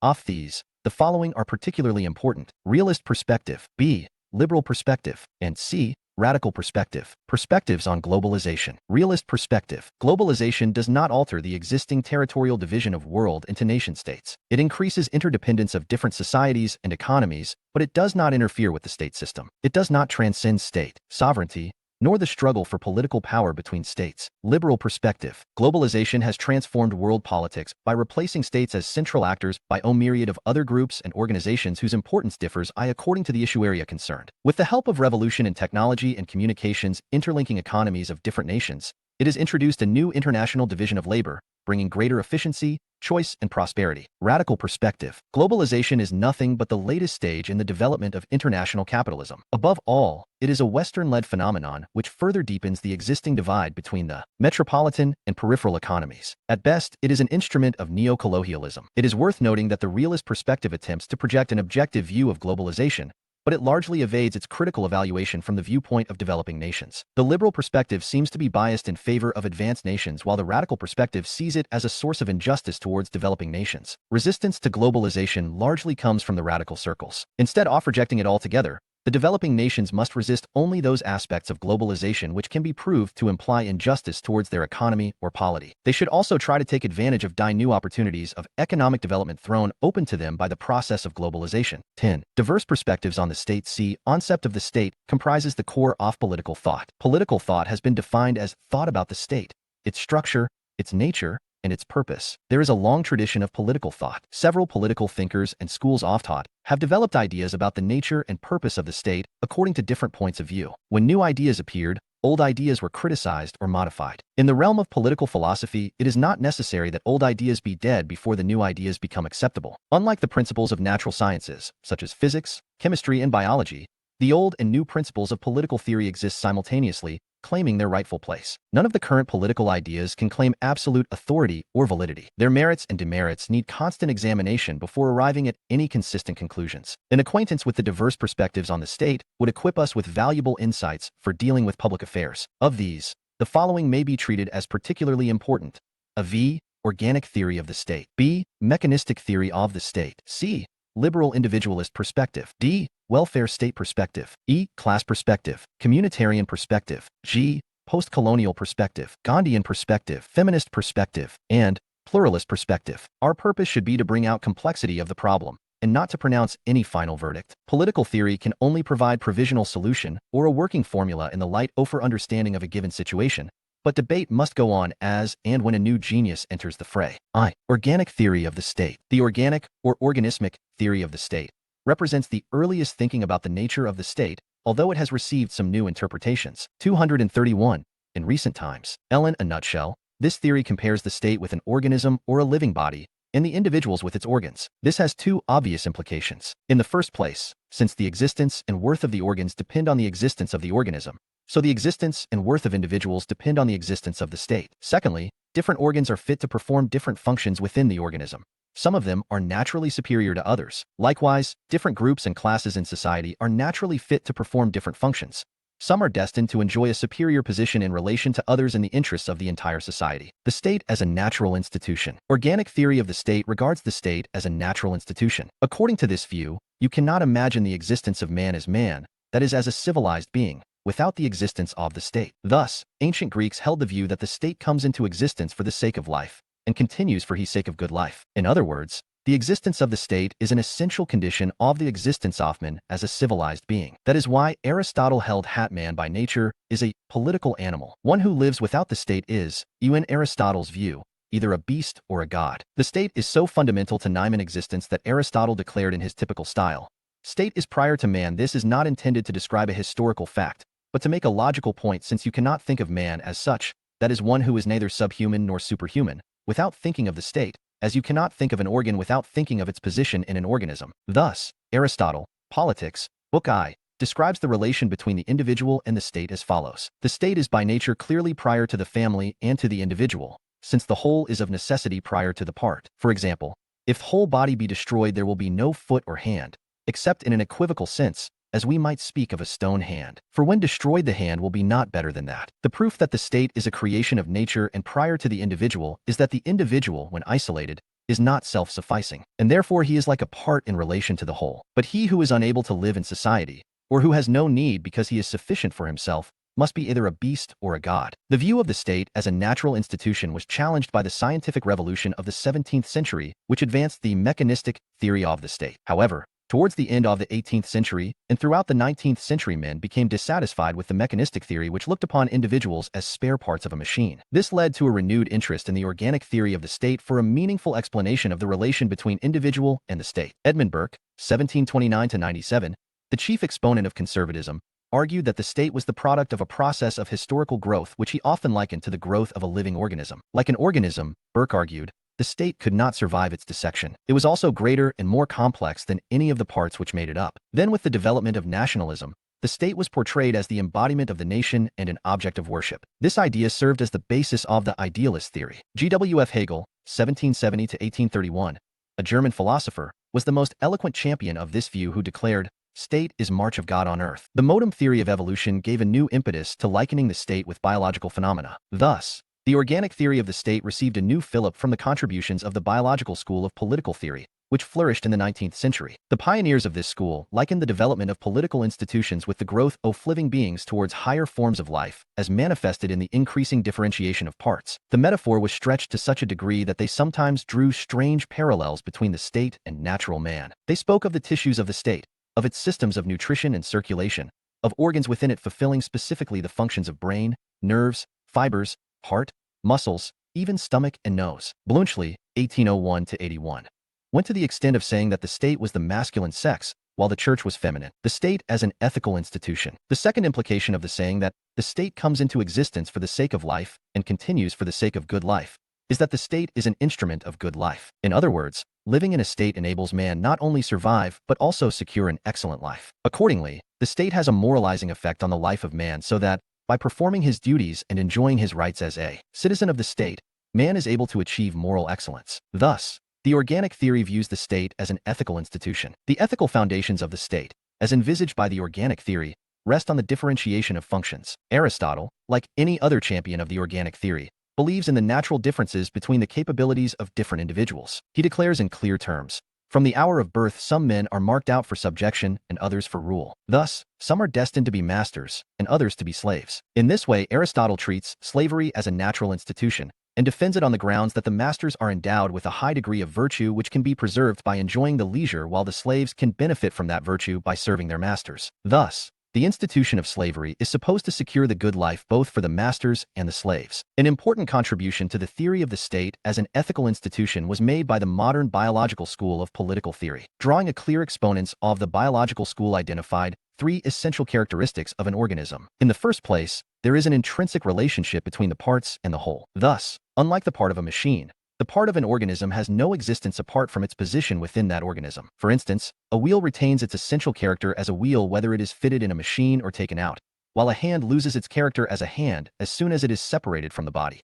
Of these, the following are particularly important: realist perspective, B, liberal perspective, and C, radical perspective. Perspectives on globalization. Realist perspective. Globalization does not alter the existing territorial division of world into nation-states. It increases interdependence of different societies and economies, but it does not interfere with the state system. It does not transcend state sovereignty, nor the struggle for political power between states. Liberal perspective. Globalization has transformed world politics by replacing states as central actors by a myriad of other groups and organizations whose importance differs according to the issue area concerned. With the help of revolution in technology and communications interlinking economies of different nations, it has introduced a new international division of labor, bringing greater efficiency, choice, and prosperity. Radical perspective. Globalization is nothing but the latest stage in the development of international capitalism. Above all, it is a Western-led phenomenon which further deepens the existing divide between the metropolitan and peripheral economies. At best, it is an instrument of neo-colonialism. It is worth noting that the realist perspective attempts to project an objective view of globalization, but it largely evades its critical evaluation from the viewpoint of developing nations. The liberal perspective seems to be biased in favor of advanced nations, while the radical perspective sees it as a source of injustice towards developing nations. Resistance to globalization largely comes from the radical circles. Instead of rejecting it altogether, the developing nations must resist only those aspects of globalization which can be proved to imply injustice towards their economy or polity. They should also try to take advantage of new opportunities of economic development thrown open to them by the process of globalization. 10. Diverse perspectives on the state. C. Concept of the state comprises the core of political thought. Political thought has been defined as thought about the state, its structure, its nature, and its purpose. There is a long tradition of political thought. Several political thinkers and schools of thought have developed ideas about the nature and purpose of the state according to different points of view. When new ideas appeared, old ideas were criticized or modified. In the realm of political philosophy, it is not necessary that old ideas be dead before the new ideas become acceptable. Unlike the principles of natural sciences, such as physics, chemistry, and biology, the old and new principles of political theory exist simultaneously, claiming their rightful place. None of the current political ideas can claim absolute authority or validity. Their merits and demerits need constant examination before arriving at any consistent conclusions. An acquaintance with the diverse perspectives on the state would equip us with valuable insights for dealing with public affairs. Of these, the following may be treated as particularly important: A. V. Organic theory of the state. B. Mechanistic theory of the state. C. Liberal individualist perspective. D. Welfare state perspective. E. Class perspective. Communitarian perspective. G. Post-colonial perspective. Gandhian perspective. Feminist perspective. And pluralist perspective. Our purpose should be to bring out complexity of the problem, and not to pronounce any final verdict. Political theory can only provide provisional solution or a working formula in the light of understanding of a given situation, but debate must go on as and when a new genius enters the fray. I. Organic theory of the state. The organic or organismic theory of the state represents the earliest thinking about the nature of the state, although it has received some new interpretations. 231. In recent times. In a nutshell, this theory compares the state with an organism or a living body, and the individuals with its organs. This has two obvious implications. In the first place, since the existence and worth of the organs depend on the existence of the organism, so the existence and worth of individuals depend on the existence of the state. Secondly, different organs are fit to perform different functions within the organism. Some of them are naturally superior to others. Likewise, different groups and classes in society are naturally fit to perform different functions. Some are destined to enjoy a superior position in relation to others in the interests of the entire society. The state as a natural institution. Organic theory of the state regards the state as a natural institution. According to this view, you cannot imagine the existence of man, that is, as a civilized being, without the existence of the state. Thus, ancient Greeks held the view that the state comes into existence for the sake of life, and continues for the sake of good life. In other words, the existence of the state is an essential condition of the existence of man as a civilized being. That is why Aristotle held that man by nature is a political animal. One who lives without the state is, in Aristotle's view, either a beast or a god. The state is so fundamental to human existence that Aristotle declared in his typical style, "State is prior to man." This is not intended to describe a historical fact, but to make a logical point, since you cannot think of man as such, that is, one who is neither subhuman nor superhuman, without thinking of the state, as you cannot think of an organ without thinking of its position in an organism. Thus, Aristotle, Politics, Book I, describes the relation between the individual and the state as follows. The state is by nature clearly prior to the family and to the individual, since the whole is of necessity prior to the part. For example, if the whole body be destroyed, there will be no foot or hand, except in an equivocal sense, as we might speak of a stone hand. For when destroyed, the hand will be not better than that. The proof that the state is a creation of nature and prior to the individual is that the individual, when isolated, is not self-sufficing, and therefore he is like a part in relation to the whole. But he who is unable to live in society, or who has no need because he is sufficient for himself, must be either a beast or a god. The view of the state as a natural institution was challenged by the scientific revolution of the 17th century, which advanced the mechanistic theory of the state. However, towards the end of the 18th century and throughout the 19th century, men became dissatisfied with the mechanistic theory, which looked upon individuals as spare parts of a machine. This led to a renewed interest in the organic theory of the state for a meaningful explanation of the relation between individual and the state. Edmund Burke, 1729-97, the chief exponent of conservatism, argued that the state was the product of a process of historical growth, which he often likened to the growth of a living organism. Like an organism, Burke argued, the state could not survive its dissection. It was also greater and more complex than any of the parts which made it up. Then, with the development of nationalism, the state was portrayed as the embodiment of the nation and an object of worship. This idea served as the basis of the idealist theory. G.W.F. Hegel, 1770-1831, a German philosopher, was the most eloquent champion of this view, who declared, "State is march of God on earth." The modern theory of evolution gave a new impetus to likening the state with biological phenomena. Thus, the organic theory of the state received a new fillip from the contributions of the biological school of political theory, which flourished in the 19th century. The pioneers of this school likened the development of political institutions with the growth of living beings towards higher forms of life, as manifested in the increasing differentiation of parts. The metaphor was stretched to such a degree that they sometimes drew strange parallels between the state and natural man. They spoke of the tissues of the state, of its systems of nutrition and circulation, of organs within it fulfilling specifically the functions of brain, nerves, fibers, heart, muscles, even stomach and nose. Bluntschli, 1801-81, went to the extent of saying that the state was the masculine sex, while the church was feminine. The state as an ethical institution. The second implication of the saying that the state comes into existence for the sake of life and continues for the sake of good life is that the state is an instrument of good life. In other words, living in a state enables man not only survive but also secure an excellent life. Accordingly, the state has a moralizing effect on the life of man, so that, by performing his duties and enjoying his rights as a citizen of the state, man is able to achieve moral excellence. Thus, the organic theory views the state as an ethical institution. The ethical foundations of the state, as envisaged by the organic theory, rest on the differentiation of functions. Aristotle, like any other champion of the organic theory, believes in the natural differences between the capabilities of different individuals. He declares in clear terms, "From the hour of birth, some men are marked out for subjection and others for rule. Thus, some are destined to be masters and others to be slaves." In this way, Aristotle treats slavery as a natural institution and defends it on the grounds that the masters are endowed with a high degree of virtue which can be preserved by enjoying the leisure, while the slaves can benefit from that virtue by serving their masters. Thus, the institution of slavery is supposed to secure the good life both for the masters and the slaves. An important contribution to the theory of the state as an ethical institution was made by the modern biological school of political theory. Drawing a clear exponents of the biological school identified three essential characteristics of an organism. In the first place, there is an intrinsic relationship between the parts and the whole. Thus, unlike the part of a machine, the part of an organism has no existence apart from its position within that organism. For instance, a wheel retains its essential character as a wheel whether it is fitted in a machine or taken out, while a hand loses its character as a hand as soon as it is separated from the body.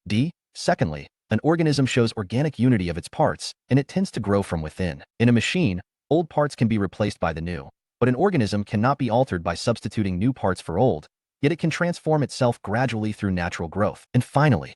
Secondly, an organism shows organic unity of its parts, and it tends to grow from within. In a machine, old parts can be replaced by the new, but an organism cannot be altered by substituting new parts for old, yet it can transform itself gradually through natural growth. And finally,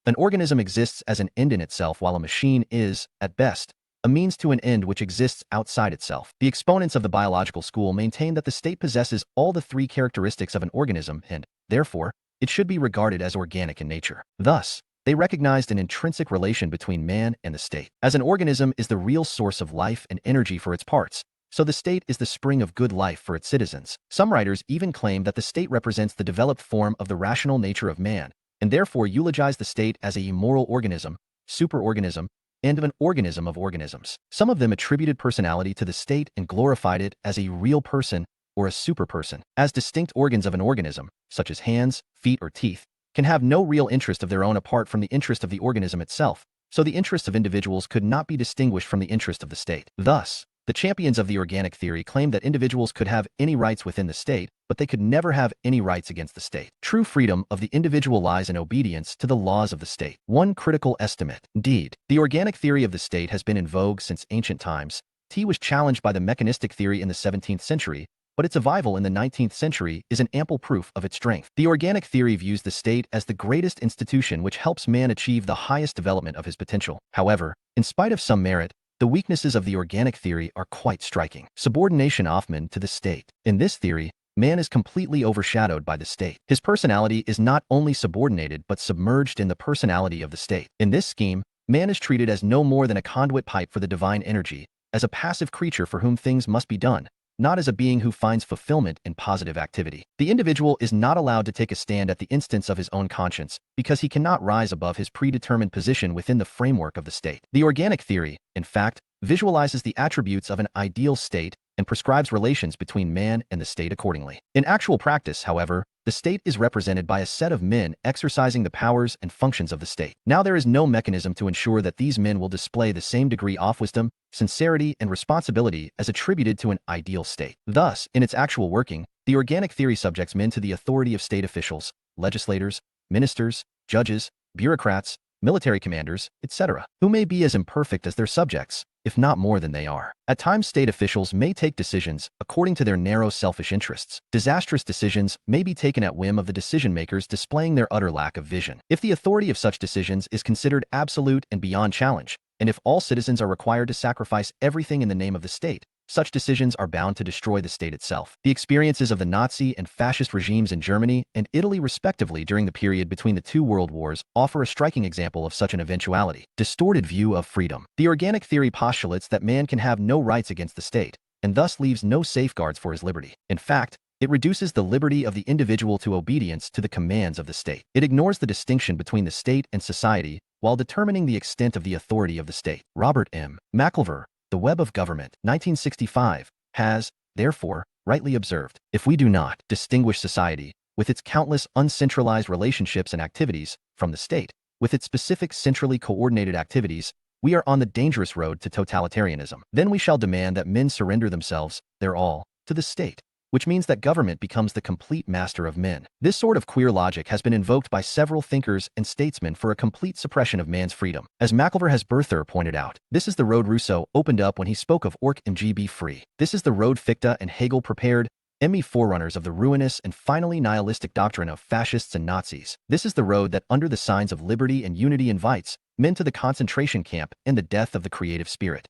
an organism exists as an end in itself, while a machine is, at best, a means to an end which exists outside itself. The exponents of the biological school maintain that the state possesses all the three characteristics of an organism and, therefore, it should be regarded as organic in nature. Thus, they recognized an intrinsic relation between man and the state. As an organism is the real source of life and energy for its parts, so the state is the spring of good life for its citizens. Some writers even claim that the state represents the developed form of the rational nature of man, and therefore eulogize the state as a moral organism, superorganism, and an organism of organisms. Some of them attributed personality to the state and glorified it as a real person or a superperson. As distinct organs of an organism, such as hands, feet, or teeth, can have no real interest of their own apart from the interest of the organism itself, so the interests of individuals could not be distinguished from the interest of the state. Thus, the champions of the organic theory claimed that individuals could have any rights within the state, but they could never have any rights against the state. True freedom of the individual lies in obedience to the laws of the state. One critical estimate. Indeed, the organic theory of the state has been in vogue since ancient times. It was challenged by the mechanistic theory in the 17th century, but its arrival in the 19th century is an ample proof of its strength. The organic theory views the state as the greatest institution which helps man achieve the highest development of his potential. However, in spite of some merit, the weaknesses of the organic theory are quite striking. Subordination of man to the state. In this theory, man is completely overshadowed by the state. His personality is not only subordinated but submerged in the personality of the state. In this scheme, man is treated as no more than a conduit pipe for the divine energy, as a passive creature for whom things must be done, not as a being who finds fulfillment in positive activity. The individual is not allowed to take a stand at the instance of his own conscience, because he cannot rise above his predetermined position within the framework of the state. The organic theory, in fact, visualizes the attributes of an ideal state and prescribes relations between man and the state accordingly. In actual practice, however, the state is represented by a set of men exercising the powers and functions of the state. Now there is no mechanism to ensure that these men will display the same degree of wisdom, sincerity, and responsibility as attributed to an ideal state. Thus, in its actual working, the organic theory subjects men to the authority of state officials, legislators, ministers, judges, bureaucrats, military commanders, etc., who may be as imperfect as their subjects, if not more than they are. At times, state officials may take decisions according to their narrow selfish interests. Disastrous decisions may be taken at whim of the decision-makers, displaying their utter lack of vision. If the authority of such decisions is considered absolute and beyond challenge, and if all citizens are required to sacrifice everything in the name of the state, such decisions are bound to destroy the state itself. The experiences of the Nazi and fascist regimes in Germany and Italy respectively during the period between the two world wars offer a striking example of such an eventuality. Distorted view of freedom. The organic theory postulates that man can have no rights against the state, and thus leaves no safeguards for his liberty. In fact, it reduces the liberty of the individual to obedience to the commands of the state. It ignores the distinction between the state and society while determining the extent of the authority of the state. Robert M. McIlver, The Web of Government, 1965, has, therefore, rightly observed, if we do not distinguish society, with its countless uncentralized relationships and activities, from the state, with its specific centrally coordinated activities, we are on the dangerous road to totalitarianism. Then we shall demand that men surrender themselves, their all, to the state, which means that government becomes the complete master of men. This sort of queer logic has been invoked by several thinkers and statesmen for a complete suppression of man's freedom. As McIlver has Berther pointed out, this is the road Rousseau opened up when he spoke of Orc and GB free. This is the road Fichte and Hegel prepared, me forerunners of the ruinous and finally nihilistic doctrine of fascists and Nazis. This is the road that, under the signs of liberty and unity, invites men to the concentration camp and the death of the creative spirit.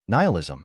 Nihilism.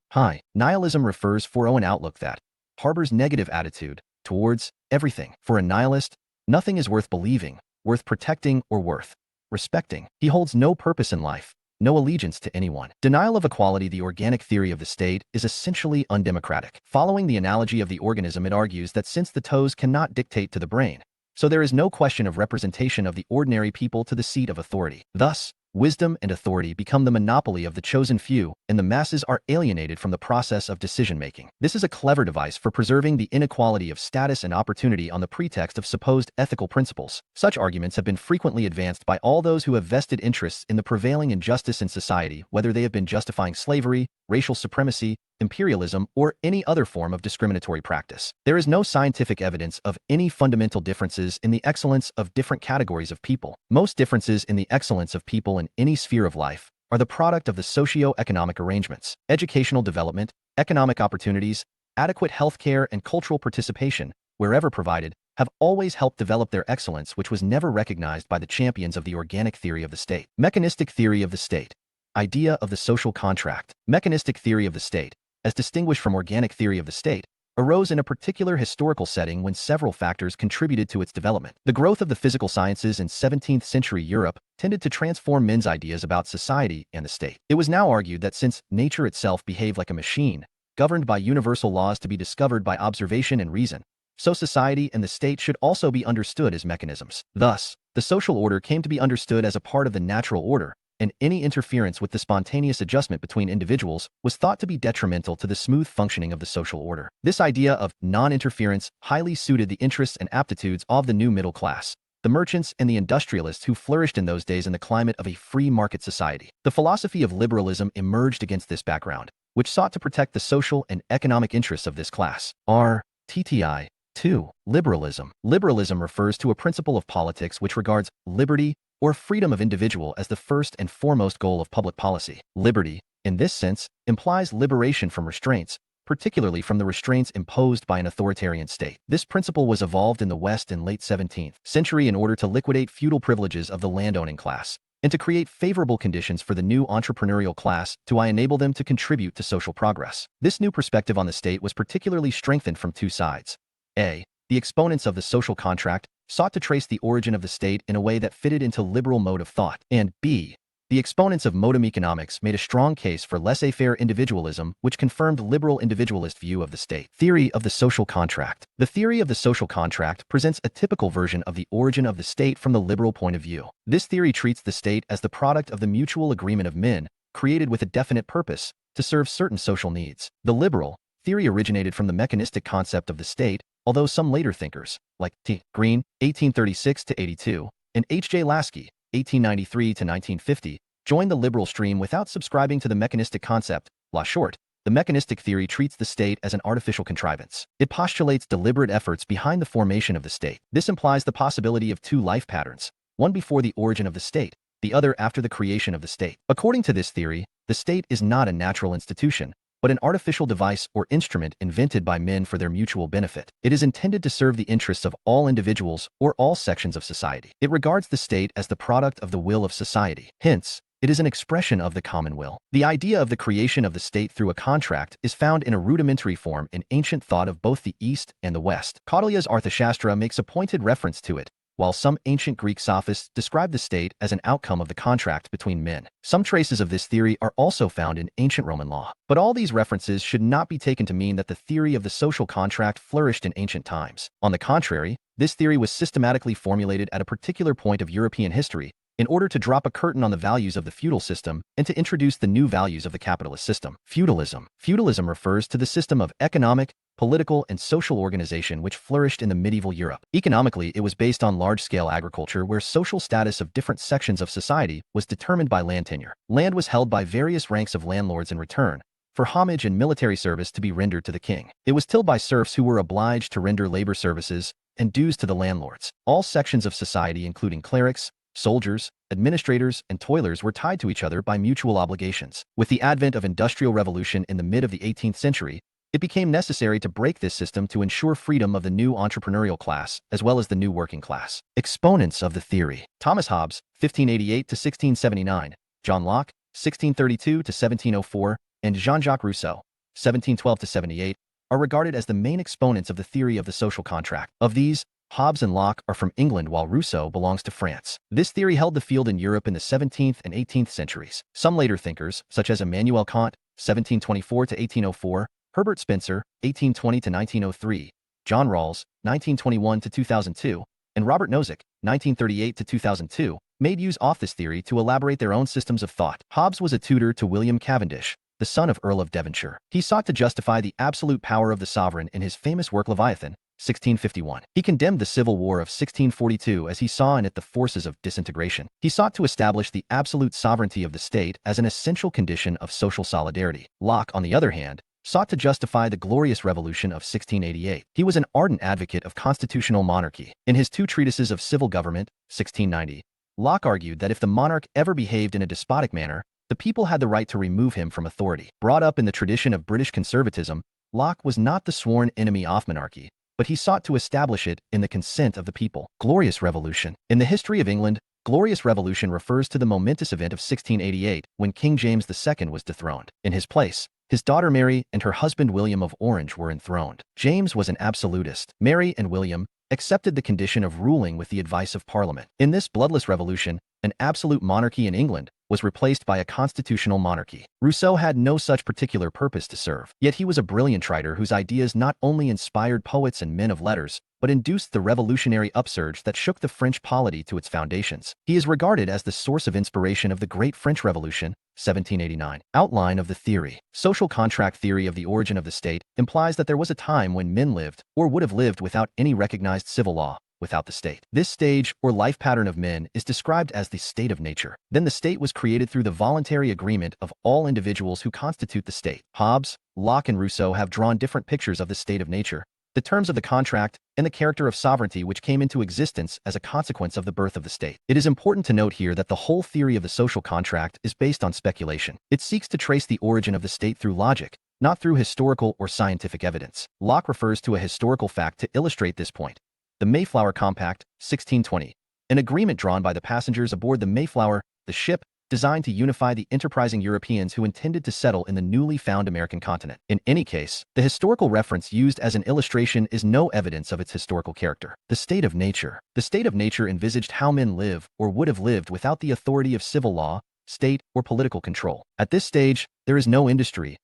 Nihilism refers to an outlook that harbors negative attitude towards everything. For a nihilist, nothing is worth believing, worth protecting, or worth respecting. He holds no purpose in life, no allegiance to anyone. Denial of equality. The organic theory of the state is essentially undemocratic. Following the analogy of the organism, it argues that since the toes cannot dictate to the brain, so there is no question of representation of the ordinary people to the seat of authority. Thus, wisdom and authority become the monopoly of the chosen few, and the masses are alienated from the process of decision-making. This is a clever device for preserving the inequality of status and opportunity on the pretext of supposed ethical principles. Such arguments have been frequently advanced by all those who have vested interests in the prevailing injustice in society, whether they have been justifying slavery, racial supremacy, imperialism, or any other form of discriminatory practice. There is no scientific evidence of any fundamental differences in the excellence of different categories of people. Most differences in the excellence of people in any sphere of life are the product of the socio-economic arrangements. Educational development, economic opportunities, adequate health care, and cultural participation, wherever provided, have always helped develop their excellence, which was never recognized by the champions of the organic theory of the state. Mechanistic theory of the state. Idea of the social contract. Mechanistic theory of the state, as distinguished from organic theory of the state, arose in a particular historical setting when several factors contributed to its development. The growth of the physical sciences in 17th century Europe tended to transform men's ideas about society and the state. It was now argued that since nature itself behaved like a machine, governed by universal laws to be discovered by observation and reason, so society and the state should also be understood as mechanisms. Thus, the social order came to be understood as a part of the natural order, and any interference with the spontaneous adjustment between individuals was thought to be detrimental to the smooth functioning of the social order. This idea of non-interference highly suited the interests and aptitudes of the new middle class, the merchants and the industrialists who flourished in those days in the climate of a free market society. The philosophy of liberalism emerged against this background, which sought to protect the social and economic interests of this class. RTTI 2. Liberalism. Liberalism refers to a principle of politics which regards liberty or freedom of individual as the first and foremost goal of public policy. Liberty, in this sense, implies liberation from restraints, particularly from the restraints imposed by an authoritarian state. This principle was evolved in the West in late 17th century in order to liquidate feudal privileges of the landowning class and to create favorable conditions for the new entrepreneurial class to enable them to contribute to social progress. This new perspective on the state was particularly strengthened from two sides. A. The exponents of the social contract sought to trace the origin of the state in a way that fitted into liberal mode of thought. And B. The exponents of modern economics made a strong case for laissez-faire individualism, which confirmed liberal individualist view of the state. Theory of the social contract. The theory of the social contract presents a typical version of the origin of the state from the liberal point of view. This theory treats the state as the product of the mutual agreement of men, created with a definite purpose, to serve certain social needs. The liberal theory originated from the mechanistic concept of the state, although some later thinkers, like T. Green, 1836-82, and H.J. Lasky, 1893-1950, joined the liberal stream without subscribing to the mechanistic concept. Short, the mechanistic theory treats the state as an artificial contrivance. It postulates deliberate efforts behind the formation of the state. This implies the possibility of two life patterns, one before the origin of the state, the other after the creation of the state. According to this theory, the state is not a natural institution, but an artificial device or instrument invented by men for their mutual benefit. It is intended to serve the interests of all individuals or all sections of society. It regards the state as the product of the will of society. Hence, it is an expression of the common will. The idea of the creation of the state through a contract is found in a rudimentary form in ancient thought of both the East and the West. Kautilya's Arthashastra makes a pointed reference to it, while some ancient Greek sophists describe the state as an outcome of the contract between men. Some traces of this theory are also found in ancient Roman law. But all these references should not be taken to mean that the theory of the social contract flourished in ancient times. On the contrary, this theory was systematically formulated at a particular point of European history in order to drop a curtain on the values of the feudal system and to introduce the new values of the capitalist system. Feudalism. Feudalism refers to the system of economic, political, and social organization which flourished in the medieval Europe. Economically, it was based on large-scale agriculture where social status of different sections of society was determined by land tenure. Land was held by various ranks of landlords in return for homage and military service to be rendered to the king. It was tilled by serfs who were obliged to render labor services and dues to the landlords. All sections of society, including clerics, soldiers, administrators, and toilers, were tied to each other by mutual obligations. With the advent of industrial revolution in the mid of the 18th century, it became necessary to break this system to ensure freedom of the new entrepreneurial class as well as the new working class. Exponents of the theory. Thomas Hobbes, 1588-1679, John Locke, 1632-1704, and Jean-Jacques Rousseau, 1712-78, are regarded as the main exponents of the theory of the social contract. Of these, Hobbes and Locke are from England while Rousseau belongs to France. This theory held the field in Europe in the 17th and 18th centuries. Some later thinkers, such as Immanuel Kant, 1724-1804, Herbert Spencer, 1820-1903, John Rawls, 1921-2002, and Robert Nozick, 1938-2002, made use of this theory to elaborate their own systems of thought. Hobbes was a tutor to William Cavendish, the son of Earl of Devonshire. He sought to justify the absolute power of the sovereign in his famous work Leviathan, 1651. He condemned the Civil War of 1642 as he saw in it the forces of disintegration. He sought to establish the absolute sovereignty of the state as an essential condition of social solidarity. Locke, on the other hand, sought to justify the Glorious Revolution of 1688. He was an ardent advocate of constitutional monarchy. In his two treatises of civil government, 1690, Locke argued that if the monarch ever behaved in a despotic manner, the people had the right to remove him from authority. Brought up in the tradition of British conservatism, Locke was not the sworn enemy of monarchy, but he sought to establish it in the consent of the people. Glorious Revolution. In the history of England, Glorious Revolution refers to the momentous event of 1688 when King James II was dethroned. In his place, his daughter Mary and her husband William of Orange were enthroned. James was an absolutist. Mary and William accepted the condition of ruling with the advice of Parliament. In this bloodless revolution, an absolute monarchy in England was replaced by a constitutional monarchy. Rousseau had no such particular purpose to serve, yet he was a brilliant writer whose ideas not only inspired poets and men of letters, but induced the revolutionary upsurge that shook the French polity to its foundations. He is regarded as the source of inspiration of the Great French Revolution, 1789. Outline of the theory. Social contract theory of the origin of the state implies that there was a time when men lived, or would have lived without any recognized civil law, without the state. This stage or life pattern of men is described as the state of nature. Then the state was created through the voluntary agreement of all individuals who constitute the state. Hobbes, Locke, and Rousseau have drawn different pictures of the state of nature, the terms of the contract, and the character of sovereignty which came into existence as a consequence of the birth of the state. It is important to note here that the whole theory of the social contract is based on speculation. It seeks to trace the origin of the state through logic, not through historical or scientific evidence. Locke refers to a historical fact to illustrate this point. The Mayflower Compact, 1620. An agreement drawn by the passengers aboard the Mayflower, the ship designed to unify the enterprising Europeans who intended to settle in the newly found American continent. In any case, the historical reference used as an illustration is no evidence of its historical character. The state of nature. The state of nature envisaged how men live or would have lived without the authority of civil law, state, or political control. At this stage, there is no industry,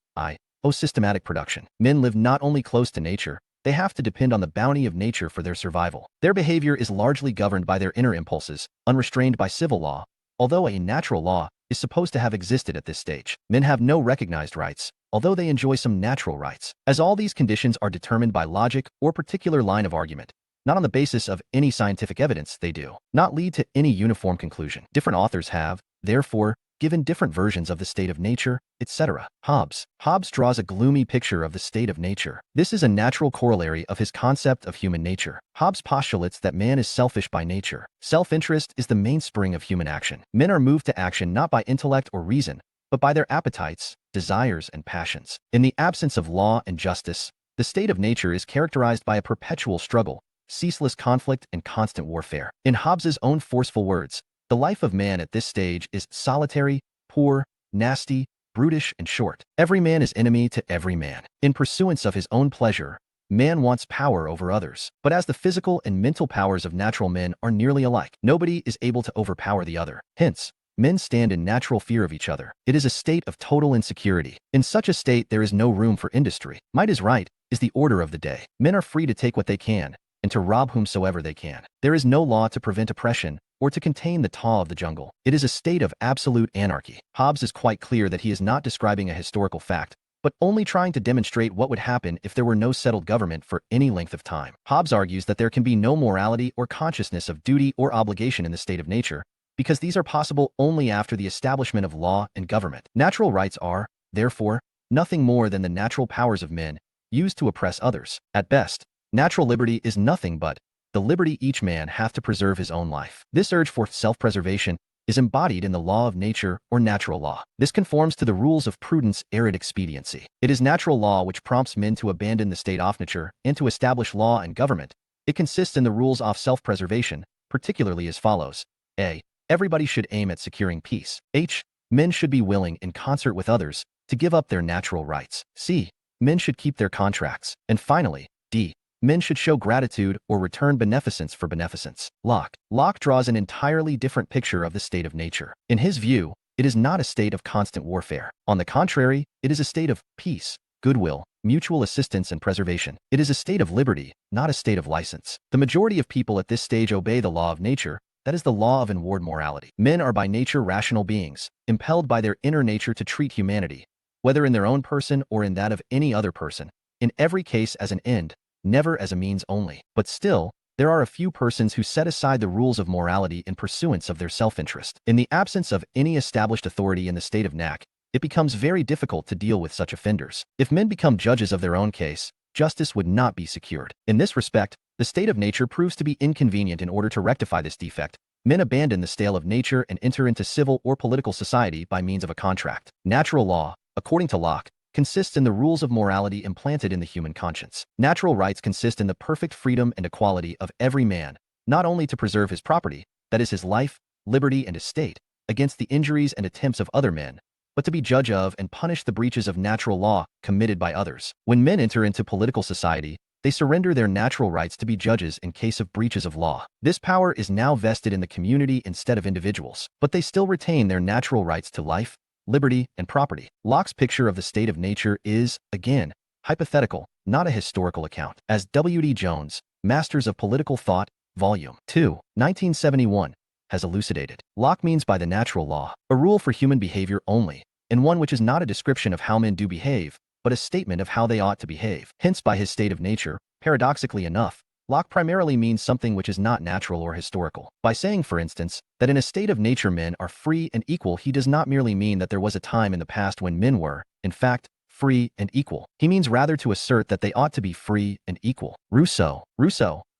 systematic production. Men live not only close to nature, they have to depend on the bounty of nature for their survival. Their behavior is largely governed by their inner impulses, unrestrained by civil law, although a natural law is supposed to have existed at this stage. Men have no recognized rights, although they enjoy some natural rights. As all these conditions are determined by logic or particular line of argument, not on the basis of any scientific evidence, they do not lead to any uniform conclusion. Different authors have, therefore, given different versions of the state of nature, etc. Hobbes draws a gloomy picture of the state of nature. This is a natural corollary of his concept of human nature. Hobbes postulates that man is selfish by nature. Self-interest is the mainspring of human action. Men are moved to action not by intellect or reason, but by their appetites, desires, and passions. In the absence of law and justice, the state of nature is characterized by a perpetual struggle, ceaseless conflict, and constant warfare. In Hobbes's own forceful words, the life of man at this stage is solitary, poor, nasty, brutish, and short. Every man is enemy to every man. In pursuance of his own pleasure, man wants power over others. But as the physical and mental powers of natural men are nearly alike, nobody is able to overpower the other. Hence, men stand in natural fear of each other. It is a state of total insecurity. In such a state, there is no room for industry. Might is right is the order of the day. Men are free to take what they can, and to rob whomsoever they can. There is no law to prevent oppression, or to contain the taw of the jungle. It is a state of absolute anarchy. Hobbes is quite clear that he is not describing a historical fact, but only trying to demonstrate what would happen if there were no settled government for any length of time. Hobbes argues that there can be no morality or consciousness of duty or obligation in the state of nature, because these are possible only after the establishment of law and government. Natural rights are, therefore, nothing more than the natural powers of men, used to oppress others. At best, natural liberty is nothing but the liberty each man hath to preserve his own life. This urge for self-preservation is embodied in the law of nature or natural law. This conforms to the rules of prudence, arid expediency. It is natural law which prompts men to abandon the state of nature and to establish law and government. It consists in the rules of self-preservation, particularly as follows. A. Everybody should aim at securing peace. H. Men should be willing, in concert with others, to give up their natural rights. C. Men should keep their contracts. And finally, D. Men should show gratitude or return beneficence for beneficence. Locke draws an entirely different picture of the state of nature. In his view, it is not a state of constant warfare. On the contrary, it is a state of peace, goodwill, mutual assistance, and preservation. It is a state of liberty, not a state of license. The majority of people at this stage obey the law of nature, that is the law of inward morality. Men are by nature rational beings, impelled by their inner nature to treat humanity, whether in their own person or in that of any other person, in every case as an end, never as a means only. But still, there are a few persons who set aside the rules of morality in pursuance of their self-interest. In the absence of any established authority in the state of nac, it becomes very difficult to deal with such offenders. If men become judges of their own case, justice would not be secured. In this respect, the state of nature proves to be inconvenient. In order to rectify this defect, men abandon the stale of nature and enter into civil or political society by means of a contract. Natural law, according to Locke, consists in the rules of morality implanted in the human conscience. Natural rights consist in the perfect freedom and equality of every man, not only to preserve his property, that is his life, liberty, and estate, against the injuries and attempts of other men, but to be judge of and punish the breaches of natural law committed by others. When men enter into political society, they surrender their natural rights to be judges in case of breaches of law. This power is now vested in the community instead of individuals, but they still retain their natural rights to life, liberty, and property. Locke's picture of the state of nature is, again, hypothetical, not a historical account. As W. D. Jones, Masters of Political Thought, Volume 2, 1971, has elucidated, Locke means by the natural law a rule for human behavior only, and one which is not a description of how men do behave, but a statement of how they ought to behave. Hence, by his state of nature, paradoxically enough, Locke primarily means something which is not natural or historical. By saying, for instance, that in a state of nature men are free and equal, he does not merely mean that there was a time in the past when men were, in fact, free and equal. He means rather to assert that they ought to be free and equal. Rousseau,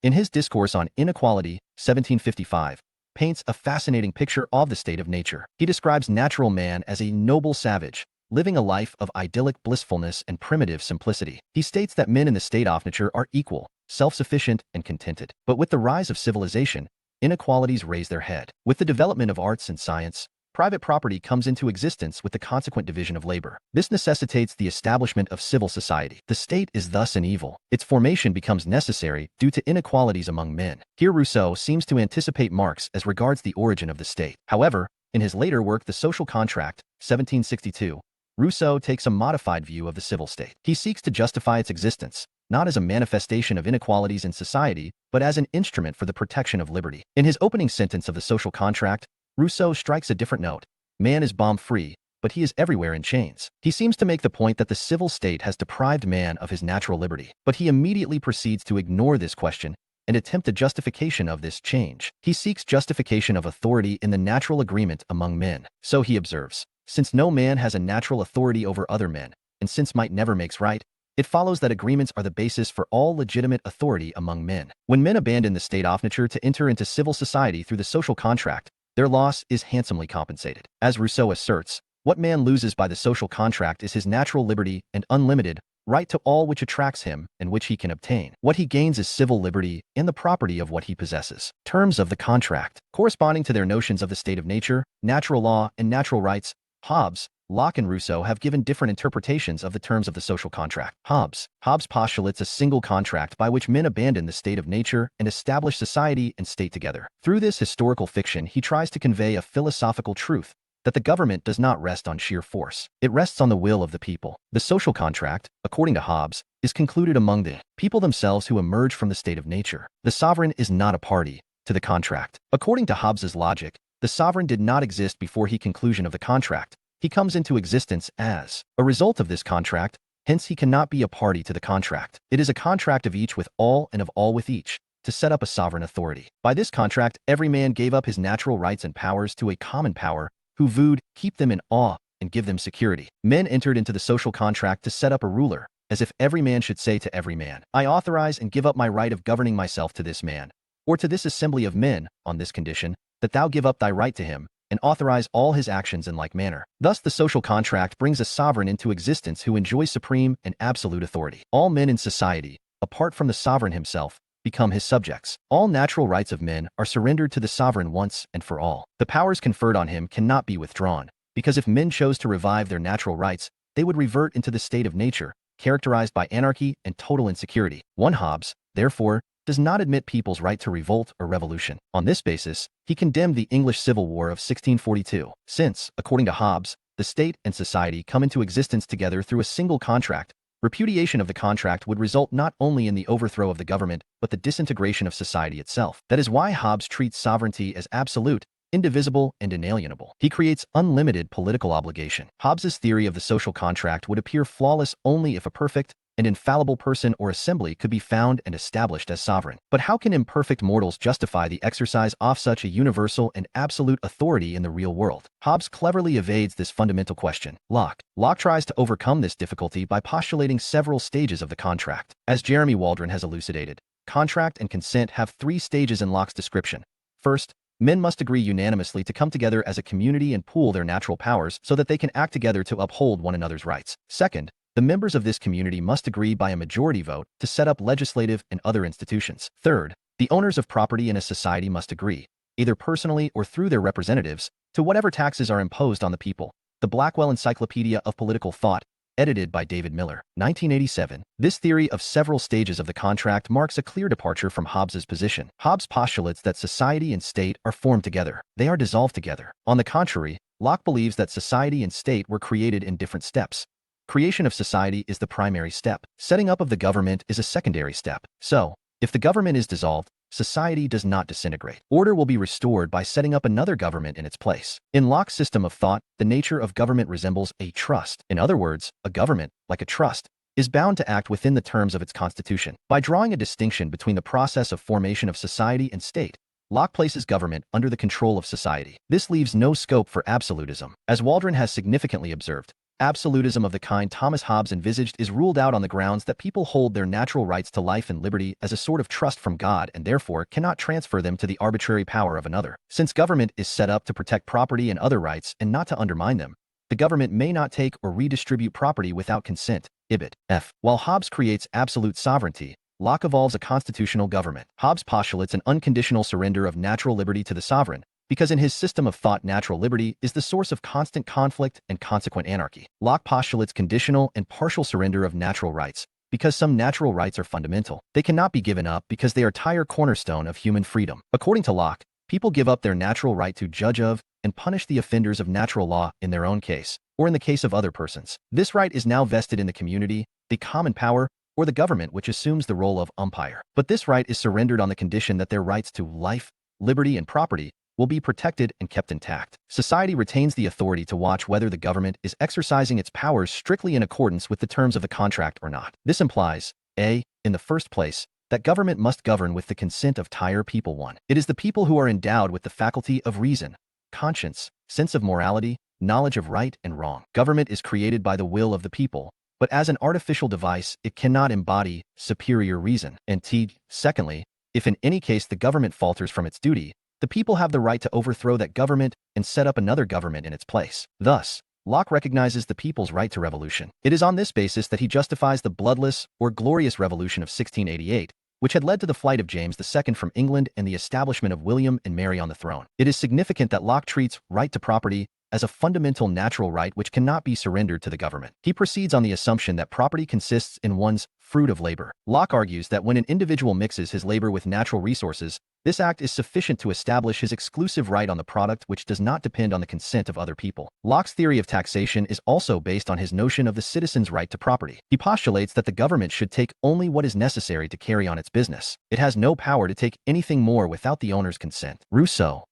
in his discourse on inequality, 1755, paints a fascinating picture of the state of nature. He describes natural man as a noble savage, living a life of idyllic blissfulness and primitive simplicity. He states that men in the state of nature are equal, self-sufficient, and contented. But with the rise of civilization, inequalities raise their head. With the development of arts and science, private property comes into existence with the consequent division of labor. This necessitates the establishment of civil society. The state is thus an evil. Its formation becomes necessary due to inequalities among men. Here Rousseau seems to anticipate Marx as regards the origin of the state. However, in his later work The Social Contract, 1762, Rousseau takes a modified view of the civil state. He seeks to justify its existence, not as a manifestation of inequalities in society, but as an instrument for the protection of liberty. In his opening sentence of The Social Contract, Rousseau strikes a different note. Man is bomb-free, but he is everywhere in chains. He seems to make the point that the civil state has deprived man of his natural liberty, but he immediately proceeds to ignore this question and attempt a justification of this change. He seeks justification of authority in the natural agreement among men. So he observes, since no man has a natural authority over other men, and since might never makes right, it follows that agreements are the basis for all legitimate authority among men. When men abandon the state of nature to enter into civil society through the social contract, their loss is handsomely compensated. As Rousseau asserts, what man loses by the social contract is his natural liberty and unlimited right to all which attracts him and which he can obtain. What he gains is civil liberty and the property of what he possesses. Terms of the contract. Corresponding to their notions of the state of nature, natural law, and natural rights, Hobbes, Locke, and Rousseau have given different interpretations of the terms of the social contract. Hobbes postulates a single contract by which men abandon the state of nature and establish society and state together. Through this historical fiction, he tries to convey a philosophical truth that the government does not rest on sheer force. It rests on the will of the people. The social contract, according to Hobbes, is concluded among the people themselves who emerge from the state of nature. The sovereign is not a party to the contract. According to Hobbes's logic, the sovereign did not exist before the conclusion of the contract. He comes into existence as a result of this contract, hence he cannot be a party to the contract. It is a contract of each with all and of all with each, to set up a sovereign authority. By this contract, every man gave up his natural rights and powers to a common power, who would keep them in awe and give them security. Men entered into the social contract to set up a ruler, as if every man should say to every man, I authorize and give up my right of governing myself to this man, or to this assembly of men, on this condition, that thou give up thy right to him, and authorize all his actions in like manner. Thus the social contract brings a sovereign into existence who enjoys supreme and absolute authority. All men in society, apart from the sovereign himself, become his subjects. All natural rights of men are surrendered to the sovereign once and for all. The powers conferred on him cannot be withdrawn, because if men chose to revive their natural rights, they would revert into the state of nature, characterized by anarchy and total insecurity. One Hobbes, therefore, does not admit people's right to revolt or revolution. On this basis, he condemned the English Civil War of 1642. Since, according to Hobbes, the state and society come into existence together through a single contract, repudiation of the contract would result not only in the overthrow of the government, but the disintegration of society itself. That is why Hobbes treats sovereignty as absolute, indivisible, and inalienable. He creates unlimited political obligation. Hobbes's theory of the social contract would appear flawless only if a perfect and infallible person or assembly could be found and established as sovereign. But how can imperfect mortals justify the exercise of such a universal and absolute authority in the real world? Hobbes cleverly evades this fundamental question. Locke tries to overcome this difficulty by postulating several stages of the contract. As Jeremy Waldron has elucidated, contract and consent have 3 stages in Locke's description. First, men must agree unanimously to come together as a community and pool their natural powers so that they can act together to uphold one another's rights. Second, the members of this community must agree by a majority vote to set up legislative and other institutions. Third, the owners of property in a society must agree, either personally or through their representatives, to whatever taxes are imposed on the people. The Blackwell Encyclopedia of Political Thought, edited by David Miller, 1987. This theory of several stages of the contract marks a clear departure from Hobbes's position. Hobbes postulates that society and state are formed together. They are dissolved together. On the contrary, Locke believes that society and state were created in different steps. Creation of society is the primary step. Setting up of the government is a secondary step. So, if the government is dissolved, society does not disintegrate. Order will be restored by setting up another government in its place. In Locke's system of thought, the nature of government resembles a trust. In other words, a government, like a trust, is bound to act within the terms of its constitution. By drawing a distinction between the process of formation of society and state, Locke places government under the control of society. This leaves no scope for absolutism. As Waldron has significantly observed, absolutism of the kind Thomas Hobbes envisaged is ruled out on the grounds that people hold their natural rights to life and liberty as a sort of trust from God and therefore cannot transfer them to the arbitrary power of another. Since government is set up to protect property and other rights and not to undermine them, the government may not take or redistribute property without consent, ibid. F. While Hobbes creates absolute sovereignty, Locke evolves a constitutional government. Hobbes postulates an unconditional surrender of natural liberty to the sovereign, because in his system of thought natural liberty is the source of constant conflict and consequent anarchy. Locke postulates conditional and partial surrender of natural rights, because some natural rights are fundamental. They cannot be given up because they are the cornerstone of human freedom. According to Locke, people give up their natural right to judge of and punish the offenders of natural law in their own case, or in the case of other persons. This right is now vested in the community, the common power, or the government, which assumes the role of umpire. But this right is surrendered on the condition that their rights to life, liberty, and property will be protected and kept intact. Society retains the authority to watch whether the government is exercising its powers strictly in accordance with the terms of the contract or not. This implies, a, in the first place, that government must govern with the consent of entire people. 1. It is the people who are endowed with the faculty of reason, conscience, sense of morality, knowledge of right and wrong. Government is created by the will of the people, but as an artificial device, it cannot embody superior reason. And t. Secondly, if in any case the government falters from its duty, the people have the right to overthrow that government and set up another government in its place. Thus, Locke recognizes the people's right to revolution. It is on this basis that he justifies the bloodless or glorious revolution of 1688, which had led to the flight of James II from England and the establishment of William and Mary on the throne. It is significant that Locke treats right to property as a fundamental natural right which cannot be surrendered to the government. He proceeds on the assumption that property consists in one's fruit of labor. Locke argues that when an individual mixes his labor with natural resources, this act is sufficient to establish his exclusive right on the product which does not depend on the consent of other people. Locke's theory of taxation is also based on his notion of the citizen's right to property. He postulates that the government should take only what is necessary to carry on its business. It has no power to take anything more without the owner's consent. Rousseau,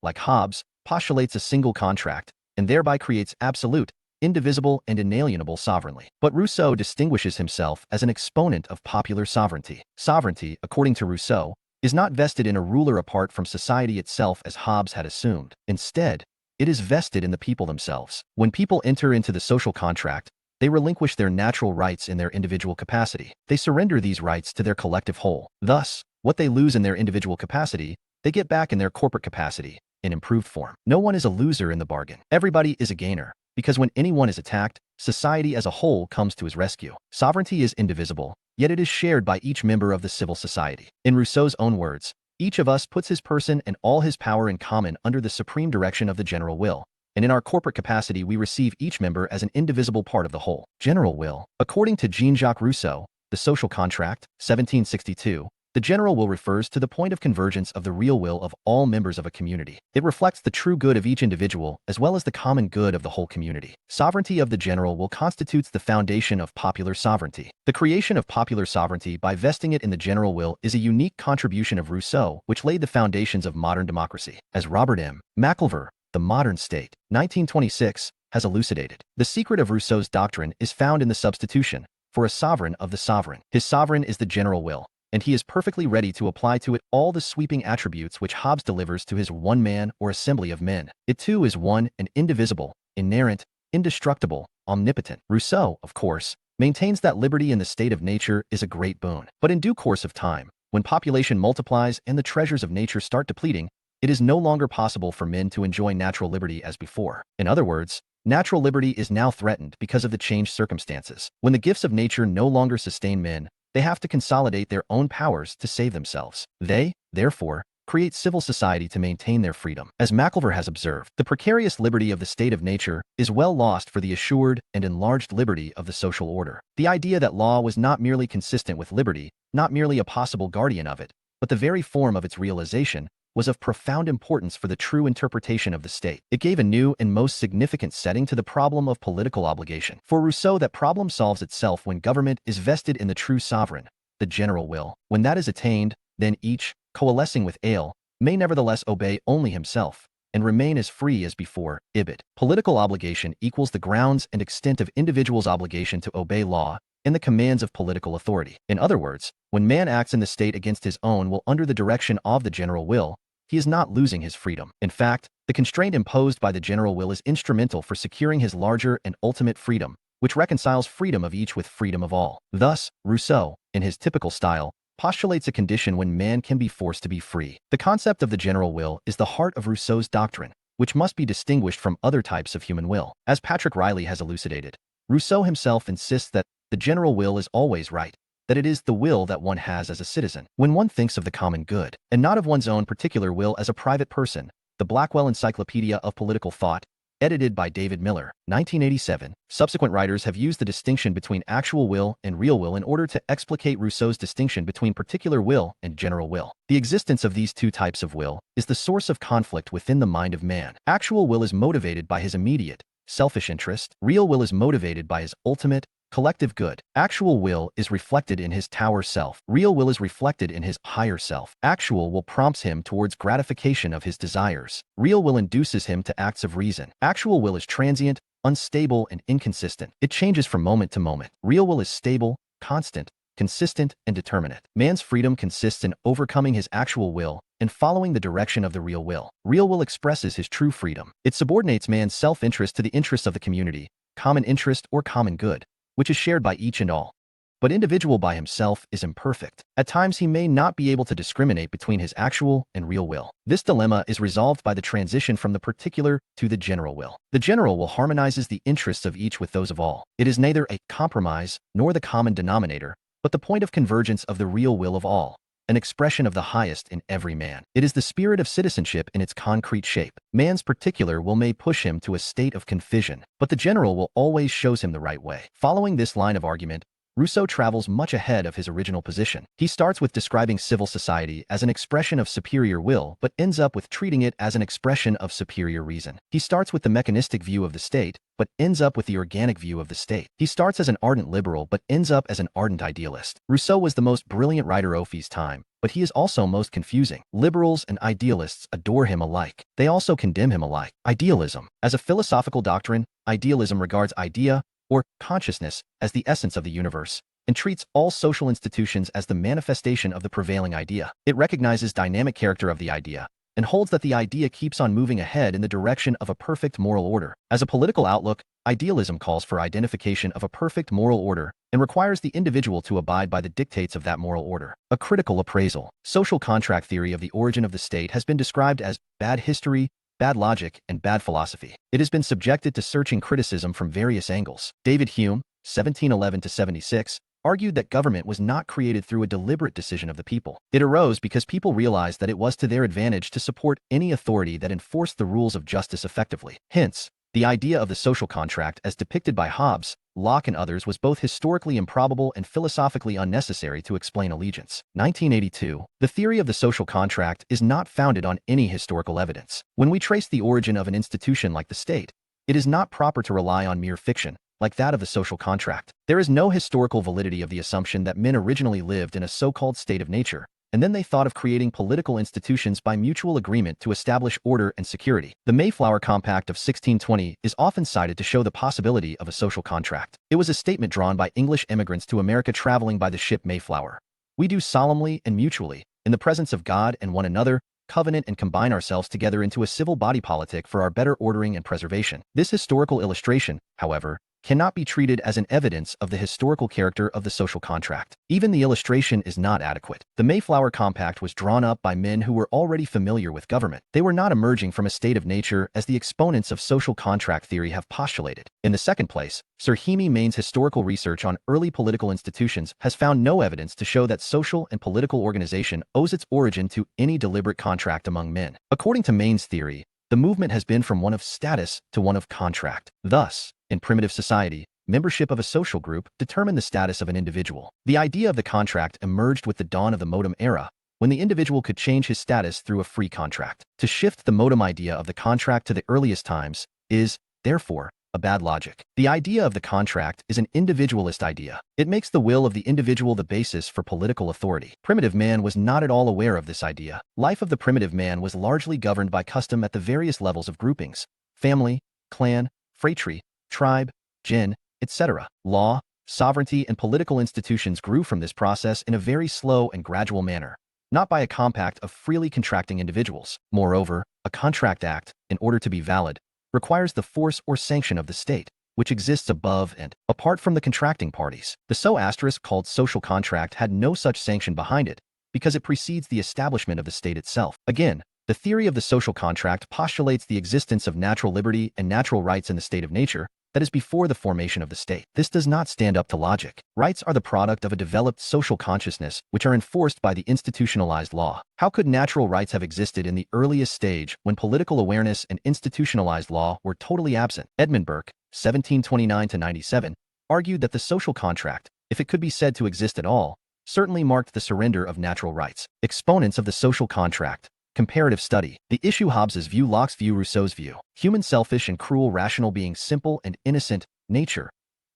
like Hobbes, postulates a single contract, and thereby creates absolute, indivisible, and inalienable sovereignty. But Rousseau distinguishes himself as an exponent of popular sovereignty. Sovereignty, according to Rousseau, is not vested in a ruler apart from society itself as Hobbes had assumed. Instead, it is vested in the people themselves. When people enter into the social contract, they relinquish their natural rights in their individual capacity. They surrender these rights to their collective whole. Thus, what they lose in their individual capacity, they get back in their corporate capacity, in improved form. No one is a loser in the bargain. Everybody is a gainer, because when anyone is attacked, society as a whole comes to his rescue. Sovereignty is indivisible, yet it is shared by each member of the civil society. In Rousseau's own words, each of us puts his person and all his power in common under the supreme direction of the general will, and in our corporate capacity we receive each member as an indivisible part of the whole. General will. According to Jean-Jacques Rousseau, The Social Contract, 1762, the general will refers to the point of convergence of the real will of all members of a community. It reflects the true good of each individual as well as the common good of the whole community. Sovereignty of the general will constitutes the foundation of popular sovereignty. The creation of popular sovereignty by vesting it in the general will is a unique contribution of Rousseau, which laid the foundations of modern democracy. As Robert M. McIlvre, The Modern State, 1926, has elucidated, the secret of Rousseau's doctrine is found in the substitution, for a sovereign of the sovereign. His sovereign is the general will, and he is perfectly ready to apply to it all the sweeping attributes which Hobbes delivers to his one man or assembly of men. It too is one and indivisible, inerrant, indestructible, omnipotent. Rousseau, of course, maintains that liberty in the state of nature is a great boon. But in due course of time, when population multiplies and the treasures of nature start depleting, it is no longer possible for men to enjoy natural liberty as before. In other words, natural liberty is now threatened because of the changed circumstances. When the gifts of nature no longer sustain men, they have to consolidate their own powers to save themselves. They, therefore, create civil society to maintain their freedom. As McIlvre has observed, the precarious liberty of the state of nature is well lost for the assured and enlarged liberty of the social order. The idea that law was not merely consistent with liberty, not merely a possible guardian of it, but the very form of its realization, was of profound importance for the true interpretation of the state. It gave a new and most significant setting to the problem of political obligation. For Rousseau, that problem solves itself when government is vested in the true sovereign, the general will. When that is attained, then each, coalescing with ale, may nevertheless obey only himself, and remain as free as before. Ibid. Political obligation equals the grounds and extent of individuals' obligation to obey law and the commands of political authority. In other words, when man acts in the state against his own will under the direction of the general will, he is not losing his freedom. In fact, the constraint imposed by the general will is instrumental for securing his larger and ultimate freedom, which reconciles freedom of each with freedom of all. Thus, Rousseau, in his typical style, postulates a condition when man can be forced to be free. The concept of the general will is the heart of Rousseau's doctrine, which must be distinguished from other types of human will. As Patrick Riley has elucidated, Rousseau himself insists that the general will is always right, that it is the will that one has as a citizen. When one thinks of the common good, and not of one's own particular will as a private person, the Blackwell Encyclopedia of Political Thought, edited by David Miller, 1987. Subsequent writers have used the distinction between actual will and real will in order to explicate Rousseau's distinction between particular will and general will. The existence of these two types of will is the source of conflict within the mind of man. Actual will is motivated by his immediate, selfish interest. Real will is motivated by his ultimate, collective good. Actual will is reflected in his tower self. Real will is reflected in his higher self. Actual will prompts him towards gratification of his desires. Real will induces him to acts of reason. Actual will is transient, unstable, and inconsistent. It changes from moment to moment. Real will is stable, constant, consistent, and determinate. Man's freedom consists in overcoming his actual will and following the direction of the real will. Real will expresses his true freedom. It subordinates man's self-interest to the interests of the community, common interest or common good, which is shared by each and all. But individual by himself is imperfect. At times he may not be able to discriminate between his actual and real will. This dilemma is resolved by the transition from the particular to the general will. The general will harmonizes the interests of each with those of all. It is neither a compromise nor the common denominator, but the point of convergence of the real will of all, an expression of the highest in every man. It is the spirit of citizenship in its concrete shape. Man's particular will may push him to a state of confusion, but the general will always shows him the right way. Following this line of argument, Rousseau travels much ahead of his original position. He starts with describing civil society as an expression of superior will, but ends up with treating it as an expression of superior reason. He starts with the mechanistic view of the state, but ends up with the organic view of the state. He starts as an ardent liberal, but ends up as an ardent idealist. Rousseau was the most brilliant writer of his time, but he is also most confusing. Liberals and idealists adore him alike. They also condemn him alike. Idealism. As a philosophical doctrine, idealism regards idea, or consciousness, as the essence of the universe, and treats all social institutions as the manifestation of the prevailing idea. It recognizes dynamic character of the idea, and holds that the idea keeps on moving ahead in the direction of a perfect moral order. As a political outlook, idealism calls for identification of a perfect moral order and requires the individual to abide by the dictates of that moral order. A critical appraisal. Social contract theory of the origin of the state has been described as bad history, bad logic, and bad philosophy. It has been subjected to searching criticism from various angles. David Hume, 1711-76, argued that government was not created through a deliberate decision of the people. It arose because people realized that it was to their advantage to support any authority that enforced the rules of justice effectively. Hence, the idea of the social contract as depicted by Hobbes, Locke, and others was both historically improbable and philosophically unnecessary to explain allegiance. 1982. The theory of the social contract is not founded on any historical evidence. When we trace the origin of an institution like the state, it is not proper to rely on mere fiction, like that of the social contract. There is no historical validity of the assumption that men originally lived in a so-called state of nature, and then they thought of creating political institutions by mutual agreement to establish order and security. The Mayflower Compact of 1620 is often cited to show the possibility of a social contract. It was a statement drawn by English immigrants to America traveling by the ship Mayflower. We do solemnly and mutually, in the presence of God and one another, covenant and combine ourselves together into a civil body politic for our better ordering and preservation. This historical illustration, however, cannot be treated as an evidence of the historical character of the social contract. Even the illustration is not adequate. The Mayflower Compact was drawn up by men who were already familiar with government. They were not emerging from a state of nature as the exponents of social contract theory have postulated. In the second place, Sir Hemy Main's historical research on early political institutions has found no evidence to show that social and political organization owes its origin to any deliberate contract among men. According to Main's theory, the movement has been from one of status to one of contract. Thus, in primitive society, membership of a social group determined the status of an individual. The idea of the contract emerged with the dawn of the modem era, when the individual could change his status through a free contract. To shift the modem idea of the contract to the earliest times is, therefore, a bad logic. The idea of the contract is an individualist idea. It makes the will of the individual the basis for political authority. Primitive man was not at all aware of this idea. Life of the primitive man was largely governed by custom at the various levels of groupings: family, clan, phratry, tribe, jinn, etc. Law, sovereignty, and political institutions grew from this process in a very slow and gradual manner, not by a compact of freely contracting individuals. Moreover, a contract act, in order to be valid, requires the force or sanction of the state, which exists above and apart from the contracting parties. The called social contract had no such sanction behind it, because it precedes the establishment of the state itself. Again, The theory of the social contract postulates the existence of natural liberty and natural rights in the state of nature, that is before the formation of the state. This does not stand up to logic. Rights are the product of a developed social consciousness, which are enforced by the institutionalized law. How could natural rights have existed in the earliest stage when political awareness and institutionalized law were totally absent? Edmund Burke, 1729-97, argued that the social contract, if it could be said to exist at all, certainly marked the surrender of natural rights. Exponents of the social contract. Comparative study. The issue: Hobbes's view, Locke's view, Rousseau's view. Human selfish and cruel, rational being, simple and innocent, nature.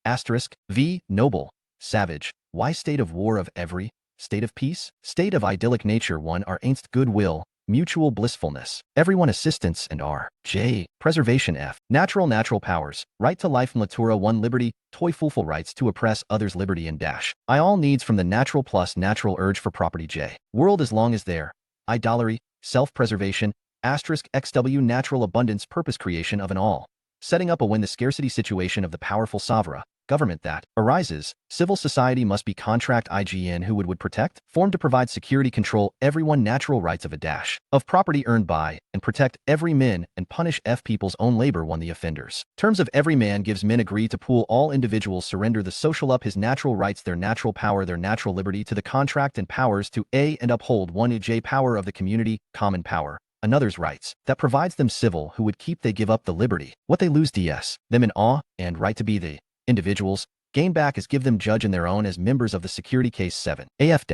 Asterisk, v. Noble, savage. Why state of war of every? State of peace? State of idyllic nature 1 are ainst goodwill, mutual blissfulness. Everyone assistance and r. J. Preservation f. Natural powers. Right to life natura 1 liberty, toi fulful rights to oppress others liberty and dash. I all needs from the natural plus natural urge for property j. World as long as there. Idolatry, self-preservation, asterisk xw natural abundance purpose creation of an all. Setting up a when the scarcity situation of the powerful sovereign government that arises, civil society must be contract IGN who would protect, formed to provide security control everyone natural rights of a dash of property earned by, and protect every man and punish f people's own labor one the offenders. Terms of every man gives men agree to pool all individuals surrender the social up his natural rights their natural power their natural liberty to the contract and powers to a and uphold one j power of the community, common power. Another's rights, that provides them civil who would keep they give up the liberty, what they lose ds, them in awe, and right to be the individuals, gain back as give them judge in their own as members of the security case 7. AF-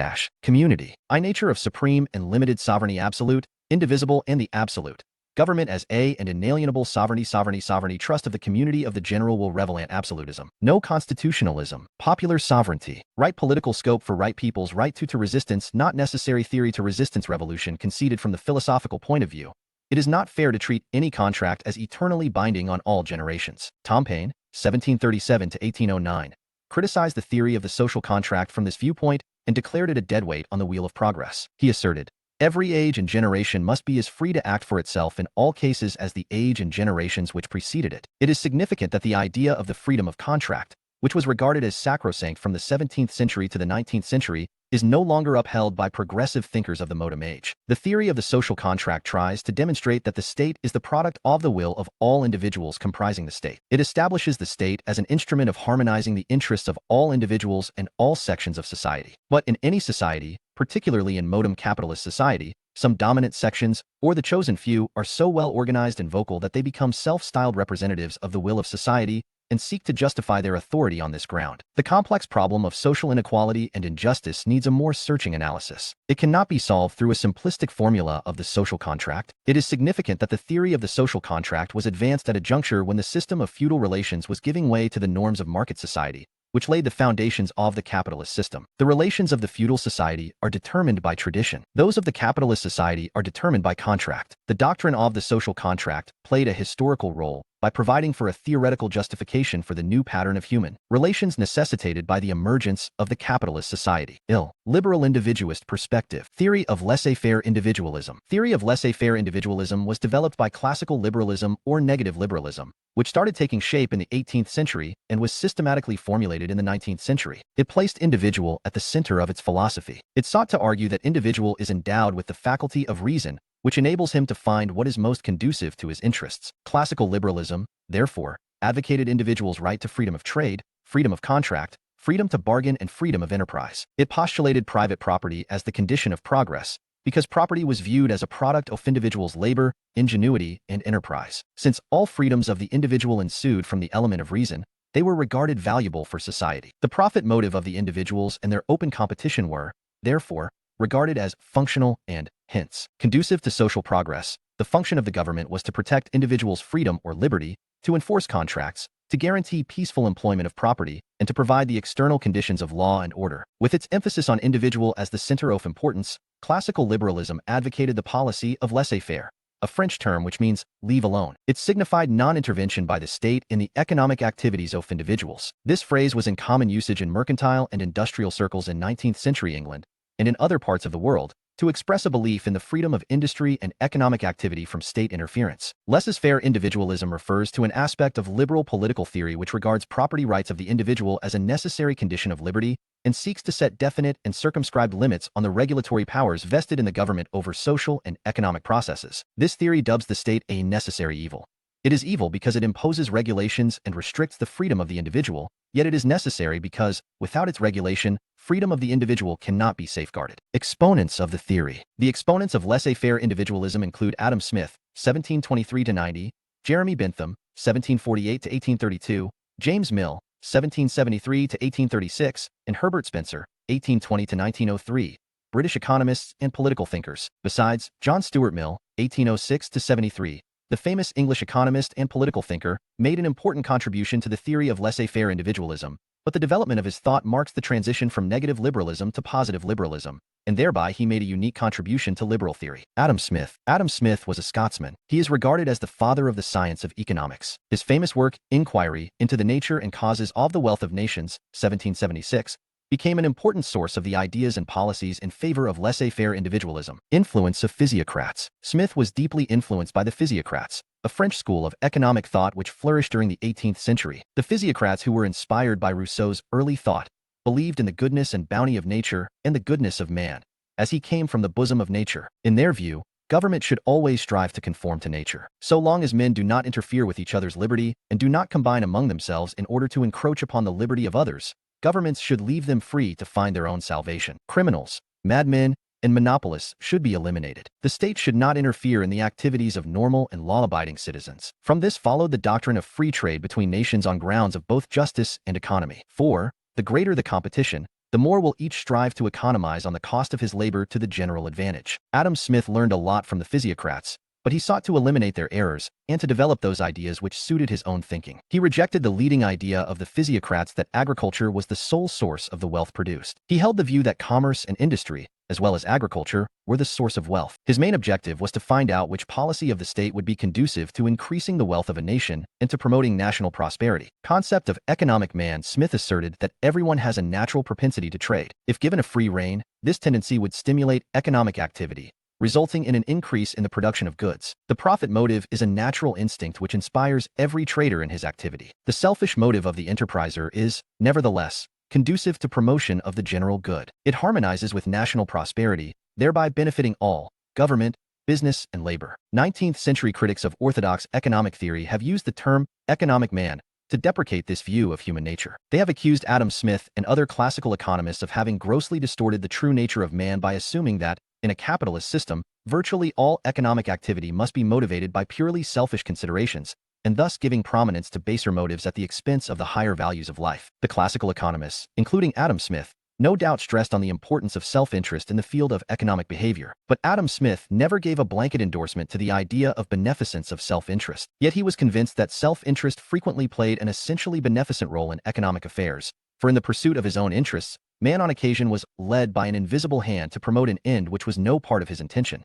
community. I nature of supreme and limited sovereignty absolute, indivisible and the absolute. Government as a and inalienable sovereignty trust of the community of the general will revel in absolutism. No constitutionalism. Popular sovereignty. Right political scope for right people's right to resistance not necessary theory to resistance revolution conceded from the philosophical point of view. It is not fair to treat any contract as eternally binding on all generations. Tom Paine, 1737-1809, criticized the theory of the social contract from this viewpoint and declared it a deadweight on the wheel of progress. He asserted, every age and generation must be as free to act for itself in all cases as the age and generations which preceded it. It is significant that the idea of the freedom of contract, which was regarded as sacrosanct from the 17th century to the 19th century, is no longer upheld by progressive thinkers of the modern age. The theory of the social contract tries to demonstrate that the state is the product of the will of all individuals comprising the state. It establishes the state as an instrument of harmonizing the interests of all individuals and all sections of society. But in any society, particularly in modern capitalist society, some dominant sections, or the chosen few, are so well organized and vocal that they become self-styled representatives of the will of society and seek to justify their authority on this ground. The complex problem of social inequality and injustice needs a more searching analysis. It cannot be solved through a simplistic formula of the social contract. It is significant that the theory of the social contract was advanced at a juncture when the system of feudal relations was giving way to the norms of market society, which laid the foundations of the capitalist system. The relations of the feudal society are determined by tradition. Those of the capitalist society are determined by contract. The doctrine of the social contract played a historical role by providing for a theoretical justification for the new pattern of human relations necessitated by the emergence of the capitalist society. Liberal individualist perspective. Theory of laissez-faire individualism. Theory of laissez-faire individualism was developed by classical liberalism or negative liberalism, which started taking shape in the 18th century and was systematically formulated in the 19th century. It placed individual at the center of its philosophy. It sought to argue that individual is endowed with the faculty of reason, which enables him to find what is most conducive to his interests. Classical liberalism, therefore, advocated individuals' right to freedom of trade, freedom of contract, freedom to bargain, and freedom of enterprise. It postulated private property as the condition of progress, because property was viewed as a product of individuals' labor, ingenuity, and enterprise. Since all freedoms of the individual ensued from the element of reason, they were regarded valuable for society. The profit motive of the individuals and their open competition were, therefore, regarded as functional and, hence, conducive to social progress. The function of the government was to protect individuals' freedom or liberty, to enforce contracts, to guarantee peaceful employment of property, and to provide the external conditions of law and order. With its emphasis on individual as the center of importance, classical liberalism advocated the policy of laissez-faire, a French term which means leave alone. It signified non-intervention by the state in the economic activities of individuals. This phrase was in common usage in mercantile and industrial circles in 19th century England, and in other parts of the world, to express a belief in the freedom of industry and economic activity from state interference. Laissez-faire individualism refers to an aspect of liberal political theory which regards property rights of the individual as a necessary condition of liberty and seeks to set definite and circumscribed limits on the regulatory powers vested in the government over social and economic processes. This theory dubs the state a necessary evil. It is evil because it imposes regulations and restricts the freedom of the individual, yet it is necessary because, without its regulation, freedom of the individual cannot be safeguarded. Exponents of the theory. The exponents of laissez-faire individualism include Adam Smith, 1723-90, Jeremy Bentham, 1748-1832, James Mill, 1773-1836, and Herbert Spencer, 1820-1903, British economists and political thinkers. Besides, John Stuart Mill, 1806-73, the famous English economist and political thinker, made an important contribution to the theory of laissez-faire individualism, but the development of his thought marks the transition from negative liberalism to positive liberalism, and thereby he made a unique contribution to liberal theory. Adam Smith. Adam Smith was a Scotsman. He is regarded as the father of the science of economics. His famous work, Inquiry into the Nature and Causes of the Wealth of Nations, 1776, became an important source of the ideas and policies in favor of laissez-faire individualism. Influence of physiocrats. Smith was deeply influenced by the physiocrats, a French school of economic thought which flourished during the 18th century. The physiocrats, who were inspired by Rousseau's early thought, believed in the goodness and bounty of nature and the goodness of man, as he came from the bosom of nature. In their view, government should always strive to conform to nature. So long as men do not interfere with each other's liberty and do not combine among themselves in order to encroach upon the liberty of others, governments should leave them free to find their own salvation. Criminals, madmen, and monopolists should be eliminated. The state should not interfere in the activities of normal and law-abiding citizens. From this followed the doctrine of free trade between nations on grounds of both justice and economy. 4. The greater the competition, the more will each strive to economize on the cost of his labor to the general advantage. Adam Smith learned a lot from the physiocrats, but he sought to eliminate their errors and to develop those ideas which suited his own thinking. He rejected the leading idea of the physiocrats that agriculture was the sole source of the wealth produced. He held the view that commerce and industry, as well as agriculture, were the source of wealth. His main objective was to find out which policy of the state would be conducive to increasing the wealth of a nation and to promoting national prosperity. Concept of economic man. Smith asserted that everyone has a natural propensity to trade. If given a free rein, this tendency would stimulate economic activity, resulting in an increase in the production of goods. The profit motive is a natural instinct which inspires every trader in his activity. The selfish motive of the enterpriser is, nevertheless, conducive to promotion of the general good. It harmonizes with national prosperity, thereby benefiting all, government, business, and labor. 19th century critics of orthodox economic theory have used the term economic man to deprecate this view of human nature. They have accused Adam Smith and other classical economists of having grossly distorted the true nature of man by assuming that, in a capitalist system, virtually all economic activity must be motivated by purely selfish considerations, and thus giving prominence to baser motives at the expense of the higher values of life. The classical economists, including Adam Smith, no doubt stressed on the importance of self-interest in the field of economic behavior. But Adam Smith never gave a blanket endorsement to the idea of beneficence of self-interest. Yet he was convinced that self-interest frequently played an essentially beneficent role in economic affairs, for in the pursuit of his own interests, man on occasion was led by an invisible hand to promote an end which was no part of his intention.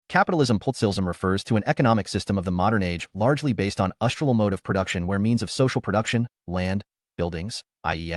Capitalism. Postmodern refers to an economic system of the modern age largely based on industrial mode of production where means of social production, land, buildings, i.e.,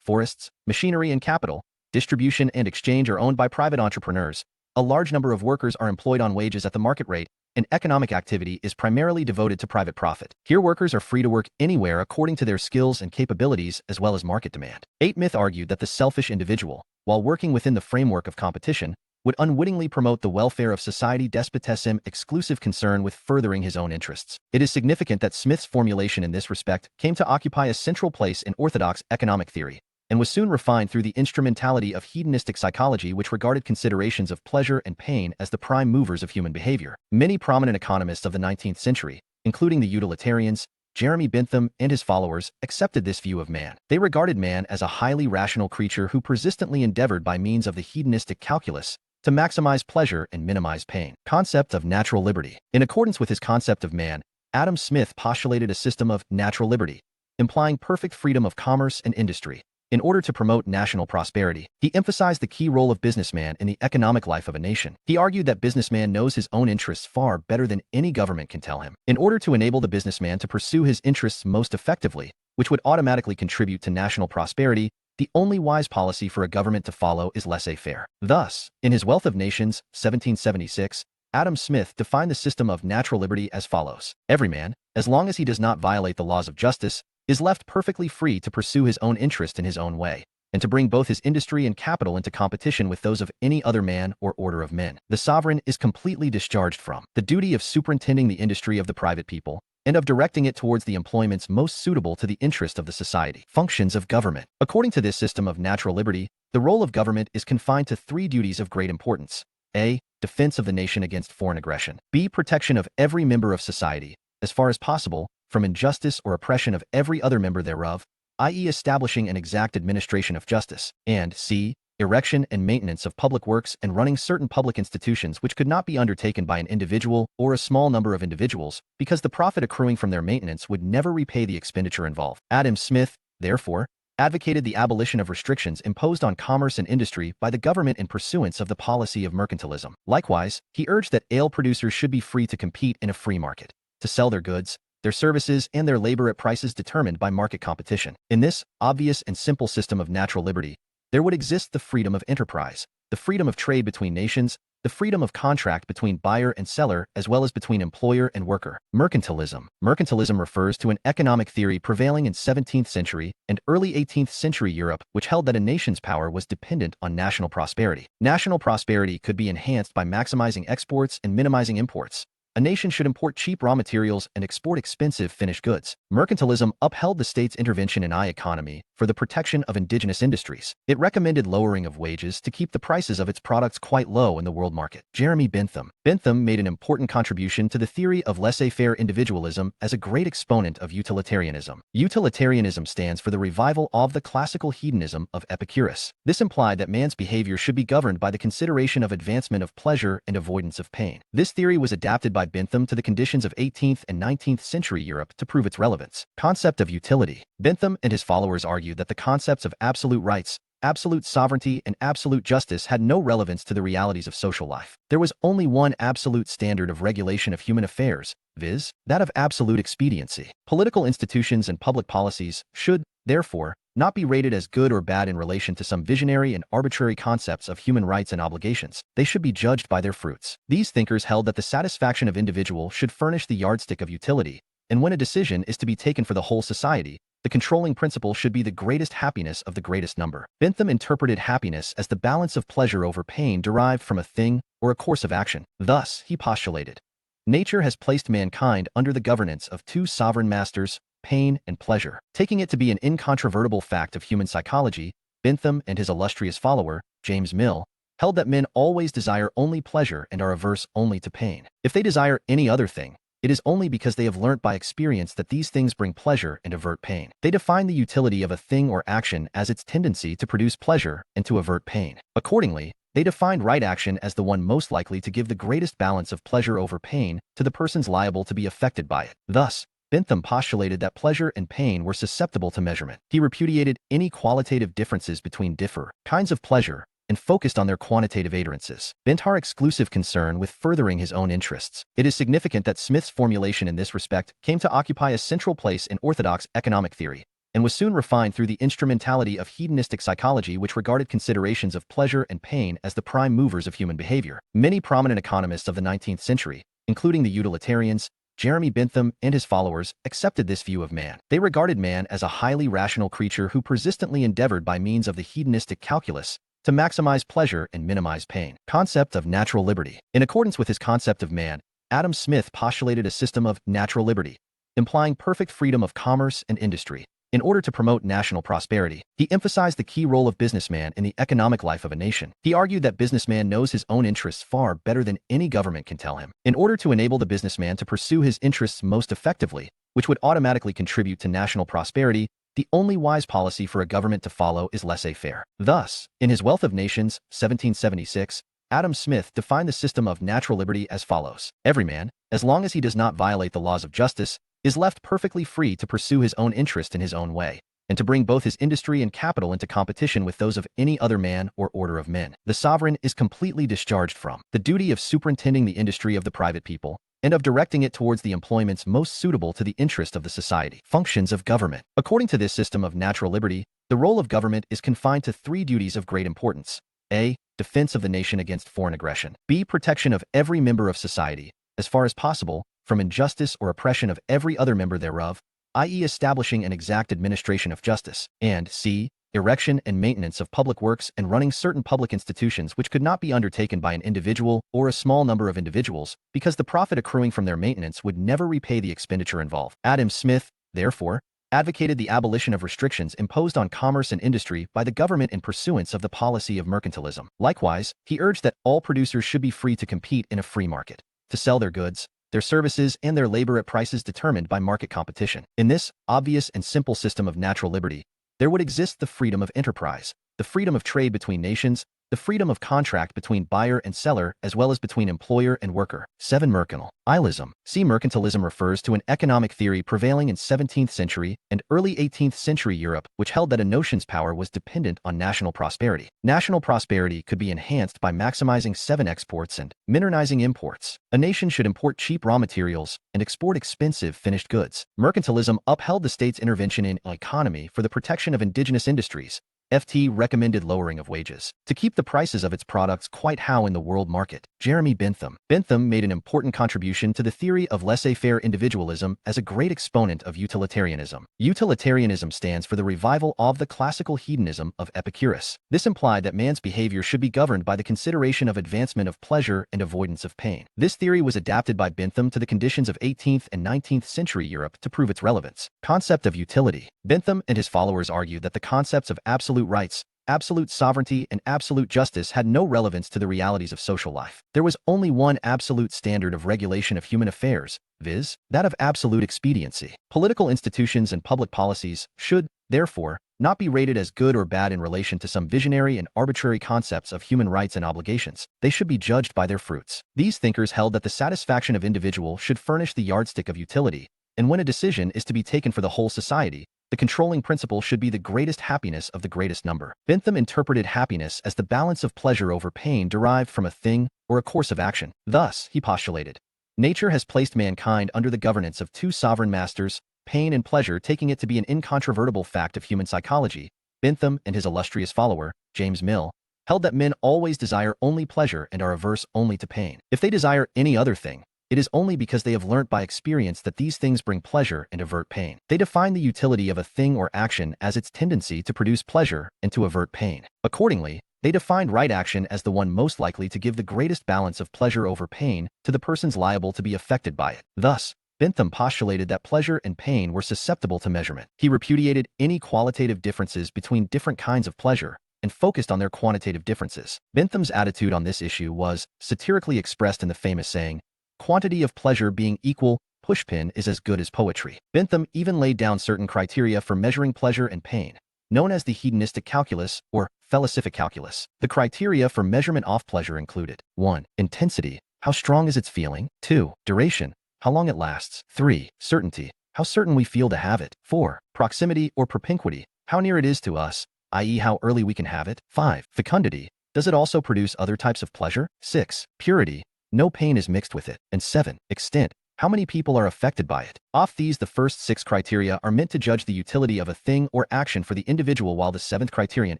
forests, machinery and capital, distribution and exchange are owned by private entrepreneurs. A large number of workers are employed on wages at the market rate, and economic activity is primarily devoted to private profit. Here workers are free to work anywhere according to their skills and capabilities as well as market demand. 8. Myth argued that the selfish individual, while working within the framework of competition, would unwittingly promote the welfare of society. Despotism. Exclusive concern with furthering his own interests. It is significant that Smith's formulation in this respect came to occupy a central place in orthodox economic theory, and was soon refined through the instrumentality of hedonistic psychology which regarded considerations of pleasure and pain as the prime movers of human behavior. Many prominent economists of the 19th century, including the Utilitarians, Jeremy Bentham and his followers, accepted this view of man. They regarded man as a highly rational creature who persistently endeavored by means of the hedonistic calculus to maximize pleasure and minimize pain. Concept of natural liberty. In accordance with his concept of man, Adam Smith postulated a system of natural liberty, implying perfect freedom of commerce and industry. In order to promote national prosperity, he emphasized the key role of businessman in the economic life of a nation. He argued that businessman knows his own interests far better than any government can tell him. In order to enable the businessman to pursue his interests most effectively, which would automatically contribute to national prosperity, the only wise policy for a government to follow is laissez-faire. Thus, in his Wealth of Nations, 1776, Adam Smith defined the system of natural liberty as follows. Every man, as long as he does not violate the laws of justice, is left perfectly free to pursue his own interest in his own way, and to bring both his industry and capital into competition with those of any other man or order of men. The sovereign is completely discharged from the duty of superintending the industry of the private people, and of directing it towards the employments most suitable to the interest of the society. Functions of government. According to this system of natural liberty, the role of government is confined to three duties of great importance. A. Defense of the nation against foreign aggression. B. Protection of every member of society, as far as possible, from injustice or oppression of every other member thereof, i.e. establishing an exact administration of justice. And C. Erection and maintenance of public works and running certain public institutions which could not be undertaken by an individual or a small number of individuals, because the profit accruing from their maintenance would never repay the expenditure involved. Adam Smith, therefore, advocated the abolition of restrictions imposed on commerce and industry by the government in pursuance of the policy of mercantilism. Likewise, he urged that ale producers should be free to compete in a free market, to sell their goods, their services, and their labor at prices determined by market competition. In this obvious and simple system of natural liberty, there would exist the freedom of enterprise, the freedom of trade between nations, the freedom of contract between buyer and seller, as well as between employer and worker. Mercantilism. Mercantilism refers to an economic theory prevailing in 17th century and early 18th century Europe, which held that a nation's power was dependent on national prosperity. National prosperity could be enhanced by maximizing exports and minimizing imports. A nation should import cheap raw materials and export expensive finished goods. Mercantilism upheld the state's intervention in economy for the protection of indigenous industries. It recommended lowering of wages to keep the prices of its products quite low in the world market. Jeremy Bentham. Bentham made an important contribution to the theory of laissez-faire individualism as a great exponent of utilitarianism. Utilitarianism stands for the revival of the classical hedonism of Epicurus. This implied that man's behavior should be governed by the consideration of advancement of pleasure and avoidance of pain. This theory was adapted by Bentham to the conditions of 18th and 19th century Europe to prove its relevance. Concept of utility. Bentham and his followers argued that the concepts of absolute rights, absolute sovereignty, and absolute justice had no relevance to the realities of social life. There was only one absolute standard of regulation of human affairs, viz., that of absolute expediency. Political institutions and public policies should, therefore, not be rated as good or bad in relation to some visionary and arbitrary concepts of human rights and obligations. They should be judged by their fruits. These thinkers held that the satisfaction of individual should furnish the yardstick of utility, and when a decision is to be taken for the whole society, the controlling principle should be the greatest happiness of the greatest number. Bentham interpreted happiness as the balance of pleasure over pain derived from a thing or a course of action. Thus, he postulated, nature has placed mankind under the governance of two sovereign masters, pain and pleasure. Taking it to be an incontrovertible fact of human psychology, Bentham and his illustrious follower, James Mill, held that men always desire only pleasure and are averse only to pain. If they desire any other thing, it is only because they have learnt by experience that these things bring pleasure and avert pain. They define the utility of a thing or action as its tendency to produce pleasure and to avert pain. Accordingly, they defined right action as the one most likely to give the greatest balance of pleasure over pain to the persons liable to be affected by it. Thus, Bentham postulated that pleasure and pain were susceptible to measurement. He repudiated any qualitative differences between different kinds of pleasure and focused on their quantitative adherences. Bentham's exclusive concern with furthering his own interests. It is significant that Smith's formulation in this respect came to occupy a central place in orthodox economic theory, and was soon refined through the instrumentality of hedonistic psychology, which regarded considerations of pleasure and pain as the prime movers of human behavior. Many prominent economists of the 19th century, including the Utilitarians, Jeremy Bentham and his followers, accepted this view of man. They regarded man as a highly rational creature who persistently endeavored by means of the hedonistic calculus to maximize pleasure and minimize pain. Concept of natural liberty. In accordance with his concept of man, Adam Smith postulated a system of natural liberty, implying perfect freedom of commerce and industry. In order to promote national prosperity, he emphasized the key role of businessman in the economic life of a nation. He argued that businessman knows his own interests far better than any government can tell him. In order to enable the businessman to pursue his interests most effectively, which would automatically contribute to national prosperity, the only wise policy for a government to follow is laissez-faire. Thus, in his Wealth of Nations, 1776, Adam Smith defined the system of natural liberty as follows. Every man, as long as he does not violate the laws of justice, is left perfectly free to pursue his own interest in his own way, and to bring both his industry and capital into competition with those of any other man or order of men. The sovereign is completely discharged from the duty of superintending the industry of the private people, and of directing it towards the employments most suitable to the interest of the society. Functions of government. According to this system of natural liberty, the role of government is confined to three duties of great importance. A. Defense of the nation against foreign aggression. B. Protection of every member of society, as far as possible, from injustice or oppression of every other member thereof, i.e. establishing an exact administration of justice. And C. Erection and maintenance of public works and running certain public institutions which could not be undertaken by an individual or a small number of individuals, because the profit accruing from their maintenance would never repay the expenditure involved. Adam Smith, therefore, advocated the abolition of restrictions imposed on commerce and industry by the government in pursuance of the policy of mercantilism. Likewise, he urged that all producers should be free to compete in a free market, to sell their goods, their services, and their labor at prices determined by market competition. In this obvious and simple system of natural liberty, there would exist the freedom of enterprise, the freedom of trade between nations, the freedom of contract between buyer and seller, as well as between employer and worker. 7. Mercantilism. See, mercantilism refers to an economic theory prevailing in 17th century and early 18th century Europe, which held that a nation's power was dependent on national prosperity. National prosperity could be enhanced by maximizing exports and minimizing imports. A nation should import cheap raw materials and export expensive finished goods. Mercantilism upheld the state's intervention in the economy for the protection of indigenous industries. FT recommended lowering of wages to keep the prices of its products quite high in the world market. Jeremy Bentham. Bentham made an important contribution to the theory of laissez-faire individualism as a great exponent of utilitarianism. Utilitarianism stands for the revival of the classical hedonism of Epicurus. This implied that man's behavior should be governed by the consideration of advancement of pleasure and avoidance of pain. This theory was adapted by Bentham to the conditions of 18th and 19th century Europe to prove its relevance. Concept of utility. Bentham and his followers argued that the concepts of absolute rights, absolute sovereignty, and absolute justice had no relevance to the realities of social life. There was only one absolute standard of regulation of human affairs, viz., that of absolute expediency. Political institutions and public policies should, therefore, not be rated as good or bad in relation to some visionary and arbitrary concepts of human rights and obligations. They should be judged by their fruits. These thinkers held that the satisfaction of individual should furnish the yardstick of utility, and when a decision is to be taken for the whole society, the controlling principle should be the greatest happiness of the greatest number. Bentham interpreted happiness as the balance of pleasure over pain derived from a thing or a course of action. Thus, he postulated, nature has placed mankind under the governance of two sovereign masters, pain and pleasure, taking it to be an incontrovertible fact of human psychology. Bentham and his illustrious follower, James Mill, held that men always desire only pleasure and are averse only to pain. If they desire any other thing, it is only because they have learnt by experience that these things bring pleasure and avert pain. They define the utility of a thing or action as its tendency to produce pleasure and to avert pain. Accordingly, they defined right action as the one most likely to give the greatest balance of pleasure over pain to the persons liable to be affected by it. Thus, Bentham postulated that pleasure and pain were susceptible to measurement. He repudiated any qualitative differences between different kinds of pleasure and focused on their quantitative differences. Bentham's attitude on this issue was satirically expressed in the famous saying, "Quantity of pleasure being equal, pushpin is as good as poetry." Bentham even laid down certain criteria for measuring pleasure and pain, known as the hedonistic calculus or philosophic calculus. The criteria for measurement of pleasure included 1. Intensity, how strong is its feeling? 2. Duration, how long it lasts? 3. Certainty, how certain we feel to have it? 4. Proximity or propinquity, how near it is to us, i.e. how early we can have it? 5. Fecundity, does it also produce other types of pleasure? 6. Purity, no pain is mixed with it. And 7. Extent, how many people are affected by it? Of these, the first 6 criteria are meant to judge the utility of a thing or action for the individual, while the 7th criterion,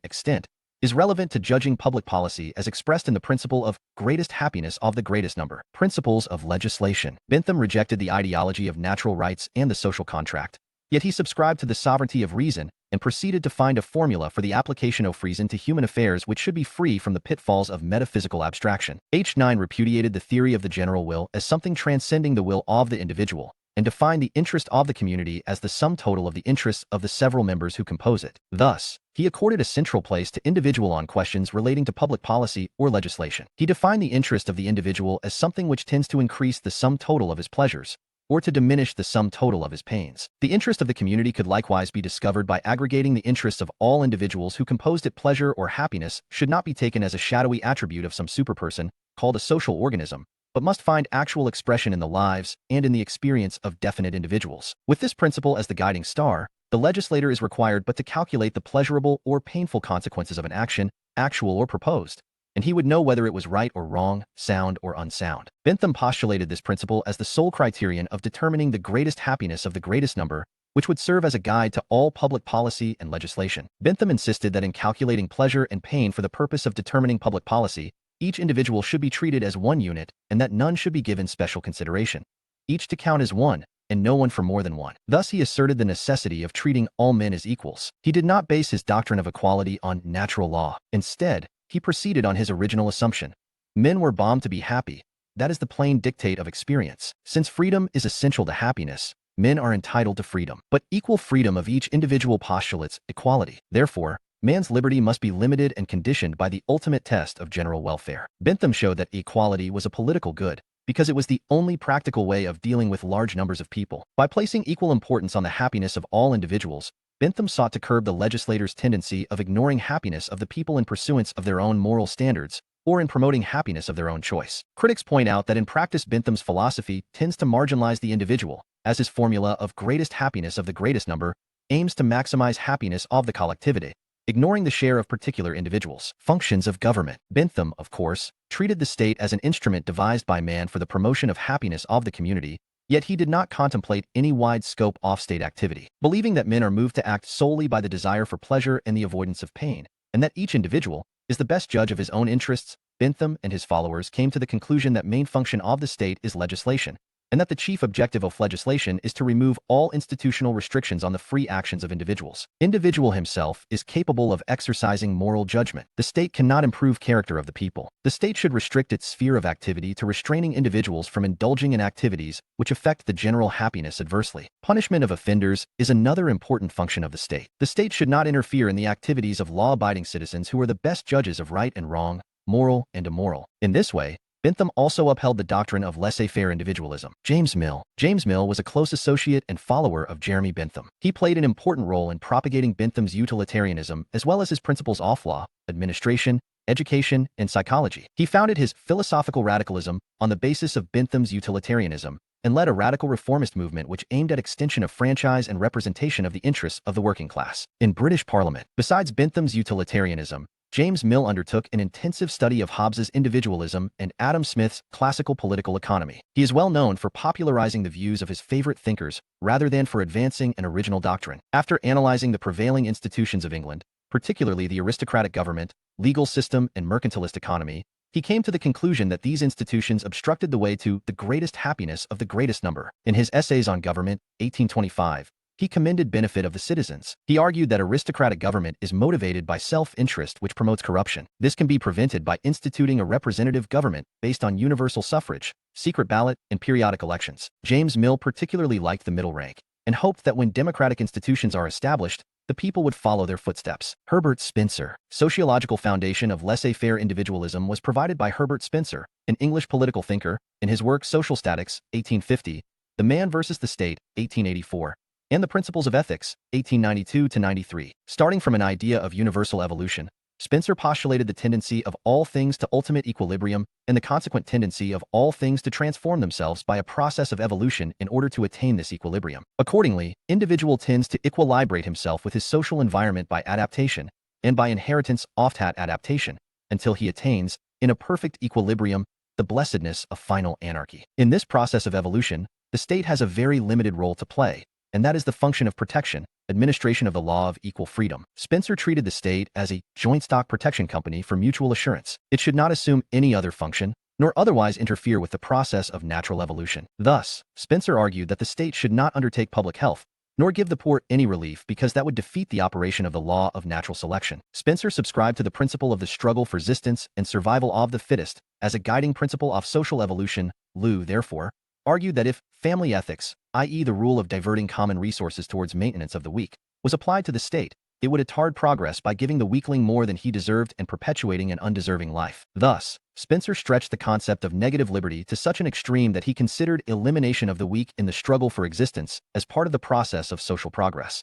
extent, is relevant to judging public policy as expressed in the principle of greatest happiness of the greatest number. Principles of legislation. Bentham rejected the ideology of natural rights and the social contract, yet he subscribed to the sovereignty of reason and proceeded to find a formula for the application of reason to human affairs which should be free from the pitfalls of metaphysical abstraction. H9 repudiated the theory of the general will as something transcending the will of the individual, and defined the interest of the community as the sum total of the interests of the several members who compose it. Thus, he accorded a central place to individual on questions relating to public policy or legislation. He defined the interest of the individual as something which tends to increase the sum total of his pleasures, or to diminish the sum total of his pains. The interest of the community could likewise be discovered by aggregating the interests of all individuals who composed it. Pleasure or happiness should not be taken as a shadowy attribute of some superperson called a social organism, but must find actual expression in the lives and in the experience of definite individuals. With this principle as the guiding star, the legislator is required but to calculate the pleasurable or painful consequences of an action, actual or proposed, and he would know whether it was right or wrong, sound or unsound. Bentham postulated this principle as the sole criterion of determining the greatest happiness of the greatest number, which would serve as a guide to all public policy and legislation. Bentham insisted that in calculating pleasure and pain for the purpose of determining public policy, each individual should be treated as one unit and that none should be given special consideration. Each to count as one, and no one for more than one. Thus he asserted the necessity of treating all men as equals. He did not base his doctrine of equality on natural law. Instead, he proceeded on his original assumption. Men were bound to be happy. That is the plain dictate of experience. Since freedom is essential to happiness, men are entitled to freedom. But equal freedom of each individual postulates equality. Therefore, man's liberty must be limited and conditioned by the ultimate test of general welfare. Bentham showed that equality was a political good, because it was the only practical way of dealing with large numbers of people. By placing equal importance on the happiness of all individuals, Bentham sought to curb the legislators' tendency of ignoring happiness of the people in pursuance of their own moral standards, or in promoting happiness of their own choice. Critics point out that in practice Bentham's philosophy tends to marginalize the individual, as his formula of greatest happiness of the greatest number aims to maximize happiness of the collectivity, ignoring the share of particular individuals. Functions of government. Bentham, of course, treated the state as an instrument devised by man for the promotion of happiness of the community, yet he did not contemplate any wide scope of state activity. Believing that men are moved to act solely by the desire for pleasure and the avoidance of pain, and that each individual is the best judge of his own interests, Bentham and his followers came to the conclusion that main function of the state is legislation, and that the chief objective of legislation is to remove all institutional restrictions on the free actions of individuals. Individual himself is capable of exercising moral judgment. The state cannot improve character of the people. The state should restrict its sphere of activity to restraining individuals from indulging in activities which affect the general happiness adversely. Punishment of offenders is another important function of the state. The state should not interfere in the activities of law-abiding citizens who are the best judges of right and wrong, moral and immoral. In this way, Bentham also upheld the doctrine of laissez-faire individualism. James Mill. James Mill was a close associate and follower of Jeremy Bentham. He played an important role in propagating Bentham's utilitarianism as well as his principles of law, administration, education, and psychology. He founded his philosophical radicalism on the basis of Bentham's utilitarianism and led a radical reformist movement which aimed at extension of franchise and representation of the interests of the working class. In British Parliament, besides Bentham's utilitarianism, James Mill undertook an intensive study of Hobbes's individualism and Adam Smith's classical political economy. He is well known for popularizing the views of his favorite thinkers rather than for advancing an original doctrine. After analyzing the prevailing institutions of England, particularly the aristocratic government, legal system, and mercantilist economy, he came to the conclusion that these institutions obstructed the way to the greatest happiness of the greatest number. In his Essays on Government, 1825, he commended benefit of the citizens. He argued that aristocratic government is motivated by self-interest which promotes corruption. This can be prevented by instituting a representative government based on universal suffrage, secret ballot, and periodic elections. James Mill particularly liked the middle rank and hoped that when democratic institutions are established, the people would follow their footsteps. Herbert Spencer. Sociological foundation of laissez-faire individualism was provided by Herbert Spencer, an English political thinker, in his work Social Statics, 1850, The Man versus the State, 1884, and The Principles of Ethics, 1892-93. Starting from an idea of universal evolution, Spencer postulated the tendency of all things to ultimate equilibrium and the consequent tendency of all things to transform themselves by a process of evolution in order to attain this equilibrium. Accordingly, individual tends to equilibrate himself with his social environment by adaptation, and by inheritance oft-had adaptation, until he attains, in a perfect equilibrium, the blessedness of final anarchy. In this process of evolution, the state has a very limited role to play, and that is the function of protection, administration of the law of equal freedom. Spencer treated the state as a joint stock protection company for mutual assurance. It should not assume any other function, nor otherwise interfere with the process of natural evolution. Thus, Spencer argued that the state should not undertake public health, nor give the poor any relief because that would defeat the operation of the law of natural selection. Spencer subscribed to the principle of the struggle for existence and survival of the fittest as a guiding principle of social evolution. Liu, therefore, argued that if family ethics, i.e. the rule of diverting common resources towards maintenance of the weak, was applied to the state, it would retard progress by giving the weakling more than he deserved and perpetuating an undeserving life. Thus, Spencer stretched the concept of negative liberty to such an extreme that he considered elimination of the weak in the struggle for existence as part of the process of social progress.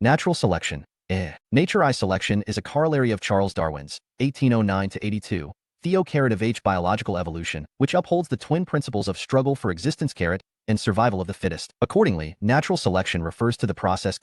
Natural selection. Nature selection is a corollary of Charles Darwin's 1809-82 theocarative biological evolution, which upholds the twin principles of struggle for existence and survival of the fittest. Accordingly, natural selection refers to the process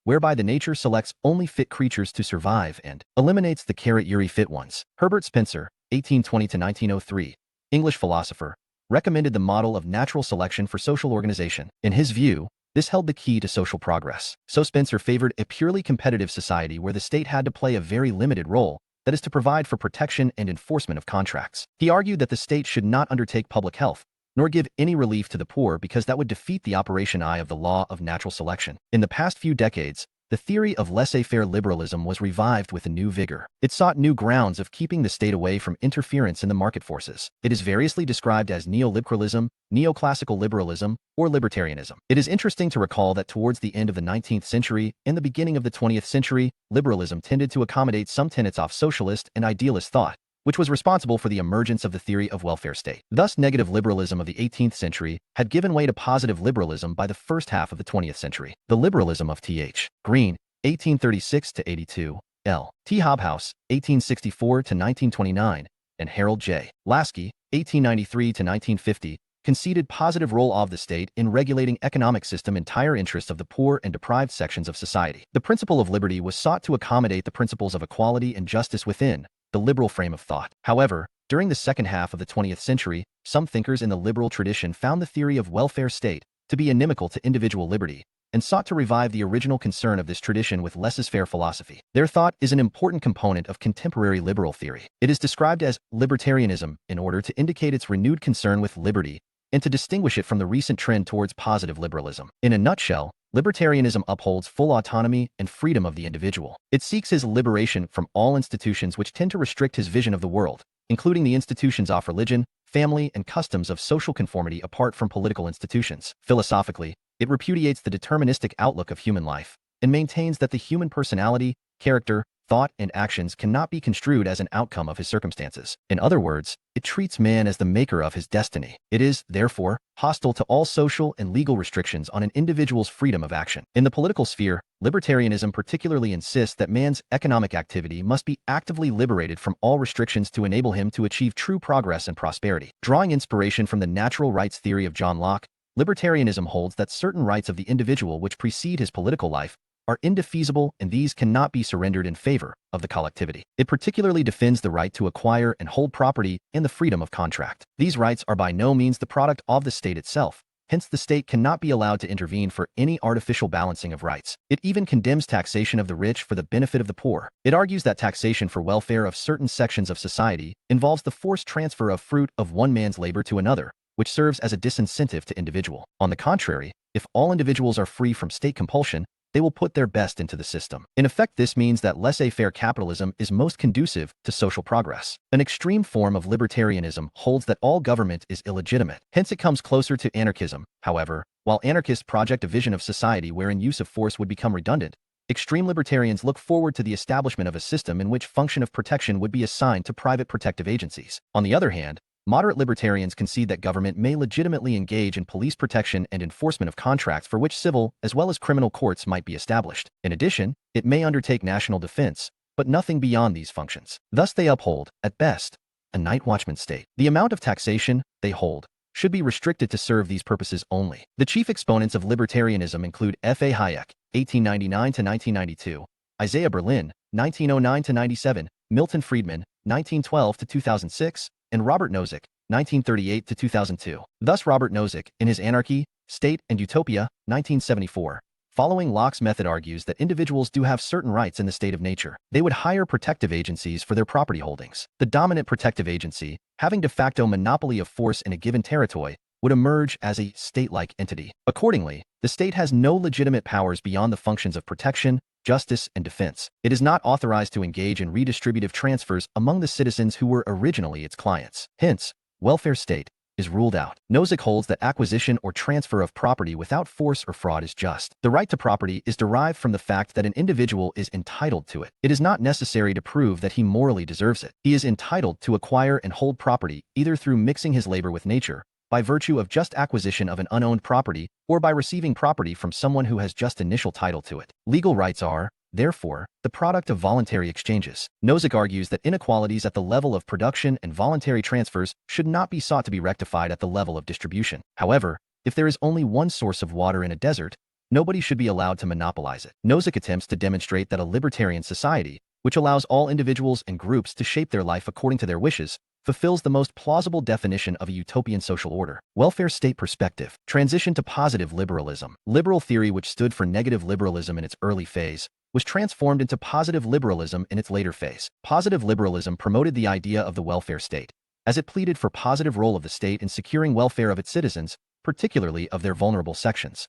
whereby the nature selects only fit creatures to survive and eliminates the uri fit ones. Herbert Spencer, 1820 to 1903, English philosopher, recommended the model of natural selection for social organization. In his view, this held the key to social progress. So Spencer favored a purely competitive society where the state had to play a very limited role, that is to provide for protection and enforcement of contracts. He argued that the state should not undertake public health, nor give any relief to the poor because that would defeat the operation I of the law of natural selection. In the past few decades, the theory of laissez-faire liberalism was revived with a new vigor. It sought new grounds of keeping the state away from interference in the market forces. It is variously described as neoliberalism, neoclassical liberalism, or libertarianism. It is interesting to recall that towards the end of the 19th century and the beginning of the 20th century, liberalism tended to accommodate some tenets of socialist and idealist thought, which was responsible for the emergence of the theory of welfare state. Thus, negative liberalism of the 18th century had given way to positive liberalism by the first half of the 20th century. The liberalism of Th. Green, 1836 to 82, L. T. Hobhouse, 1864 to 1929, and Harold J. Lasky, 1893 to 1950, conceded positive role of the state in regulating economic system entire interests of the poor and deprived sections of society. The principle of liberty was sought to accommodate the principles of equality and justice within the liberal frame of thought. However, during the second half of the 20th century, some thinkers in the liberal tradition found the theory of welfare state to be inimical to individual liberty and sought to revive the original concern of this tradition with laissez-faire philosophy. Their thought is an important component of contemporary liberal theory. It is described as libertarianism in order to indicate its renewed concern with liberty and to distinguish it from the recent trend towards positive liberalism. In a nutshell, libertarianism upholds full autonomy and freedom of the individual. It seeks his liberation from all institutions which tend to restrict his vision of the world, including the institutions of religion, family, and customs of social conformity apart from political institutions. Philosophically, it repudiates the deterministic outlook of human life and maintains that the human personality, character, thought, and actions cannot be construed as an outcome of his circumstances. In other words, it treats man as the maker of his destiny. It is, therefore, hostile to all social and legal restrictions on an individual's freedom of action. In the political sphere, libertarianism particularly insists that man's economic activity must be actively liberated from all restrictions to enable him to achieve true progress and prosperity. Drawing inspiration from the natural rights theory of John Locke, libertarianism holds that certain rights of the individual which precede his political life are indefeasible and these cannot be surrendered in favor of the collectivity. It particularly defends the right to acquire and hold property and the freedom of contract. These rights are by no means the product of the state itself. Hence, the state cannot be allowed to intervene for any artificial balancing of rights. It even condemns taxation of the rich for the benefit of the poor. It argues that taxation for welfare of certain sections of society involves the forced transfer of fruit of one man's labor to another, which serves as a disincentive to individual. On the contrary, if all individuals are free from state compulsion, they will put their best into the system. In effect, this means that laissez-faire capitalism is most conducive to social progress. An extreme form of libertarianism holds that all government is illegitimate. Hence, it comes closer to anarchism. However, while anarchists project a vision of society wherein use of force would become redundant, extreme libertarians look forward to the establishment of a system in which function of protection would be assigned to private protective agencies. On the other hand, moderate libertarians concede that government may legitimately engage in police protection and enforcement of contracts for which civil as well as criminal courts might be established. In addition, it may undertake national defense, but nothing beyond these functions. Thus, they uphold, at best, a night watchman state. The amount of taxation, they hold, should be restricted to serve these purposes only. The chief exponents of libertarianism include F. A. Hayek, 1899 to 1992, Isaiah Berlin, 1909 to 97, Milton Friedman, 1912 to 2006, and Robert Nozick, 1938 to 2002. Thus, Robert Nozick, in his Anarchy, State, and Utopia, 1974, following Locke's method, argues that individuals do have certain rights in the state of nature. They would hire protective agencies for their property holdings. The dominant protective agency, having de facto monopoly of force in a given territory, would emerge as a state-like entity. Accordingly, the state has no legitimate powers beyond the functions of protection, justice, and defense. It is not authorized to engage in redistributive transfers among the citizens who were originally its clients. Hence, welfare state is ruled out. Nozick holds that acquisition or transfer of property without force or fraud is just. The right to property is derived from the fact that an individual is entitled to it. It is not necessary to prove that he morally deserves it. He is entitled to acquire and hold property either through mixing his labor with nature, by virtue of just acquisition of an unowned property, or by receiving property from someone who has just initial title to it. Legal rights are, therefore, the product of voluntary exchanges. Nozick argues that inequalities at the level of production and voluntary transfers should not be sought to be rectified at the level of distribution. However, if there is only one source of water in a desert, nobody should be allowed to monopolize it. Nozick attempts to demonstrate that a libertarian society which allows all individuals and groups to shape their life according to their wishes, fulfills the most plausible definition of a utopian social order. Welfare state perspective. Transition to positive liberalism. Liberal theory, which stood for negative liberalism in its early phase, was transformed into positive liberalism in its later phase. Positive liberalism promoted the idea of the welfare state, as it pleaded for positive role of the state in securing welfare of its citizens, particularly of their vulnerable sections.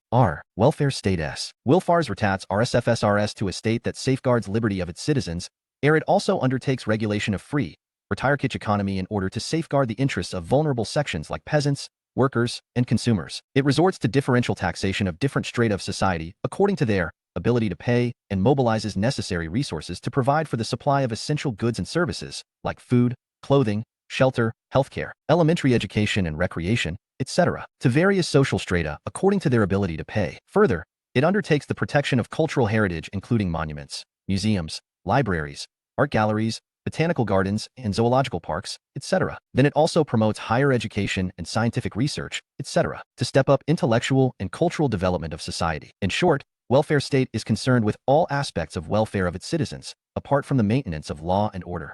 Welfare state S. Wilfars retats RSFSRS to a state that safeguards liberty of its citizens, ere it also undertakes regulation of free, retirement economy in order to safeguard the interests of vulnerable sections like peasants, workers, and consumers. It resorts to differential taxation of different strata of society according to their ability to pay, and mobilizes necessary resources to provide for the supply of essential goods and services like food, clothing, shelter, healthcare, elementary education and recreation, etc., to various social strata according to their ability to pay. Further, it undertakes the protection of cultural heritage including monuments, museums, libraries, art galleries, botanical gardens, and zoological parks, etc. Then it also promotes higher education and scientific research, etc., to step up intellectual and cultural development of society. In short, welfare state is concerned with all aspects of welfare of its citizens, apart from the maintenance of law and order.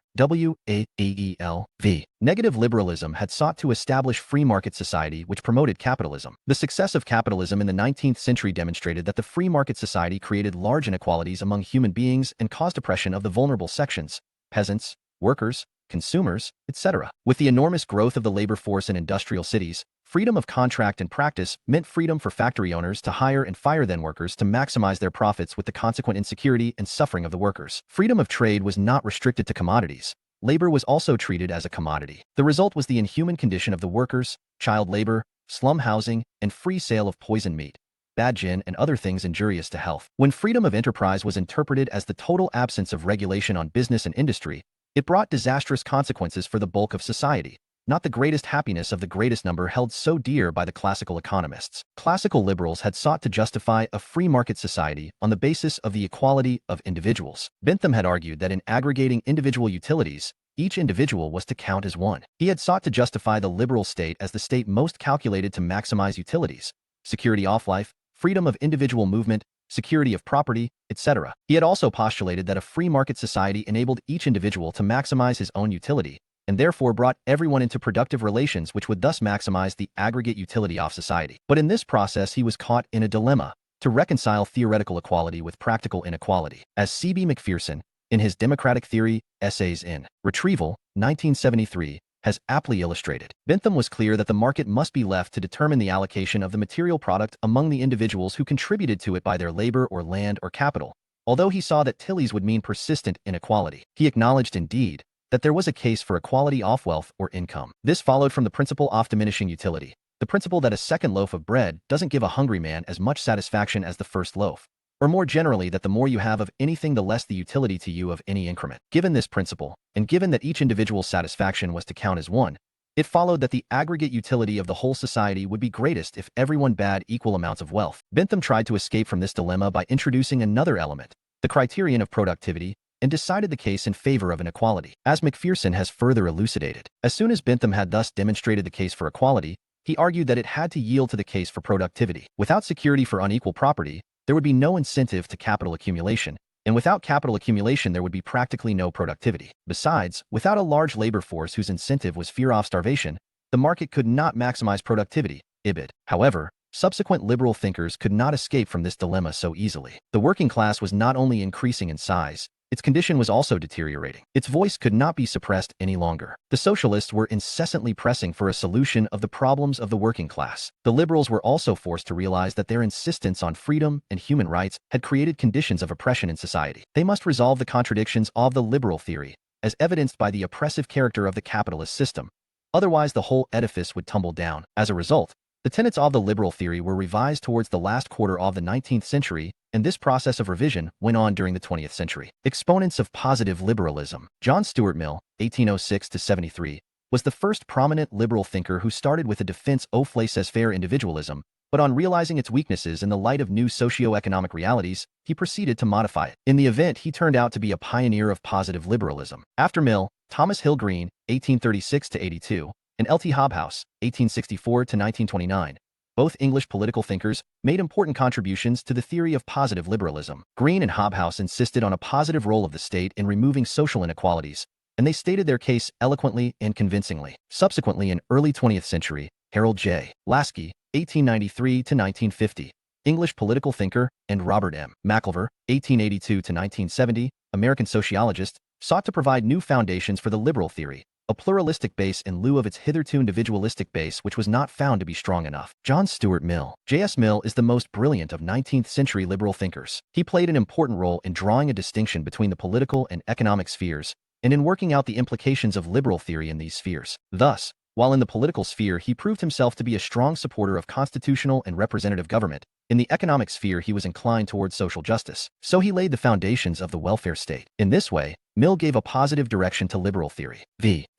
Negative liberalism had sought to establish free market society which promoted capitalism. The success of capitalism in the 19th century demonstrated that the free market society created large inequalities among human beings and caused oppression of the vulnerable sections, peasants, workers, consumers, etc. With the enormous growth of the labor force in industrial cities, freedom of contract and practice meant freedom for factory owners to hire and fire then workers to maximize their profits with the consequent insecurity and suffering of the workers. Freedom of trade was not restricted to commodities. Labor was also treated as a commodity. The result was the inhuman condition of the workers, child labor, slum housing, and free sale of poisoned meat, bad gin, and other things injurious to health. When freedom of enterprise was interpreted as the total absence of regulation on business and industry, it brought disastrous consequences for the bulk of society, not the greatest happiness of the greatest number held so dear by the classical economists. Classical liberals had sought to justify a free market society on the basis of the equality of individuals. Bentham had argued that in aggregating individual utilities, each individual was to count as one. He had sought to justify the liberal state as the state most calculated to maximize utilities, security of life, freedom of individual movement, security of property, etc. He had also postulated that a free market society enabled each individual to maximize his own utility, and therefore brought everyone into productive relations which would thus maximize the aggregate utility of society. But in this process he was caught in a dilemma to reconcile theoretical equality with practical inequality. As C.B. Macpherson, in his Democratic Theory, Essays in Retrieval, 1973, has aptly illustrated, Bentham was clear that the market must be left to determine the allocation of the material product among the individuals who contributed to it by their labor or land or capital, although he saw that Tillies would mean persistent inequality. He acknowledged, indeed, that there was a case for equality of wealth or income. This followed from the principle of diminishing utility, the principle that a second loaf of bread doesn't give a hungry man as much satisfaction as the first loaf, or more generally that the more you have of anything the less the utility to you of any increment. Given this principle, and given that each individual's satisfaction was to count as one, it followed that the aggregate utility of the whole society would be greatest if everyone had equal amounts of wealth. Bentham tried to escape from this dilemma by introducing another element, the criterion of productivity, and decided the case in favor of inequality. As Macpherson has further elucidated, as soon as Bentham had thus demonstrated the case for equality, he argued that it had to yield to the case for productivity. Without security for unequal property, there would be no incentive to capital accumulation, and without capital accumulation there would be practically no productivity. Besides, without a large labor force whose incentive was fear of starvation, the market could not maximize productivity, ibid. However, subsequent liberal thinkers could not escape from this dilemma so easily. The working class was not only increasing in size, its condition was also deteriorating. Its voice could not be suppressed any longer. The socialists were incessantly pressing for a solution of the problems of the working class. The liberals were also forced to realize that their insistence on freedom and human rights had created conditions of oppression in society. They must resolve the contradictions of the liberal theory, as evidenced by the oppressive character of the capitalist system. Otherwise, the whole edifice would tumble down. As a result, the tenets of the liberal theory were revised towards the last quarter of the 19th century, and this process of revision went on during the 20th century. Exponents of positive liberalism. John Stuart Mill, 1806-73, was the first prominent liberal thinker who started with a defense of laissez-faire individualism, but on realizing its weaknesses in the light of new socio-economic realities, he proceeded to modify it. In the event, he turned out to be a pioneer of positive liberalism. After Mill, Thomas Hill Green, 1836-82, and L.T. Hobhouse, 1864-1929, Both English political thinkers made important contributions to the theory of positive liberalism. Green and Hobhouse insisted on a positive role of the state in removing social inequalities, and they stated their case eloquently and convincingly. Subsequently, in early 20th century, Harold J. Lasky, 1893 to 1950, English political thinker, and Robert M. McIlver, 1882 to 1970, American sociologist, sought to provide new foundations for the liberal theory, a pluralistic base in lieu of its hitherto individualistic base which was not found to be strong enough. John Stuart Mill. J.S. Mill is the most brilliant of 19th-century liberal thinkers. He played an important role in drawing a distinction between the political and economic spheres, and in working out the implications of liberal theory in these spheres. Thus, while in the political sphere he proved himself to be a strong supporter of constitutional and representative government, in the economic sphere he was inclined towards social justice. So he laid the foundations of the welfare state. In this way, Mill gave a positive direction to liberal theory.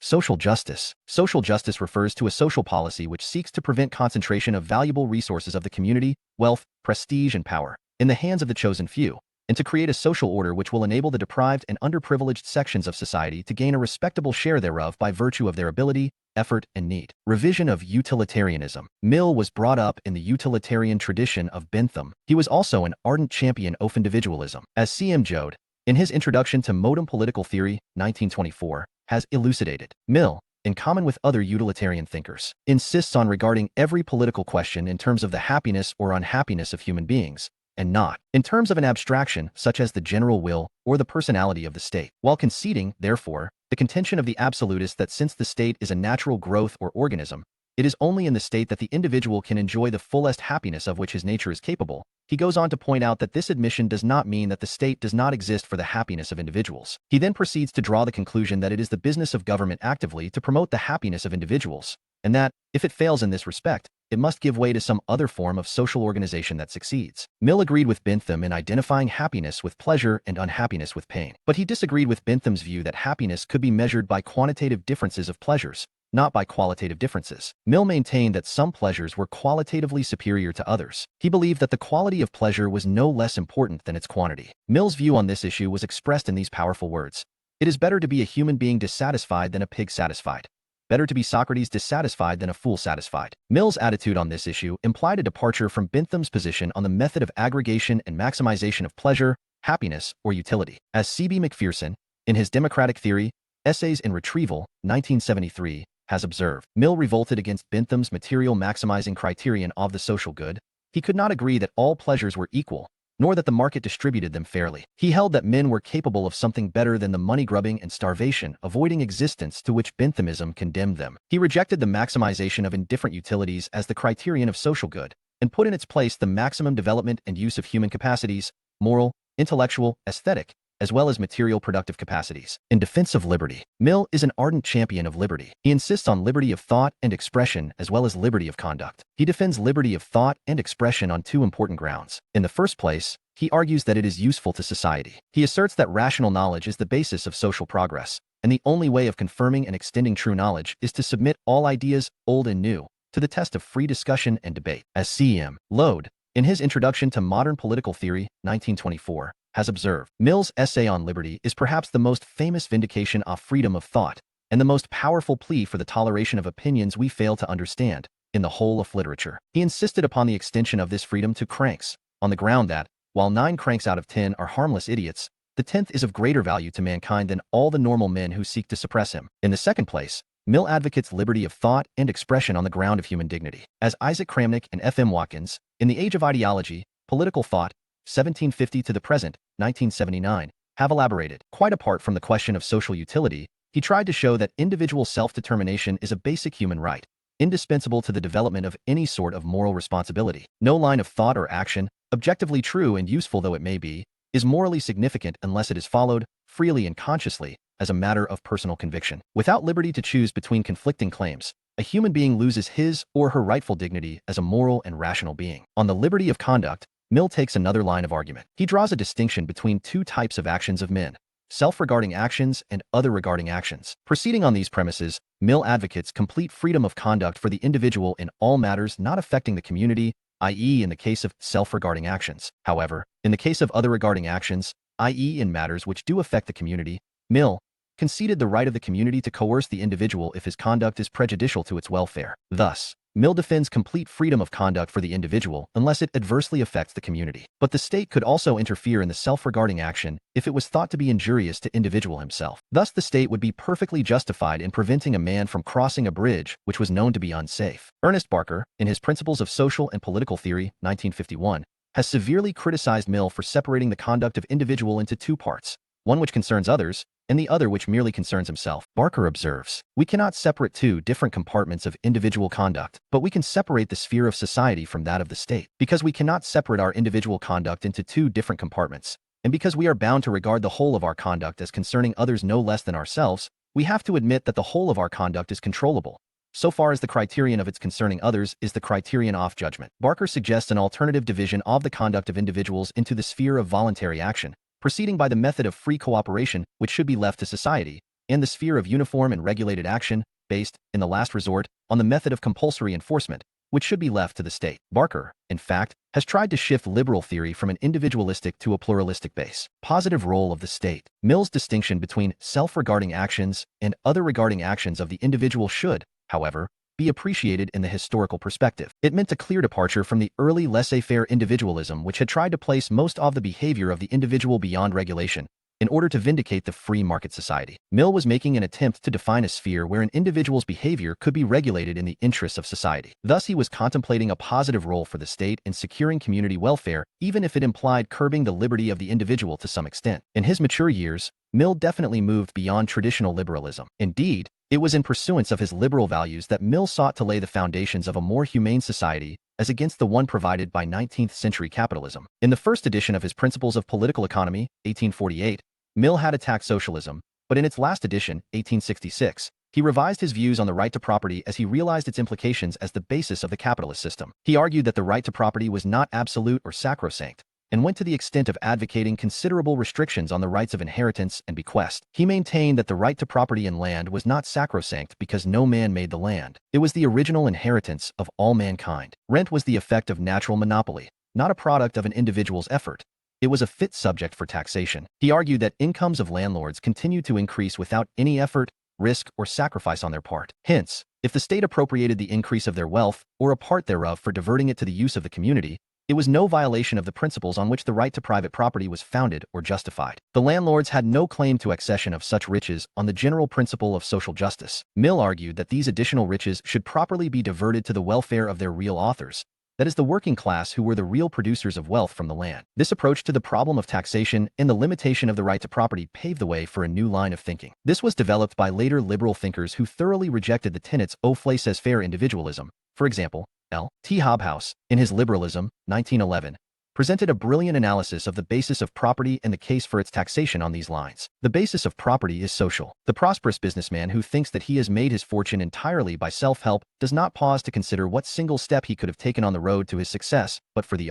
Social justice. Social justice refers to a social policy which seeks to prevent concentration of valuable resources of the community, wealth, prestige, and power, in the hands of the chosen few, and to create a social order which will enable the deprived and underprivileged sections of society to gain a respectable share thereof by virtue of their ability, effort, and need. Revision of utilitarianism. Mill was brought up in the utilitarian tradition of Bentham. He was also an ardent champion of individualism. As C.M. Joad, in his Introduction to Modern Political Theory, 1924, has elucidated, Mill, in common with other utilitarian thinkers, insists on regarding every political question in terms of the happiness or unhappiness of human beings, and not in terms of an abstraction such as the general will or the personality of the state, while conceding, therefore, the contention of the absolutist that since the state is a natural growth or organism, it is only in the state that the individual can enjoy the fullest happiness of which his nature is capable. He goes on to point out that this admission does not mean that the state does not exist for the happiness of individuals. He then proceeds to draw the conclusion that it is the business of government actively to promote the happiness of individuals, and that, if it fails in this respect, it must give way to some other form of social organization that succeeds. Mill agreed with Bentham in identifying happiness with pleasure and unhappiness with pain. But he disagreed with Bentham's view that happiness could be measured by quantitative differences of pleasures, not by qualitative differences. Mill maintained that some pleasures were qualitatively superior to others. He believed that the quality of pleasure was no less important than its quantity. Mill's view on this issue was expressed in these powerful words: "It is better to be a human being dissatisfied than a pig satisfied. Better to be Socrates dissatisfied than a fool satisfied." Mill's attitude on this issue implied a departure from Bentham's position on the method of aggregation and maximization of pleasure, happiness, or utility. As C.B. Macpherson, in his Democratic Theory, Essays in Retrieval, 1973, has observed, Mill revolted against Bentham's material maximizing criterion of the social good. He could not agree that all pleasures were equal, nor that the market distributed them fairly. He held that men were capable of something better than the money-grubbing and starvation, avoiding existence to which Benthamism condemned them. He rejected the maximization of indifferent utilities as the criterion of social good, and put in its place the maximum development and use of human capacities, moral, intellectual, aesthetic, as well as material productive capacities. In defense of liberty, Mill is an ardent champion of liberty. He insists on liberty of thought and expression as well as liberty of conduct. He defends liberty of thought and expression on two important grounds. In the first place, he argues that it is useful to society. He asserts that rational knowledge is the basis of social progress, and the only way of confirming and extending true knowledge is to submit all ideas, old and new, to the test of free discussion and debate. As C.M. Lode, in his Introduction to Modern Political Theory, 1924, has observed, Mill's essay on liberty is perhaps the most famous vindication of freedom of thought, and the most powerful plea for the toleration of opinions we fail to understand, in the whole of literature. He insisted upon the extension of this freedom to cranks, on the ground that, while 9 cranks out of 10 are harmless idiots, the 10th is of greater value to mankind than all the normal men who seek to suppress him. In the second place, Mill advocates liberty of thought and expression on the ground of human dignity. As Isaac Kramnik and F.M. Watkins, in The Age of Ideology, Political Thought, 1750 to the present, 1979, have elaborated. Quite apart from the question of social utility, he tried to show that individual self-determination is a basic human right, indispensable to the development of any sort of moral responsibility. No line of thought or action, objectively true and useful though it may be, is morally significant unless it is followed, freely and consciously, as a matter of personal conviction. Without liberty to choose between conflicting claims, a human being loses his or her rightful dignity as a moral and rational being. On the liberty of conduct, Mill takes another line of argument. He draws a distinction between two types of actions of men: self-regarding actions and other-regarding actions. Proceeding on these premises, Mill advocates complete freedom of conduct for the individual in all matters not affecting the community, i.e. in the case of self-regarding actions. However, in the case of other-regarding actions, i.e. in matters which do affect the community, Mill conceded the right of the community to coerce the individual if his conduct is prejudicial to its welfare. Thus, Mill defends complete freedom of conduct for the individual unless it adversely affects the community. But the state could also interfere in the self-regarding action if it was thought to be injurious to individual himself. Thus, the state would be perfectly justified in preventing a man from crossing a bridge which was known to be unsafe. Ernest Barker, in his Principles of Social and Political Theory, 1951, has severely criticized Mill for separating the conduct of individual into two parts, one which concerns others, and the other which merely concerns himself. Barker observes, "We cannot separate two different compartments of individual conduct, but we can separate the sphere of society from that of the state. Because we cannot separate our individual conduct into two different compartments, and because we are bound to regard the whole of our conduct as concerning others no less than ourselves, we have to admit that the whole of our conduct is controllable, so far as the criterion of its concerning others is the criterion of judgment." Barker suggests an alternative division of the conduct of individuals into the sphere of voluntary action, proceeding by the method of free cooperation, which should be left to society, and the sphere of uniform and regulated action, based, in the last resort, on the method of compulsory enforcement, which should be left to the state. Barker, in fact, has tried to shift liberal theory from an individualistic to a pluralistic base. Positive role of the state. Mill's distinction between self-regarding actions and other regarding actions of the individual should, however, be appreciated in the historical perspective. It meant a clear departure from the early laissez-faire individualism which had tried to place most of the behavior of the individual beyond regulation in order to vindicate the free market society. Mill was making an attempt to define a sphere where an individual's behavior could be regulated in the interests of society. Thus, he was contemplating a positive role for the state in securing community welfare, even if it implied curbing the liberty of the individual to some extent. In his mature years, Mill definitely moved beyond traditional liberalism. Indeed, it was in pursuance of his liberal values that Mill sought to lay the foundations of a more humane society as against the one provided by 19th-century capitalism. In the first edition of his Principles of Political Economy, 1848, Mill had attacked socialism, but in its last edition, 1866, he revised his views on the right to property as he realized its implications as the basis of the capitalist system. He argued that the right to property was not absolute or sacrosanct, and went to the extent of advocating considerable restrictions on the rights of inheritance and bequest. He maintained that the right to property in land was not sacrosanct because no man made the land. It was the original inheritance of all mankind. Rent was the effect of natural monopoly, not a product of an individual's effort. It was a fit subject for taxation. He argued that incomes of landlords continued to increase without any effort, risk, or sacrifice on their part. Hence, if the state appropriated the increase of their wealth, or a part thereof for diverting it to the use of the community, it was no violation of the principles on which the right to private property was founded or justified. The landlords had no claim to accession of such riches on the general principle of social justice. Mill argued that these additional riches should properly be diverted to the welfare of their real authors, that is, the working class who were the real producers of wealth from the land. This approach to the problem of taxation and the limitation of the right to property paved the way for a new line of thinking. This was developed by later liberal thinkers who thoroughly rejected the tenets of laissez-faire individualism. For example, L.T. Hobhouse, in his Liberalism, 1911, presented a brilliant analysis of the basis of property and the case for its taxation on these lines. The basis of property is social. The prosperous businessman who thinks that he has made his fortune entirely by self-help does not pause to consider what single step he could have taken on the road to his success, but for the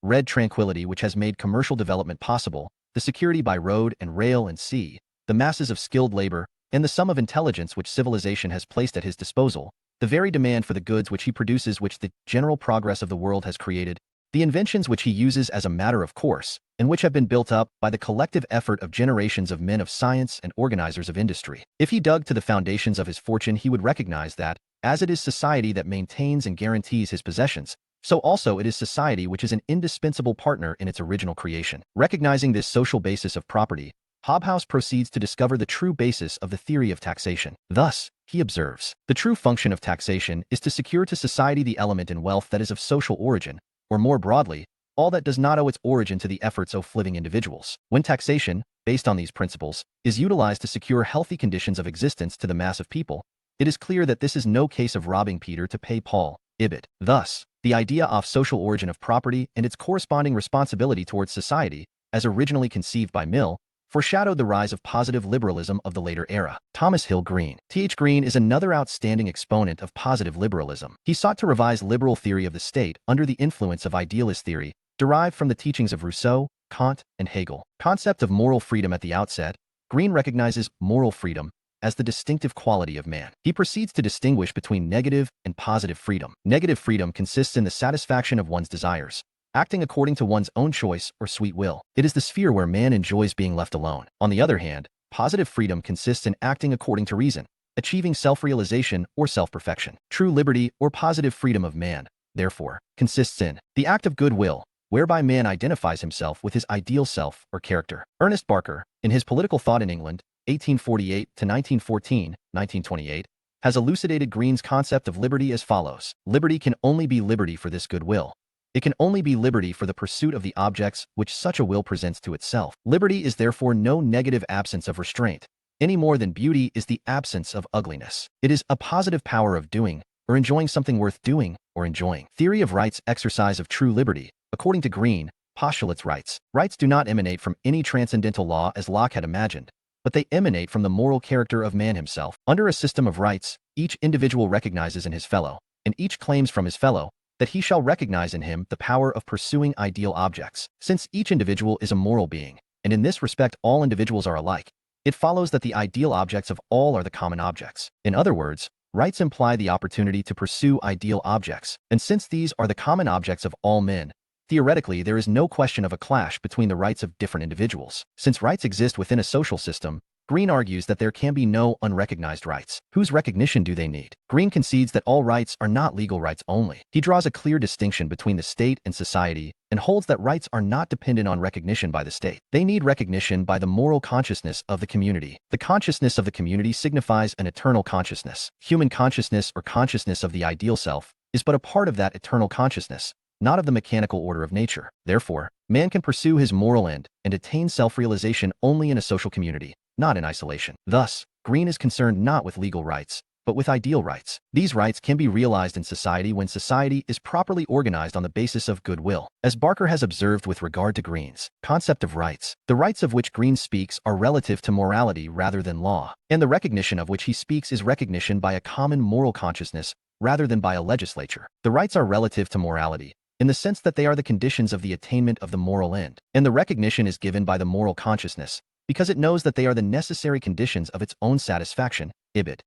red tranquility which has made commercial development possible, the security by road and rail and sea, the masses of skilled labor, and the sum of intelligence which civilization has placed at his disposal, the very demand for the goods which he produces which the general progress of the world has created, the inventions which he uses as a matter of course, and which have been built up by the collective effort of generations of men of science and organizers of industry. If he dug to the foundations of his fortune, he would recognize that, as it is society that maintains and guarantees his possessions, so also it is society which is an indispensable partner in its original creation. Recognizing this social basis of property, Hobhouse proceeds to discover the true basis of the theory of taxation. Thus, he observes, the true function of taxation is to secure to society the element in wealth that is of social origin, or more broadly, all that does not owe its origin to the efforts of living individuals. When taxation, based on these principles, is utilized to secure healthy conditions of existence to the mass of people, it is clear that this is no case of robbing Peter to pay Paul. Ibid. Thus, the idea of social origin of property and its corresponding responsibility towards society, as originally conceived by Mill, foreshadowed the rise of positive liberalism of the later era. Thomas Hill Green. T.H. Green is another outstanding exponent of positive liberalism. He sought to revise liberal theory of the state under the influence of idealist theory, derived from the teachings of Rousseau, Kant, and Hegel. Concept of moral freedom. At the outset, Green recognizes moral freedom as the distinctive quality of man. He proceeds to distinguish between negative and positive freedom. Negative freedom consists in the satisfaction of one's desires, acting according to one's own choice or sweet will. It is the sphere where man enjoys being left alone. On the other hand, positive freedom consists in acting according to reason, achieving self-realization or self-perfection. True liberty or positive freedom of man, therefore, consists in the act of goodwill, whereby man identifies himself with his ideal self or character. Ernest Barker, in his Political Thought in England, 1848 to 1914, 1928, has elucidated Green's concept of liberty as follows. Liberty can only be liberty for this goodwill. It can only be liberty for the pursuit of the objects which such a will presents to itself. Liberty is therefore no negative absence of restraint, any more than beauty is the absence of ugliness. It is a positive power of doing, or enjoying something worth doing, or enjoying. Theory of rights exercise of true liberty, according to Green, postulates rights. Rights do not emanate from any transcendental law as Locke had imagined, but they emanate from the moral character of man himself. Under a system of rights, each individual recognizes in his fellow, and each claims from his fellow, that he shall recognize in him the power of pursuing ideal objects. Since each individual is a moral being, and in this respect all individuals are alike, it follows that the ideal objects of all are the common objects. In other words, rights imply the opportunity to pursue ideal objects, and since these are the common objects of all men, theoretically there is no question of a clash between the rights of different individuals. Since rights exist within a social system, Green argues that there can be no unrecognized rights. Whose recognition do they need? Green concedes that all rights are not legal rights only. He draws a clear distinction between the state and society and holds that rights are not dependent on recognition by the state. They need recognition by the moral consciousness of the community. The consciousness of the community signifies an eternal consciousness. Human consciousness or consciousness of the ideal self is but a part of that eternal consciousness, not of the mechanical order of nature. Therefore, man can pursue his moral end and attain self-realization only in a social community, not in isolation. Thus, Green is concerned not with legal rights, but with ideal rights. These rights can be realized in society when society is properly organized on the basis of goodwill. As Barker has observed with regard to Green's concept of rights, the rights of which Green speaks are relative to morality rather than law, and the recognition of which he speaks is recognition by a common moral consciousness rather than by a legislature. The rights are relative to morality, in the sense that they are the conditions of the attainment of the moral end, and the recognition is given by the moral consciousness, because it knows that they are the necessary conditions of its own satisfaction.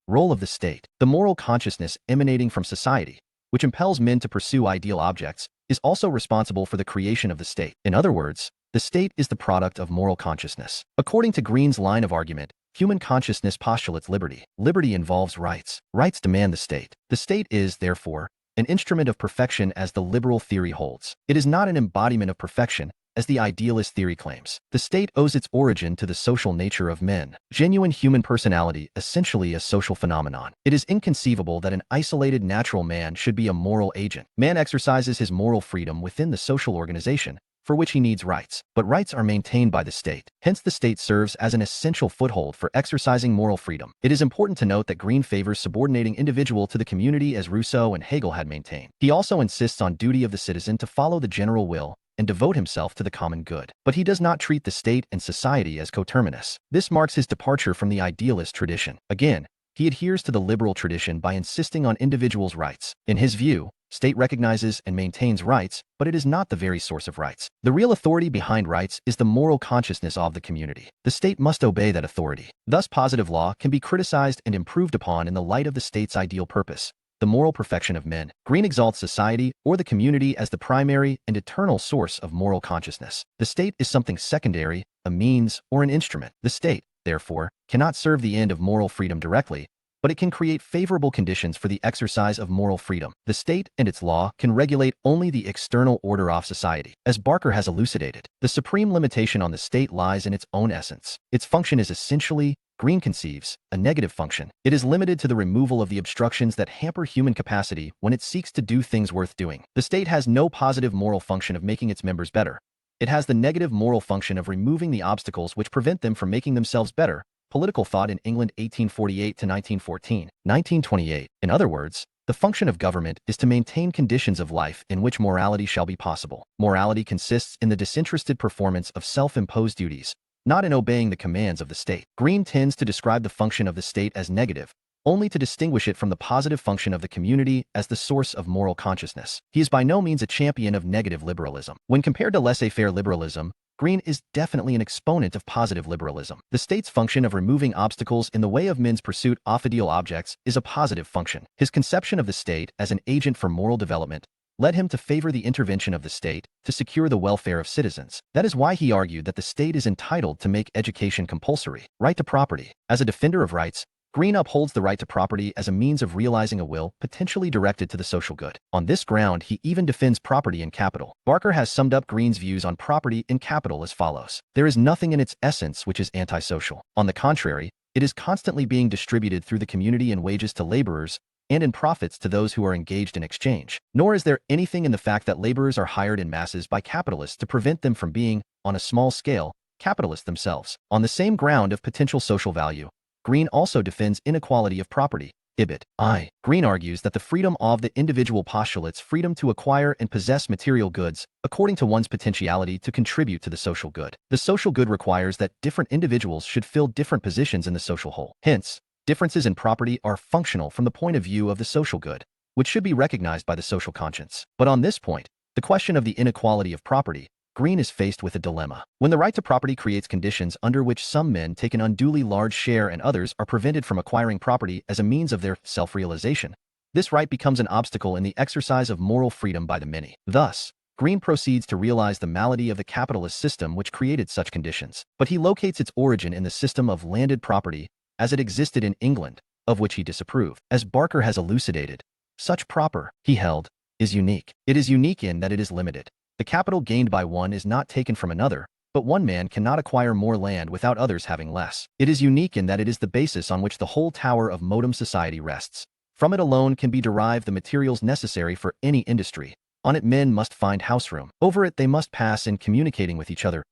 Role of the state. The moral consciousness emanating from society, which impels men to pursue ideal objects, is also responsible for the creation of the state. In other words, the state is the product of moral consciousness. According to Green's line of argument, human consciousness postulates liberty. Liberty involves rights. Rights demand the state. The state is, therefore, an instrument of perfection as the liberal theory holds. It is not an embodiment of perfection, as the idealist theory claims. The state owes its origin to the social nature of men. Genuine human personality, essentially a social phenomenon. It is inconceivable that an isolated natural man should be a moral agent. Man exercises his moral freedom within the social organization, for which he needs rights, but rights are maintained by the state. Hence the state serves as an essential foothold for exercising moral freedom. It is important to note that Green favors subordinating individual to the community as Rousseau and Hegel had maintained. He also insists on duty of the citizen to follow the general will and devote himself to the common good. But he does not treat the state and society as coterminous. This marks his departure from the idealist tradition. Again, he adheres to the liberal tradition by insisting on individuals' rights. In his view, state recognizes and maintains rights, but it is not the very source of rights. The real authority behind rights is the moral consciousness of the community. The state must obey that authority. Thus, positive law can be criticized and improved upon in the light of the state's ideal purpose, the moral perfection of men. Green exalts society or the community as the primary and eternal source of moral consciousness. The state is something secondary, a means, or an instrument. The state, therefore, cannot serve the end of moral freedom directly, but it can create favorable conditions for the exercise of moral freedom. The state and its law can regulate only the external order of society. As Barker has elucidated, the supreme limitation on the state lies in its own essence. Its function is essentially, Green conceives, a negative function. It is limited to the removal of the obstructions that hamper human capacity when it seeks to do things worth doing. The state has no positive moral function of making its members better. It has the negative moral function of removing the obstacles which prevent them from making themselves better. Political Thought in England 1848 to 1914, 1928. In other words, the function of government is to maintain conditions of life in which morality shall be possible. Morality consists in the disinterested performance of self-imposed duties, not in obeying the commands of the state. Green tends to describe the function of the state as negative, only to distinguish it from the positive function of the community as the source of moral consciousness. He is by no means a champion of negative liberalism. When compared to laissez-faire liberalism, Green is definitely an exponent of positive liberalism. The state's function of removing obstacles in the way of men's pursuit of ideal objects is a positive function. His conception of the state as an agent for moral development led him to favor the intervention of the state to secure the welfare of citizens. That is why he argued that the state is entitled to make education compulsory. Right to property. As a defender of rights, Green upholds the right to property as a means of realizing a will potentially directed to the social good. On this ground, he even defends property in capital. Barker has summed up Green's views on property in capital as follows. There is nothing in its essence which is antisocial. On the contrary, it is constantly being distributed through the community in wages to laborers and in profits to those who are engaged in exchange. Nor is there anything in the fact that laborers are hired in masses by capitalists to prevent them from being, on a small scale, capitalists themselves. On the same ground of potential social value, Green also defends inequality of property. Green argues that the freedom of the individual postulates freedom to acquire and possess material goods according to one's potentiality to contribute to the social good. The social good requires that different individuals should fill different positions in the social whole. Hence, differences in property are functional from the point of view of the social good, which should be recognized by the social conscience. But on this point, the question of the inequality of property, Green is faced with a dilemma. When the right to property creates conditions under which some men take an unduly large share and others are prevented from acquiring property as a means of their self-realization, this right becomes an obstacle in the exercise of moral freedom by the many. Thus, Green proceeds to realize the malady of the capitalist system which created such conditions. But he locates its origin in the system of landed property as it existed in England, of which he disapproved. As Barker has elucidated, such proper, he held, is unique. It is unique in that it is limited. The capital gained by one is not taken from another, but one man cannot acquire more land without others having less. It is unique in that it is the basis on which the whole tower of modern society rests. From it alone can be derived the materials necessary for any industry. On it men must find house room. Over it they must pass in communicating with each other.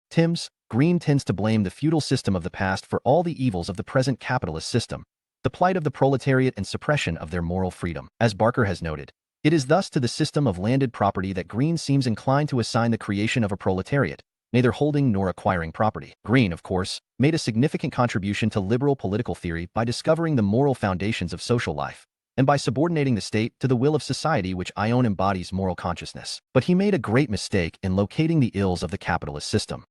Timms, Green tends to blame the feudal system of the past for all the evils of the present capitalist system, the plight of the proletariat and suppression of their moral freedom. As Barker has noted, it is thus to the system of landed property that Green seems inclined to assign the creation of a proletariat, neither holding nor acquiring property. Green, of course, made a significant contribution to liberal political theory by discovering the moral foundations of social life, and by subordinating the state to the will of society which Ione embodies moral consciousness. But he made a great mistake in locating the ills of the capitalist system.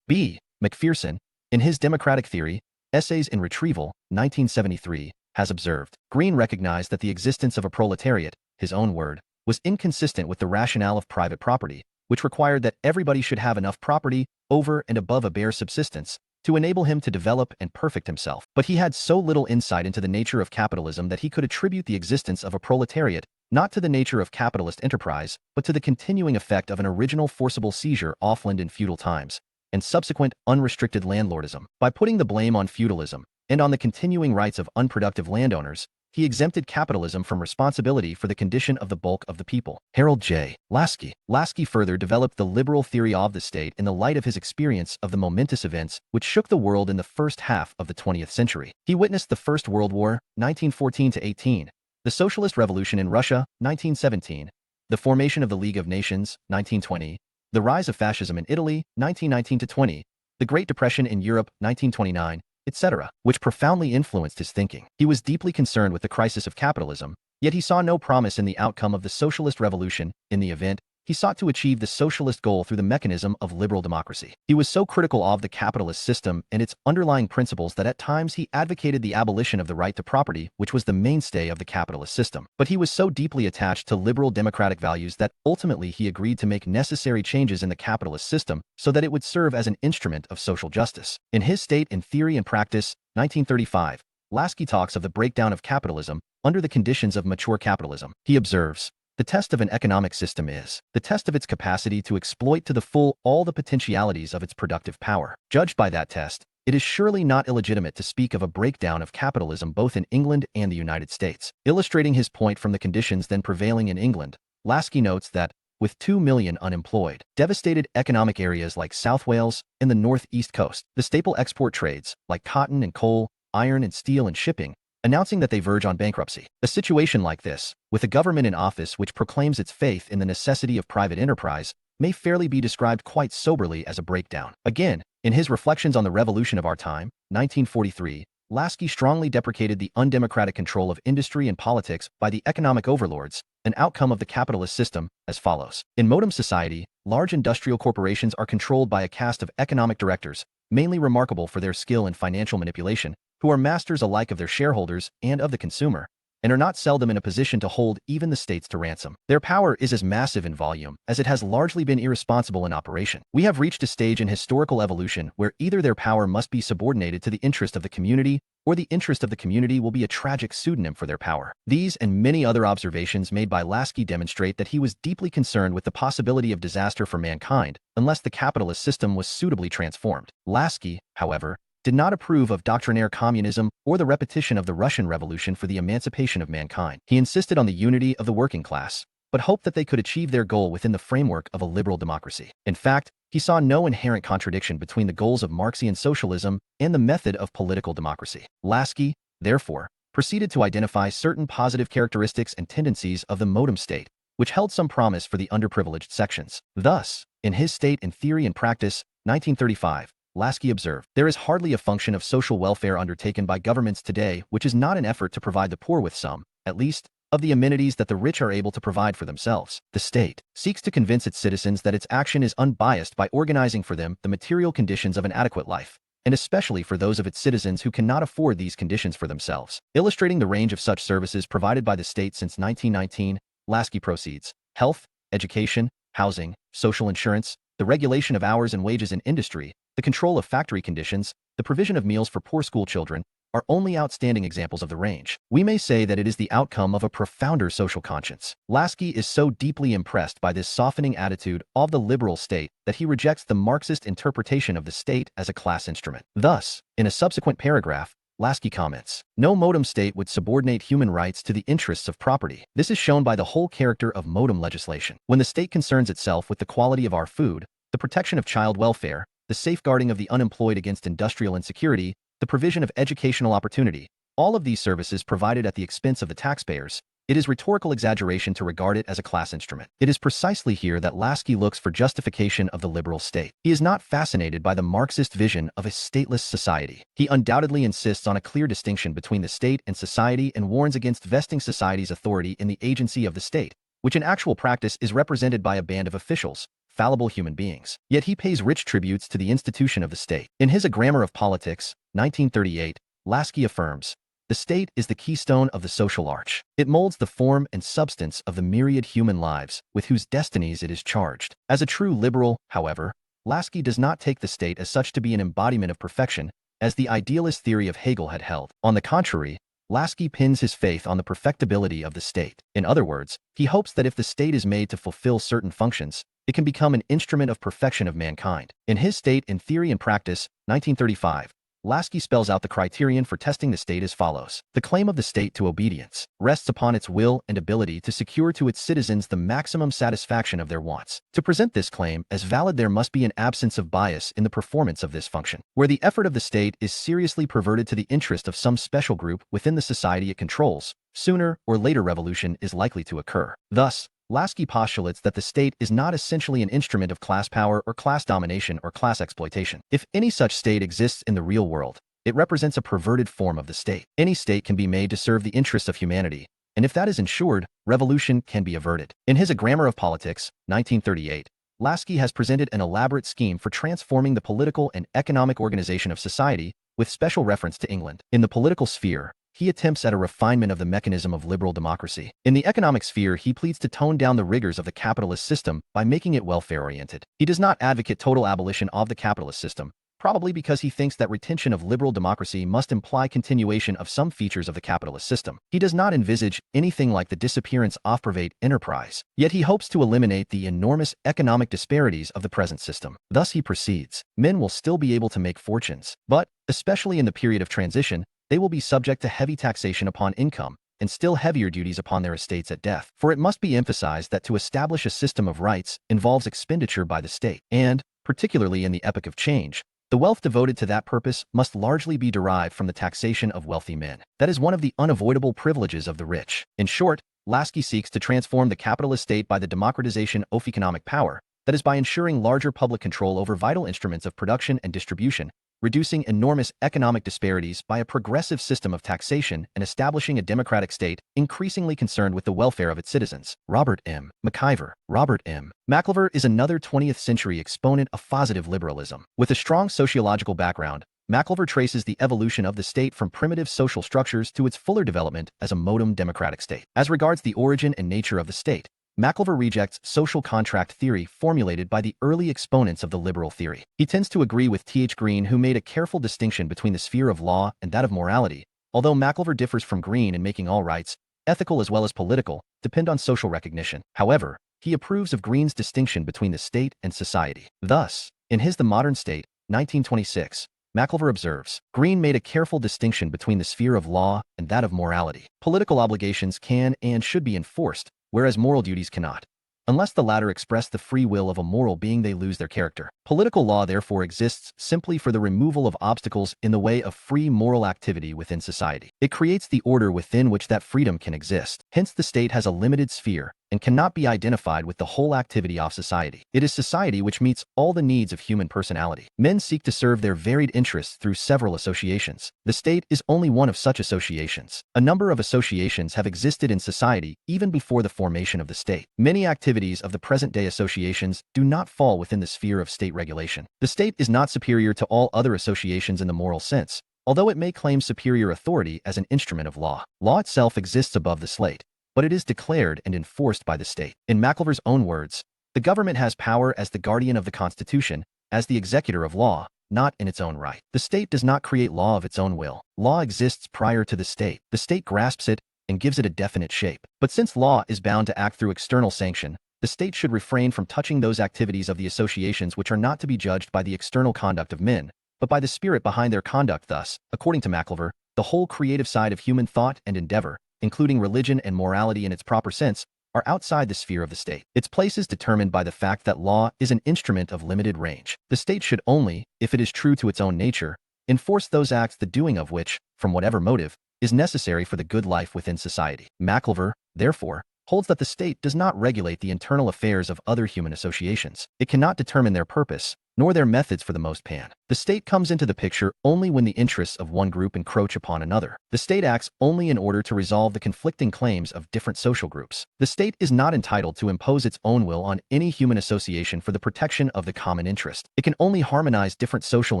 B. McPherson, in his Democratic Theory, Essays in Retrieval, 1973, has observed. Green recognized that the existence of a proletariat, his own word, was inconsistent with the rationale of private property, which required that everybody should have enough property over and above a bare subsistence to enable him to develop and perfect himself. But he had so little insight into the nature of capitalism that he could attribute the existence of a proletariat not to the nature of capitalist enterprise, but to the continuing effect of an original forcible seizure off land in feudal times, and subsequent unrestricted landlordism. By putting the blame on feudalism and on the continuing rights of unproductive landowners, he exempted capitalism from responsibility for the condition of the bulk of the people. Harold J. Lasky further developed the liberal theory of the state in the light of his experience of the momentous events which shook the world in the first half of the 20th century. He witnessed the First World War, 1914-18, the Socialist Revolution in Russia, 1917, the formation of the League of Nations, 1920, the rise of fascism in Italy, 1919-20, the Great Depression in Europe, 1929, etc., which profoundly influenced his thinking. He was deeply concerned with the crisis of capitalism, yet he saw no promise in the outcome of the socialist revolution. In the event, he sought to achieve the socialist goal through the mechanism of liberal democracy. He was so critical of the capitalist system and its underlying principles that at times he advocated the abolition of the right to property, which was the mainstay of the capitalist system. But he was so deeply attached to liberal democratic values that ultimately he agreed to make necessary changes in the capitalist system so that it would serve as an instrument of social justice. In his State in Theory and Practice, 1935, Lasky talks of the breakdown of capitalism under the conditions of mature capitalism. He observes, "The test of an economic system is the test of its capacity to exploit to the full all the potentialities of its productive power. Judged by that test, it is surely not illegitimate to speak of a breakdown of capitalism both in England and the United States." Illustrating his point from the conditions then prevailing in England, Lasky notes that, with 2 million unemployed, devastated economic areas like South Wales and the north-east coast, the staple export trades, like cotton and coal, iron and steel and shipping, announcing that they verge on bankruptcy. A situation like this, with a government in office which proclaims its faith in the necessity of private enterprise, may fairly be described quite soberly as a breakdown. Again, in his Reflections on the Revolution of Our Time, 1943, Lasky strongly deprecated the undemocratic control of industry and politics by the economic overlords, an outcome of the capitalist system, as follows. In modern society, large industrial corporations are controlled by a caste of economic directors, mainly remarkable for their skill in financial manipulation, who are masters alike of their shareholders and of the consumer, and are not seldom in a position to hold even the states to ransom. Their power is as massive in volume as it has largely been irresponsible in operation. We have reached a stage in historical evolution where either their power must be subordinated to the interest of the community, or the interest of the community will be a tragic pseudonym for their power. These and many other observations made by Lasky demonstrate that he was deeply concerned with the possibility of disaster for mankind unless the capitalist system was suitably transformed. Lasky, however, did not approve of doctrinaire communism or the repetition of the Russian Revolution for the emancipation of mankind. He insisted on the unity of the working class, but hoped that they could achieve their goal within the framework of a liberal democracy. In fact, he saw no inherent contradiction between the goals of Marxian socialism and the method of political democracy. Lasky, therefore, proceeded to identify certain positive characteristics and tendencies of the modem state, which held some promise for the underprivileged sections. Thus, in his State in Theory and Practice, 1935, Lasky observed, "There is hardly a function of social welfare undertaken by governments today which is not an effort to provide the poor with some, at least, of the amenities that the rich are able to provide for themselves. The state seeks to convince its citizens that its action is unbiased by organizing for them the material conditions of an adequate life, and especially for those of its citizens who cannot afford these conditions for themselves." Illustrating the range of such services provided by the state since 1919, Lasky proceeds, "Health, education, housing, social insurance, the regulation of hours and wages in industry, the control of factory conditions, the provision of meals for poor school children, are only outstanding examples of the range. We may say that it is the outcome of a profounder social conscience." Lasky is so deeply impressed by this softening attitude of the liberal state that he rejects the Marxist interpretation of the state as a class instrument. Thus, in a subsequent paragraph, Lasky comments, "No modem state would subordinate human rights to the interests of property. This is shown by the whole character of modem legislation. When the state concerns itself with the quality of our food, the protection of child welfare, the safeguarding of the unemployed against industrial insecurity, the provision of educational opportunity, all of these services provided at the expense of the taxpayers, it is rhetorical exaggeration to regard it as a class instrument." It is precisely here that Lasky looks for justification of the liberal state. He is not fascinated by the Marxist vision of a stateless society. He undoubtedly insists on a clear distinction between the state and society and warns against vesting society's authority in the agency of the state, which in actual practice is represented by a band of officials, fallible human beings. Yet he pays rich tributes to the institution of the state. In his A Grammar of Politics, 1938, Lasky affirms, "The state is the keystone of the social arch. It molds the form and substance of the myriad human lives with whose destinies it is charged." As a true liberal, however, Lasky does not take the state as such to be an embodiment of perfection, as the idealist theory of Hegel had held. On the contrary, Lasky pins his faith on the perfectibility of the state. In other words, he hopes that if the state is made to fulfill certain functions, it can become an instrument of perfection of mankind. In his State in Theory and Practice, 1935, Lasky spells out the criterion for testing the state as follows. "The claim of the state to obedience rests upon its will and ability to secure to its citizens the maximum satisfaction of their wants. To present this claim as valid, there must be an absence of bias in the performance of this function. Where the effort of the state is seriously perverted to the interest of some special group within the society it controls, sooner or later revolution is likely to occur." Thus, Lasky postulates that the state is not essentially an instrument of class power or class domination or class exploitation. If any such state exists in the real world, it represents a perverted form of the state. Any state can be made to serve the interests of humanity, and if that is ensured, revolution can be averted. In his A Grammar of Politics, 1938, Lasky has presented an elaborate scheme for transforming the political and economic organization of society, with special reference to England. In the political sphere, he attempts at a refinement of the mechanism of liberal democracy. In the economic sphere, he pleads to tone down the rigors of the capitalist system by making it welfare-oriented. He does not advocate total abolition of the capitalist system, probably because he thinks that retention of liberal democracy must imply continuation of some features of the capitalist system. He does not envisage anything like the disappearance of private enterprise, yet he hopes to eliminate the enormous economic disparities of the present system. Thus he proceeds, "Men will still be able to make fortunes, but, especially in the period of transition, they will be subject to heavy taxation upon income, and still heavier duties upon their estates at death. For it must be emphasized that to establish a system of rights involves expenditure by the state, and, particularly in the epoch of change, the wealth devoted to that purpose must largely be derived from the taxation of wealthy men. That is one of the unavoidable privileges of the rich." In short, Lasky seeks to transform the capitalist state by the democratization of economic power, that is by ensuring larger public control over vital instruments of production and distribution, reducing enormous economic disparities by a progressive system of taxation, and establishing a democratic state increasingly concerned with the welfare of its citizens. Robert M. McIver. Robert M. McIver is another 20th century exponent of positive liberalism. With a strong sociological background, McIlver traces the evolution of the state from primitive social structures to its fuller development as a modern democratic state. As regards the origin and nature of the state, McIlver rejects social contract theory formulated by the early exponents of the liberal theory. He tends to agree with T.H. Green, who made a careful distinction between the sphere of law and that of morality, although McIlver differs from Green in making all rights, ethical as well as political, depend on social recognition. However, he approves of Green's distinction between the state and society. Thus, in his The Modern State, 1926, McIlver observes, Green made a careful distinction between the sphere of law and that of morality. Political obligations can and should be enforced, whereas moral duties cannot. Unless the latter express the free will of a moral being, they lose their character. Political law therefore exists simply for the removal of obstacles in the way of free moral activity within society. It creates the order within which that freedom can exist. Hence, the state has a limited sphere and cannot be identified with the whole activity of society. It is society which meets all the needs of human personality. Men seek to serve their varied interests through several associations. The state is only one of such associations. A number of associations have existed in society even before the formation of the state. Many activities of the present-day associations do not fall within the sphere of state regulation. The state is not superior to all other associations in the moral sense, although it may claim superior authority as an instrument of law. Law itself exists above the slate, but it is declared and enforced by the state. In McIlver's own words, the government has power as the guardian of the Constitution, as the executor of law, not in its own right. The state does not create law of its own will. Law exists prior to the state. The state grasps it and gives it a definite shape. But since law is bound to act through external sanction, the state should refrain from touching those activities of the associations which are not to be judged by the external conduct of men, but by the spirit behind their conduct. Thus, according to McIlver, the whole creative side of human thought and endeavor, including religion and morality in its proper sense, are outside the sphere of the state. Its place is determined by the fact that law is an instrument of limited range. The state should only, if it is true to its own nature, enforce those acts the doing of which, from whatever motive, is necessary for the good life within society. McIlver, therefore, holds that the state does not regulate the internal affairs of other human associations. It cannot determine their purpose, nor their methods for the most part. The state comes into the picture only when the interests of one group encroach upon another. The state acts only in order to resolve the conflicting claims of different social groups. The state is not entitled to impose its own will on any human association for the protection of the common interest. It can only harmonize different social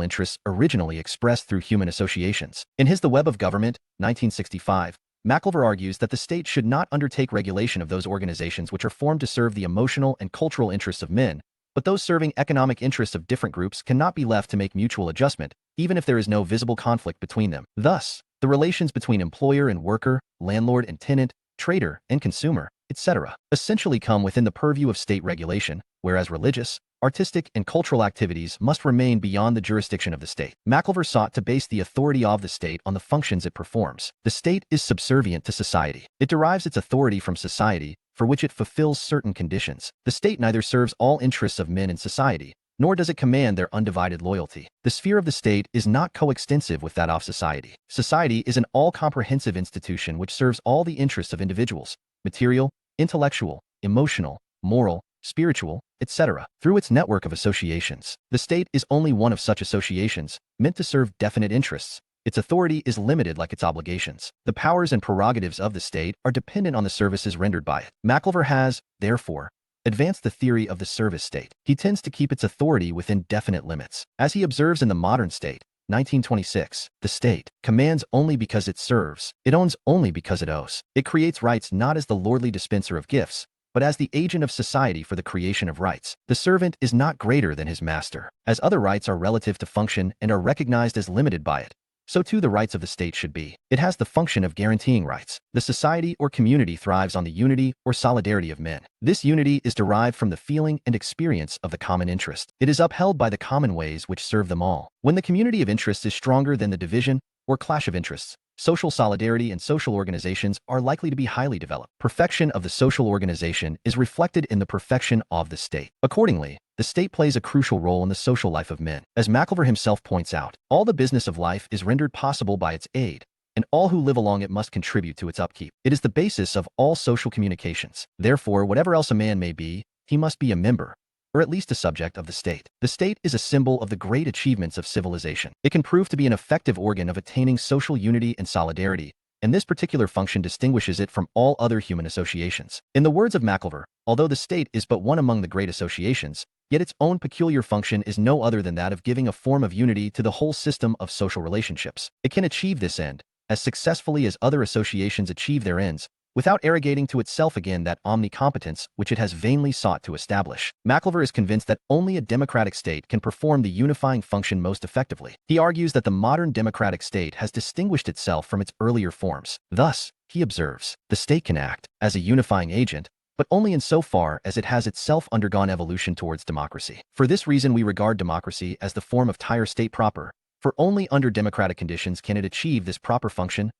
interests originally expressed through human associations. In his The Web of Government, 1965, McIlver argues that the state should not undertake regulation of those organizations which are formed to serve the emotional and cultural interests of men, but those serving economic interests of different groups cannot be left to make mutual adjustment, even if there is no visible conflict between them. Thus, the relations between employer and worker, landlord and tenant, trader and consumer, etc., essentially come within the purview of state regulation, whereas religious, artistic, and cultural activities must remain beyond the jurisdiction of the state. McIlver sought to base the authority of the state on the functions it performs. The state is subservient to society. It derives its authority from society, for which it fulfills certain conditions. The state neither serves all interests of men in society, nor does it command their undivided loyalty. The sphere of the state is not coextensive with that of society. Society is an all-comprehensive institution which serves all the interests of individuals, material, intellectual, emotional, moral, spiritual, etc., through its network of associations. The state is only one of such associations, meant to serve definite interests. Its authority is limited like its obligations. The powers and prerogatives of the state are dependent on the services rendered by it. McIlver has, therefore, advanced the theory of the service state. He tends to keep its authority within definite limits. As he observes in The Modern State, 1926, the state commands only because it serves. It owns only because it owes. It creates rights not as the lordly dispenser of gifts, but as the agent of society for the creation of rights. The servant is not greater than his master. As other rights are relative to function and are recognized as limited by it, so too the rights of the state should be. It has the function of guaranteeing rights. The society or community thrives on the unity or solidarity of men. This unity is derived from the feeling and experience of the common interest. It is upheld by the common ways which serve them all. When the community of interests is stronger than the division or clash of interests, social solidarity and social organizations are likely to be highly developed. Perfection of the social organization is reflected in the perfection of the state. Accordingly, the state plays a crucial role in the social life of men. As McIlver himself points out, all the business of life is rendered possible by its aid, and all who live along it must contribute to its upkeep. It is the basis of all social communications. Therefore, whatever else a man may be, he must be a member, or at least a subject of the state. The state is a symbol of the great achievements of civilization. It can prove to be an effective organ of attaining social unity and solidarity, and this particular function distinguishes it from all other human associations. In the words of McIlver, although the state is but one among the great associations, yet its own peculiar function is no other than that of giving a form of unity to the whole system of social relationships. It can achieve this end as successfully as other associations achieve their ends, without arrogating to itself again that omnicompetence which it has vainly sought to establish. Maclever is convinced that only a democratic state can perform the unifying function most effectively. He argues that the modern democratic state has distinguished itself from its earlier forms. Thus, he observes, the state can act as a unifying agent, but only insofar as it has itself undergone evolution towards democracy. For this reason we regard democracy as the form of entire state proper, for only under democratic conditions can it achieve this proper function,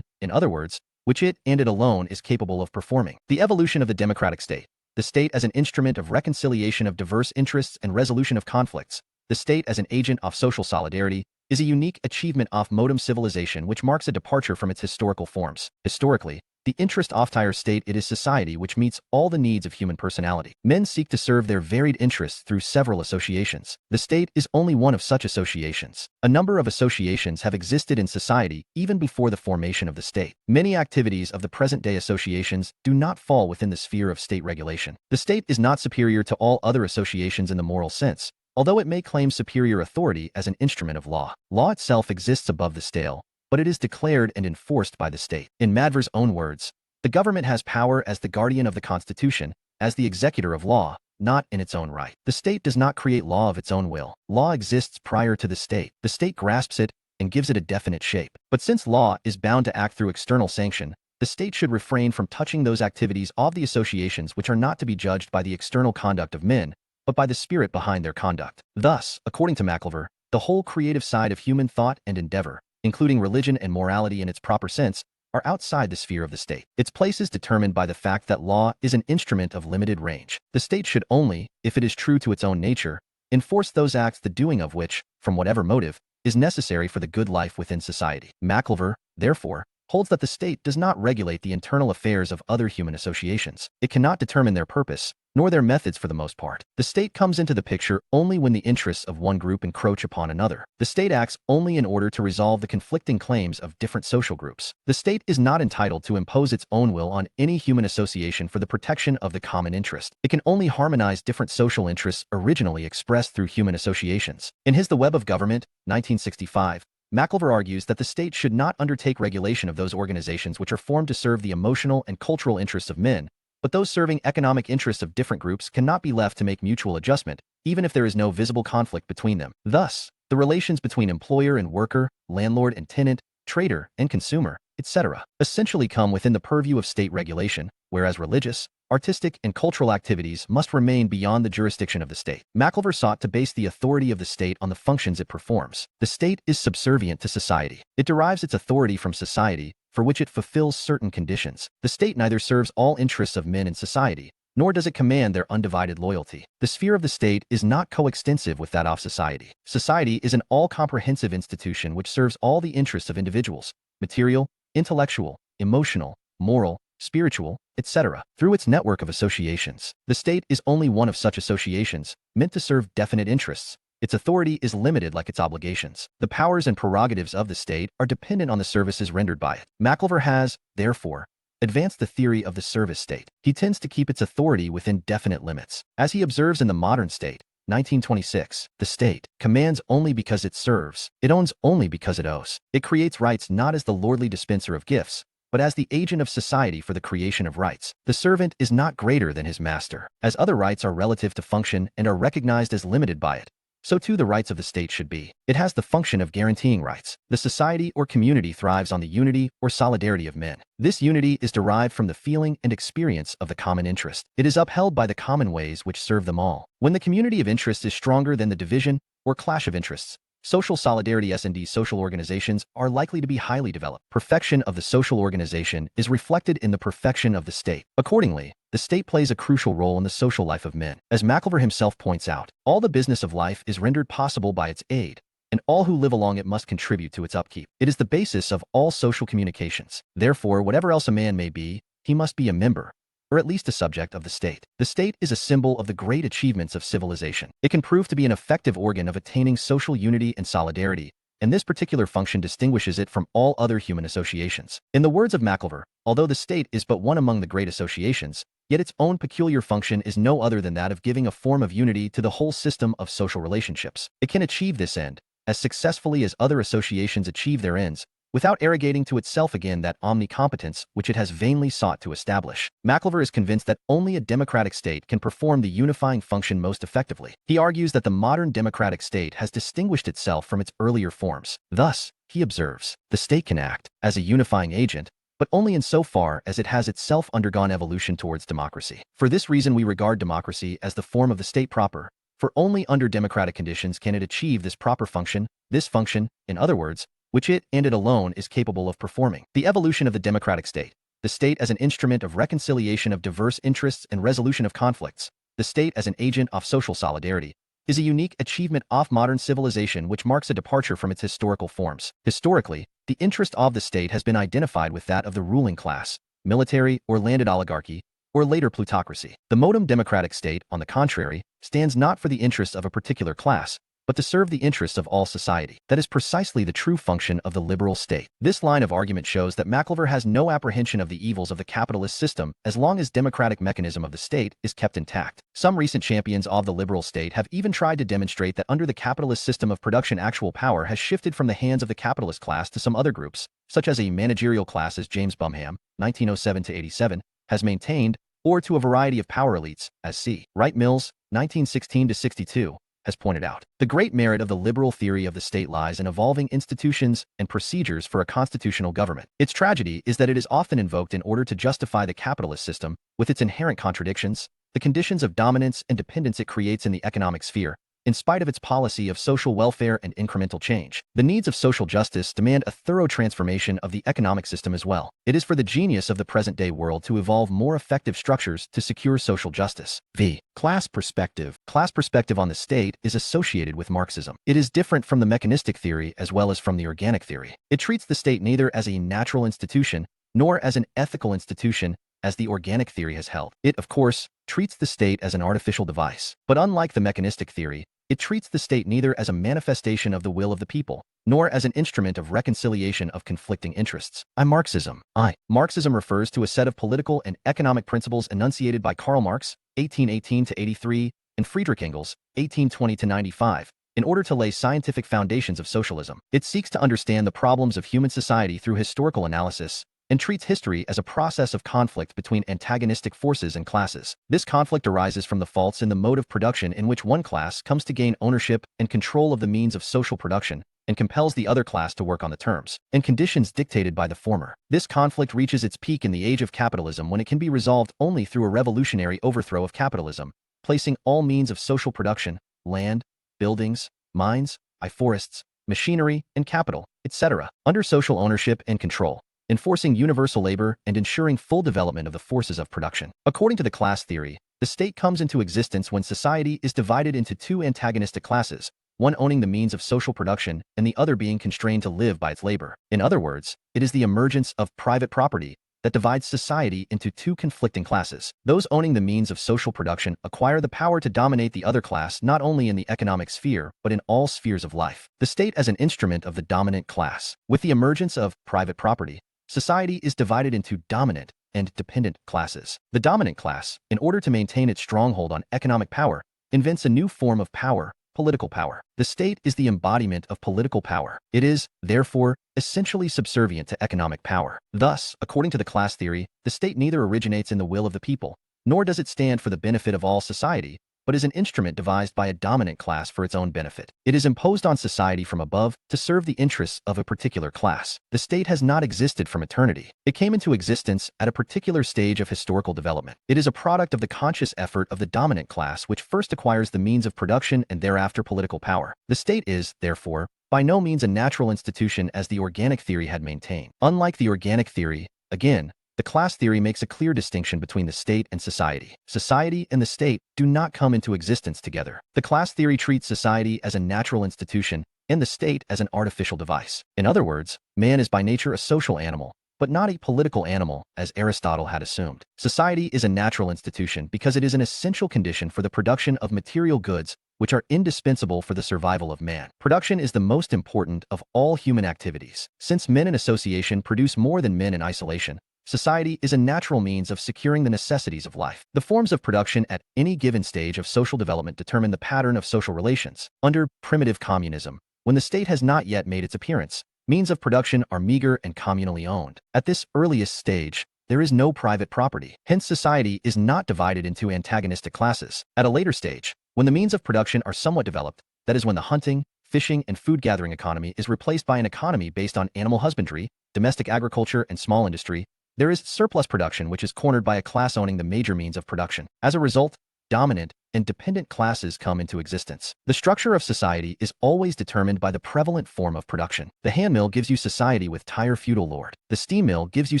in other words, which it and it alone is capable of performing. The evolution of the democratic state, the state as an instrument of reconciliation of diverse interests and resolution of conflicts, the state as an agent of social solidarity, is a unique achievement of modern civilization which marks a departure from its historical forms. Historically, the interest of entire state it is society which meets all the needs of human personality. Men seek to serve their varied interests through several associations. The state is only one of such associations. A number of associations have existed in society even before the formation of the state. Many activities of the present-day associations do not fall within the sphere of state regulation. The state is not superior to all other associations in the moral sense, although it may claim superior authority as an instrument of law. Law itself exists above the state, but it is declared and enforced by the state. In Madver's own words, the government has power as the guardian of the Constitution, as the executor of law, not in its own right. The state does not create law of its own will. Law exists prior to the state. The state grasps it and gives it a definite shape. But since law is bound to act through external sanction, the state should refrain from touching those activities of the associations which are not to be judged by the external conduct of men, but by the spirit behind their conduct. Thus, according to Maclever, the whole creative side of human thought and endeavor, including religion and morality in its proper sense, are outside the sphere of the state. Its place is determined by the fact that law is an instrument of limited range. The state should only, if it is true to its own nature, enforce those acts the doing of which, from whatever motive, is necessary for the good life within society. Maclever, therefore, holds that the state does not regulate the internal affairs of other human associations. It cannot determine their purpose, nor their methods for the most part. The state comes into the picture only when the interests of one group encroach upon another. The state acts only in order to resolve the conflicting claims of different social groups. The state is not entitled to impose its own will on any human association for the protection of the common interest. It can only harmonize different social interests originally expressed through human associations. In his The Web of Government, 1965, Maclever argues that the state should not undertake regulation of those organizations which are formed to serve the emotional and cultural interests of men, but those serving economic interests of different groups cannot be left to make mutual adjustment, even if there is no visible conflict between them. Thus, the relations between employer and worker, landlord and tenant, trader and consumer, etc., essentially come within the purview of state regulation, whereas religious, artistic, and cultural activities must remain beyond the jurisdiction of the state. Maclever sought to base the authority of the state on the functions it performs. The state is subservient to society. It derives its authority from society, for which it fulfills certain conditions. The state neither serves all interests of men in society, nor does it command their undivided loyalty. The sphere of the state is not coextensive with that of society. Society is an all-comprehensive institution which serves all the interests of individuals, material, intellectual, emotional, moral, spiritual, etc., through its network of associations. The state is only one of such associations, meant to serve definite interests. Its authority is limited like its obligations. The powers and prerogatives of the state are dependent on the services rendered by it. Maclever has, therefore, advanced the theory of the service state. He tends to keep its authority within definite limits. As he observes in The Modern State, 1926, the state commands only because it serves. It owns only because it owes. It creates rights not as the lordly dispenser of gifts, but as the agent of society for the creation of rights. The servant is not greater than his master. As other rights are relative to function and are recognized as limited by it, so too the rights of the state should be. It has the function of guaranteeing rights. The society or community thrives on the unity or solidarity of men. This unity is derived from the feeling and experience of the common interest. It is upheld by the common ways which serve them all. When the community of interest is stronger than the division or clash of interests, social solidarity S&D social organizations are likely to be highly developed. Perfection of the social organization is reflected in the perfection of the state. Accordingly, the state plays a crucial role in the social life of men. As Maclever himself points out, all the business of life is rendered possible by its aid, and all who live along it must contribute to its upkeep. It is the basis of all social communications. Therefore, whatever else a man may be, he must be a member, or at least a subject of the state. The state is a symbol of the great achievements of civilization. It can prove to be an effective organ of attaining social unity and solidarity, and this particular function distinguishes it from all other human associations. In the words of Maclever, although the state is but one among the great associations, yet its own peculiar function is no other than that of giving a form of unity to the whole system of social relationships. It can achieve this end as successfully as other associations achieve their ends, without arrogating to itself again that omnicompetence which it has vainly sought to establish. McIlver is convinced that only a democratic state can perform the unifying function most effectively. He argues that the modern democratic state has distinguished itself from its earlier forms. Thus, he observes, the state can act as a unifying agent, but only insofar as it has itself undergone evolution towards democracy. For this reason, we regard democracy as the form of the state proper, for only under democratic conditions can it achieve this proper function, in other words, which it and it alone is capable of performing. The evolution of the democratic state, the state as an instrument of reconciliation of diverse interests and resolution of conflicts, the state as an agent of social solidarity, is a unique achievement of modern civilization which marks a departure from its historical forms. Historically, the interest of the state has been identified with that of the ruling class, military or landed oligarchy, or later plutocracy. The modern democratic state, on the contrary, stands not for the interests of a particular class, but to serve the interests of all society. That is precisely the true function of the liberal state. This line of argument shows that McIlver has no apprehension of the evils of the capitalist system as long as democratic mechanism of the state is kept intact. Some recent champions of the liberal state have even tried to demonstrate that under the capitalist system of production actual power has shifted from the hands of the capitalist class to some other groups, such as a managerial class as James Bumham, 1907-87, has maintained, or to a variety of power elites, as C. Wright Mills, 1916-62, has pointed out. The great merit of the liberal theory of the state lies in evolving institutions and procedures for a constitutional government. Its tragedy is that it is often invoked in order to justify the capitalist system, with its inherent contradictions, the conditions of dominance and dependence it creates in the economic sphere, in spite of its policy of social welfare and incremental change. The needs of social justice demand a thorough transformation of the economic system as well. It is for the genius of the present-day world to evolve more effective structures to secure social justice. V. Class perspective. Class perspective on the state is associated with Marxism. It is different from the mechanistic theory as well as from the organic theory. It treats the state neither as a natural institution nor as an ethical institution, as the organic theory has held. It, of course, treats the state as an artificial device. But unlike the mechanistic theory, it treats the state neither as a manifestation of the will of the people, nor as an instrument of reconciliation of conflicting interests. Marxism refers to a set of political and economic principles enunciated by Karl Marx, 1818-83, and Friedrich Engels, 1820-95, in order to lay scientific foundations of socialism. It seeks to understand the problems of human society through historical analysis, and treats history as a process of conflict between antagonistic forces and classes. This conflict arises from the faults in the mode of production in which one class comes to gain ownership and control of the means of social production, and compels the other class to work on the terms and conditions dictated by the former. This conflict reaches its peak in the age of capitalism when it can be resolved only through a revolutionary overthrow of capitalism, placing all means of social production, land, buildings, mines, forests, machinery, and capital, etc., under social ownership and control, enforcing universal labor and ensuring full development of the forces of production. According to the class theory, the state comes into existence when society is divided into two antagonistic classes, one owning the means of social production and the other being constrained to live by its labor. In other words, it is the emergence of private property that divides society into two conflicting classes. Those owning the means of social production acquire the power to dominate the other class not only in the economic sphere but in all spheres of life. The state as an instrument of the dominant class. With the emergence of private property, society is divided into dominant and dependent classes. The dominant class, in order to maintain its stronghold on economic power, invents a new form of power, political power. The state is the embodiment of political power. It is, therefore, essentially subservient to economic power. Thus, according to the class theory, the state neither originates in the will of the people, nor does it stand for the benefit of all society, but is an instrument devised by a dominant class for its own benefit. It is imposed on society from above to serve the interests of a particular class. The state has not existed from eternity. It came into existence at a particular stage of historical development. It is a product of the conscious effort of the dominant class which first acquires the means of production and thereafter political power. The state is, therefore, by no means a natural institution as the organic theory had maintained. Unlike the organic theory, again, the class theory makes a clear distinction between the state and society. Society and the state do not come into existence together. The class theory treats society as a natural institution and the state as an artificial device. In other words, man is by nature a social animal, but not a political animal, as Aristotle had assumed. Society is a natural institution because it is an essential condition for the production of material goods which are indispensable for the survival of man. Production is the most important of all human activities. Since men in association produce more than men in isolation, society is a natural means of securing the necessities of life. The forms of production at any given stage of social development determine the pattern of social relations. Under primitive communism, when the state has not yet made its appearance, means of production are meager and communally owned. At this earliest stage, there is no private property. Hence, society is not divided into antagonistic classes. At a later stage, when the means of production are somewhat developed, that is when the hunting, fishing, and food-gathering economy is replaced by an economy based on animal husbandry, domestic agriculture, and small industry, there is surplus production which is cornered by a class owning the major means of production. As a result, dominant and dependent classes come into existence. The structure of society is always determined by the prevalent form of production. The handmill gives you society with tire feudal lord. The steam mill gives you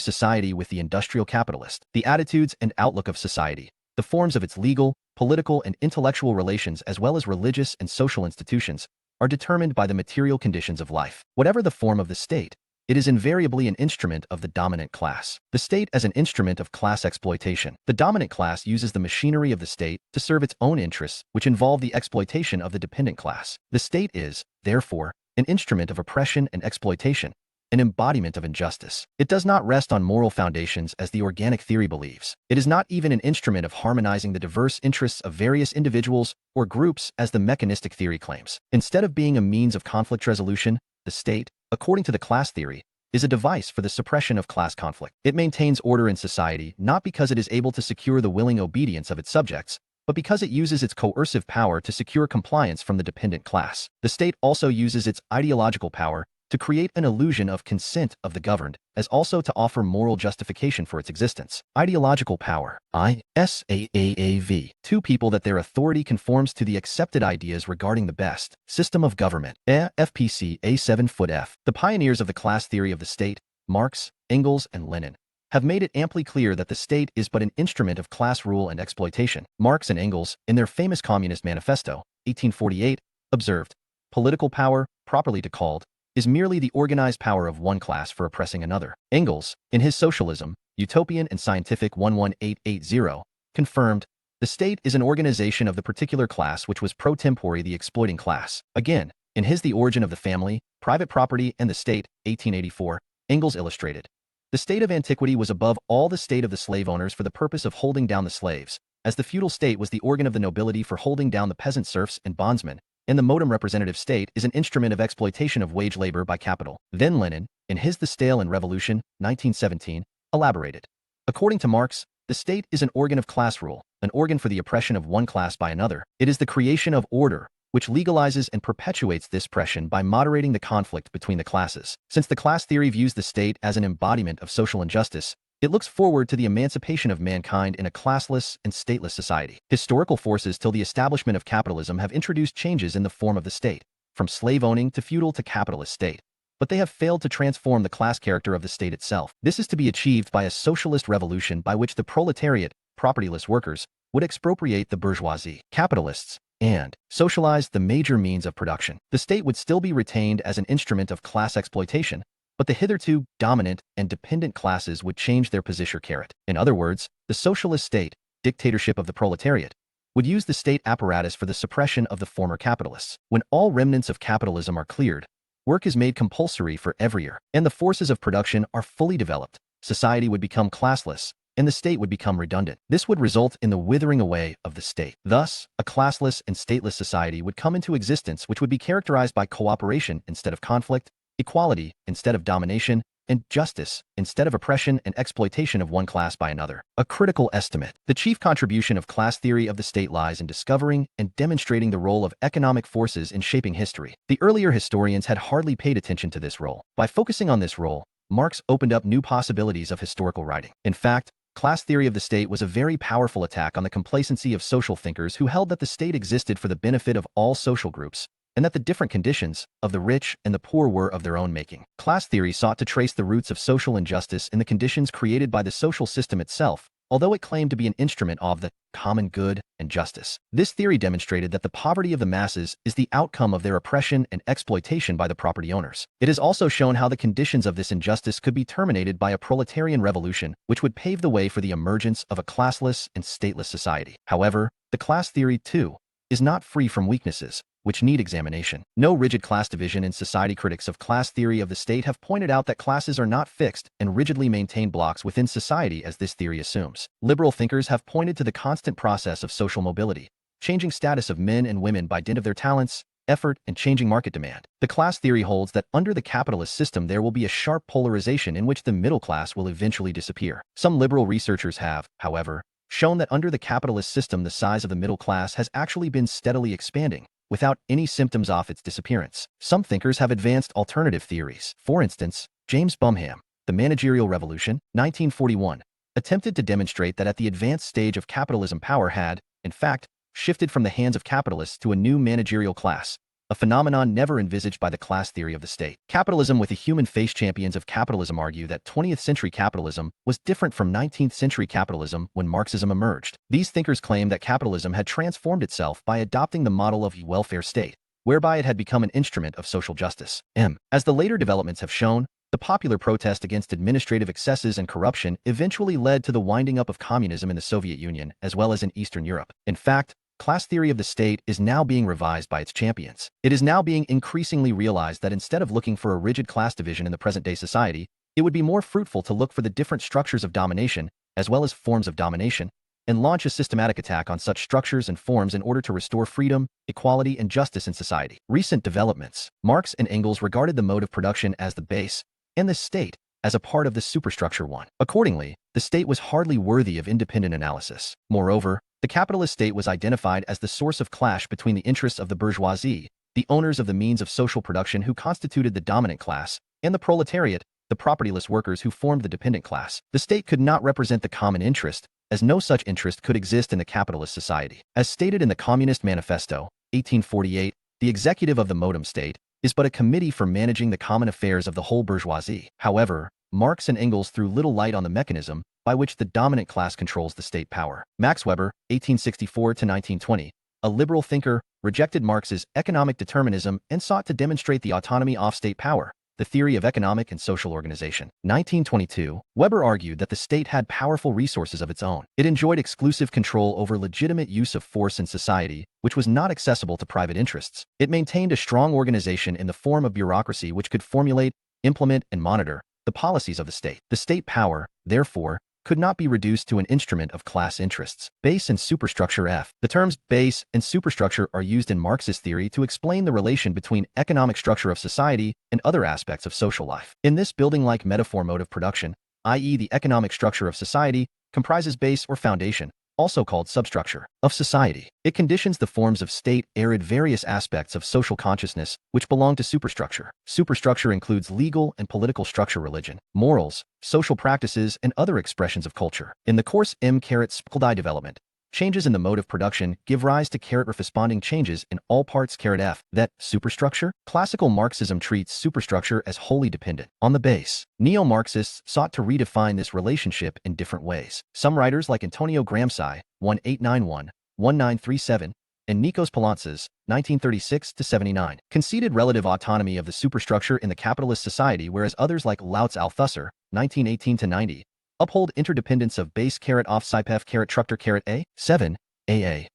society with the industrial capitalist. The attitudes and outlook of society, the forms of its legal, political, and intellectual relations as well as religious and social institutions, are determined by the material conditions of life. Whatever the form of the state, it is invariably an instrument of the dominant class. The state as an instrument of class exploitation. The dominant class uses the machinery of the state to serve its own interests, which involve the exploitation of the dependent class. The state is, therefore, an instrument of oppression and exploitation, an embodiment of injustice. It does not rest on moral foundations as the organic theory believes. It is not even an instrument of harmonizing the diverse interests of various individuals or groups as the mechanistic theory claims. Instead of being a means of conflict resolution, the state, according to the class theory, is a device for the suppression of class conflict. It maintains order in society not because it is able to secure the willing obedience of its subjects, but because it uses its coercive power to secure compliance from the dependent class. The state also uses its ideological power to create an illusion of consent of the governed, as also to offer moral justification for its existence. Ideological power, ISAAAV, two people that their authority conforms to the accepted ideas regarding the best system of government, FPC A7-F. The pioneers of the class theory of the state, Marx, Engels, and Lenin, have made it amply clear that the state is but an instrument of class rule and exploitation. Marx and Engels, in their famous Communist Manifesto, 1848, observed, political power, properly called, is merely the organized power of one class for oppressing another. Engels, in his Socialism, Utopian and Scientific 11880, confirmed, the state is an organization of the particular class which was pro tempore the exploiting class. Again, in his The Origin of the Family, Private Property and the State, 1884, Engels illustrated, the state of antiquity was above all the state of the slave owners for the purpose of holding down the slaves, as the feudal state was the organ of the nobility for holding down the peasant serfs and bondsmen, and the modem representative state is an instrument of exploitation of wage labor by capital. Then Lenin, in his The State and Revolution, 1917, elaborated. According to Marx, the state is an organ of class rule, an organ for the oppression of one class by another. It is the creation of order, which legalizes and perpetuates this oppression by moderating the conflict between the classes. Since the class theory views the state as an embodiment of social injustice, it looks forward to the emancipation of mankind in a classless and stateless society. Historical forces till the establishment of capitalism have introduced changes in the form of the state, from slave-owning to feudal to capitalist state, but they have failed to transform the class character of the state itself. This is to be achieved by a socialist revolution by which the proletariat, propertyless workers, would expropriate the bourgeoisie, capitalists, and socialize the major means of production. The state would still be retained as an instrument of class exploitation, but the hitherto dominant and dependent classes would change their position. In other words, the socialist state, dictatorship of the proletariat, would use the state apparatus for the suppression of the former capitalists. When all remnants of capitalism are cleared, work is made compulsory for every year, and the forces of production are fully developed, society would become classless, and the state would become redundant. This would result in the withering away of the state. Thus, a classless and stateless society would come into existence which would be characterized by cooperation instead of conflict, equality instead of domination, and justice instead of oppression and exploitation of one class by another. A critical estimate. The chief contribution of class theory of the state lies in discovering and demonstrating the role of economic forces in shaping history. The earlier historians had hardly paid attention to this role. By focusing on this role, Marx opened up new possibilities of historical writing. In fact, class theory of the state was a very powerful attack on the complacency of social thinkers who held that the state existed for the benefit of all social groups, and that the different conditions of the rich and the poor were of their own making. Class theory sought to trace the roots of social injustice in the conditions created by the social system itself, although it claimed to be an instrument of the common good and justice. This theory demonstrated that the poverty of the masses is the outcome of their oppression and exploitation by the property owners. It has also shown how the conditions of this injustice could be terminated by a proletarian revolution, which would pave the way for the emergence of a classless and stateless society. However, the class theory, too, is not free from weaknesses. which need examination. No rigid class division in society. Critics of class theory of the state have pointed out that classes are not fixed and rigidly maintained blocks within society as this theory assumes. Liberal thinkers have pointed to the constant process of social mobility, changing status of men and women by dint of their talents, effort, and changing market demand. The class theory holds that under the capitalist system there will be a sharp polarization in which the middle class will eventually disappear. Some liberal researchers have, however, shown that under the capitalist system the size of the middle class has actually been steadily expanding, without any symptoms of its disappearance. Some thinkers have advanced alternative theories. For instance, James Bumham, The Managerial Revolution, 1941, attempted to demonstrate that at the advanced stage of capitalism power had, in fact, shifted from the hands of capitalists to a new managerial class, a phenomenon never envisaged by the class theory of the state. Capitalism with a human face. Champions of capitalism argue that 20th century capitalism was different from 19th century capitalism when Marxism emerged. These thinkers claim that capitalism had transformed itself by adopting the model of a welfare state, whereby it had become an instrument of social justice. As the later developments have shown, the popular protest against administrative excesses and corruption eventually led to the winding up of communism in the Soviet Union as well as in Eastern Europe. In fact, class theory of the state is now being revised by its champions. It is now being increasingly realized that instead of looking for a rigid class division in the present-day society, it would be more fruitful to look for the different structures of domination, as well as forms of domination, and launch a systematic attack on such structures and forms in order to restore freedom, equality, and justice in society. Recent developments. Marx and Engels regarded the mode of production as the base, and the state as a part of the superstructure one. Accordingly, the state was hardly worthy of independent analysis. Moreover, the capitalist state was identified as the source of clash between the interests of the bourgeoisie, the owners of the means of social production who constituted the dominant class, and the proletariat, the propertyless workers who formed the dependent class. The state could not represent the common interest, as no such interest could exist in the capitalist society. As stated in the Communist Manifesto, 1848, the executive of the modem state is but a committee for managing the common affairs of the whole bourgeoisie. However, Marx and Engels threw little light on the mechanism by which the dominant class controls the state power. Max Weber, 1864-1920, a liberal thinker, rejected Marx's economic determinism and sought to demonstrate the autonomy of state power, the theory of economic and social organization. 1922, Weber argued that the state had powerful resources of its own. It enjoyed exclusive control over legitimate use of force in society, which was not accessible to private interests. It maintained a strong organization in the form of bureaucracy which could formulate, implement, and monitor the policies of the state. The state power, therefore, could not be reduced to an instrument of class interests. Base and superstructure. The terms base and superstructure are used in Marxist theory to explain the relation between economic structure of society and other aspects of social life. In this building-like metaphor, mode of production, i.e. the economic structure of society, comprises base or foundation, also called substructure, of society. It conditions the forms of state arid various aspects of social consciousness which belong to superstructure. Superstructure includes legal and political structure, religion, morals, social practices, and other expressions of culture. In the course M-Spieldie development, changes in the mode of production give rise to responding changes in all parts F. That superstructure? Classical Marxism treats superstructure as wholly dependent on the base. Neo-Marxists sought to redefine this relationship in different ways. Some writers like Antonio Gramsci, 1891-1937, and Nikos Poulantzas, 1936-79, conceded relative autonomy of the superstructure in the capitalist society, whereas others like Lutz Althusser, 1918-90, uphold interdependence of base off Sipef Tructor A. 7. A.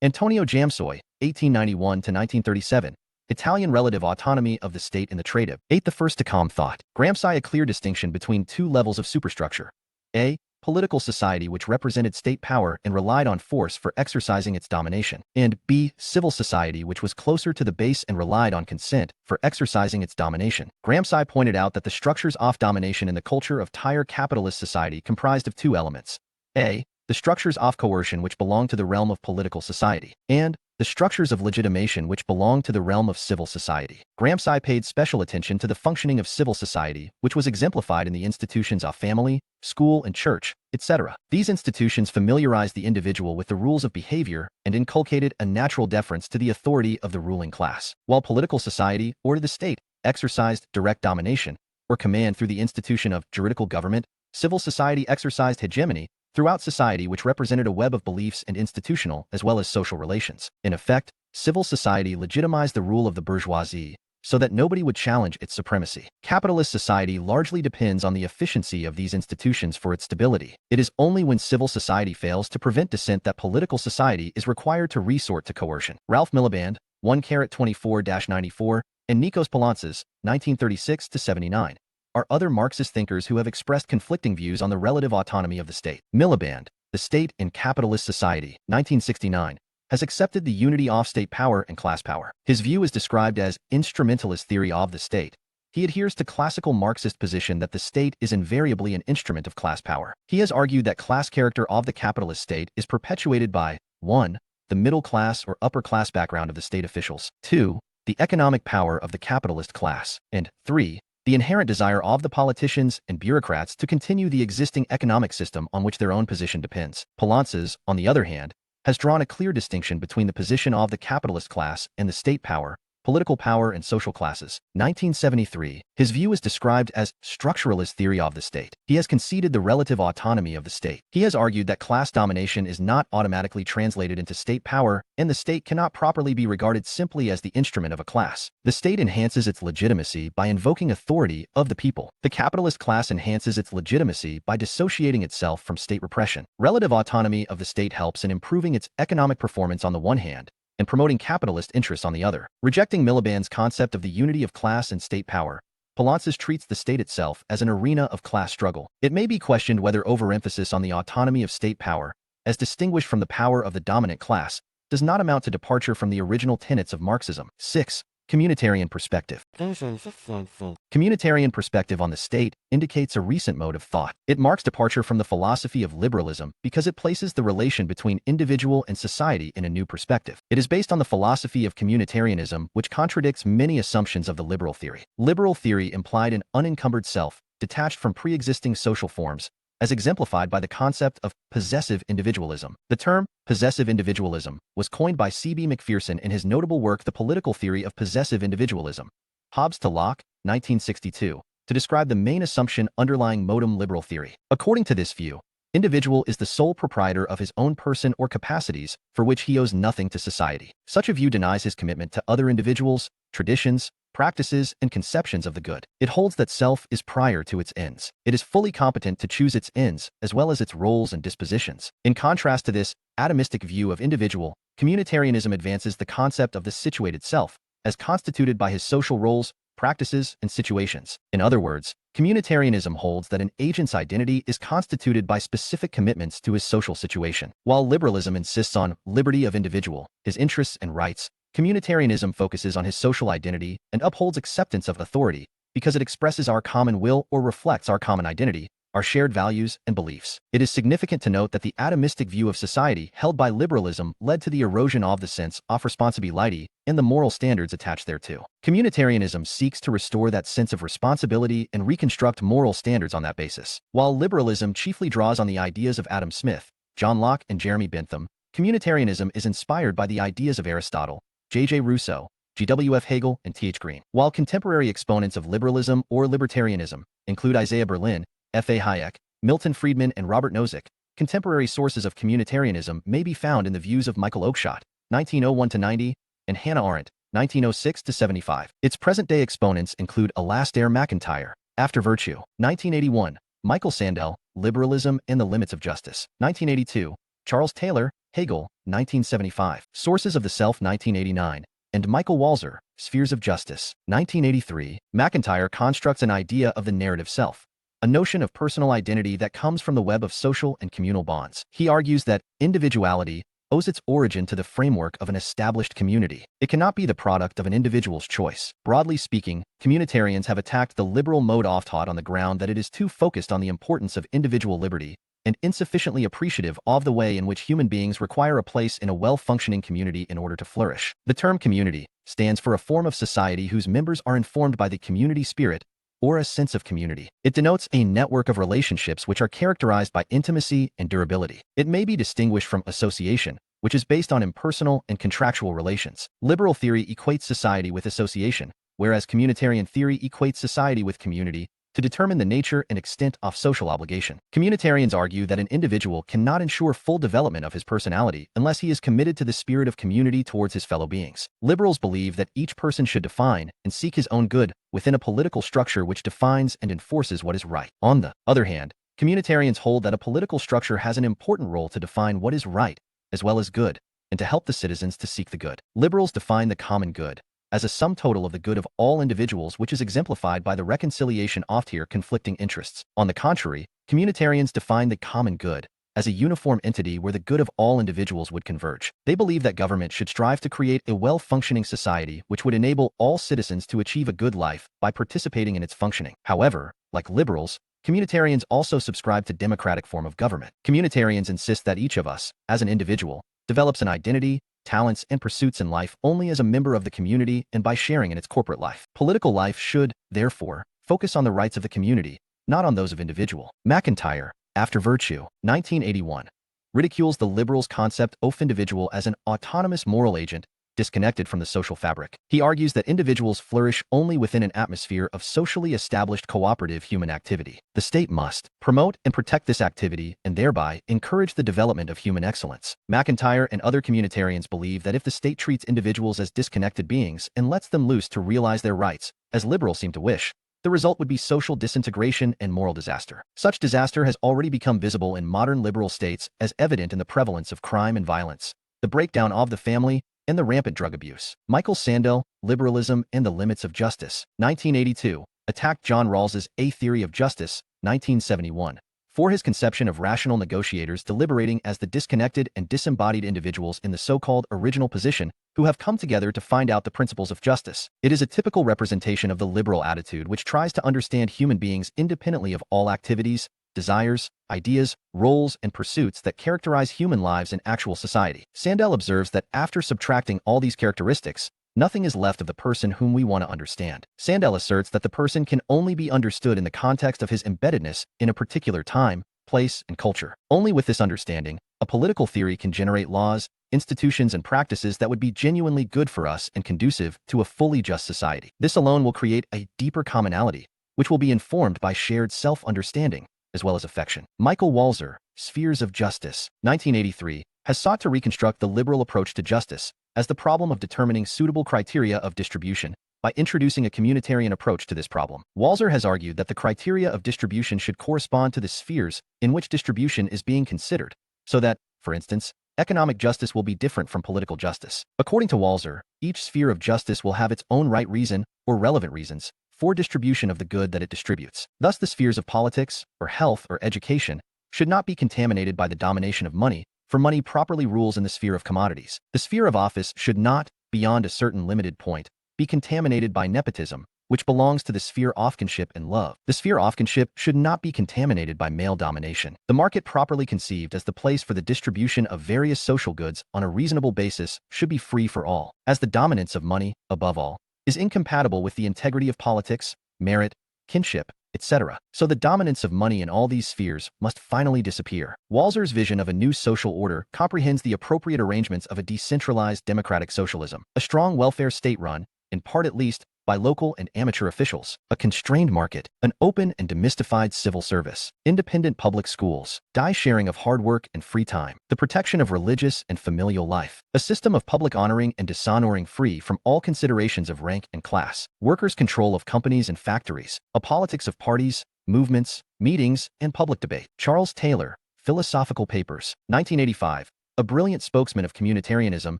Antonio Jamsoi, 1891-1937, Italian relative autonomy of the state in the trade. 8. The first to calm thought. Gramsci a clear distinction between two levels of superstructure. A. Political society which represented state power and relied on force for exercising its domination, and B. Civil society which was closer to the base and relied on consent for exercising its domination. Gramsci pointed out that the structures of domination in the culture of entire capitalist society comprised of two elements. A. The structures of coercion which belong to the realm of political society, and the structures of legitimation which belong to the realm of civil society. Gramsci paid special attention to the functioning of civil society, which was exemplified in the institutions of family, school, and church, etc. These institutions familiarized the individual with the rules of behavior and inculcated a natural deference to the authority of the ruling class, while political society, or the state, exercised direct domination or command through the institution of juridical government. Civil society exercised hegemony throughout society, which represented a web of beliefs and institutional as well as social relations. In effect, civil society legitimized the rule of the bourgeoisie so that nobody would challenge its supremacy. Capitalist society largely depends on the efficiency of these institutions for its stability. It is only when civil society fails to prevent dissent that political society is required to resort to coercion. Ralph Miliband, 1-24-94, and Nikos Poulantzas, 1936-79, are other Marxist thinkers who have expressed conflicting views on the relative autonomy of the state. Miliband, The State in Capitalist Society, 1969, has accepted the unity of state power and class power. His view is described as instrumentalist theory of the state. He adheres to classical Marxist position that the state is invariably an instrument of class power. He has argued that class character of the capitalist state is perpetuated by 1. The middle class or upper class background of the state officials, 2. The economic power of the capitalist class, and 3. The inherent desire of the politicians and bureaucrats to continue the existing economic system on which their own position depends. Poulantzas, on the other hand, has drawn a clear distinction between the position of the capitalist class and the state power, political power, and social classes. 1973, his view is described as structuralist theory of the state. He has conceded the relative autonomy of the state. He has argued that class domination is not automatically translated into state power, and the state cannot properly be regarded simply as the instrument of a class. The state enhances its legitimacy by invoking authority of the people. The capitalist class enhances its legitimacy by dissociating itself from state repression. Relative autonomy of the state helps in improving its economic performance on the one hand, and promoting capitalist interests on the other. Rejecting Miliband's concept of the unity of class and state power, Poulantzas treats the state itself as an arena of class struggle. It may be questioned whether overemphasis on the autonomy of state power, as distinguished from the power of the dominant class, does not amount to departure from the original tenets of Marxism. 6. Communitarian perspective. Communitarian perspective on the state indicates a recent mode of thought. It marks departure from the philosophy of liberalism because it places the relation between individual and society in a new perspective. It is based on the philosophy of communitarianism, which contradicts many assumptions of the liberal theory. Liberal theory implied an unencumbered self, detached from pre-existing social forms, as exemplified by the concept of possessive individualism. The term possessive individualism was coined by C.B. Macpherson in his notable work The Political Theory of Possessive Individualism, Hobbes to Locke, 1962, to describe the main assumption underlying modern liberal theory. According to this view, individual is the sole proprietor of his own person or capacities for which he owes nothing to society. Such a view denies his commitment to other individuals, traditions, practices, and conceptions of the good. It holds that self is prior to its ends. It is fully competent to choose its ends as well as its roles and dispositions. In contrast to this atomistic view of individual, communitarianism advances the concept of the situated self, as constituted by his social roles, practices, and situations. In other words, communitarianism holds that an agent's identity is constituted by specific commitments to his social situation. While liberalism insists on liberty of individual, his interests and rights, communitarianism focuses on his social identity and upholds acceptance of authority because it expresses our common will or reflects our common identity, our shared values and beliefs. It is significant to note that the atomistic view of society held by liberalism led to the erosion of the sense of responsibility and the moral standards attached thereto. Communitarianism seeks to restore that sense of responsibility and reconstruct moral standards on that basis. While liberalism chiefly draws on the ideas of Adam Smith, John Locke, and Jeremy Bentham, communitarianism is inspired by the ideas of Aristotle, J.J. Rousseau, G.W.F. Hegel, and T.H. Green. While contemporary exponents of liberalism or libertarianism include Isaiah Berlin, F.A. Hayek, Milton Friedman, and Robert Nozick, contemporary sources of communitarianism may be found in the views of Michael Oakeshott, 1901-90, and Hannah Arendt, 1906-75. Its present-day exponents include Alasdair MacIntyre, After Virtue, 1981, Michael Sandel, Liberalism and the Limits of Justice, 1982, Charles Taylor, Hegel, 1975, Sources of the Self, 1989, and Michael Walzer, Spheres of Justice, 1983. MacIntyre constructs an idea of the narrative self, a notion of personal identity that comes from the web of social and communal bonds. He argues that individuality owes its origin to the framework of an established community. It cannot be the product of an individual's choice. Broadly speaking, communitarians have attacked the liberal mode of thought on the ground that it is too focused on the importance of individual liberty and insufficiently appreciative of the way in which human beings require a place in a well-functioning community in order to flourish. The term community stands for a form of society whose members are informed by the community spirit or a sense of community. It denotes a network of relationships which are characterized by intimacy and durability. It may be distinguished from association, which is based on impersonal and contractual relations. Liberal theory equates society with association, whereas communitarian theory equates society with community to determine the nature and extent of social obligation. Communitarians argue that an individual cannot ensure full development of his personality unless he is committed to the spirit of community towards his fellow beings. Liberals believe that each person should define and seek his own good within a political structure which defines and enforces what is right. On the other hand, communitarians hold that a political structure has an important role to define what is right as well as good, and to help the citizens to seek the good. Liberals define the common good as a sum total of the good of all individuals, which is exemplified by the reconciliation of here conflicting interests. On the contrary, communitarians define the common good as a uniform entity where the good of all individuals would converge. They believe that government should strive to create a well-functioning society which would enable all citizens to achieve a good life by participating in its functioning. However, like liberals, communitarians also subscribe to democratic form of government. Communitarians insist that each of us, as an individual, develops an identity, talents, and pursuits in life only as a member of the community and by sharing in its corporate life. Political life should, therefore, focus on the rights of the community, not on those of individual. McIntyre, After Virtue, 1981, ridicules the liberals' concept of individual as an autonomous moral agent disconnected from the social fabric. He argues that individuals flourish only within an atmosphere of socially established cooperative human activity. The state must promote and protect this activity and thereby encourage the development of human excellence. McIntyre and other communitarians believe that if the state treats individuals as disconnected beings and lets them loose to realize their rights, as liberals seem to wish, the result would be social disintegration and moral disaster. Such disaster has already become visible in modern liberal states as evident in the prevalence of crime and violence, the breakdown of the family, and the rampant drug abuse. Michael Sandel, Liberalism and the Limits of Justice, 1982, attacked John Rawls's A Theory of Justice, 1971, for his conception of rational negotiators deliberating as the disconnected and disembodied individuals in the so-called original position who have come together to find out the principles of justice. It is a typical representation of the liberal attitude which tries to understand human beings independently of all activities, desires, ideas, roles, and pursuits that characterize human lives in actual society. Sandel observes that after subtracting all these characteristics, nothing is left of the person whom we want to understand. Sandel asserts that the person can only be understood in the context of his embeddedness in a particular time, place, and culture. Only with this understanding, a political theory can generate laws, institutions, and practices that would be genuinely good for us and conducive to a fully just society. This alone will create a deeper commonality, which will be informed by shared self-understanding, as well as affection. Michael Walzer, Spheres of Justice, 1983, has sought to reconstruct the liberal approach to justice as the problem of determining suitable criteria of distribution by introducing a communitarian approach to this problem. Walzer has argued that the criteria of distribution should correspond to the spheres in which distribution is being considered, so that, for instance, economic justice will be different from political justice. According to Walzer, each sphere of justice will have its own right reason or relevant reasons for distribution of the good that it distributes. Thus, the spheres of politics, or health, or education should not be contaminated by the domination of money, for money properly rules in the sphere of commodities. The sphere of office should not, beyond a certain limited point, be contaminated by nepotism, which belongs to the sphere of kinship and love. The sphere of kinship should not be contaminated by male domination. The market properly conceived as the place for the distribution of various social goods on a reasonable basis should be free for all, as the dominance of money, above all, is incompatible with the integrity of politics, merit, kinship, etc. So the dominance of money in all these spheres must finally disappear. Walzer's vision of a new social order comprehends the appropriate arrangements of a decentralized democratic socialism, a strong welfare state run, in part at least, by local and amateur officials, a constrained market, an open and demystified civil service, independent public schools, sharing of hard work and free time, the protection of religious and familial life, a system of public honoring and dishonoring free from all considerations of rank and class, workers' control of companies and factories, a politics of parties, movements, meetings, and public debate. Charles Taylor, Philosophical Papers, 1985, a brilliant spokesman of communitarianism,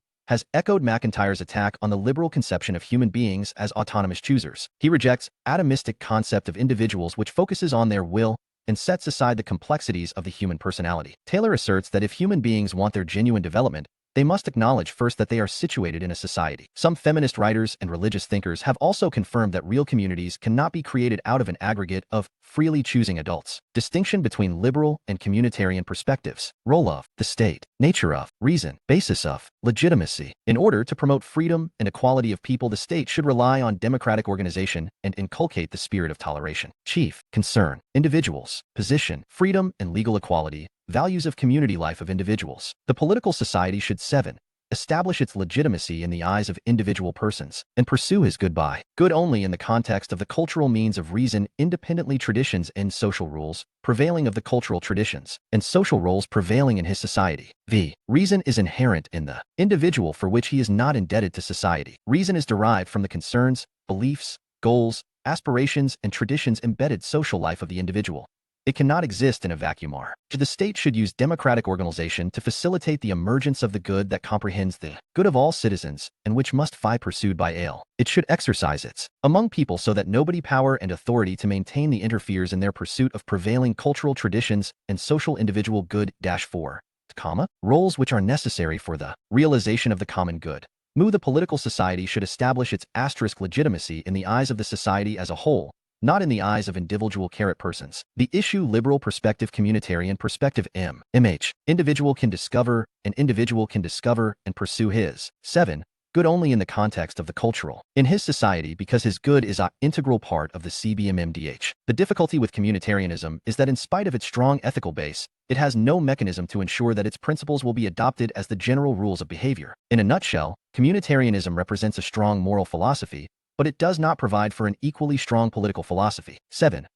has echoed McIntyre's attack on the liberal conception of human beings as autonomous choosers. He rejects atomistic concept of individuals which focuses on their will and sets aside the complexities of the human personality. Taylor asserts that if human beings want their genuine development, they must acknowledge first that they are situated in a society. Some feminist writers and religious thinkers have also confirmed that real communities cannot be created out of an aggregate of freely choosing adults. Distinction between liberal and communitarian perspectives. Role of the state. Nature of reason. Basis of legitimacy. In order to promote freedom and equality of people, the state should rely on democratic organization and inculcate the spirit of toleration. Chief concern. Individuals. Position. Freedom and legal equality. Values of community life of individuals. The political society should 7. Establish its legitimacy in the eyes of individual persons, and pursue his good by good only in the context of the cultural means of reason independently traditions and social rules prevailing of the cultural traditions, and social roles prevailing in his society. V. Reason is inherent in the individual for which he is not indebted to society. Reason is derived from the concerns, beliefs, goals, aspirations, and traditions embedded social life of the individual. It cannot exist in a vacuum. The state should use democratic organization to facilitate the emergence of the good that comprehends the good of all citizens and which must be pursued by all. It should exercise its among people so that nobody power and authority to maintain the interferes in their pursuit of prevailing cultural traditions and social individual good. 4. Roles which are necessary for the realization of the common good. The political society should establish its legitimacy in the eyes of the society as a whole, not in the eyes of individual persons. The issue liberal perspective, communitarian perspective. Individual can discover and pursue his 7. Good only in the context of the cultural in his society because his good is an integral part of the CBMMDH. The difficulty with communitarianism is that in spite of its strong ethical base, it has no mechanism to ensure that its principles will be adopted as the general rules of behavior. In a nutshell, communitarianism represents a strong moral philosophy, but it does not provide for an equally strong political philosophy. 7.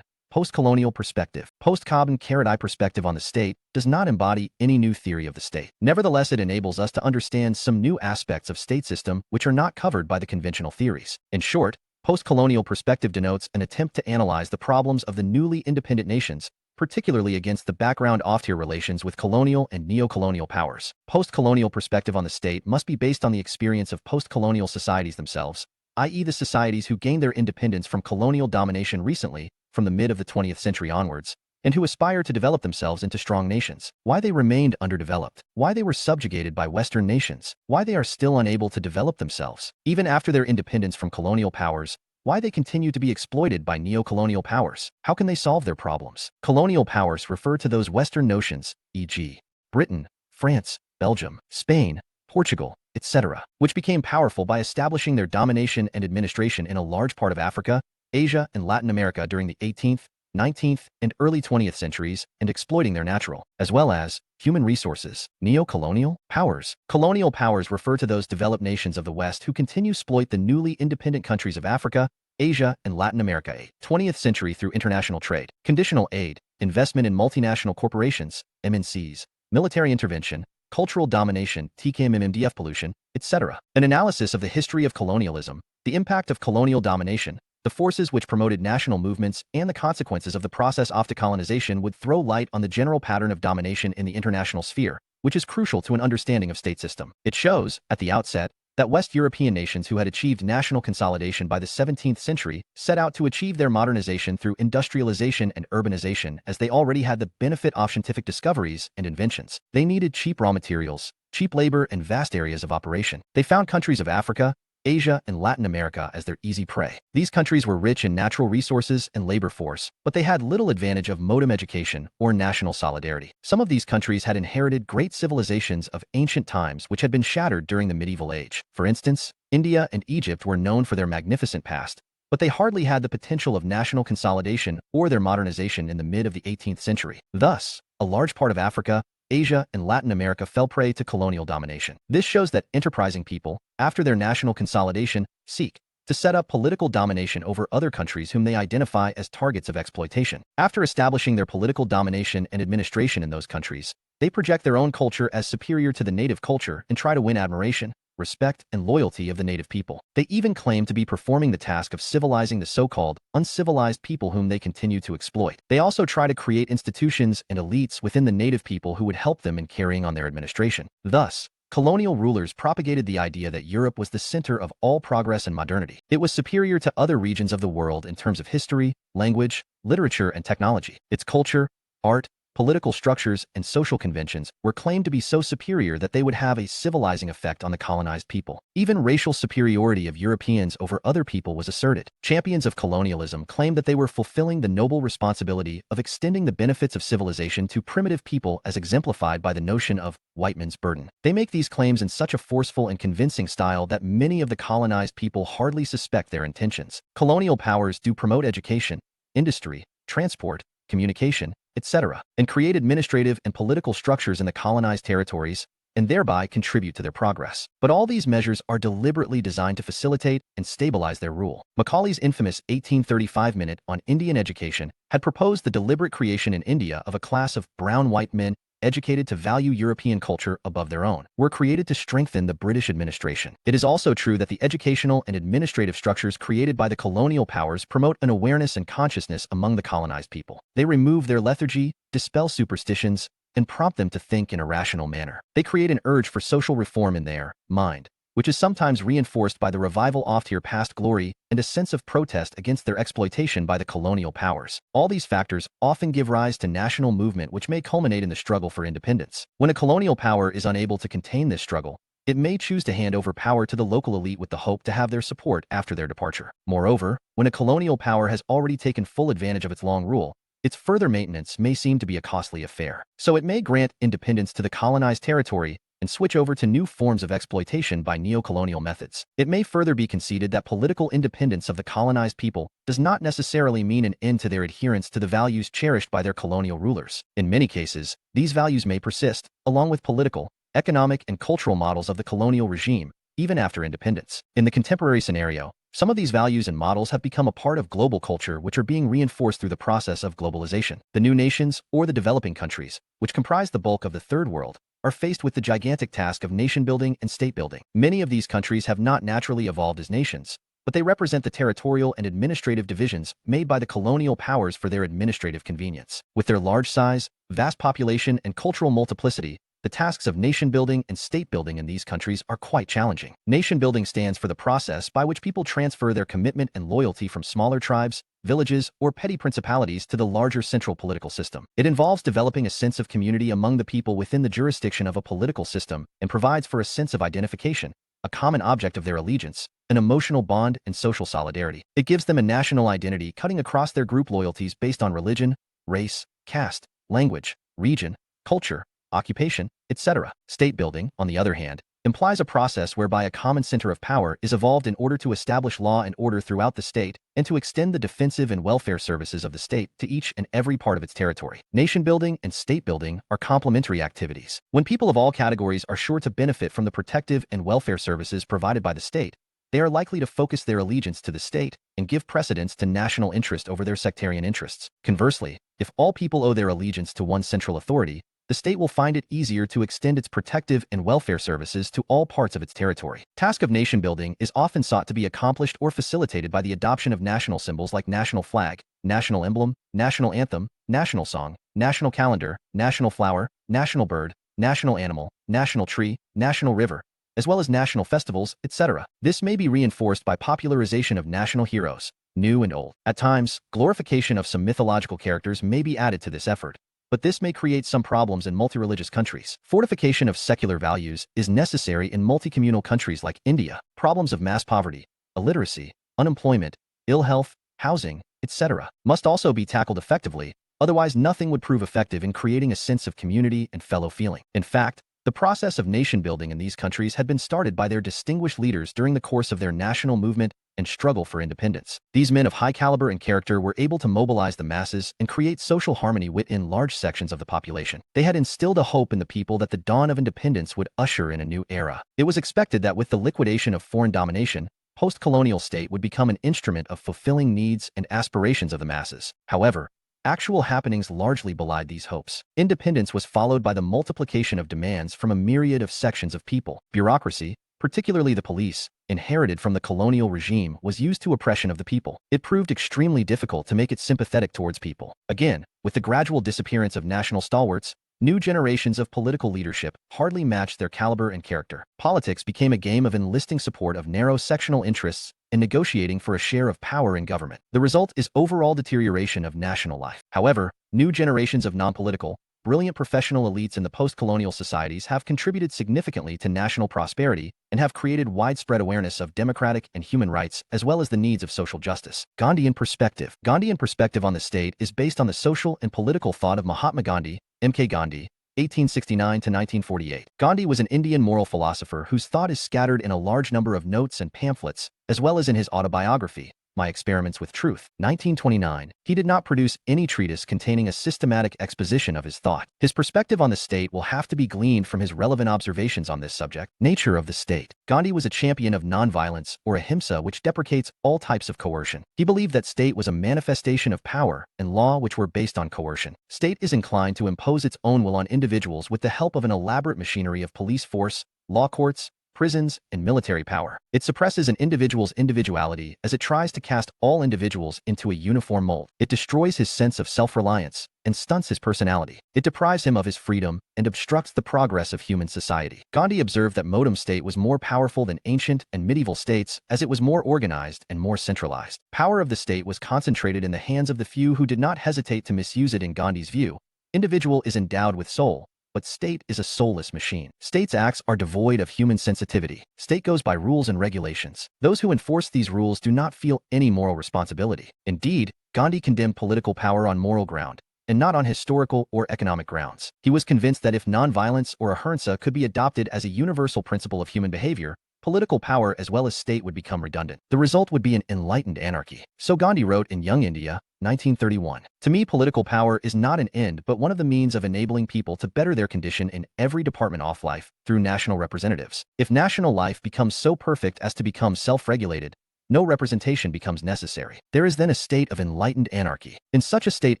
Post-colonial perspective. Post-Cobden-I perspective on the state does not embody any new theory of the state. Nevertheless, it enables us to understand some new aspects of state system which are not covered by the conventional theories. In short, post-colonial perspective denotes an attempt to analyze the problems of the newly independent nations, particularly against the background of tier relations with colonial and neo-colonial powers. Post-colonial perspective on the state must be based on the experience of post-colonial societies themselves, i.e. the societies who gained their independence from colonial domination recently, from the mid of the 20th century onwards, and who aspire to develop themselves into strong nations. Why they remained underdeveloped, why they were subjugated by Western nations, why they are still unable to develop themselves, even after their independence from colonial powers, why they continue to be exploited by neo-colonial powers. How can they solve their problems? Colonial powers refer to those Western notions, e.g. Britain, France, Belgium, Spain, Portugal, etc., which became powerful by establishing their domination and administration in a large part of Africa, Asia, and Latin America during the 18th, 19th, and early 20th centuries, and exploiting their natural, as well as, human resources. Neo-colonial powers. Colonial powers refer to those developed nations of the West who continue to exploit the newly independent countries of Africa, Asia, and Latin America. 20th century through international trade, conditional aid, investment in multinational corporations, MNCs, military intervention, cultural domination, TKMMDF pollution, etc. An analysis of the history of colonialism, the impact of colonial domination, the forces which promoted national movements, and the consequences of the process of decolonization would throw light on the general pattern of domination in the international sphere, which is crucial to an understanding of state system. It shows, at the outset, that West European nations who had achieved national consolidation by the 17th century set out to achieve their modernization through industrialization and urbanization as they already had the benefit of scientific discoveries and inventions. They needed cheap raw materials, cheap labor, and vast areas of operation. They found countries of Africa, Asia, and Latin America as their easy prey. These countries were rich in natural resources and labor force, but they had little advantage of modern education or national solidarity. Some of these countries had inherited great civilizations of ancient times which had been shattered during the medieval age. For instance, India and Egypt were known for their magnificent past, but they hardly had the potential of national consolidation or their modernization in the mid of the 18th century. Thus, a large part of Africa, Asia, and Latin America fell prey to colonial domination. This shows that enterprising people, after their national consolidation, seek to set up political domination over other countries whom they identify as targets of exploitation. After establishing their political domination and administration in those countries, they project their own culture as superior to the native culture and try to win admiration, respect, and loyalty of the native people. They even claim to be performing the task of civilizing the so-called uncivilized people whom they continue to exploit. They also try to create institutions and elites within the native people who would help them in carrying on their administration. Thus, colonial rulers propagated the idea that Europe was the center of all progress and modernity. It was superior to other regions of the world in terms of history, language, literature, and technology. Its culture, art, political structures, and social conventions were claimed to be so superior that they would have a civilizing effect on the colonized people. Even racial superiority of Europeans over other people was asserted. Champions of colonialism claimed that they were fulfilling the noble responsibility of extending the benefits of civilization to primitive people as exemplified by the notion of white man's burden. They make these claims in such a forceful and convincing style that many of the colonized people hardly suspect their intentions. Colonial powers do promote education, industry, transport, communication, etc., and create administrative and political structures in the colonized territories, and thereby contribute to their progress. But all these measures are deliberately designed to facilitate and stabilize their rule. Macaulay's infamous 1835 Minute on Indian Education had proposed the deliberate creation in India of a class of brown white men educated to value European culture above their own, were created to strengthen the British administration. It is also true that the educational and administrative structures created by the colonial powers promote an awareness and consciousness among the colonized people. They remove their lethargy, dispel superstitions, and prompt them to think in a rational manner. They create an urge for social reform in their mind, which is sometimes reinforced by the revival of their past glory and a sense of protest against their exploitation by the colonial powers. All these factors often give rise to national movement which may culminate in the struggle for independence. When a colonial power is unable to contain this struggle, it may choose to hand over power to the local elite with the hope to have their support after their departure. Moreover, when a colonial power has already taken full advantage of its long rule, its further maintenance may seem to be a costly affair. So it may grant independence to the colonized territory and switch over to new forms of exploitation by neo-colonial methods. It may further be conceded that political independence of the colonized people does not necessarily mean an end to their adherence to the values cherished by their colonial rulers. In many cases, these values may persist, along with political, economic, and cultural models of the colonial regime, even after independence. In the contemporary scenario, some of these values and models have become a part of global culture which are being reinforced through the process of globalization. The new nations, or the developing countries, which comprise the bulk of the Third World, are faced with the gigantic task of nation-building and state-building. Many of these countries have not naturally evolved as nations, but they represent the territorial and administrative divisions made by the colonial powers for their administrative convenience. With their large size, vast population, and cultural multiplicity, the tasks of nation-building and state-building in these countries are quite challenging. Nation-building stands for the process by which people transfer their commitment and loyalty from smaller tribes, villages, or petty principalities to the larger central political system. It involves developing a sense of community among the people within the jurisdiction of a political system and provides for a sense of identification, a common object of their allegiance, an emotional bond, and social solidarity. It gives them a national identity cutting across their group loyalties based on religion, race, caste, language, region, culture, occupation, etc. State building, on the other hand, implies a process whereby a common center of power is evolved in order to establish law and order throughout the state and to extend the defensive and welfare services of the state to each and every part of its territory. Nation building and state building are complementary activities. When people of all categories are sure to benefit from the protective and welfare services provided by the state, they are likely to focus their allegiance to the state and give precedence to national interest over their sectarian interests. Conversely, if all people owe their allegiance to one central authority, the state will find it easier to extend its protective and welfare services to all parts of its territory. Task of nation building is often sought to be accomplished or facilitated by the adoption of national symbols like national flag, national emblem, national anthem, national song, national calendar, national flower, national bird, national animal, national tree, national river, as well as national festivals, etc. This may be reinforced by popularization of national heroes, new and old. At times, glorification of some mythological characters may be added to this effort, but this may create some problems in multi-religious countries. Fortification of secular values is necessary in multi-communal countries like India. Problems of mass poverty, illiteracy, unemployment, ill health, housing, etc. must also be tackled effectively, otherwise nothing would prove effective in creating a sense of community and fellow feeling. In fact, the process of nation building in these countries had been started by their distinguished leaders during the course of their national movement and struggle for independence. These men of high caliber and character were able to mobilize the masses and create social harmony within large sections of the population. They had instilled a hope in the people that the dawn of independence would usher in a new era. It was expected that with the liquidation of foreign domination, post-colonial state would become an instrument of fulfilling needs and aspirations of the masses. However, actual happenings largely belied these hopes. Independence was followed by the multiplication of demands from a myriad of sections of people. Bureaucracy, particularly the police, inherited from the colonial regime, was used to oppression of the people. It proved extremely difficult to make it sympathetic towards people. Again, with the gradual disappearance of national stalwarts, new generations of political leadership hardly matched their caliber and character. Politics became a game of enlisting support of narrow sectional interests and negotiating for a share of power in government. The result is overall deterioration of national life. However, new generations of non-political, brilliant professional elites in the post-colonial societies have contributed significantly to national prosperity and have created widespread awareness of democratic and human rights as well as the needs of social justice. Gandhian perspective. Gandhian perspective on the state is based on the social and political thought of Mahatma Gandhi, M.K. Gandhi, 1869 to 1948. Gandhi was an Indian moral philosopher whose thought is scattered in a large number of notes and pamphlets, as well as in his autobiography, My Experiments with Truth, 1929. He did not produce any treatise containing a systematic exposition of his thought. His perspective on the state will have to be gleaned from his relevant observations on this subject. Nature of the state. Gandhi was a champion of nonviolence, or ahimsa, which deprecates all types of coercion. He believed that state was a manifestation of power, and law which were based on coercion. State is inclined to impose its own will on individuals with the help of an elaborate machinery of police force, law courts, prisons, and military power. It suppresses an individual's individuality as it tries to cast all individuals into a uniform mold. It destroys his sense of self-reliance and stunts his personality. It deprives him of his freedom and obstructs the progress of human society. Gandhi observed that modern state was more powerful than ancient and medieval states as it was more organized and more centralized. Power of the state was concentrated in the hands of the few who did not hesitate to misuse it. In Gandhi's view, individual is endowed with soul, but state is a soulless machine. State's acts are devoid of human sensitivity. State goes by rules and regulations. Those who enforce these rules do not feel any moral responsibility. Indeed, Gandhi condemned political power on moral ground, and not on historical or economic grounds. He was convinced that if nonviolence or ahimsa could be adopted as a universal principle of human behavior, political power as well as state would become redundant. The result would be an enlightened anarchy. So Gandhi wrote in Young India, 1931. To me, political power is not an end but one of the means of enabling people to better their condition in every department of life through national representatives. If national life becomes so perfect as to become self-regulated, no representation becomes necessary. There is then a state of enlightened anarchy. In such a state,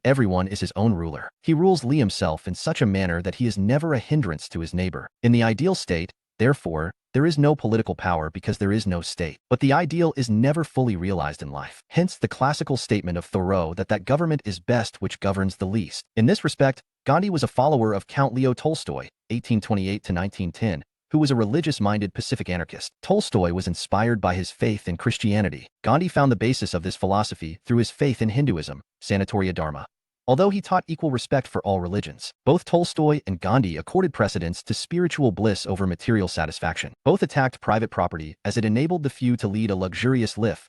everyone is his own ruler. He rules himself in such a manner that he is never a hindrance to his neighbor. In the ideal state, therefore, there is no political power because there is no state. But the ideal is never fully realized in life. Hence the classical statement of Thoreau that government is best which governs the least. In this respect, Gandhi was a follower of Count Leo Tolstoy, 1828–1910, who was a religious-minded Pacific anarchist. Tolstoy was inspired by his faith in Christianity. Gandhi found the basis of this philosophy through his faith in Hinduism, Sanatoriya Dharma. Although he taught equal respect for all religions, both Tolstoy and Gandhi accorded precedence to spiritual bliss over material satisfaction. Both attacked private property as it enabled the few to lead a luxurious life,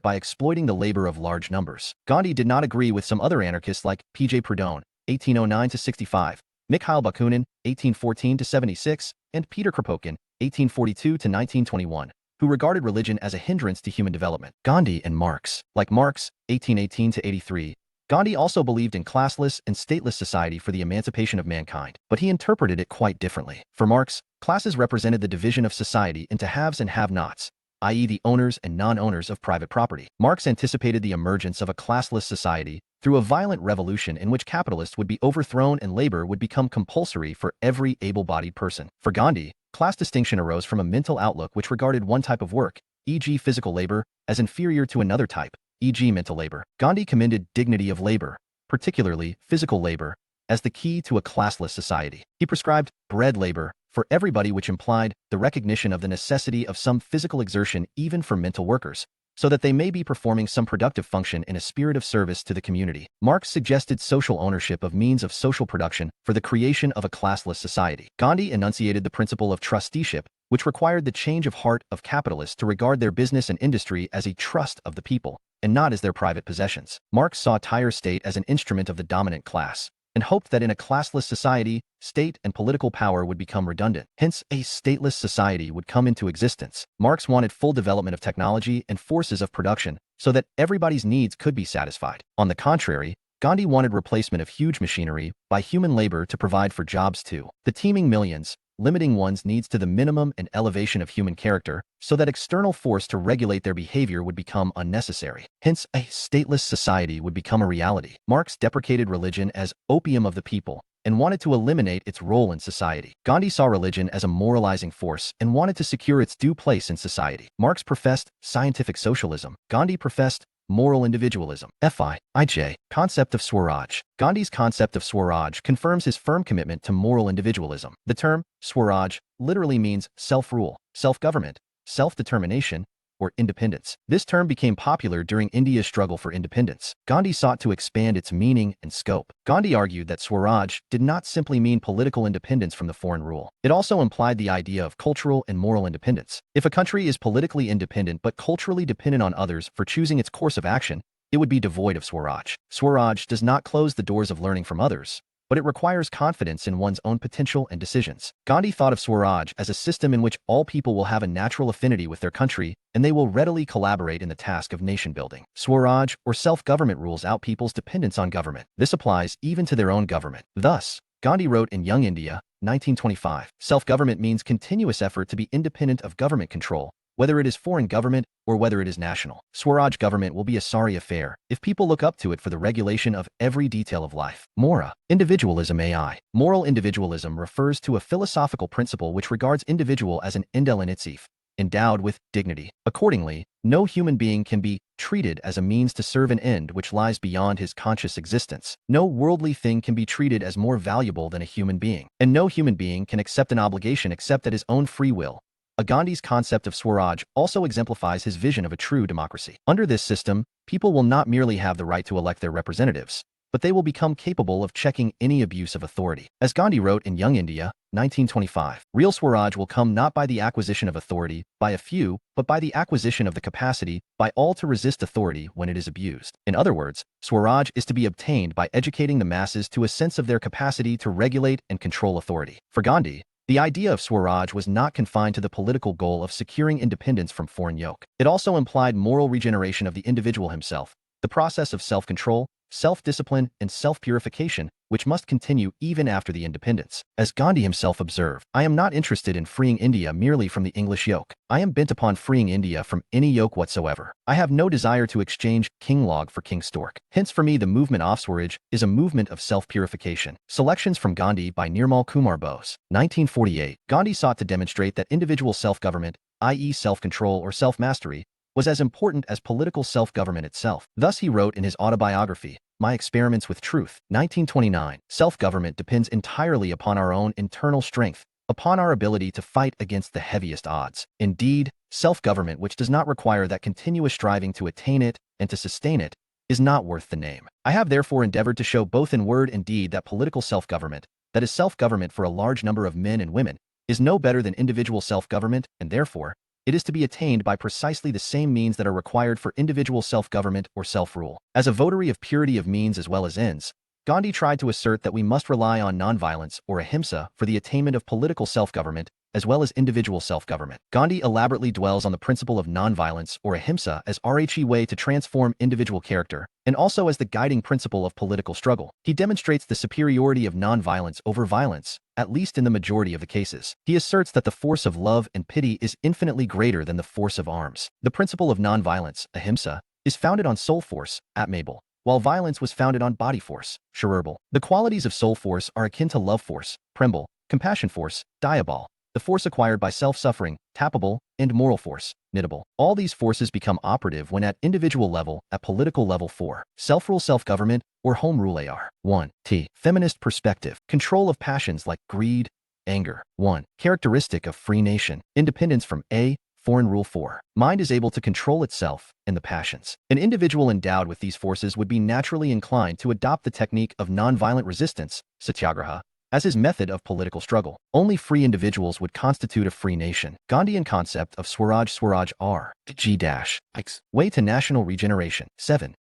by exploiting the labor of large numbers. Gandhi did not agree with some other anarchists like P.J. Proudhon, 1809–65, Mikhail Bakunin, 1814–76, and Peter Kropotkin, 1842–1921, who regarded religion as a hindrance to human development. Gandhi and Marx. Like Marx, 1818–83, Gandhi also believed in classless and stateless society for the emancipation of mankind, but he interpreted it quite differently. For Marx, classes represented the division of society into haves and have-nots, i.e. the owners and non-owners of private property. Marx anticipated the emergence of a classless society through a violent revolution in which capitalists would be overthrown and labor would become compulsory for every able-bodied person. For Gandhi, class distinction arose from a mental outlook which regarded one type of work, e.g. physical labor, as inferior to another type, e.g. mental labor. Gandhi commended dignity of labor, particularly physical labor, as the key to a classless society. He prescribed bread labor for everybody, which implied the recognition of the necessity of some physical exertion even for mental workers, so that they may be performing some productive function in a spirit of service to the community. Marx suggested social ownership of means of social production for the creation of a classless society. Gandhi enunciated the principle of trusteeship, which required the change of heart of capitalists to regard their business and industry as a trust of the people, and not as their private possessions. Marx saw tire state as an instrument of the dominant class, and hoped that in a classless society, state and political power would become redundant. Hence, a stateless society would come into existence. Marx wanted full development of technology and forces of production so that everybody's needs could be satisfied. On the contrary, Gandhi wanted replacement of huge machinery by human labor to provide for jobs to the teeming millions, limiting one's needs to the minimum and elevation of human character so that external force to regulate their behavior would become unnecessary. Hence, a stateless society would become a reality. Marx deprecated religion as opium of the people and wanted to eliminate its role in society. Gandhi saw religion as a moralizing force and wanted to secure its due place in society. Marx professed scientific socialism. Gandhi professed moral individualism. FIJ. Concept of Swaraj. Gandhi's concept of Swaraj confirms his firm commitment to moral individualism. The term Swaraj literally means self-rule, self-government, self-determination, or independence. This term became popular during India's struggle for independence. Gandhi sought to expand its meaning and scope. Gandhi argued that Swaraj did not simply mean political independence from the foreign rule. It also implied the idea of cultural and moral independence. If a country is politically independent but culturally dependent on others for choosing its course of action, it would be devoid of Swaraj. Swaraj does not close the doors of learning from others, but it requires confidence in one's own potential and decisions. Gandhi thought of Swaraj as a system in which all people will have a natural affinity with their country, and they will readily collaborate in the task of nation-building. Swaraj, or self-government, rules out people's dependence on government. This applies even to their own government. Thus, Gandhi wrote in Young India, 1925, self-government means continuous effort to be independent of government control, whether it is foreign government or whether it is national. Swaraj government will be a sorry affair if people look up to it for the regulation of every detail of life. Mora. Individualism AI. Moral individualism refers to a philosophical principle which regards individual as an endel in itself, endowed with dignity. Accordingly, no human being can be treated as a means to serve an end which lies beyond his conscious existence. No worldly thing can be treated as more valuable than a human being, and no human being can accept an obligation except at his own free will. Gandhi's concept of Swaraj also exemplifies his vision of a true democracy. Under this system, people will not merely have the right to elect their representatives, but they will become capable of checking any abuse of authority. As Gandhi wrote in Young India, 1925, real Swaraj will come not by the acquisition of authority by a few, but by the acquisition of the capacity by all to resist authority when it is abused. In other words, Swaraj is to be obtained by educating the masses to a sense of their capacity to regulate and control authority. For Gandhi, the idea of Swaraj was not confined to the political goal of securing independence from foreign yoke. It also implied moral regeneration of the individual himself, the process of self-control, self-discipline, and self-purification, which must continue even after the independence. As Gandhi himself observed, I am not interested in freeing India merely from the English yoke. I am bent upon freeing India from any yoke whatsoever. I have no desire to exchange King Log for King Stork. Hence for me the movement of Swaraj is a movement of self-purification. Selections from Gandhi by Nirmal Kumar Bose. 1948. Gandhi sought to demonstrate that individual self-government, i.e. self-control or self-mastery, was as important as political self-government itself. Thus he wrote in his autobiography, My Experiments with Truth, 1929, self-government depends entirely upon our own internal strength, upon our ability to fight against the heaviest odds. Indeed, self-government which does not require that continuous striving to attain it and to sustain it is not worth the name. I have therefore endeavored to show both in word and deed that political self-government, that is self-government for a large number of men and women, is no better than individual self-government, and therefore, it is to be attained by precisely the same means that are required for individual self-government or self-rule. As a votary of purity of means as well as ends, Gandhi tried to assert that we must rely on nonviolence or ahimsa for the attainment of political self-government as well as individual self-government. Gandhi elaborately dwells on the principle of nonviolence or ahimsa as RHE way to transform individual character, and also as the guiding principle of political struggle. He demonstrates the superiority of nonviolence over violence, at least in the majority of the cases. He asserts that the force of love and pity is infinitely greater than the force of arms. The principle of nonviolence, ahimsa, is founded on soul force, atmable, while violence was founded on body force, sharerbal. The qualities of soul force are akin to love force, prembal, compassion force, diabol, the force acquired by self-suffering, tappable, and moral force, knittable. All these forces become operative when at individual level, at political level. 4. Self-rule, self-government, or home rule. AR. 1. T. Feminist perspective. Control of passions like greed, anger. 1. Characteristic of free nation. Independence from A. Foreign rule. 4. Mind is able to control itself and the passions. An individual endowed with these forces would be naturally inclined to adopt the technique of nonviolent resistance, satyagraha, as his method of political struggle. Only free individuals would constitute a free nation. Gandhian concept of Swaraj R. G-X. Way to national regeneration. 7.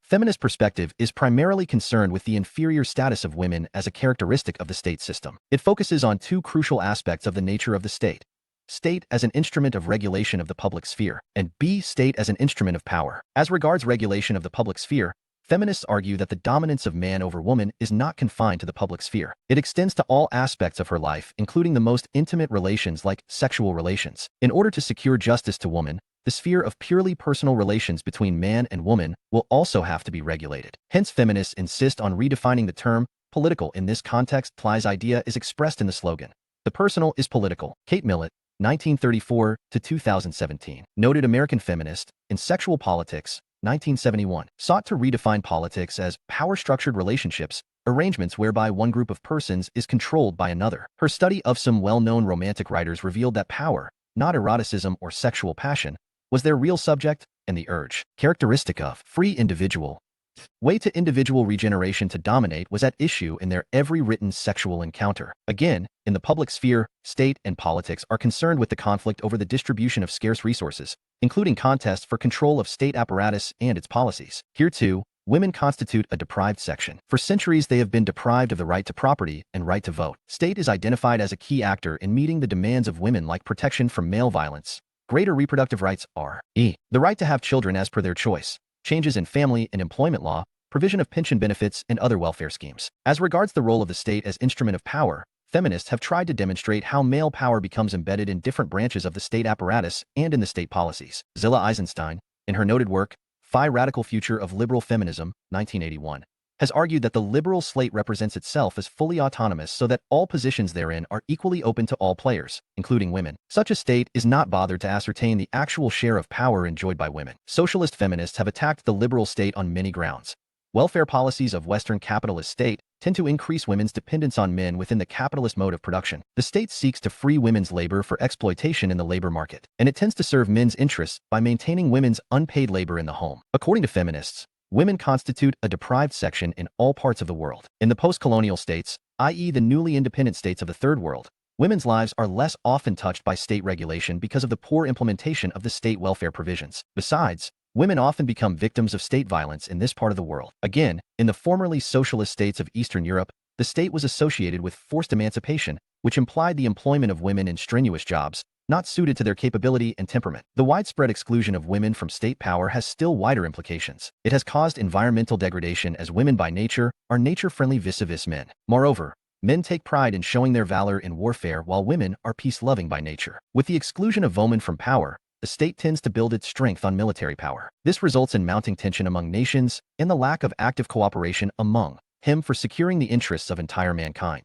Feminist perspective is primarily concerned with the inferior status of women as a characteristic of the state system. It focuses on two crucial aspects of the nature of the state. State as an instrument of regulation of the public sphere, and B. State as an instrument of power. As regards regulation of the public sphere, feminists argue that the dominance of man over woman is not confined to the public sphere. It extends to all aspects of her life, including the most intimate relations like sexual relations. In order to secure justice to woman, the sphere of purely personal relations between man and woman will also have to be regulated. Hence, feminists insist on redefining the term political in this context. Ply's idea is expressed in the slogan, "The personal is political." Kate Millett, 1934 to 2017. Noted American feminist in Sexual Politics, 1971, sought to redefine politics as power-structured relationships, arrangements whereby one group of persons is controlled by another. Her study of some well-known romantic writers revealed that power, not eroticism or sexual passion, was their real subject, and the urge, characteristic of free individual, way to individual regeneration to dominate was at issue in their every written sexual encounter. Again, in the public sphere, state and politics are concerned with the conflict over the distribution of scarce resources, including contests for control of state apparatus and its policies. Here too, women constitute a deprived section. For centuries, they have been deprived of the right to property and right to vote. State is identified as a key actor in meeting the demands of women like protection from male violence, greater reproductive rights, the right to have children as per their choice, changes in family and employment law, provision of pension benefits, and other welfare schemes. As regards the role of the state as instrument of power, feminists have tried to demonstrate how male power becomes embedded in different branches of the state apparatus and in the state policies. Zilla Eisenstein, in her noted work, Phi Radical Future of Liberal Feminism, 1981, has argued that the liberal slate represents itself as fully autonomous so that all positions therein are equally open to all players, including women. Such a state is not bothered to ascertain the actual share of power enjoyed by women. Socialist feminists have attacked the liberal state on many grounds. Welfare policies of Western capitalist state tend to increase women's dependence on men within the capitalist mode of production. The state seeks to free women's labor for exploitation in the labor market, and it tends to serve men's interests by maintaining women's unpaid labor in the home. According to feminists, women constitute a deprived section in all parts of the world. In the post-colonial states, i.e. the newly independent states of the Third World, women's lives are less often touched by state regulation because of the poor implementation of the state welfare provisions. Besides, women often become victims of state violence in this part of the world. Again, in the formerly socialist states of Eastern Europe, the state was associated with forced emancipation, which implied the employment of women in strenuous jobs, not suited to their capability and temperament. The widespread exclusion of women from state power has still wider implications. It has caused environmental degradation as women by nature are nature-friendly vis-a-vis men. Moreover, men take pride in showing their valor in warfare while women are peace-loving by nature. With the exclusion of women from power, the state tends to build its strength on military power. This results in mounting tension among nations and the lack of active cooperation among him for securing the interests of entire mankind.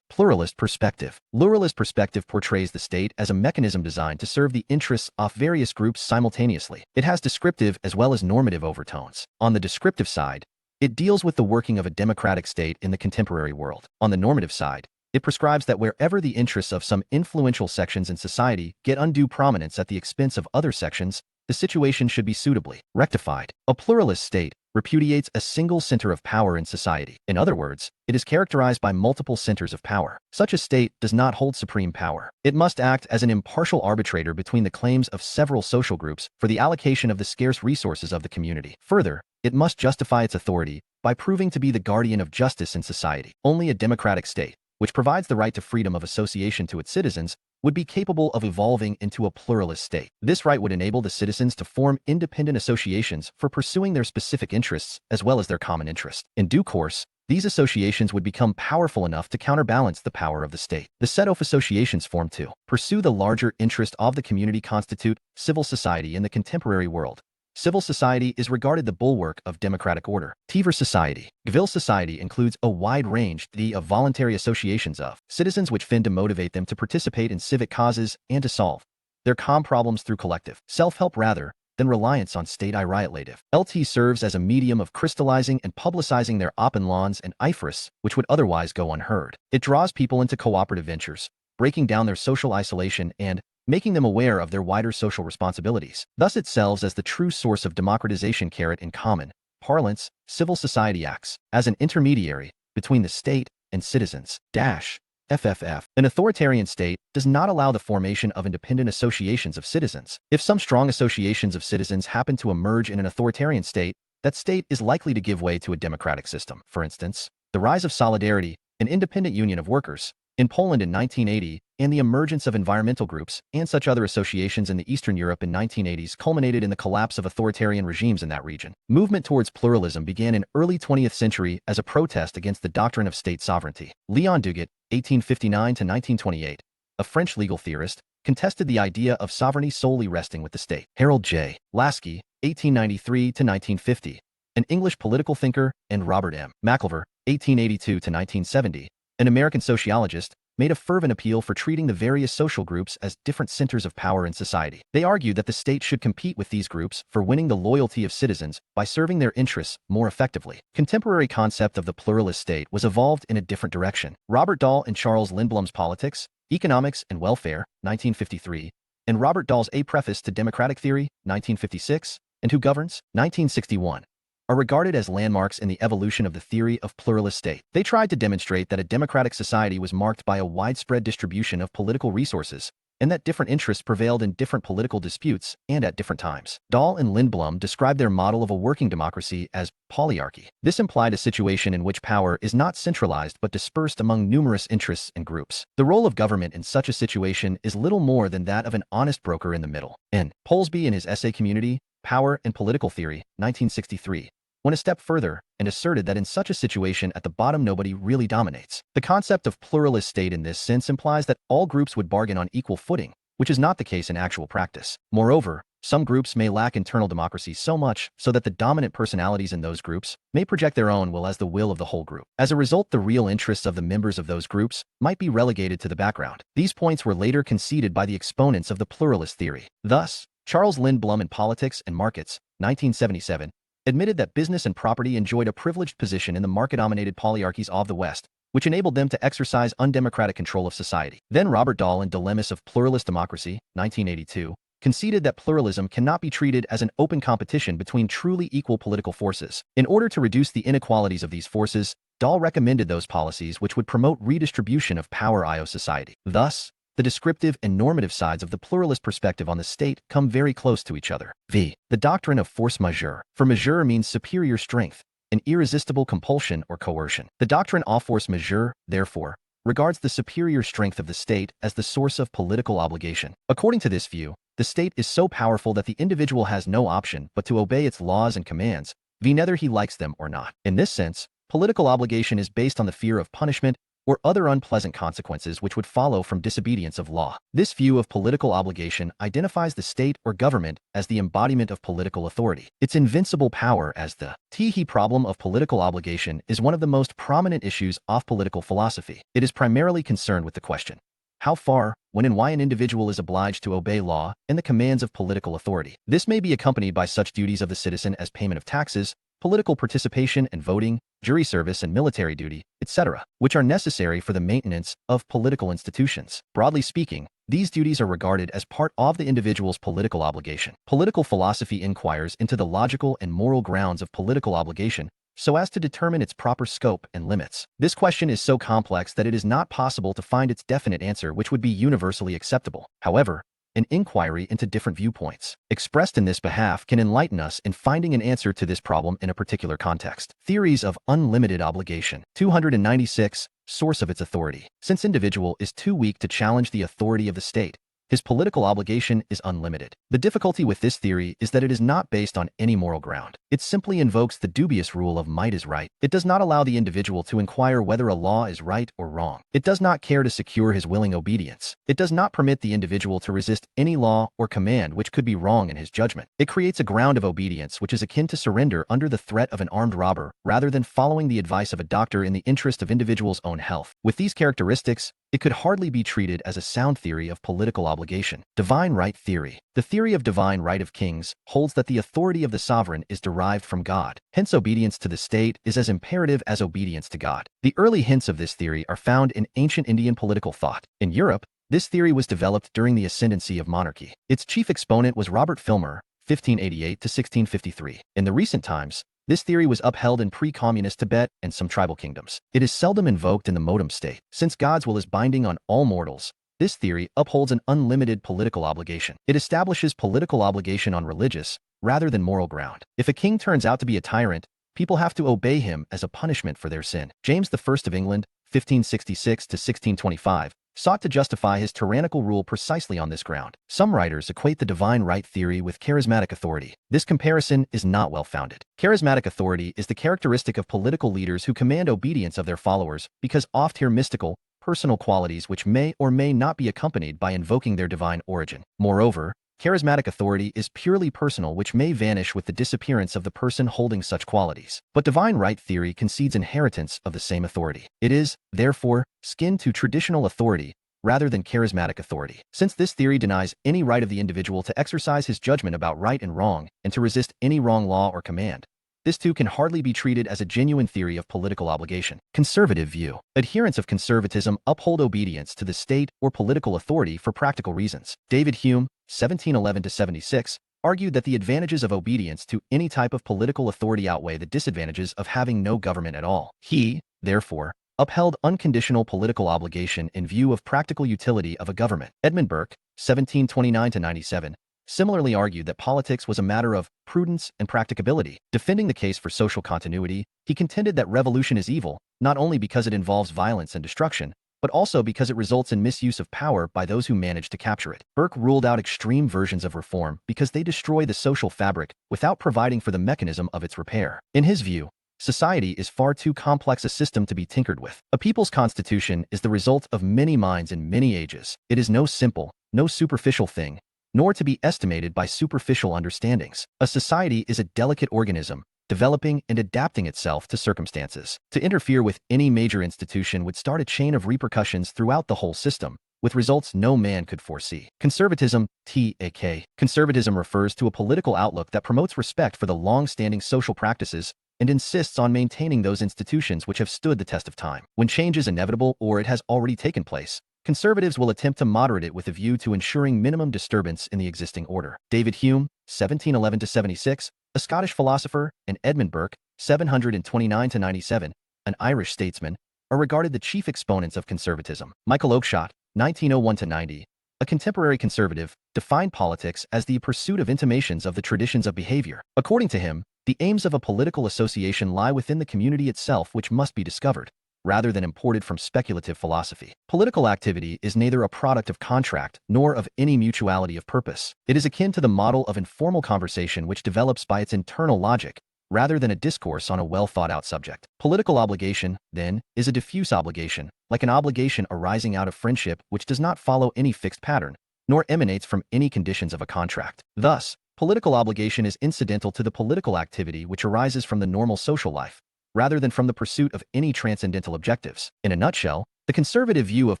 Pluralist perspective. Pluralist perspective portrays the state as a mechanism designed to serve the interests of various groups simultaneously. It has descriptive as well as normative overtones. On the descriptive side, it deals with the working of a democratic state in the contemporary world. On the normative side, it prescribes that wherever the interests of some influential sections in society get undue prominence at the expense of other sections, the situation should be suitably rectified. A pluralist state repudiates a single center of power in society. In other words, it is characterized by multiple centers of power. Such a state does not hold supreme power. It must act as an impartial arbitrator between the claims of several social groups for the allocation of the scarce resources of the community. Further, it must justify its authority by proving to be the guardian of justice in society. Only a democratic state, which provides the right to freedom of association to its citizens, would be capable of evolving into a pluralist state. This right would enable the citizens to form independent associations for pursuing their specific interests as well as their common interest. In due course, these associations would become powerful enough to counterbalance the power of the state. The set of associations formed to pursue the larger interest of the community constitute civil society in the contemporary world. Civil society is regarded the bulwark of democratic order. Civil society. Civil society includes a wide range of voluntary associations of citizens which tend to motivate them to participate in civic causes and to solve their common problems through collective self-help rather than reliance on state initiative. LT serves as a medium of crystallizing and publicizing their opinions and interests which would otherwise go unheard. It draws people into cooperative ventures, breaking down their social isolation and making them aware of their wider social responsibilities. Thus it serves as the true source of democratization. In common parlance, civil society acts as an intermediary between the state and citizens. FFF. An authoritarian state does not allow the formation of independent associations of citizens. If some strong associations of citizens happen to emerge in an authoritarian state, that state is likely to give way to a democratic system. For instance, the rise of Solidarity, an independent union of workers, in Poland in 1980, and the emergence of environmental groups and such other associations in the Eastern Europe in 1980s culminated in the collapse of authoritarian regimes in that region. Movement towards pluralism began in early 20th century as a protest against the doctrine of state sovereignty. Leon Duguet, 1859 to 1928, a French legal theorist, contested the idea of sovereignty solely resting with the state. Harold J. Lasky, 1893 to 1950, an English political thinker, and Robert M. McIlver, 1882 to 1970, an American sociologist, made a fervent appeal for treating the various social groups as different centers of power in society. They argued that the state should compete with these groups for winning the loyalty of citizens by serving their interests more effectively. Contemporary concept of the pluralist state was evolved in a different direction. Robert Dahl and Charles Lindblom's Politics, Economics and Welfare, 1953, and Robert Dahl's A Preface to Democratic Theory, 1956, and Who Governs, 1961. Are regarded as landmarks in the evolution of the theory of pluralist state. They tried to demonstrate that a democratic society was marked by a widespread distribution of political resources, and that different interests prevailed in different political disputes and at different times. Dahl and Lindblom described their model of a working democracy as polyarchy. This implied a situation in which power is not centralized but dispersed among numerous interests and groups. The role of government in such a situation is little more than that of an honest broker in the middle. N. Polsby in his essay Community, Power and Political Theory, 1963, went a step further and asserted that in such a situation at the bottom nobody really dominates. The concept of pluralist state in this sense implies that all groups would bargain on equal footing, which is not the case in actual practice. Moreover, some groups may lack internal democracy so much so that the dominant personalities in those groups may project their own will as the will of the whole group. As a result, the real interests of the members of those groups might be relegated to the background. These points were later conceded by the exponents of the pluralist theory. Thus, Charles Lindblom in Politics and Markets, 1977, admitted that business and property enjoyed a privileged position in the market-dominated polyarchies of the West, which enabled them to exercise undemocratic control of society. Then Robert Dahl in Dilemmas of Pluralist Democracy, 1982, conceded that pluralism cannot be treated as an open competition between truly equal political forces. In order to reduce the inequalities of these forces, Dahl recommended those policies which would promote redistribution of power in society. Thus, the descriptive and normative sides of the pluralist perspective on the state come very close to each other. V. The doctrine of force majeure. For majeure means superior strength, an irresistible compulsion or coercion. The doctrine of force majeure, therefore, regards the superior strength of the state as the source of political obligation. According to this view, the state is so powerful that the individual has no option but to obey its laws and commands, whether he likes them or not. In this sense, political obligation is based on the fear of punishment or other unpleasant consequences which would follow from disobedience of law. This view of political obligation identifies the state or government as the embodiment of political authority. Its invincible power as the Tehe problem of political obligation is one of the most prominent issues of political philosophy. It is primarily concerned with the question, how far, when and why an individual is obliged to obey law and the commands of political authority. This may be accompanied by such duties of the citizen as payment of taxes, political participation and voting, jury service and military duty, etc., which are necessary for the maintenance of political institutions. Broadly speaking, these duties are regarded as part of the individual's political obligation. Political philosophy inquires into the logical and moral grounds of political obligation so as to determine its proper scope and limits. This question is so complex that it is not possible to find its definite answer which would be universally acceptable. However, an inquiry into different viewpoints expressed in this behalf can enlighten us in finding an answer to this problem in a particular context. Theories of unlimited obligation. 296. Source of its authority. Since individual is too weak to challenge the authority of the state, his political obligation is unlimited. The difficulty with this theory is that it is not based on any moral ground. It simply invokes the dubious rule of might is right. It does not allow the individual to inquire whether a law is right or wrong. It does not care to secure his willing obedience. It does not permit the individual to resist any law or command which could be wrong in his judgment. It creates a ground of obedience which is akin to surrender under the threat of an armed robber rather than following the advice of a doctor in the interest of individual's own health. With these characteristics, it could hardly be treated as a sound theory of political obligation. Divine right theory. The theory of divine right of kings holds that the authority of the sovereign is derived from God. Hence, obedience to the state is as imperative as obedience to God. The early hints of this theory are found in ancient Indian political thought. In Europe, this theory was developed during the ascendancy of monarchy. Its chief exponent was Robert Filmer, 1588 to 1653. In the recent times, this theory was upheld in pre-communist Tibet and some tribal kingdoms. It is seldom invoked in the modem state. Since God's will is binding on all mortals, this theory upholds an unlimited political obligation. It establishes political obligation on religious, rather than moral ground. If a king turns out to be a tyrant, people have to obey him as a punishment for their sin. James I of England, 1566 to 1625, sought to justify his tyrannical rule precisely on this ground. Some writers equate the divine right theory with charismatic authority. This comparison is not well founded. Charismatic authority is the characteristic of political leaders who command obedience of their followers because oft hear mystical, personal qualities which may or may not be accompanied by invoking their divine origin. Moreover, charismatic authority is purely personal which may vanish with the disappearance of the person holding such qualities. But divine right theory concedes inheritance of the same authority. It is, therefore, kin to traditional authority rather than charismatic authority. Since this theory denies any right of the individual to exercise his judgment about right and wrong and to resist any wrong law or command, this too can hardly be treated as a genuine theory of political obligation. Conservative view. Adherents of conservatism uphold obedience to the state or political authority for practical reasons. David Hume, 1711 to 76, argued that the advantages of obedience to any type of political authority outweigh the disadvantages of having no government at all. He, therefore, upheld unconditional political obligation in view of practical utility of a government. Edmund Burke, 1729-97, similarly argued that politics was a matter of prudence and practicability. Defending the case for social continuity, he contended that revolution is evil, not only because it involves violence and destruction, but also because it results in misuse of power by those who manage to capture it. Burke ruled out extreme versions of reform because they destroy the social fabric without providing for the mechanism of its repair. In his view, society is far too complex a system to be tinkered with. A people's constitution is the result of many minds in many ages. It is no simple, no superficial thing, nor to be estimated by superficial understandings. A society is a delicate organism, developing and adapting itself to circumstances. To interfere with any major institution would start a chain of repercussions throughout the whole system, with results no man could foresee. Conservatism, t.a.k. Conservatism refers to a political outlook that promotes respect for the long-standing social practices and insists on maintaining those institutions which have stood the test of time. When change is inevitable or it has already taken place, conservatives will attempt to moderate it with a view to ensuring minimum disturbance in the existing order. David Hume, 1711-76, a Scottish philosopher, and Edmund Burke, 729-97, an Irish statesman, are regarded the chief exponents of conservatism. Michael Oakeshott, 1901-90, a contemporary conservative, defined politics as the pursuit of intimations of the traditions of behavior. According to him, the aims of a political association lie within the community itself, which must be discovered, rather than imported from speculative philosophy. Political activity is neither a product of contract nor of any mutuality of purpose. It is akin to the model of informal conversation which develops by its internal logic, rather than a discourse on a well-thought-out subject. Political obligation, then, is a diffuse obligation, like an obligation arising out of friendship which does not follow any fixed pattern, nor emanates from any conditions of a contract. Thus, political obligation is incidental to the political activity which arises from the normal social life, rather than from the pursuit of any transcendental objectives. In a nutshell, the conservative view of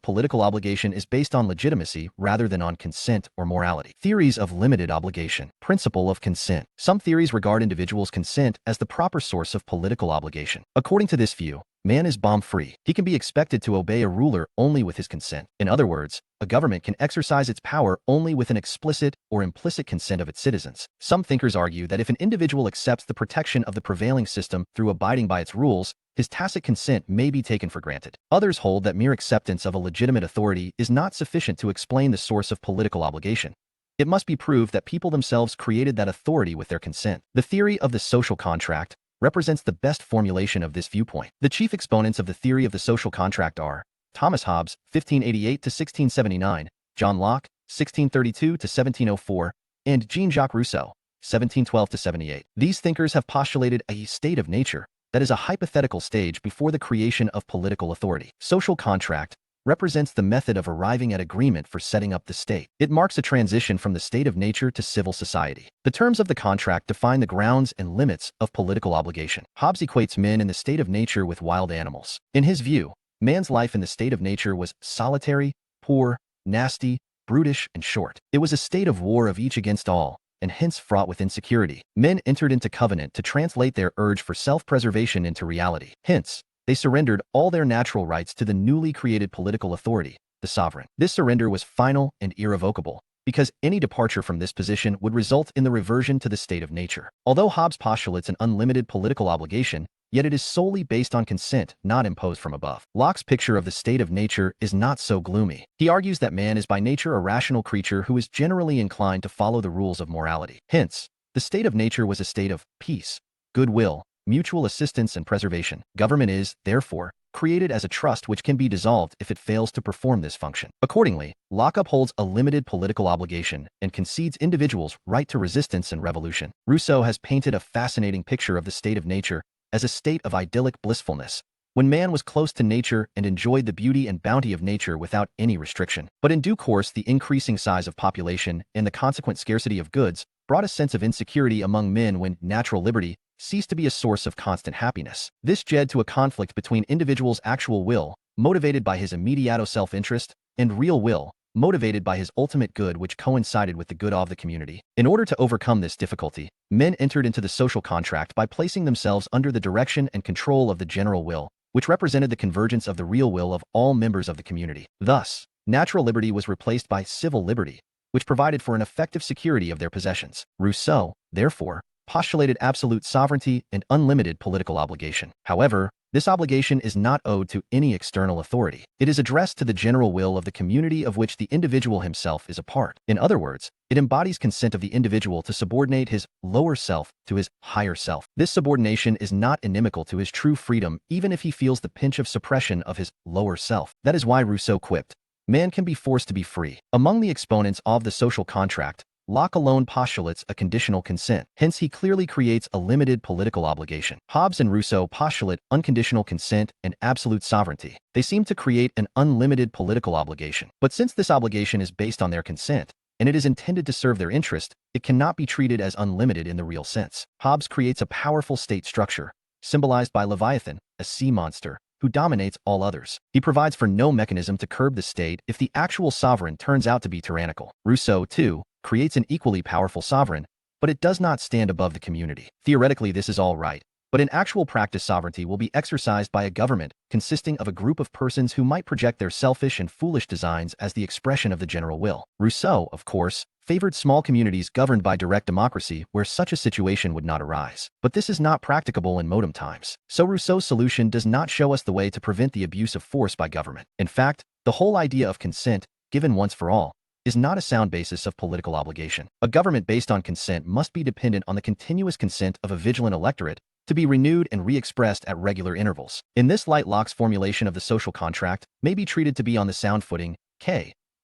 political obligation is based on legitimacy rather than on consent or morality. Theories of limited obligation. Principle of consent. Some theories regard individuals' consent as the proper source of political obligation. According to this view, man is bomb-free. He can be expected to obey a ruler only with his consent. In other words, a government can exercise its power only with an explicit or implicit consent of its citizens. Some thinkers argue that if an individual accepts the protection of the prevailing system through abiding by its rules, his tacit consent may be taken for granted. Others hold that mere acceptance of a legitimate authority is not sufficient to explain the source of political obligation. It must be proved that people themselves created that authority with their consent. The theory of the social contract represents the best formulation of this viewpoint. The chief exponents of the theory of the social contract are Thomas Hobbes, 1588-1679, John Locke, 1632-1704, and Jean-Jacques Rousseau, 1712-78. These thinkers have postulated a state of nature that is a hypothetical stage before the creation of political authority. Social contract represents the method of arriving at agreement for setting up the state. It marks a transition from the state of nature to civil society. The terms of the contract define the grounds and limits of political obligation. Hobbes equates men in the state of nature with wild animals. In his view, man's life in the state of nature was solitary, poor, nasty, brutish, and short. It was a state of war of each against all, and hence fraught with insecurity. Men entered into covenant to translate their urge for self-preservation into reality. Hence, they surrendered all their natural rights to the newly created political authority, the sovereign. This surrender was final and irrevocable, because any departure from this position would result in the reversion to the state of nature. Although Hobbes postulates an unlimited political obligation, yet it is solely based on consent, not imposed from above. Locke's picture of the state of nature is not so gloomy. He argues that man is by nature a rational creature who is generally inclined to follow the rules of morality. Hence, the state of nature was a state of peace, goodwill, mutual assistance, and preservation. Government is, therefore, created as a trust which can be dissolved if it fails to perform this function. Accordingly, Locke upholds a limited political obligation and concedes individuals' right to resistance and revolution. Rousseau has painted a fascinating picture of the state of nature as a state of idyllic blissfulness, when man was close to nature and enjoyed the beauty and bounty of nature without any restriction. But in due course, the increasing size of population and the consequent scarcity of goods brought a sense of insecurity among men when natural liberty ceased to be a source of constant happiness. This led to a conflict between individuals' actual will, motivated by his immediate self-interest, and real will, motivated by his ultimate good, which coincided with the good of the community. In order to overcome this difficulty, men entered into the social contract by placing themselves under the direction and control of the general will, which represented the convergence of the real will of all members of the community. Thus, natural liberty was replaced by civil liberty, which provided for an effective security of their possessions. Rousseau, therefore, postulated absolute sovereignty and unlimited political obligation. However, This obligation is not owed to any external authority. It is addressed to the general will of the community of which the individual himself is a part. In other words, it embodies consent of the individual to subordinate his lower self to his higher self. This subordination is not inimical to his true freedom, even if he feels the pinch of suppression of his lower self. That is why Rousseau quipped, "Man can be forced to be free." Among the exponents of the social contract, Locke alone postulates a conditional consent. Hence, he clearly creates a limited political obligation. Hobbes and Rousseau postulate unconditional consent and absolute sovereignty. They seem to create an unlimited political obligation. But since this obligation is based on their consent, and it is intended to serve their interest, it cannot be treated as unlimited in the real sense. Hobbes creates a powerful state structure, symbolized by Leviathan, a sea monster, who dominates all others. He provides for no mechanism to curb the state if the actual sovereign turns out to be tyrannical. Rousseau, too, creates an equally powerful sovereign, but it does not stand above the community. Theoretically, this is all right, but in actual practice, sovereignty will be exercised by a government consisting of a group of persons who might project their selfish and foolish designs as the expression of the general will. Rousseau, of course, favored small communities governed by direct democracy where such a situation would not arise. But this is not practicable in modern times. So Rousseau's solution does not show us the way to prevent the abuse of force by government. In fact, the whole idea of consent, given once for all, is not a sound basis of political obligation. A government based on consent must be dependent on the continuous consent of a vigilant electorate to be renewed and re-expressed at regular intervals. In this light, Locke's formulation of the social contract may be treated to be on the sound footing.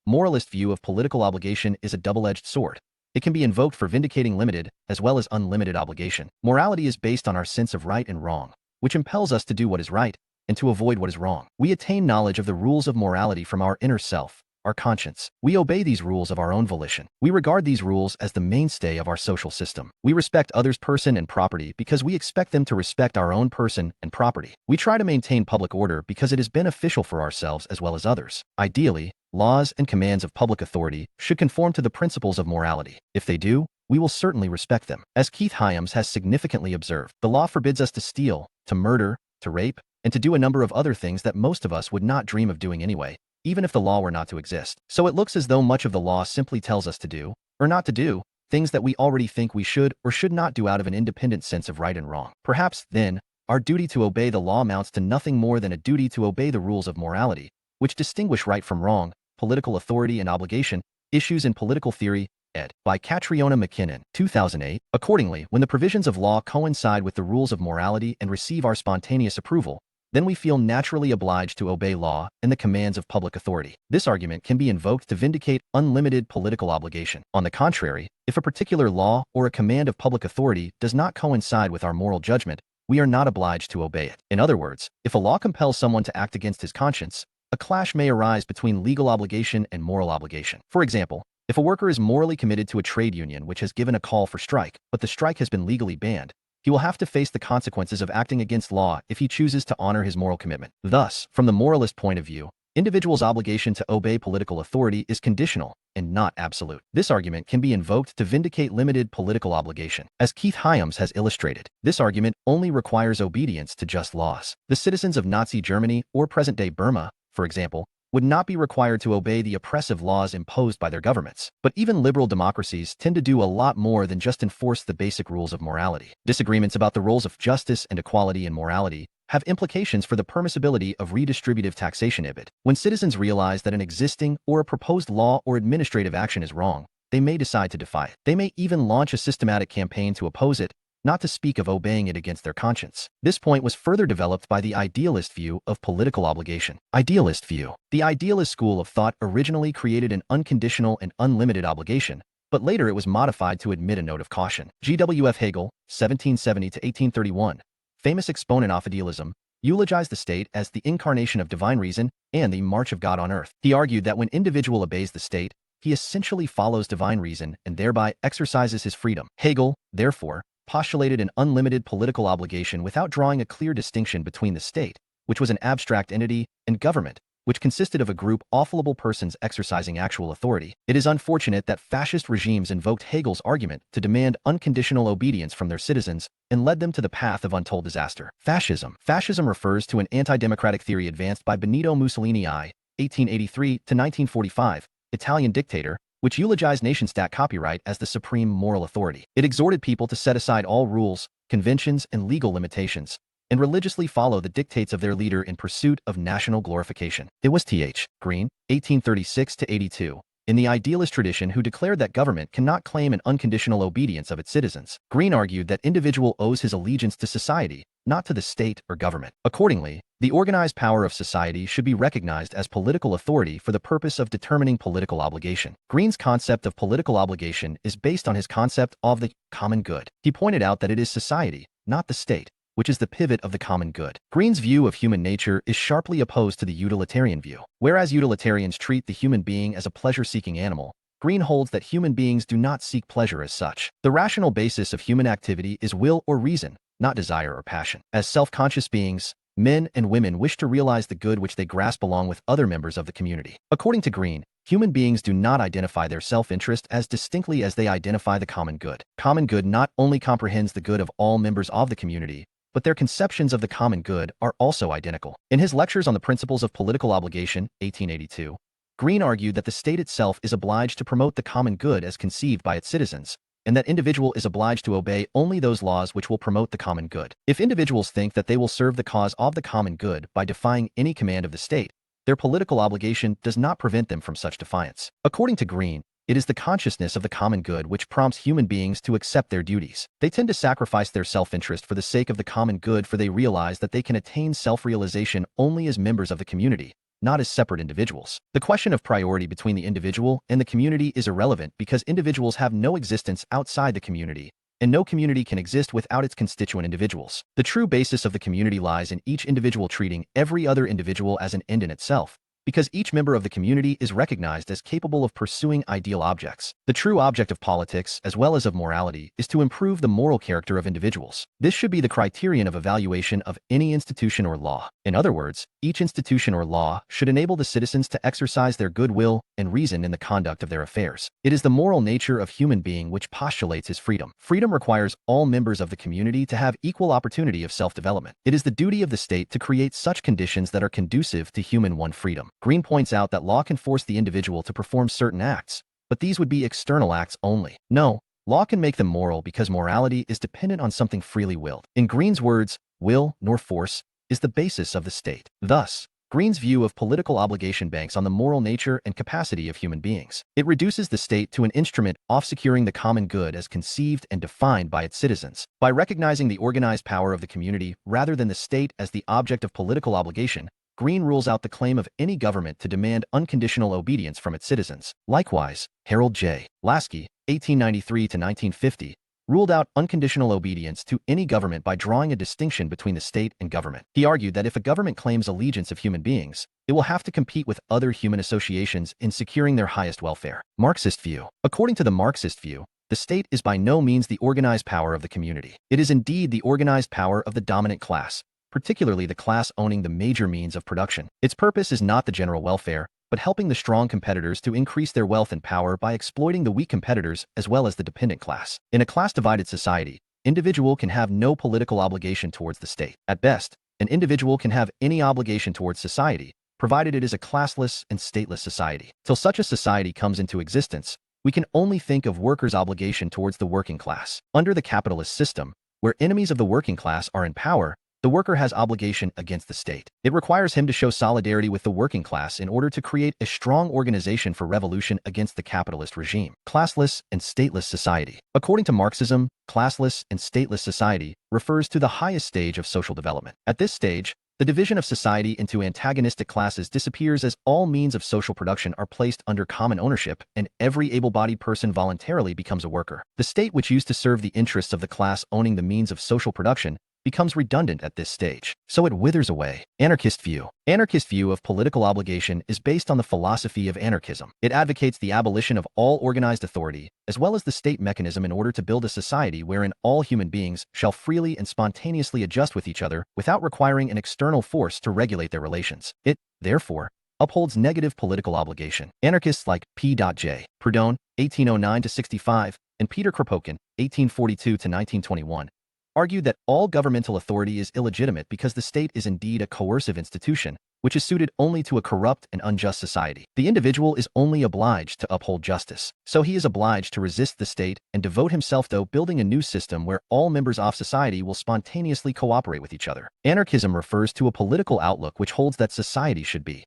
Moralist view of political obligation is a double-edged sword. It can be invoked for vindicating limited as well as unlimited obligation. Morality is based on our sense of right and wrong, which impels us to do what is right and to avoid what is wrong. We attain knowledge of the rules of morality from our inner self, our conscience. We obey these rules of our own volition. We regard these rules as the mainstay of our social system. We respect others' person and property because we expect them to respect our own person and property. We try to maintain public order because it is beneficial for ourselves as well as others. Ideally, laws and commands of public authority should conform to the principles of morality. If they do, we will certainly respect them. As Keith Hyams has significantly observed, the law forbids us to steal, to murder, to rape, and to do a number of other things that most of us would not dream of doing anyway, even if the law were not to exist. So it looks as though much of the law simply tells us to do, or not to do, things that we already think we should or should not do out of an independent sense of right and wrong. Perhaps, then, our duty to obey the law amounts to nothing more than a duty to obey the rules of morality, which distinguish right from wrong, political authority and obligation, Issues in Political Theory, ed. by Catriona McKinnon, 2008. Accordingly, when the provisions of law coincide with the rules of morality and receive our spontaneous approval, then we feel naturally obliged to obey law and the commands of public authority. This argument can be invoked to vindicate unlimited political obligation. On the contrary, if a particular law or a command of public authority does not coincide with our moral judgment, we are not obliged to obey it. In other words, if a law compels someone to act against his conscience, a clash may arise between legal obligation and moral obligation. For example, if a worker is morally committed to a trade union which has given a call for strike, but the strike has been legally banned, he will have to face the consequences of acting against law if he chooses to honor his moral commitment. Thus, from the moralist point of view, individuals' obligation to obey political authority is conditional and not absolute. This argument can be invoked to vindicate limited political obligation. As Keith Hyams has illustrated, this argument only requires obedience to just laws. The citizens of Nazi Germany or present-day Burma, for example, would not be required to obey the oppressive laws imposed by their governments. But even liberal democracies tend to do a lot more than just enforce the basic rules of morality. Disagreements about the roles of justice and equality in morality have implications for the permissibility of redistributive taxation. When citizens realize that an existing or a proposed law or administrative action is wrong, they may decide to defy it. They may even launch a systematic campaign to oppose it, not to speak of obeying it against their conscience. This point was further developed by the idealist view of political obligation. Idealist view. The idealist school of thought originally created an unconditional and unlimited obligation, but later it was modified to admit a note of caution. G.W.F. Hegel, 1770 to 1831, famous exponent of idealism, eulogized the state as the incarnation of divine reason and the march of God on earth. He argued that when individual obeys the state, he essentially follows divine reason and thereby exercises his freedom. Hegel, therefore, postulated an unlimited political obligation without drawing a clear distinction between the state, which was an abstract entity, and government, which consisted of a group of fallible persons exercising actual authority. It is unfortunate that fascist regimes invoked Hegel's argument to demand unconditional obedience from their citizens and led them to the path of untold disaster. Fascism. Fascism refers to an anti-democratic theory advanced by Benito Mussolini I, 1883 to 1945, Italian dictator, which eulogized nation-state copyright as the supreme moral authority. It exhorted people to set aside all rules, conventions, and legal limitations, and religiously follow the dictates of their leader in pursuit of national glorification. It was Th. Green, 1836–82, in the idealist tradition who declared that government cannot claim an unconditional obedience of its citizens. Green argued that individual owes his allegiance to society, not to the state or government. Accordingly, the organized power of society should be recognized as political authority for the purpose of determining political obligation. Green's concept of political obligation is based on his concept of the common good. He pointed out that it is society, not the state, which is the pivot of the common good. Green's view of human nature is sharply opposed to the utilitarian view. Whereas utilitarians treat the human being as a pleasure-seeking animal, Green holds that human beings do not seek pleasure as such. The rational basis of human activity is will or reason, not desire or passion. As self-conscious beings, men and women wish to realize the good which they grasp along with other members of the community. According to Green, human beings do not identify their self-interest as distinctly as they identify the common good. Common good not only comprehends the good of all members of the community, but their conceptions of the common good are also identical. In his lectures on the principles of political obligation, 1882, Green argued that the state itself is obliged to promote the common good as conceived by its citizens, and that individual is obliged to obey only those laws which will promote the common good. If individuals think that they will serve the cause of the common good by defying any command of the state, their political obligation does not prevent them from such defiance. According to Green, it is the consciousness of the common good which prompts human beings to accept their duties. They tend to sacrifice their self-interest for the sake of the common good, for they realize that they can attain self-realization only as members of the community, not as separate individuals. The question of priority between the individual and the community is irrelevant because individuals have no existence outside the community, and no community can exist without its constituent individuals. The true basis of the community lies in each individual treating every other individual as an end in itself, because each member of the community is recognized as capable of pursuing ideal objects. The true object of politics, as well as of morality, is to improve the moral character of individuals. This should be the criterion of evaluation of any institution or law. In other words, each institution or law should enable the citizens to exercise their goodwill and reason in the conduct of their affairs. It is the moral nature of human being which postulates his freedom. Freedom requires all members of the community to have equal opportunity of self-development. It is the duty of the state to create such conditions that are conducive to human freedom. Green points out that law can force the individual to perform certain acts, but these would be external acts only. No, law can make them moral because morality is dependent on something freely willed. In Green's words, will nor force is the basis of the state. Thus, Green's view of political obligation banks on the moral nature and capacity of human beings. It reduces the state to an instrument of securing the common good as conceived and defined by its citizens. By recognizing the organized power of the community rather than the state as the object of political obligation, Green rules out the claim of any government to demand unconditional obedience from its citizens. Likewise, Harold J. Lasky, 1893–1950, ruled out unconditional obedience to any government by drawing a distinction between the state and government. He argued that if a government claims allegiance of human beings, it will have to compete with other human associations in securing their highest welfare. Marxist view. According to the Marxist view, the state is by no means the organized power of the community. It is indeed the organized power of the dominant class, particularly the class owning the major means of production. Its purpose is not the general welfare, but helping the strong competitors to increase their wealth and power by exploiting the weak competitors as well as the dependent class. In a class-divided society, individual can have no political obligation towards the state. At best, an individual can have any obligation towards society, provided it is a classless and stateless society. Till such a society comes into existence, we can only think of workers' obligation towards the working class. Under the capitalist system, where enemies of the working class are in power, the worker has obligation against the state. It requires him to show solidarity with the working class in order to create a strong organization for revolution against the capitalist regime. Classless and stateless society. According to Marxism, classless and stateless society refers to the highest stage of social development. At this stage, the division of society into antagonistic classes disappears as all means of social production are placed under common ownership and every able-bodied person voluntarily becomes a worker. The state, which used to serve the interests of the class owning the means of social production, becomes redundant at this stage, so it withers away. Anarchist view. Anarchist view of political obligation is based on the philosophy of anarchism. It advocates the abolition of all organized authority, as well as the state mechanism in order to build a society wherein all human beings shall freely and spontaneously adjust with each other without requiring an external force to regulate their relations. It, therefore, upholds negative political obligation. Anarchists like P.J. Proudhon, 1809–65, and Peter Kropotkin, 1842–1921, argued that all governmental authority is illegitimate because the state is indeed a coercive institution, which is suited only to a corrupt and unjust society. The individual is only obliged to uphold justice. So he is obliged to resist the state and devote himself to building a new system where all members of society will spontaneously cooperate with each other. Anarchism refers to a political outlook which holds that society should be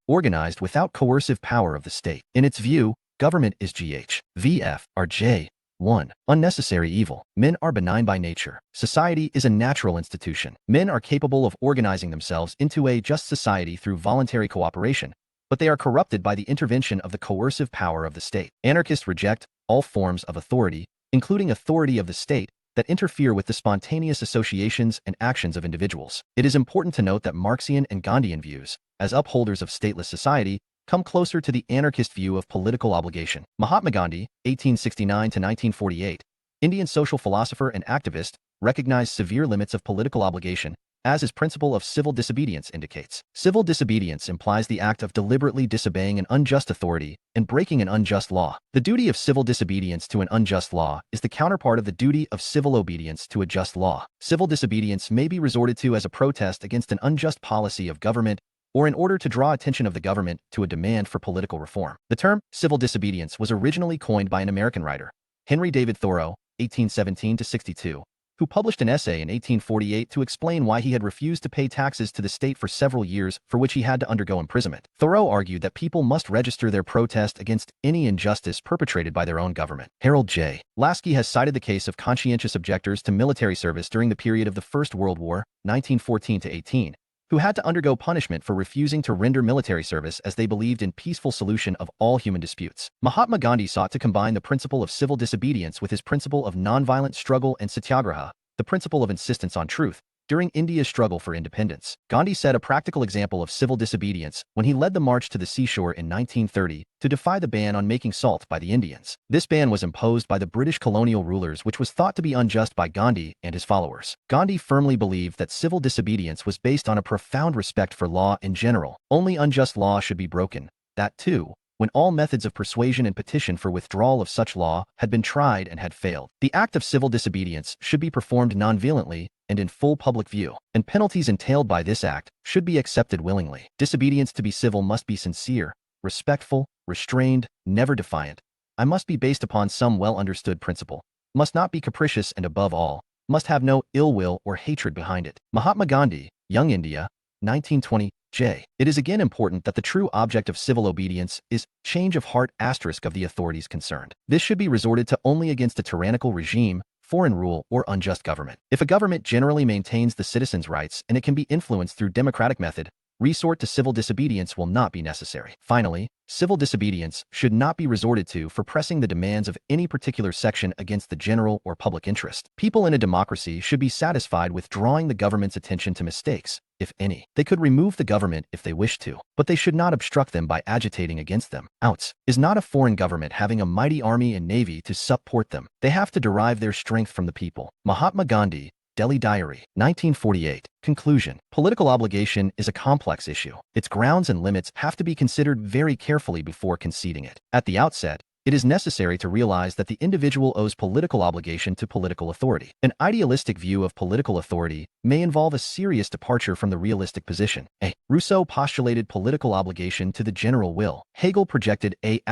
organized without coercive power of the state. In its view, government is J. 1. Unnecessary evil. Men are benign by nature. Society is a natural institution. Men are capable of organizing themselves into a just society through voluntary cooperation, but they are corrupted by the intervention of the coercive power of the state. Anarchists reject all forms of authority, including authority of the state, that interfere with the spontaneous associations and actions of individuals. It is important to note that Marxian and Gandhian views, as upholders of stateless society, come closer to the anarchist view of political obligation. Mahatma Gandhi, 1869 to 1948, Indian social philosopher and activist, recognized severe limits of political obligation, as his principle of civil disobedience indicates. Civil disobedience implies the act of deliberately disobeying an unjust authority and breaking an unjust law. The duty of civil disobedience to an unjust law is the counterpart of the duty of civil obedience to a just law. Civil disobedience may be resorted to as a protest against an unjust policy of government or in order to draw attention of the government to a demand for political reform. The term civil disobedience was originally coined by an American writer, Henry David Thoreau, 1817-62, who published an essay in 1848 to explain why he had refused to pay taxes to the state for several years, for which he had to undergo imprisonment. Thoreau argued that people must register their protest against any injustice perpetrated by their own government. Harold J. Lasky has cited the case of conscientious objectors to military service during the period of the First World War, 1914-18, who had to undergo punishment for refusing to render military service as they believed in peaceful solution of all human disputes. Mahatma Gandhi sought to combine the principle of civil disobedience with his principle of nonviolent struggle and satyagraha, the principle of insistence on truth, during India's struggle for independence. Gandhi set a practical example of civil disobedience when he led the march to the seashore in 1930 to defy the ban on making salt by the Indians. This ban was imposed by the British colonial rulers, which was thought to be unjust by Gandhi and his followers. Gandhi firmly believed that civil disobedience was based on a profound respect for law in general. Only unjust law should be broken. That, too, when all methods of persuasion and petition for withdrawal of such law had been tried and had failed. The act of civil disobedience should be performed non-violently and in full public view, and penalties entailed by this act should be accepted willingly. Disobedience to be civil must be sincere, respectful, restrained, never defiant. I must be based upon some well-understood principle, must not be capricious, and above all, must have no ill will or hatred behind it. Mahatma Gandhi, Young India, 1920. It is again important that the true object of civil obedience is change of heart of the authorities concerned. This should be resorted to only against a tyrannical regime, foreign rule, or unjust government. If a government generally maintains the citizens' rights and it can be influenced through democratic method, resort to civil disobedience will not be necessary. Finally, civil disobedience should not be resorted to for pressing the demands of any particular section against the general or public interest. People in a democracy should be satisfied with drawing the government's attention to mistakes, if any. They could remove the government if they wish to, but they should not obstruct them by agitating against them. Outs is not a foreign government having a mighty army and navy to support them. They have to derive their strength from the people. Mahatma Gandhi, Delhi Diary, 1948. Conclusion. Political obligation is a complex issue. Its grounds and limits have to be considered very carefully before conceding it. At the outset, it is necessary to realize that the individual owes political obligation to political authority. An idealistic view of political authority may involve a serious departure from the realistic position. Rousseau postulated political obligation to the general will. Hegel projected a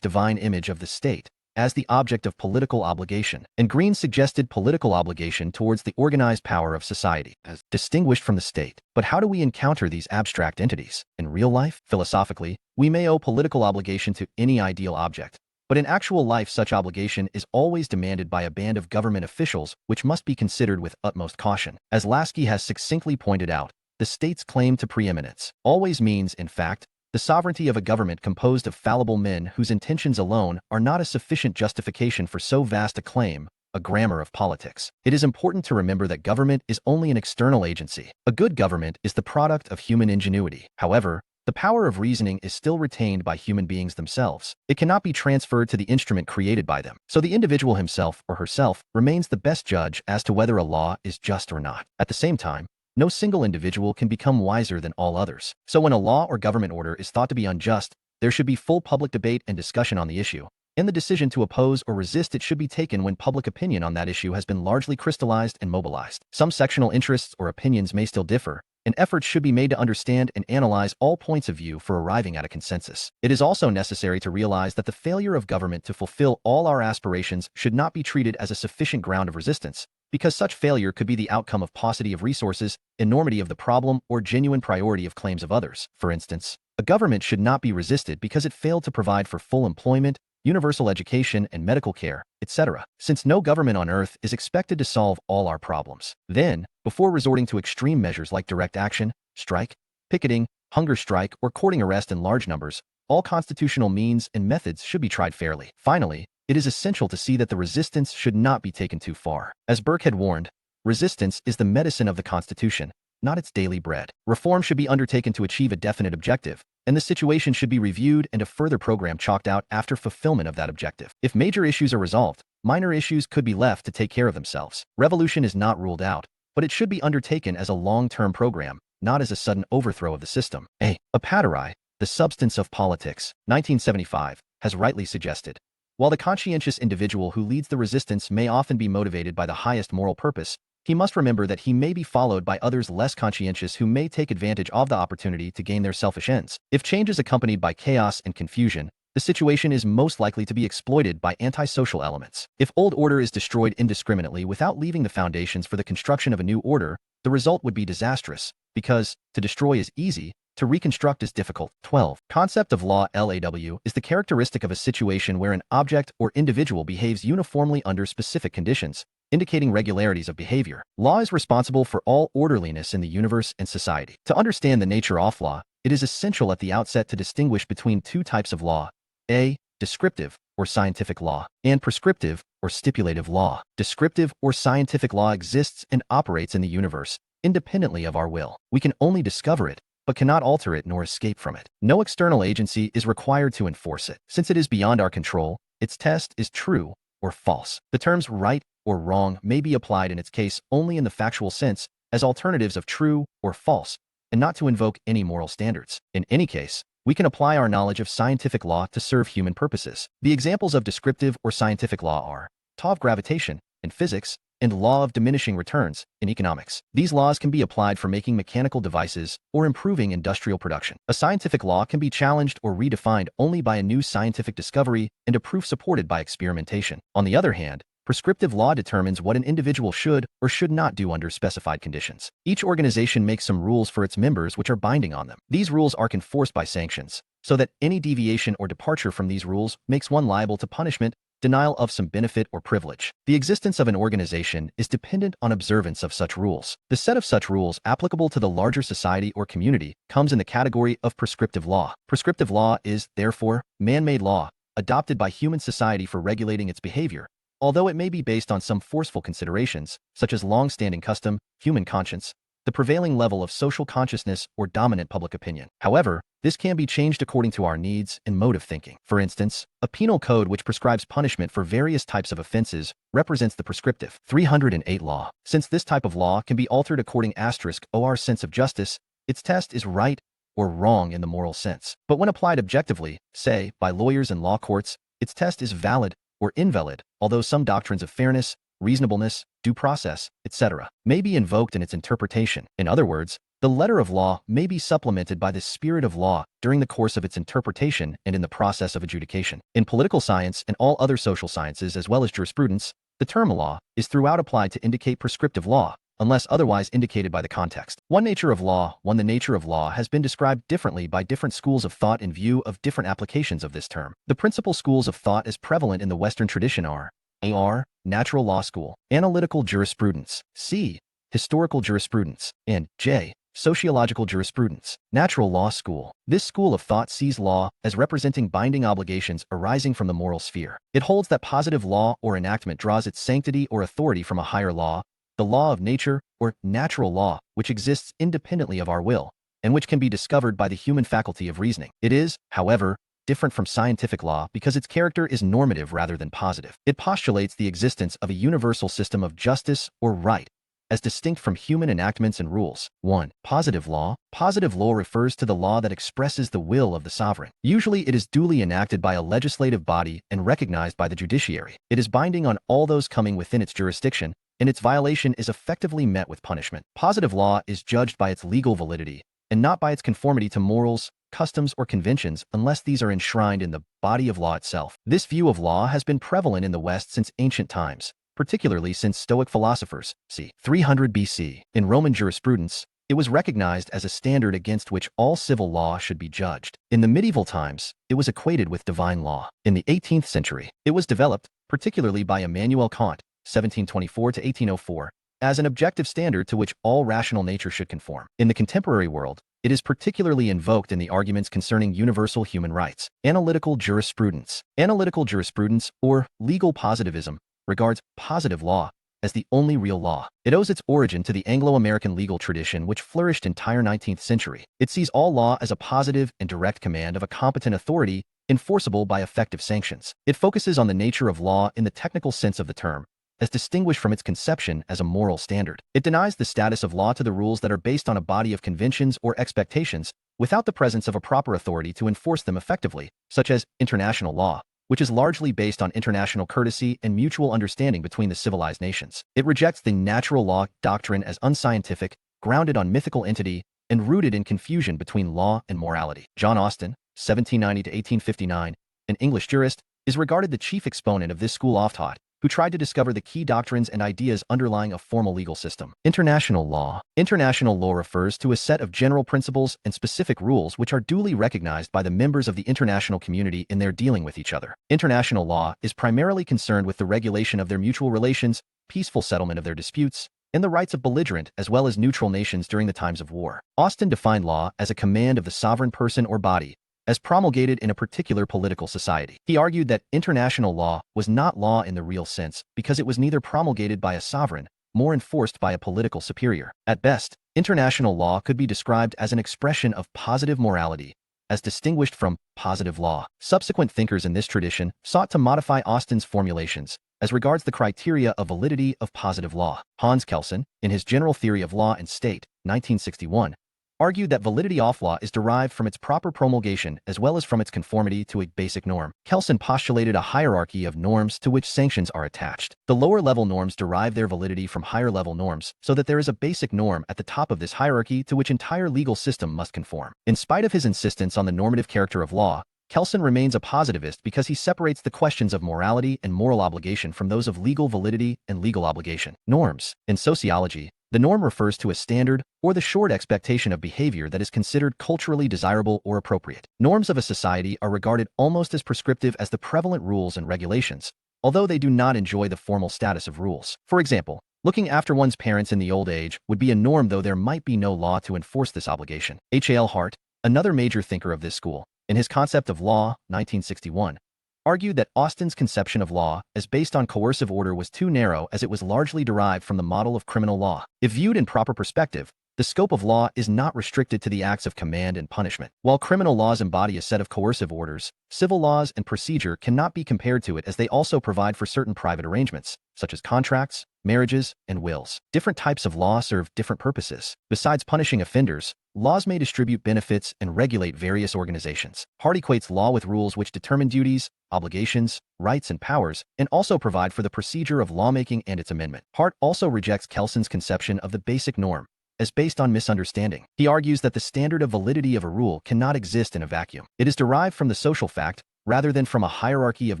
divine image of the state as the object of political obligation, and Green suggested political obligation towards the organized power of society, as distinguished from the state. But how do we encounter these abstract entities? In real life, philosophically, we may owe political obligation to any ideal object, but in actual life such obligation is always demanded by a band of government officials, which must be considered with utmost caution. As Lasky has succinctly pointed out, the state's claim to preeminence always means, in fact, the sovereignty of a government composed of fallible men whose intentions alone are not a sufficient justification for so vast a claim. A grammar of politics. It is important to remember that government is only an external agency. A good government is the product of human ingenuity. However, the power of reasoning is still retained by human beings themselves. It cannot be transferred to the instrument created by them. So the individual himself or herself remains the best judge as to whether a law is just or not. At the same time, no single individual can become wiser than all others. So when a law or government order is thought to be unjust, there should be full public debate and discussion on the issue, and the decision to oppose or resist it should be taken when public opinion on that issue has been largely crystallized and mobilized. Some sectional interests or opinions may still differ, and and efforts should be made to understand and analyze all points of view for arriving at a consensus. It is also necessary to realize that the failure of government to fulfill all our aspirations should not be treated as a sufficient ground of resistance, because such failure could be the outcome of paucity of resources, enormity of the problem, or genuine priority of claims of others. For instance, a government should not be resisted because it failed to provide for full employment, universal education and medical care, etc., since no government on earth is expected to solve all our problems. Then, before resorting to extreme measures like direct action, strike, picketing, hunger strike, or courting arrest in large numbers, all constitutional means and methods should be tried fairly. Finally, it is essential to see that the resistance should not be taken too far. As Burke had warned, resistance is the medicine of the Constitution, not its daily bread. Reform should be undertaken to achieve a definite objective, and the situation should be reviewed and a further program chalked out after fulfillment of that objective. If major issues are resolved, minor issues could be left to take care of themselves. Revolution is not ruled out, but it should be undertaken as a long-term program, not as a sudden overthrow of the system. A. Paterai, The Substance of Politics, 1975, has rightly suggested, while the conscientious individual who leads the resistance may often be motivated by the highest moral purpose, he must remember that he may be followed by others less conscientious who may take advantage of the opportunity to gain their selfish ends. If change is accompanied by chaos and confusion, the situation is most likely to be exploited by antisocial elements. If old order is destroyed indiscriminately without leaving the foundations for the construction of a new order, the result would be disastrous, because to destroy is easy, to reconstruct is difficult. 12. Concept of law. LAW is the characteristic of a situation where an object or individual behaves uniformly under specific conditions, indicating regularities of behavior. Law is responsible for all orderliness in the universe and society. To understand the nature of law, it is essential at the outset to distinguish between two types of law: A. Descriptive, or scientific law, and prescriptive, or stipulative law. Descriptive or scientific law exists and operates in the universe, independently of our will. We can only discover it, but cannot alter it nor escape from it. No external agency is required to enforce it. Since it is beyond our control, its test is true or false. The terms right or wrong may be applied in its case only in the factual sense, as alternatives of true or false, and not to invoke any moral standards. In any case, we can apply our knowledge of scientific law to serve human purposes. The examples of descriptive or scientific law are law of gravitation in physics and law of diminishing returns in economics. These laws can be applied for making mechanical devices or improving industrial production. A scientific law can be challenged or redefined only by a new scientific discovery and a proof supported by experimentation. On the other hand, prescriptive law determines what an individual should or should not do under specified conditions. Each organization makes some rules for its members which are binding on them. These rules are enforced by sanctions, so that any deviation or departure from these rules makes one liable to punishment, denial of some benefit or privilege. The existence of an organization is dependent on observance of such rules. The set of such rules applicable to the larger society or community comes in the category of prescriptive law. Prescriptive law is, therefore, man-made law, adopted by human society for regulating its behavior, although it may be based on some forceful considerations, such as long-standing custom, human conscience, the prevailing level of social consciousness, or dominant public opinion. However, this can be changed according to our needs and mode of thinking. For instance, a penal code which prescribes punishment for various types of offenses represents the prescriptive 308 law. Since this type of law can be altered according to our sense of justice, its test is right or wrong in the moral sense. But when applied objectively, say, by lawyers and law courts, its test is valid or invalid, although some doctrines of fairness, reasonableness, due process, etc., may be invoked in its interpretation. In other words, the letter of law may be supplemented by the spirit of law during the course of its interpretation and in the process of adjudication. In political science and all other social sciences as well as jurisprudence, the term law is throughout applied to indicate prescriptive law, unless otherwise indicated by the context. The nature of law has been described differently by different schools of thought in view of different applications of this term. The principal schools of thought as prevalent in the Western tradition are A. Natural law school, analytical jurisprudence, C. historical jurisprudence, and J. sociological jurisprudence. Natural law school. This school of thought sees law as representing binding obligations arising from the moral sphere. It holds that positive law or enactment draws its sanctity or authority from a higher law, the law of nature, or natural law, which exists independently of our will, and which can be discovered by the human faculty of reasoning. It is, however, different from scientific law because its character is normative rather than positive. It postulates the existence of a universal system of justice or right, as distinct from human enactments and rules. 1. Positive law. Positive law refers to the law that expresses the will of the sovereign. Usually it is duly enacted by a legislative body and recognized by the judiciary. It is binding on all those coming within its jurisdiction, and its violation is effectively met with punishment. Positive law is judged by its legal validity, and not by its conformity to morals, customs, or conventions unless these are enshrined in the body of law itself. This view of law has been prevalent in the West since ancient times, particularly since Stoic philosophers, c. 300 BC. In Roman jurisprudence, it was recognized as a standard against which all civil law should be judged. In the medieval times, it was equated with divine law. In the 18th century, it was developed, particularly by Immanuel Kant, 1724 to 1804, as an objective standard to which all rational nature should conform. In the contemporary world, it is particularly invoked in the arguments concerning universal human rights. Analytical jurisprudence. Analytical jurisprudence, or legal positivism, regards positive law as the only real law. It owes its origin to the Anglo-American legal tradition which flourished entire 19th century. It sees all law as a positive and direct command of a competent authority enforceable by effective sanctions. It focuses on the nature of law in the technical sense of the term, as distinguished from its conception as a moral standard. It denies the status of law to the rules that are based on a body of conventions or expectations without the presence of a proper authority to enforce them effectively, such as international law, which is largely based on international courtesy and mutual understanding between the civilized nations. It rejects the natural law doctrine as unscientific, grounded on mythical entity, and rooted in confusion between law and morality. John Austin, 1790 to 1859, an English jurist, is regarded the chief exponent of this school of thought, who tried to discover the key doctrines and ideas underlying a formal legal system. International law. International law refers to a set of general principles and specific rules which are duly recognized by the members of the international community in their dealing with each other. International law is primarily concerned with the regulation of their mutual relations, peaceful settlement of their disputes, and the rights of belligerent as well as neutral nations during the times of war. Austin defined law as a command of the sovereign person or body, as promulgated in a particular political society. He argued that international law was not law in the real sense because it was neither promulgated by a sovereign nor enforced by a political superior. At best, international law could be described as an expression of positive morality, as distinguished from positive law. Subsequent thinkers in this tradition sought to modify Austin's formulations as regards the criteria of validity of positive law. Hans Kelsen, in his General Theory of Law and State, 1961, argued that validity of law is derived from its proper promulgation as well as from its conformity to a basic norm. Kelsen postulated a hierarchy of norms to which sanctions are attached. The lower-level norms derive their validity from higher-level norms, so that there is a basic norm at the top of this hierarchy to which entire legal system must conform. In spite of his insistence on the normative character of law, Kelsen remains a positivist because he separates the questions of morality and moral obligation from those of legal validity and legal obligation. Norms. In sociology, the norm refers to a standard or the short expectation of behavior that is considered culturally desirable or appropriate. Norms of a society are regarded almost as prescriptive as the prevalent rules and regulations, although they do not enjoy the formal status of rules. For example, looking after one's parents in the old age would be a norm, though there might be no law to enforce this obligation. H.L. Hart, another major thinker of this school, in his Concept of Law, 1961, argued that Austin's conception of law as based on coercive order was too narrow as it was largely derived from the model of criminal law. If viewed in proper perspective, the scope of law is not restricted to the acts of command and punishment. While criminal laws embody a set of coercive orders, civil laws and procedure cannot be compared to it as they also provide for certain private arrangements, such as contracts, marriages, and wills. Different types of law serve different purposes. Besides punishing offenders, laws may distribute benefits and regulate various organizations. Hart equates law with rules which determine duties, obligations, rights, and powers, and also provide for the procedure of lawmaking and its amendment. Hart also rejects Kelsen's conception of the basic norm as based on misunderstanding. He argues that the standard of validity of a rule cannot exist in a vacuum. It is derived from the social fact rather than from a hierarchy of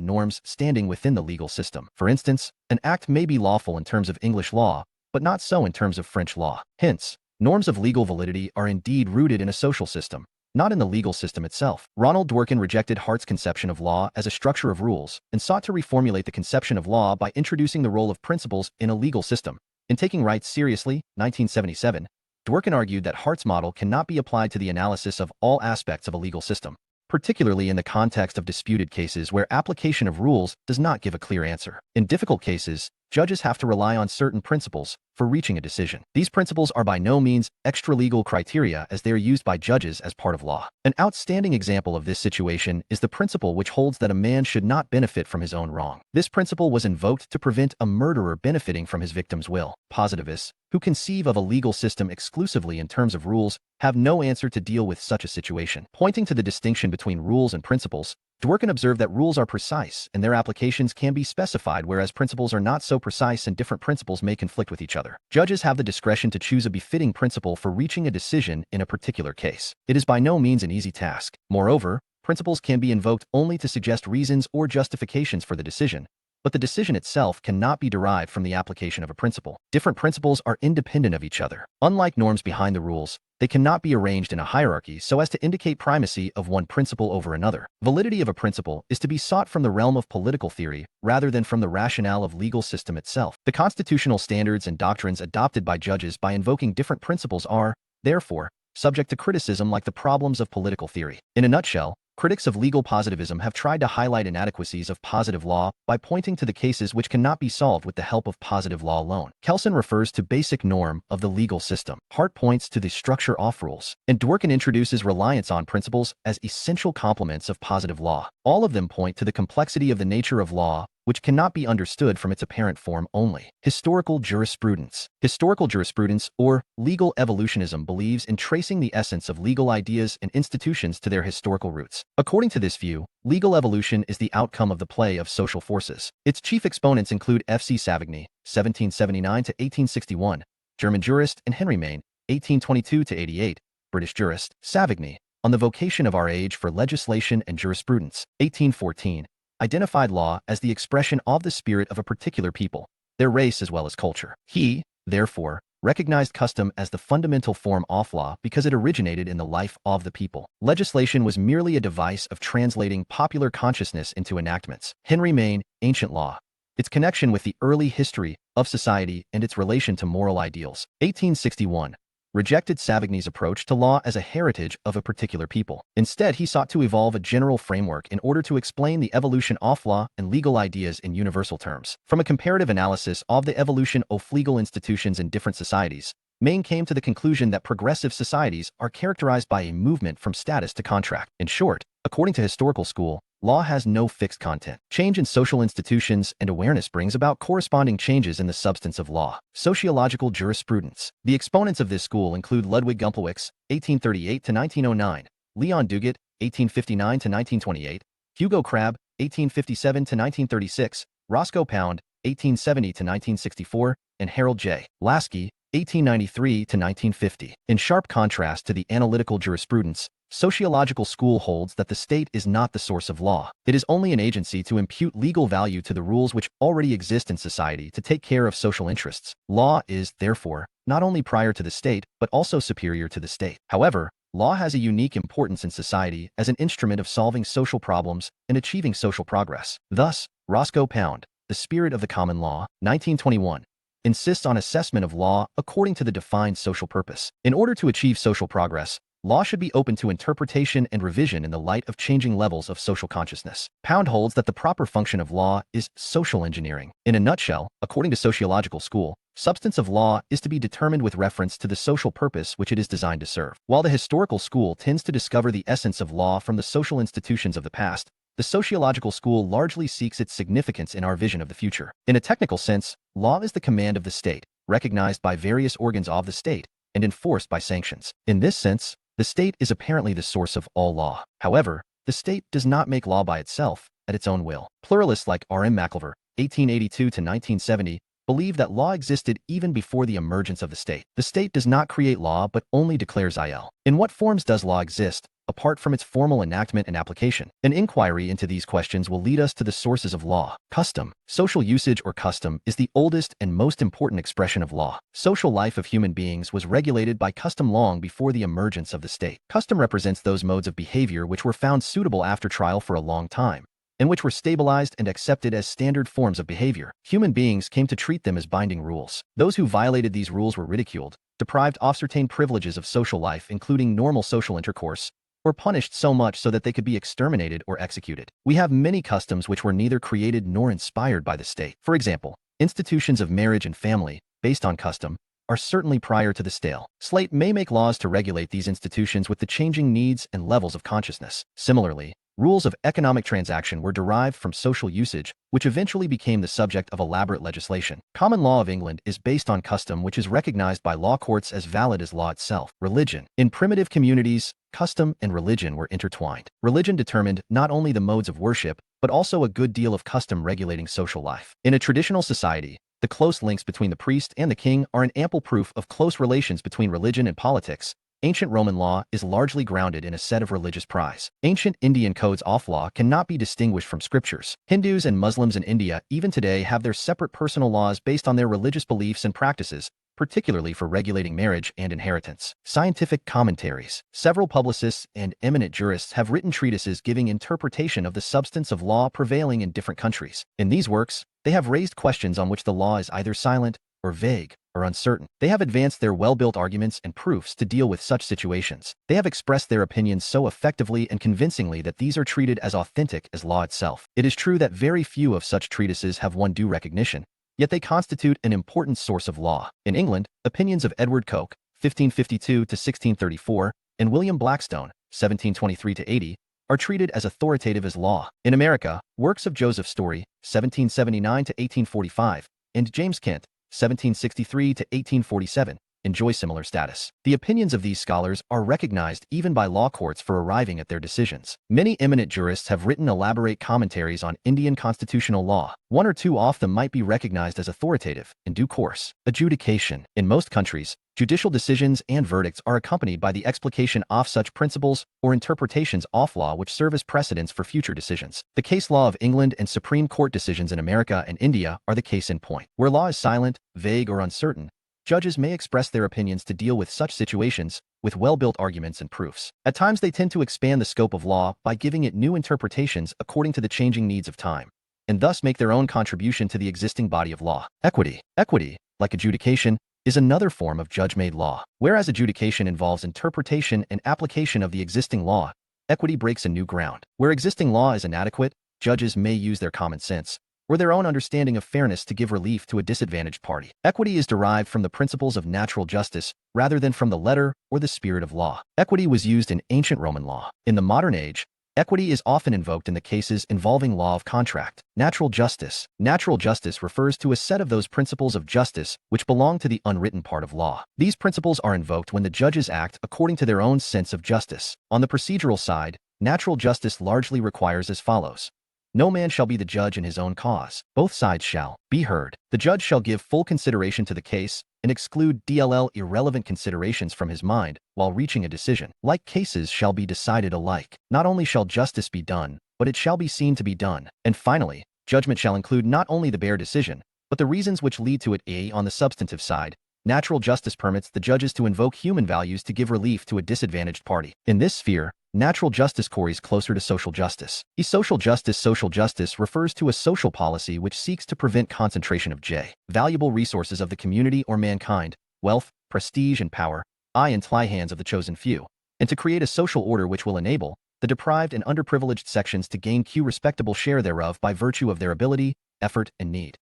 norms standing within the legal system. For instance, an act may be lawful in terms of English law, but not so in terms of French law. Hence, norms of legal validity are indeed rooted in a social system, not in the legal system itself. Ronald Dworkin rejected Hart's conception of law as a structure of rules and sought to reformulate the conception of law by introducing the role of principles in a legal system. In Taking Rights Seriously, 1977, Dworkin argued that Hart's model cannot be applied to the analysis of all aspects of a legal system, particularly in the context of disputed cases where application of rules does not give a clear answer. In difficult cases, judges have to rely on certain principles for reaching a decision. These principles are by no means extra-legal criteria as they are used by judges as part of law. An outstanding example of this situation is the principle which holds that a man should not benefit from his own wrong. This principle was invoked to prevent a murderer benefiting from his victim's will. Positivists, who conceive of a legal system exclusively in terms of rules, have no answer to deal with such a situation. Pointing to the distinction between rules and principles, Dworkin observed that rules are precise and their applications can be specified, whereas principles are not so precise and different principles may conflict with each other. Judges have the discretion to choose a befitting principle for reaching a decision in a particular case. It is by no means an easy task. Moreover, principles can be invoked only to suggest reasons or justifications for the decision, but the decision itself cannot be derived from the application of a principle. Different principles are independent of each other. Unlike norms behind the rules, they cannot be arranged in a hierarchy so as to indicate primacy of one principle over another. Validity of a principle is to be sought from the realm of political theory rather than from the rationale of legal system itself. The constitutional standards and doctrines adopted by judges by invoking different principles are, therefore, subject to criticism like the problems of political theory. In a nutshell, critics of legal positivism have tried to highlight inadequacies of positive law by pointing to the cases which cannot be solved with the help of positive law alone. Kelsen refers to basic norm of the legal system. Hart points to the structure of rules. And Dworkin introduces reliance on principles as essential complements of positive law. All of them point to the complexity of the nature of law, which cannot be understood from its apparent form only. Historical jurisprudence. Historical jurisprudence, or legal evolutionism, believes in tracing the essence of legal ideas and institutions to their historical roots. According to this view, legal evolution is the outcome of the play of social forces. Its chief exponents include F.C. Savigny, 1779 to 1861, German jurist, and Henry Maine, 1822 to 88, British jurist. Savigny, On the Vocation of Our Age for Legislation and Jurisprudence, 1814, identified law as the expression of the spirit of a particular people, their race as well as culture. He, therefore, recognized custom as the fundamental form of law because it originated in the life of the people. Legislation was merely a device of translating popular consciousness into enactments. Henry Maine, Ancient Law. Its connection with the early history of society and its relation to moral ideals. 1861. Rejected Savigny's approach to law as a heritage of a particular people. Instead, he sought to evolve a general framework in order to explain the evolution of law and legal ideas in universal terms. From a comparative analysis of the evolution of legal institutions in different societies, Maine came to the conclusion that progressive societies are characterized by a movement from status to contract. In short, according to historical school, law has no fixed content. Change in social institutions and awareness brings about corresponding changes in the substance of law. Sociological jurisprudence. The exponents of this school include Ludwig Gumplewicz, 1838 to 1909, Leon Duguid, 1859 to 1928, Hugo Crabbe, 1857 to 1936, Roscoe Pound, 1870 to 1964, and Harold J. Lasky, 1893 to 1950. In sharp contrast to the analytical jurisprudence, sociological school holds that the state is not the source of law. It is only an agency to impute legal value to the rules which already exist in society to take care of social interests. Law is, therefore, not only prior to the state, but also superior to the state. However, law has a unique importance in society as an instrument of solving social problems and achieving social progress. Thus, Roscoe Pound, The Spirit of the Common Law, 1921, insists on assessment of law according to the defined social purpose. In order to achieve social progress, law should be open to interpretation and revision in the light of changing levels of social consciousness. Pound holds that the proper function of law is social engineering. In a nutshell, according to sociological school, substance of law is to be determined with reference to the social purpose which it is designed to serve. While the historical school tends to discover the essence of law from the social institutions of the past, the sociological school largely seeks its significance in our vision of the future. In a technical sense, law is the command of the state, recognized by various organs of the state, and enforced by sanctions. In this sense, the state is apparently the source of all law. However, the state does not make law by itself, at its own will. Pluralists like R.M. McIlver, 1882 to 1970, believe that law existed even before the emergence of the state. The state does not create law but only declares il. In what forms does law exist, apart from its formal enactment and application? An inquiry into these questions will lead us to the sources of law. Custom. Social usage or custom is the oldest and most important expression of law. Social life of human beings was regulated by custom long before the emergence of the state. Custom represents those modes of behavior which were found suitable after trial for a long time, and which were stabilized and accepted as standard forms of behavior. Human beings came to treat them as binding rules. Those who violated these rules were ridiculed, deprived of certain privileges of social life including normal social intercourse, or punished so much so that they could be exterminated or executed. We have many customs which were neither created nor inspired by the state. For example, institutions of marriage and family, based on custom, are certainly prior to the state. State may make laws to regulate these institutions with the changing needs and levels of consciousness. Similarly, Rules of economic transaction were derived from social usage, which eventually became the subject of elaborate legislation. Common law of England is based on custom, which is recognized by law courts as valid as law itself. Religion. In primitive communities, custom and religion were intertwined. Religion determined not only the modes of worship, but also a good deal of custom regulating social life. In a traditional society, the close links between the priest and the king are an ample proof of close relations between religion and politics. Ancient Roman law is largely grounded in a set of religious pries. Ancient Indian codes of law cannot be distinguished from scriptures. Hindus and Muslims in India even today have their separate personal laws based on their religious beliefs and practices, particularly for regulating marriage and inheritance. Scientific commentaries. Several publicists and eminent jurists have written treatises giving interpretation of the substance of law prevailing in different countries. In these works, they have raised questions on which the law is either silent or vague or uncertain. They have advanced their well-built arguments and proofs to deal with such situations. They have expressed their opinions so effectively and convincingly that these are treated as authentic as law itself. It is true that very few of such treatises have won due recognition, yet they constitute an important source of law. In England, opinions of Edward Coke, 1552 to 1634, and William Blackstone, 1723 to 80, are treated as authoritative as law. In America, works of Joseph Story, 1779 to 1845, and James Kent, 1763 to 1847, enjoy similar status. The opinions of these scholars are recognized even by law courts for arriving at their decisions. Many eminent jurists have written elaborate commentaries on Indian constitutional law. One or two of them might be recognized as authoritative in due course. Adjudication. In most countries, judicial decisions and verdicts are accompanied by the explication of such principles or interpretations of law which serve as precedents for future decisions. The case law of England and Supreme Court decisions in America and India are the case in point. Where law is silent, vague, or uncertain, judges may express their opinions to deal with such situations with well-built arguments and proofs. At times they tend to expand the scope of law by giving it new interpretations according to the changing needs of time, and thus make their own contribution to the existing body of law. Equity. Equity, like adjudication, is another form of judge-made law. Whereas adjudication involves interpretation and application of the existing law, equity breaks a new ground. Where existing law is inadequate, judges may use their common sense or their own understanding of fairness to give relief to a disadvantaged party. Equity is derived from the principles of natural justice rather than from the letter or the spirit of law. Equity was used in ancient Roman law. In the modern age, equity is often invoked in the cases involving law of contract. Natural justice. Natural justice refers to a set of those principles of justice which belong to the unwritten part of law. These principles are invoked when the judges act according to their own sense of justice. On the procedural side, natural justice largely requires as follows. No man shall be the judge in his own cause. Both sides shall be heard. The judge shall give full consideration to the case and exclude irrelevant considerations from his mind while reaching a decision. Like cases shall be decided alike. Not only shall justice be done, but it shall be seen to be done. And finally, judgment shall include not only the bare decision, but the reasons which lead to it. On the substantive side, natural justice permits the judges to invoke human values to give relief to a disadvantaged party. In this sphere, natural justice correlates closer to social justice. Social justice refers to a social policy which seeks to prevent concentration of valuable resources of the community or mankind, wealth, prestige, and power, into the hands of the chosen few, and to create a social order which will enable the deprived and underprivileged sections to gain respectable share thereof by virtue of their ability, effort, and need.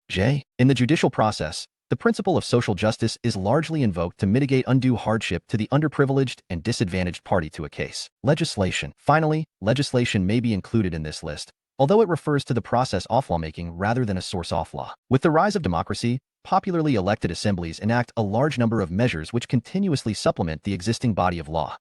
In the judicial process, the principle of social justice is largely invoked to mitigate undue hardship to the underprivileged and disadvantaged party to a case. Legislation. Finally, legislation may be included in this list, although it refers to the process of lawmaking rather than a source of law. With the rise of democracy, popularly elected assemblies enact a large number of measures which continuously supplement the existing body of law.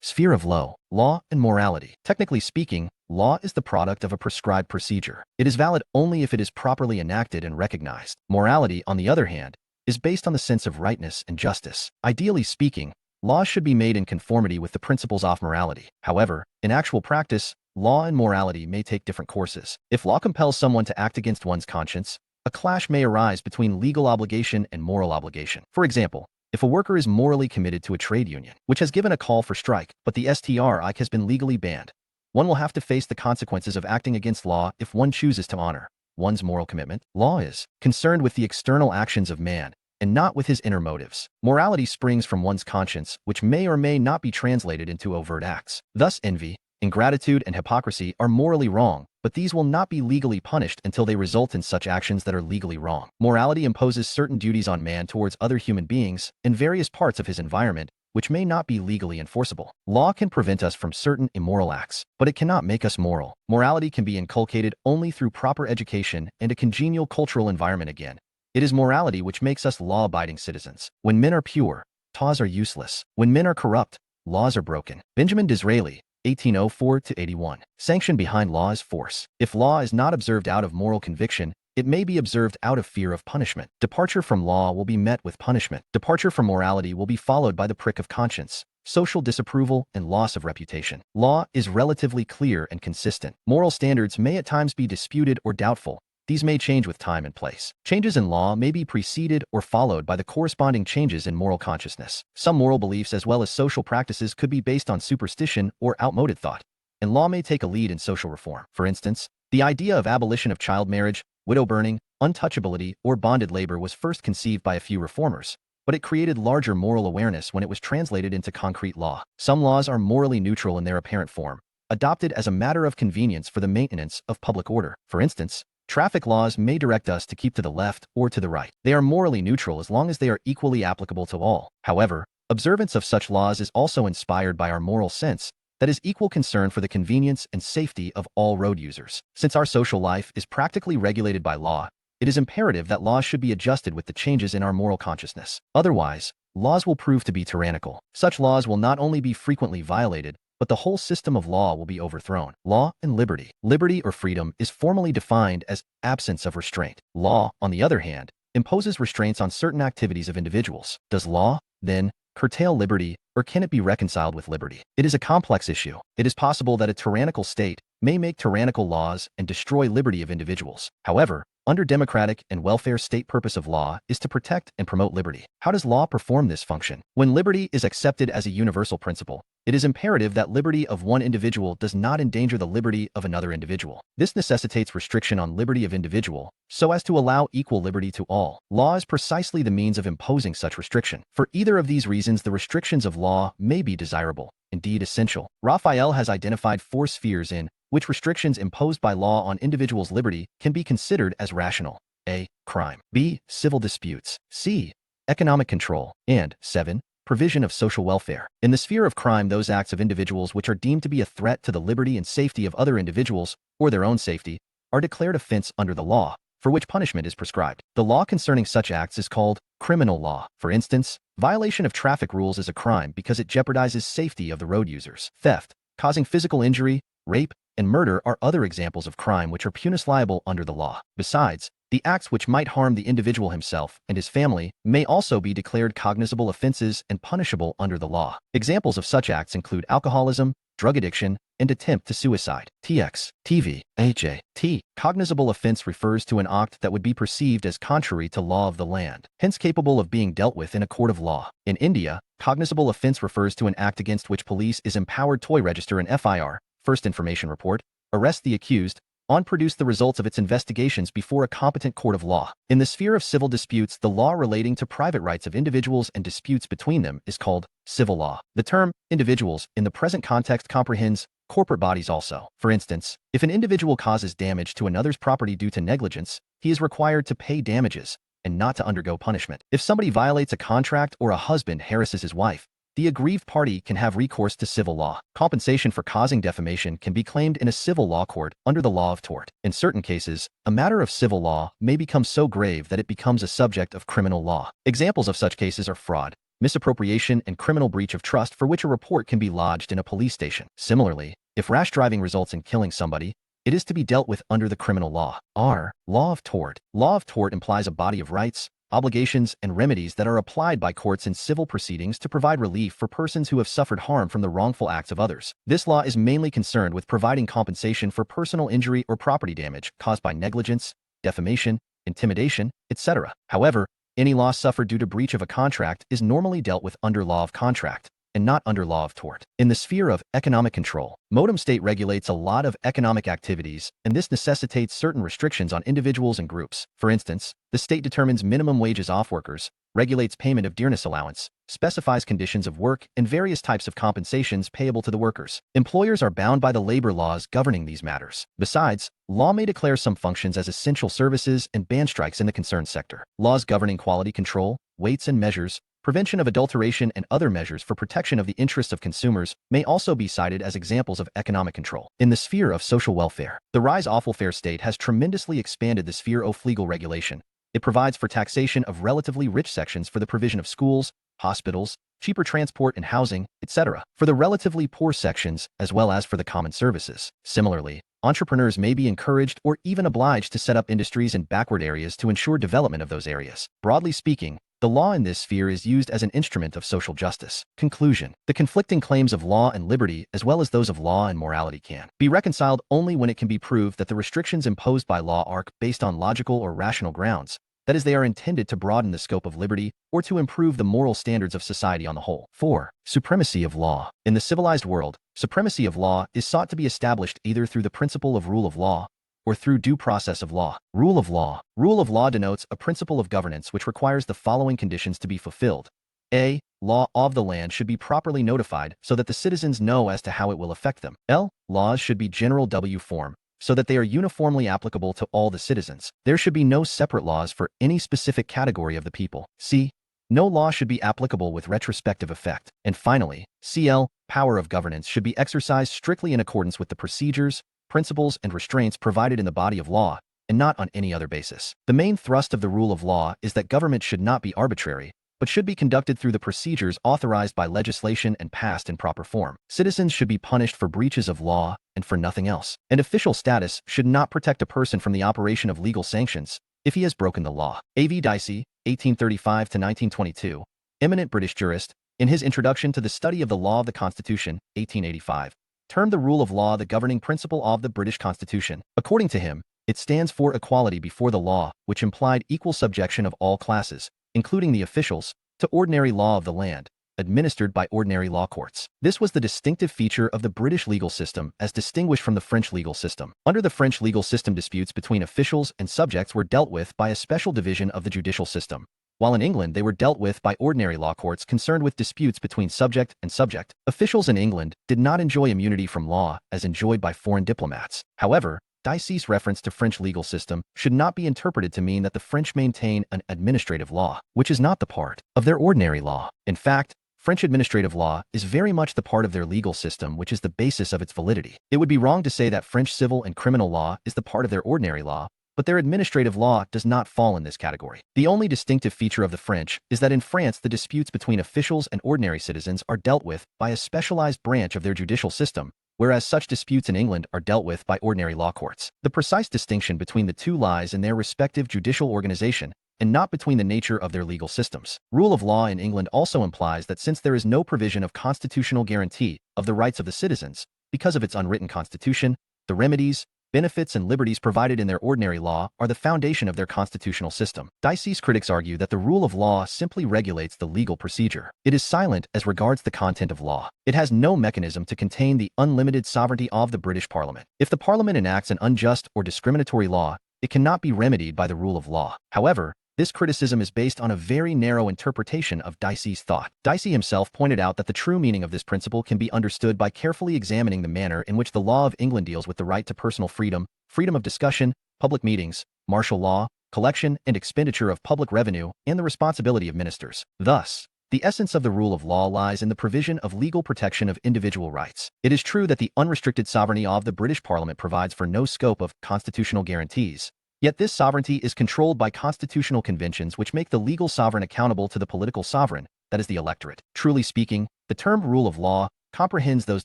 Sphere of law and morality. Technically speaking, law is the product of a prescribed procedure. It is valid only if it is properly enacted and recognized. Morality, on the other hand, is based on the sense of rightness and justice. Ideally speaking, laws should be made in conformity with the principles of morality. However, in actual practice, law and morality may take different courses. If law compels someone to act against one's conscience, a clash may arise between legal obligation and moral obligation. For example, if a worker is morally committed to a trade union, which has given a call for strike, but the strike has been legally banned, one will have to face the consequences of acting against law if one chooses to honor one's moral commitment. Law is concerned with the external actions of man and not with his inner motives. Morality springs from one's conscience, which may or may not be translated into overt acts. Thus, envy, ingratitude, and hypocrisy are morally wrong, but these will not be legally punished until they result in such actions that are legally wrong. Morality imposes certain duties on man towards other human beings in various parts of his environment, which may not be legally enforceable. Law can prevent us from certain immoral acts, but it cannot make us moral. Morality can be inculcated only through proper education and a congenial cultural environment again. It is morality which makes us law-abiding citizens. When men are pure, laws are useless. When men are corrupt, laws are broken. Benjamin Disraeli, 1804–81. Sanction behind law is force. If law is not observed out of moral conviction, it may be observed out of fear of punishment. Departure from law will be met with punishment. Departure from morality will be followed by the prick of conscience, social disapproval, and loss of reputation. Law is relatively clear and consistent. Moral standards may at times be disputed or doubtful. These may change with time and place. Changes in law may be preceded or followed by the corresponding changes in moral consciousness. Some moral beliefs as well as social practices could be based on superstition or outmoded thought, and law may take a lead in social reform. For instance, the idea of abolition of child marriage, widow burning, untouchability, or bonded labor was first conceived by a few reformers, but it created larger moral awareness when it was translated into concrete law. Some laws are morally neutral in their apparent form, adopted as a matter of convenience for the maintenance of public order. For instance, traffic laws may direct us to keep to the left or to the right. They are morally neutral as long as they are equally applicable to all. However, observance of such laws is also inspired by our moral sense, that is equal concern for the convenience and safety of all road users. Since our social life is practically regulated by law, it is imperative that laws should be adjusted with the changes in our moral consciousness. Otherwise, laws will prove to be tyrannical. Such laws will not only be frequently violated, but the whole system of law will be overthrown. Law and liberty. Liberty or freedom is formally defined as absence of restraint. Law, on the other hand, imposes restraints on certain activities of individuals. Does law, then, curtail liberty, or can it be reconciled with liberty? It is a complex issue. It is possible that a tyrannical state may make tyrannical laws and destroy liberty of individuals. However, under democratic and welfare state purpose of law is to protect and promote liberty. How does law perform this function? When liberty is accepted as a universal principle, it is imperative that liberty of one individual does not endanger the liberty of another individual. This necessitates restriction on liberty of individual, so as to allow equal liberty to all. Law is precisely the means of imposing such restriction. For either of these reasons, the restrictions of law may be desirable, indeed essential. Raphael has identified 4 spheres in which restrictions imposed by law on individuals' liberty can be considered as rational. A. Crime. B. Civil disputes. C. Economic control. And 7. Provision of social welfare. In the sphere of crime, those acts of individuals which are deemed to be a threat to the liberty and safety of other individuals, or their own safety, are declared offense under the law, for which punishment is prescribed. The law concerning such acts is called criminal law. For instance, violation of traffic rules is a crime because it jeopardizes safety of the road users. Theft, causing physical injury, rape, and murder are other examples of crime which are punishable under the law. Besides, the acts which might harm the individual himself and his family may also be declared cognizable offenses and punishable under the law. Examples of such acts include alcoholism, drug addiction, and attempt to suicide. TX, TV, AJ, T. Cognizable offense refers to an act that would be perceived as contrary to law of the land, hence capable of being dealt with in a court of law. In India, cognizable offense refers to an act against which police is empowered to register an FIR, First Information Report, arrest the accused, and produce the results of its investigations before a competent court of law. In the sphere of civil disputes, the law relating to private rights of individuals and disputes between them is called civil law. The term individuals in the present context comprehends corporate bodies also. For instance, if an individual causes damage to another's property due to negligence, he is required to pay damages and not to undergo punishment. If somebody violates a contract or a husband harasses his wife, the aggrieved party can have recourse to civil law. Compensation for causing defamation can be claimed in a civil law court under the law of tort. In certain cases, a matter of civil law may become so grave that it becomes a subject of criminal law. Examples of such cases are fraud, misappropriation, and criminal breach of trust for which a report can be lodged in a police station. Similarly, if rash driving results in killing somebody, it is to be dealt with under the criminal law. R. Law of tort. Law of tort implies a body of rights, obligations, and remedies that are applied by courts in civil proceedings to provide relief for persons who have suffered harm from the wrongful acts of others. This law is mainly concerned with providing compensation for personal injury or property damage caused by negligence, defamation, intimidation, etc. However, any loss suffered due to breach of a contract is normally dealt with under law of contract and not under law of tort. In the sphere of economic control, modem state regulates a lot of economic activities, and this necessitates certain restrictions on individuals and groups. For instance, the state determines minimum wages of workers, regulates payment of dearness allowance, specifies conditions of work, and various types of compensations payable to the workers. Employers are bound by the labor laws governing these matters. Besides, law may declare some functions as essential services and ban strikes in the concerned sector. Laws governing quality control, weights and measures, Prevention of adulteration and other measures for protection of the interests of consumers may also be cited as examples of economic control. In the sphere of social welfare, the rise of welfare state has tremendously expanded the sphere of legal regulation. It provides for taxation of relatively rich sections for the provision of schools, hospitals, cheaper transport and housing, etc., for the relatively poor sections as well as for the common services. Similarly, entrepreneurs may be encouraged or even obliged to set up industries in backward areas to ensure development of those areas. Broadly speaking, the law in this sphere is used as an instrument of social justice. Conclusion: the conflicting claims of law and liberty, as well as those of law and morality, can be reconciled only when it can be proved that the restrictions imposed by law are based on logical or rational grounds. That is, they are intended to broaden the scope of liberty or to improve the moral standards of society on the whole. 4. Supremacy of law. In the civilized world, supremacy of law is sought to be established either through the principle of rule of law or through due process of law. Rule of law. Rule of law denotes a principle of governance which requires the following conditions to be fulfilled. A. Law of the land should be properly notified so that the citizens know as to how it will affect them. L. Laws should be general W form, so that they are uniformly applicable to all the citizens. There should be no separate laws for any specific category of the people. C. No law should be applicable with retrospective effect. And finally, CL. Power of governance should be exercised strictly in accordance with the procedures, principles, and restraints provided in the body of law, and not on any other basis. The main thrust of the rule of law is that government should not be arbitrary, but should be conducted through the procedures authorized by legislation and passed in proper form. Citizens should be punished for breaches of law and for nothing else. And official status should not protect a person from the operation of legal sanctions if he has broken the law. A.V. Dicey, 1835 to 1922, eminent British jurist, in his Introduction to the Study of the Law of the Constitution, 1885, termed the rule of law the governing principle of the British Constitution. According to him, it stands for equality before the law, which implied equal subjection of all classes, including the officials, to ordinary law of the land, administered by ordinary law courts. This was the distinctive feature of the British legal system as distinguished from the French legal system. Under the French legal system, disputes between officials and subjects were dealt with by a special division of the judicial system, while in England they were dealt with by ordinary law courts concerned with disputes between subject and subject. Officials in England did not enjoy immunity from law as enjoyed by foreign diplomats. However, Dicey's reference to French legal system should not be interpreted to mean that the French maintain an administrative law, which is not the part of their ordinary law. In fact, French administrative law is very much the part of their legal system which is the basis of its validity. It would be wrong to say that French civil and criminal law is the part of their ordinary law, but their administrative law does not fall in this category. The only distinctive feature of the French is that in France the disputes between officials and ordinary citizens are dealt with by a specialized branch of their judicial system, whereas such disputes in England are dealt with by ordinary law courts. The precise distinction between the two lies in their respective judicial organization and not between the nature of their legal systems. Rule of law in England also implies that since there is no provision of constitutional guarantee of the rights of the citizens, because of its unwritten constitution, the remedies, benefits, and liberties provided in their ordinary law are the foundation of their constitutional system. Dicey's critics argue that the rule of law simply regulates the legal procedure. It is silent as regards the content of law. It has no mechanism to contain the unlimited sovereignty of the British Parliament. If the Parliament enacts an unjust or discriminatory law, it cannot be remedied by the rule of law. However, this criticism is based on a very narrow interpretation of Dicey's thought. Dicey himself pointed out that the true meaning of this principle can be understood by carefully examining the manner in which the law of England deals with the right to personal freedom, freedom of discussion, public meetings, martial law, collection and expenditure of public revenue, and the responsibility of ministers. Thus, the essence of the rule of law lies in the provision of legal protection of individual rights. It is true that the unrestricted sovereignty of the British Parliament provides for no scope of constitutional guarantees. Yet this sovereignty is controlled by constitutional conventions which make the legal sovereign accountable to the political sovereign, that is the electorate. Truly speaking, the term rule of law comprehends those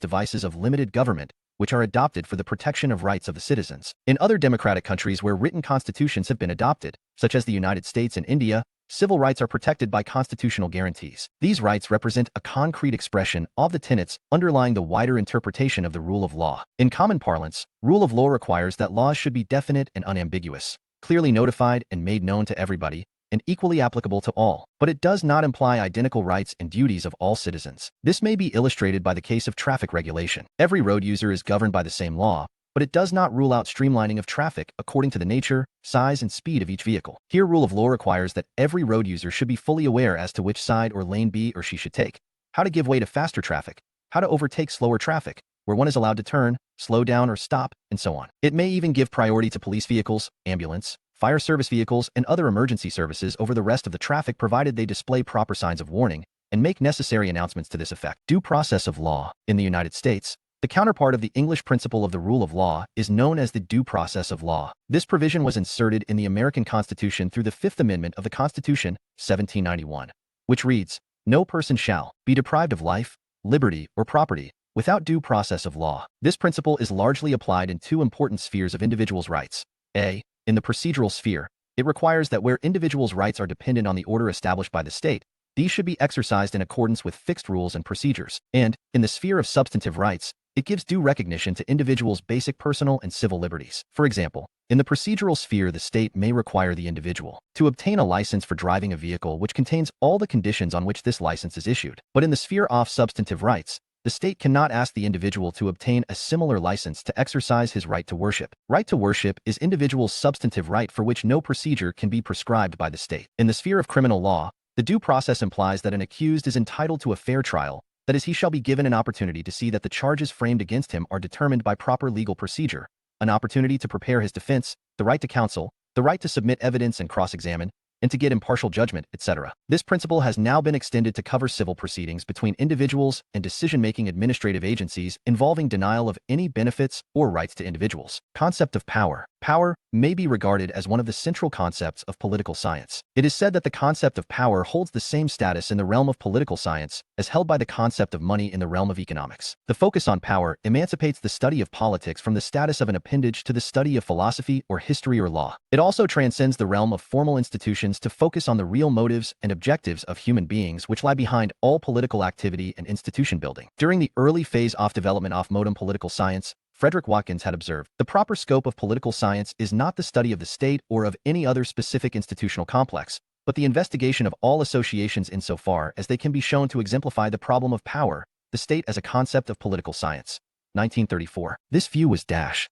devices of limited government which are adopted for the protection of rights of the citizens. In other democratic countries where written constitutions have been adopted, such as the United States and India, civil rights are protected by constitutional guarantees. These rights represent a concrete expression of the tenets underlying the wider interpretation of the rule of law. In common parlance, rule of law requires that laws should be definite and unambiguous, clearly notified and made known to everybody, and equally applicable to all. But it does not imply identical rights and duties of all citizens. This may be illustrated by the case of traffic regulation. Every road user is governed by the same law, but it does not rule out streamlining of traffic according to the nature, size, and speed of each vehicle. Here, rule of law requires that every road user should be fully aware as to which side or lane he or she should take, how to give way to faster traffic, how to overtake slower traffic, where one is allowed to turn, slow down, or stop, and so on. It may even give priority to police vehicles, ambulance, fire service vehicles, and other emergency services over the rest of the traffic provided they display proper signs of warning and make necessary announcements to this effect. Due process of law. In the United States, the counterpart of the English principle of the rule of law is known as the due process of law. This provision was inserted in the American Constitution through the Fifth Amendment of the Constitution, 1791, which reads, "No person shall be deprived of life, liberty, or property without due process of law." This principle is largely applied in two important spheres of individuals' rights. A. In the procedural sphere, it requires that where individuals' rights are dependent on the order established by the state, these should be exercised in accordance with fixed rules and procedures. And, in the sphere of substantive rights, it gives due recognition to individuals' basic personal and civil liberties. For example, in the procedural sphere, the state may require the individual to obtain a license for driving a vehicle which contains all the conditions on which this license is issued. But in the sphere of substantive rights, the state cannot ask the individual to obtain a similar license to exercise his right to worship. Right to worship is individual's substantive right for which no procedure can be prescribed by the state. In the sphere of criminal law, the due process implies that an accused is entitled to a fair trial. That is, he shall be given an opportunity to see that the charges framed against him are determined by proper legal procedure, an opportunity to prepare his defense, the right to counsel, the right to submit evidence and cross-examine, and to get impartial judgment, etc. This principle has now been extended to cover civil proceedings between individuals and decision-making administrative agencies involving denial of any benefits or rights to individuals. Concept of power. Power may be regarded as one of the central concepts of political science. It is said that the concept of power holds the same status in the realm of political science as held by the concept of money in the realm of economics. The focus on power emancipates the study of politics from the status of an appendage to the study of philosophy or history or law. It also transcends the realm of formal institutions to focus on the real motives and objectives of human beings which lie behind all political activity and institution building. During the early phase of development of modern political science, Frederick Watkins had observed, the proper scope of political science is not the study of the state or of any other specific institutional complex, but the investigation of all associations insofar as they can be shown to exemplify the problem of power, the state as a concept of political science. 1934. This view was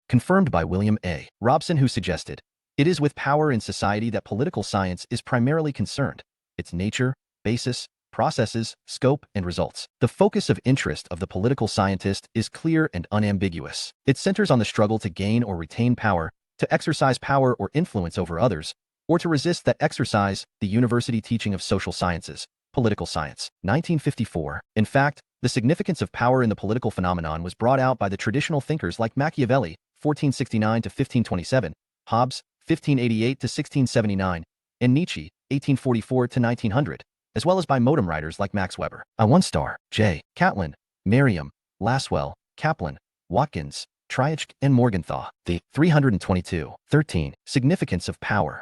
confirmed by William A. Robson, who suggested, it is with power in society that political science is primarily concerned, its nature, basis, processes, scope, and results. The focus of interest of the political scientist is clear and unambiguous. It centers on the struggle to gain or retain power, to exercise power or influence over others, or to resist that exercise. The university teaching of social sciences, political science. 1954. In fact, the significance of power in the political phenomenon was brought out by the traditional thinkers like Machiavelli, 1469 to 1527, Hobbes, 1588 to 1679, and Nietzsche, 1844 to 1900. As well as by modem writers like Max Weber. J. Catlin, Merriam, Laswell, Kaplan, Watkins, Triach, and Morgenthau. The 322. 13. Significance of power.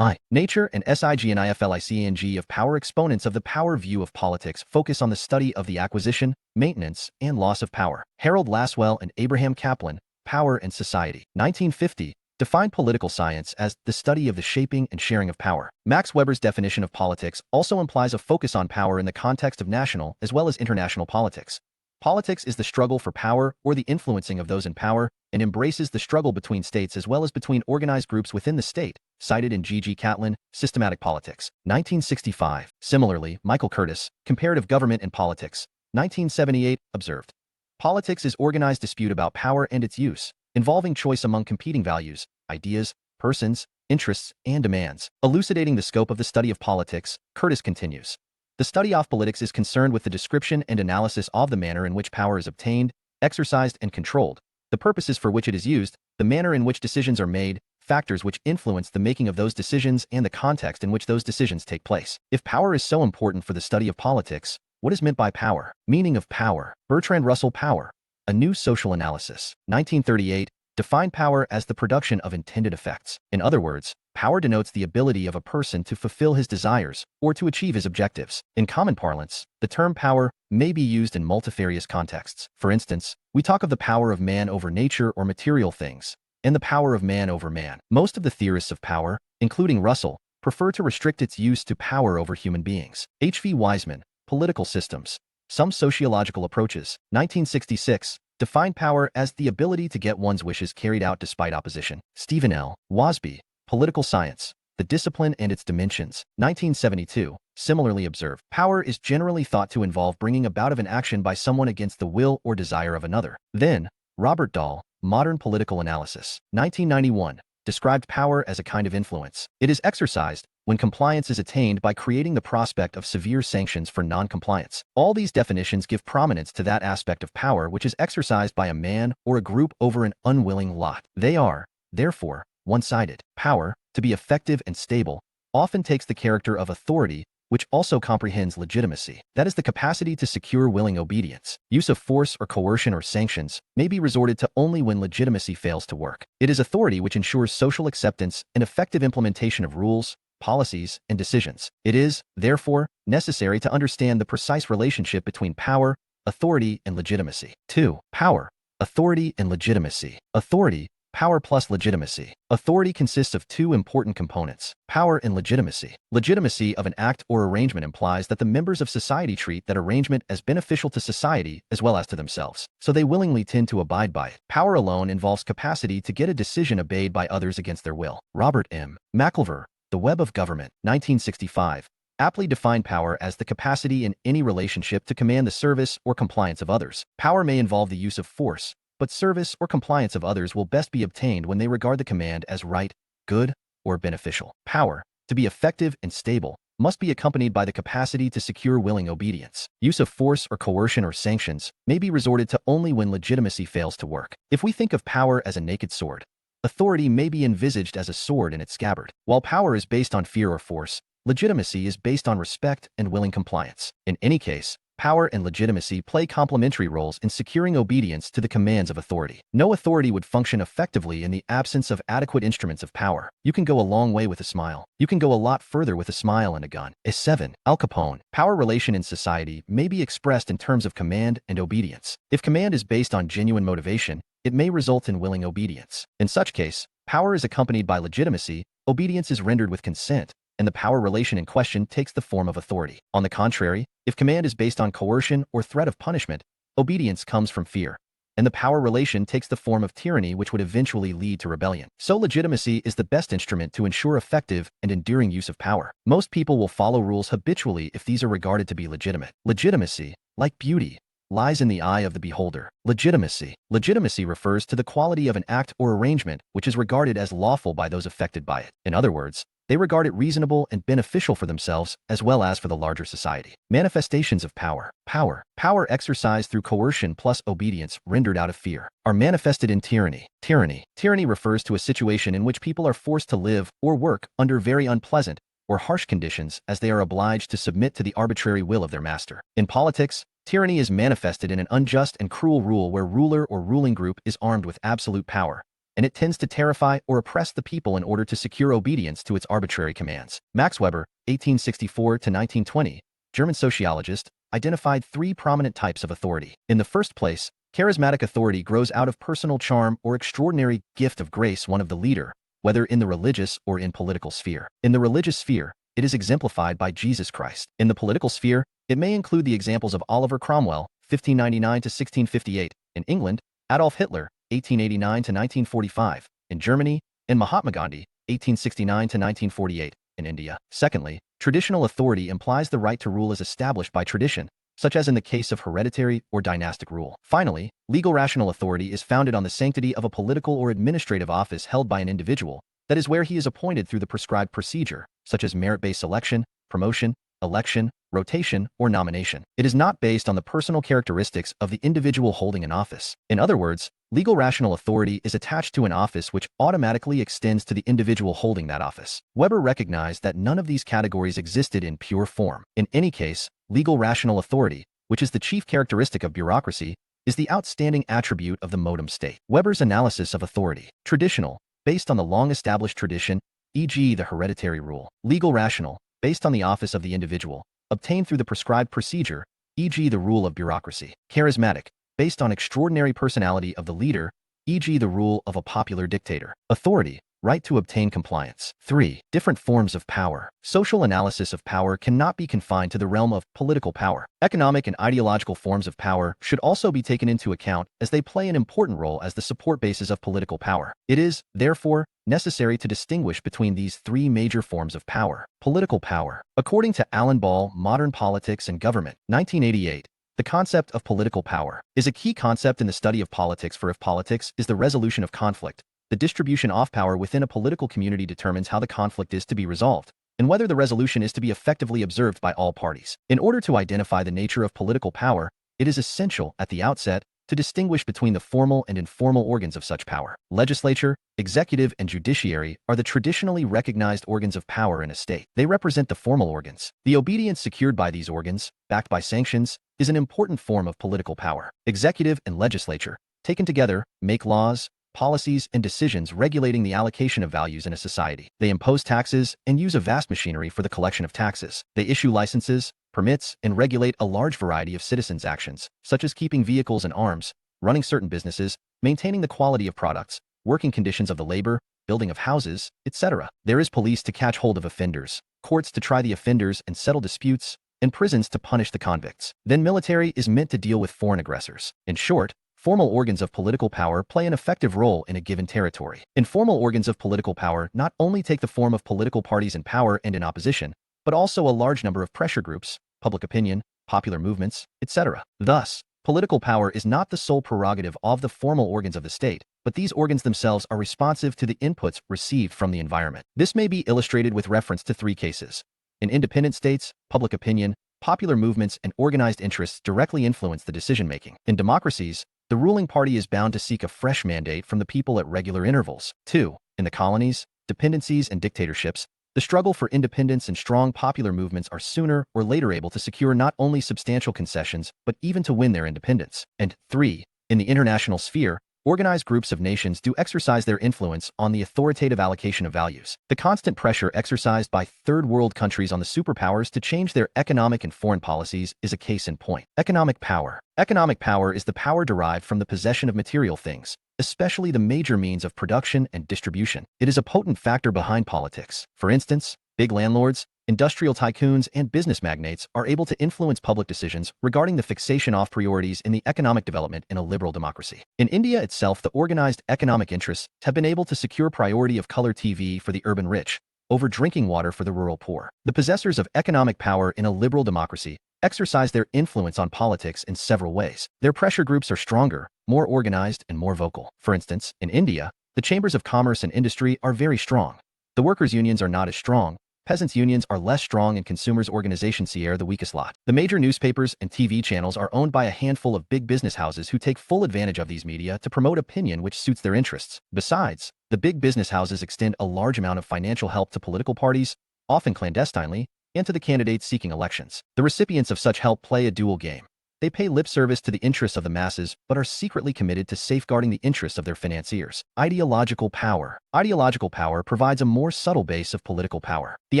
Nature and SIGNIFLICNG of power. Exponents of the power view of politics focus on the study of the acquisition, maintenance, and loss of power. Harold Laswell and Abraham Kaplan, Power and Society. 1950. Defined political science as the study of the shaping and sharing of power. Max Weber's definition of politics also implies a focus on power in the context of national as well as international politics. Politics is the struggle for power or the influencing of those in power and embraces the struggle between states as well as between organized groups within the state, cited in G. G. Catlin, Systematic Politics. 1965. Similarly, Michael Curtis, Comparative Government and Politics. 1978, observed, politics is organized dispute about power and its use, involving choice among competing values, ideas, persons, interests, and demands. Elucidating the scope of the study of politics, Curtis continues, the study of politics is concerned with the description and analysis of the manner in which power is obtained, exercised, and controlled, the purposes for which it is used, the manner in which decisions are made, factors which influence the making of those decisions, and the context in which those decisions take place. If power is so important for the study of politics, what is meant by power? Meaning of power. Bertrand Russell. Power, A New Social Analysis. 1938. Defined power as the production of intended effects. In other words, power denotes the ability of a person to fulfill his desires or to achieve his objectives. In common parlance, the term power may be used in multifarious contexts. For instance, we talk of the power of man over nature or material things, and the power of man over man. Most of the theorists of power, including Russell, prefer to restrict its use to power over human beings. H. V. Wiseman, Political Systems, Some Sociological Approaches. 1966. Defined power as the ability to get one's wishes carried out despite opposition. Stephen L. Wasby, Political Science, The Discipline and Its Dimensions. 1972. Similarly observed, power is generally thought to involve bringing about of an action by someone against the will or desire of another. Then, Robert Dahl, Modern Political Analysis. 1991. described power as a kind of influence. It is exercised when compliance is attained by creating the prospect of severe sanctions for non-compliance. All these definitions give prominence to that aspect of power which is exercised by a man or a group over an unwilling lot. They are, therefore, one-sided. Power, to be effective and stable, often takes the character of authority, which also comprehends legitimacy. That is the capacity to secure willing obedience. Use of force or coercion or sanctions may be resorted to only when legitimacy fails to work. It is authority which ensures social acceptance and effective implementation of rules, policies, and decisions. It is, therefore, necessary to understand the precise relationship between power, authority, and legitimacy. 2. Power, authority, and legitimacy. Authority, power plus legitimacy. Authority consists of two important components: power and legitimacy. Legitimacy of an act or arrangement implies that the members of society treat that arrangement as beneficial to society as well as to themselves, so they willingly tend to abide by it. Power alone involves capacity to get a decision obeyed by others against their will. Robert M. McIlver, The Web of Government, 1965, aptly defined power as the capacity in any relationship to command the service or compliance of others. Power may involve the use of force, but service or compliance of others will best be obtained when they regard the command as right, good, or beneficial. Power, to be effective and stable, must be accompanied by the capacity to secure willing obedience. Use of force or coercion or sanctions may be resorted to only when legitimacy fails to work. If we think of power as a naked sword, authority may be envisaged as a sword in its scabbard. While power is based on fear or force, legitimacy is based on respect and willing compliance. In any case, power and legitimacy play complementary roles in securing obedience to the commands of authority. No authority would function effectively in the absence of adequate instruments of power. You can go a long way with a smile. You can go a lot further with a smile and a gun. 7. Al Capone. Power relation in society may be expressed in terms of command and obedience. If command is based on genuine motivation, it may result in willing obedience. In such case, power is accompanied by legitimacy, obedience is rendered with consent, and the power relation in question takes the form of authority. On the contrary, if command is based on coercion or threat of punishment, obedience comes from fear, and the power relation takes the form of tyranny, which would eventually lead to rebellion. So legitimacy is the best instrument to ensure effective and enduring use of power. Most people will follow rules habitually if these are regarded to be legitimate. Legitimacy, like beauty, lies in the eye of the beholder. Legitimacy refers to the quality of an act or arrangement which is regarded as lawful by those affected by it. In other words, they regard it reasonable and beneficial for themselves as well as for the larger society. Manifestations of power. Power exercised through coercion plus obedience rendered out of fear are manifested in tyranny. Tyranny refers to a situation in which people are forced to live or work under very unpleasant or harsh conditions as they are obliged to submit to the arbitrary will of their master. In politics, tyranny is manifested in an unjust and cruel rule where ruler or ruling group is armed with absolute power, and it tends to terrify or oppress the people in order to secure obedience to its arbitrary commands. Max Weber, 1864-1920, German sociologist, identified three prominent types of authority. In the first place, charismatic authority grows out of personal charm or extraordinary gift of grace one of the leader, whether in the religious or in political sphere. In the religious sphere, it is exemplified by Jesus Christ. In the political sphere, it may include the examples of Oliver Cromwell, 1599-1658, in England, Adolf Hitler, 1889-1945, in Germany, and Mahatma Gandhi, 1869-1948, in India. Secondly, traditional authority implies the right to rule as established by tradition, such as in the case of hereditary or dynastic rule. Finally, legal rational authority is founded on the sanctity of a political or administrative office held by an individual, that is where he is appointed through the prescribed procedure, such as merit-based selection, promotion, election, rotation, or nomination. It is not based on the personal characteristics of the individual holding an office. In other words, legal rational authority is attached to an office which automatically extends to the individual holding that office. Weber recognized that none of these categories existed in pure form. In any case, legal rational authority, which is the chief characteristic of bureaucracy, is the outstanding attribute of the modem state. Weber's analysis of authority. Traditional, based on the long-established tradition, e.g. the hereditary rule. Legal rational, based on the office of the individual, obtained through the prescribed procedure, e.g. the rule of bureaucracy. Charismatic, based on extraordinary personality of the leader, e.g. the rule of a popular dictator. Authority, right to obtain compliance. 3. Different forms of power. Social analysis of power cannot be confined to the realm of political power. Economic and ideological forms of power should also be taken into account as they play an important role as the support bases of political power. It is, therefore, necessary to distinguish between these three major forms of power. Political power. According to Alan Ball, Modern Politics and Government, 1988, the concept of political power is a key concept in the study of politics, for if politics is the resolution of conflict, the distribution of power within a political community determines how the conflict is to be resolved, and whether the resolution is to be effectively observed by all parties. In order to identify the nature of political power, it is essential, at the outset, to distinguish between the formal and informal organs of such power. Legislature, executive, and judiciary are the traditionally recognized organs of power in a state. They represent the formal organs. The obedience secured by these organs, backed by sanctions, is an important form of political power. Executive and legislature, taken together, make laws, policies, and decisions regulating the allocation of values in a society. They impose taxes and use a vast machinery for the collection of taxes. They issue licenses, permits, and regulate a large variety of citizens' actions, such as keeping vehicles and arms, running certain businesses, maintaining the quality of products, working conditions of the labor, building of houses, etc. There is police to catch hold of offenders, courts to try the offenders and settle disputes, and prisons to punish the convicts. Then military is meant to deal with foreign aggressors. In short, formal organs of political power play an effective role in a given territory. Informal organs of political power not only take the form of political parties in power and in opposition, but also a large number of pressure groups, public opinion, popular movements, etc. Thus, political power is not the sole prerogative of the formal organs of the state, but these organs themselves are responsive to the inputs received from the environment. This may be illustrated with reference to three cases. In independent states, public opinion, popular movements, and organized interests directly influence the decision-making. In democracies, the ruling party is bound to seek a fresh mandate from the people at regular intervals. 2. In the colonies, dependencies, and dictatorships, the struggle for independence and strong popular movements are sooner or later able to secure not only substantial concessions, but even to win their independence. And 3. In the international sphere, organized groups of nations do exercise their influence on the authoritative allocation of values. The constant pressure exercised by third world countries on the superpowers to change their economic and foreign policies is a case in point. Economic power. Economic power is the power derived from the possession of material things, especially the major means of production and distribution. It is a potent factor behind politics. For instance, big landlords, industrial tycoons, and business magnates are able to influence public decisions regarding the fixation of priorities in the economic development in a liberal democracy. In India itself, the organized economic interests have been able to secure priority of color TV for the urban rich over drinking water for the rural poor. The possessors of economic power in a liberal democracy exercise their influence on politics in several ways. Their pressure groups are stronger, more organized, and more vocal. For instance, in India, the chambers of commerce and industry are very strong. The workers' unions are not as strong. Peasants' unions are less strong, and consumers' organizations are the weakest lot. The major newspapers and TV channels are owned by a handful of big business houses who take full advantage of these media to promote opinion which suits their interests. Besides, the big business houses extend a large amount of financial help to political parties, often clandestinely, and to the candidates seeking elections. The recipients of such help play a dual game. They pay lip service to the interests of the masses, but are secretly committed to safeguarding the interests of their financiers. Ideological power. Ideological power provides a more subtle base of political power. The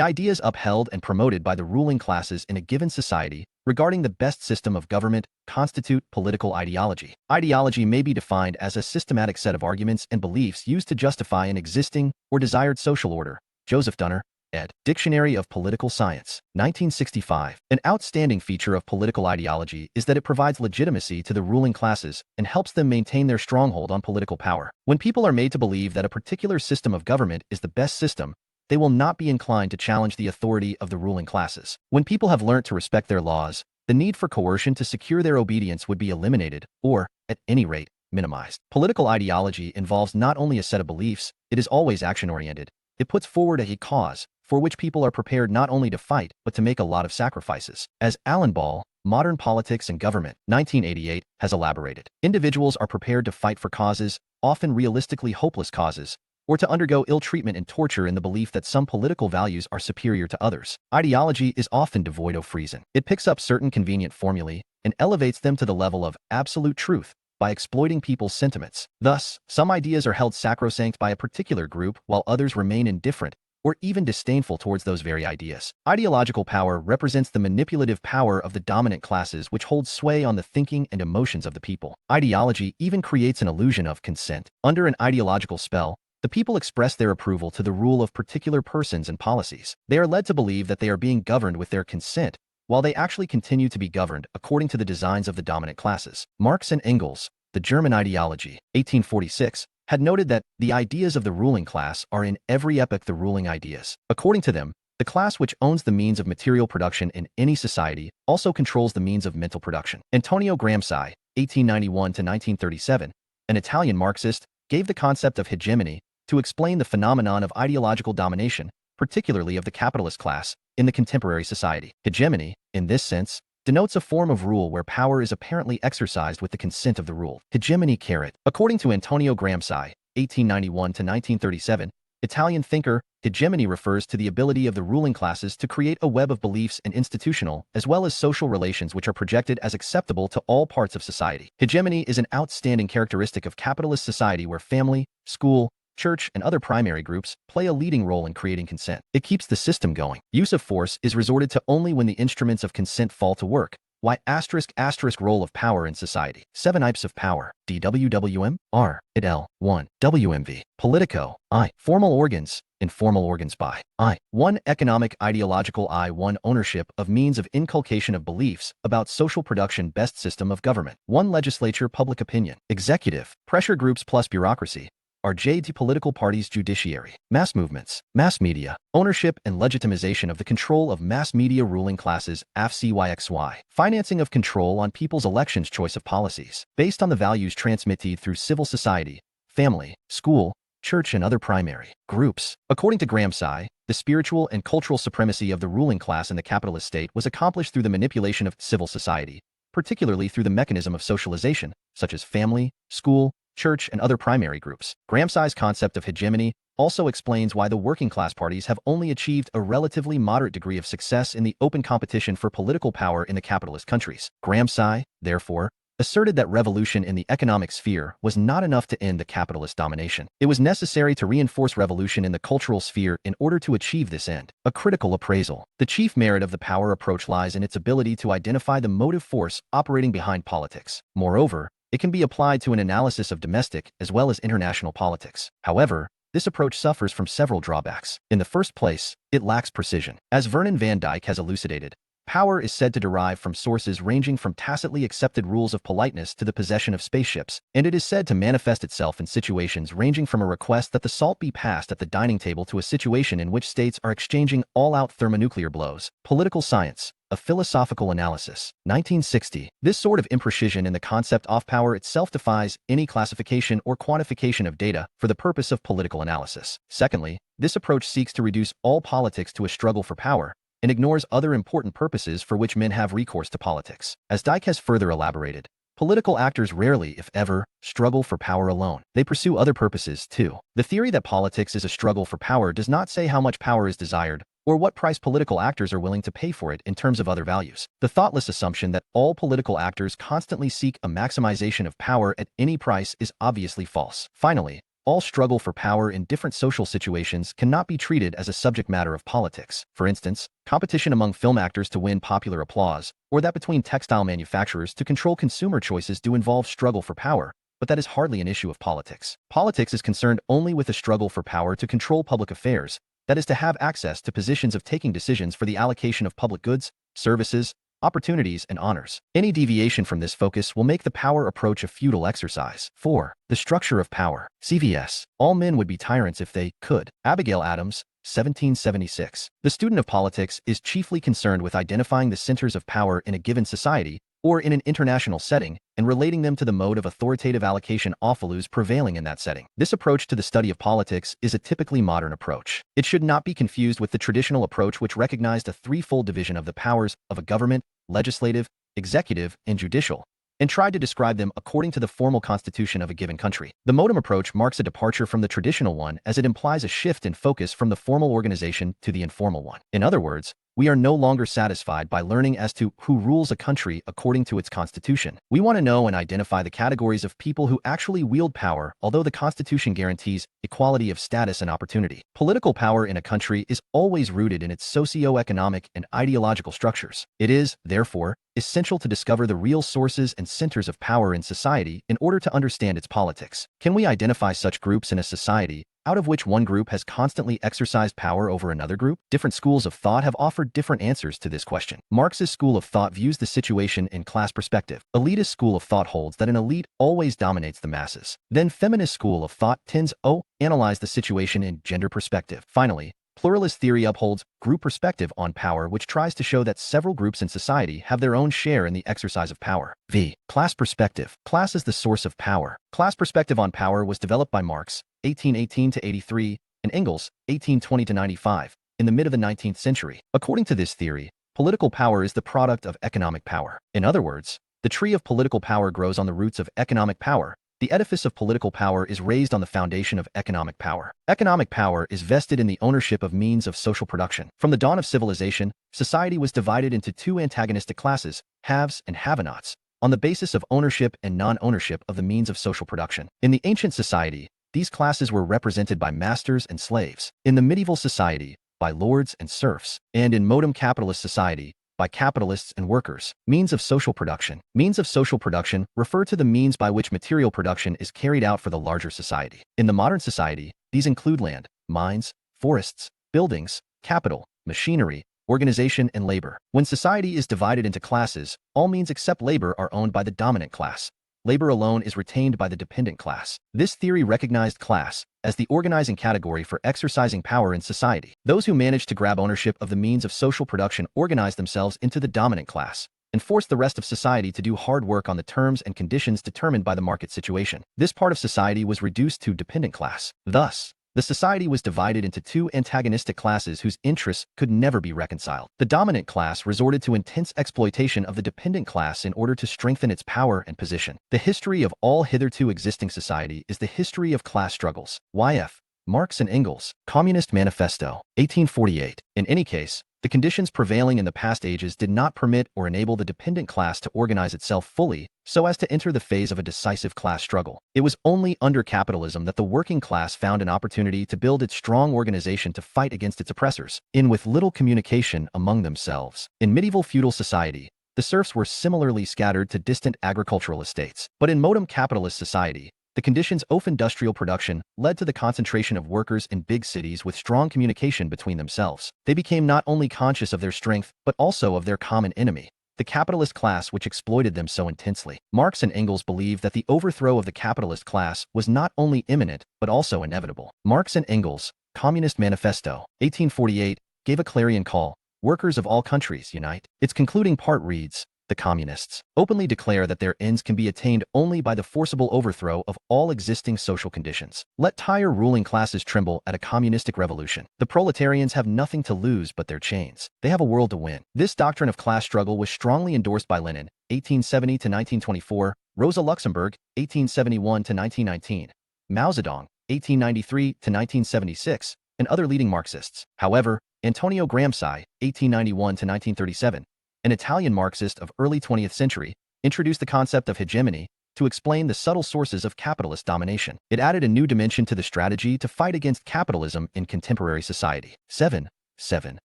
ideas upheld and promoted by the ruling classes in a given society regarding the best system of government constitute political ideology. Ideology may be defined as a systematic set of arguments and beliefs used to justify an existing or desired social order. Joseph Dunner, ed. Dictionary of Political Science, 1965. An outstanding feature of political ideology is that it provides legitimacy to the ruling classes and helps them maintain their stronghold on political power. When people are made to believe that a particular system of government is the best system, they will not be inclined to challenge the authority of the ruling classes. When people have learnt to respect their laws, the need for coercion to secure their obedience would be eliminated, or, at any rate, minimized. Political ideology involves not only a set of beliefs, it is always action-oriented. It puts forward a cause, for which people are prepared not only to fight, but to make a lot of sacrifices. As Alan Ball, Modern Politics and Government, 1988, has elaborated, individuals are prepared to fight for causes, often realistically hopeless causes, or to undergo ill treatment and torture in the belief that some political values are superior to others. Ideology is often devoid of reason. It picks up certain convenient formulae and elevates them to the level of absolute truth by exploiting people's sentiments. Thus, some ideas are held sacrosanct by a particular group while others remain indifferent or even disdainful towards those very ideas. Ideological power represents the manipulative power of the dominant classes which holds sway on the thinking and emotions of the people. Ideology even creates an illusion of consent. Under an ideological spell, the people express their approval to the rule of particular persons and policies. They are led to believe that they are being governed with their consent, while they actually continue to be governed according to the designs of the dominant classes. Marx and Engels, The German Ideology, 1846, had noted that the ideas of the ruling class are in every epoch the ruling ideas. According to them, the class which owns the means of material production in any society also controls the means of mental production. Antonio Gramsci, 1891 to 1937, an Italian Marxist, gave the concept of hegemony to explain the phenomenon of ideological domination, particularly of the capitalist class, in the contemporary society. Hegemony, in this sense, denotes a form of rule where power is apparently exercised with the consent of the ruled. Hegemony. According to Antonio Gramsci, 1891 to 1937, Italian thinker, hegemony refers to the ability of the ruling classes to create a web of beliefs and institutional as well as social relations which are projected as acceptable to all parts of society. Hegemony is an outstanding characteristic of capitalist society where family, school, church, and other primary groups play a leading role in creating consent. It keeps the system going. Use of force is resorted to only when the instruments of consent fall to work. Why *** role of power in society. 7 types of power. DWWM, R, et al. 1. WMV. Politico, I. Formal organs, informal organs by I. 1. Economic ideological I. 1. Ownership of means of inculcation of beliefs about social production best system of government. 1. Legislature public opinion. Executive, pressure groups plus bureaucracy. RJ political parties judiciary. Mass movements, mass media, ownership and legitimization of the control of mass media ruling classes FCYXY. Financing of control on people's elections choice of policies, based on the values transmitted through civil society, family, school, church and other primary groups. According to Gramsci, the spiritual and cultural supremacy of the ruling class in the capitalist state was accomplished through the manipulation of civil society, particularly through the mechanism of socialization, such as family, school, church, and other primary groups. Gramsci's concept of hegemony also explains why the working class parties have only achieved a relatively moderate degree of success in the open competition for political power in the capitalist countries. Gramsci, therefore, asserted that revolution in the economic sphere was not enough to end the capitalist domination. It was necessary to reinforce revolution in the cultural sphere in order to achieve this end. A critical appraisal. The chief merit of the power approach lies in its ability to identify the motive force operating behind politics. Moreover, it can be applied to an analysis of domestic as well as international politics. However, this approach suffers from several drawbacks. In the first place, it lacks precision. As Vernon van Dijk has elucidated, power is said to derive from sources ranging from tacitly accepted rules of politeness to the possession of spaceships, and it is said to manifest itself in situations ranging from a request that the salt be passed at the dining table to a situation in which states are exchanging all-out thermonuclear blows. Political science. A philosophical analysis. 1960. This sort of imprecision in the concept of power itself defies any classification or quantification of data for the purpose of political analysis. Secondly, this approach seeks to reduce all politics to a struggle for power and ignores other important purposes for which men have recourse to politics. As Dijk has further elaborated, political actors rarely, if ever, struggle for power alone. They pursue other purposes too. The theory that politics is a struggle for power does not say how much power is desired or what price political actors are willing to pay for it in terms of other values. The thoughtless assumption that all political actors constantly seek a maximization of power at any price is obviously false. Finally, all struggle for power in different social situations cannot be treated as a subject matter of politics. For instance, competition among film actors to win popular applause, or that between textile manufacturers to control consumer choices do involve struggle for power, but that is hardly an issue of politics. Politics is concerned only with the struggle for power to control public affairs, that is to have access to positions of taking decisions for the allocation of public goods, services, opportunities, and honors. Any deviation from this focus will make the power approach a futile exercise. 4. The structure of power. CVS. All men would be tyrants if they could. Abigail Adams, 1776. The student of politics is chiefly concerned with identifying the centers of power in a given society or in an international setting and relating them to the mode of authoritative allocation of values prevailing in that setting. This approach to the study of politics is a typically modern approach. It should not be confused with the traditional approach which recognized a threefold division of the powers of a government, legislative, executive, and judicial, and tried to describe them according to the formal constitution of a given country. The modem approach marks a departure from the traditional one as it implies a shift in focus from the formal organization to the informal one. In other words, we are no longer satisfied by learning as to who rules a country according to its constitution. We want to know and identify the categories of people who actually wield power, although the constitution guarantees equality of status and opportunity. Political power in a country is always rooted in its socio-economic and ideological structures. It is, therefore, essential to discover the real sources and centers of power in society in order to understand its politics. Can we identify such groups in a society out of which one group has constantly exercised power over another group? Different schools of thought have offered different answers to this question. Marxist school of thought views the situation in class perspective. Elitist school of thought holds that an elite always dominates the masses. Then feminist school of thought tends to analyze the situation in gender perspective. Finally, Pluralist theory upholds group perspective on power, which tries to show that several groups in society have their own share in the exercise of power. V. Class perspective. Class is the source of power. Class perspective on power was developed by Marx, 1818-83, and Engels, 1820-95, in the mid of the 19th century. According to this theory, political power is the product of economic power. In other words, the tree of political power grows on the roots of economic power. The edifice of political power is raised on the foundation of economic power. Economic power is vested in the ownership of means of social production. From the dawn of civilization, society was divided into two antagonistic classes, haves and have-nots, on the basis of ownership and non-ownership of the means of social production. In the ancient society, these classes were represented by masters and slaves. In the medieval society, by lords and serfs. And in modern capitalist society, by capitalists and workers. Means of social production. Means of social production refer to the means by which material production is carried out for the larger society. In the modern society, these include land, mines, forests, buildings, capital, machinery, organization, and labor. When society is divided into classes, all means except labor are owned by the dominant class. Labor alone is retained by the dependent class. This theory recognized class as the organizing category for exercising power in society. Those who managed to grab ownership of the means of social production organized themselves into the dominant class and forced the rest of society to do hard work on the terms and conditions determined by the market situation. This part of society was reduced to dependent class. Thus, the society was divided into two antagonistic classes whose interests could never be reconciled. The dominant class resorted to intense exploitation of the dependent class in order to strengthen its power and position. The history of all hitherto existing society is the history of class struggles. YF. Marx and Engels. Communist Manifesto. 1848. In any case, the conditions prevailing in the past ages did not permit or enable the dependent class to organize itself fully so as to enter the phase of a decisive class struggle. It was only under capitalism that the working class found an opportunity to build its strong organization to fight against its oppressors, with little communication among themselves. In medieval feudal society, the serfs were similarly scattered to distant agricultural estates. But in modern capitalist society, the conditions of industrial production led to the concentration of workers in big cities with strong communication between themselves. They became not only conscious of their strength, but also of their common enemy, the capitalist class which exploited them so intensely. Marx and Engels believed that the overthrow of the capitalist class was not only imminent, but also inevitable. Marx and Engels, Communist Manifesto, 1848, gave a clarion call, "Workers of all countries, unite." Its concluding part reads, "The communists openly declare that their ends can be attained only by the forcible overthrow of all existing social conditions. Let tired ruling classes tremble at a communistic revolution. The proletarians have nothing to lose but their chains. They have a world to win." This doctrine of class struggle was strongly endorsed by Lenin, 1870 to 1924, Rosa Luxemburg, 1871 to 1919, Mao Zedong, 1893 to 1976, and other leading Marxists. However, Antonio Gramsci, 1891 to 1937, an Italian Marxist of early 20th century, introduced the concept of hegemony to explain the subtle sources of capitalist domination. It added a new dimension to the strategy to fight against capitalism in contemporary society. 7.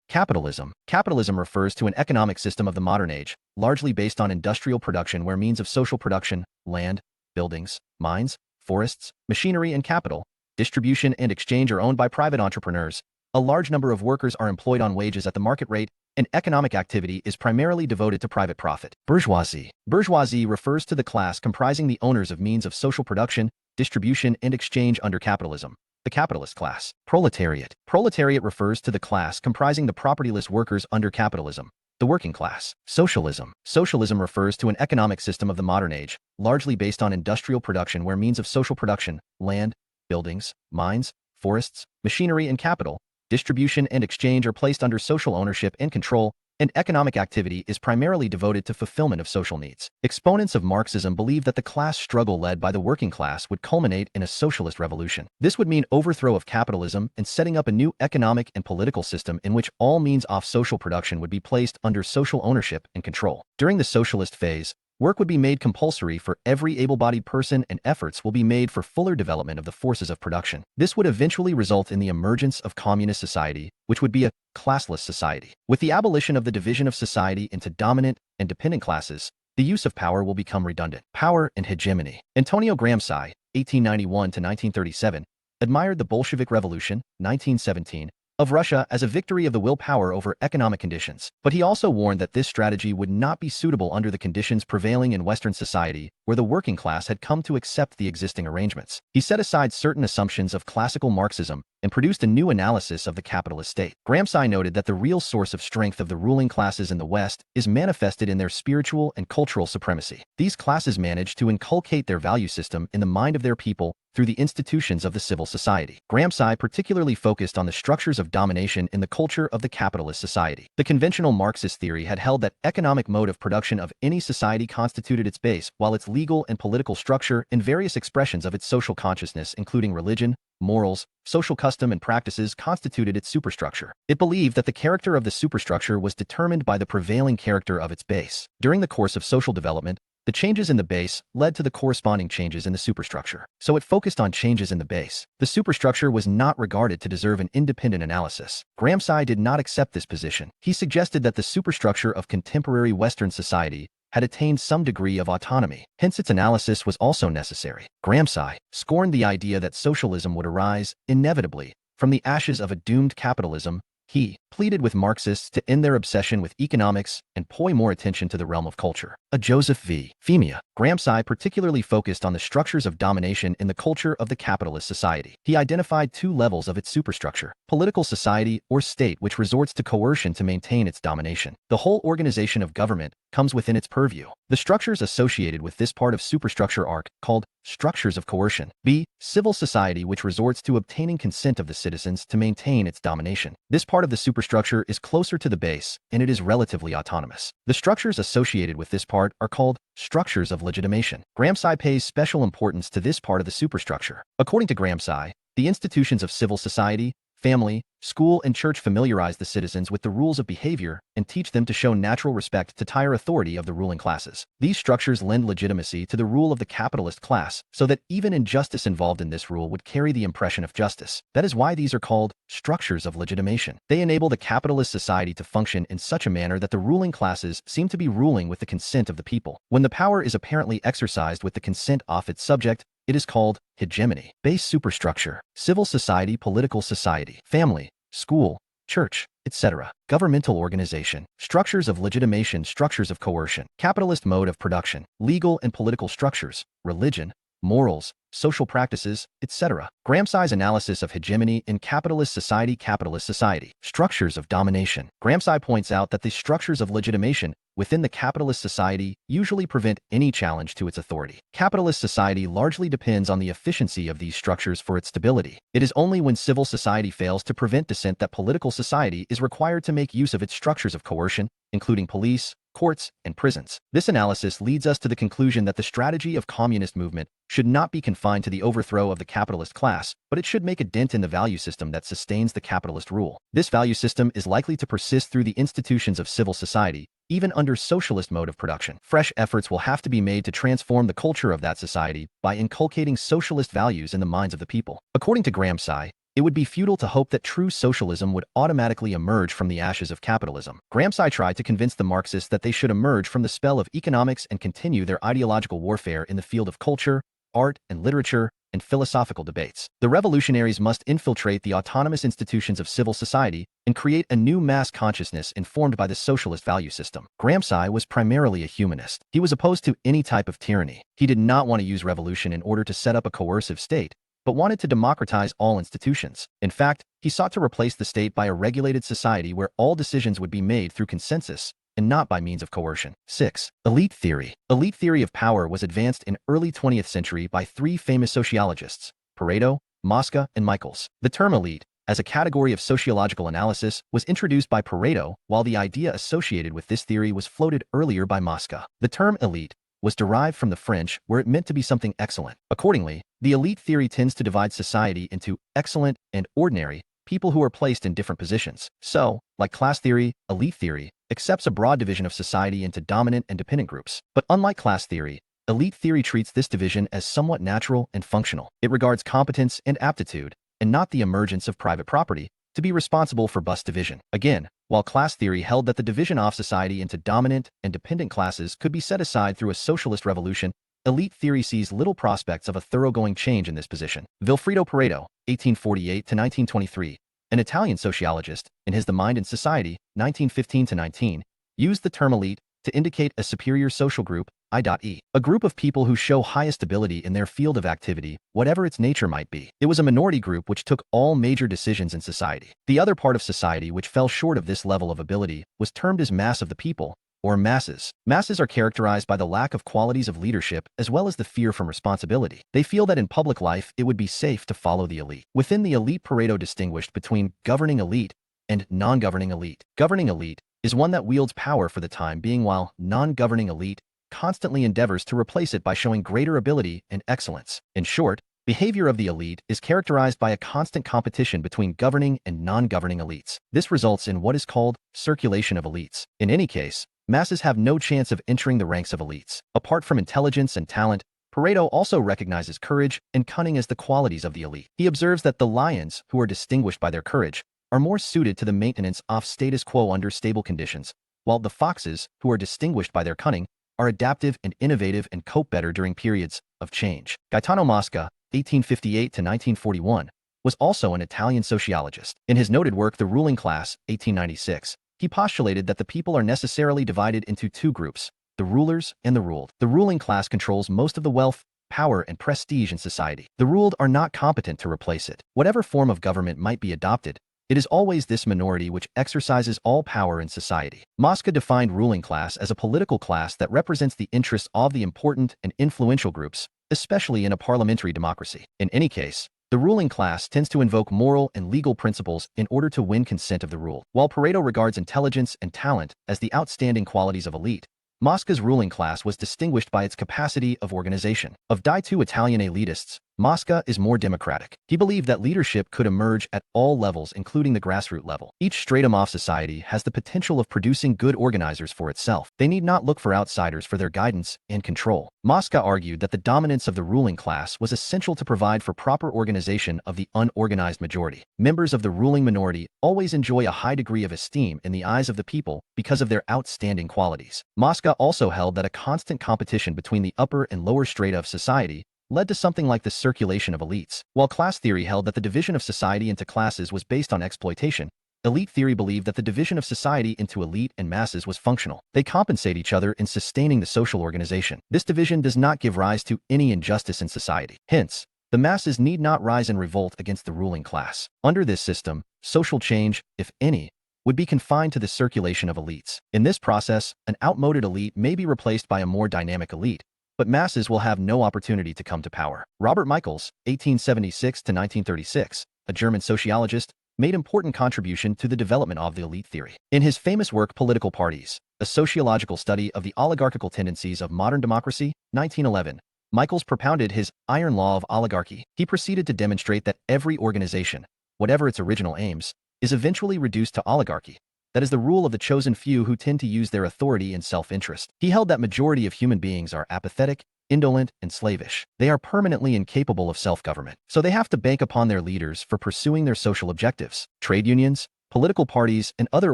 Capitalism. Capitalism refers to an economic system of the modern age, largely based on industrial production where means of social production, land, buildings, mines, forests, machinery, and capital, distribution and exchange are owned by private entrepreneurs. A large number of workers are employed on wages at the market rate, and economic activity is primarily devoted to private profit. Bourgeoisie. Bourgeoisie refers to the class comprising the owners of means of social production, distribution, and exchange under capitalism, the capitalist class. Proletariat. Proletariat refers to the class comprising the propertyless workers under capitalism, the working class. Socialism. Socialism refers to an economic system of the modern age, largely based on industrial production where means of social production, land, buildings, mines, forests, machinery, and capital, distribution and exchange are placed under social ownership and control, and economic activity is primarily devoted to fulfillment of social needs. Exponents of Marxism believe that the class struggle led by the working class would culminate in a socialist revolution. This would mean overthrow of capitalism and setting up a new economic and political system in which all means of social production would be placed under social ownership and control. During the socialist phase, work would be made compulsory for every able-bodied person and efforts will be made for fuller development of the forces of production. This would eventually result in the emergence of communist society, which would be a classless society. With the abolition of the division of society into dominant and dependent classes, the use of power will become redundant. Power and hegemony. Antonio Gramsci, 1891 to 1937, admired the Bolshevik Revolution, 1917, of Russia as a victory of the willpower over economic conditions. But he also warned that this strategy would not be suitable under the conditions prevailing in Western society, where the working class had come to accept the existing arrangements. He set aside certain assumptions of classical Marxism and produced a new analysis of the capitalist state. Gramsci noted that the real source of strength of the ruling classes in the West is manifested in their spiritual and cultural supremacy. These classes manage to inculcate their value system in the mind of their people through the institutions of the civil society. Gramsci particularly focused on the structures of domination in the culture of the capitalist society. The conventional Marxist theory had held that economic mode of production of any society constituted its base, while its legal and political structure and various expressions of its social consciousness, including religion, morals, social custom, and practices, constituted its superstructure. It believed that the character of the superstructure was determined by the prevailing character of its base. During the course of social development, the changes in the base led to the corresponding changes in the superstructure. So it focused on changes in the base. The superstructure was not regarded to deserve an independent analysis. Gramsci did not accept this position. He suggested that the superstructure of contemporary Western society had attained some degree of autonomy. Hence, its analysis was also necessary. Gramsci scorned the idea that socialism would arise, inevitably, from the ashes of a doomed capitalism. He pleaded with Marxists to end their obsession with economics and pay more attention to the realm of culture. A Joseph V. Femia. Gramsci particularly focused on the structures of domination in the culture of the capitalist society. He identified two levels of its superstructure: political society, or state, which resorts to coercion to maintain its domination. The whole organization of government comes within its purview. The structures associated with this part of superstructure are called structures of coercion. B. Civil society, which resorts to obtaining consent of the citizens to maintain its domination. This part of the superstructure is closer to the base, and it is relatively autonomous. The structures associated with this part are called structures of legitimation. Gramsci pays special importance to this part of the superstructure. According to Gramsci, the institutions of civil society, family, school, and church familiarize the citizens with the rules of behavior and teach them to show natural respect to higher authority of the ruling classes. These structures lend legitimacy to the rule of the capitalist class, so that even injustice involved in this rule would carry the impression of justice. That is why these are called structures of legitimation. They enable the capitalist society to function in such a manner that the ruling classes seem to be ruling with the consent of the people. When the power is apparently exercised with the consent of its subject, it is called hegemony. Base superstructure: civil society, political society, family, school, church, etc. Governmental organization: structures of legitimation, structures of coercion. Capitalist mode of production: legal and political structures, religion, morals, social practices, etc. Gramsci's analysis of hegemony in capitalist society, structures of domination. Gramsci points out that the structures of legitimation within the capitalist society usually prevent any challenge to its authority. Capitalist society largely depends on the efficiency of these structures for its stability. It is only when civil society fails to prevent dissent that political society is required to make use of its structures of coercion, including police, courts, and prisons. This analysis leads us to the conclusion that the strategy of communist movement should not be confined to the overthrow of the capitalist class, but it should make a dent in the value system that sustains the capitalist rule. This value system is likely to persist through the institutions of civil society, even under socialist mode of production. Fresh efforts will have to be made to transform the culture of that society by inculcating socialist values in the minds of the people. According to Gramsci, it would be futile to hope that true socialism would automatically emerge from the ashes of capitalism. Gramsci tried to convince the Marxists that they should emerge from the spell of economics and continue their ideological warfare in the field of culture, art, and literature, and philosophical debates. The revolutionaries must infiltrate the autonomous institutions of civil society and create a new mass consciousness informed by the socialist value system. Gramsci was primarily a humanist. He was opposed to any type of tyranny. He did not want to use revolution in order to set up a coercive state, but wanted to democratize all institutions. In fact, he sought to replace the state by a regulated society where all decisions would be made through consensus and not by means of coercion. 6. Elite theory. Elite theory of power was advanced in early 20th century by three famous sociologists: Pareto, Mosca, and Michaels. The term elite, as a category of sociological analysis, was introduced by Pareto, while the idea associated with this theory was floated earlier by Mosca. The term elite was derived from the French, where it meant to be something excellent. Accordingly, the elite theory tends to divide society into excellent and ordinary, people who are placed in different positions. So, like class theory, elite theory accepts a broad division of society into dominant and dependent groups. But unlike class theory, elite theory treats this division as somewhat natural and functional. It regards competence and aptitude, and not the emergence of private property, to be responsible for bus division. Again, while class theory held that the division of society into dominant and dependent classes could be set aside through a socialist revolution, elite theory sees little prospects of a thoroughgoing change in this position. Vilfredo Pareto, 1848–1923, an Italian sociologist, in his The Mind and Society, 1915–19, used the term elite to indicate a superior social group, I.E., a group of people who show highest ability in their field of activity, whatever its nature might be. It was a minority group which took all major decisions in society. The other part of society which fell short of this level of ability was termed as mass of the people, or masses. Masses are characterized by the lack of qualities of leadership as well as the fear from responsibility. They feel that in public life it would be safe to follow the elite. Within the elite, Pareto distinguished between governing elite and non-governing elite. Governing elite is one that wields power for the time being, while non-governing elite constantly endeavors to replace it by showing greater ability and excellence. In short, behavior of the elite is characterized by a constant competition between governing and non-governing elites. This results in what is called circulation of elites. In any case, masses have no chance of entering the ranks of elites. Apart from intelligence and talent, Pareto also recognizes courage and cunning as the qualities of the elite. He observes that the lions, who are distinguished by their courage, are more suited to the maintenance of status quo under stable conditions, while the foxes, who are distinguished by their cunning, are adaptive and innovative and cope better during periods of change. Gaetano Mosca, 1858 to 1941, was also an Italian sociologist. In his noted work, The Ruling Class, 1896, he postulated that the people are necessarily divided into two groups, the rulers and the ruled. The ruling class controls most of the wealth, power, and prestige in society. The ruled are not competent to replace it. Whatever form of government might be adopted, it is always this minority which exercises all power in society. Mosca defined ruling class as a political class that represents the interests of the important and influential groups, especially in a parliamentary democracy. In any case, the ruling class tends to invoke moral and legal principles in order to win consent of the ruled. While Pareto regards intelligence and talent as the outstanding qualities of elite, Mosca's ruling class was distinguished by its capacity of organization. Of die two Italian elitists, Mosca is more democratic. He believed that leadership could emerge at all levels, including the grassroots level. Each stratum of society has the potential of producing good organizers for itself. They need not look for outsiders for their guidance and control. Mosca argued that the dominance of the ruling class was essential to provide for proper organization of the unorganized majority. Members of the ruling minority always enjoy a high degree of esteem in the eyes of the people because of their outstanding qualities. Mosca also held that a constant competition between the upper and lower strata of society led to something like the circulation of elites. While class theory held that the division of society into classes was based on exploitation, elite theory believed that the division of society into elite and masses was functional. They compensate each other in sustaining the social organization. This division does not give rise to any injustice in society. Hence, the masses need not rise in revolt against the ruling class. Under this system, social change, if any, would be confined to the circulation of elites. In this process, an outmoded elite may be replaced by a more dynamic elite, but masses will have no opportunity to come to power. Robert Michels, 1876 to 1936, a German sociologist, made important contribution to the development of the elite theory. In his famous work Political Parties, a sociological study of the oligarchical tendencies of modern democracy, 1911, Michels propounded his iron law of oligarchy. He proceeded to demonstrate that every organization, whatever its original aims, is eventually reduced to oligarchy. That is the rule of the chosen few who tend to use their authority in self-interest. He held that majority of human beings are apathetic, indolent, and slavish. They are permanently incapable of self-government, so they have to bank upon their leaders for pursuing their social objectives. Trade unions, political parties, and other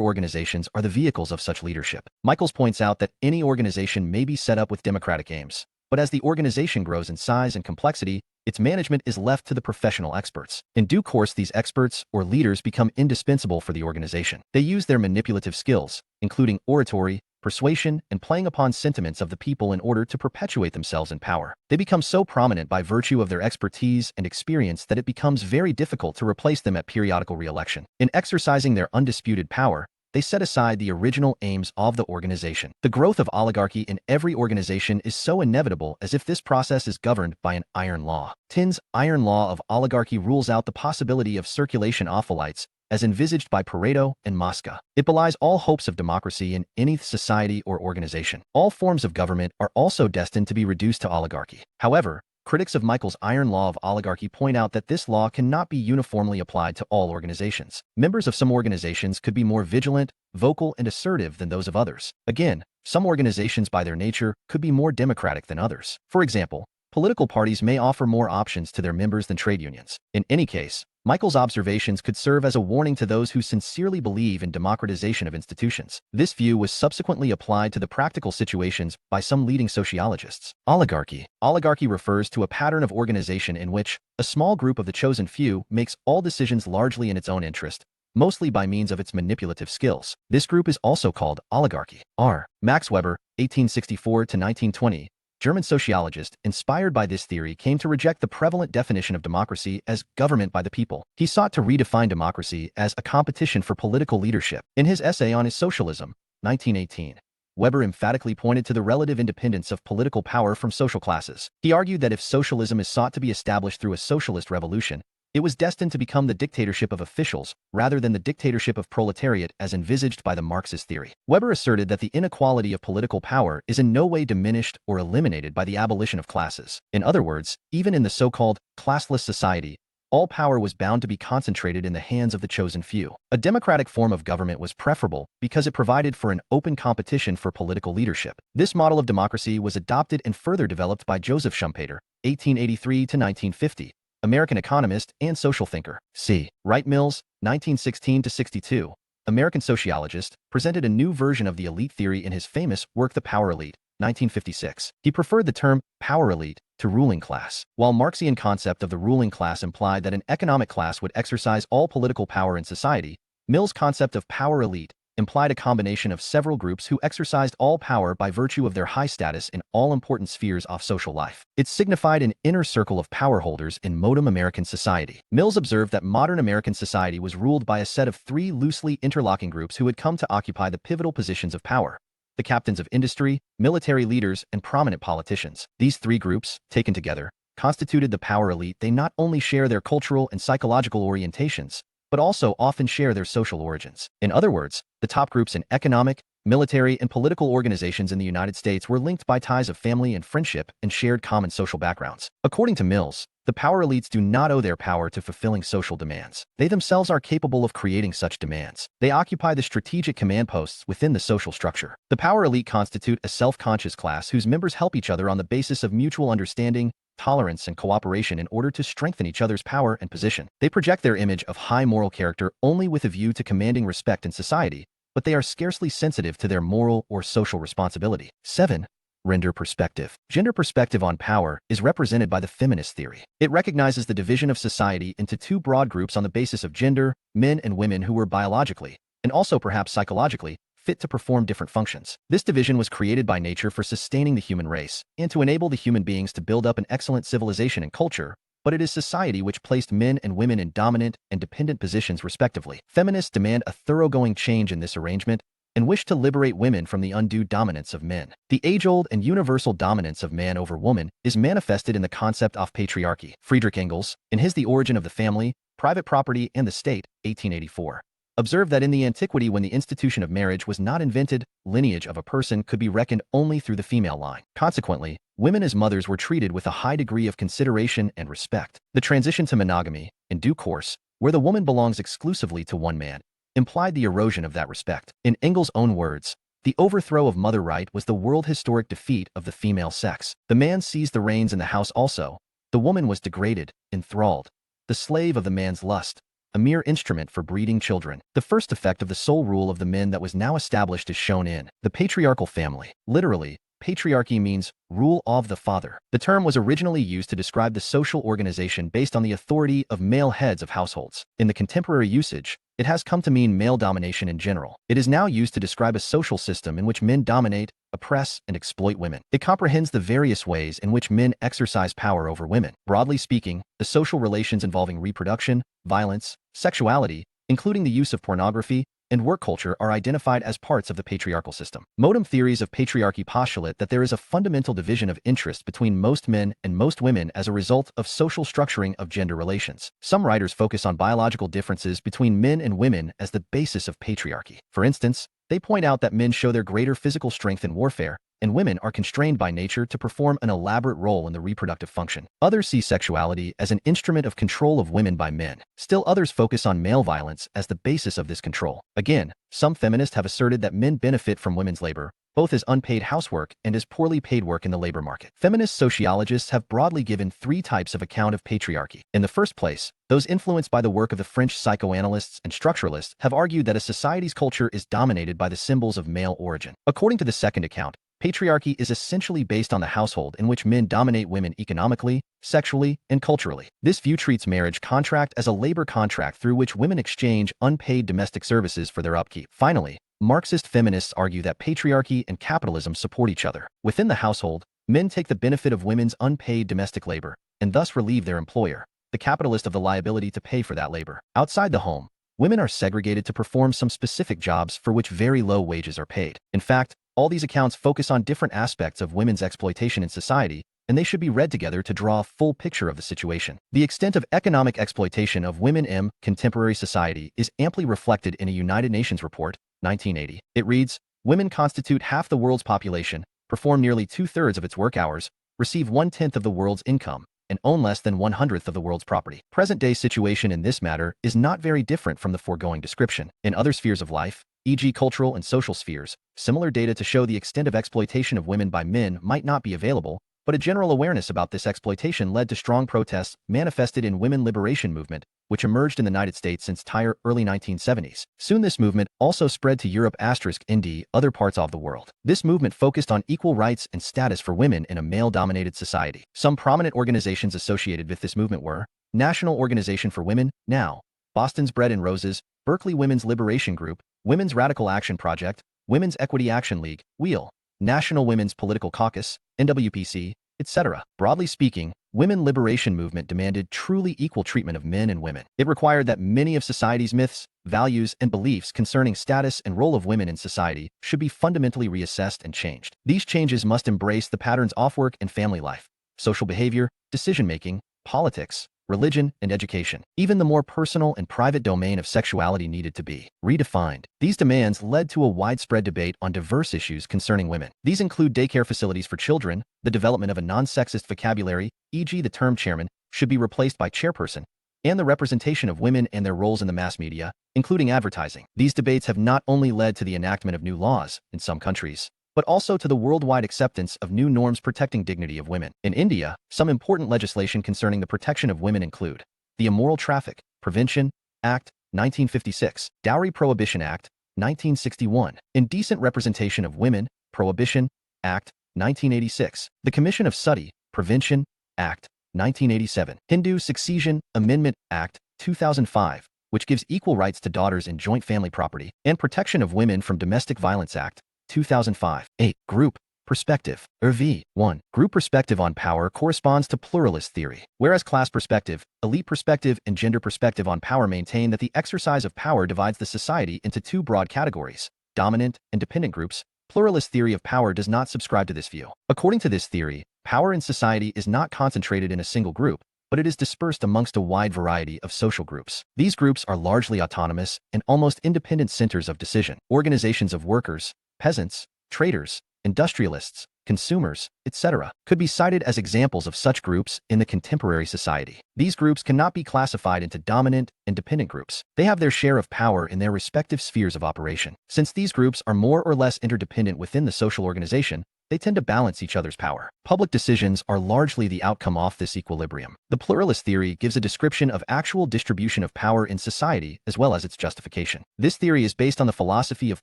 organizations are the vehicles of such leadership. Michels points out that any organization may be set up with democratic aims, but as the organization grows in size and complexity, its management is left to the professional experts. In due course, these experts or leaders become indispensable for the organization. They use their manipulative skills, including oratory, persuasion, and playing upon sentiments of the people in order to perpetuate themselves in power. They become so prominent by virtue of their expertise and experience that it becomes very difficult to replace them at periodical re-election. In exercising their undisputed power, they set aside the original aims of the organization. The growth of oligarchy in every organization is so inevitable as if this process is governed by an iron law. Tin's iron law of oligarchy rules out the possibility of circulation of elites as envisaged by Pareto and Mosca. It belies all hopes of democracy in any society or organization. All forms of government are also destined to be reduced to oligarchy. However, critics of Michels' iron law of oligarchy point out that this law cannot be uniformly applied to all organizations. Members of some organizations could be more vigilant, vocal, and assertive than those of others. Again, some organizations by their nature could be more democratic than others. For example, political parties may offer more options to their members than trade unions. In any case, Michels' observations could serve as a warning to those who sincerely believe in democratization of institutions. This view was subsequently applied to the practical situations by some leading sociologists. Oligarchy. Oligarchy refers to a pattern of organization in which a small group of the chosen few makes all decisions largely in its own interest, mostly by means of its manipulative skills. This group is also called oligarchy. R. Max Weber, 1864–1920, German sociologist, inspired by this theory, came to reject the prevalent definition of democracy as government by the people. He sought to redefine democracy as a competition for political leadership. In his essay on his socialism, 1918, Weber emphatically pointed to the relative independence of political power from social classes. He argued that if socialism is sought to be established through a socialist revolution, it was destined to become the dictatorship of officials rather than the dictatorship of proletariat as envisaged by the Marxist theory. Weber asserted that the inequality of political power is in no way diminished or eliminated by the abolition of classes. In other words, even in the so-called classless society, all power was bound to be concentrated in the hands of the chosen few. A democratic form of government was preferable because it provided for an open competition for political leadership. This model of democracy was adopted and further developed by Joseph Schumpeter, 1883–1950, American economist and social thinker. C. Wright Mills, 1916–62, American sociologist, presented a new version of the elite theory in his famous work The Power Elite, 1956. He preferred the term power elite to ruling class. While Marxian concept of the ruling class implied that an economic class would exercise all political power in society, Mill's concept of power elite implied a combination of several groups who exercised all power by virtue of their high status in all important spheres of social life. It signified an inner circle of power holders in modern American society. Mills observed that modern American society was ruled by a set of three loosely interlocking groups who had come to occupy the pivotal positions of power: the captains of industry, military leaders, and prominent politicians. These three groups, taken together, constituted the power elite. They not only share their cultural and psychological orientations, but also often share their social origins. In other words, the top groups in economic, military, and political organizations in the United States were linked by ties of family and friendship and shared common social backgrounds. According to Mills, the power elites do not owe their power to fulfilling social demands. They themselves are capable of creating such demands. They occupy the strategic command posts within the social structure. The power elite constitute a self-conscious class whose members help each other on the basis of mutual understanding, tolerance, and cooperation in order to strengthen each other's power and position. They project their image of high moral character only with a view to commanding respect in society, but they are scarcely sensitive to their moral or social responsibility. 7. Gender perspective. Gender perspective on power is represented by the feminist theory. It recognizes the division of society into two broad groups on the basis of gender: men and women who were biologically, and also perhaps psychologically, fit to perform different functions. This division was created by nature for sustaining the human race and to enable the human beings to build up an excellent civilization and culture, but it is society which placed men and women in dominant and dependent positions respectively. Feminists demand a thoroughgoing change in this arrangement and wish to liberate women from the undue dominance of men. The age-old and universal dominance of man over woman is manifested in the concept of patriarchy. Friedrich Engels, in his The Origin of the Family, Private Property and the State, 1884, observed that in the antiquity, when the institution of marriage was not invented, lineage of a person could be reckoned only through the female line. Consequently, women as mothers were treated with a high degree of consideration and respect. The transition to monogamy, in due course, where the woman belongs exclusively to one man, implied the erosion of that respect. In Engels' own words, the overthrow of mother right was the world historic defeat of the female sex. The man seized the reins in the house also. The woman was degraded, enthralled, the slave of the man's lust, a mere instrument for breeding children. The first effect of the sole rule of the men that was now established is shown in the patriarchal family. Literally, patriarchy means rule of the father. The term was originally used to describe the social organization based on the authority of male heads of households. In the contemporary usage, it has come to mean male domination in general. It is now used to describe a social system in which men dominate, oppress, and exploit women. It comprehends the various ways in which men exercise power over women. Broadly speaking, the social relations involving reproduction, violence, sexuality, including the use of pornography, and work culture are identified as parts of the patriarchal system. Modern theories of patriarchy postulate that there is a fundamental division of interest between most men and most women as a result of social structuring of gender relations. Some writers focus on biological differences between men and women as the basis of patriarchy. For instance, they point out that men show their greater physical strength in warfare, and women are constrained by nature to perform an elaborate role in the reproductive function. Others see sexuality as an instrument of control of women by men. Still others focus on male violence as the basis of this control. Again, some feminists have asserted that men benefit from women's labor, both as unpaid housework and as poorly paid work in the labor market. Feminist sociologists have broadly given three types of account of patriarchy. In the first place, those influenced by the work of the French psychoanalysts and structuralists have argued that a society's culture is dominated by the symbols of male origin. According to the second account, Patriarchy is essentially based on the household in which men dominate women economically, sexually, and culturally. This view treats marriage contract as a labor contract through which women exchange unpaid domestic services for their upkeep. Finally, Marxist feminists argue that patriarchy and capitalism support each other. Within the household, men take the benefit of women's unpaid domestic labor, and thus relieve their employer, the capitalist, of the liability to pay for that labor. Outside the home, women are segregated to perform some specific jobs for which very low wages are paid. In fact, all these accounts focus on different aspects of women's exploitation in society, and they should be read together to draw a full picture of the situation. The extent of economic exploitation of women in contemporary society is amply reflected in a United Nations report, 1980. It reads, "Women constitute half the world's population, perform nearly 2/3 of its work hours, receive 1/10 of the world's income, and own less than 1/100th of the world's property." Present-day situation in this matter is not very different from the foregoing description. In other spheres of life, e.g. cultural and social spheres, similar data to show the extent of exploitation of women by men might not be available, but a general awareness about this exploitation led to strong protests manifested in women liberation movement, which emerged in the United States since the early 1970s. Soon this movement also spread to Europe *, other parts of the world. This movement focused on equal rights and status for women in a male-dominated society. Some prominent organizations associated with this movement were National Organization for Women, NOW, Boston's Bread and Roses, Berkeley Women's Liberation Group, Women's Radical Action Project, Women's Equity Action League, WHEEL, National Women's Political Caucus, NWPC, etc. Broadly speaking, women liberation movement demanded truly equal treatment of men and women. It required that many of society's myths, values, and beliefs concerning status and role of women in society should be fundamentally reassessed and changed. These changes must embrace the patterns of work and family life, social behavior, decision-making, politics, religion, and education. Even the more personal and private domain of sexuality needed to be redefined. These demands led to a widespread debate on diverse issues concerning women. These include daycare facilities for children, the development of a non-sexist vocabulary, e.g. the term chairman should be replaced by chairperson, and the representation of women and their roles in the mass media, including advertising. These debates have not only led to the enactment of new laws in some countries, but also to the worldwide acceptance of new norms protecting dignity of women. In India, some important legislation concerning the protection of women include the Immoral Traffic Prevention Act, 1956, Dowry Prohibition Act, 1961, Indecent Representation of Women Prohibition Act, 1986, the Commission of Sati Prevention Act, 1987, Hindu Succession Amendment Act, 2005, which gives equal rights to daughters in joint family property, and Protection of Women from Domestic Violence Act, 2005. 8. Group perspective, or V1. Group perspective on power corresponds to pluralist theory, whereas class perspective, elite perspective, and gender perspective on power maintain that the exercise of power divides the society into two broad categories, dominant and dependent groups. Pluralist theory of power does not subscribe to this view. According to this theory, power in society is not concentrated in a single group, but it is dispersed amongst a wide variety of social groups. These groups are largely autonomous and almost independent centers of decision. Organizations of workers, peasants, traders, industrialists, consumers, etc., could be cited as examples of such groups in the contemporary society. These groups cannot be classified into dominant and dependent groups. They have their share of power in their respective spheres of operation. Since these groups are more or less interdependent within the social organization, they tend to balance each other's power. Public decisions are largely the outcome of this equilibrium. The pluralist theory gives a description of actual distribution of power in society as well as its justification. This theory is based on the philosophy of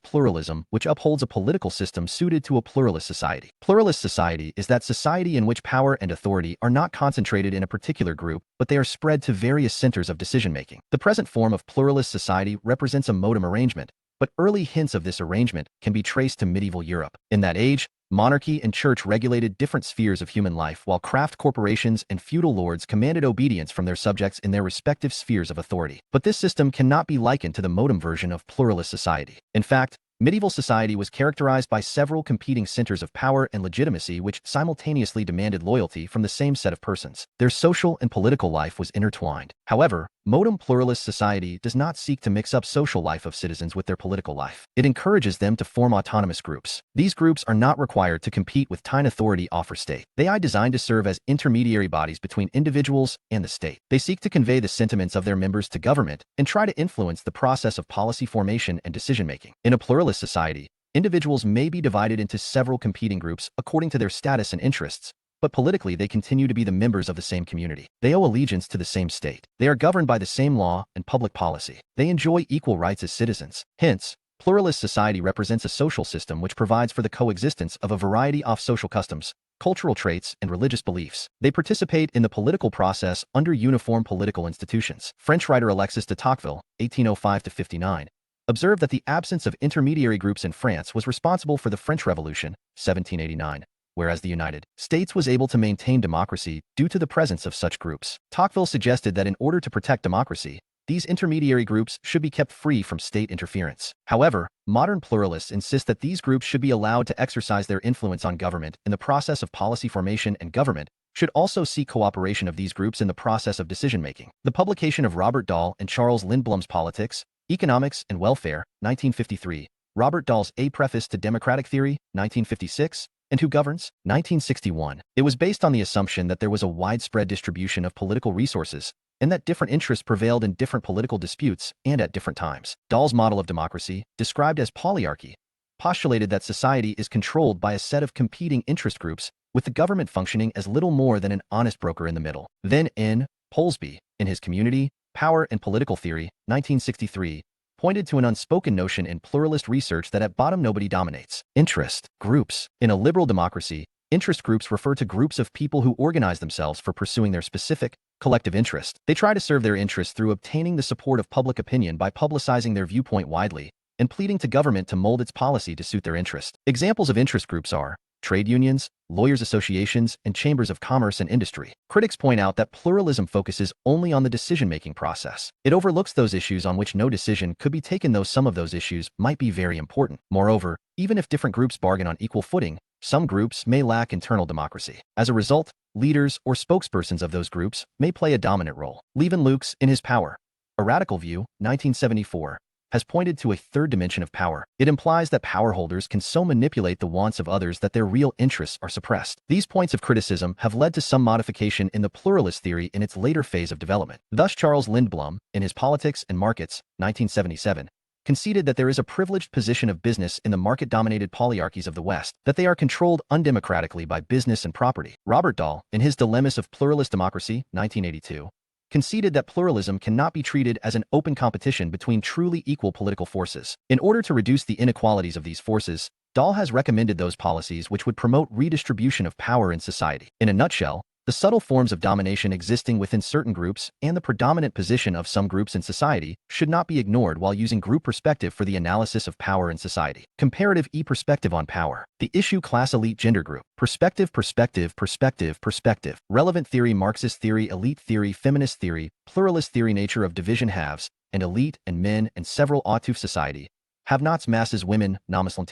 pluralism, which upholds a political system suited to a pluralist society. Pluralist society is that society in which power and authority are not concentrated in a particular group, but they are spread to various centers of decision-making. The present form of pluralist society represents a modem arrangement, but early hints of this arrangement can be traced to medieval Europe. In that age, monarchy and church regulated different spheres of human life, while craft corporations and feudal lords commanded obedience from their subjects in their respective spheres of authority. But this system cannot be likened to the modem version of pluralist society. In fact, medieval society was characterized by several competing centers of power and legitimacy which simultaneously demanded loyalty from the same set of persons. Their social and political life was intertwined. However, modem pluralist society does not seek to mix up social life of citizens with their political life. It encourages them to form autonomous groups. These groups are not required to compete with tine authority offer state. They are designed to serve as intermediary bodies between individuals and the state. They seek to convey the sentiments of their members to government and try to influence the process of policy formation and decision-making. In a pluralist society, individuals may be divided into several competing groups according to their status and interests, but politically they continue to be the members of the same community. They owe allegiance to the same state. They are governed by the same law and public policy. They enjoy equal rights as citizens. Hence, Pluralist society represents a social system which provides for the coexistence of a variety of social customs, cultural traits, and religious beliefs. They participate in the political process under uniform political institutions. French writer Alexis de Tocqueville, 1805-59, observed that the absence of intermediary groups in France was responsible for the French Revolution, 1789, whereas the United States was able to maintain democracy due to the presence of such groups. Tocqueville suggested that in order to protect democracy, these intermediary groups should be kept free from state interference. However, modern pluralists insist that these groups should be allowed to exercise their influence on government in the process of policy formation, and government should also seek cooperation of these groups in the process of decision-making. The publication of Robert Dahl and Charles Lindblom's Politics, Economics, and Welfare, 1953, Robert Dahl's A Preface to Democratic Theory, 1956, and Who Governs, 1961. It was based on the assumption that there was a widespread distribution of political resources, and that different interests prevailed in different political disputes and at different times. Dahl's model of democracy, described as polyarchy, postulated that society is controlled by a set of competing interest groups, with the government functioning as little more than an honest broker in the middle. Then N. Polsby, in his Community, Power, and Political Theory, 1963, pointed to an unspoken notion in pluralist research that at bottom nobody dominates. Interest groups. In a liberal democracy, interest groups refer to groups of people who organize themselves for pursuing their specific, collective interest. They try to serve their interests through obtaining the support of public opinion by publicizing their viewpoint widely and pleading to government to mold its policy to suit their interest. Examples of interest groups are trade unions, lawyers' associations, and chambers of commerce and industry. Critics point out that pluralism focuses only on the decision-making process. It overlooks those issues on which no decision could be taken, though some of those issues might be very important. Moreover, even if different groups bargain on equal footing, some groups may lack internal democracy. As a result, leaders or spokespersons of those groups may play a dominant role. Leeuwenhoek, in his Power, a Radical View, 1974, has pointed to a third dimension of power. It implies that power holders can so manipulate the wants of others that their real interests are suppressed. These points of criticism have led to some modification in the pluralist theory in its later phase of development. Thus, Charles Lindblom, in his Politics and Markets, 1977, conceded that there is a privileged position of business in the market-dominated polyarchies of the West, that they are controlled undemocratically by business and property. Robert Dahl, in his Dilemmas of Pluralist Democracy, 1982, conceded that pluralism cannot be treated as an open competition between truly equal political forces. In order to reduce the inequalities of these forces, Dahl has recommended those policies which would promote redistribution of power in society. In a nutshell, the subtle forms of domination existing within certain groups and the predominant position of some groups in society should not be ignored while using group perspective for the analysis of power in society. Comparative perspective on power. The issue class elite gender group. Perspective. Relevant theory, Marxist theory, elite theory, feminist theory, pluralist theory, nature of division, haves, and elite, and men, and several auto society. Have-nots, masses, women, non-Muslim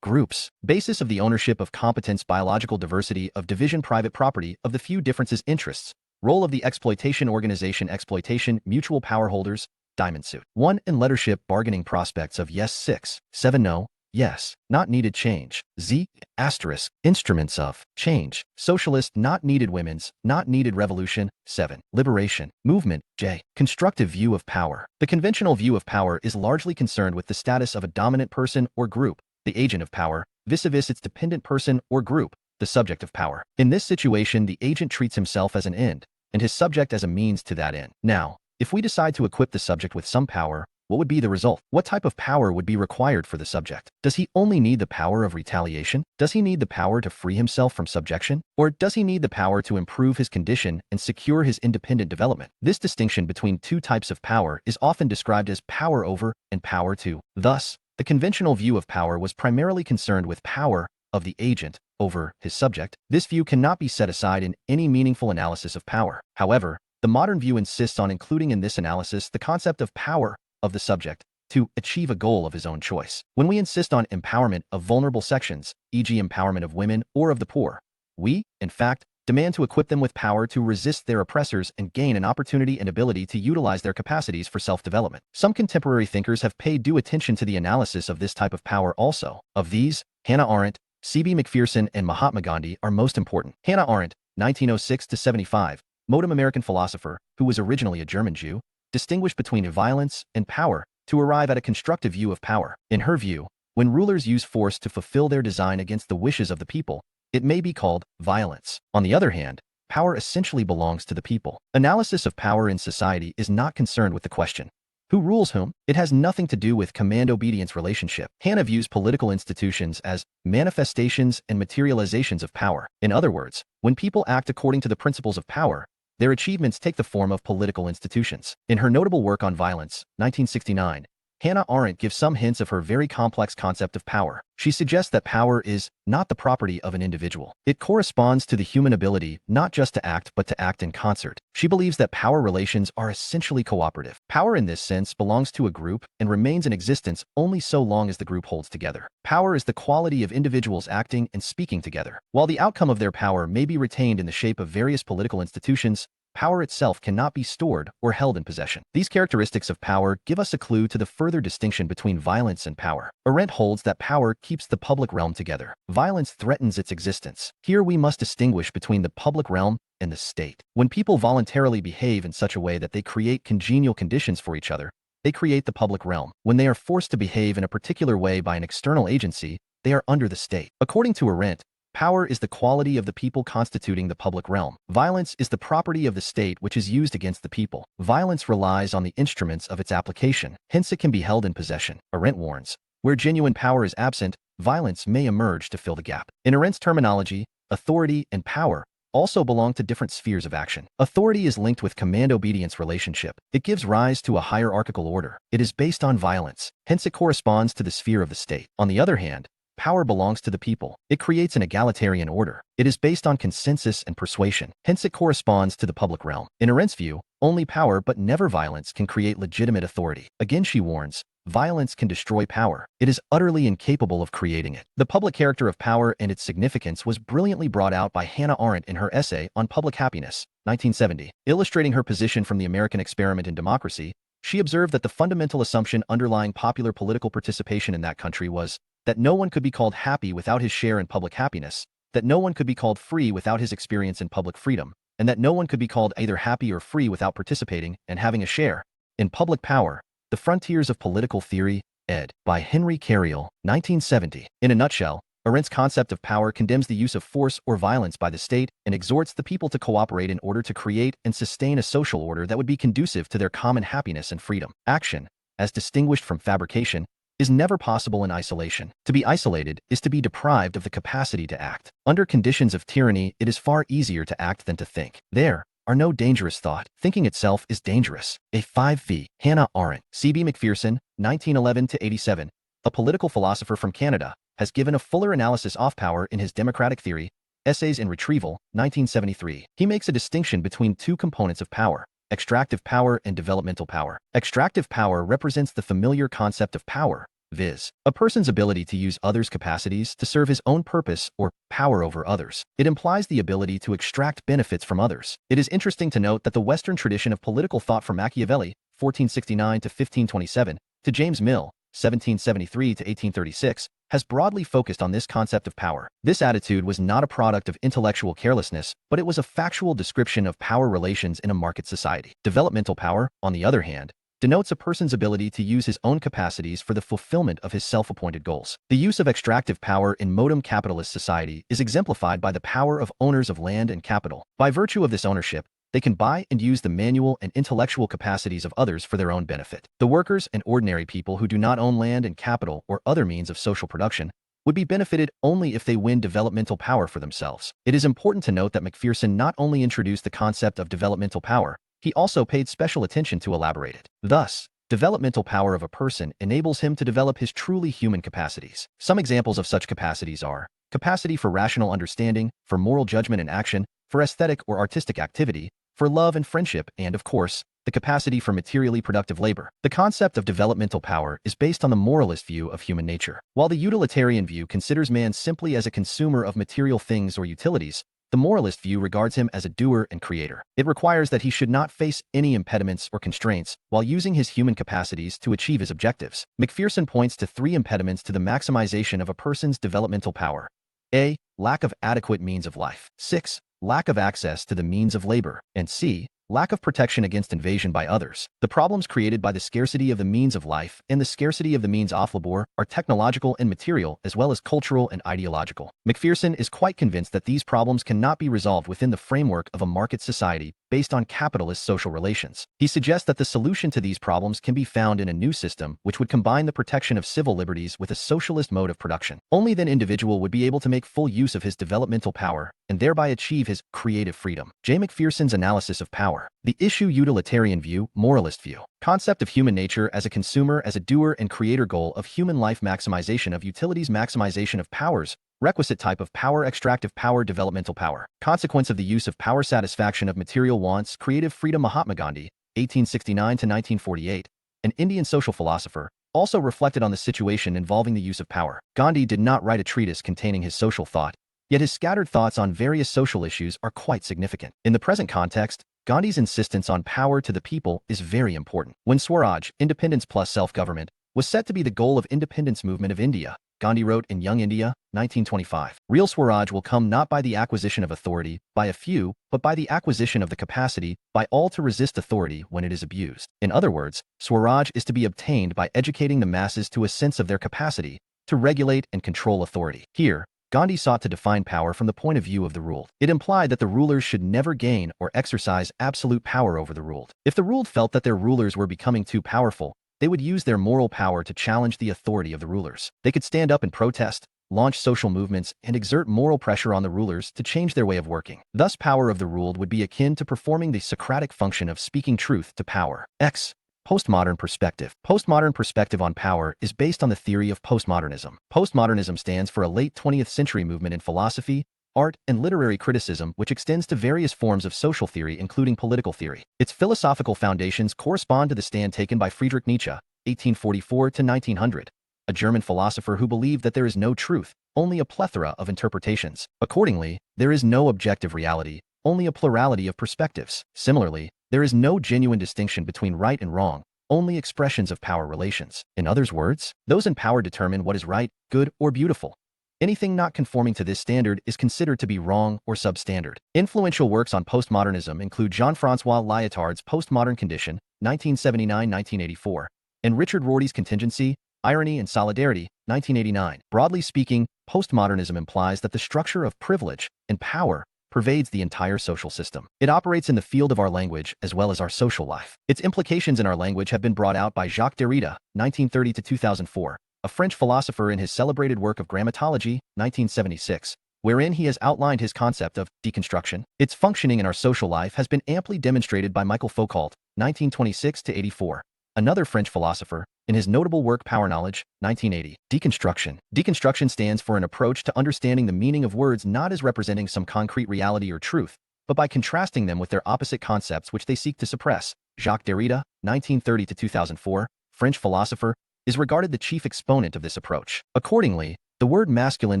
groups. Basis of the ownership of competence, biological diversity of division, private property of the few, differences, interests. Role of the exploitation organization, exploitation, mutual power holders, diamond suit. 1. In leadership, bargaining, prospects of yes, 6, 7, no, yes, not needed, change. Z, asterisk, instruments of change. Socialist, not needed, women's, not needed, revolution. 7. Liberation movement. J. Constructive view of power. The conventional view of power is largely concerned with the status of a dominant person or group, the agent of power, vis-a-vis its dependent person or group, the subject of power. In this situation, the agent treats himself as an end, and his subject as a means to that end. Now, if we decide to equip the subject with some power, what would be the result? What type of power would be required for the subject? Does he only need the power of retaliation? Does he need the power to free himself from subjection? Or does he need the power to improve his condition and secure his independent development? This distinction between two types of power is often described as power over and power to. Thus, the conventional view of power was primarily concerned with power of the agent over his subject. This view cannot be set aside in any meaningful analysis of power. However, the modern view insists on including in this analysis the concept of power of the subject to achieve a goal of his own choice. When we insist on empowerment of vulnerable sections, e.g. empowerment of women or of the poor, we, in fact, demand to equip them with power to resist their oppressors and gain an opportunity and ability to utilize their capacities for self-development. Some contemporary thinkers have paid due attention to the analysis of this type of power also. Of these, Hannah Arendt, C.B. Macpherson, and Mahatma Gandhi are most important. Hannah Arendt, 1906-75, modern American philosopher, who was originally a German Jew, distinguished between violence and power to arrive at a constructive view of power. In her view, when rulers use force to fulfill their design against the wishes of the people, it may be called violence. On the other hand, power essentially belongs to the people. Analysis of power in society is not concerned with the question, Who rules whom? It has nothing to do with command-obedience relationship. Hannah views political institutions as manifestations and materializations of power. In other words, when people act according to the principles of power, their achievements take the form of political institutions. In her notable work on violence, 1969, Hannah Arendt gives some hints of her very complex concept of power. She suggests that power is not the property of an individual. It corresponds to the human ability not just to act but to act in concert. She believes that power relations are essentially cooperative. Power in this sense belongs to a group and remains in existence only so long as the group holds together. Power is the quality of individuals acting and speaking together. While the outcome of their power may be retained in the shape of various political institutions, power itself cannot be stored or held in possession. These characteristics of power give us a clue to the further distinction between violence and power. Arendt holds that power keeps the public realm together. Violence threatens its existence. Here we must distinguish between the public realm and the state. When people voluntarily behave in such a way that they create congenial conditions for each other, they create the public realm. When they are forced to behave in a particular way by an external agency, they are under the state. According to Arendt, power is the quality of the people constituting the public realm. Violence is the property of the state which is used against the people. Violence relies on the instruments of its application, hence it can be held in possession. Arendt warns, where genuine power is absent, violence may emerge to fill the gap. In Arendt's terminology, authority and power also belong to different spheres of action. Authority is linked with command-obedience relationship. It gives rise to a hierarchical order. It is based on violence, hence it corresponds to the sphere of the state. On the other hand, power belongs to the people. It creates an egalitarian order. It is based on consensus and persuasion. Hence, it corresponds to the public realm. In Arendt's view, only power but never violence can create legitimate authority. Again, she warns, violence can destroy power. It is utterly incapable of creating it. The public character of power and its significance was brilliantly brought out by Hannah Arendt in her essay on public happiness, 1970. Illustrating her position from the American experiment in democracy, she observed that the fundamental assumption underlying popular political participation in that country was that no one could be called happy without his share in public happiness, that no one could be called free without his experience in public freedom, and that no one could be called either happy or free without participating and having a share in public power. The Frontiers of Political Theory, ed. by Henry Carriel, 1970. In a nutshell, Arendt's concept of power condemns the use of force or violence by the state and exhorts the people to cooperate in order to create and sustain a social order that would be conducive to their common happiness and freedom. Action, as distinguished from fabrication, is never possible in isolation. To be isolated is to be deprived of the capacity to act. Under conditions of tyranny, it is far easier to act than to think. There are no dangerous thought. Thinking itself is dangerous. A 5v. Hannah Arendt. C.B. Macpherson, 1911-87, a political philosopher from Canada, has given a fuller analysis of power in his Democratic Theory, Essays in Retrieval, 1973. He makes a distinction between two components of power: extractive power and developmental power. Extractive power represents the familiar concept of power, viz., a person's ability to use others' capacities to serve his own purpose or power over others. It implies the ability to extract benefits from others. It is interesting to note that the Western tradition of political thought from Machiavelli, 1469 to 1527, to James Mill, 1773 to 1836, has broadly focused on this concept of power. This attitude was not a product of intellectual carelessness, but it was a factual description of power relations in a market society. Developmental power, on the other hand, denotes a person's ability to use his own capacities for the fulfillment of his self-appointed goals. The use of extractive power in modern capitalist society is exemplified by the power of owners of land and capital. By virtue of this ownership, they can buy and use the manual and intellectual capacities of others for their own benefit. The workers and ordinary people who do not own land and capital or other means of social production would be benefited only if they win developmental power for themselves. It is important to note that Macpherson not only introduced the concept of developmental power, he also paid special attention to elaborate it. Thus, developmental power of a person enables him to develop his truly human capacities. Some examples of such capacities are capacity for rational understanding, for moral judgment and action, for aesthetic or artistic activity, for love and friendship, and, of course, the capacity for materially productive labor. The concept of developmental power is based on the moralist view of human nature. While the utilitarian view considers man simply as a consumer of material things or utilities, the moralist view regards him as a doer and creator. It requires that he should not face any impediments or constraints while using his human capacities to achieve his objectives. Macpherson points to three impediments to the maximization of a person's developmental power. A. Lack of adequate means of life. 6. Lack of access to the means of labor. And C. Lack of protection against invasion by others. The problems created by the scarcity of the means of life and the scarcity of the means of labor are technological and material as well as cultural and ideological. Macpherson is quite convinced that these problems cannot be resolved within the framework of a market society based on capitalist social relations. He suggests that the solution to these problems can be found in a new system which would combine the protection of civil liberties with a socialist mode of production. Only then individual would be able to make full use of his developmental power and thereby achieve his creative freedom. J. McPherson's analysis of power. The issue utilitarian view, moralist view. Concept of human nature as a consumer, as a doer and creator, goal of human life, maximization of utilities, maximization of powers, requisite type of power, extractive power, developmental power. Consequence of the use of power, satisfaction of material wants, creative freedom. Mahatma Gandhi, 1869 to 1948, an Indian social philosopher, also reflected on the situation involving the use of power. Gandhi did not write a treatise containing his social thought, yet his scattered thoughts on various social issues are quite significant. In the present context, Gandhi's insistence on power to the people is very important. When Swaraj, independence plus self-government, was set to be the goal of independence movement of India, Gandhi wrote in Young India, 1925, "Real Swaraj will come not by the acquisition of authority by a few, but by the acquisition of the capacity by all to resist authority when it is abused." In other words, Swaraj is to be obtained by educating the masses to a sense of their capacity to regulate and control authority. Here, Gandhi sought to define power from the point of view of the ruled. It implied that the rulers should never gain or exercise absolute power over the ruled. If the ruled felt that their rulers were becoming too powerful, they would use their moral power to challenge the authority of the rulers. They could stand up and protest, launch social movements, and exert moral pressure on the rulers to change their way of working. Thus, power of the ruled would be akin to performing the Socratic function of speaking truth to power. X. Postmodern perspective. Postmodern perspective on power is based on the theory of postmodernism. Postmodernism stands for a late 20th century movement in philosophy, art, and literary criticism which extends to various forms of social theory including political theory. Its philosophical foundations correspond to the stand taken by Friedrich Nietzsche, 1844 to 1900, a German philosopher who believed that there is no truth, only a plethora of interpretations. Accordingly, there is no objective reality, only a plurality of perspectives. Similarly, there is no genuine distinction between right and wrong, only expressions of power relations. In other words, those in power determine what is right, good, or beautiful. Anything not conforming to this standard is considered to be wrong or substandard. Influential works on postmodernism include Jean-François Lyotard's Postmodern Condition, 1979-1984, and Richard Rorty's Contingency, Irony and Solidarity, 1989. Broadly speaking, postmodernism implies that the structure of privilege and power pervades the entire social system. It operates in the field of our language as well as our social life. Its implications in our language have been brought out by Jacques Derrida, 1930 to 2004, a French philosopher, in his celebrated work of Grammatology, 1976, wherein he has outlined his concept of deconstruction. Its functioning in our social life has been amply demonstrated by Michel Foucault, 1926 to 84, another French philosopher, in his notable work Power Knowledge, 1980. Deconstruction. Deconstruction stands for an approach to understanding the meaning of words not as representing some concrete reality or truth, but by contrasting them with their opposite concepts which they seek to suppress. Jacques Derrida, 1930 to 2004, French philosopher, is regarded the chief exponent of this approach. Accordingly, the word masculine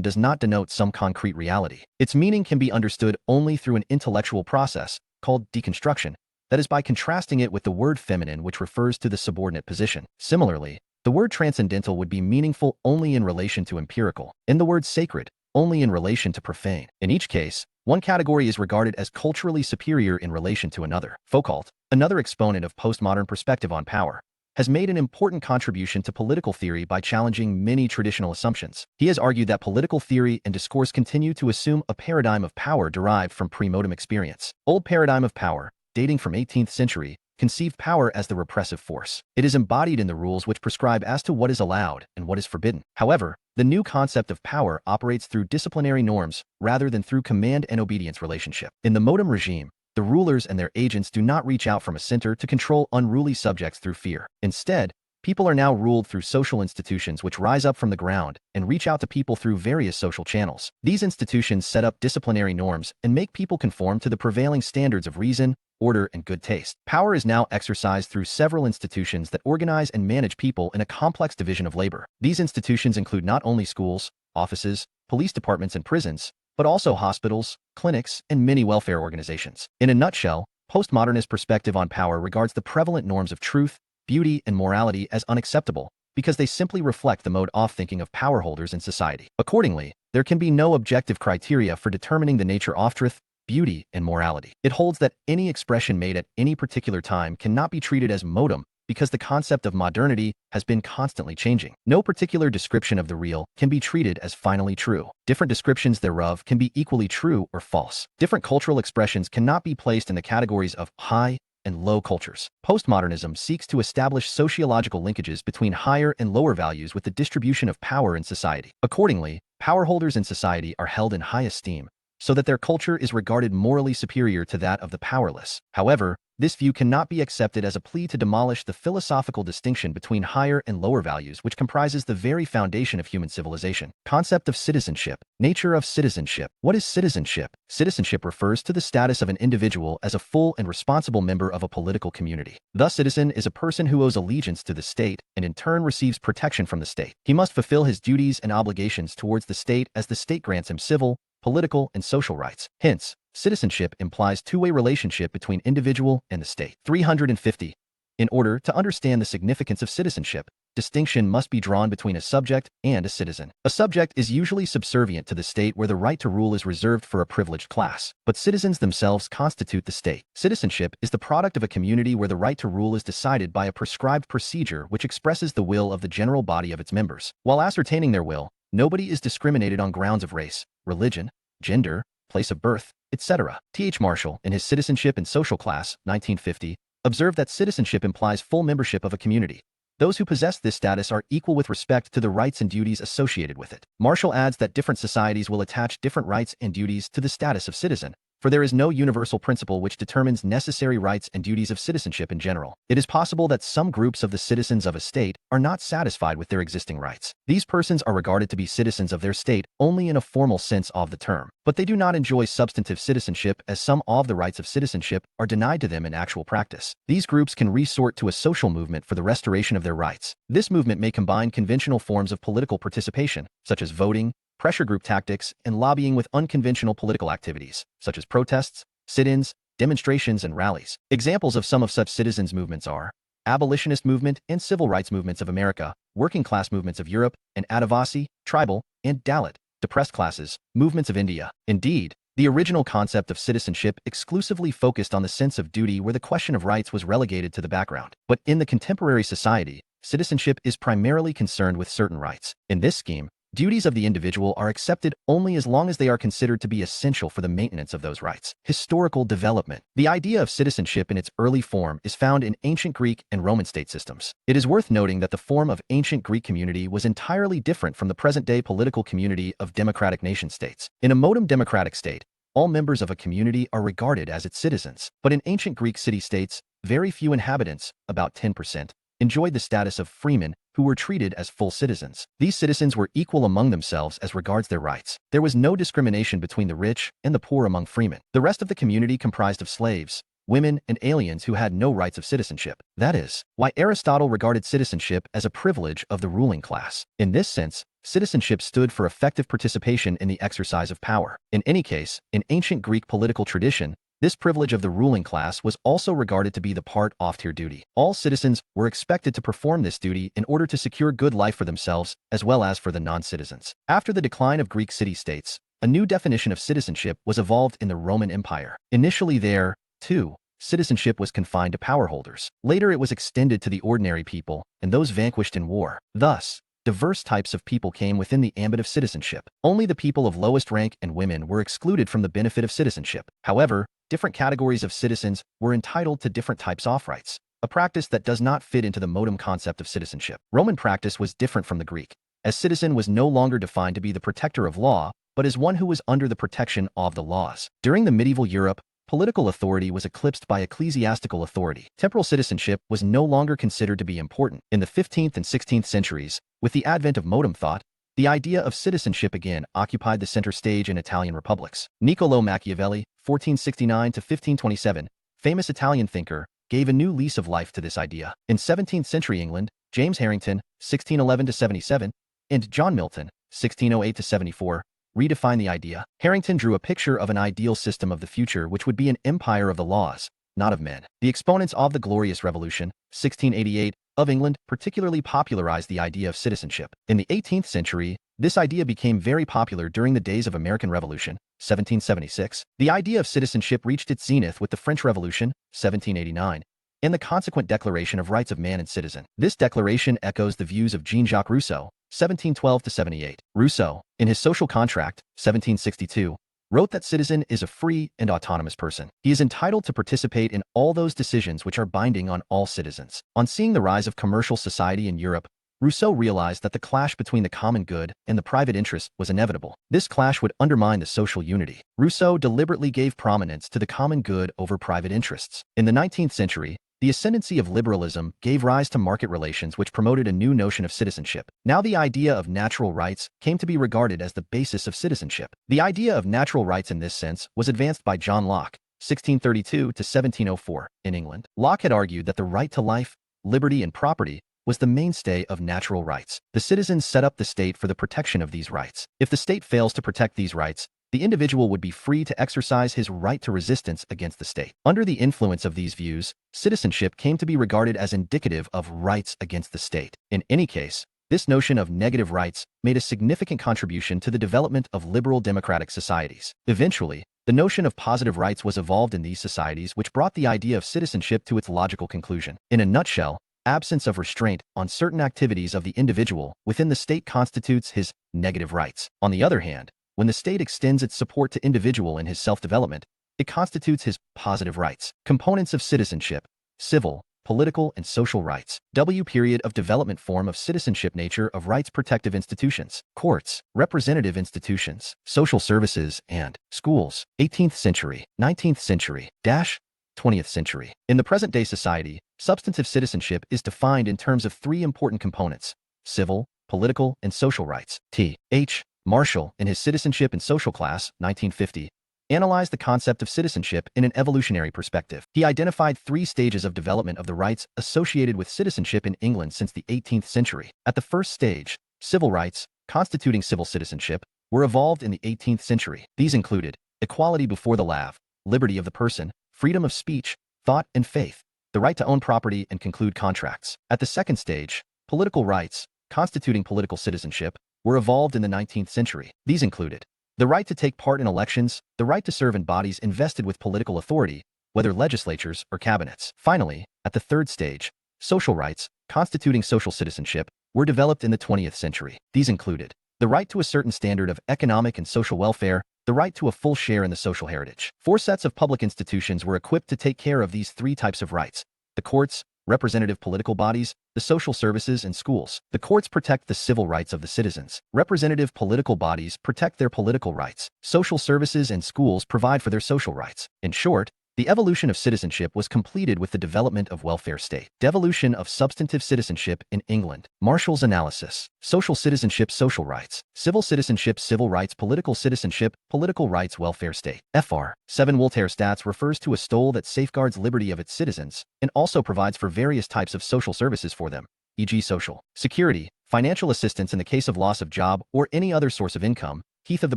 does not denote some concrete reality. Its meaning can be understood only through an intellectual process, called deconstruction, that is by contrasting it with the word feminine, which refers to the subordinate position. Similarly, the word transcendental would be meaningful only in relation to empirical, and the word sacred only in relation to profane. In each case, one category is regarded as culturally superior in relation to another. Foucault, another exponent of postmodern perspective on power, has made an important contribution to political theory by challenging many traditional assumptions. He has argued that political theory and discourse continue to assume a paradigm of power derived from pre-modern experience. Old paradigm of power, dating from 18th century, conceived power as the repressive force. It is embodied in the rules which prescribe as to what is allowed and what is forbidden. However, the new concept of power operates through disciplinary norms rather than through command and obedience relationship. In the modem regime, the rulers and their agents do not reach out from a center to control unruly subjects through fear. Instead, people are now ruled through social institutions which rise up from the ground and reach out to people through various social channels. These institutions set up disciplinary norms and make people conform to the prevailing standards of reason, order, and good taste. Power is now exercised through several institutions that organize and manage people in a complex division of labor. These institutions include not only schools, offices, police departments, and prisons, but also hospitals, clinics, and many welfare organizations. In a nutshell, postmodernist perspective on power regards the prevalent norms of truth, beauty, and morality as unacceptable because they simply reflect the mode-off thinking of power holders in society. Accordingly, there can be no objective criteria for determining the nature of truth, beauty, and morality. It holds that any expression made at any particular time cannot be treated as modem because the concept of modernity has been constantly changing. No particular description of the real can be treated as finally true. Different descriptions thereof can be equally true or false. Different cultural expressions cannot be placed in the categories of high and low cultures. Postmodernism seeks to establish sociological linkages between higher and lower values with the distribution of power in society. Accordingly, power holders in society are held in high esteem, so that their culture is regarded morally superior to that of the powerless. However, this view cannot be accepted as a plea to demolish the philosophical distinction between higher and lower values which comprises the very foundation of human civilization. Concept of citizenship. Nature of citizenship. What is citizenship? Citizenship refers to the status of an individual as a full and responsible member of a political community. The citizen is a person who owes allegiance to the state and in turn receives protection from the state. He must fulfill his duties and obligations towards the state as the state grants him civil, political, and social rights. Hence, citizenship implies two-way relationship between individual and the state. 350. In order to understand the significance of citizenship, distinction must be drawn between a subject and a citizen. A subject is usually subservient to the state where the right to rule is reserved for a privileged class, but citizens themselves constitute the state. Citizenship is the product of a community where the right to rule is decided by a prescribed procedure which expresses the will of the general body of its members. While ascertaining their will, nobody is discriminated on grounds of race, religion, gender, place of birth, etc. T.H. Marshall, in his Citizenship and Social Class, 1950, observed that citizenship implies full membership of a community. Those who possess this status are equal with respect to the rights and duties associated with it. Marshall adds that different societies will attach different rights and duties to the status of citizen, for there is no universal principle which determines necessary rights and duties of citizenship in general. It is possible that some groups of the citizens of a state are not satisfied with their existing rights. These persons are regarded to be citizens of their state only in a formal sense of the term, but they do not enjoy substantive citizenship as some of the rights of citizenship are denied to them in actual practice. These groups can resort to a social movement for the restoration of their rights. This movement may combine conventional forms of political participation, such as voting, pressure group tactics, and lobbying with unconventional political activities, such as protests, sit-ins, demonstrations, and rallies. Examples of some of such citizens' movements are abolitionist movement and civil rights movements of America, working class movements of Europe, and Adivasi, tribal, and Dalit, depressed classes, movements of India. Indeed, the original concept of citizenship exclusively focused on the sense of duty where the question of rights was relegated to the background. But in the contemporary society, citizenship is primarily concerned with certain rights. In this scheme, duties of the individual are accepted only as long as they are considered to be essential for the maintenance of those rights. Historical development. The idea of citizenship in its early form is found in ancient Greek and Roman state systems. It is worth noting that the form of ancient Greek community was entirely different from the present-day political community of democratic nation-states. In a modem democratic state, all members of a community are regarded as its citizens. But in ancient Greek city-states, very few inhabitants, about 10%, enjoyed the status of freemen who were treated as full citizens. These citizens were equal among themselves as regards their rights. There was no discrimination between the rich and the poor among freemen. The rest of the community comprised of slaves, women, and aliens who had no rights of citizenship. That is why Aristotle regarded citizenship as a privilege of the ruling class. In this sense, citizenship stood for effective participation in the exercise of power. In any case, in ancient Greek political tradition, this privilege of the ruling class was also regarded to be the part of tier duty. All citizens were expected to perform this duty in order to secure good life for themselves as well as for the non-citizens. After the decline of Greek city-states, a new definition of citizenship was evolved in the Roman Empire. Initially there, too, citizenship was confined to power holders. Later it was extended to the ordinary people and those vanquished in war. Thus, diverse types of people came within the ambit of citizenship. Only the people of lowest rank and women were excluded from the benefit of citizenship. However, different categories of citizens were entitled to different types of rights, a practice that does not fit into the modem concept of citizenship. Roman practice was different from the Greek, as citizen was no longer defined to be the protector of law, but as one who was under the protection of the laws. During the medieval Europe, political authority was eclipsed by ecclesiastical authority. Temporal citizenship was no longer considered to be important. In the 15th and 16th centuries, with the advent of modem thought, the idea of citizenship again occupied the center stage in Italian republics. Niccolò Machiavelli, 1469 to 1527, famous Italian thinker, gave a new lease of life to this idea. In 17th century England, James Harrington, 1611 to 77, and John Milton, 1608 to 74, redefined the idea. Harrington drew a picture of an ideal system of the future which would be an empire of the laws, not of men. The exponents of the Glorious Revolution, 1688, of England particularly popularized the idea of citizenship. In the 18th century, this idea became very popular during the days of American Revolution, 1776. The idea of citizenship reached its zenith with the French Revolution, 1789, and the consequent Declaration of Rights of Man and Citizen. This declaration echoes the views of Jean-Jacques Rousseau, 1712–78. Rousseau, in his Social Contract, 1762, wrote that citizen is a free and autonomous person. He is entitled to participate in all those decisions which are binding on all citizens. On seeing the rise of commercial society in Europe, Rousseau realized that the clash between the common good and the private interest was inevitable. This clash would undermine the social unity. Rousseau deliberately gave prominence to the common good over private interests. In the 19th century, the ascendancy of liberalism gave rise to market relations which promoted a new notion of citizenship. Now the idea of natural rights came to be regarded as the basis of citizenship. The idea of natural rights in this sense was advanced by John Locke, 1632–1704, in England. Locke had argued that the right to life, liberty, and property was the mainstay of natural rights. The citizens set up the state for the protection of these rights. If the state fails to protect these rights, the individual would be free to exercise his right to resistance against the state. Under the influence of these views, citizenship came to be regarded as indicative of rights against the state. In any case, this notion of negative rights made a significant contribution to the development of liberal democratic societies. Eventually, the notion of positive rights was evolved in these societies, which brought the idea of citizenship to its logical conclusion. In a nutshell, absence of restraint on certain activities of the individual within the state constitutes his negative rights. On the other hand, when the state extends its support to individual in his self-development, it constitutes his positive rights. Components of citizenship: civil, political, and social rights. Period of development form of citizenship. Nature of rights: protective institutions, courts, representative institutions, social services, and schools. 18th century, 19th century, 20th century. In the present-day society, substantive citizenship is defined in terms of three important components: civil, political, and social rights. T.H. Marshall, in his Citizenship and Social Class, 1950, analyzed the concept of citizenship in an evolutionary perspective. He identified three stages of development of the rights associated with citizenship in England since the 18th century. At the first stage, civil rights, constituting civil citizenship, were evolved in the 18th century. These included equality before the law, liberty of the person, freedom of speech, thought, and faith, the right to own property and conclude contracts. At the second stage, political rights, constituting political citizenship, were evolved in the 19th century. These included the right to take part in elections, the right to serve in bodies invested with political authority, whether legislatures or cabinets. Finally, at the third stage, social rights, constituting social citizenship, were developed in the 20th century. These included the right to a certain standard of economic and social welfare, the right to a full share in the social heritage. Four sets of public institutions were equipped to take care of these three types of rights: the courts, representative political bodies, the social services, and schools. The courts protect the civil rights of the citizens. Representative political bodies protect their political rights. Social services and schools provide for their social rights. In short, the evolution of citizenship was completed with the development of welfare state. Devolution of substantive citizenship in England. Marshall's analysis. Social citizenship, social rights. Civil citizenship, civil rights. Political citizenship, political rights. Welfare state. Fr. 7 Voltaire Stats refers to a stole that safeguards liberty of its citizens and also provides for various types of social services for them, e.g. social security, financial assistance in the case of loss of job or any other source of income, heath of the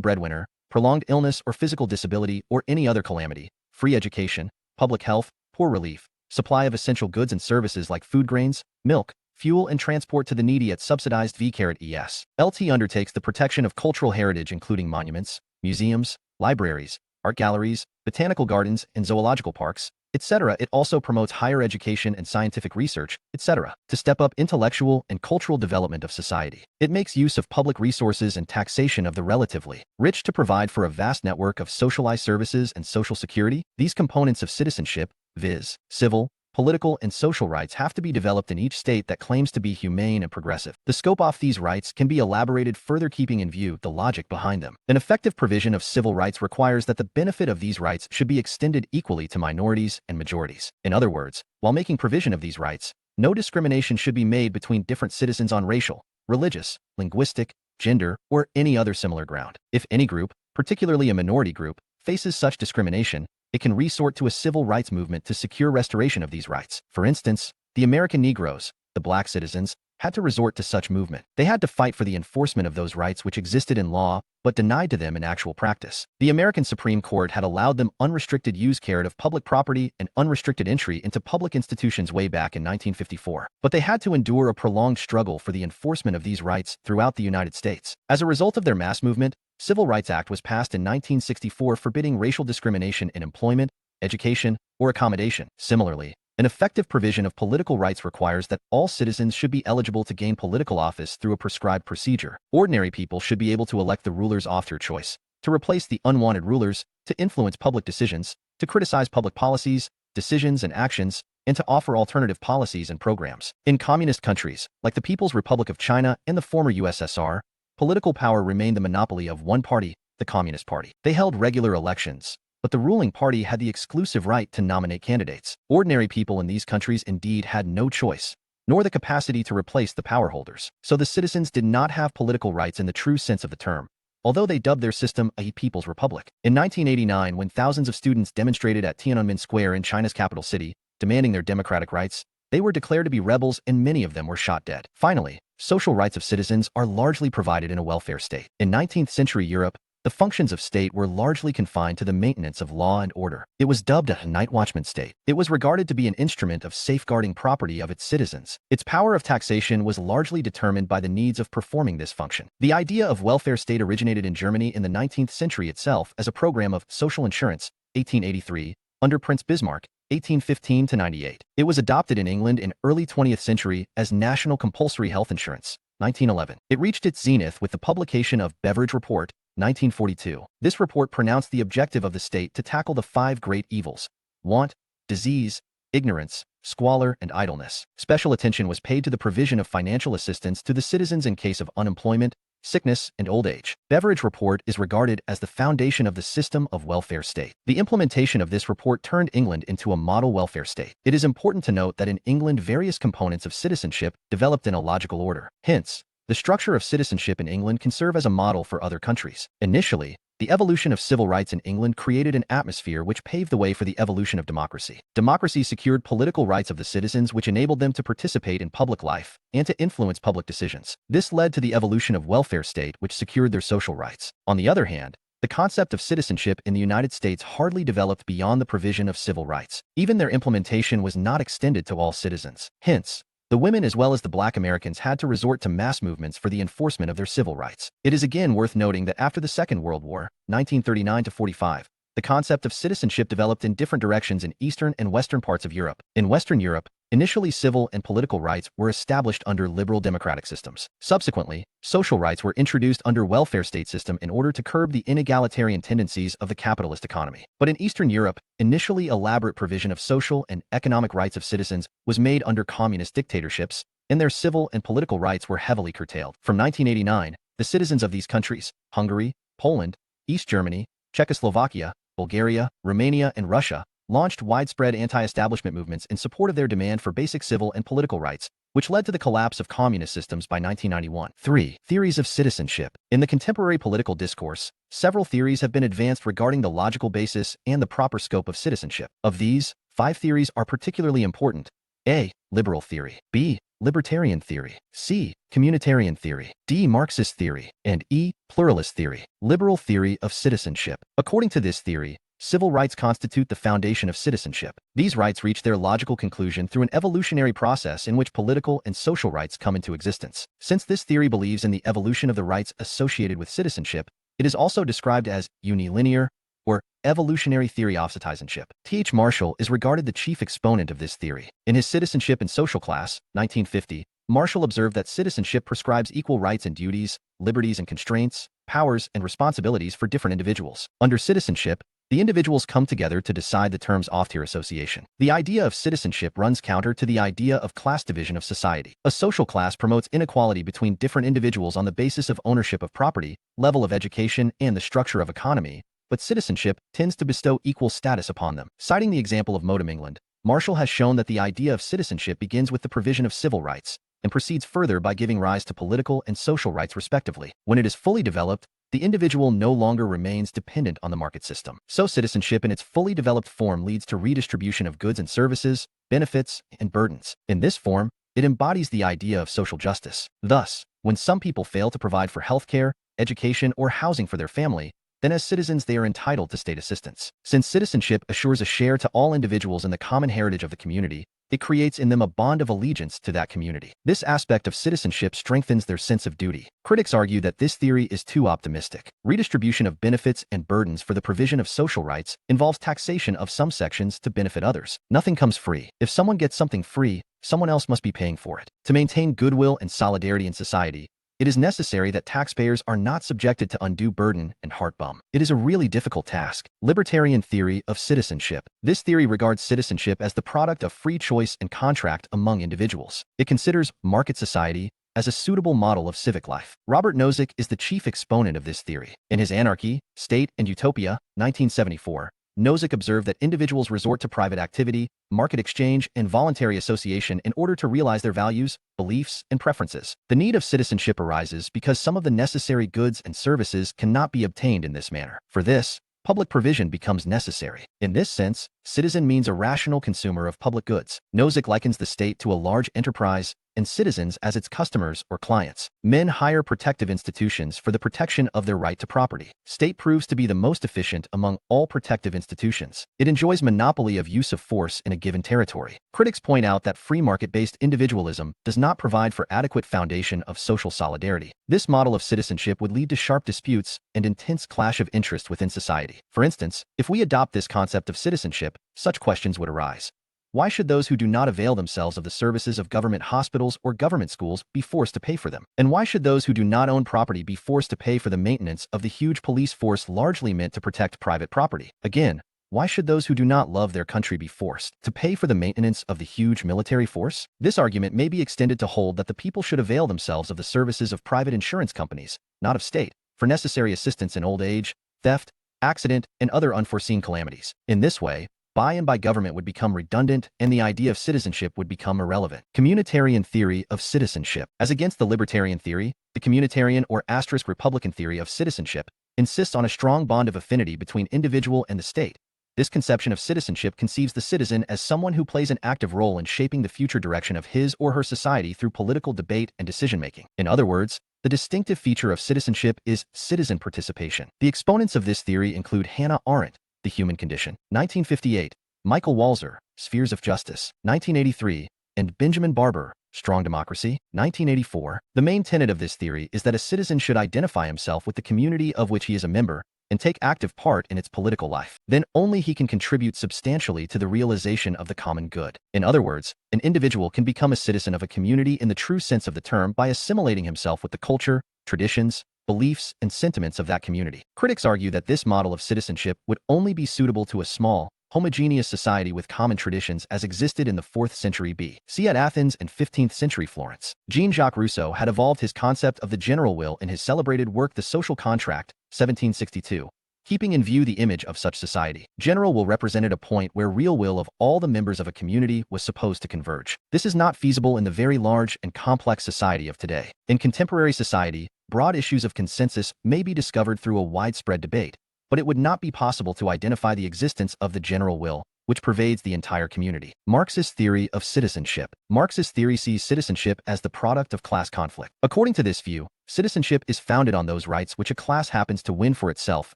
breadwinner, prolonged illness or physical disability or any other calamity, free education, public health, poor relief, supply of essential goods and services like food, grains, milk, fuel, and transport to the needy at subsidized v/es. LT undertakes the protection of cultural heritage including monuments, museums, libraries, art galleries, botanical gardens, and zoological parks, etc. It also promotes higher education and scientific research, etc. to step up intellectual and cultural development of society. It makes use of public resources and taxation of the relatively rich to provide for a vast network of socialized services and social security. These components of citizenship, viz., civil, political, and social rights, have to be developed in each state that claims to be humane and progressive. The scope of these rights can be elaborated further, keeping in view the logic behind them. An effective provision of civil rights requires that the benefit of these rights should be extended equally to minorities and majorities. In other words, while making provision of these rights, no discrimination should be made between different citizens on racial, religious, linguistic, gender, or any other similar ground. If any group, particularly a minority group, faces such discrimination, it can resort to a civil rights movement to secure restoration of these rights. For instance, the American Negroes, the black citizens, had to resort to such movement. They had to fight for the enforcement of those rights which existed in law but denied to them in actual practice. The American Supreme Court had allowed them unrestricted use of public property and unrestricted entry into public institutions way back in 1954. But they had to endure a prolonged struggle for the enforcement of these rights throughout the United States. As a result of their mass movement, Civil Rights Act was passed in 1964 forbidding racial discrimination in employment, education, or accommodation. Similarly, An effective provision of political rights requires that all citizens should be eligible to gain political office through a prescribed procedure. Ordinary people should be able to elect the rulers of their choice, to replace the unwanted rulers, to influence public decisions, to criticize public policies, decisions, and actions, and to offer alternative policies and programs. In communist countries, like the People's Republic of China and the former USSR, political power remained the monopoly of one party, the Communist Party. They held regular elections, but the ruling party had the exclusive right to nominate candidates. Ordinary people in these countries indeed had no choice, nor the capacity to replace the power holders. So the citizens did not have political rights in the true sense of the term, although they dubbed their system a People's Republic. In 1989, when thousands of students demonstrated at Tiananmen Square in China's capital city, demanding their democratic rights, they were declared to be rebels and many of them were shot dead. Finally, social rights of citizens are largely provided in a welfare state. In 19th century Europe, the functions of state were largely confined to the maintenance of law and order. It was dubbed a night watchman state. It was regarded to be an instrument of safeguarding property of its citizens. Its power of taxation was largely determined by the needs of performing this function. The idea of welfare state originated in Germany in the 19th century itself as a program of social insurance, 1883, under Prince Bismarck, 1815 to 98. It was adopted in England in early 20th century as national compulsory health insurance, 1911. It reached its zenith with the publication of Beveridge Report, 1942. This report pronounced the objective of the state to tackle the 5 great evils: want, disease, ignorance, squalor, and idleness. Special attention was paid to the provision of financial assistance to the citizens in case of unemployment, sickness, and old age. Beveridge Report is regarded as the foundation of the system of welfare state. The implementation of this report turned England into a model welfare state. It is important to note that in England various components of citizenship developed in a logical order. Hence, the structure of citizenship in England can serve as a model for other countries. Initially, the evolution of civil rights in England created an atmosphere which paved the way for the evolution of democracy. Democracy secured political rights of the citizens, which enabled them to participate in public life and to influence public decisions. This led to the evolution of welfare state, which secured their social rights. On the other hand, the concept of citizenship in the United States hardly developed beyond the provision of civil rights. Even their implementation was not extended to all citizens. Hence, the women as well as the Black Americans had to resort to mass movements for the enforcement of their civil rights. It is again worth noting that after the Second World War, 1939 to 45, the concept of citizenship developed in different directions in Eastern and Western parts of Europe. In Western Europe, initially civil and political rights were established under liberal democratic systems. Subsequently, social rights were introduced under welfare state system in order to curb the inegalitarian tendencies of the capitalist economy. But in Eastern Europe, initially elaborate provision of social and economic rights of citizens was made under communist dictatorships, and their civil and political rights were heavily curtailed. From 1989, the citizens of these countries, Hungary, Poland, East Germany, Czechoslovakia, Bulgaria, Romania, and Russia, launched widespread anti-establishment movements in support of their demand for basic civil and political rights, which led to the collapse of communist systems by 1991. 3. Theories of citizenship. In the contemporary political discourse, several theories have been advanced regarding the logical basis and the proper scope of citizenship. Of these, 5 theories are particularly important. A. Liberal theory. B. Libertarian theory. C. Communitarian theory. D. Marxist theory. And E. Pluralist theory. Liberal theory of citizenship. According to this theory, civil rights constitute the foundation of citizenship. These rights reach their logical conclusion through an evolutionary process in which political and social rights come into existence. Since this theory believes in the evolution of the rights associated with citizenship, it is also described as unilinear or evolutionary theory of citizenship. T.H. Marshall is regarded the chief exponent of this theory. In his Citizenship and Social Class, 1950, Marshall observed that citizenship prescribes equal rights and duties, liberties and constraints, powers and responsibilities for different individuals. Under citizenship, the individuals come together to decide the terms of their association. The idea of citizenship runs counter to the idea of class division of society. A social class promotes inequality between different individuals on the basis of ownership of property, level of education, and the structure of economy, but citizenship tends to bestow equal status upon them. Citing the example of Modem, England, Marshall has shown that the idea of citizenship begins with the provision of civil rights and proceeds further by giving rise to political and social rights respectively. When it is fully developed, the individual no longer remains dependent on the market system. So citizenship in its fully developed form leads to redistribution of goods and services, benefits, and burdens. In this form, it embodies the idea of social justice. Thus, when some people fail to provide for healthcare, education, or housing for their family, then as citizens they are entitled to state assistance. Since citizenship assures a share to all individuals in the common heritage of the community, it creates in them a bond of allegiance to that community. This aspect of citizenship strengthens their sense of duty. Critics argue that this theory is too optimistic. Redistribution of benefits and burdens for the provision of social rights involves taxation of some sections to benefit others. Nothing comes free. If someone gets something free, someone else must be paying for it. To maintain goodwill and solidarity in society, it is necessary that taxpayers are not subjected to undue burden and heartburn. It is a really difficult task. Libertarian theory of citizenship. This theory regards citizenship as the product of free choice and contract among individuals. It considers market society as a suitable model of civic life. Robert Nozick is the chief exponent of this theory. In his Anarchy, State, and Utopia, 1974, Nozick observed that individuals resort to private activity, market exchange, and voluntary association in order to realize their values, beliefs, and preferences. The need of citizenship arises because some of the necessary goods and services cannot be obtained in this manner. For this, public provision becomes necessary. In this sense, citizen means a rational consumer of public goods. Nozick likens the state to a large enterprise and citizens as its customers or clients. Men hire protective institutions for the protection of their right to property. State proves to be the most efficient among all protective institutions. It enjoys monopoly of use of force in a given territory. Critics point out that free market-based individualism does not provide for adequate foundation of social solidarity. This model of citizenship would lead to sharp disputes and intense clash of interest within society. For instance, if we adopt this concept of citizenship, such questions would arise. Why should those who do not avail themselves of the services of government hospitals or government schools be forced to pay for them? And why should those who do not own property be forced to pay for the maintenance of the huge police force largely meant to protect private property? Again, why should those who do not love their country be forced to pay for the maintenance of the huge military force? This argument may be extended to hold that the people should avail themselves of the services of private insurance companies, not of state, for necessary assistance in old age, theft, accident, and other unforeseen calamities. In this way, by government would become redundant and the idea of citizenship would become irrelevant. Communitarian theory of citizenship. As against the libertarian theory, the communitarian or Republican theory of citizenship insists on a strong bond of affinity between individual and the state. This conception of citizenship conceives the citizen as someone who plays an active role in shaping the future direction of his or her society through political debate and decision-making. In other words, the distinctive feature of citizenship is citizen participation. The exponents of this theory include Hannah Arendt, The Human Condition, 1958, Michael Walzer, Spheres of Justice, 1983, and Benjamin Barber, Strong Democracy, 1984. The main tenet of this theory is that a citizen should identify himself with the community of which he is a member and take active part in its political life. Then only he can contribute substantially to the realization of the common good. In other words, an individual can become a citizen of a community in the true sense of the term by assimilating himself with the culture, traditions, beliefs, and sentiments of that community. Critics argue that this model of citizenship would only be suitable to a small, homogeneous society with common traditions as existed in the 4th century B.C. at Athens and 15th century Florence. Jean-Jacques Rousseau had evolved his concept of the general will in his celebrated work The Social Contract, 1762, keeping in view the image of such society. General will represented a point where real will of all the members of a community was supposed to converge. This is not feasible in the very large and complex society of today. In contemporary society, broad issues of consensus may be discovered through a widespread debate, but it would not be possible to identify the existence of the general will, which pervades the entire community. Marxist theory of citizenship. Marxist theory sees citizenship as the product of class conflict. According to this view, citizenship is founded on those rights which a class happens to win for itself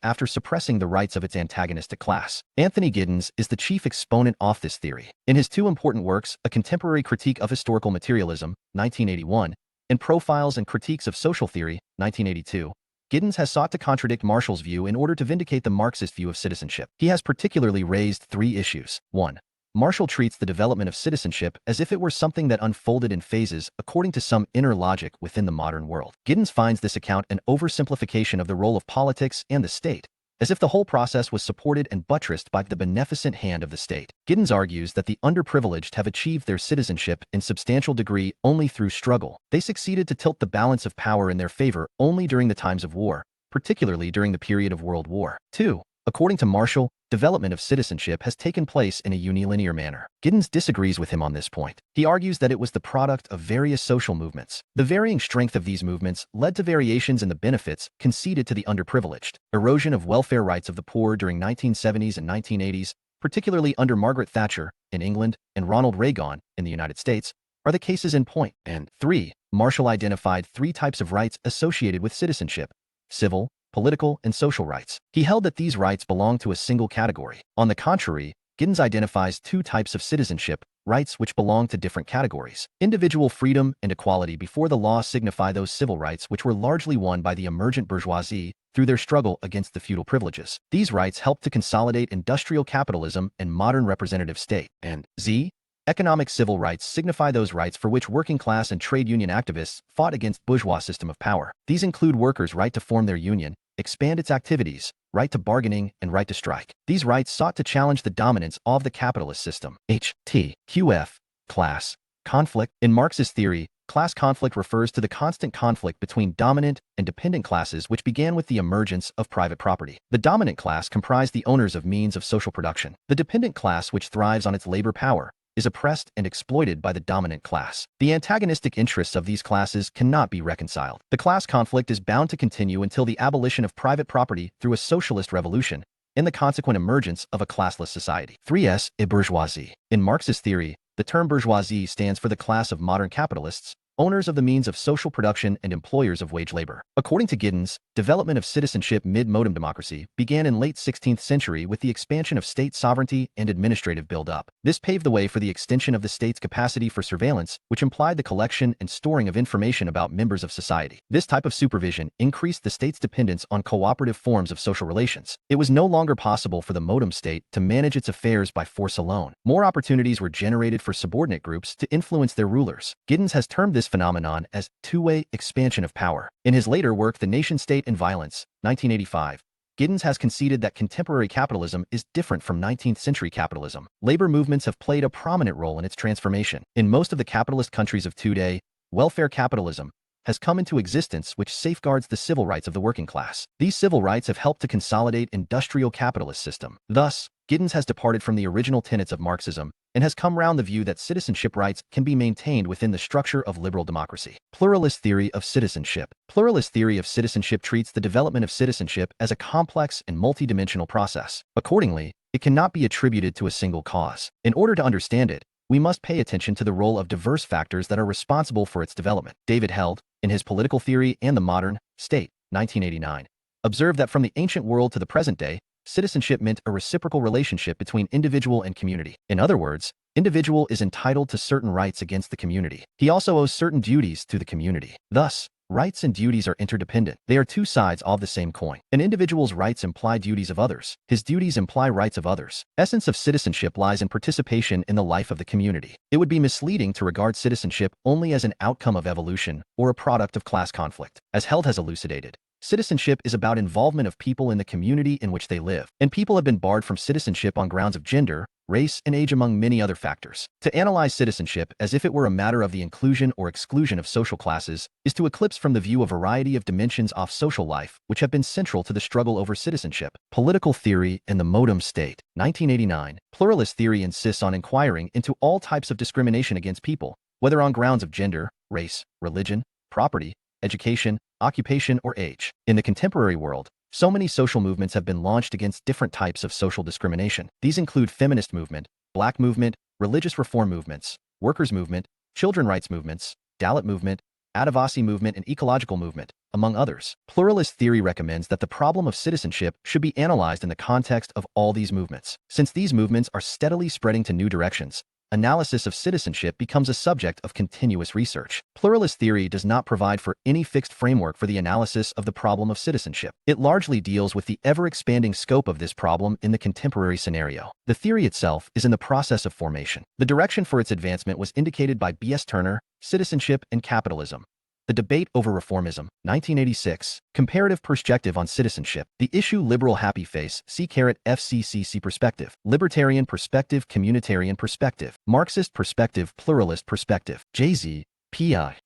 after suppressing the rights of its antagonistic class. Anthony Giddens is the chief exponent of this theory. In his two important works, A Contemporary Critique of Historical Materialism, 1981, and Profiles and Critiques of Social Theory, 1982, Giddens has sought to contradict Marshall's view in order to vindicate the Marxist view of citizenship. He has particularly raised 3 issues. 1. Marshall treats the development of citizenship as if it were something that unfolded in phases according to some inner logic within the modern world. Giddens finds this account an oversimplification of the role of politics and the state, as if the whole process was supported and buttressed by the beneficent hand of the state. Giddens argues that the underprivileged have achieved their citizenship in substantial degree only through struggle. They succeeded to tilt the balance of power in their favor only during the times of war, particularly during the period of World War II. According to Marshall, development of citizenship has taken place in a unilinear manner. Giddens disagrees with him on this point. He argues that it was the product of various social movements. The varying strength of these movements led to variations in the benefits conceded to the underprivileged. Erosion of welfare rights of the poor during 1970s and 1980s, particularly under Margaret Thatcher in England and Ronald Reagan in the United States, are the cases in point. And 3. Marshall identified 3 types of rights associated with citizenship: civil, political, and social rights. He held that these rights belong to a single category. On the contrary, Giddens identifies two types of citizenship, rights which belong to different categories. Individual freedom and equality before the law signify those civil rights which were largely won by the emergent bourgeoisie through their struggle against the feudal privileges. These rights helped to consolidate industrial capitalism and modern representative state. And Z. Economic civil rights signify those rights for which working class and trade union activists fought against bourgeois system of power. These include workers' right to form their union, expand its activities, right to bargaining, and right to strike. These rights sought to challenge the dominance of the capitalist system. HTQF. Class conflict. In Marxist theory, class conflict refers to the constant conflict between dominant and dependent classes which began with the emergence of private property. The dominant class comprised the owners of means of social production. The dependent class, which thrives on its labor power, is oppressed and exploited by the dominant class. The antagonistic interests of these classes cannot be reconciled. The class conflict is bound to continue until the abolition of private property through a socialist revolution and the consequent emergence of a classless society. 3s. Bourgeoisie. In Marxist theory, the term bourgeoisie stands for the class of modern capitalists, owners of the means of social production and employers of wage labor. According to Giddens, development of citizenship mid-modem democracy began in late 16th century with the expansion of state sovereignty and administrative build-up. This paved the way for the extension of the state's capacity for surveillance, which implied the collection and storing of information about members of society. This type of supervision increased the state's dependence on cooperative forms of social relations. It was no longer possible for the modem state to manage its affairs by force alone. More opportunities were generated for subordinate groups to influence their rulers. Giddens has termed this phenomenon as two-way expansion of power. In his later work, The Nation-State and Violence, 1985, Giddens has conceded that contemporary capitalism is different from 19th century capitalism. Labor movements have played a prominent role in its transformation. In most of the capitalist countries of today, welfare capitalism has come into existence, which safeguards the civil rights of the working class. These civil rights have helped to consolidate industrial capitalist system. Thus, Giddens has departed from the original tenets of Marxism and has come round the view that citizenship rights can be maintained within the structure of liberal democracy. Pluralist theory of citizenship. Pluralist theory of citizenship treats the development of citizenship as a complex and multidimensional process. Accordingly, it cannot be attributed to a single cause. In order to understand it, we must pay attention to the role of diverse factors that are responsible for its development. David Held, in his Political Theory and the Modern State, 1989, observed that from the ancient world to the present day, citizenship meant a reciprocal relationship between individual and community. In other words, individual is entitled to certain rights against the community. He also owes certain duties to the community. Thus, rights and duties are interdependent. They are two sides of the same coin. An individual's rights imply duties of others. His duties imply rights of others. Essence of citizenship lies in participation in the life of the community. It would be misleading to regard citizenship only as an outcome of evolution or a product of class conflict. As Held has elucidated, citizenship is about involvement of people in the community in which they live, and people have been barred from citizenship on grounds of gender, race, and age, among many other factors. To analyze citizenship as if it were a matter of the inclusion or exclusion of social classes is to eclipse from the view a variety of dimensions of social life which have been central to the struggle over citizenship. Political theory and the modem state, 1989. Pluralist theory insists on inquiring into all types of discrimination against people, whether on grounds of gender, race, religion, property, education, occupation, or age. In the contemporary world, so many social movements have been launched against different types of social discrimination. These include feminist movement, black movement, religious reform movements, workers' movement, children rights movements, Dalit movement, Adivasi movement, and ecological movement, among others. Pluralist theory recommends that the problem of citizenship should be analyzed in the context of all these movements. Since these movements are steadily spreading to new directions, analysis of citizenship becomes a subject of continuous research. Pluralist theory does not provide for any fixed framework for the analysis of the problem of citizenship. It largely deals with the ever-expanding scope of this problem in the contemporary scenario. The theory itself is in the process of formation. The direction for its advancement was indicated by B.S. Turner, Citizenship and Capitalism. The Debate over Reformism, 1986. Comparative Perspective on Citizenship. The Issue Liberal Happy Face, C-FCCC Perspective. Libertarian Perspective, Communitarian Perspective. Marxist Perspective, Pluralist Perspective. JZ, P.I.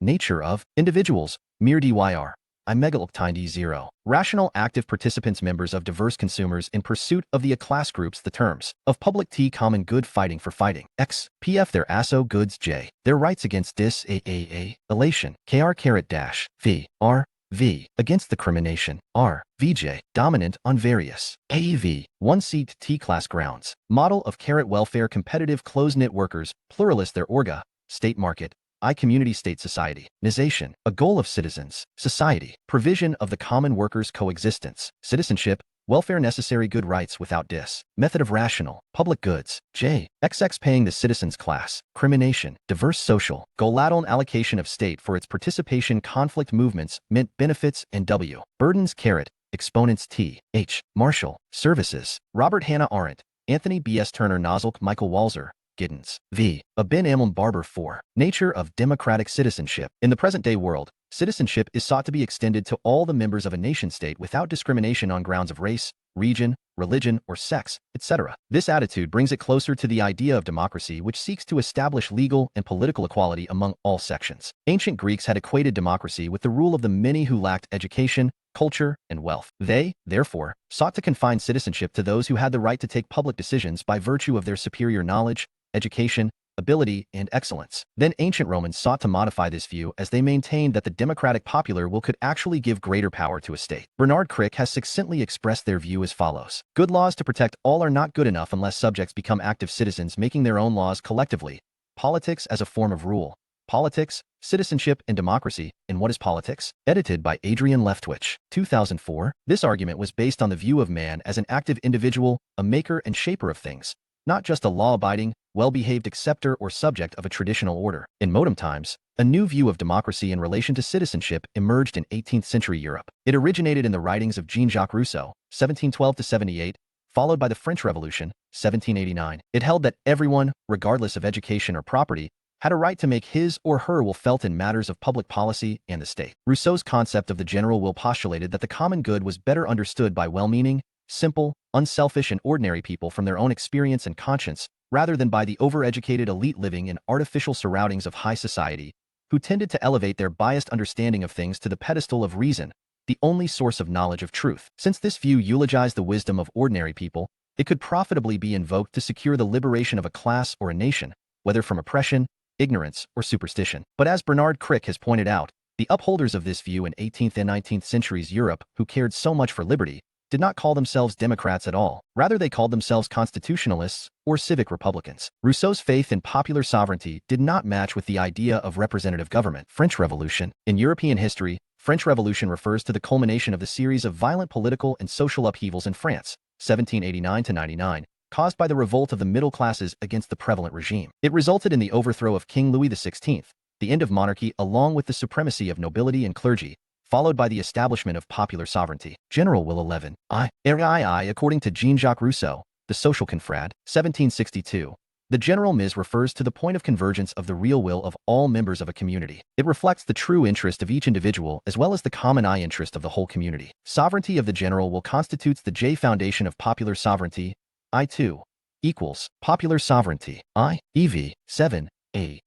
Nature of Individuals, Mir Dyr. I megaloctine 0. Rational active participants, members of diverse consumers in pursuit of the class groups, the terms of public T common good fighting for fighting. X. PF their asso goods J. Their rights against dis AAA elation. KR caret dash V. R. V. Against the crimination. R. VJ. Dominant on various. AEV. One seat T class grounds. Model of caret welfare competitive close-knit workers, pluralist their orga, state market. I community state society. Nization, a goal of citizens. Society, provision of the common workers' coexistence. Citizenship, welfare necessary good rights without dis. Method of rational, public goods. J. XX paying the citizens class, crimination, diverse social, Goladon allocation of state for its participation conflict movements, mint benefits, and W. Burdens caret, exponents T. H. Marshall, services, Robert Hannah Arendt, Anthony B.S. Turner Nozzle, Michael Walzer, Giddens. V. Ibn Amlam Barber 4. Nature of democratic citizenship. In the present-day world, citizenship is sought to be extended to all the members of a nation-state without discrimination on grounds of race, region, religion, or sex, etc. This attitude brings it closer to the idea of democracy, which seeks to establish legal and political equality among all sections. Ancient Greeks had equated democracy with the rule of the many who lacked education, culture, and wealth. They, therefore, sought to confine citizenship to those who had the right to take public decisions by virtue of their superior knowledge, education, ability, and excellence. Then ancient Romans sought to modify this view as they maintained that the democratic popular will could actually give greater power to a state. Bernard Crick has succinctly expressed their view as follows. Good laws to protect all are not good enough unless subjects become active citizens making their own laws collectively. Politics as a form of rule. Politics, Citizenship, and Democracy, and What is Politics? Edited by Adrian Leftwich, 2004. This argument was based on the view of man as an active individual, a maker and shaper of things, not just a law-abiding, well-behaved acceptor or subject of a traditional order. In modern times, a new view of democracy in relation to citizenship emerged in 18th century Europe. It originated in the writings of Jean-Jacques Rousseau, 1712-78, followed by the French Revolution, 1789. It held that everyone, regardless of education or property, had a right to make his or her will felt in matters of public policy and the state. Rousseau's concept of the general will postulated that the common good was better understood by well-meaning, simple, unselfish, and ordinary people from their own experience and conscience, rather than by the overeducated elite living in artificial surroundings of high society, who tended to elevate their biased understanding of things to the pedestal of reason, the only source of knowledge of truth. Since this view eulogized the wisdom of ordinary people, it could profitably be invoked to secure the liberation of a class or a nation, whether from oppression, ignorance, or superstition. But as Bernard Crick has pointed out, the upholders of this view in 18th and 19th centuries Europe, who cared so much for liberty, did not call themselves Democrats at all. Rather, they called themselves constitutionalists or civic republicans. Rousseau's faith in popular sovereignty did not match with the idea of representative government. French Revolution. In European history, French Revolution refers to the culmination of the series of violent political and social upheavals in France, 1789-99, caused by the revolt of the middle classes against the prevalent regime. It resulted in the overthrow of King Louis XVI, the end of monarchy along with the supremacy of nobility and clergy, followed by the establishment of popular sovereignty. General Will 11. According to Jean-Jacques Rousseau, The Social Confrade, 1762. The general mise refers to the point of convergence of the real will of all members of a community. It reflects the true interest of each individual as well as the common interest of the whole community. Sovereignty of the general will constitutes the J foundation of popular sovereignty. I2 equals popular sovereignty. EV 7.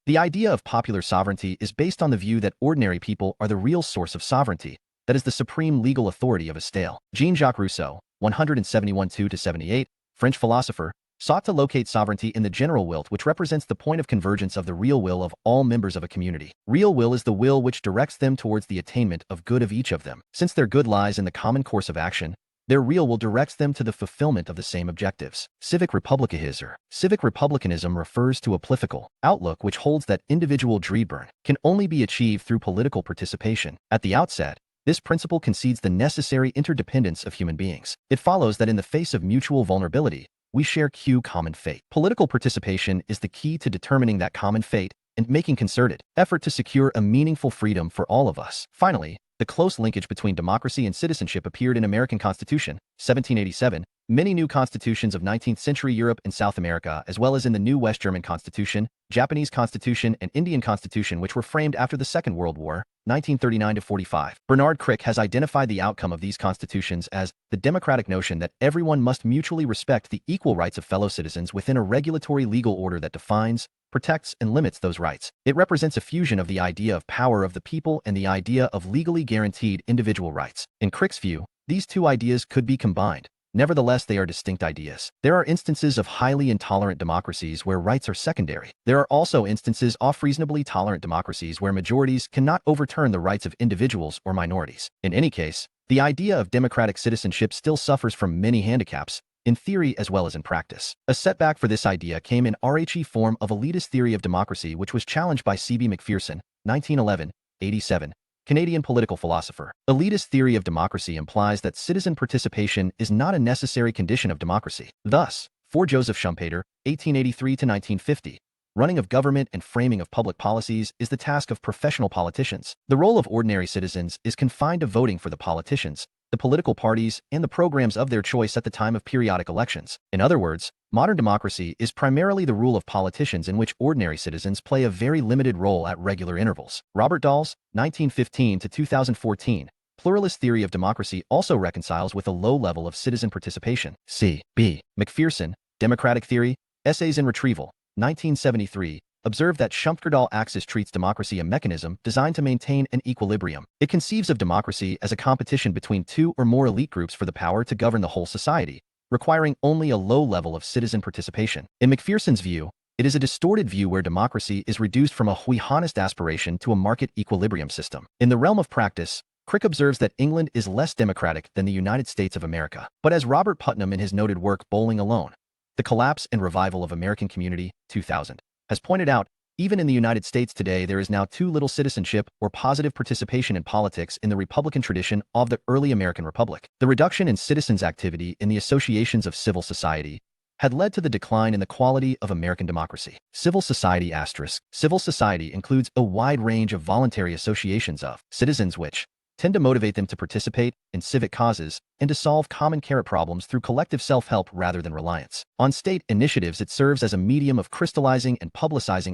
The idea of popular sovereignty is based on the view that ordinary people are the real source of sovereignty, that is the supreme legal authority of a state. Jean-Jacques Rousseau, 171-78, French philosopher, sought to locate sovereignty in the general will, which represents the point of convergence of the real will of all members of a community. Real will is the will which directs them towards the attainment of good of each of them. Since their good lies in the common course of action, their real will directs them to the fulfillment of the same objectives. Civic republicanism refers to a political outlook which holds that individual dreidburn can only be achieved through political participation. At the outset, this principle concedes the necessary interdependence of human beings. It follows that in the face of mutual vulnerability, we share common fate. Political participation is the key to determining that common fate and making concerted effort to secure a meaningful freedom for all of us. Finally, the close linkage between democracy and citizenship appeared in American Constitution, 1787, many new constitutions of 19th century Europe and South America, as well as in the new West German Constitution, Japanese Constitution, and Indian Constitution, which were framed after the Second World War, 1939-45. Bernard Crick has identified the outcome of these constitutions as the democratic notion that everyone must mutually respect the equal rights of fellow citizens within a regulatory legal order that defines, protects, and limits those rights. It represents a fusion of the idea of power of the people and the idea of legally guaranteed individual rights. In Crick's view, these two ideas could be combined. Nevertheless, they are distinct ideas. There are instances of highly intolerant democracies where rights are secondary. There are also instances of reasonably tolerant democracies where majorities cannot overturn the rights of individuals or minorities. In any case, the idea of democratic citizenship still suffers from many handicaps, in theory as well as in practice. A setback for this idea came in RHE form of elitist theory of democracy, which was challenged by C.B. Macpherson, 1911, 87, Canadian political philosopher. Elitist theory of democracy implies that citizen participation is not a necessary condition of democracy. Thus, for Joseph Schumpeter, 1883 to 1950, running of government and framing of public policies is the task of professional politicians. The role of ordinary citizens is confined to voting for the politicians, the political parties, and the programs of their choice at the time of periodic elections. In other words, modern democracy is primarily the rule of politicians in which ordinary citizens play a very limited role at regular intervals. Robert Dahls, 1915 to 2014, pluralist theory of democracy also reconciles with a low level of citizen participation. C. B. McPherson, democratic theory, essays in retrieval, 1973, observed that Schumpeter axis treats democracy a mechanism designed to maintain an equilibrium. It conceives of democracy as a competition between two or more elite groups for the power to govern the whole society, requiring only a low level of citizen participation. In McPherson's view, it is a distorted view where democracy is reduced from a honest aspiration to a market equilibrium system. In the realm of practice, Crick observes that England is less democratic than the United States of America. But as Robert Putnam in his noted work Bowling Alone, The Collapse and Revival of American Community, 2000, has pointed out, even in the United States today there is now too little citizenship or positive participation in politics in the Republican tradition of the early American Republic. The reduction in citizens' activity in the associations of civil society had led to the decline in the quality of American democracy. Civil society *. Civil society includes a wide range of voluntary associations of citizens which tend to motivate them to participate in civic causes and to solve common problems through collective self-help rather than reliance on state initiatives. It serves as a medium of crystallizing and publicizing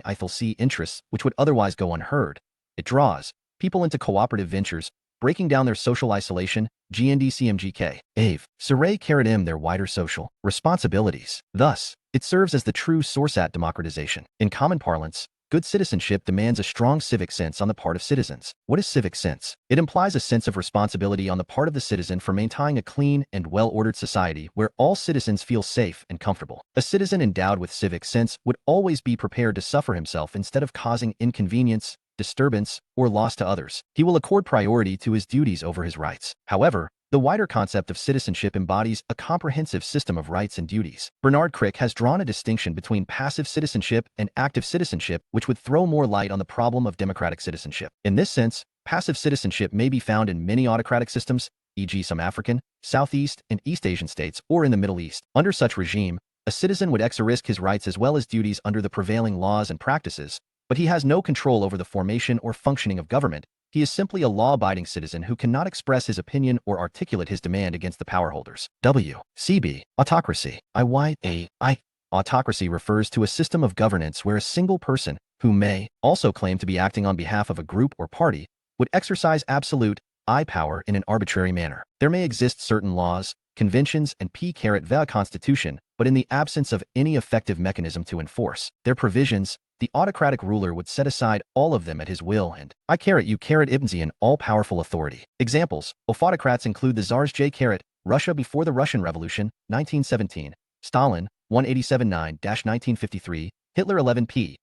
interests which would otherwise go unheard. It draws people into cooperative ventures, breaking down their social isolation, GNDCMGK, AVE, Saray their wider social responsibilities. Thus, it serves as the true source at democratization. In common parlance, good citizenship demands a strong civic sense on the part of citizens. What is civic sense? It implies a sense of responsibility on the part of the citizen for maintaining a clean and well-ordered society where all citizens feel safe and comfortable. A citizen endowed with civic sense would always be prepared to suffer himself instead of causing inconvenience, disturbance, or loss to others. He will accord priority to his duties over his rights. However, the wider concept of citizenship embodies a comprehensive system of rights and duties. Bernard Crick has drawn a distinction between passive citizenship and active citizenship, which would throw more light on the problem of democratic citizenship. In this sense, passive citizenship may be found in many autocratic systems, e.g. some African, Southeast, and East Asian states, or in the Middle East. Under such regime, a citizen would exercise his rights as well as duties under the prevailing laws and practices, but he has no control over the formation or functioning of government. He is simply a law-abiding citizen who cannot express his opinion or articulate his demand against the powerholders. CB. Autocracy. Autocracy refers to a system of governance where a single person, who may also claim to be acting on behalf of a group or party, would exercise absolute power in an arbitrary manner. There may exist certain laws, conventions, and the Constitution, but in the absence of any effective mechanism to enforce their provisions, the autocratic ruler would set aside all of them at his will and an all-powerful authority. Examples of autocrats include the Tsars Russia before the Russian Revolution, 1917, Stalin, 187-9-1953, Hitler 11p,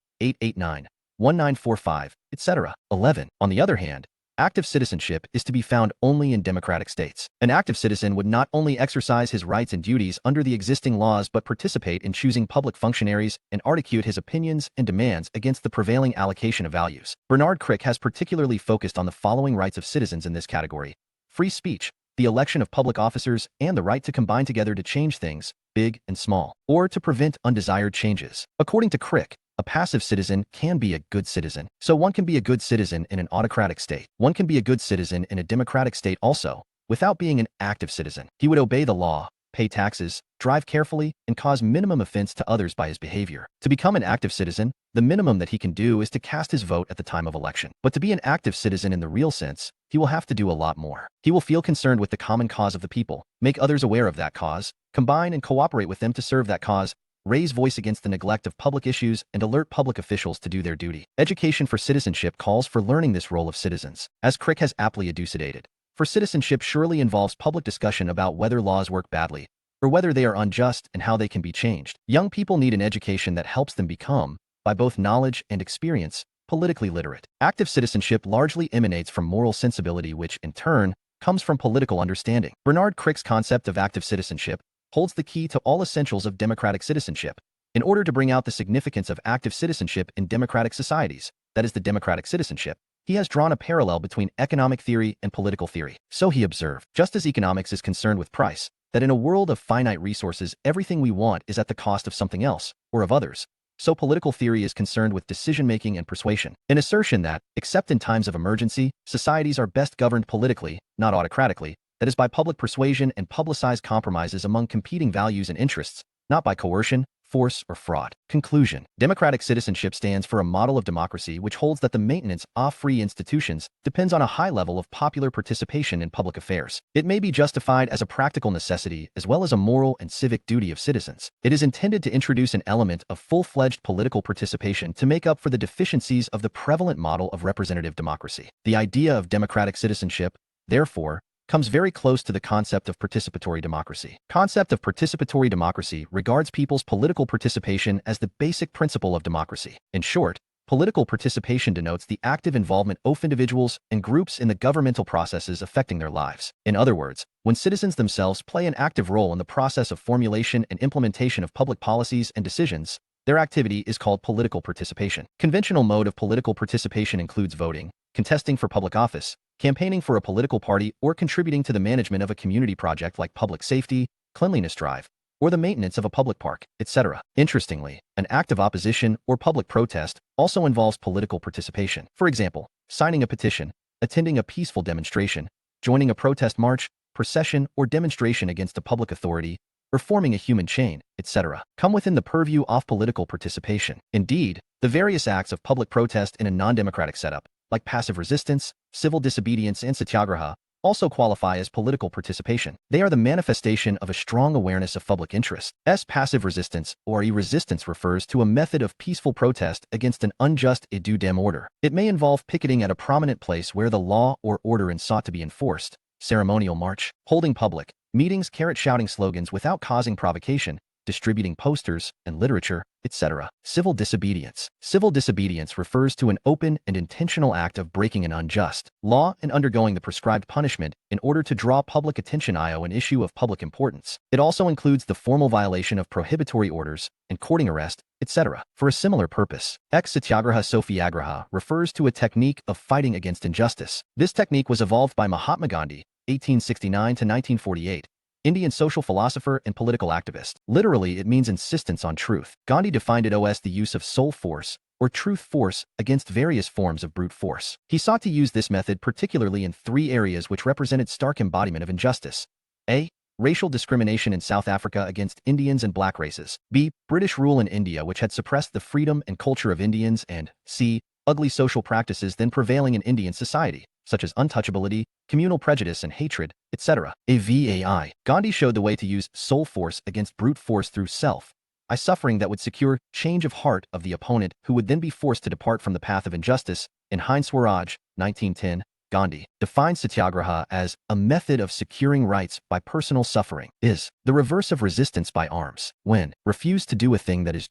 889-1945, etc. 11. On the other hand, active citizenship is to be found only in democratic states. An active citizen would not only exercise his rights and duties under the existing laws but participate in choosing public functionaries and articulate his opinions and demands against the prevailing allocation of values. Bernard Crick has particularly focused on the following rights of citizens in this category: free speech, the election of public officers, and the right to combine together to change things, big and small, or to prevent undesired changes. According to Crick, a passive citizen can be a good citizen. So one can be a good citizen in an autocratic state. One can be a good citizen in a democratic state also, without being an active citizen. He would obey the law, pay taxes, drive carefully, and cause minimum offense to others by his behavior. To become an active citizen, the minimum that he can do is to cast his vote at the time of election. But to be an active citizen in the real sense, he will have to do a lot more. He will feel concerned with the common cause of the people, make others aware of that cause, combine and cooperate with them to serve that cause, raise voice against the neglect of public issues, and alert public officials to do their duty. Education for citizenship calls for learning this role of citizens. As Crick has aptly elucidated, for citizenship surely involves public discussion about whether laws work badly, or whether they are unjust and how they can be changed. Young people need an education that helps them become, by both knowledge and experience, politically literate. Active citizenship largely emanates from moral sensibility, which, in turn, comes from political understanding. Bernard Crick's concept of active citizenship holds the key to all essentials of democratic citizenship. In order to bring out the significance of active citizenship in democratic societies, that is the democratic citizenship, He has drawn a parallel between economic theory and political theory. So he observed, just as economics is concerned with price, that in a world of finite resources, everything we want is at the cost of something else, or of others, so political theory is concerned with decision-making and persuasion. An assertion that, except in times of emergency, societies are best governed politically, not autocratically, that is by public persuasion and publicized compromises among competing values and interests, not by coercion, force, or fraud. Conclusion. Democratic citizenship stands for a model of democracy which holds that the maintenance of free institutions depends on a high level of popular participation in public affairs. It may be justified as a practical necessity as well as a moral and civic duty of citizens. It is intended to introduce an element of full-fledged political participation to make up for the deficiencies of the prevalent model of representative democracy. The idea of democratic citizenship, therefore, comes very close to the concept of participatory democracy. Concept of participatory democracy regards people's political participation as the basic principle of democracy. In short, political participation denotes the active involvement of individuals and groups in the governmental processes affecting their lives. In other words, when citizens themselves play an active role in the process of formulation and implementation of public policies and decisions, their activity is called political participation. Conventional mode of political participation includes voting, contesting for public office, campaigning for a political party, or contributing to the management of a community project like public safety, cleanliness drive, or the maintenance of a public park, etc. Interestingly, an act of opposition or public protest also involves political participation. For example, signing a petition, attending a peaceful demonstration, joining a protest march, procession, or demonstration against a public authority, or forming a human chain, etc., come within the purview of political participation. Indeed, the various acts of public protest in a non-democratic setup, like passive resistance, civil disobedience, and satyagraha, also qualify as political participation. They are the manifestation of a strong awareness of public interest. Passive resistance, or resistance, refers to a method of peaceful protest against an unjust edu dem order. It may involve picketing at a prominent place where the law or order is sought to be enforced, ceremonial march, holding public meetings, shouting slogans without causing provocation, distributing posters and literature, etc. Civil disobedience. Civil disobedience refers to an open and intentional act of breaking an unjust law and undergoing the prescribed punishment in order to draw public attention to an issue of public importance. It also includes the formal violation of prohibitory orders and courting arrest, etc. For a similar purpose, satyagraha sophiagraha refers to a technique of fighting against injustice. This technique was evolved by Mahatma Gandhi, 1869 to 1948, Indian social philosopher and political activist. Literally, it means insistence on truth. Gandhi defined it as the use of soul force, or truth force, against various forms of brute force. He sought to use this method particularly in three areas which represented stark embodiment of injustice. A. Racial discrimination in South Africa against Indians and black races. B. British rule in India which had suppressed the freedom and culture of Indians. And C. Ugly social practices then prevailing in Indian society, such as untouchability, communal prejudice and hatred, etc. AVAI. Gandhi showed the way to use soul force against brute force through suffering that would secure change of heart of the opponent, who would then be forced to depart from the path of injustice. In Hind Swaraj, 1910, Gandhi defined satyagraha as a method of securing rights by personal suffering, is the reverse of resistance by arms. When refused to do a thing that is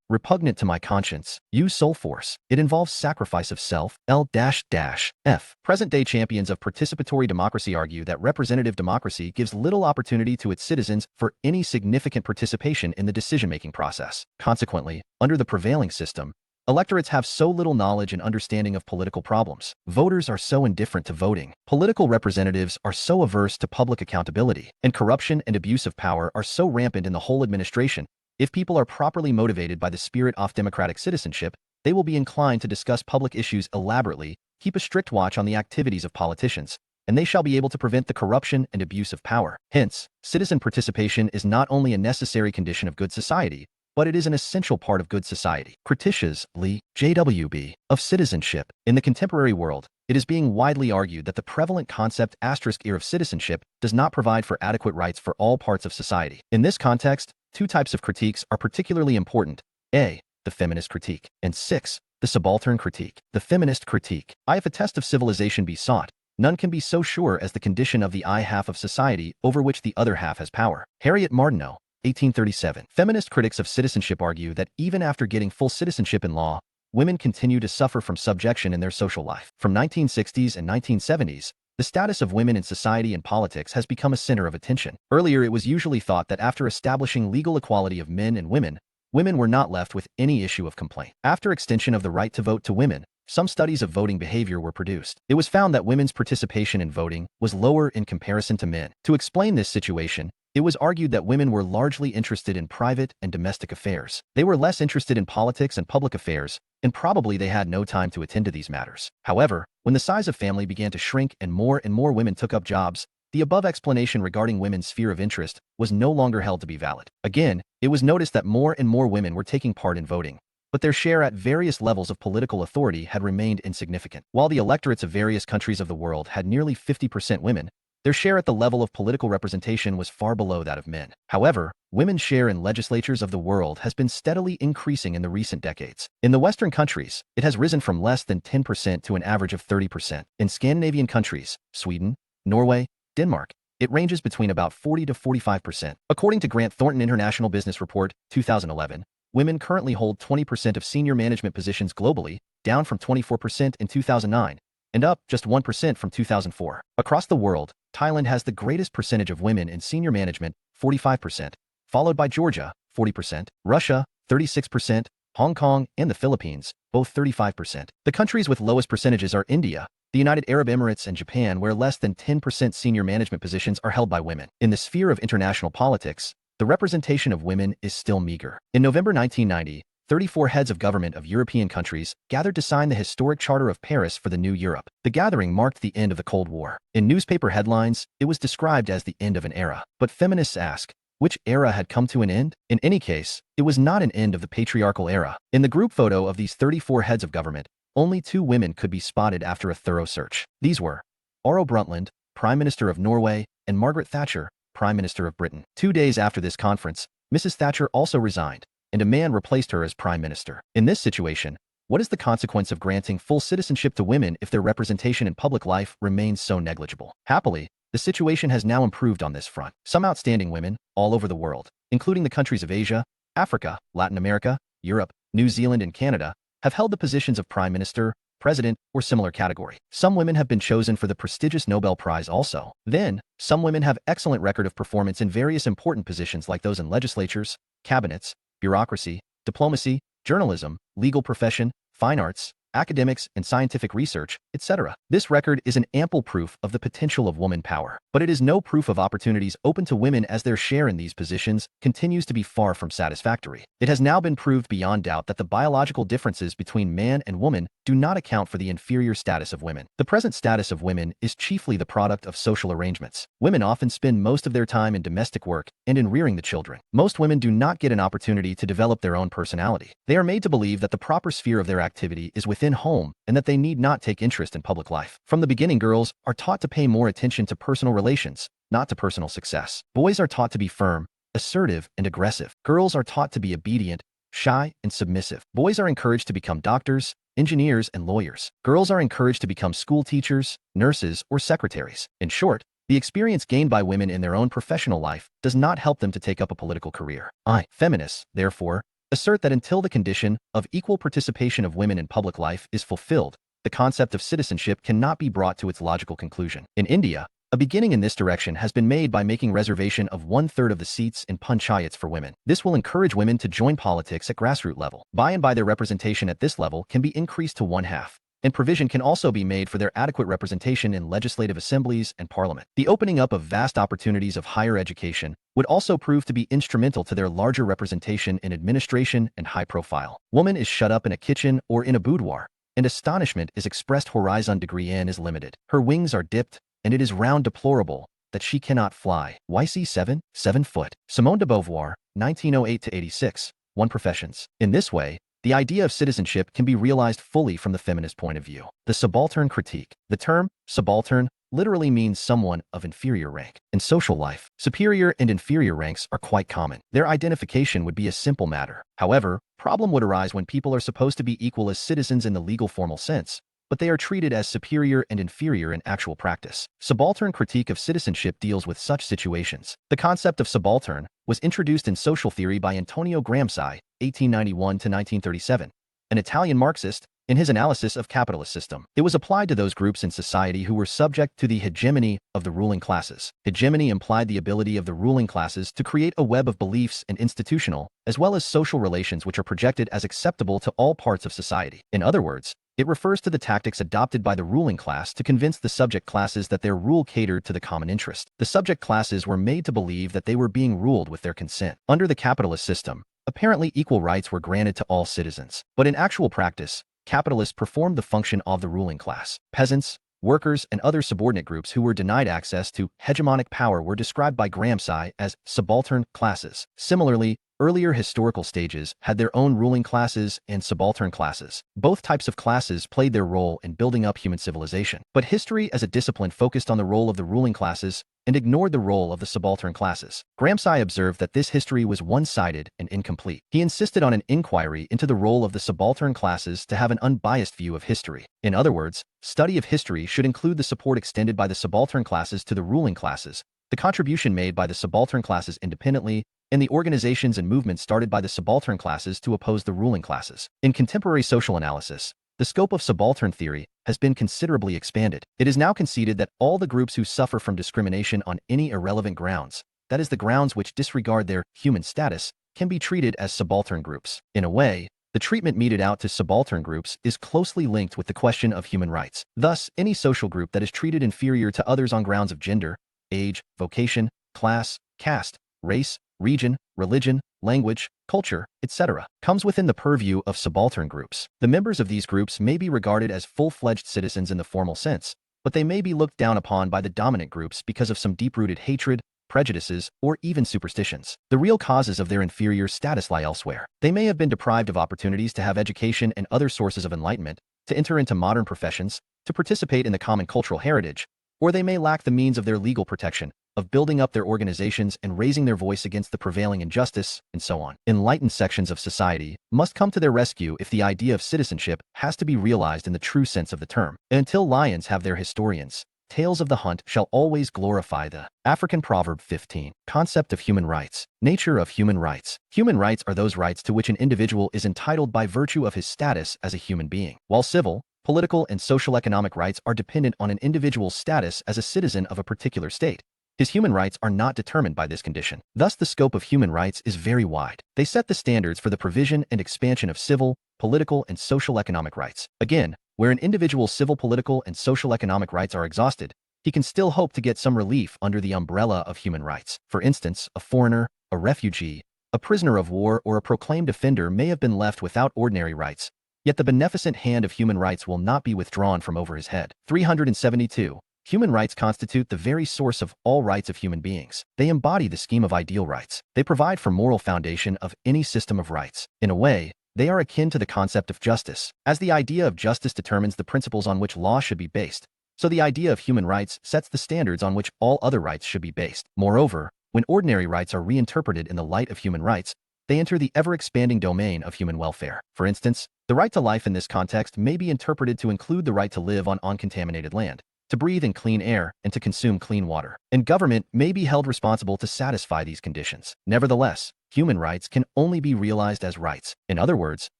repugnant to my conscience, use soul force. It involves sacrifice of self. L-F. Present-day champions of participatory democracy argue that representative democracy gives little opportunity to its citizens for any significant participation in the decision-making process. Consequently, under the prevailing system, electorates have so little knowledge and understanding of political problems. Voters are so indifferent to voting. Political representatives are so averse to public accountability. And corruption and abuse of power are so rampant in the whole administration. If people are properly motivated by the spirit of democratic citizenship, they will be inclined to discuss public issues elaborately, keep a strict watch on the activities of politicians, and they shall be able to prevent the corruption and abuse of power. Hence, citizen participation is not only a necessary condition of good society, but it is an essential part of good society. Critiques, Lee, JWB, of citizenship. In the contemporary world, it is being widely argued that the prevalent concept *er of citizenship does not provide for adequate rights for all parts of society. In this context, two types of critiques are particularly important. A. The feminist critique. And 6. The subaltern critique. The feminist critique. If a test of civilization be sought, none can be so sure as the condition of the I half of society over which the other half has power. Harriet Martineau, 1837. Feminist critics of citizenship argue that even after getting full citizenship in law, women continue to suffer from subjection in their social life. From 1960s and 1970s, the status of women in society and politics has become a center of attention. Earlier, it was usually thought that after establishing legal equality of men and women were not left with any issue of complaint. After extension of the right to vote to women, some studies of voting behavior were produced. It was found that women's participation in voting was lower in comparison to men. To explain this situation, it was argued that women were largely interested in private and domestic affairs. They were less interested in politics and public affairs, and probably they had no time to attend to these matters. However, when the size of family began to shrink and more women took up jobs, the above explanation regarding women's sphere of interest was no longer held to be valid. Again, it was noticed that more and more women were taking part in voting, but their share at various levels of political authority had remained insignificant. While the electorates of various countries of the world had nearly 50% women, their share at the level of political representation was far below that of men. However, women's share in legislatures of the world has been steadily increasing in the recent decades. In the Western countries, it has risen from less than 10% to an average of 30%. In Scandinavian countries, Sweden, Norway, Denmark, it ranges between about 40 to 45%. According to Grant Thornton International Business Report, 2011, women currently hold 20% of senior management positions globally, down from 24% in 2009, and up just 1% from 2004. Across the world, Thailand has the greatest percentage of women in senior management, 45%, followed by Georgia, 40%, Russia, 36%, Hong Kong, and the Philippines, both 35%. The countries with lowest percentages are India, the United Arab Emirates, and Japan, where less than 10% senior management positions are held by women. In the sphere of international politics, the representation of women is still meager. In November 1990, 34 heads of government of European countries gathered to sign the historic Charter of Paris for the new Europe. The gathering marked the end of the Cold War. In newspaper headlines, it was described as the end of an era. But feminists ask, which era had come to an end? In any case, it was not an end of the patriarchal era. In the group photo of these 34 heads of government, only 2 women could be spotted after a thorough search. These were Oro Brundtland, Prime Minister of Norway, and Margaret Thatcher, Prime Minister of Britain. 2 days after this conference, Mrs. Thatcher also resigned, and a man replaced her as Prime Minister. In this situation, what is the consequence of granting full citizenship to women if their representation in public life remains so negligible? Happily, the situation has now improved on this front. Some outstanding women, all over the world, including the countries of Asia, Africa, Latin America, Europe, New Zealand, and Canada, have held the positions of Prime Minister, President, or similar category. Some women have been chosen for the prestigious Nobel Prize also. Then, some women have excellent record of performance in various important positions like those in legislatures, cabinets, bureaucracy, diplomacy, journalism, legal profession, fine arts, academics, and scientific research, etc. This record is an ample proof of the potential of woman power, but it is no proof of opportunities open to women, as their share in these positions continues to be far from satisfactory. It has now been proved beyond doubt that the biological differences between man and woman do not account for the inferior status of women. The present status of women is chiefly the product of social arrangements. Women often spend most of their time in domestic work and in rearing the children. Most women do not get an opportunity to develop their own personality. They are made to believe that the proper sphere of their activity is within home and that they need not take interest in public life. From the beginning, girls are taught to pay more attention to personal relations, not to personal success. Boys are taught to be firm, assertive, and aggressive. Girls are taught to be obedient, shy, and submissive. Boys are encouraged to become doctors, engineers, and lawyers. Girls are encouraged to become school teachers, nurses, or secretaries. In short, the experience gained by women in their own professional life does not help them to take up a political career. Feminists, therefore, assert that until the condition of equal participation of women in public life is fulfilled, the concept of citizenship cannot be brought to its logical conclusion. In India, a beginning in this direction has been made by making reservation of 1/3 of the seats in panchayats for women. This will encourage women to join politics at grassroots level. By and by, their representation at this level can be increased to 1/2, and provision can also be made for their adequate representation in legislative assemblies and parliament. The opening up of vast opportunities of higher education would also prove to be instrumental to their larger representation in administration and high profile. Woman is shut up in a kitchen or in a boudoir, and astonishment is expressed horizon degree n is limited. Her wings are dipped, and it is round deplorable that she cannot fly. YC 7 foot. Simone de Beauvoir, 1908-86, One Professions. In this way, the idea of citizenship can be realized fully from the feminist point of view. The subaltern critique. The term subaltern literally means someone of inferior rank. In social life, superior and inferior ranks are quite common. Their identification would be a simple matter. However, problem would arise when people are supposed to be equal as citizens in the legal formal sense, but they are treated as superior and inferior in actual practice. Subaltern critique of citizenship deals with such situations. The concept of subaltern was introduced in social theory by Antonio Gramsci, 1891-1937, an Italian Marxist, in his analysis of capitalist system. It was applied to those groups in society who were subject to the hegemony of the ruling classes. Hegemony implied the ability of the ruling classes to create a web of beliefs and institutional, as well as social relations which are projected as acceptable to all parts of society. In other words, It refers to the tactics adopted by the ruling class to convince the subject classes that their rule catered to the common interest. The subject classes were made to believe that they were being ruled with their consent. Under the capitalist system, apparently equal rights were granted to all citizens. But in actual practice, capitalists performed the function of the ruling class. Peasants, workers, and other subordinate groups who were denied access to hegemonic power were described by Gramsci as subaltern classes. Similarly, earlier historical stages had their own ruling classes and subaltern classes. Both types of classes played their role in building up human civilization. But history as a discipline focused on the role of the ruling classes and ignored the role of the subaltern classes. Gramsci observed that this history was one-sided and incomplete. He insisted on an inquiry into the role of the subaltern classes to have an unbiased view of history. In other words, study of history should include the support extended by the subaltern classes to the ruling classes, the contribution made by the subaltern classes independently, and the organizations and movements started by the subaltern classes to oppose the ruling classes. In contemporary social analysis, the scope of subaltern theory has been considerably expanded. It is now conceded that all the groups who suffer from discrimination on any irrelevant grounds, that is the grounds which disregard their human status, can be treated as subaltern groups. In a way, the treatment meted out to subaltern groups is closely linked with the question of human rights. Thus, any social group that is treated inferior to others on grounds of gender, age, vocation, class, caste, race, region, religion, language, culture, etc., comes within the purview of subaltern groups. The members of these groups may be regarded as full-fledged citizens in the formal sense, but they may be looked down upon by the dominant groups because of some deep-rooted hatred, prejudices, or even superstitions. The real causes of their inferior status lie elsewhere. They may have been deprived of opportunities to have education and other sources of enlightenment, to enter into modern professions, to participate in the common cultural heritage, or they may lack the means of their legal protection, of building up their organizations and raising their voice against the prevailing injustice, and so on. Enlightened sections of society must come to their rescue if the idea of citizenship has to be realized in the true sense of the term. And until lions have their historians, tales of the hunt shall always glorify the African proverb 15. Concept of human rights. Nature of human rights. Human rights are those rights to which an individual is entitled by virtue of his status as a human being, while civil, political, and social economic rights are dependent on an individual's status as a citizen of a particular state. His human rights are not determined by this condition. Thus, the scope of human rights is very wide. They set the standards for the provision and expansion of civil, political, and social economic rights. Again, where an individual's civil, political, and social economic rights are exhausted, he can still hope to get some relief under the umbrella of human rights. For instance, a foreigner, a refugee, a prisoner of war, or a proclaimed offender may have been left without ordinary rights, yet the beneficent hand of human rights will not be withdrawn from over his head. 372. Human rights constitute the very source of all rights of human beings. They embody the scheme of ideal rights. They provide for moral foundation of any system of rights. In a way, they are akin to the concept of justice. As the idea of justice determines the principles on which law should be based, so the idea of human rights sets the standards on which all other rights should be based. Moreover, when ordinary rights are reinterpreted in the light of human rights, they enter the ever-expanding domain of human welfare. For instance, the right to life in this context may be interpreted to include the right to live on uncontaminated land, to breathe in clean air, and to consume clean water. And government may be held responsible to satisfy these conditions. Nevertheless, human rights can only be realized as rights. In other words,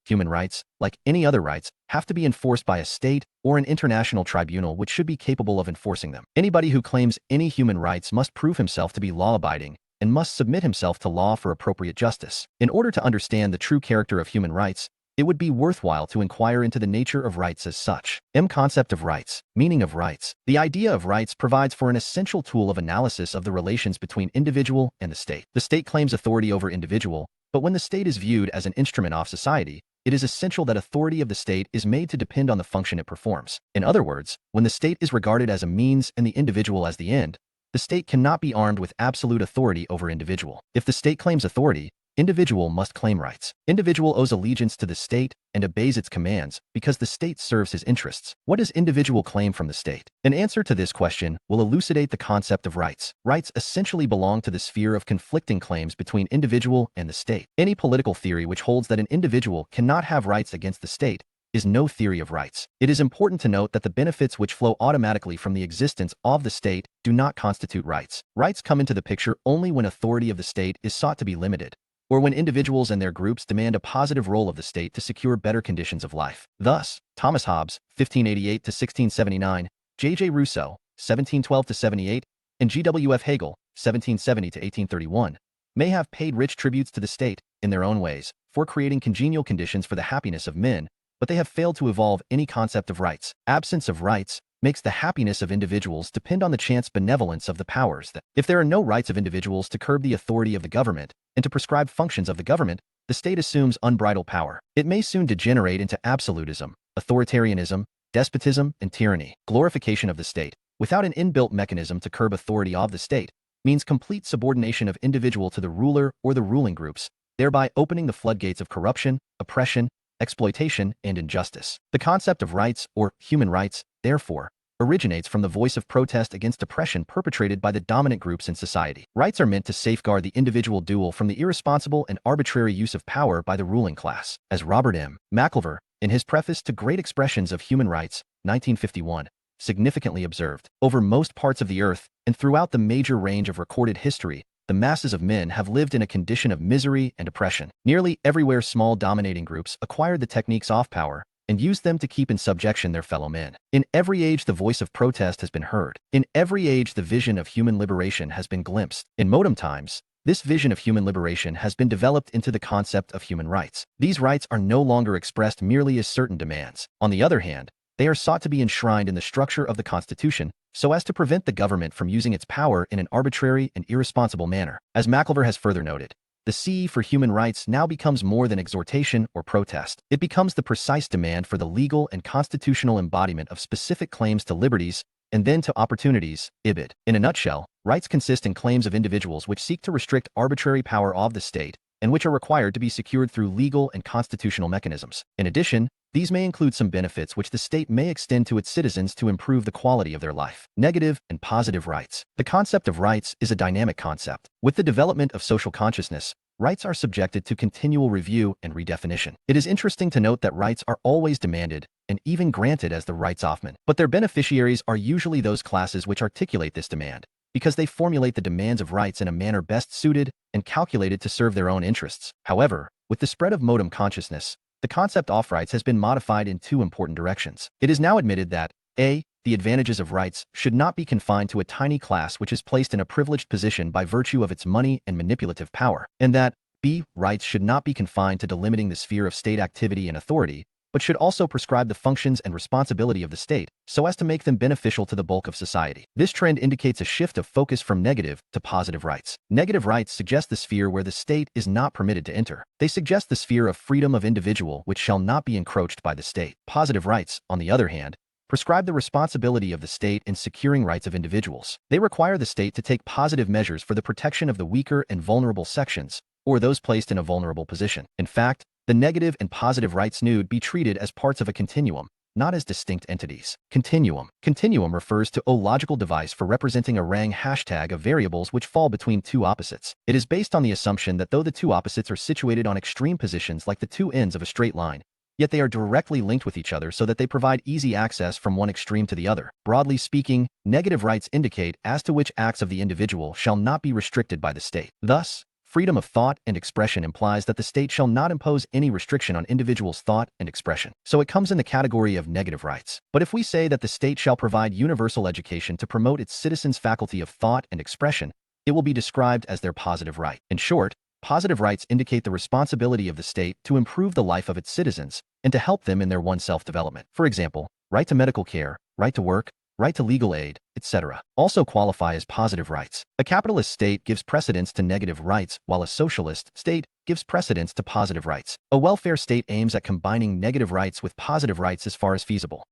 human rights, like any other rights, have to be enforced by a state or an international tribunal which should be capable of enforcing them. Anybody who claims any human rights must prove himself to be law-abiding and must submit himself to law for appropriate justice. In order to understand the true character of human rights, it would be worthwhile to inquire into the nature of rights as such. Concept of rights. Meaning of rights. The idea of rights provides for an essential tool of analysis of the relations between individual and the state. The state claims authority over individual, but when the state is viewed as an instrument of society, it is essential that authority of the state is made to depend on the function it performs. In other words, when the state is regarded as a means and the individual as the end, the state cannot be armed with absolute authority over individual. If the state claims authority, individual must claim rights. Individual owes allegiance to the state and obeys its commands because the state serves his interests. What does individual claim from the state? An answer to this question will elucidate the concept of rights. Rights essentially belong to the sphere of conflicting claims between individual and the state. Any political theory which holds that an individual cannot have rights against the state is no theory of rights. It is important to note that the benefits which flow automatically from the existence of the state do not constitute rights. Rights come into the picture only when authority of the state is sought to be limited, or when individuals and their groups demand a positive role of the state to secure better conditions of life. Thus, Thomas Hobbes, 1588 to 1679, J.J. Rousseau, 1712 to 78, and G.W.F. Hegel, 1770 to 1831, may have paid rich tributes to the state, in their own ways, for creating congenial conditions for the happiness of men, but they have failed to evolve any concept of rights. Absence of rights makes the happiness of individuals depend on the chance benevolence of the powers that, if there are no rights of individuals to curb the authority of the government and to prescribe functions of the government, the state assumes unbridled power. It may soon degenerate into absolutism, authoritarianism, despotism, and tyranny. Glorification of the state, without an inbuilt mechanism to curb authority of the state, means complete subordination of individual to the ruler or the ruling groups, thereby opening the floodgates of corruption, oppression, exploitation, and injustice. The concept of rights, or human rights, therefore, originates from the voice of protest against oppression perpetrated by the dominant groups in society. Rights are meant to safeguard the individual dual from the irresponsible and arbitrary use of power by the ruling class. As Robert M. Maclever, in his preface to Great Expressions of Human Rights, 1951, significantly observed, over most parts of the earth and throughout the major range of recorded history, the masses of men have lived in a condition of misery and oppression. Nearly everywhere small dominating groups acquired the techniques of power and used them to keep in subjection their fellow men. In every age the voice of protest has been heard. In every age the vision of human liberation has been glimpsed. In modern times, this vision of human liberation has been developed into the concept of human rights. These rights are no longer expressed merely as certain demands. On the other hand, they are sought to be enshrined in the structure of the Constitution so as to prevent the government from using its power in an arbitrary and irresponsible manner. As Maclever has further noted, the C for human rights now becomes more than exhortation or protest. It becomes the precise demand for the legal and constitutional embodiment of specific claims to liberties and then to opportunities, ibid. In a nutshell, rights consist in claims of individuals which seek to restrict arbitrary power of the state and which are required to be secured through legal and constitutional mechanisms. In addition, these may include some benefits which the state may extend to its citizens to improve the quality of their life. Negative and positive rights. The concept of rights is a dynamic concept. With the development of social consciousness, rights are subjected to continual review and redefinition. It is interesting to note that rights are always demanded and even granted as the rights of men, but their beneficiaries are usually those classes which articulate this demand, because they formulate the demands of rights in a manner best suited and calculated to serve their own interests. However, with the spread of modern consciousness, the concept of rights has been modified in two important directions. It is now admitted that a. The advantages of rights should not be confined to a tiny class which is placed in a privileged position by virtue of its money and manipulative power, and that b. Rights should not be confined to delimiting the sphere of state activity and authority, but should also prescribe the functions and responsibility of the state so as to make them beneficial to the bulk of society. This trend indicates a shift of focus from negative to positive rights. Negative rights suggest the sphere where the state is not permitted to enter. They suggest the sphere of freedom of individual which shall not be encroached by the state. Positive rights, on the other hand, prescribe the responsibility of the state in securing rights of individuals. They require the state to take positive measures for the protection of the weaker and vulnerable sections, or those placed in a vulnerable position. In fact, the negative and positive rights should be treated as parts of a continuum, not as distinct entities. Continuum. Continuum refers to a logical device for representing a rang hashtag of variables which fall between two opposites. It is based on the assumption that though the two opposites are situated on extreme positions like the two ends of a straight line, yet they are directly linked with each other so that they provide easy access from one extreme to the other. Broadly speaking, negative rights indicate as to which acts of the individual shall not be restricted by the state. Thus, freedom of thought and expression implies that the state shall not impose any restriction on individuals' thought and expression. So it comes in the category of negative rights. But if we say that the state shall provide universal education to promote its citizens' faculty of thought and expression, it will be described as their positive right. In short, positive rights indicate the responsibility of the state to improve the life of its citizens and to help them in their oneself development. For example, right to medical care, right to work, right to legal aid, etc. also qualify as positive rights. A capitalist state gives precedence to negative rights, while a socialist state gives precedence to positive rights. A welfare state aims at combining negative rights with positive rights as far as feasible.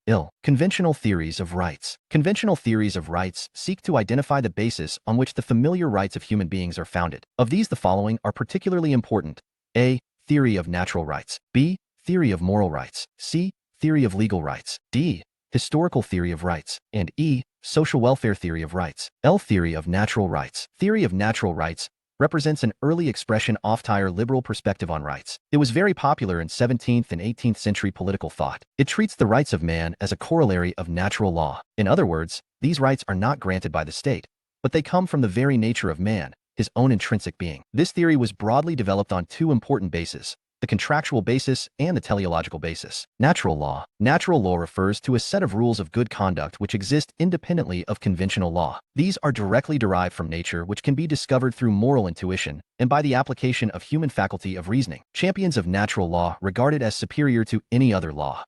Conventional theories of rights. Conventional theories of rights seek to identify the basis on which the familiar rights of human beings are founded. Of these, the following are particularly important. A. Theory of natural rights. B. Theory of moral rights. C. Theory of legal rights. D. Historical theory of rights, and E. Social welfare theory of rights. L. Theory of natural rights. Theory of natural rights represents an early expression of the liberal perspective on rights. It was very popular in 17th and 18th century political thought. It treats the rights of man as a corollary of natural law. In other words, these rights are not granted by the state, but they come from the very nature of man, his own intrinsic being. This theory was broadly developed on two important bases. the contractual basis, and the teleological basis. Natural law. Natural law refers to a set of rules of good conduct which exist independently of conventional law. These are directly derived from nature, which can be discovered through moral intuition and by the application of human faculty of reasoning. Champions of natural law regarded as superior to any other law.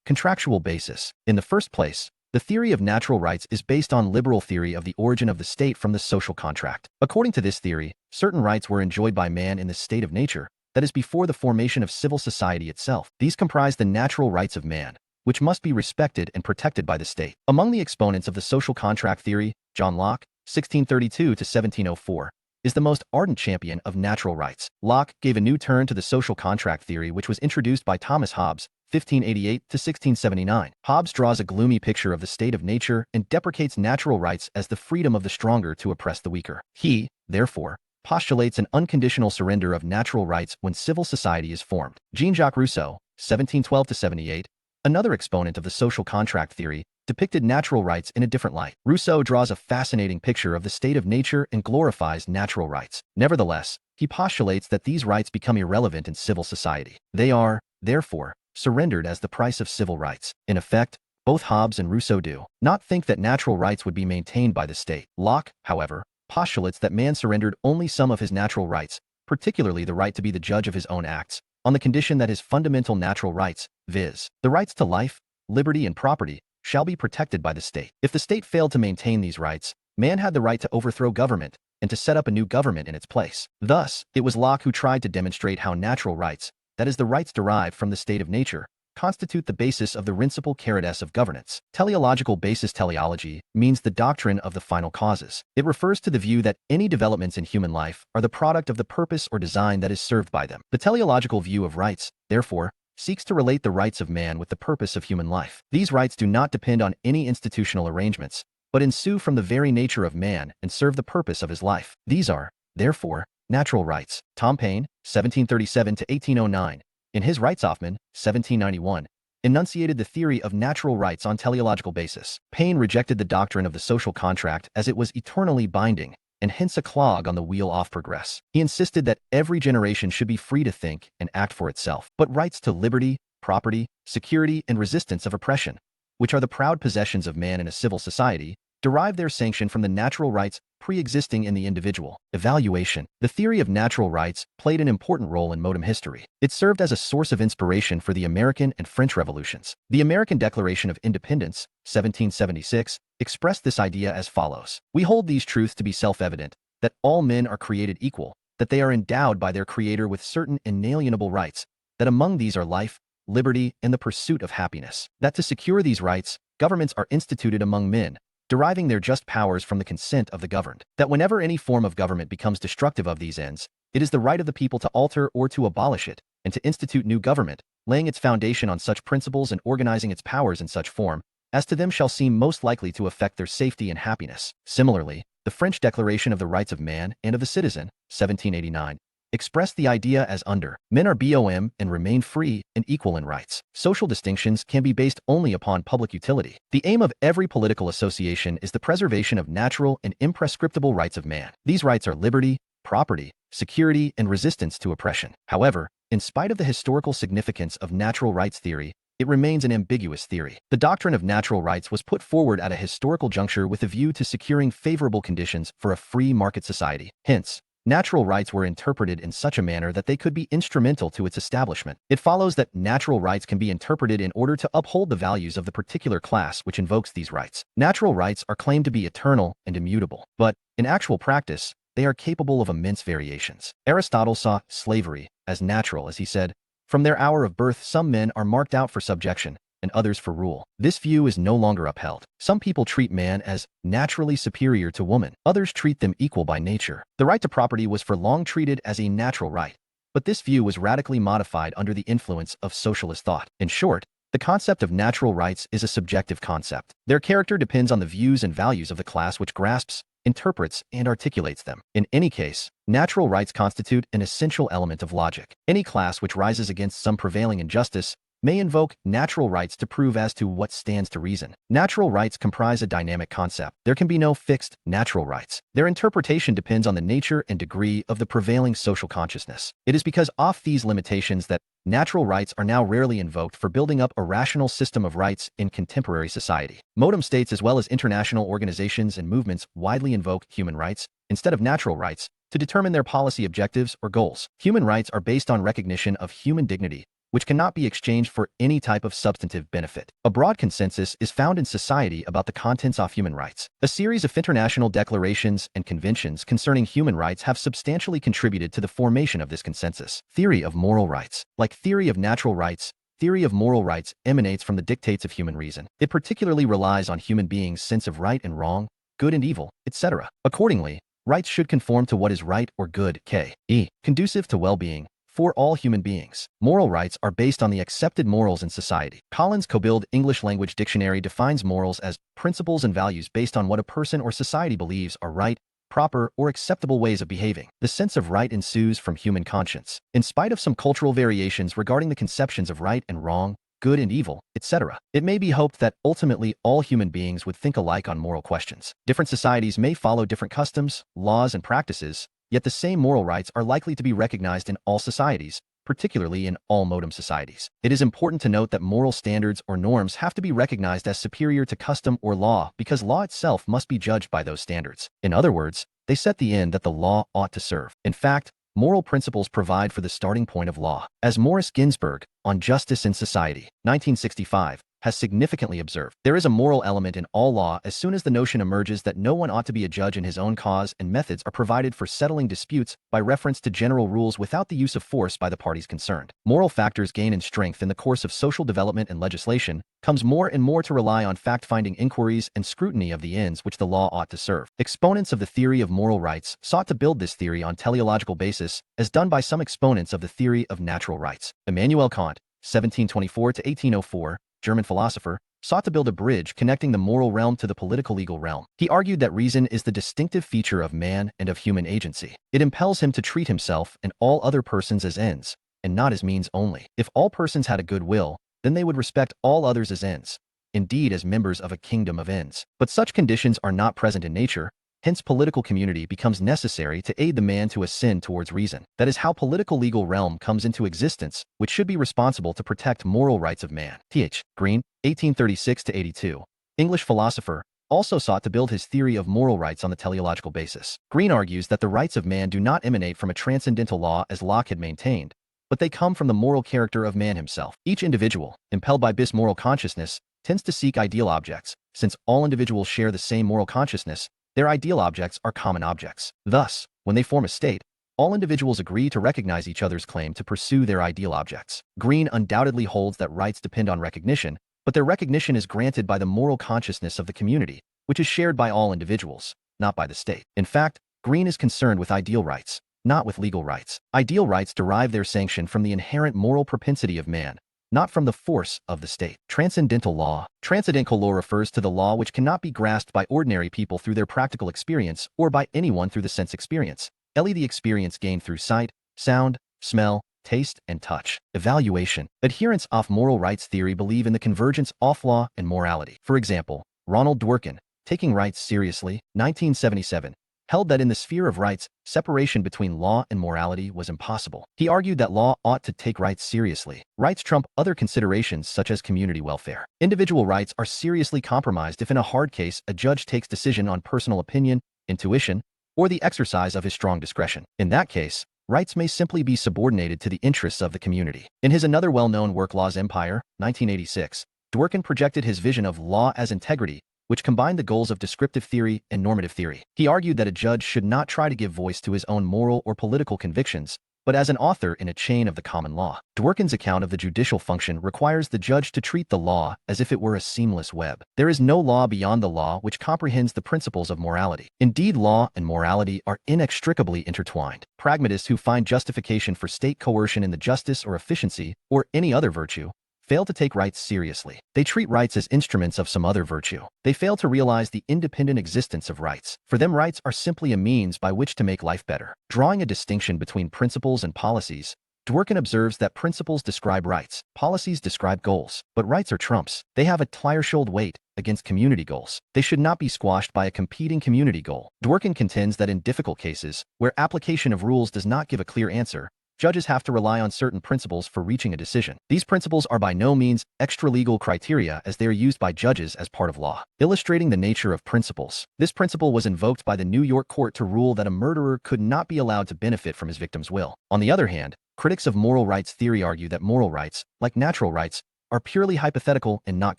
Contractual basis. In the first place, the theory of natural rights is based on liberal theory of the origin of the state from the social contract. According to this theory, certain rights were enjoyed by man in the state of nature, that is, before the formation of civil society itself. These comprise the natural rights of man, which must be respected and protected by the state. Among the exponents of the social contract theory, John Locke, 1632 to 1704, is the most ardent champion of natural rights. Locke gave a new turn to the social contract theory, which was introduced by Thomas Hobbes, 1588 to 1679. Hobbes draws a gloomy picture of the state of nature and deprecates natural rights as the freedom of the stronger to oppress the weaker. He, therefore, postulates an unconditional surrender of natural rights when civil society is formed. Jean-Jacques Rousseau, 1712 to 78, another exponent of the social contract theory, depicted natural rights in a different light. Rousseau draws a fascinating picture of the state of nature and glorifies natural rights. Nevertheless, he postulates that these rights become irrelevant in civil society. They are, therefore, surrendered as the price of civil rights. In effect, both Hobbes and Rousseau do not think that natural rights would be maintained by the state. Locke, however, postulates that man surrendered only some of his natural rights, particularly the right to be the judge of his own acts, on the condition that his fundamental natural rights, viz., the rights to life, liberty, and property, shall be protected by the state. If the state failed to maintain these rights, man had the right to overthrow government and to set up a new government in its place. Thus, it was Locke who tried to demonstrate how natural rights, that is, the rights derived from the state of nature, constitute the basis of the principal caritas of governance. Teleological basis. Teleology means the doctrine of the final causes. It refers to the view that any developments in human life are the product of the purpose or design that is served by them. The teleological view of rights, therefore, seeks to relate the rights of man with the purpose of human life. These rights do not depend on any institutional arrangements, but ensue from the very nature of man and serve the purpose of his life. These are, therefore, natural rights. Tom Paine, 1737 to 1809, in his Rechtsoffmann, 1791, enunciated the theory of natural rights on teleological basis. Paine rejected the doctrine of the social contract as it was eternally binding, and hence a clog on the wheel of progress. He insisted that every generation should be free to think and act for itself. But rights to liberty, property, security, and resistance of oppression, which are the proud possessions of man in a civil society, derive their sanction from the natural rights pre-existing in the individual. Evaluation. The theory of natural rights played an important role in modern history. It served as a source of inspiration for the American and French revolutions. The American Declaration of Independence, 1776, expressed this idea as follows: "We hold these truths to be self-evident, that all men are created equal, that they are endowed by their Creator with certain inalienable rights, that among these are life, liberty, and the pursuit of happiness, that to secure these rights, governments are instituted among men, deriving their just powers from the consent of the governed, that whenever any form of government becomes destructive of these ends, it is the right of the people to alter or to abolish it, and to institute new government, laying its foundation on such principles and organizing its powers in such form as to them shall seem most likely to affect their safety and happiness." Similarly, the French Declaration of the Rights of Man and of the Citizen, 1789, expressed the idea as under: "Men are bom and remain free and equal in rights. Social distinctions can be based only upon public utility. The aim of every political association is the preservation of natural and imprescriptible rights of man. These rights are liberty, property, security, and resistance to oppression." However, in spite of the historical significance of natural rights theory, it remains an ambiguous theory. The doctrine of natural rights was put forward at a historical juncture with a view to securing favorable conditions for a free market society. Hence, natural rights were interpreted in such a manner that they could be instrumental to its establishment. It follows that natural rights can be interpreted in order to uphold the values of the particular class which invokes these rights. Natural rights are claimed to be eternal and immutable, but, in actual practice, they are capable of immense variations. Aristotle saw slavery as natural, as he said, "From their hour of birth some men are marked out for subjection, and others for rule." This view is no longer upheld. Some people treat man as naturally superior to woman. Others treat them equal by nature. The right to property was for long treated as a natural right, but this view was radically modified under the influence of socialist thought. In short, the concept of natural rights is a subjective concept. Their character depends on the views and values of the class which grasps, interprets, and articulates them. In any case, natural rights constitute an essential element of logic. Any class which rises against some prevailing injustice may invoke natural rights to prove as to what stands to reason. Natural rights comprise a dynamic concept. There can be no fixed natural rights. Their interpretation depends on the nature and degree of the prevailing social consciousness. It is because of these limitations that natural rights are now rarely invoked for building up a rational system of rights in contemporary society. Modern states as well as international organizations and movements widely invoke human rights instead of natural rights to determine their policy objectives or goals. Human rights are based on recognition of human dignity, which cannot be exchanged for any type of substantive benefit. A broad consensus is found in society about the contents of human rights. A series of international declarations and conventions concerning human rights have substantially contributed to the formation of this consensus. Theory of moral rights. Like theory of natural rights, theory of moral rights emanates from the dictates of human reason. It particularly relies on human beings' sense of right and wrong, good and evil, etc. Accordingly, rights should conform to what is right or good, i.e., conducive to well-being, for all human beings. Moral rights are based on the accepted morals in society. Collins' Cobilde English Language Dictionary defines morals as principles and values based on what a person or society believes are right, proper, or acceptable ways of behaving. The sense of right ensues from human conscience. In spite of some cultural variations regarding the conceptions of right and wrong, good and evil, etc., it may be hoped that ultimately all human beings would think alike on moral questions. Different societies may follow different customs, laws, and practices, yet the same moral rights are likely to be recognized in all societies, particularly in all modern societies. It is important to note that moral standards or norms have to be recognized as superior to custom or law because law itself must be judged by those standards. In other words, they set the end that the law ought to serve. In fact, moral principles provide for the starting point of law. As Morris Ginsburg, on Justice in Society, 1965, has significantly observed, there is a moral element in all law as soon as the notion emerges that no one ought to be a judge in his own cause, and methods are provided for settling disputes by reference to general rules without the use of force by the parties concerned. Moral factors gain in strength in the course of social development, and legislation comes more and more to rely on fact-finding inquiries and scrutiny of the ends which the law ought to serve. Exponents of the theory of moral rights sought to build this theory on teleological basis, as done by some exponents of the theory of natural rights. Immanuel Kant, 1724 to 1804, German philosopher, sought to build a bridge connecting the moral realm to the political-legal realm. He argued that reason is the distinctive feature of man and of human agency. It impels him to treat himself and all other persons as ends, and not as means only. If all persons had a good will, then they would respect all others as ends, indeed as members of a kingdom of ends. But such conditions are not present in nature, hence political community becomes necessary to aid the man to ascend towards reason. That is how political-legal realm comes into existence, which should be responsible to protect moral rights of man. Th. Green, 1836 to 82, English philosopher, also sought to build his theory of moral rights on the teleological basis. Green argues that the rights of man do not emanate from a transcendental law as Locke had maintained, but they come from the moral character of man himself. Each individual, impelled by this moral consciousness, tends to seek ideal objects. Since all individuals share the same moral consciousness, their ideal objects are common objects. Thus, when they form a state, all individuals agree to recognize each other's claim to pursue their ideal objects. Green undoubtedly holds that rights depend on recognition, but their recognition is granted by the moral consciousness of the community, which is shared by all individuals, not by the state. In fact, Green is concerned with ideal rights, not with legal rights. Ideal rights derive their sanction from the inherent moral propensity of man, not from the force of the state. Transcendental law. Transcendental law refers to the law which cannot be grasped by ordinary people through their practical experience or by anyone through the sense experience, the experience gained through sight, sound, smell, taste, and touch. Evaluation. Adherents of moral rights theory believe in the convergence of law and morality. For example, Ronald Dworkin, Taking Rights Seriously, 1977, held that in the sphere of rights, separation between law and morality was impossible. He argued that law ought to take rights seriously. Rights trump other considerations such as community welfare. Individual rights are seriously compromised if in a hard case a judge takes decision on personal opinion, intuition, or the exercise of his strong discretion. In that case, rights may simply be subordinated to the interests of the community. In his another well-known work Law's Empire, 1986, Dworkin projected his vision of law as integrity, which combined the goals of descriptive theory and normative theory. He argued that a judge should not try to give voice to his own moral or political convictions, but as an author in a chain of the common law. Dworkin's account of the judicial function requires the judge to treat the law as if it were a seamless web. There is no law beyond the law which comprehends the principles of morality. Indeed, law and morality are inextricably intertwined. Pragmatists who find justification for state coercion in the justice or efficiency, or any other virtue, fail to take rights seriously. They treat rights as instruments of some other virtue. They fail to realize the independent existence of rights. For them, rights are simply a means by which to make life better. Drawing a distinction between principles and policies, Dworkin observes that principles describe rights, policies describe goals, but rights are trumps. They have a Clearschild weight against community goals. They should not be squashed by a competing community goal. Dworkin contends that in difficult cases, where application of rules does not give a clear answer, judges have to rely on certain principles for reaching a decision. These principles are by no means extra-legal criteria as they are used by judges as part of law. Illustrating the nature of principles. This principle was invoked by the New York court to rule that a murderer could not be allowed to benefit from his victim's will. On the other hand, critics of moral rights theory argue that moral rights, like natural rights, are purely hypothetical and not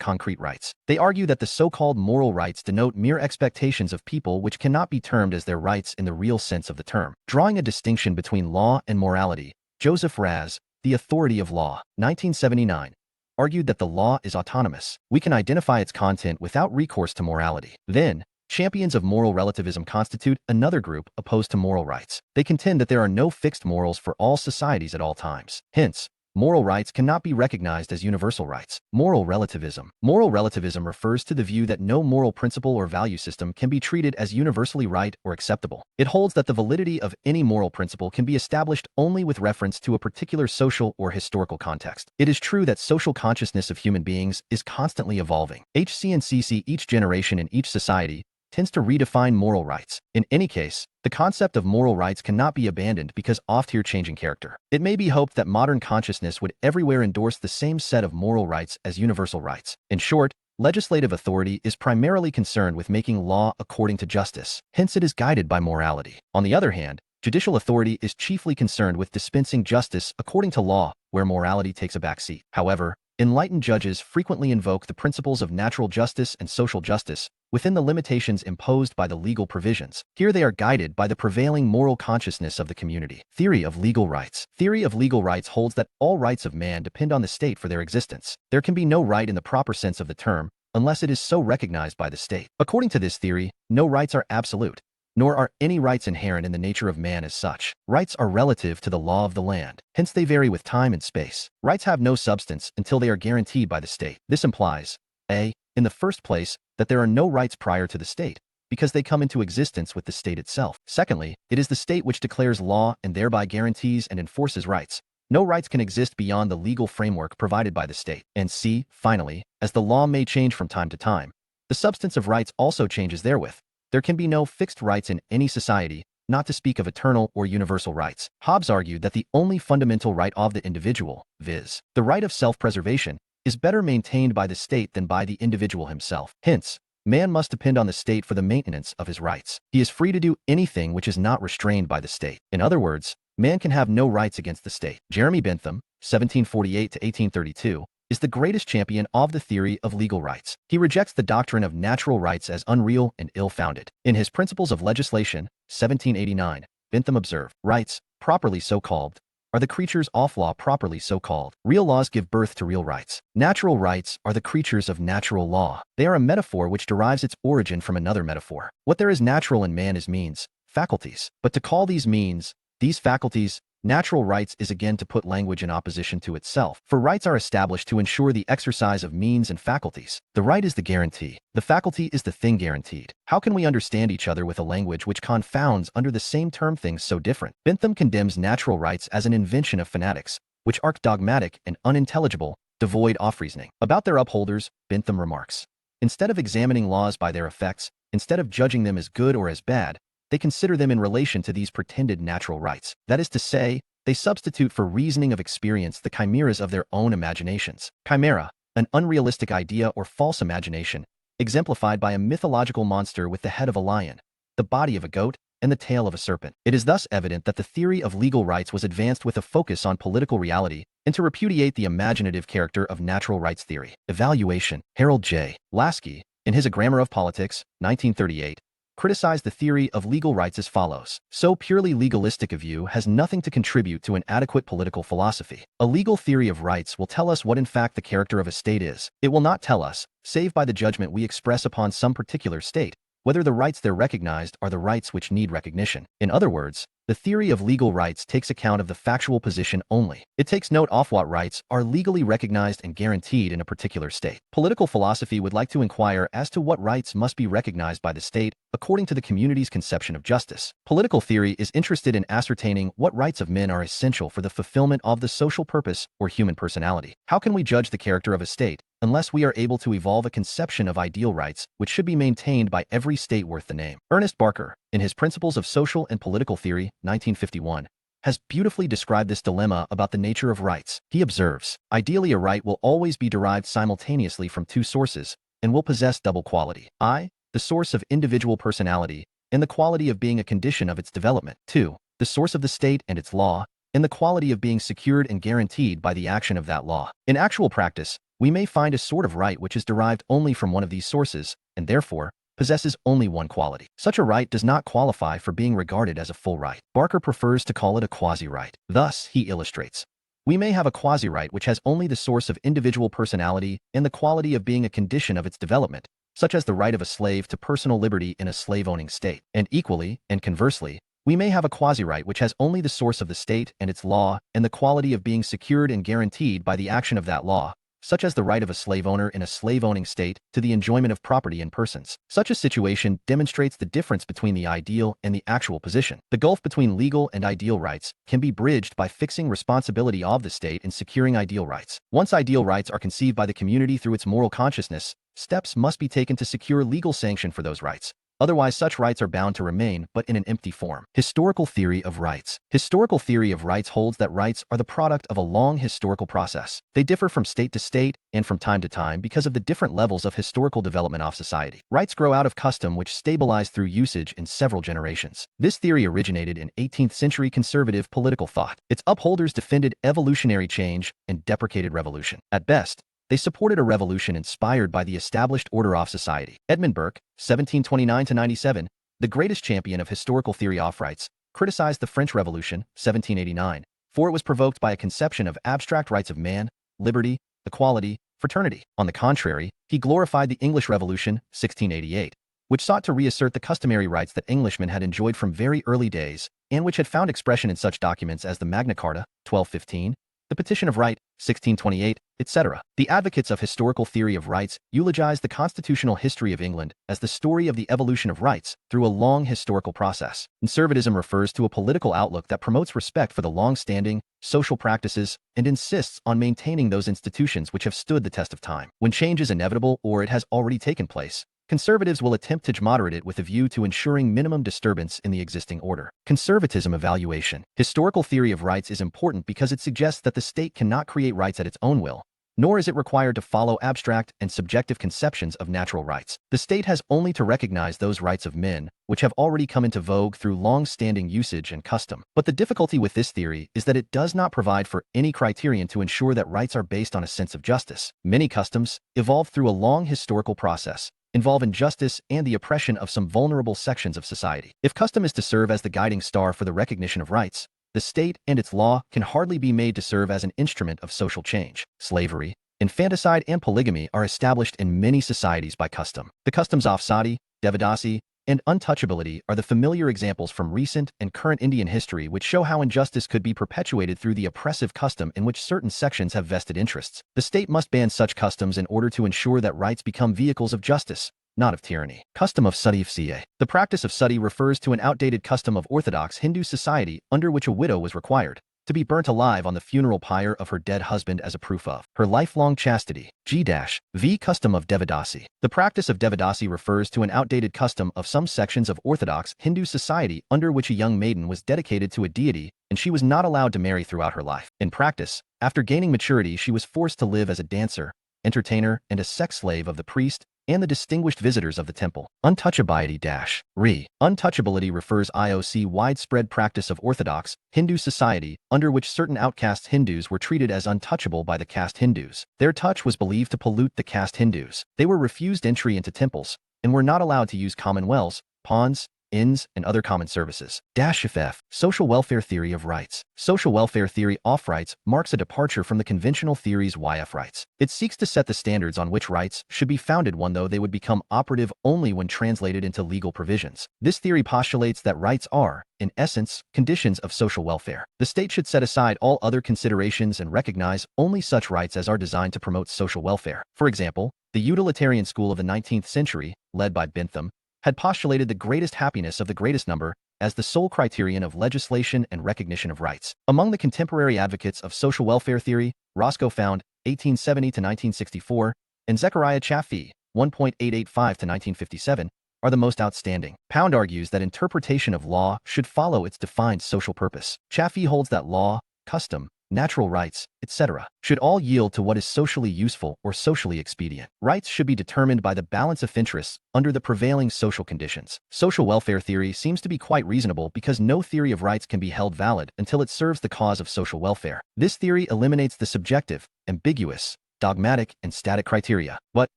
concrete rights. They argue that the so-called moral rights denote mere expectations of people which cannot be termed as their rights in the real sense of the term. Drawing a distinction between law and morality, Joseph Raz, The Authority of Law, 1979, argued that the law is autonomous. We can identify its content without recourse to morality. Then, champions of moral relativism constitute another group opposed to moral rights. They contend that there are no fixed morals for all societies at all times. Hence, moral rights cannot be recognized as universal rights. Moral relativism. Moral relativism refers to the view that no moral principle or value system can be treated as universally right or acceptable. It holds that the validity of any moral principle can be established only with reference to a particular social or historical context. It is true that social consciousness of human beings is constantly evolving. HC&CC each generation in each society tends to redefine moral rights. In any case, the concept of moral rights cannot be abandoned because oft-here changing character. It may be hoped that modern consciousness would everywhere endorse the same set of moral rights as universal rights. In short, legislative authority is primarily concerned with making law according to justice. Hence, it is guided by morality. On the other hand, judicial authority is chiefly concerned with dispensing justice according to law, where morality takes a back seat. However, enlightened judges frequently invoke the principles of natural justice and social justice within the limitations imposed by the legal provisions. Here they are guided by the prevailing moral consciousness of the community. Theory of legal rights. Theory of legal rights holds that all rights of man depend on the state for their existence. There can be no right in the proper sense of the term unless it is so recognized by the state. According to this theory, no rights are absolute, nor are any rights inherent in the nature of man as such. Rights are relative to the law of the land. Hence they vary with time and space. Rights have no substance until they are guaranteed by the state. This implies, a, in the first place, that there are no rights prior to the state, because they come into existence with the state itself. Secondly, it is the state which declares law and thereby guarantees and enforces rights. No rights can exist beyond the legal framework provided by the state. And C, finally, as the law may change from time to time, the substance of rights also changes therewith. There can be no fixed rights in any society, not to speak of eternal or universal rights. Hobbes argued that the only fundamental right of the individual, viz., the right of self-preservation, is better maintained by the state than by the individual himself. Hence, man must depend on the state for the maintenance of his rights. He is free to do anything which is not restrained by the state. In other words, man can have no rights against the state. Jeremy Bentham, 1748 to 1832, is the greatest champion of the theory of legal rights. He rejects the doctrine of natural rights as unreal and ill-founded. In his Principles of Legislation, 1789, Bentham observed, rights, properly so called, are the creatures of law properly so called. Real laws give birth to real rights. Natural rights are the creatures of natural law. They are a metaphor which derives its origin from another metaphor. What there is natural in man is means, faculties. But to call these means, these faculties, natural rights is again to put language in opposition to itself. For rights are established to ensure the exercise of means and faculties. The right is the guarantee. The faculty is the thing guaranteed. How can we understand each other with a language which confounds under the same term things so different? Bentham condemns natural rights as an invention of fanatics, which are dogmatic and unintelligible, devoid of reasoning. About their upholders, Bentham remarks, instead of examining laws by their effects, instead of judging them as good or as bad, they consider them in relation to these pretended natural rights. That is to say, they substitute for reasoning of experience the chimeras of their own imaginations. Chimera, an unrealistic idea or false imagination, exemplified by a mythological monster with the head of a lion, the body of a goat, and the tail of a serpent. It is thus evident that the theory of legal rights was advanced with a focus on political reality and to repudiate the imaginative character of natural rights theory. Evaluation. Harold J. Lasky, in his A Grammar of Politics, 1938, criticized the theory of legal rights as follows. So purely legalistic a view has nothing to contribute to an adequate political philosophy. A legal theory of rights will tell us what in fact the character of a state is. It will not tell us, save by the judgment we express upon some particular state, whether the rights they're recognized are the rights which need recognition. In other words, the theory of legal rights takes account of the factual position only. It takes note of what rights are legally recognized and guaranteed in a particular state. Political philosophy would like to inquire as to what rights must be recognized by the state according to the community's conception of justice. Political theory is interested in ascertaining what rights of men are essential for the fulfillment of the social purpose or human personality. How can we judge the character of a state unless we are able to evolve a conception of ideal rights which should be maintained by every state worth the name? Ernest Barker, in his Principles of Social and Political Theory, 1951, has beautifully described this dilemma about the nature of rights. He observes, ideally a right will always be derived simultaneously from two sources and will possess double quality. I, the source of individual personality, and the quality of being a condition of its development. 2. The source of the state and its law, and the quality of being secured and guaranteed by the action of that law. In actual practice, we may find a sort of right which is derived only from one of these sources, and therefore possesses only one quality. Such a right does not qualify for being regarded as a full right. Barker prefers to call it a quasi-right. Thus, he illustrates, we may have a quasi-right which has only the source of individual personality and the quality of being a condition of its development, such as the right of a slave to personal liberty in a slave-owning state. And equally, and conversely, we may have a quasi-right which has only the source of the state and its law and the quality of being secured and guaranteed by the action of that law, such as the right of a slave owner in a slave-owning state to the enjoyment of property and persons. Such a situation demonstrates the difference between the ideal and the actual position. The gulf between legal and ideal rights can be bridged by fixing responsibility of the state in securing ideal rights. Once ideal rights are conceived by the community through its moral consciousness, steps must be taken to secure legal sanction for those rights. Otherwise, such rights are bound to remain, but in an empty form. Historical theory of rights. Historical theory of rights holds that rights are the product of a long historical process. They differ from state to state and from time to time because of the different levels of historical development of society. Rights grow out of custom which stabilize through usage in several generations. This theory originated in 18th century conservative political thought. Its upholders defended evolutionary change and deprecated revolution. At best, they supported a revolution inspired by the established order of society. Edmund Burke, 1729–97, the greatest champion of historical theory of rights, criticized the French Revolution, 1789, for it was provoked by a conception of abstract rights of man, liberty, equality, fraternity. On the contrary, he glorified the English Revolution, 1688, which sought to reassert the customary rights that Englishmen had enjoyed from very early days, and which had found expression in such documents as the Magna Carta, 1215, the Petition of Right, 1628, etc. The advocates of historical theory of rights eulogize the constitutional history of England as the story of the evolution of rights through a long historical process. Conservatism refers to a political outlook that promotes respect for the long-standing social practices and insists on maintaining those institutions which have stood the test of time. When change is inevitable or it has already taken place, conservatives will attempt to moderate it with a view to ensuring minimum disturbance in the existing order. Conservatism evaluation. Historical theory of rights is important because it suggests that the state cannot create rights at its own will, nor is it required to follow abstract and subjective conceptions of natural rights. The state has only to recognize those rights of men, which have already come into vogue through long-standing usage and custom. But the difficulty with this theory is that it does not provide for any criterion to ensure that rights are based on a sense of justice. Many customs, evolved through a long historical process, involve injustice and the oppression of some vulnerable sections of society. If custom is to serve as the guiding star for the recognition of rights, the state and its law can hardly be made to serve as an instrument of social change. Slavery, infanticide, and polygamy are established in many societies by custom. The customs of sati, devadasi, and untouchability are the familiar examples from recent and current Indian history which show how injustice could be perpetuated through the oppressive custom in which certain sections have vested interests. The state must ban such customs in order to ensure that rights become vehicles of justice, not of tyranny. Custom of sati fca. The practice of sati refers to an outdated custom of Orthodox Hindu society under which a widow was required to be burnt alive on the funeral pyre of her dead husband as a proof of her lifelong chastity. V. Custom of Devadasi. The practice of Devadasi refers to an outdated custom of some sections of Orthodox Hindu society under which a young maiden was dedicated to a deity and she was not allowed to marry throughout her life. In practice, after gaining maturity, she was forced to live as a dancer, entertainer, and a sex slave of the priest and the distinguished visitors of the temple. Untouchability. Untouchability refers to widespread practice of Orthodox Hindu society under which certain outcast Hindus were treated as untouchable by the caste Hindus. Their touch was believed to pollute the caste Hindus. They were refused entry into temples and were not allowed to use common wells, ponds, ends, and other common services. -ff. Social welfare theory of rights. Social welfare theory of rights marks a departure from the conventional theories YF rights. It seeks to set the standards on which rights should be founded, one though they would become operative only when translated into legal provisions. This theory postulates that rights are, in essence, conditions of social welfare. The state should set aside all other considerations and recognize only such rights as are designed to promote social welfare. For example, the utilitarian school of the 19th century, led by Bentham, had postulated the greatest happiness of the greatest number as the sole criterion of legislation and recognition of rights. Among the contemporary advocates of social welfare theory, Roscoe found 1870 to 1964 and Zechariah Chaffee 1.885 to 1957 are the most outstanding. Pound argues that interpretation of law should follow its defined social purpose. Chaffee holds that law, custom, natural rights, etc., should all yield to what is socially useful or socially expedient. Rights should be determined by the balance of interests under the prevailing social conditions. Social welfare theory seems to be quite reasonable because no theory of rights can be held valid until it serves the cause of social welfare. This theory eliminates the subjective, ambiguous, dogmatic, and static criteria. But,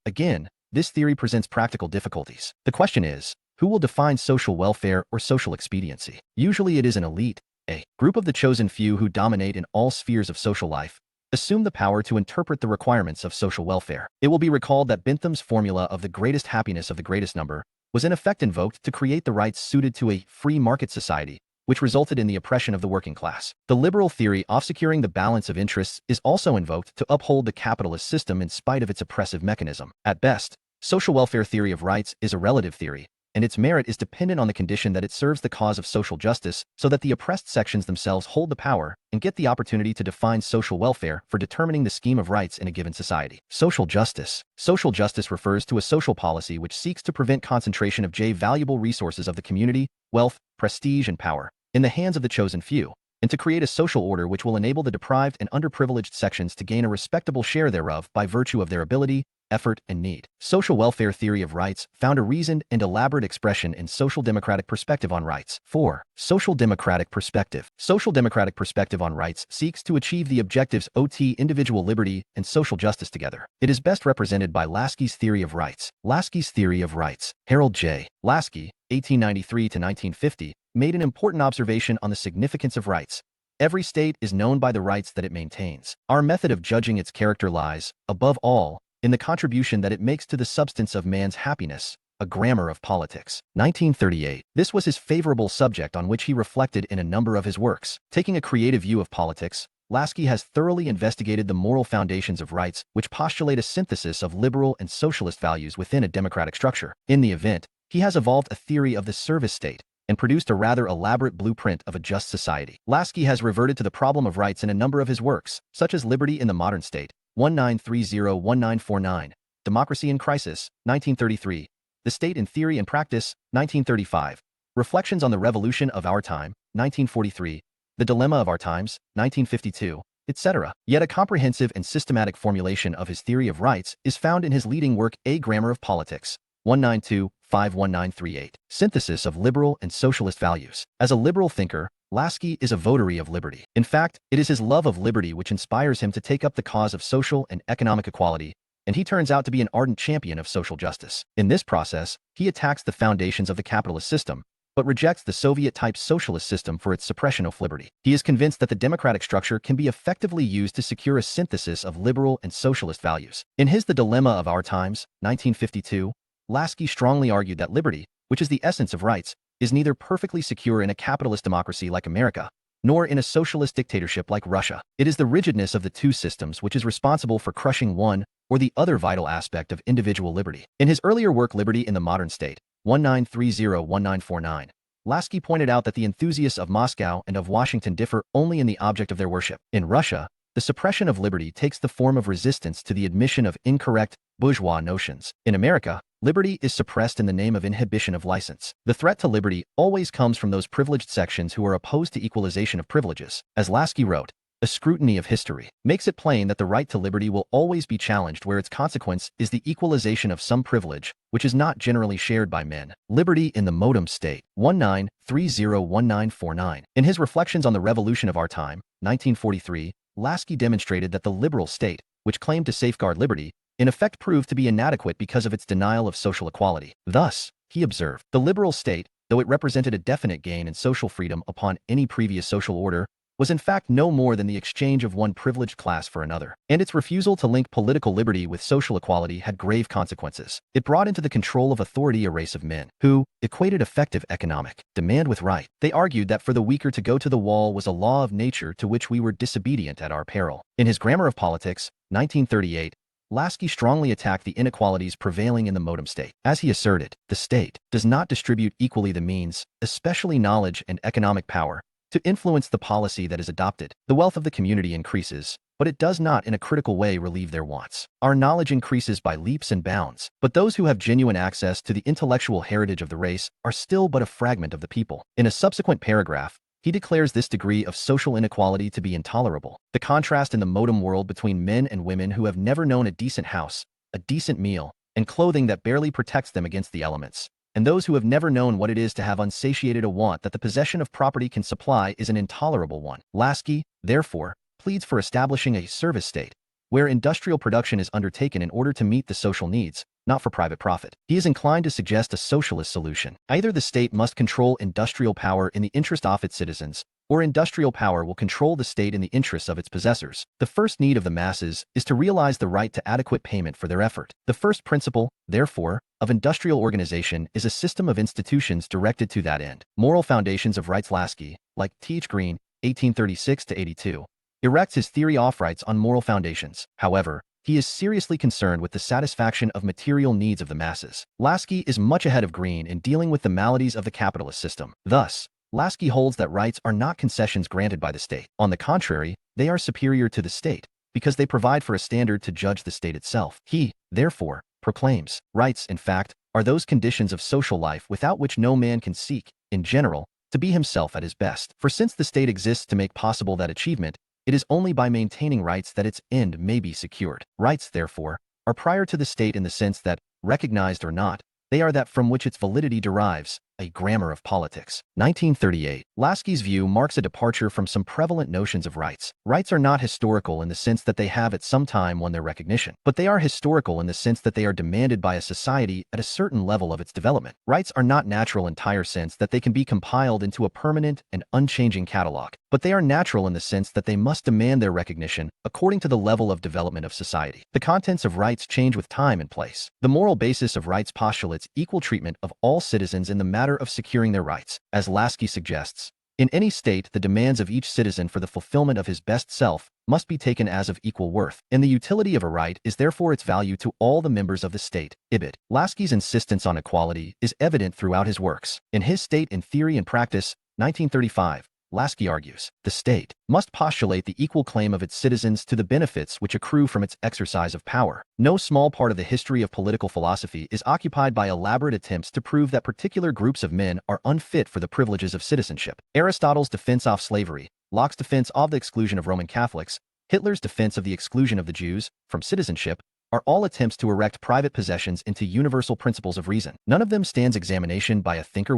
again, this theory presents practical difficulties. The question is, who will define social welfare or social expediency? Usually it is an elite, a group of the chosen few who dominate in all spheres of social life, assume the power to interpret the requirements of social welfare. It will be recalled that Bentham's formula of the greatest happiness of the greatest number was in effect invoked to create the rights suited to a free market society, which resulted in the oppression of the working class. The liberal theory of securing the balance of interests is also invoked to uphold the capitalist system in spite of its oppressive mechanism. At best, social welfare theory of rights is a relative theory, and its merit is dependent on the condition that it serves the cause of social justice so that the oppressed sections themselves hold the power and get the opportunity to define social welfare for determining the scheme of rights in a given society. Social justice. Social justice refers to a social policy which seeks to prevent concentration of valuable resources of the community, wealth, prestige, and power in the hands of the chosen few, and to create a social order which will enable the deprived and underprivileged sections to gain a respectable share thereof by virtue of their ability, effort, and need. Social welfare theory of rights found a reasoned and elaborate expression in social democratic perspective on rights. 4. Social democratic perspective. Social democratic perspective on rights seeks to achieve the objectives OT individual liberty and social justice together. It is best represented by Lasky's theory of rights. Lasky's theory of rights. Harold J. Lasky, 1893 to 1950, made an important observation on the significance of rights. Every state is known by the rights that it maintains. Our method of judging its character lies, above all, in the contribution that it makes to the substance of man's happiness, a grammar of politics. 1938. This was his favorable subject on which he reflected in a number of his works. Taking a creative view of politics, Lasky has thoroughly investigated the moral foundations of rights which postulate a synthesis of liberal and socialist values within a democratic structure. In the event, he has evolved a theory of the service state and produced a rather elaborate blueprint of a just society. Lasky has reverted to the problem of rights in a number of his works, such as Liberty in the Modern State, 1930-1949, Democracy in Crisis, 1933, The State in Theory and Practice, 1935, Reflections on the Revolution of Our Time, 1943, The Dilemma of Our Times, 1952, etc. Yet a comprehensive and systematic formulation of his theory of rights is found in his leading work A Grammar of Politics, 192-51938, Synthesis of Liberal and Socialist Values. As a liberal thinker, Lasky is a votary of liberty. In fact, it is his love of liberty which inspires him to take up the cause of social and economic equality, and he turns out to be an ardent champion of social justice. In this process, he attacks the foundations of the capitalist system, but rejects the Soviet-type socialist system for its suppression of liberty. He is convinced that the democratic structure can be effectively used to secure a synthesis of liberal and socialist values. In his The Dilemma of Our Times, 1952, Lasky strongly argued that liberty, which is the essence of rights, is neither perfectly secure in a capitalist democracy like America, nor in a socialist dictatorship like Russia. It is the rigidness of the two systems which is responsible for crushing one or the other vital aspect of individual liberty. In his earlier work Liberty in the Modern State, 1930-1949, Lasky pointed out that the enthusiasts of Moscow and of Washington differ only in the object of their worship. In Russia, the suppression of liberty takes the form of resistance to the admission of incorrect, bourgeois notions. In America, liberty is suppressed in the name of inhibition of license. The threat to liberty always comes from those privileged sections who are opposed to equalization of privileges. As Lasky wrote, a scrutiny of history makes it plain that the right to liberty will always be challenged where its consequence is the equalization of some privilege, which is not generally shared by men. Liberty in the Modern State, 1930-1949. In his Reflections on the Revolution of Our Time, 1943, Lasky demonstrated that the liberal state, which claimed to safeguard liberty, in effect proved to be inadequate because of its denial of social equality. Thus, he observed, the liberal state, though it represented a definite gain in social freedom upon any previous social order, was in fact no more than the exchange of one privileged class for another. And its refusal to link political liberty with social equality had grave consequences. It brought into the control of authority a race of men who equated effective economic demand with right. They argued that for the weaker to go to the wall was a law of nature to which we were disobedient at our peril. In his Grammar of Politics, 1938, Laski strongly attacked the inequalities prevailing in the modem state. As he asserted, the state does not distribute equally the means, especially knowledge and economic power, to influence the policy that is adopted. The wealth of the community increases, but it does not in a critical way relieve their wants. Our knowledge increases by leaps and bounds, but those who have genuine access to the intellectual heritage of the race are still but a fragment of the people. In a subsequent paragraph, he declares this degree of social inequality to be intolerable. The contrast in the modem world between men and women who have never known a decent house, a decent meal, and clothing that barely protects them against the elements, and those who have never known what it is to have unsatiated a want that the possession of property can supply is an intolerable one. Laski, therefore, pleads for establishing a service state, where industrial production is undertaken in order to meet the social needs, not for private profit. He is inclined to suggest a socialist solution. Either the state must control industrial power in the interest of its citizens, or industrial power will control the state in the interests of its possessors. The first need of the masses is to realize the right to adequate payment for their effort. The first principle, therefore, of industrial organization is a system of institutions directed to that end. Moral foundations of rights. Laski, like T.H. Green, 1836-82, erects his theory of rights on moral foundations. However, he is seriously concerned with the satisfaction of material needs of the masses. Laski is much ahead of Green in dealing with the maladies of the capitalist system. Thus, Laski holds that rights are not concessions granted by the state. On the contrary, they are superior to the state, because they provide for a standard to judge the state itself. He, therefore, proclaims, rights, in fact, are those conditions of social life without which no man can seek, in general, to be himself at his best. For since the state exists to make possible that achievement, it is only by maintaining rights that its end may be secured. Rights, therefore, are prior to the state in the sense that, recognized or not, they are that from which its validity derives. A Grammar of Politics. 1938. Laski's view marks a departure from some prevalent notions of rights. Rights are not historical in the sense that they have at some time won their recognition, but they are historical in the sense that they are demanded by a society at a certain level of its development. Rights are not natural in entire sense that they can be compiled into a permanent and unchanging catalog, but they are natural in the sense that they must demand their recognition according to the level of development of society. The contents of rights change with time and place. The moral basis of rights postulates equal treatment of all citizens in the matter of securing their rights. As Laski suggests, in any state the demands of each citizen for the fulfillment of his best self must be taken as of equal worth, and the utility of a right is therefore its value to all the members of the state. Ibid. Laski's insistence on equality is evident throughout his works. In his State in Theory and Practice, 1935, Laski argues, the state must postulate the equal claim of its citizens to the benefits which accrue from its exercise of power. No small part of the history of political philosophy is occupied by elaborate attempts to prove that particular groups of men are unfit for the privileges of citizenship. Aristotle's defense of slavery, Locke's defense of the exclusion of Roman Catholics, Hitler's defense of the exclusion of the Jews from citizenship, are all attempts to erect private possessions into universal principles of reason. None of them stands examination by a thinker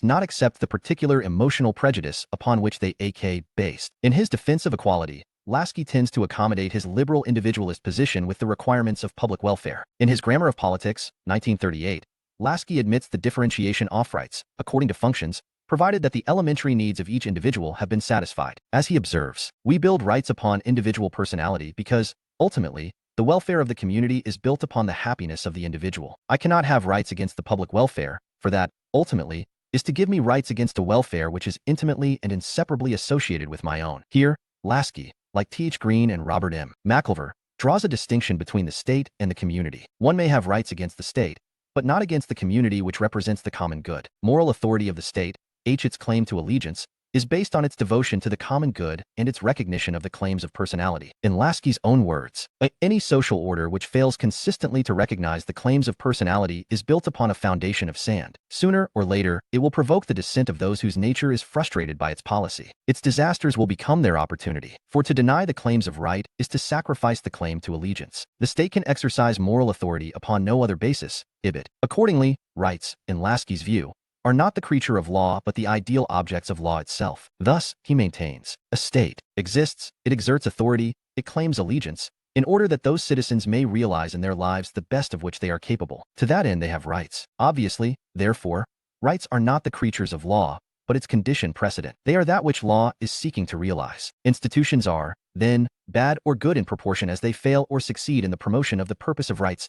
not except the particular emotional prejudice upon which they are based. In his defense of equality, Laski tends to accommodate his liberal individualist position with the requirements of public welfare. In his Grammar of Politics, 1938, Laski admits the differentiation of rights, according to functions, provided that the elementary needs of each individual have been satisfied. As he observes, we build rights upon individual personality because, ultimately, the welfare of the community is built upon the happiness of the individual. I cannot have rights against the public welfare, for that, ultimately, is to give me rights against a welfare which is intimately and inseparably associated with my own. Here, Laski, like T.H. Green and Robert M. McIlver, draws a distinction between the state and the community. One may have rights against the state, but not against the community which represents the common good. Moral authority of the state, its claim to allegiance, is based on its devotion to the common good and its recognition of the claims of personality. In Laski's own words, any social order which fails consistently to recognize the claims of personality is built upon a foundation of sand. Sooner or later, it will provoke the dissent of those whose nature is frustrated by its policy. Its disasters will become their opportunity, for to deny the claims of right is to sacrifice the claim to allegiance. The state can exercise moral authority upon no other basis. Ibid. Accordingly, rights, in Laski's view, are not the creature of law but the ideal objects of law itself. Thus, he maintains, a state exists, it exerts authority, it claims allegiance, in order that those citizens may realize in their lives the best of which they are capable. To that end they have rights. Obviously, therefore, Rights are not the creatures of law, but its conditioned precedent. They are that which law is seeking to realize. Institutions are, then, bad or good in proportion as they fail or succeed in the promotion of the purpose of rights.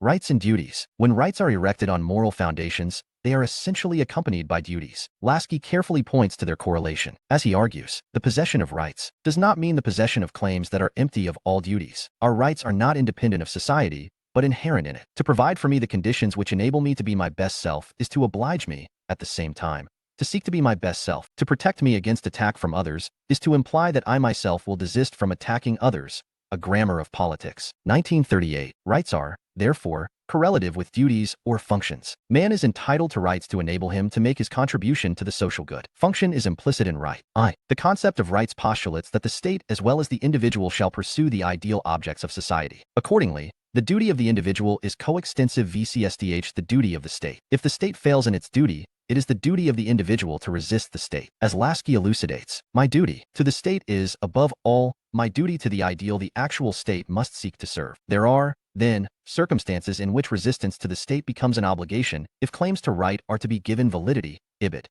Rights and duties. When rights are erected on moral foundations, they are essentially accompanied by duties. Lasky carefully points to their correlation. As he argues, the possession of rights does not mean the possession of claims that are empty of all duties. Our rights are not independent of society, but inherent in it. To provide for me the conditions which enable me to be my best self is to oblige me, at the same time, to seek to be my best self. To protect me against attack from others is to imply that I myself will desist from attacking others. A Grammar of Politics. 1938. Rights are, therefore, correlative with duties or functions. Man is entitled to rights to enable him to make his contribution to the social good. Function is implicit in right. The concept of rights postulates that the state as well as the individual shall pursue the ideal objects of society. Accordingly, the duty of the individual is coextensive vs the duty of the state. If the state fails in its duty, it is the duty of the individual to resist the state. As Lasky elucidates, my duty to the state is, above all, my duty to the ideal the actual state must seek to serve. There are, then, circumstances in which resistance to the state becomes an obligation if claims to right are to be given validity.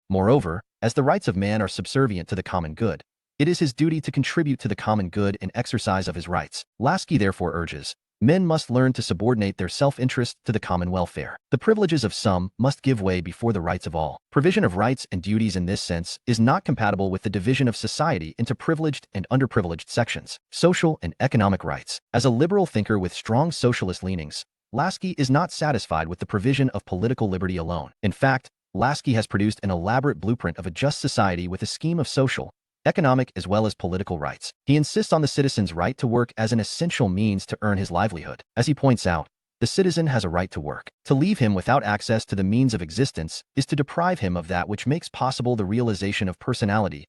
Moreover, as the rights of man are subservient to the common good, it is his duty to contribute to the common good in exercise of his rights. Lasky therefore urges, men must learn to subordinate their self-interest to the common welfare. The privileges of some must give way before the rights of all. Provision of rights and duties in this sense is not compatible with the division of society into privileged and underprivileged sections. Social and economic rights. As a liberal thinker with strong socialist leanings, Lasky is not satisfied with the provision of political liberty alone. In fact, Lasky has produced an elaborate blueprint of a just society with a scheme of social, economic as well as political rights. He insists on the citizen's right to work as an essential means to earn his livelihood. As he points out, the citizen has a right to work. To leave him without access to the means of existence is to deprive him of that which makes possible the realization of personality.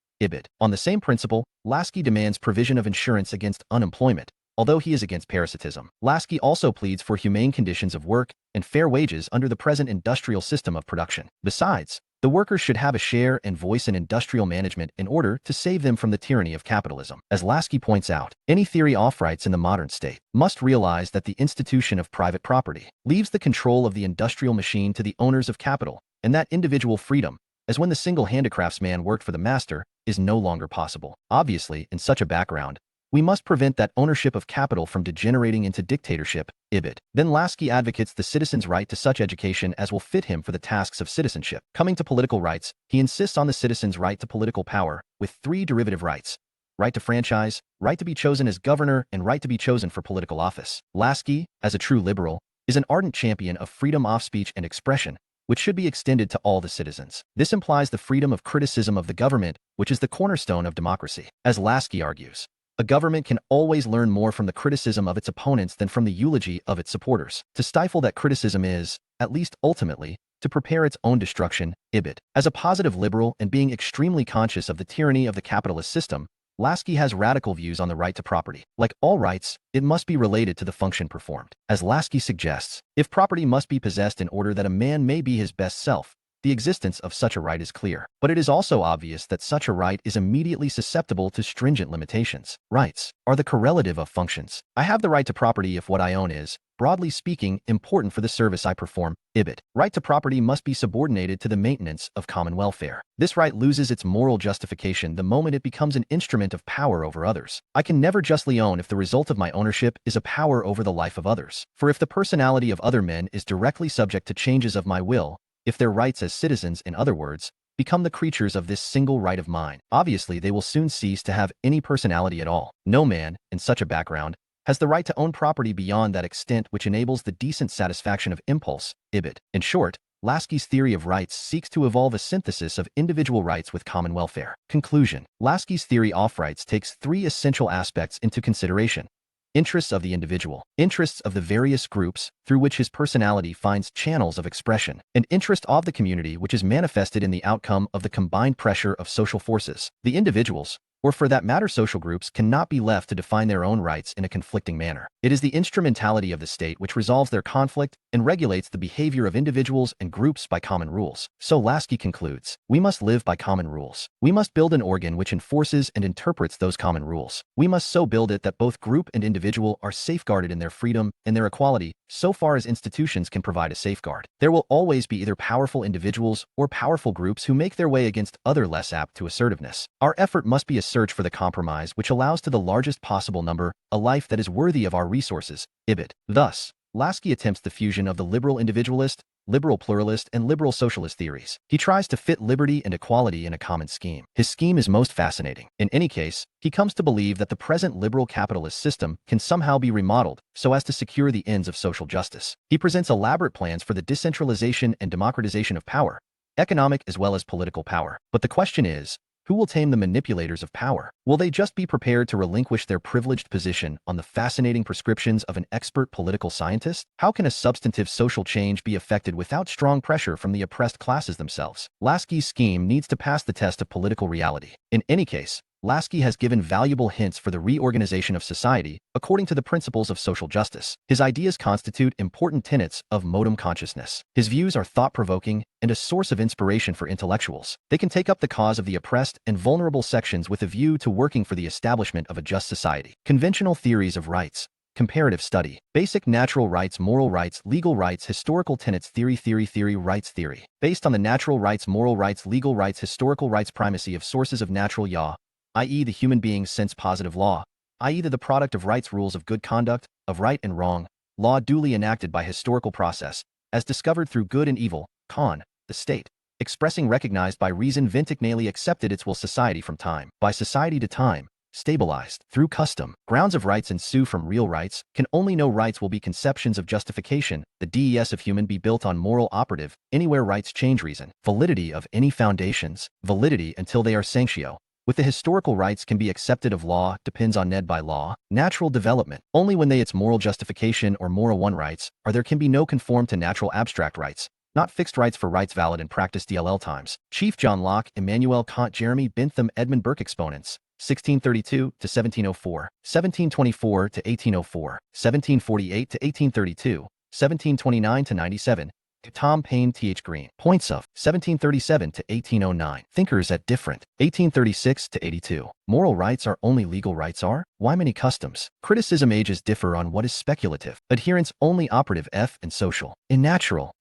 On the same principle, Lasky demands provision of insurance against unemployment, although he is against parasitism. Lasky also pleads for humane conditions of work and fair wages under the present industrial system of production. Besides, the workers should have a share and voice in industrial management in order to save them from the tyranny of capitalism. As Lasky points out, any theory of rights in the modern state must realize that the institution of private property leaves the control of the industrial machine to the owners of capital, and that individual freedom, as when the single handicraftsman worked for the master, is no longer possible. Obviously, in such a background, we must prevent that ownership of capital from degenerating into dictatorship. Then Lasky advocates the citizen's right to such education as will fit him for the tasks of citizenship. Coming to political rights, he insists on the citizen's right to political power, with three derivative rights: right to franchise, right to be chosen as governor, and right to be chosen for political office. Lasky, as a true liberal, is an ardent champion of freedom of speech and expression, which should be extended to all the citizens. This implies the freedom of criticism of the government, which is the cornerstone of democracy. As Lasky argues, a government can always learn more from the criticism of its opponents than from the eulogy of its supporters. To stifle that criticism is, at least ultimately, to prepare its own destruction. As a positive liberal and being extremely conscious of the tyranny of the capitalist system, Lasky has radical views on the right to property. Like all rights, it must be related to the function performed. As Lasky suggests, if property must be possessed in order that a man may be his best self, the existence of such a right is clear. But it is also obvious that such a right is immediately susceptible to stringent limitations. Rights are the correlative of functions. I have the right to property if what I own is, broadly speaking, important for the service I perform. Right to property must be subordinated to the maintenance of common welfare. This right loses its moral justification the moment it becomes an instrument of power over others. I can never justly own if the result of my ownership is a power over the life of others. For if the personality of other men is directly subject to changes of my will, if their rights as citizens, in other words, become the creatures of this single right of mine, obviously they will soon cease to have any personality at all. No man, in such a background, has the right to own property beyond that extent which enables the decent satisfaction of impulse. In short, Lasky's theory of rights seeks to evolve a synthesis of individual rights with common welfare. Conclusion. Lasky's theory of rights takes three essential aspects into consideration: interests of the individual, interests of the various groups through which his personality finds channels of expression, and interest of the community which is manifested in the outcome of the combined pressure of social forces. The individuals, or for that matter social groups, cannot be left to define their own rights in a conflicting manner. It is the instrumentality of the state which resolves their conflict and regulates the behavior of individuals and groups by common rules. So Lasky concludes, we must live by common rules. We must build an organ which enforces and interprets those common rules. We must so build it that both group and individual are safeguarded in their freedom and their equality, so far as institutions can provide a safeguard. There will always be either powerful individuals or powerful groups who make their way against other less apt to assertiveness. Our effort must be a search for the compromise which allows to the largest possible number a life that is worthy of our resources. Ibid. Thus, Lasky attempts the fusion of the liberal individualist, liberal pluralist, and liberal socialist theories. He tries to fit liberty and equality in a common scheme. His scheme is most fascinating. In any case, he comes to believe that the present liberal capitalist system can somehow be remodeled so as to secure the ends of social justice. He presents elaborate plans for the decentralization and democratization of power, economic as well as political power. But the question is, who will tame the manipulators of power? Will they just be prepared to relinquish their privileged position on the fascinating prescriptions of an expert political scientist? How can a substantive social change be effected without strong pressure from the oppressed classes themselves? Lasky's scheme needs to pass the test of political reality. In any case, Lasky has given valuable hints for the reorganization of society according to the principles of social justice. His ideas constitute important tenets of modem consciousness. His views are thought-provoking and a source of inspiration for intellectuals. They can take up the cause of the oppressed and vulnerable sections with a view to working for the establishment of a just society. Conventional theories of rights, comparative study, basic natural rights, moral rights, legal rights, historical tenets, theory, rights theory. Based on the natural rights, moral rights, legal rights, historical rights, primacy of sources of natural law, i.e. the human being's sense-positive law, i.e. the product of rights, rules of good conduct, of right and wrong, law duly enacted by historical process, as discovered through good and evil, con, the state, expressing recognized by reason, vindignally accepted its will, society from time, by society to time, stabilized, through custom. Grounds of rights ensue from real rights, can only know rights will be conceptions of justification, the des of human be built on moral operative, anywhere rights change reason, validity of any foundations, validity until they are sanctio. With the historical rights can be accepted of law, depends on ned by law, natural development, only when they its moral justification or moral one rights, or there can be no conform to natural abstract rights, not fixed rights for rights valid in practice DLL times. Chief John Locke, Immanuel Kant, Jeremy Bentham, Edmund Burke. Exponents, 1632 to 1704, 1724 to 1804, 1748 to 1832, 1729 to 97, Tom Paine, Th. Green. Points of 1737 to 1809. Thinkers at different. 1836 to 82. Moral rights are only legal rights are? Why many customs? Criticism ages differ on what is speculative. Adherence only operative F and social. In natural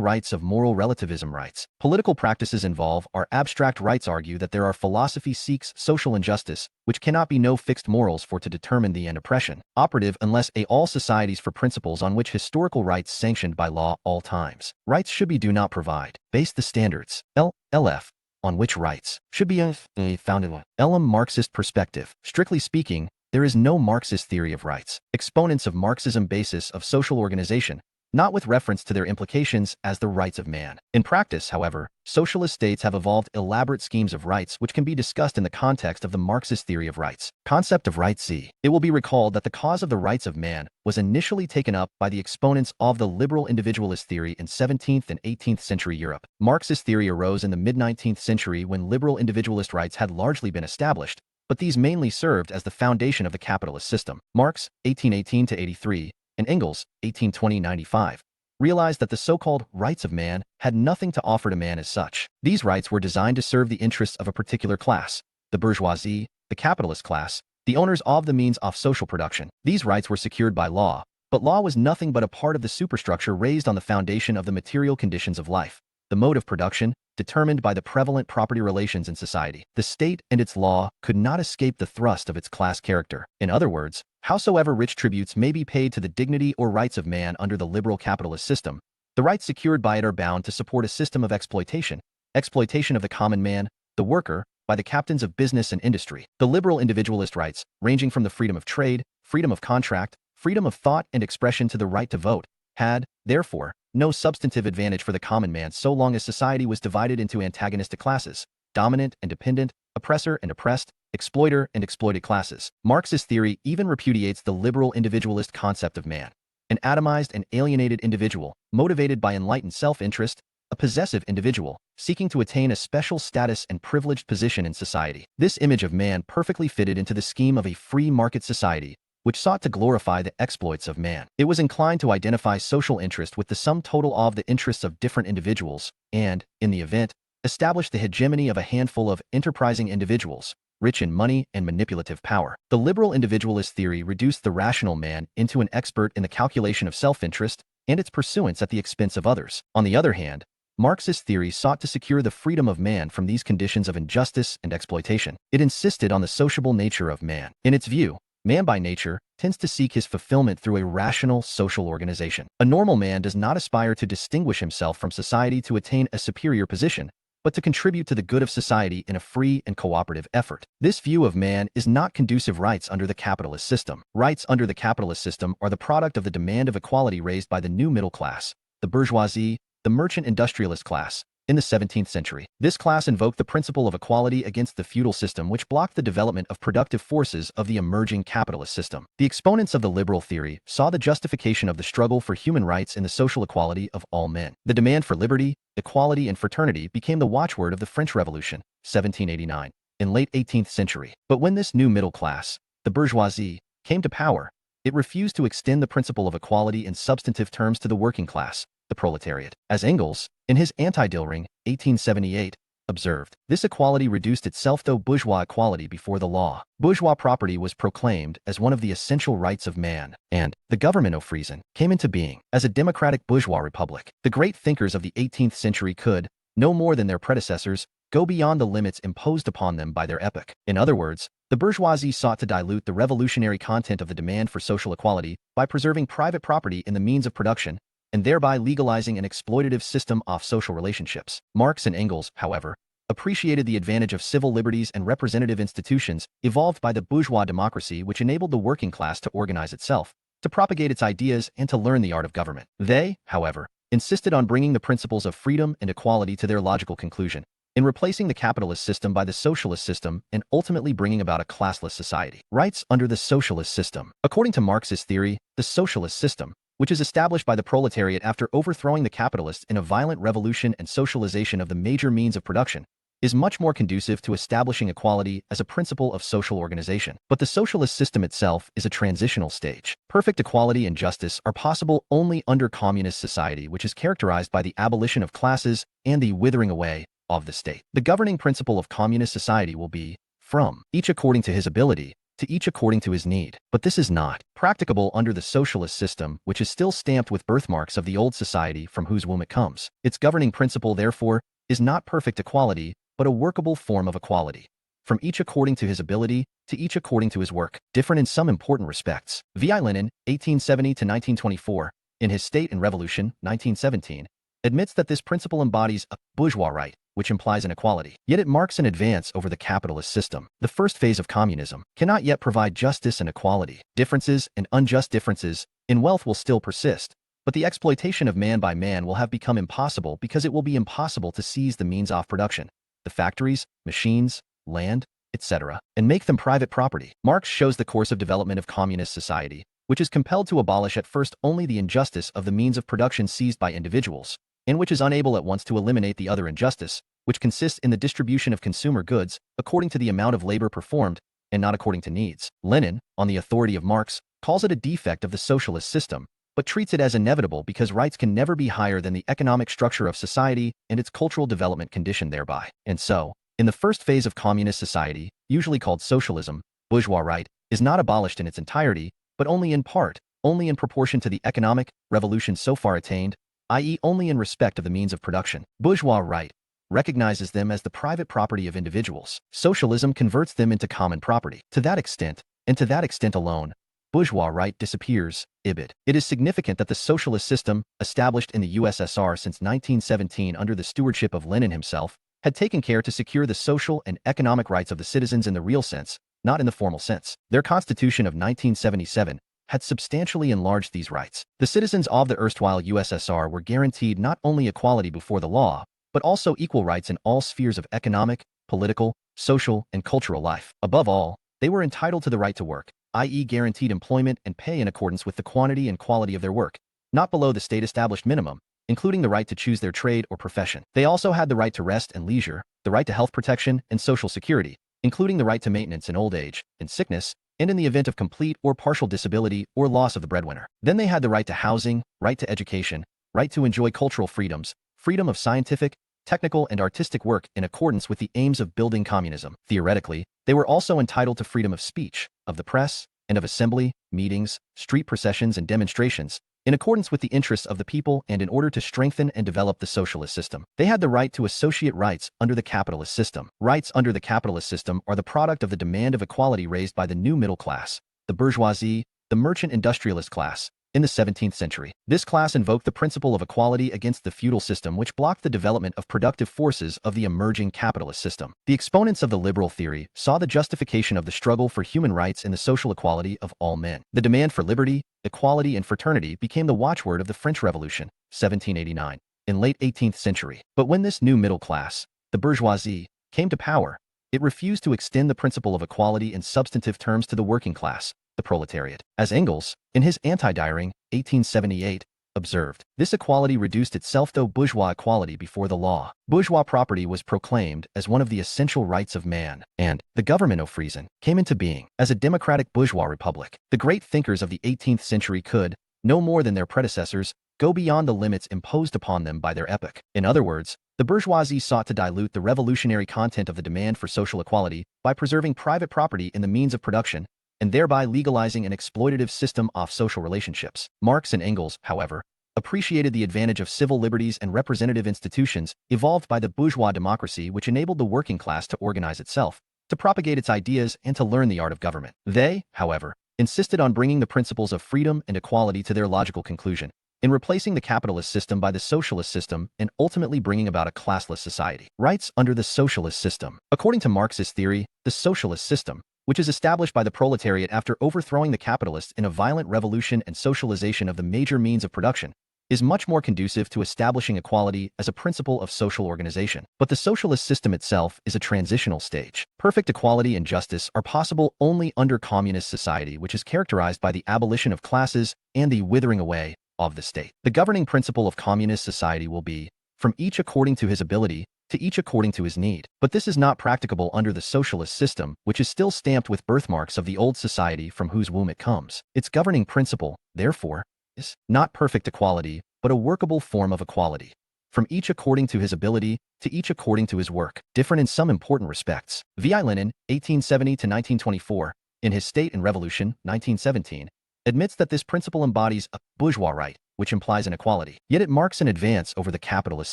rights of moral relativism rights. Political practices involve are abstract rights argue that there are philosophy seeks social injustice, which cannot be no fixed morals for to determine the end oppression. Operative unless a all societies for principles on which historical rights sanctioned by law all times. Rights should be do not provide. Base the standards. LF. On which rights should be founded on. Marxist perspective. Strictly speaking, there is no Marxist theory of rights. Exponents of Marxism basis of social organization, not with reference to their implications as the rights of man. In practice, however, socialist states have evolved elaborate schemes of rights which can be discussed in the context of the Marxist theory of rights. Concept of rights C. It will be recalled that the cause of the rights of man was initially taken up by the exponents of the liberal individualist theory in 17th and 18th century Europe. Marxist theory arose in the mid-19th century when liberal individualist rights had largely been established, but these mainly served as the foundation of the capitalist system. Marx, 1818 to 83, and Engels, 1820-95, realized that the so-called rights of man had nothing to offer to man as such. These rights were designed to serve the interests of a particular class, the bourgeoisie, the capitalist class, the owners of the means of social production. These rights were secured by law, but law was nothing but a part of the superstructure raised on the foundation of the material conditions of life, the mode of production, determined by the prevalent property relations in society. The state and its law could not escape the thrust of its class character. In other words, howsoever rich tributes may be paid to the dignity or rights of man under the liberal capitalist system, the rights secured by it are bound to support a system of exploitation of the common man, the worker, by the captains of business and industry. The liberal individualist rights, ranging from the freedom of trade, freedom of contract, freedom of thought and expression to the right to vote, had, therefore, no substantive advantage for the common man so long as society was divided into antagonistic classes, dominant and dependent, oppressor and oppressed, exploiter and exploited classes. Marxist theory even repudiates the liberal individualist concept of man, an atomized and alienated individual, motivated by enlightened self-interest, a possessive individual, seeking to attain a special status and privileged position in society. This image of man perfectly fitted into the scheme of a free market society, which sought to glorify the exploits of man. It was inclined to identify social interest with the sum total of the interests of different individuals and, in the event, establish the hegemony of a handful of enterprising individuals, rich in money and manipulative power. The liberal individualist theory reduced the rational man into an expert in the calculation of self-interest and its pursuance at the expense of others. On the other hand, Marxist theory sought to secure the freedom of man from these conditions of injustice and exploitation. It insisted on the sociable nature of man. In its view, man by nature tends to seek his fulfillment through a rational social organization. A normal man does not aspire to distinguish himself from society to attain a superior position, but to contribute to the good of society in a free and cooperative effort. This view of man is not conducive rights under the capitalist system. Rights under the capitalist system are the product of the demand of equality raised by the new middle class, the bourgeoisie, the merchant industrialist class, in the 17th century. This class invoked the principle of equality against the feudal system, which blocked the development of productive forces of the emerging capitalist system. The exponents of the liberal theory saw the justification of the struggle for human rights in the social equality of all men. The demand for liberty, equality, and fraternity became the watchword of the French Revolution, 1789, in late 18th century. But when this new middle class, the bourgeoisie, came to power, it refused to extend the principle of equality in substantive terms to the working class, the proletariat. As Engels, in his Anti-Dilring, 1878, observed, this equality reduced itself to bourgeois equality before the law. Bourgeois property was proclaimed as one of the essential rights of man, and the government of Friesen came into being as a democratic bourgeois republic. The great thinkers of the 18th century could, no more than their predecessors, go beyond the limits imposed upon them by their epoch. In other words, the bourgeoisie sought to dilute the revolutionary content of the demand for social equality by preserving private property in the means of production, and thereby legalizing an exploitative system of social relationships. Marx and Engels, however, appreciated the advantage of civil liberties and representative institutions evolved by the bourgeois democracy, which enabled the working class to organize itself, to propagate its ideas, and to learn the art of government. They, however, insisted on bringing the principles of freedom and equality to their logical conclusion, in replacing the capitalist system by the socialist system and ultimately bringing about a classless society. Rights under the socialist system. According to Marxist theory, the socialist system, which is established by the proletariat after overthrowing the capitalists in a violent revolution and socialization of the major means of production, is much more conducive to establishing equality as a principle of social organization. But the socialist system itself is a transitional stage. Perfect equality and justice are possible only under communist society, which is characterized by the abolition of classes and the withering away of the state. The governing principle of communist society will be, from each according to his ability, to each according to his need. But this is not practicable under the socialist system, which is still stamped with birthmarks of the old society from whose womb it comes. Its governing principle, therefore, is not perfect equality, but a workable form of equality. From each according to his ability, to each according to his work, different in some important respects. V.I. Lenin, 1870 to 1924, in his State and Revolution, 1917, admits that this principle embodies a bourgeois right, which implies an equality. Yet it marks an advance over the capitalist system. The first phase of communism cannot yet provide justice and equality. Differences and unjust differences in wealth will still persist, but the exploitation of man by man will have become impossible because it will be impossible to seize the means of production, the factories, machines, land, etc., and make them private property. Marx shows the course of development of communist society, which is compelled to abolish at first only the injustice of the means of production seized by individuals, and which is unable at once to eliminate the other injustice, which consists in the distribution of consumer goods according to the amount of labor performed and not according to needs. Lenin, on the authority of Marx, calls it a defect of the socialist system, but treats it as inevitable because rights can never be higher than the economic structure of society and its cultural development conditioned thereby. And so, in the first phase of communist society, usually called socialism, bourgeois right is not abolished in its entirety, but only in part, only in proportion to the economic revolution so far attained, i.e. only in respect of the means of production. Bourgeois right recognizes them as the private property of individuals. Socialism converts them into common property. To that extent, and to that extent alone, bourgeois right disappears. It is significant that the socialist system, established in the USSR since 1917 under the stewardship of Lenin himself, had taken care to secure the social and economic rights of the citizens in the real sense, not in the formal sense. Their constitution of 1977 had substantially enlarged these rights. The citizens of the erstwhile USSR were guaranteed not only equality before the law, but also equal rights in all spheres of economic, political, social, and cultural life. Above all, they were entitled to the right to work, i.e. guaranteed employment and pay in accordance with the quantity and quality of their work, not below the state-established minimum, including the right to choose their trade or profession. They also had the right to rest and leisure, the right to health protection and social security, including the right to maintenance in old age, in sickness, and in the event of complete or partial disability or loss of the breadwinner. Then they had the right to housing, right to education, right to enjoy cultural freedoms, freedom of scientific, technical, and artistic work in accordance with the aims of building communism. Theoretically, they were also entitled to freedom of speech, of the press, and of assembly, meetings, street processions, and demonstrations, in accordance with the interests of the people and in order to strengthen and develop the socialist system. They had the right to associate rights under the capitalist system. Rights under the capitalist system are the product of the demand of equality raised by the new middle class, the bourgeoisie, the merchant industrialist class, in the 17th century. This class invoked the principle of equality against the feudal system, which blocked the development of productive forces of the emerging capitalist system. The exponents of the liberal theory saw the justification of the struggle for human rights in the social equality of all men. The demand for liberty, equality, and fraternity became the watchword of the French Revolution, 1789, in late 18th century. But when this new middle class, the bourgeoisie, came to power, it refused to extend the principle of equality in substantive terms to the working class, the proletariat. As Engels, in his Anti-Diring, 1878, observed, this equality reduced itself to bourgeois equality before the law. Bourgeois property was proclaimed as one of the essential rights of man, and the government of Friesen came into being as a democratic bourgeois republic. The great thinkers of the 18th century could, no more than their predecessors, go beyond the limits imposed upon them by their epoch. In other words, the bourgeoisie sought to dilute the revolutionary content of the demand for social equality by preserving private property in the means of production, and thereby legalizing an exploitative system of social relationships. Marx and Engels, however, appreciated the advantage of civil liberties and representative institutions evolved by the bourgeois democracy, which enabled the working class to organize itself, to propagate its ideas, and to learn the art of government. They, however, insisted on bringing the principles of freedom and equality to their logical conclusion, in replacing the capitalist system by the socialist system and ultimately bringing about a classless society. Rights under the socialist system. According to Marxist theory, the socialist system, which is established by the proletariat after overthrowing the capitalists in a violent revolution and socialization of the major means of production, is much more conducive to establishing equality as a principle of social organization. But the socialist system itself is a transitional stage. Perfect equality and justice are possible only under communist society, which is characterized by the abolition of classes and the withering away of the state. The governing principle of communist society will be, from each according to his ability, to each according to his need. But this is not practicable under the socialist system, which is still stamped with birthmarks of the old society from whose womb it comes. Its governing principle, therefore, is not perfect equality, but a workable form of equality. From each according to his ability, to each according to his work, different in some important respects. V.I. Lenin, 1870–1924, in his State and Revolution, 1917, admits that this principle embodies a bourgeois right, which implies inequality. Yet it marks an advance over the capitalist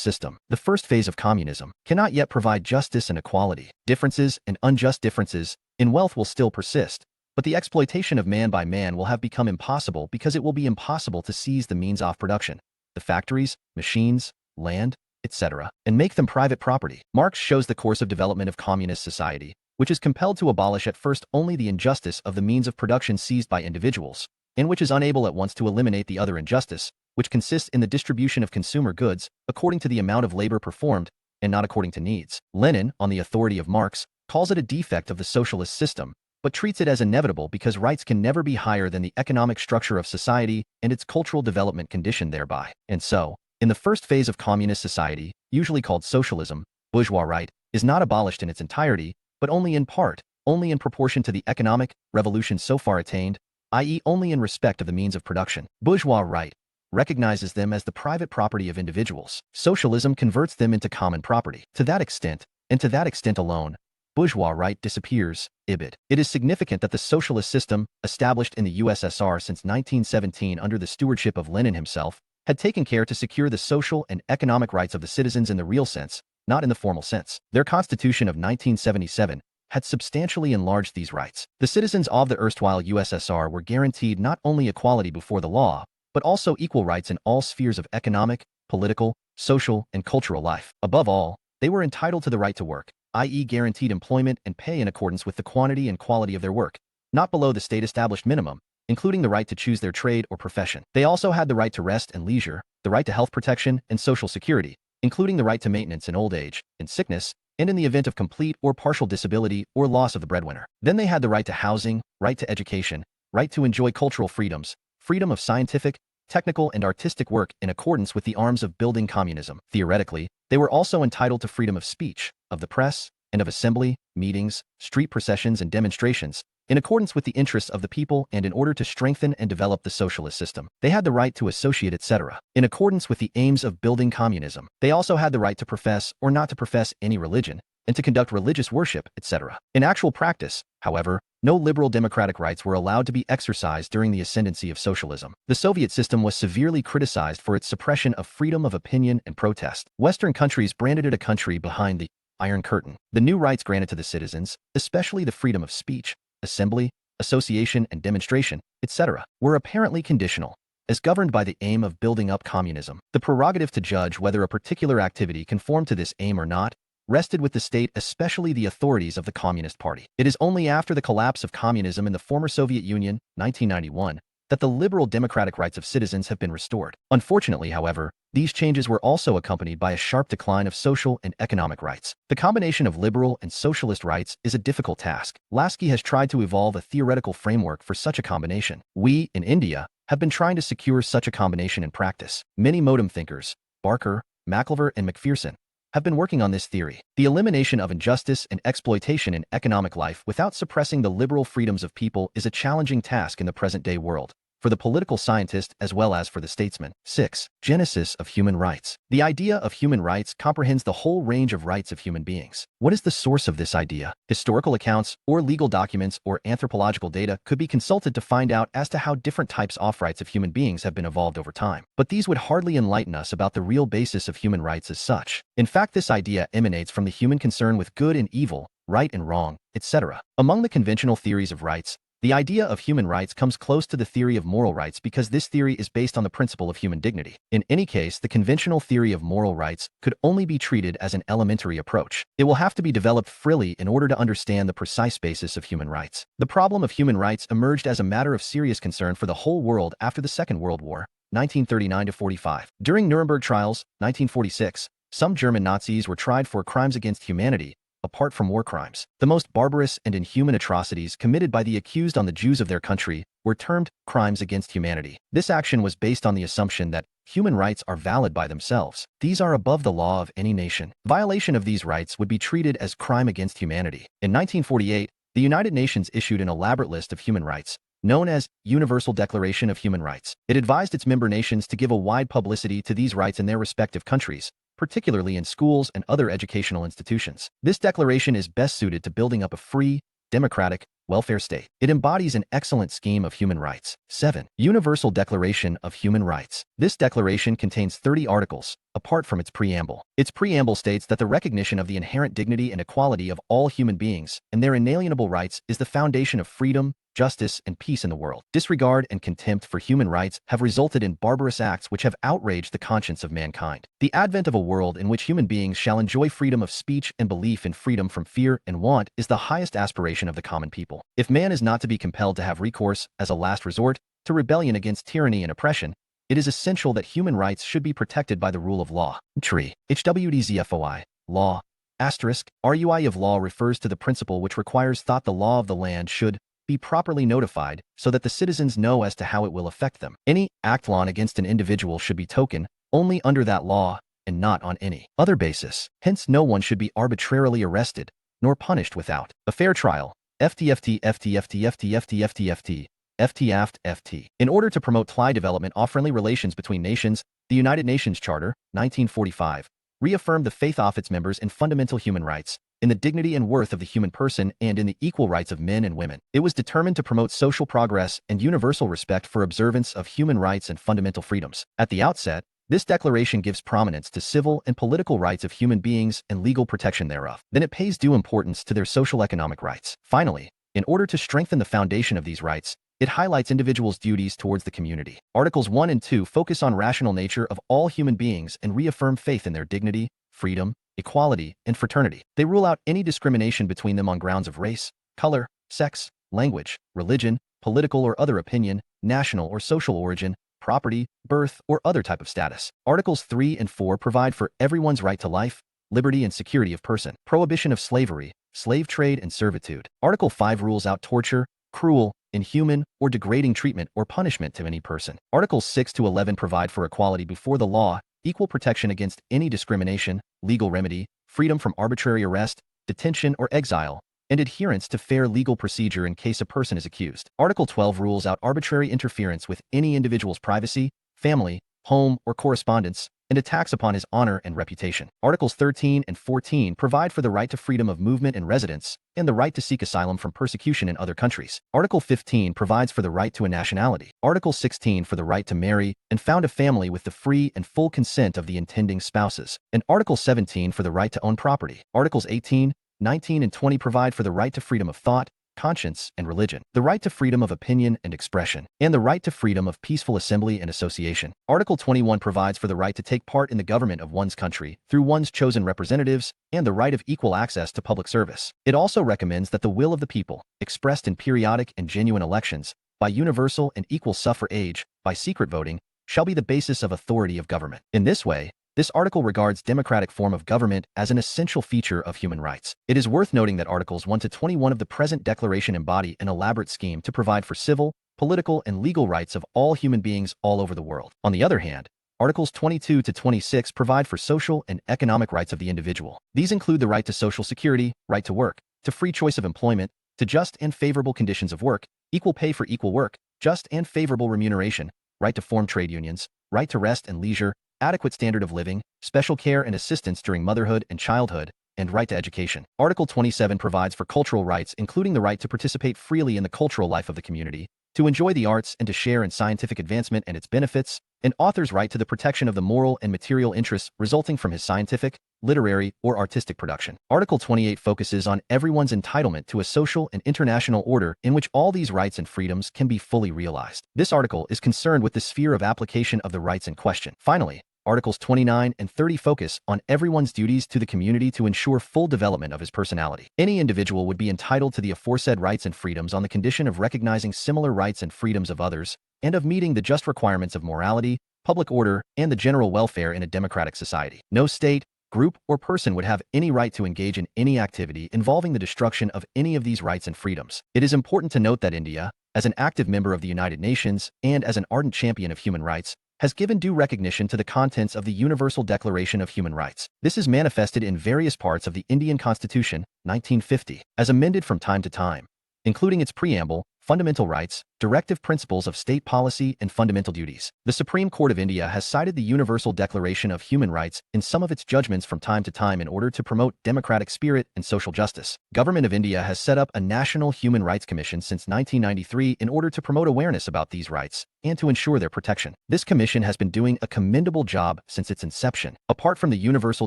system. The first phase of communism cannot yet provide justice and equality. Differences and unjust differences in wealth will still persist, but the exploitation of man by man will have become impossible because it will be impossible to seize the means of production, the factories, machines, land, etc., and make them private property. Marx shows the course of development of communist society, which is compelled to abolish at first only the injustice of the means of production seized by individuals, and which is unable at once to eliminate the other injustice, which consists in the distribution of consumer goods according to the amount of labor performed and not according to needs. Lenin, on the authority of Marx, calls it a defect of the socialist system, but treats it as inevitable because rights can never be higher than the economic structure of society and its cultural development conditioned thereby. And so, in the first phase of communist society, usually called socialism, bourgeois right is not abolished in its entirety, but only in part, only in proportion to the economic revolution so far attained, i.e. only in respect of the means of production. Bourgeois right recognizes them as the private property of individuals. Socialism converts them into common property. To that extent, and to that extent alone, bourgeois right disappears. It is significant that the socialist system, established in the USSR since 1917 under the stewardship of Lenin himself, had taken care to secure the social and economic rights of the citizens in the real sense, not in the formal sense. Their constitution of 1977 had substantially enlarged these rights. The citizens of the erstwhile USSR were guaranteed not only equality before the law, but also equal rights in all spheres of economic, political, social, and cultural life. Above all, they were entitled to the right to work, i.e. guaranteed employment and pay in accordance with the quantity and quality of their work, not below the state-established minimum, including the right to choose their trade or profession. They also had the right to rest and leisure, the right to health protection and social security, including the right to maintenance in old age, in sickness, and in the event of complete or partial disability or loss of the breadwinner. Then they had the right to housing, right to education, right to enjoy cultural freedoms, freedom of scientific, technical, and artistic work in accordance with the arms of building communism. Theoretically, they were also entitled to freedom of speech, of the press, and of assembly, meetings, street processions, and demonstrations, in accordance with the interests of the people and in order to strengthen and develop the socialist system. They had the right to associate, etc., in accordance with the aims of building communism. They also had the right to profess or not to profess any religion, and to conduct religious worship, etc. In actual practice, however, no liberal democratic rights were allowed to be exercised during the ascendancy of socialism. The Soviet system was severely criticized for its suppression of freedom of opinion and protest. Western countries branded it a country behind the Iron Curtain. The new rights granted to the citizens, especially the freedom of speech, assembly, association and demonstration, etc., were apparently conditional, as governed by the aim of building up communism. The prerogative to judge whether a particular activity conformed to this aim or not rested with the state, especially the authorities of the Communist Party. It is only after the collapse of communism in the former Soviet Union, 1991, that the liberal democratic rights of citizens have been restored. Unfortunately, however, these changes were also accompanied by a sharp decline of social and economic rights. The combination of liberal and socialist rights is a difficult task. Lasky has tried to evolve a theoretical framework for such a combination. We, in India, have been trying to secure such a combination in practice. Many modem thinkers, Barker, McIlver, and McPherson, have been working on this theory. The elimination of injustice and exploitation in economic life without suppressing the liberal freedoms of people is a challenging task in the present-day world, for the political scientist as well as for the statesman. 6. Genesis of human rights. The idea of human rights comprehends the whole range of rights of human beings. What is the source of this idea? Historical accounts or legal documents or anthropological data could be consulted to find out as to how different types of rights of human beings have been evolved over time. But these would hardly enlighten us about the real basis of human rights as such. In fact, this idea emanates from the human concern with good and evil, right and wrong, etc. Among the conventional theories of rights, the idea of human rights comes close to the theory of moral rights because this theory is based on the principle of human dignity. In any case, the conventional theory of moral rights could only be treated as an elementary approach. It will have to be developed freely in order to understand the precise basis of human rights. The problem of human rights emerged as a matter of serious concern for the whole world after the Second World War, 1939-45. During Nuremberg trials, 1946, some German Nazis were tried for crimes against humanity, apart from war crimes. The most barbarous and inhuman atrocities committed by the accused on the Jews of their country were termed crimes against humanity. This action was based on the assumption that human rights are valid by themselves. These are above the law of any nation. Violation of these rights would be treated as crime against humanity. In 1948, the United Nations issued an elaborate list of human rights, known as Universal Declaration of Human Rights. It advised its member nations to give a wide publicity to these rights in their respective countries, particularly in schools and other educational institutions. This declaration is best suited to building up a free, democratic, welfare state. It embodies an excellent scheme of human rights. 7. Universal Declaration of Human Rights. This declaration contains 30 articles, apart from its preamble. Its preamble states that the recognition of the inherent dignity and equality of all human beings and their inalienable rights is the foundation of freedom, justice, and peace in the world. Disregard and contempt for human rights have resulted in barbarous acts which have outraged the conscience of mankind. The advent of a world in which human beings shall enjoy freedom of speech and belief in freedom from fear and want is the highest aspiration of the common people. If man is not to be compelled to have recourse, as a last resort, to rebellion against tyranny and oppression, it is essential that human rights should be protected by the rule of law. Tree. HWDZFOI. Law. Asterisk. RUI of law refers to the principle which requires thought the law of the land should be properly notified so that the citizens know as to how it will affect them. Any act law against an individual should be taken only under that law and not on any other basis. Hence, no one should be arbitrarily arrested nor punished without a fair trial. FTFT, FTFT, FTFT, FTFT, FTAFT, FT. In order to promote development of friendly relations between nations, the United Nations Charter, 1945, reaffirmed the faith of its members in fundamental human rights, in the dignity and worth of the human person, and in the equal rights of men and women. It was determined to promote social progress and universal respect for observance of human rights and fundamental freedoms. At the outset, this declaration gives prominence to civil and political rights of human beings and legal protection thereof. Then it pays due importance to their social-economic rights. Finally, in order to strengthen the foundation of these rights, it highlights individuals' duties towards the community. Articles 1 and 2 focus on rational nature of all human beings and reaffirm faith in their dignity, freedom, equality, and fraternity. They rule out any discrimination between them on grounds of race, color, sex, language, religion, political or other opinion, national or social origin, property, birth, or other type of status. Articles 3 and 4 provide for everyone's right to life, liberty, and security of person. Prohibition of slavery, slave trade, and servitude. Article 5 rules out torture, cruel, inhuman, or degrading treatment or punishment to any person. Articles 6 to 11 provide for equality before the law, equal protection against any discrimination, legal remedy, freedom from arbitrary arrest, detention, or exile, and adherence to fair legal procedure in case a person is accused. Article 12 rules out arbitrary interference with any individual's privacy, family, home, or correspondence, and attacks upon his honor and reputation. Articles 13 and 14 provide for the right to freedom of movement and residence, and the right to seek asylum from persecution in other countries. Article 15 provides for the right to a nationality. Article 16 for the right to marry and found a family with the free and full consent of the intending spouses. And Article 17 for the right to own property. Articles 18, 19, and 20 provide for the right to freedom of thought, conscience, and religion, the right to freedom of opinion and expression, and the right to freedom of peaceful assembly and association. Article 21 provides for the right to take part in the government of one's country through one's chosen representatives and the right of equal access to public service. It also recommends that the will of the people, expressed in periodic and genuine elections, by universal and equal suffrage, by secret voting, shall be the basis of authority of government. In this way, this article regards democratic form of government as an essential feature of human rights. It is worth noting that Articles 1 to 21 of the present Declaration embody an elaborate scheme to provide for civil, political, and legal rights of all human beings all over the world. On the other hand, Articles 22 to 26 provide for social and economic rights of the individual. These include the right to social security, right to work, to free choice of employment, to just and favorable conditions of work, equal pay for equal work, just and favorable remuneration, right to form trade unions, right to rest and leisure, adequate standard of living, special care and assistance during motherhood and childhood, and right to education. Article 27 provides for cultural rights, including the right to participate freely in the cultural life of the community, to enjoy the arts and to share in scientific advancement and its benefits, an author's right to the protection of the moral and material interests resulting from his scientific, literary, or artistic production. Article 28 focuses on everyone's entitlement to a social and international order in which all these rights and freedoms can be fully realized. This article is concerned with the sphere of application of the rights in question. Finally, Articles 29 and 30 focus on everyone's duties to the community to ensure full development of his personality. Any individual would be entitled to the aforesaid rights and freedoms on the condition of recognizing similar rights and freedoms of others, and of meeting the just requirements of morality, public order, and the general welfare in a democratic society. No state, group, or person would have any right to engage in any activity involving the destruction of any of these rights and freedoms. It is important to note that India, as an active member of the United Nations and as an ardent champion of human rights, has given due recognition to the contents of the Universal Declaration of Human Rights. This is manifested in various parts of the Indian Constitution, 1950, as amended from time to time, including its preamble, fundamental rights, directive principles of state policy, and fundamental duties. The Supreme Court of India has cited the Universal Declaration of Human Rights in some of its judgments from time to time in order to promote democratic spirit and social justice. Government of India has set up a National Human Rights Commission since 1993 in order to promote awareness about these rights and to ensure their protection. This commission has been doing a commendable job since its inception. Apart from the Universal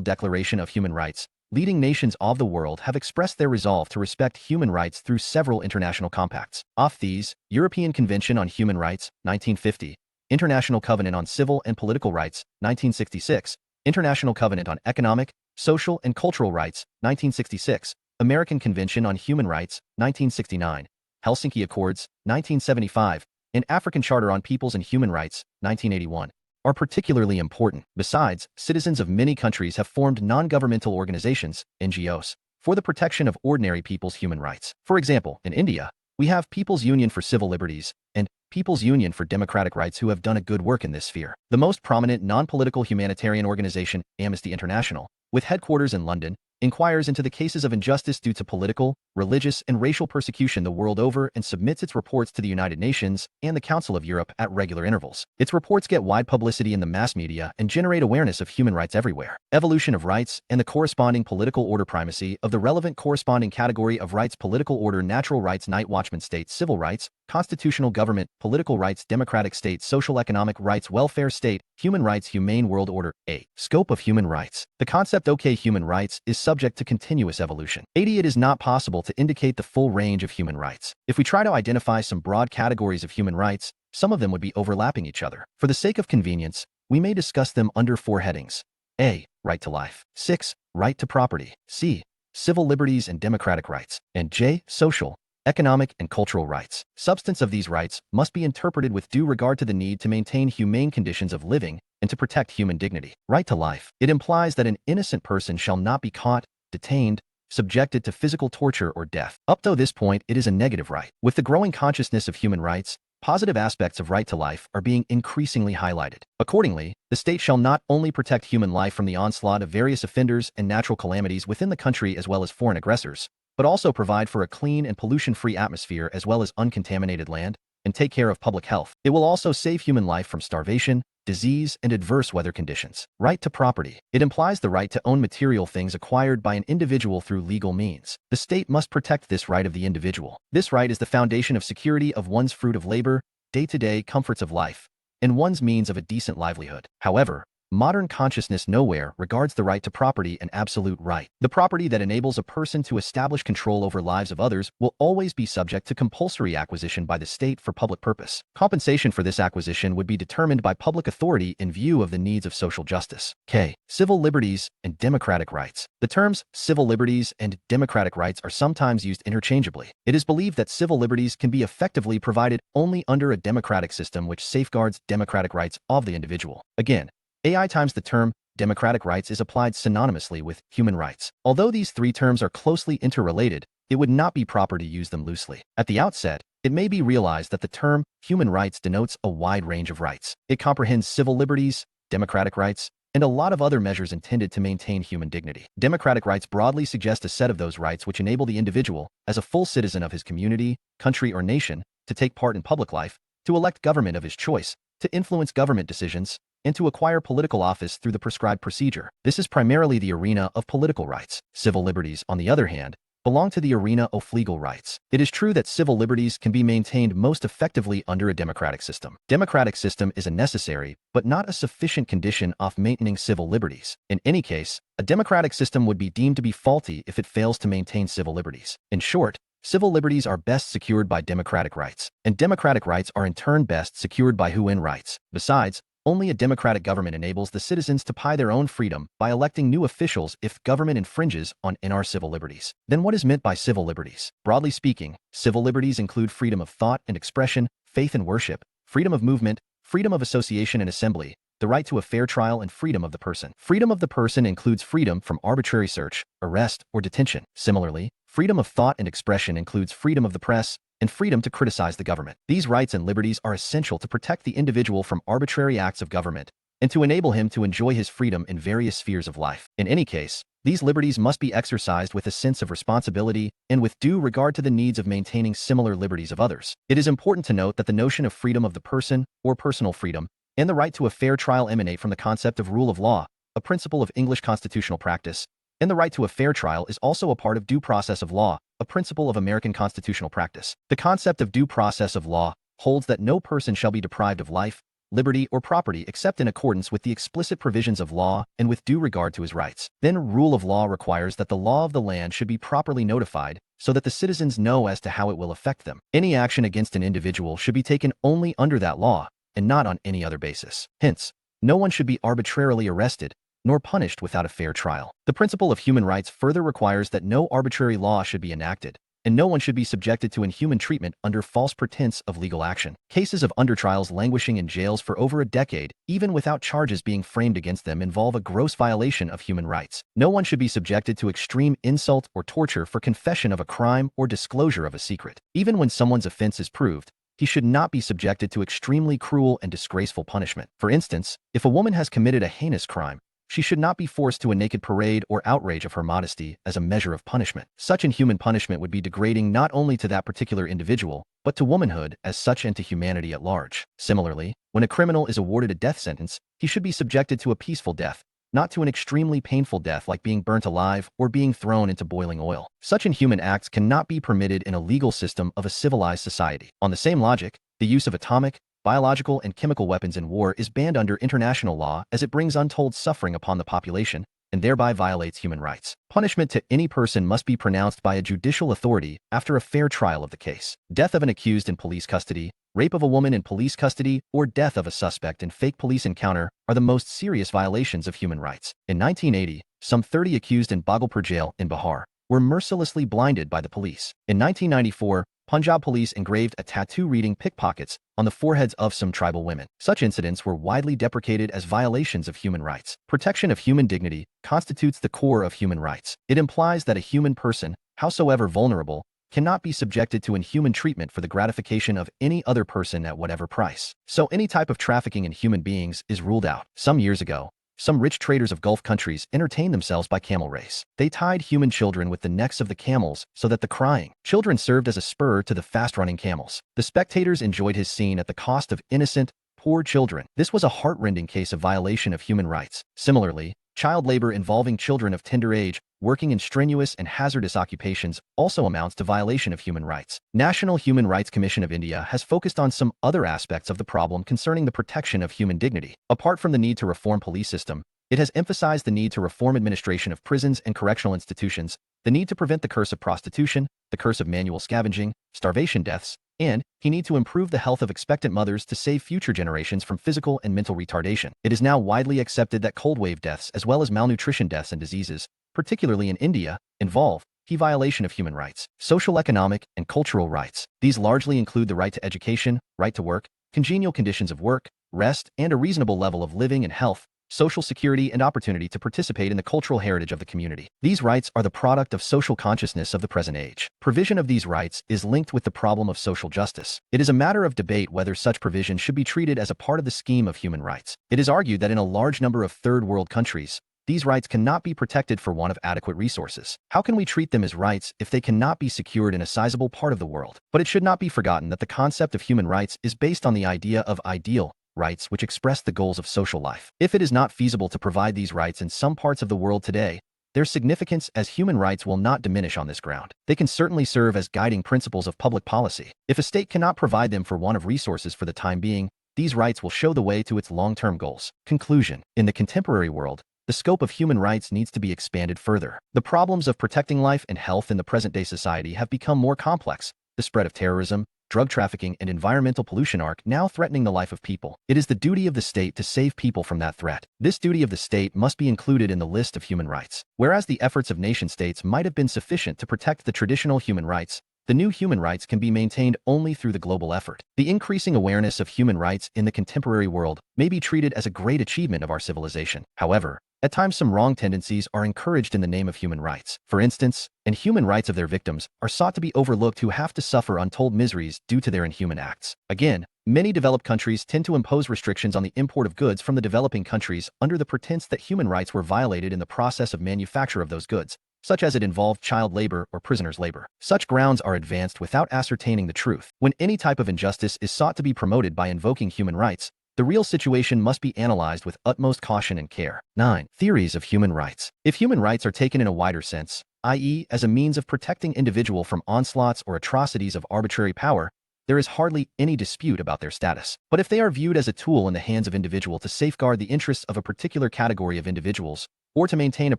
Declaration of Human Rights, leading nations of the world have expressed their resolve to respect human rights through several international compacts. Of these, European Convention on Human Rights, 1950, International Covenant on Civil and Political Rights, 1966, International Covenant on Economic, Social, and Cultural Rights, 1966, American Convention on Human Rights, 1969, Helsinki Accords, 1975, and African Charter on Peoples and Human Rights, 1981. Are particularly important. Besides, citizens of many countries have formed non-governmental organizations, NGOs, for the protection of ordinary people's human rights. For example, in India, we have People's Union for Civil Liberties and People's Union for Democratic Rights who have done a good work in this sphere. The most prominent non-political humanitarian organization, Amnesty International, with headquarters in London, inquires into the cases of injustice due to political, religious, and racial persecution the world over and submits its reports to the United Nations and the Council of Europe at regular intervals. Its reports get wide publicity in the mass media and generate awareness of human rights everywhere. Evolution of rights and the corresponding political order primacy of the relevant corresponding category of rights: political order, natural rights, night watchman state, civil rights, constitutional government, political rights, democratic state, social economic rights, welfare state, human rights, humane world order. A. Scope of human rights. The concept human rights is subject to continuous evolution. It is not possible to indicate the full range of human rights. If we try to identify some broad categories of human rights, some of them would be overlapping each other. For the sake of convenience, we may discuss them under four headings. A. Right to life. 6. Right to property. C. Civil liberties and democratic rights. And J. Social, economic, and cultural rights. Substance of these rights must be interpreted with due regard to the need to maintain humane conditions of living and to protect human dignity. Right to life. It implies that an innocent person shall not be caught, detained, subjected to physical torture or death. Up to this point, it is a negative right. With the growing consciousness of human rights, positive aspects of right to life are being increasingly highlighted. Accordingly, the state shall not only protect human life from the onslaught of various offenders and natural calamities within the country as well as foreign aggressors, but also provide for a clean and pollution-free atmosphere as well as uncontaminated land, and take care of public health. It will also save human life from starvation, disease, and adverse weather conditions. Right to property. It implies the right to own material things acquired by an individual through legal means. The state must protect this right of the individual. This right is the foundation of security of one's fruit of labor, day-to-day comforts of life, and one's means of a decent livelihood. However, modern consciousness nowhere regards the right to property an absolute right. The property that enables a person to establish control over lives of others will always be subject to compulsory acquisition by the state for public purpose. Compensation for this acquisition would be determined by public authority in view of the needs of social justice. K. Civil liberties and democratic rights. The terms civil liberties and democratic rights are sometimes used interchangeably. It is believed that civil liberties can be effectively provided only under a democratic system which safeguards democratic rights of the individual. Again, AI times the term democratic rights is applied synonymously with human rights. Although these three terms are closely interrelated, it would not be proper to use them loosely. At the outset, it may be realized that the term human rights denotes a wide range of rights. It comprehends civil liberties, democratic rights, and a lot of other measures intended to maintain human dignity. Democratic rights broadly suggest a set of those rights which enable the individual, as a full citizen of his community, country, or nation, to take part in public life, to elect government of his choice, to influence government decisions, and to acquire political office through the prescribed procedure. This is primarily the arena of political rights. Civil liberties, on the other hand, belong to the arena of legal rights. It is true that civil liberties can be maintained most effectively under a democratic system. Democratic system is a necessary, but not a sufficient condition of maintaining civil liberties. In any case, a democratic system would be deemed to be faulty if it fails to maintain civil liberties. In short, civil liberties are best secured by democratic rights, and democratic rights are in turn best secured by human rights. Besides, only a democratic government enables the citizens to buy their own freedom by electing new officials if government infringes on our civil liberties. Then what is meant by civil liberties? Broadly speaking, civil liberties include freedom of thought and expression, faith and worship, freedom of movement, freedom of association and assembly, the right to a fair trial, and freedom of the person. Freedom of the person includes freedom from arbitrary search, arrest, or detention. Similarly, freedom of thought and expression includes freedom of the press, and freedom to criticize the government. These rights and liberties are essential to protect the individual from arbitrary acts of government and to enable him to enjoy his freedom in various spheres of life. In any case, these liberties must be exercised with a sense of responsibility and with due regard to the needs of maintaining similar liberties of others. It is important to note that the notion of freedom of the person, or personal freedom, and the right to a fair trial emanate from the concept of rule of law, a principle of English constitutional practice, and the right to a fair trial is also a part of due process of law, a principle of American constitutional practice. The concept of due process of law holds that no person shall be deprived of life, liberty, or property except in accordance with the explicit provisions of law and with due regard to his rights. Then rule of law requires that the law of the land should be properly notified so that the citizens know as to how it will affect them. Any action against an individual should be taken only under that law and not on any other basis. Hence, no one should be arbitrarily arrested nor punished without a fair trial. The principle of human rights further requires that no arbitrary law should be enacted, and no one should be subjected to inhuman treatment under false pretense of legal action. Cases of undertrials languishing in jails for over a decade, even without charges being framed against them, involve a gross violation of human rights. No one should be subjected to extreme insult or torture for confession of a crime or disclosure of a secret. Even when someone's offense is proved, he should not be subjected to extremely cruel and disgraceful punishment. For instance, if a woman has committed a heinous crime, she should not be forced to a naked parade or outrage of her modesty as a measure of punishment. Such inhuman punishment would be degrading not only to that particular individual, but to womanhood as such and to humanity at large. Similarly, when a criminal is awarded a death sentence, he should be subjected to a peaceful death, not to an extremely painful death like being burnt alive or being thrown into boiling oil. Such inhuman acts cannot be permitted in a legal system of a civilized society. On the same logic, the use of atomic, biological, and chemical weapons in war is banned under international law as it brings untold suffering upon the population and thereby violates human rights. Punishment to any person must be pronounced by a judicial authority after a fair trial of the case. Death of an accused in police custody, rape of a woman in police custody, or death of a suspect in fake police encounter are the most serious violations of human rights. In 1980, some 30 accused in Bhagalpur jail in Bihar were mercilessly blinded by the police. In 1994, Punjab police engraved a tattoo reading "pickpockets" on the foreheads of some tribal women. Such incidents were widely deprecated as violations of human rights. Protection of human dignity constitutes the core of human rights. It implies that a human person, howsoever vulnerable, cannot be subjected to inhuman treatment for the gratification of any other person at whatever price. So any type of trafficking in human beings is ruled out. Some years ago, Some rich traders of Gulf countries entertained themselves by camel race. They tied human children with the necks of the camels so that the crying children served as a spur to the fast-running camels. The spectators enjoyed his scene at the cost of innocent, poor children. This was a heart-rending case of violation of human rights. Similarly, child labor involving children of tender age working in strenuous and hazardous occupations also amounts to violation of human rights. National Human Rights Commission of India has focused on some other aspects of the problem concerning the protection of human dignity. Apart from the need to reform police system, it has emphasized the need to reform administration of prisons and correctional institutions, the need to prevent the curse of prostitution, the curse of manual scavenging, starvation deaths, and he need to improve the health of expectant mothers to save future generations from physical and mental retardation. It is now widely accepted that cold wave deaths as well as malnutrition deaths and diseases, particularly in India, involve the violation of human rights, social, economic, and cultural rights. These largely include the right to education, right to work, congenial conditions of work, rest, and a reasonable level of living and health, social security, and opportunity to participate in the cultural heritage of the community. These rights are the product of social consciousness of the present age. Provision of these rights is linked with the problem of social justice. It is a matter of debate whether such provision should be treated as a part of the scheme of human rights. It is argued that in a large number of third world countries, these rights cannot be protected for want of adequate resources. How can we treat them as rights if they cannot be secured in a sizable part of the world? But it should not be forgotten that the concept of human rights is based on the idea of ideal rights which express the goals of social life. If it is not feasible to provide these rights in some parts of the world today, their significance as human rights will not diminish on this ground. They can certainly serve as guiding principles of public policy. If a state cannot provide them for want of resources for the time being, these rights will show the way to its long-term goals. Conclusion. In the contemporary world, the scope of human rights needs to be expanded further. The problems of protecting life and health in the present-day society have become more complex. The spread of terrorism, drug trafficking, and environmental pollution are now threatening the life of people. It is the duty of the state to save people from that threat. This duty of the state must be included in the list of human rights. Whereas the efforts of nation-states might have been sufficient to protect the traditional human rights, the new human rights can be maintained only through the global effort. The increasing awareness of human rights in the contemporary world may be treated as a great achievement of our civilization. However, at times some wrong tendencies are encouraged in the name of human rights. For instance, and human rights of their victims are sought to be overlooked who have to suffer untold miseries due to their inhuman acts. Again, many developed countries tend to impose restrictions on the import of goods from the developing countries under the pretense that human rights were violated in the process of manufacture of those goods, such as it involved child labor or prisoners' labor. Such grounds are advanced without ascertaining the truth. When any type of injustice is sought to be promoted by invoking human rights, the real situation must be analyzed with utmost caution and care. 9. Theories of human rights. If human rights are taken in a wider sense, i.e., as a means of protecting individual from onslaughts or atrocities of arbitrary power, there is hardly any dispute about their status. But if they are viewed as a tool in the hands of individual to safeguard the interests of a particular category of individuals, or to maintain a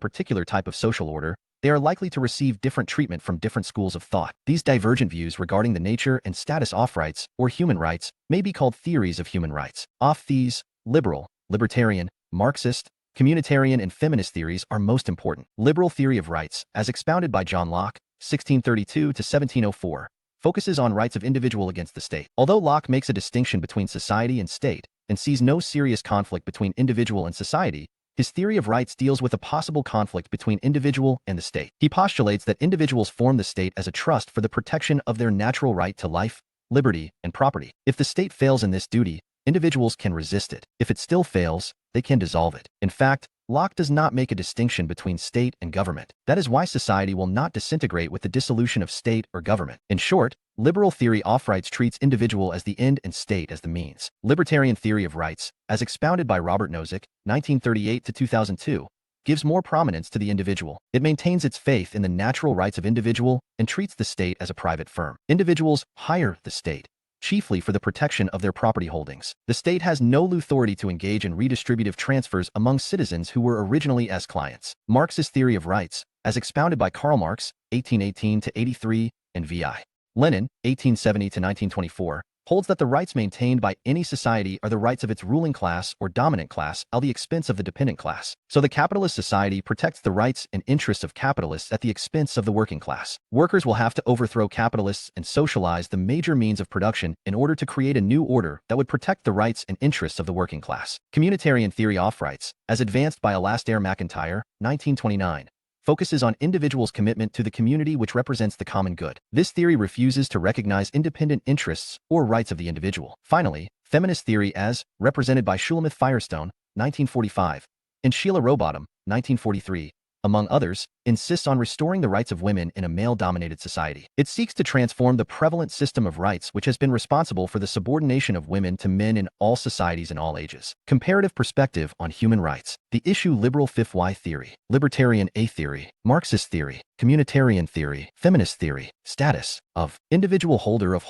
particular type of social order, they are likely to receive different treatment from different schools of thought. These divergent views regarding the nature and status of rights, or human rights, may be called theories of human rights. These liberal, libertarian, Marxist, communitarian, and feminist theories are most important. Liberal theory of rights, as expounded by John Locke, 1632 to 1704, focuses on rights of individual against the state. Although Locke makes a distinction between society and state, and sees no serious conflict between individual and society, his theory of rights deals with a possible conflict between individual and the state. He postulates that individuals form the state as a trust for the protection of their natural right to life, liberty, and property. If the state fails in this duty, individuals can resist it. If it still fails, they can dissolve it. In fact, Locke does not make a distinction between state and government. That is why society will not disintegrate with the dissolution of state or government. In short, liberal theory of rights treats individual as the end and state as the means. Libertarian theory of rights, as expounded by Robert Nozick, 1938 to 2002, gives more prominence to the individual. It maintains its faith in the natural rights of individual and treats the state as a private firm. Individuals hire the state, chiefly for the protection of their property holdings. The state has no authority to engage in redistributive transfers among citizens who were originally as clients. Marxist theory of rights, as expounded by Karl Marx, 1818 to 83, and V.I. Lenin, 1870 to 1924, holds that the rights maintained by any society are the rights of its ruling class or dominant class at the expense of the dependent class. So the capitalist society protects the rights and interests of capitalists at the expense of the working class. Workers will have to overthrow capitalists and socialize the major means of production in order to create a new order that would protect the rights and interests of the working class. Communitarian theory of rights, as advanced by Alasdair MacIntyre, 1929, focuses on individuals' commitment to the community which represents the common good. This theory refuses to recognize independent interests or rights of the individual. Finally, feminist theory as represented by Shulamith Firestone, 1945, and Sheila Rowbottom, 1943, among others, insists on restoring the rights of women in a male-dominated society. It seeks to transform the prevalent system of rights which has been responsible for the subordination of women to men in all societies and all ages. Comparative perspective on human rights. The issue liberal fifth Y theory, libertarian A theory, Marxist theory, communitarian theory, feminist theory, status of individual holder of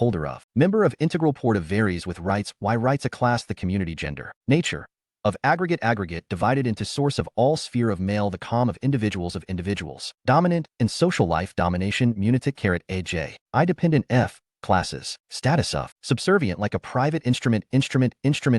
member of integral portive varies with rights Y rights a class the community gender, nature of aggregate divided into source of all sphere of male the com of individuals, dominant in social life domination munitic aj, I dependent F, classes, status of, subservient like a private instrument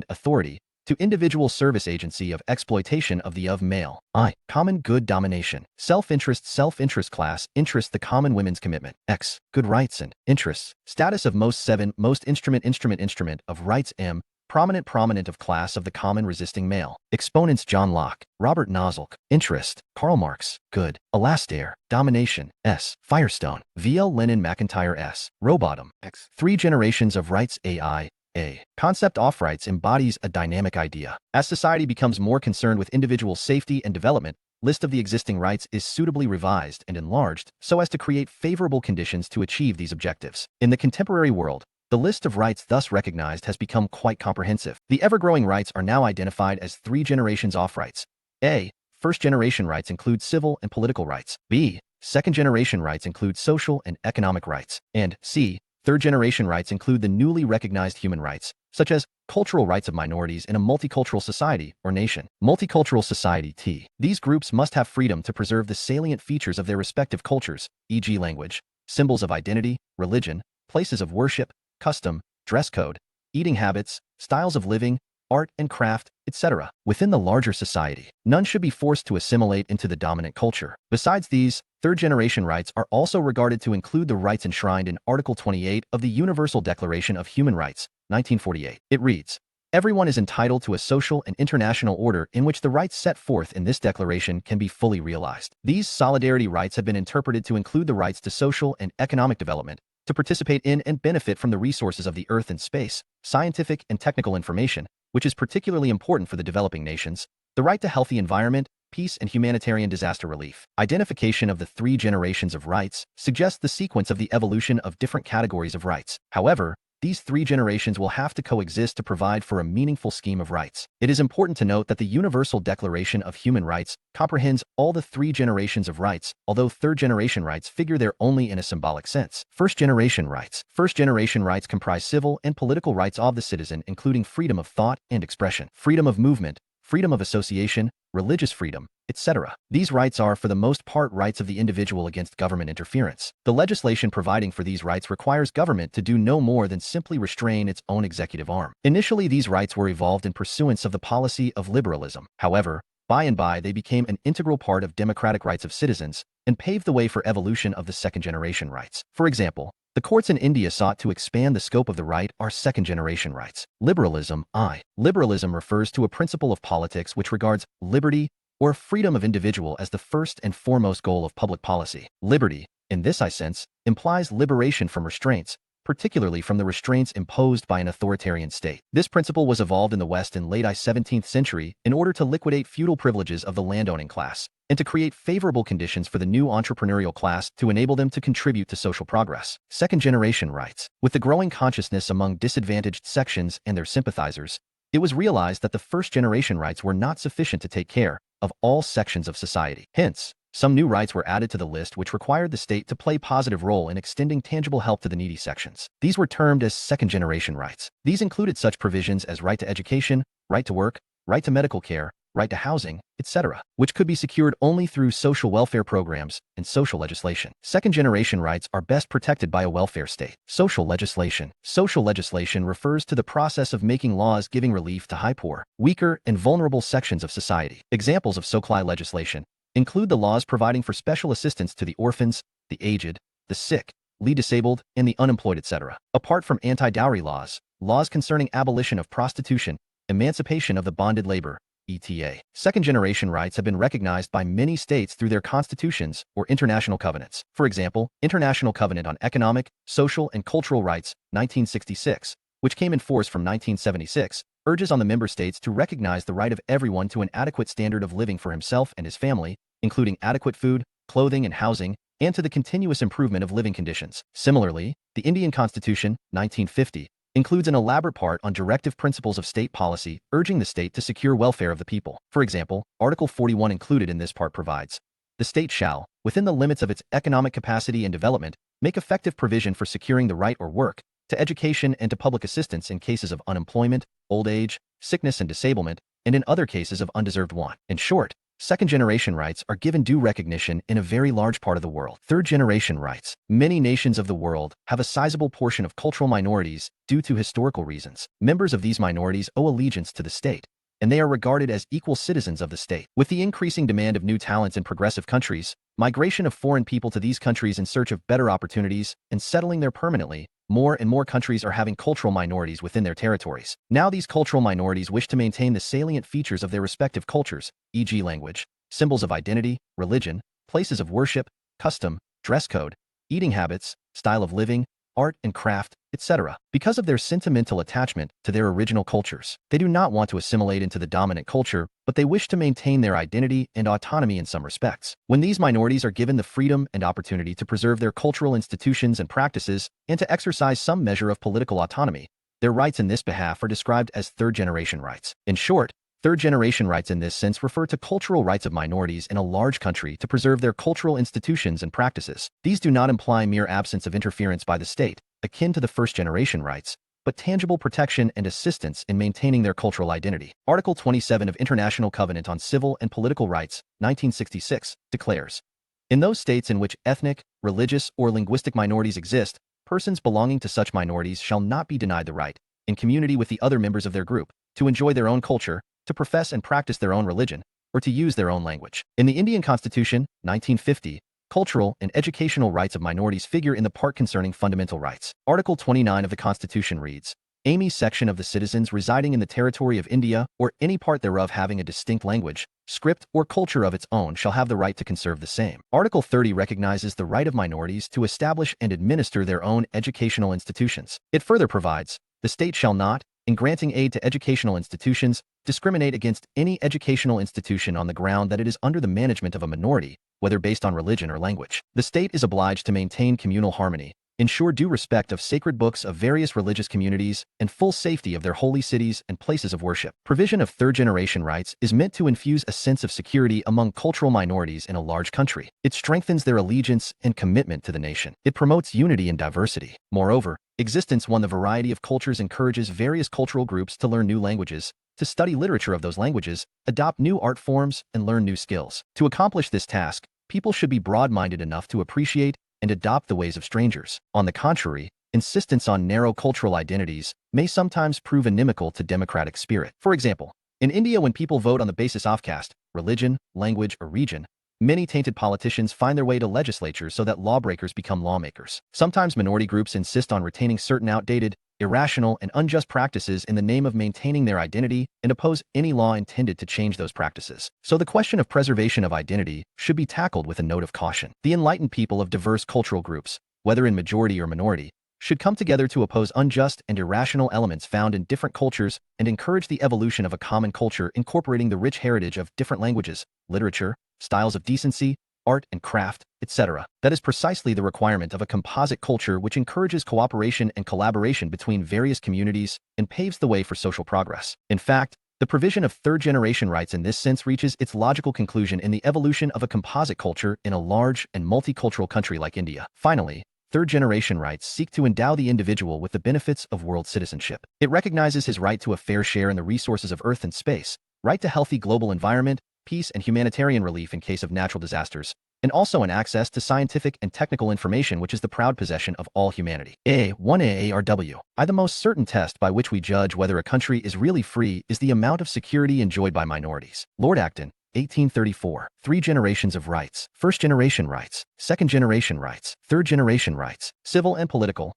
authority, to individual service agency of exploitation of the of male, I, common good domination, self-interest class, interest the common women's commitment, X, good rights and interests, status of most 7, most instrument of rights M, prominent of class of the common resisting male. Exponents John Locke, Robert Nozick, interest, Karl Marx, good, Alastair, domination, S, Firestone, V.L. Lenin McIntyre S, Rowbottom, X. 3 generations of rights AI, A. Concept of rights embodies a dynamic idea. As society becomes more concerned with individual safety and development, list of the existing rights is suitably revised and enlarged so as to create favorable conditions to achieve these objectives. In the contemporary world, the list of rights thus recognized has become quite comprehensive. The ever-growing rights are now identified as 3 generations of rights. A. First-generation rights include civil and political rights. B. Second-generation rights include social and economic rights. And C. Third-generation rights include the newly recognized human rights, such as cultural rights of minorities in a multicultural society or nation. Multicultural society T. These groups must have freedom to preserve the salient features of their respective cultures, e.g. language, symbols of identity, religion, places of worship, custom, dress code, eating habits, styles of living, art and craft, etc. Within the larger society, none should be forced to assimilate into the dominant culture. Besides these, third-generation rights are also regarded to include the rights enshrined in Article 28 of the Universal Declaration of Human Rights, 1948. It reads, "Everyone is entitled to a social and international order in which the rights set forth in this declaration can be fully realized." These solidarity rights have been interpreted to include the rights to social and economic development, to participate in and benefit from the resources of the earth and space, scientific and technical information, which is particularly important for the developing nations, the right to healthy environment, peace and humanitarian disaster relief. Identification of the 3 generations of rights suggests the sequence of the evolution of different categories of rights. However, these 3 generations will have to coexist to provide for a meaningful scheme of rights. It is important to note that the Universal Declaration of Human Rights comprehends all the 3 generations of rights, although third-generation rights figure there only in a symbolic sense. First-generation rights. First-generation rights comprise civil and political rights of the citizen, including freedom of thought and expression, freedom of movement, freedom of association, religious freedom, etc. These rights are, for the most part, rights of the individual against government interference. The legislation providing for these rights requires government to do no more than simply restrain its own executive arm. Initially, these rights were evolved in pursuance of the policy of liberalism. However, by and by, they became an integral part of democratic rights of citizens and paved the way for evolution of the second-generation rights. For example, the courts in India sought to expand the scope of the right are second-generation rights. Liberalism I. Liberalism refers to a principle of politics which regards liberty or freedom of individual as the first and foremost goal of public policy. Liberty, in this sense, implies liberation from restraints, particularly from the restraints imposed by an authoritarian state. This principle was evolved in the West in late 17th century in order to liquidate feudal privileges of the landowning class and to create favorable conditions for the new entrepreneurial class to enable them to contribute to social progress. Second-generation rights. With the growing consciousness among disadvantaged sections and their sympathizers, it was realized that the first-generation rights were not sufficient to take care of all sections of society. Hence, some new rights were added to the list which required the state to play a positive role in extending tangible help to the needy sections. These were termed as second-generation rights. These included such provisions as right to education, right to work, right to medical care, right to housing, etc., which could be secured only through social welfare programs and social legislation. Second-generation rights are best protected by a welfare state. Social legislation. Social legislation refers to the process of making laws giving relief to high poor, weaker, and vulnerable sections of society. Examples of social legislation include the laws providing for special assistance to the orphans, the aged, the sick, the disabled, and the unemployed, etc. Apart from anti-dowry laws, laws concerning abolition of prostitution, emancipation of the bonded labor, etc. Second-generation rights have been recognized by many states through their constitutions or international covenants. For example, International Covenant on Economic, Social, and Cultural Rights, 1966, which came in force from 1976, urges on the member states to recognize the right of everyone to an adequate standard of living for himself and his family, including adequate food, clothing, and housing, and to the continuous improvement of living conditions. Similarly, the Indian Constitution, 1950, includes an elaborate part on directive principles of state policy, urging the state to secure welfare of the people. For example, Article 41 included in this part provides, the state shall, within the limits of its economic capacity and development, make effective provision for securing the right or work to education and to public assistance in cases of unemployment, old age, sickness and disablement, and in other cases of undeserved want. In short, second-generation rights are given due recognition in a very large part of the world. Third-generation rights. Many nations of the world have a sizable portion of cultural minorities due to historical reasons. Members of these minorities owe allegiance to the state, and they are regarded as equal citizens of the state. With the increasing demand of new talents in progressive countries, migration of foreign people to these countries in search of better opportunities and settling there permanently, more and more countries are having cultural minorities within their territories. Now these cultural minorities wish to maintain the salient features of their respective cultures, e.g. language, symbols of identity, religion, places of worship, custom, dress code, eating habits, style of living, art and craft, etc. Because of their sentimental attachment to their original cultures. They do not want to assimilate into the dominant culture, but they wish to maintain their identity and autonomy in some respects. When these minorities are given the freedom and opportunity to preserve their cultural institutions and practices, and to exercise some measure of political autonomy, their rights in this behalf are described as third-generation rights. In short, third-generation rights in this sense refer to cultural rights of minorities in a large country to preserve their cultural institutions and practices. These do not imply mere absence of interference by the state, akin to the first-generation rights, but tangible protection and assistance in maintaining their cultural identity. Article 27 of International Covenant on Civil and Political Rights, 1966, declares, in those states in which ethnic, religious, or linguistic minorities exist, persons belonging to such minorities shall not be denied the right, in community with the other members of their group, to enjoy their own culture, to profess and practice their own religion, or to use their own language. In the Indian Constitution, 1950, cultural and educational rights of minorities figure in the part concerning fundamental rights. Article 29 of the Constitution reads, any section of the citizens residing in the territory of India, or any part thereof having a distinct language, script, or culture of its own shall have the right to conserve the same. Article 30 recognizes the right of minorities to establish and administer their own educational institutions. It further provides, the state shall not, in granting aid to educational institutions, discriminate against any educational institution on the ground that it is under the management of a minority, whether based on religion or language. The state is obliged to maintain communal harmony, ensure due respect of sacred books of various religious communities, and full safety of their holy cities and places of worship. Provision of third-generation rights is meant to infuse a sense of security among cultural minorities in a large country. It strengthens their allegiance and commitment to the nation. It promotes unity and diversity. Moreover, existence one the variety of cultures encourages various cultural groups to learn new languages, to study literature of those languages, adopt new art forms, and learn new skills. To accomplish this task, people should be broad-minded enough to appreciate and adopt the ways of strangers. On the contrary, insistence on narrow cultural identities may sometimes prove inimical to democratic spirit. For example, in India, when people vote on the basis of caste, religion, language, or region, many tainted politicians find their way to legislatures so that lawbreakers become lawmakers. Sometimes minority groups insist on retaining certain outdated, irrational, and unjust practices in the name of maintaining their identity and oppose any law intended to change those practices. So the question of preservation of identity should be tackled with a note of caution. The enlightened people of diverse cultural groups, whether in majority or minority, should come together to oppose unjust and irrational elements found in different cultures and encourage the evolution of a common culture incorporating the rich heritage of different languages, literature, styles of decency, art and craft, etc. That is precisely the requirement of a composite culture which encourages cooperation and collaboration between various communities and paves the way for social progress. In fact, the provision of third-generation rights in this sense reaches its logical conclusion in the evolution of a composite culture in a large and multicultural country like India. Finally, third-generation rights seek to endow the individual with the benefits of world citizenship. It recognizes his right to a fair share in the resources of Earth and space, right to healthy global environment, peace and humanitarian relief in case of natural disasters, and also an access to scientific and technical information which is the proud possession of all humanity. 1 AARW. The most certain test by which we judge whether a country is really free is the amount of security enjoyed by minorities. Lord Acton, 1834. 3 generations of rights. First-generation rights, second-generation rights, third-generation rights, civil and political,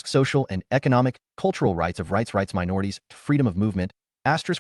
social and economic, cultural rights of rights minorities, freedom of movement,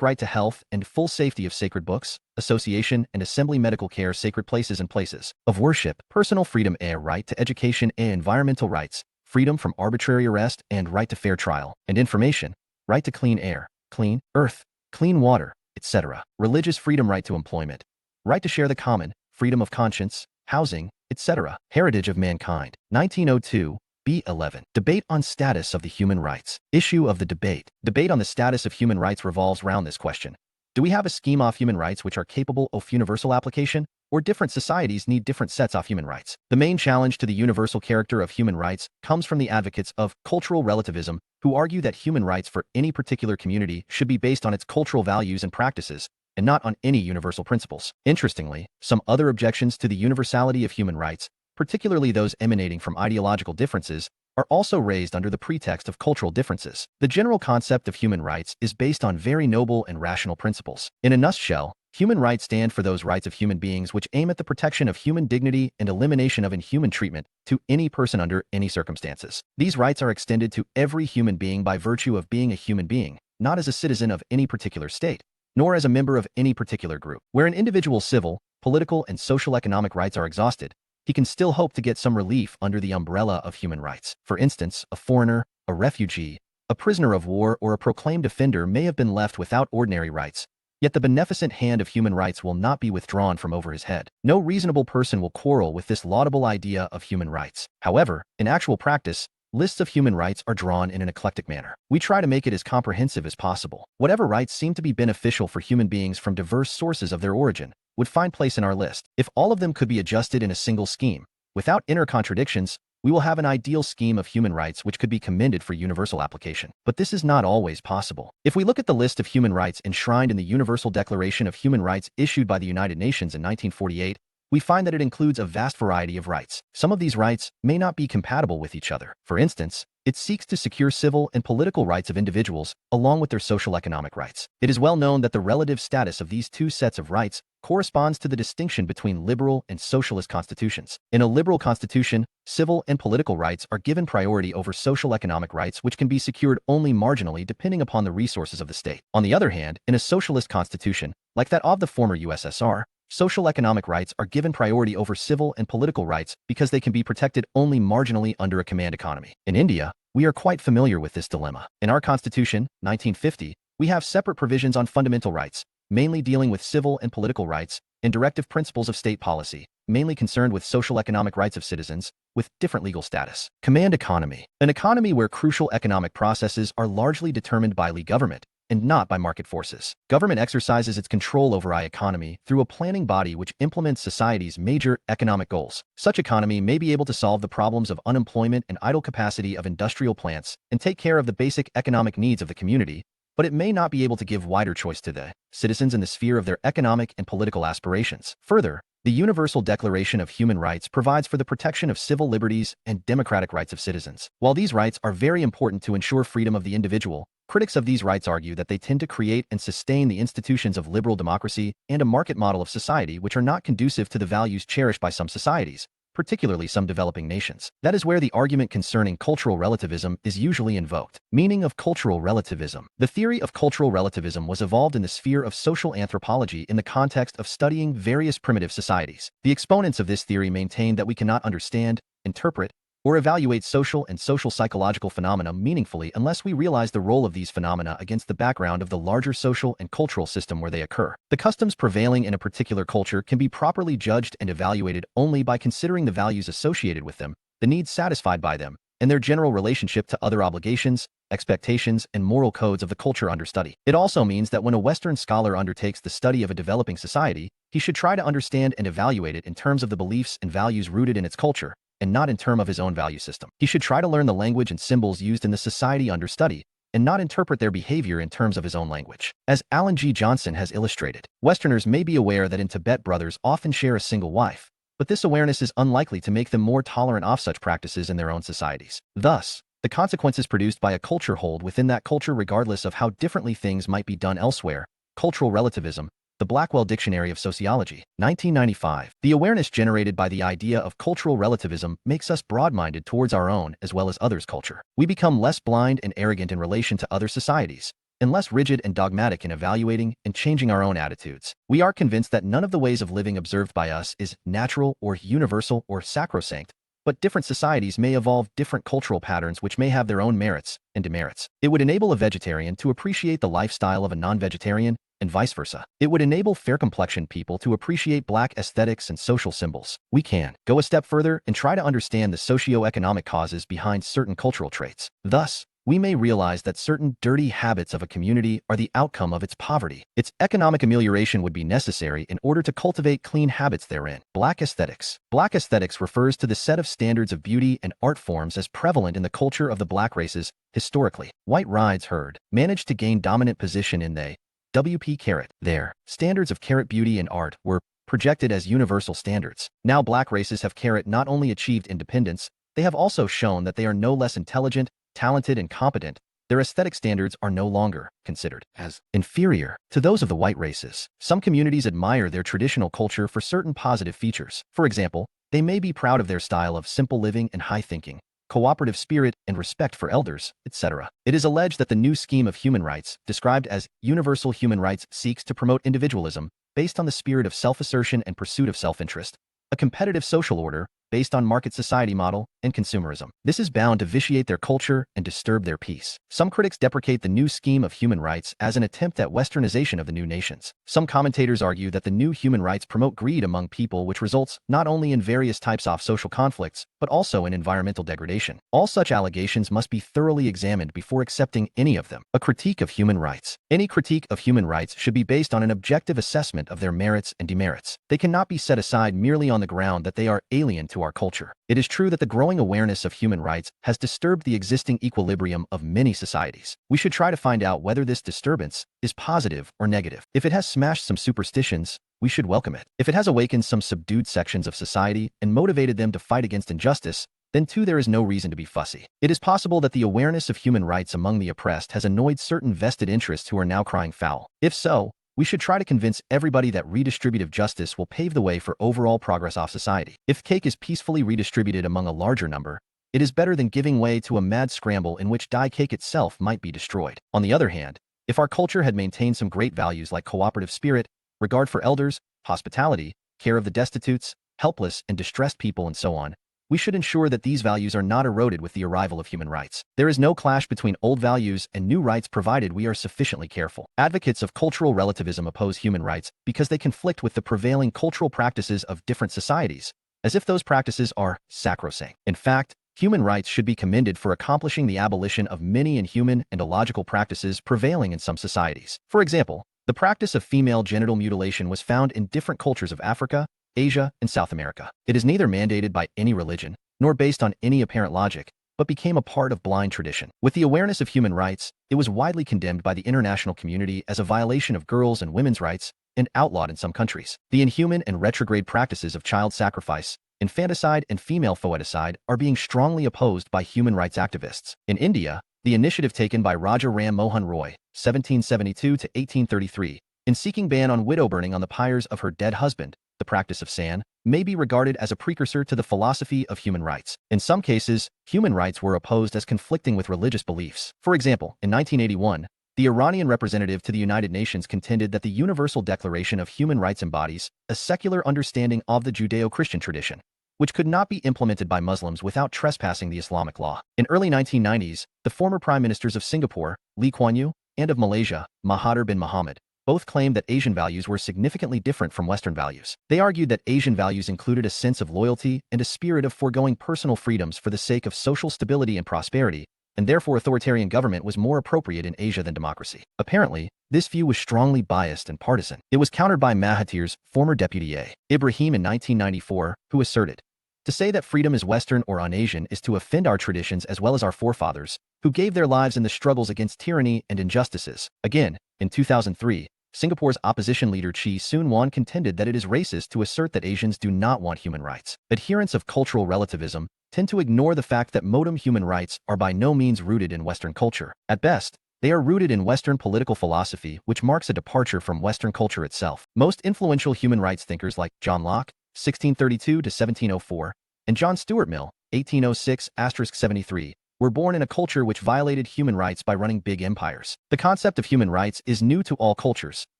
right to health and full safety of sacred books, association and assembly medical care sacred places and places of worship, personal freedom right to education environmental rights, freedom from arbitrary arrest and right to fair trial and information, right to clean air, clean earth, clean water, etc. Religious freedom, right to employment, right to share the common, freedom of conscience, housing, etc. Heritage of mankind. 1902. B11. Debate on status of the human rights. Issue of the debate. Debate on the status of human rights revolves around this question. Do we have a scheme of human rights which are capable of universal application, or different societies need different sets of human rights? The main challenge to the universal character of human rights comes from the advocates of cultural relativism, who argue that human rights for any particular community should be based on its cultural values and practices, and not on any universal principles. Interestingly, some other objections to the universality of human rights, particularly those emanating from ideological differences, are also raised under the pretext of cultural differences. The general concept of human rights is based on very noble and rational principles. In a nutshell, human rights stand for those rights of human beings which aim at the protection of human dignity and elimination of inhuman treatment to any person under any circumstances. These rights are extended to every human being by virtue of being a human being, not as a citizen of any particular state, nor as a member of any particular group. Where an individual's civil, political, and social economic rights are exhausted, he can still hope to get some relief under the umbrella of human rights. For instance, a foreigner, a refugee, a prisoner of war, or a proclaimed offender may have been left without ordinary rights, yet the beneficent hand of human rights will not be withdrawn from over his head. No reasonable person will quarrel with this laudable idea of human rights. However, in actual practice, lists of human rights are drawn in an eclectic manner. We try to make it as comprehensive as possible. Whatever rights seem to be beneficial for human beings from diverse sources of their origin would find place in our list. If all of them could be adjusted in a single scheme, without inner contradictions, we will have an ideal scheme of human rights which could be commended for universal application. But this is not always possible. If we look at the list of human rights enshrined in the Universal Declaration of Human Rights issued by the United Nations in 1948, we find that it includes a vast variety of rights. Some of these rights may not be compatible with each other. For instance, it seeks to secure civil and political rights of individuals along with their social economic rights. It is well known that the relative status of these two sets of rights corresponds to the distinction between liberal and socialist constitutions. In a liberal constitution, civil and political rights are given priority over social economic rights, which can be secured only marginally depending upon the resources of the state. On the other hand, in a socialist constitution, like that of the former USSR, social economic rights are given priority over civil and political rights because they can be protected only marginally under a command economy. In India, we are quite familiar with this dilemma. In our constitution, 1950, we have separate provisions on fundamental rights, mainly dealing with civil and political rights, and directive principles of state policy, mainly concerned with social economic rights of citizens, with different legal status. Command economy. An economy where crucial economic processes are largely determined by the government, and not by market forces. Government exercises its control over the economy through a planning body which implements society's major economic goals. Such economy may be able to solve the problems of unemployment and idle capacity of industrial plants and take care of the basic economic needs of the community, but it may not be able to give wider choice to the citizens in the sphere of their economic and political aspirations. Further, the Universal Declaration of Human Rights provides for the protection of civil liberties and democratic rights of citizens. While these rights are very important to ensure freedom of the individual, critics of these rights argue that they tend to create and sustain the institutions of liberal democracy and a market model of society which are not conducive to the values cherished by some societies, particularly some developing nations. That is where the argument concerning cultural relativism is usually invoked. Meaning of cultural relativism. The theory of cultural relativism was evolved in the sphere of social anthropology in the context of studying various primitive societies. The exponents of this theory maintain that we cannot understand, interpret, or evaluate social and social psychological phenomena meaningfully unless we realize the role of these phenomena against the background of the larger social and cultural system where they occur. The customs prevailing in a particular culture can be properly judged and evaluated only by considering the values associated with them, the needs satisfied by them, and their general relationship to other obligations, expectations, and moral codes of the culture under study. It also means that when a Western scholar undertakes the study of a developing society, he should try to understand and evaluate it in terms of the beliefs and values rooted in its culture, and not in terms of his own value system. He should try to learn the language and symbols used in the society under study, and not interpret their behavior in terms of his own language. As Alan G. Johnson has illustrated, Westerners may be aware that in Tibet brothers often share a single wife, but this awareness is unlikely to make them more tolerant of such practices in their own societies. Thus, the consequences produced by a culture hold within that culture regardless of how differently things might be done elsewhere. Cultural relativism. The Blackwell Dictionary of Sociology, 1995. The awareness generated by the idea of cultural relativism makes us broad-minded towards our own as well as others' culture. We become less blind and arrogant in relation to other societies, and less rigid and dogmatic in evaluating and changing our own attitudes. We are convinced that none of the ways of living observed by us is natural or universal or sacrosanct, but different societies may evolve different cultural patterns which may have their own merits and demerits. It would enable a vegetarian to appreciate the lifestyle of a non-vegetarian, and vice versa. It would enable fair-complexioned people to appreciate black aesthetics and social symbols. We can go a step further and try to understand the socio-economic causes behind certain cultural traits. Thus, we may realize that certain dirty habits of a community are the outcome of its poverty. Its economic amelioration would be necessary in order to cultivate clean habits therein. Black aesthetics. Black aesthetics refers to the set of standards of beauty and art forms as prevalent in the culture of the black races historically. White rides herd managed to gain dominant position in they W.P. Their standards of beauty and art were projected as universal standards. Now black races have not only achieved independence, they have also shown that they are no less intelligent, talented, and competent. Their aesthetic standards are no longer considered as inferior to those of the white races. Some communities admire their traditional culture for certain positive features. For example, they may be proud of their style of simple living and high thinking, cooperative spirit, and respect for elders, etc. It is alleged that the new scheme of human rights, described as universal human rights, seeks to promote individualism based on the spirit of self-assertion and pursuit of self-interest, a competitive social order based on market society model and consumerism. This is bound to vitiate their culture and disturb their peace. Some critics deprecate the new scheme of human rights as an attempt at westernization of the new nations. Some commentators argue that the new human rights promote greed among people, which results not only in various types of social conflicts, but also in environmental degradation. All such allegations must be thoroughly examined before accepting any of them. A critique of human rights. Any critique of human rights should be based on an objective assessment of their merits and demerits. They cannot be set aside merely on the ground that they are alien to our culture. It is true that the growing awareness of human rights has disturbed the existing equilibrium of many societies. We should try to find out whether this disturbance is positive or negative. If it has smashed some superstitions, we should welcome it. If it has awakened some subdued sections of society and motivated them to fight against injustice, then too there is no reason to be fussy. It is possible that the awareness of human rights among the oppressed has annoyed certain vested interests who are now crying foul. If so, we should try to convince everybody that redistributive justice will pave the way for overall progress of society. If cake is peacefully redistributed among a larger number, it is better than giving way to a mad scramble in which cake itself might be destroyed. On the other hand, if our culture had maintained some great values like cooperative spirit, regard for elders, hospitality, care of the destitutes, helpless and distressed people, and so on, we should ensure that these values are not eroded with the arrival of human rights. There is no clash between old values and new rights provided we are sufficiently careful. Advocates of cultural relativism oppose human rights because they conflict with the prevailing cultural practices of different societies, as if those practices are sacrosanct. In fact, human rights should be commended for accomplishing the abolition of many inhuman and illogical practices prevailing in some societies. For example, the practice of female genital mutilation was found in different cultures of Africa, Asia, and South America. It is neither mandated by any religion, nor based on any apparent logic, but became a part of blind tradition. With the awareness of human rights, it was widely condemned by the international community as a violation of girls' and women's rights, and outlawed in some countries. The inhuman and retrograde practices of child sacrifice, infanticide, and female foeticide are being strongly opposed by human rights activists. In India, the initiative taken by Raja Ram Mohan Roy, 1772 to 1833, in seeking ban on widow burning on the pyres of her dead husband, the practice of san, may be regarded as a precursor to the philosophy of human rights. In some cases, human rights were opposed as conflicting with religious beliefs. For example, in 1981, the Iranian representative to the United Nations contended that the Universal Declaration of Human Rights embodies a secular understanding of the Judeo-Christian tradition, which could not be implemented by Muslims without trespassing the Islamic law. In early 1990s, the former prime ministers of Singapore, Lee Kuan Yew, and of Malaysia, Mahathir bin Mohamad, both claimed that Asian values were significantly different from Western values. They argued that Asian values included a sense of loyalty and a spirit of foregoing personal freedoms for the sake of social stability and prosperity, and therefore authoritarian government was more appropriate in Asia than democracy. Apparently, this view was strongly biased and partisan. It was countered by Mahathir's former deputy A. Ibrahim in 1994, who asserted, "To say that freedom is Western or un-Asian is to offend our traditions as well as our forefathers, who gave their lives in the struggles against tyranny and injustices." Again, in 2003, Singapore's opposition leader Chee Soon-Wan contended that it is racist to assert that Asians do not want human rights. Adherents of cultural relativism tend to ignore the fact that modern human rights are by no means rooted in Western culture. At best, they are rooted in Western political philosophy, which marks a departure from Western culture itself. Most influential human rights thinkers like John Locke, 1632 to 1704, and John Stuart Mill, 1806-73, were born in a culture which violated human rights by running big empires. The concept of human rights is new to all cultures,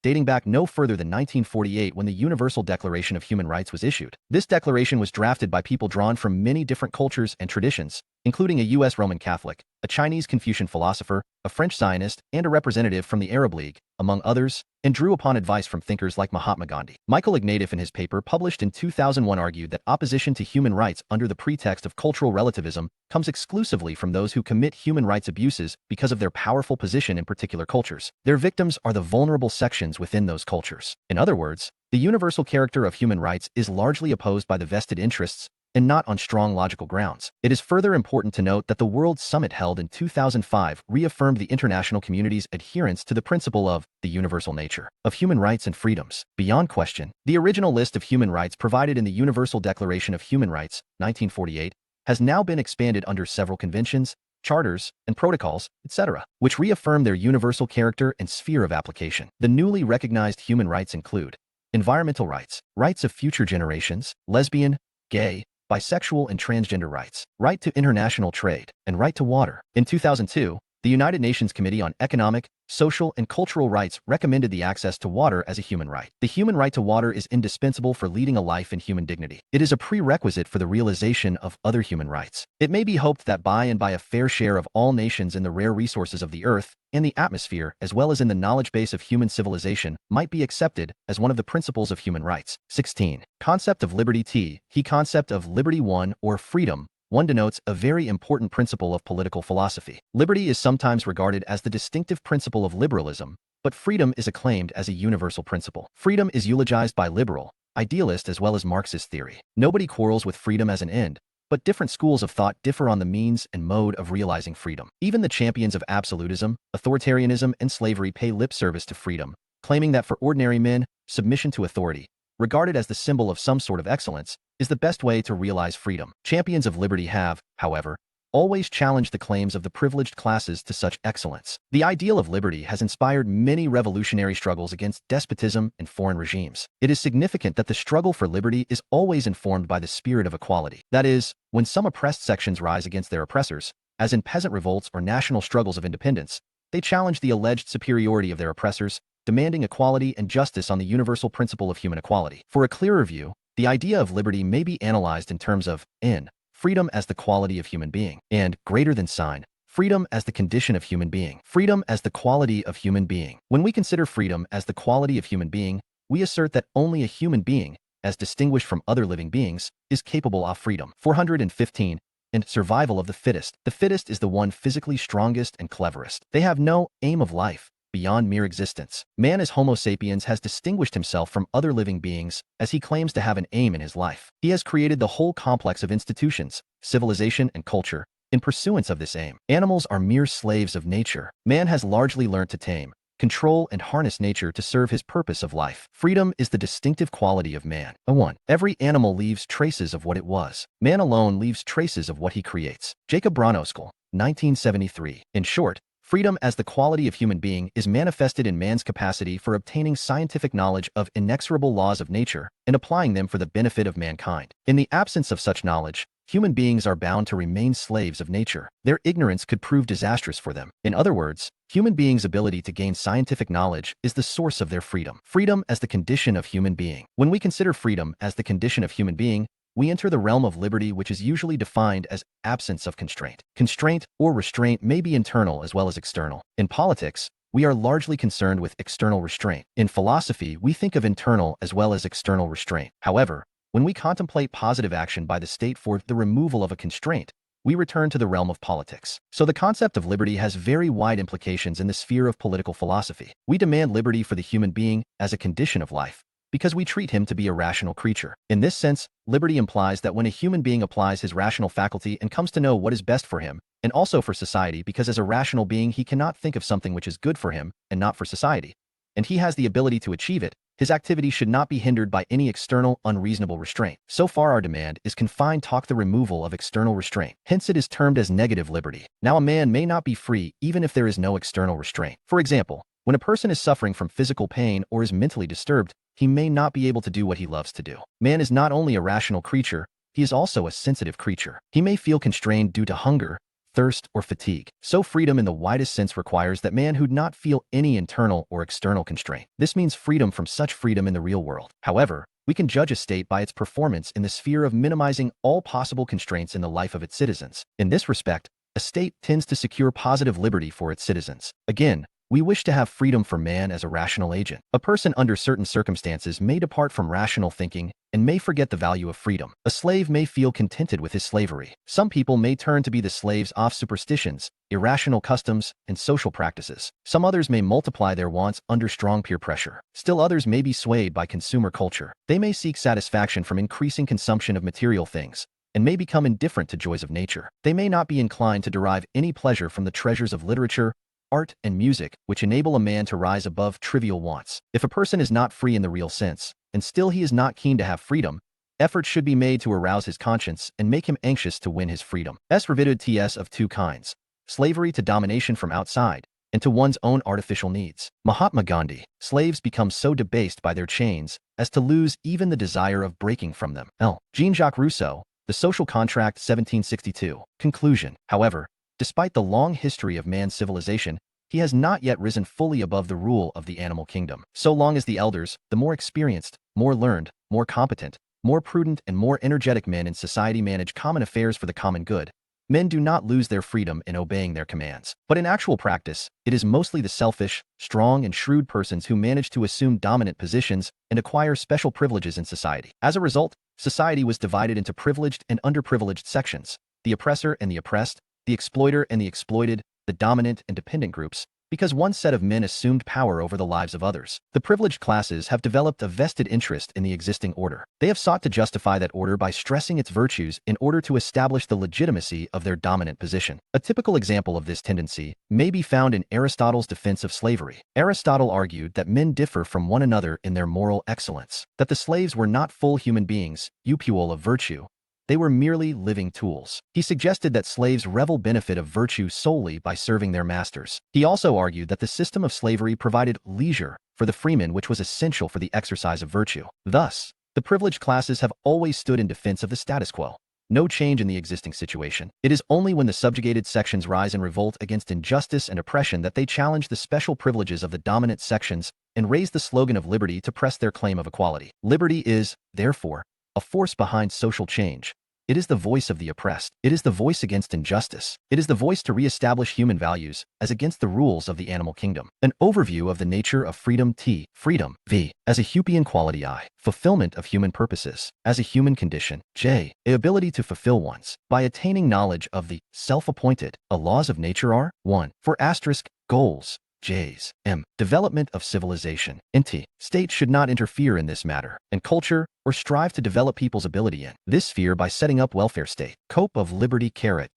dating back no further than 1948 when the Universal Declaration of Human Rights was issued. This declaration was drafted by people drawn from many different cultures and traditions, including a U.S. Roman Catholic, a Chinese Confucian philosopher, a French Zionist, and a representative from the Arab League, among others, and drew upon advice from thinkers like Mahatma Gandhi. Michael Ignatieff in his paper published in 2001 argued that opposition to human rights under the pretext of cultural relativism comes exclusively from those who commit human rights abuses because of their powerful position in particular cultures. Their victims are the vulnerable sections within those cultures. In other words, the universal character of human rights is largely opposed by the vested interests and not on strong logical grounds. It is further important to note that the World Summit held in 2005 reaffirmed the international community's adherence to the principle of the universal nature of human rights and freedoms. Beyond question, the original list of human rights provided in the Universal Declaration of Human Rights, 1948, has now been expanded under several conventions, charters, and protocols, etc., which reaffirm their universal character and sphere of application. The newly recognized human rights include environmental rights, rights of future generations, lesbian, gay, bisexual and transgender rights, right to international trade, and right to water. In 2002, the United Nations Committee on Economic, Social, and Cultural Rights recommended the access to water as a human right. The human right to water is indispensable for leading a life in human dignity. It is a prerequisite for the realization of other human rights. It may be hoped that by and by a fair share of all nations in the rare resources of the earth and the atmosphere, as well as in the knowledge base of human civilization, might be accepted as one of the principles of human rights. 16. Concept of liberty. He concept of liberty 1 or freedom. 1 denotes a very important principle of political philosophy. Liberty is sometimes regarded as the distinctive principle of liberalism, but freedom is acclaimed as a universal principle. Freedom is eulogized by liberal, idealist as well as Marxist theory. Nobody quarrels with freedom as an end, but different schools of thought differ on the means and mode of realizing freedom. Even the champions of absolutism, authoritarianism, and slavery pay lip service to freedom, claiming that for ordinary men, submission to authority, regarded as the symbol of some sort of excellence, is the best way to realize freedom. Champions of liberty have, however, always challenged the claims of the privileged classes to such excellence. The ideal of liberty has inspired many revolutionary struggles against despotism and foreign regimes. It is significant that the struggle for liberty is always informed by the spirit of equality. That is, when some oppressed sections rise against their oppressors, as in peasant revolts or national struggles of independence, they challenge the alleged superiority of their oppressors, demanding equality and justice on the universal principle of human equality. For a clearer view, the idea of liberty may be analyzed in terms of n, freedom as the quality of human being, and greater than sign, freedom as the condition of human being, freedom as the quality of human being. When we consider freedom as the quality of human being, we assert that only a human being, as distinguished from other living beings, is capable of freedom. 415. And survival of the fittest. The fittest is the one physically strongest and cleverest. They have no aim of life beyond mere existence. Man as Homo sapiens has distinguished himself from other living beings as he claims to have an aim in his life. He has created the whole complex of institutions, civilization, and culture in pursuance of this aim. Animals are mere slaves of nature. Man has largely learned to tame, control, and harness nature to serve his purpose of life. Freedom is the distinctive quality of man. 1. Every animal leaves traces of what it was. Man alone leaves traces of what he creates. Jacob Bronowskill, 1973. In short, freedom as the quality of human being is manifested in man's capacity for obtaining scientific knowledge of inexorable laws of nature and applying them for the benefit of mankind. In the absence of such knowledge, human beings are bound to remain slaves of nature. Their ignorance could prove disastrous for them. In other words, human beings' ability to gain scientific knowledge is the source of their freedom. Freedom as the condition of human being. When we consider freedom as the condition of human being, we enter the realm of liberty, which is usually defined as absence of constraint. Constraint or restraint may be internal as well as external. In politics, we are largely concerned with external restraint. In philosophy, we think of internal as well as external restraint. However, when we contemplate positive action by the state for the removal of a constraint, we return to the realm of politics. So the concept of liberty has very wide implications in the sphere of political philosophy. We demand liberty for the human being as a condition of life, because we treat him to be a rational creature. In this sense, liberty implies that when a human being applies his rational faculty and comes to know what is best for him, and also for society, because as a rational being he cannot think of something which is good for him and not for society, and he has the ability to achieve it, his activity should not be hindered by any external, unreasonable restraint. So far our demand is confined to the removal of external restraint. Hence it is termed as negative liberty. Now a man may not be free even if there is no external restraint. For example, when a person is suffering from physical pain or is mentally disturbed, he may not be able to do what he loves to do. Man is not only a rational creature, he is also a sensitive creature. He may feel constrained due to hunger, thirst, or fatigue. So freedom in the widest sense requires that man who not feel any internal or external constraint. This means freedom from such freedom in the real world. However, we can judge a state by its performance in the sphere of minimizing all possible constraints in the life of its citizens. In this respect, a state tends to secure positive liberty for its citizens. Again, we wish to have freedom for man as a rational agent. A person under certain circumstances may depart from rational thinking and may forget the value of freedom. A slave may feel contented with his slavery. Some people may turn to be the slaves of superstitions, irrational customs, and social practices. Some others may multiply their wants under strong peer pressure. Still others may be swayed by consumer culture. They may seek satisfaction from increasing consumption of material things and may become indifferent to joys of nature. They may not be inclined to derive any pleasure from the treasures of literature, art, and music, which enable a man to rise above trivial wants. If a person is not free in the real sense, and still he is not keen to have freedom, efforts should be made to arouse his conscience and make him anxious to win his freedom. Servitude of two kinds: slavery to domination from outside, and to one's own artificial needs. Mahatma Gandhi: slaves become so debased by their chains as to lose even the desire of breaking from them. Jean-Jacques Rousseau: The Social Contract, 1762. Conclusion. However, despite the long history of man's civilization, he has not yet risen fully above the rule of the animal kingdom. So long as the elders, the more experienced, more learned, more competent, more prudent, and more energetic men in society manage common affairs for the common good, men do not lose their freedom in obeying their commands. But in actual practice, it is mostly the selfish, strong, and shrewd persons who manage to assume dominant positions and acquire special privileges in society. As a result, society was divided into privileged and underprivileged sections: the oppressor and the oppressed, the exploiter and the exploited, the dominant and dependent groups, because one set of men assumed power over the lives of others. The privileged classes have developed a vested interest in the existing order. They have sought to justify that order by stressing its virtues in order to establish the legitimacy of their dominant position. A typical example of this tendency may be found in Aristotle's defense of slavery. Aristotle argued that men differ from one another in their moral excellence, that the slaves were not full human beings, upul of virtue. They were merely living tools. He suggested that slaves revel benefit of virtue solely by serving their masters. He also argued that the system of slavery provided leisure for the freeman, which was essential for the exercise of virtue. Thus, the privileged classes have always stood in defense of the status quo. No change in the existing situation. It is only when the subjugated sections rise in revolt against injustice and oppression that they challenge the special privileges of the dominant sections and raise the slogan of liberty to press their claim of equality. Liberty is, therefore, a force behind social change. It is the voice of the oppressed. It is the voice against injustice. It is the voice to reestablish human values as against the rules of the animal kingdom. An overview of the nature of freedom. Freedom. V. As a Huppian quality. I. Fulfillment of human purposes. As a human condition. J. A ability to fulfill one's. By attaining knowledge of the self-appointed. Laws of nature are 1. For asterisk, goals. J's. M. Development of civilization. Nt. State should not interfere in this matter, and culture, or strive to develop people's ability in this sphere by setting up welfare state. Cope of liberty.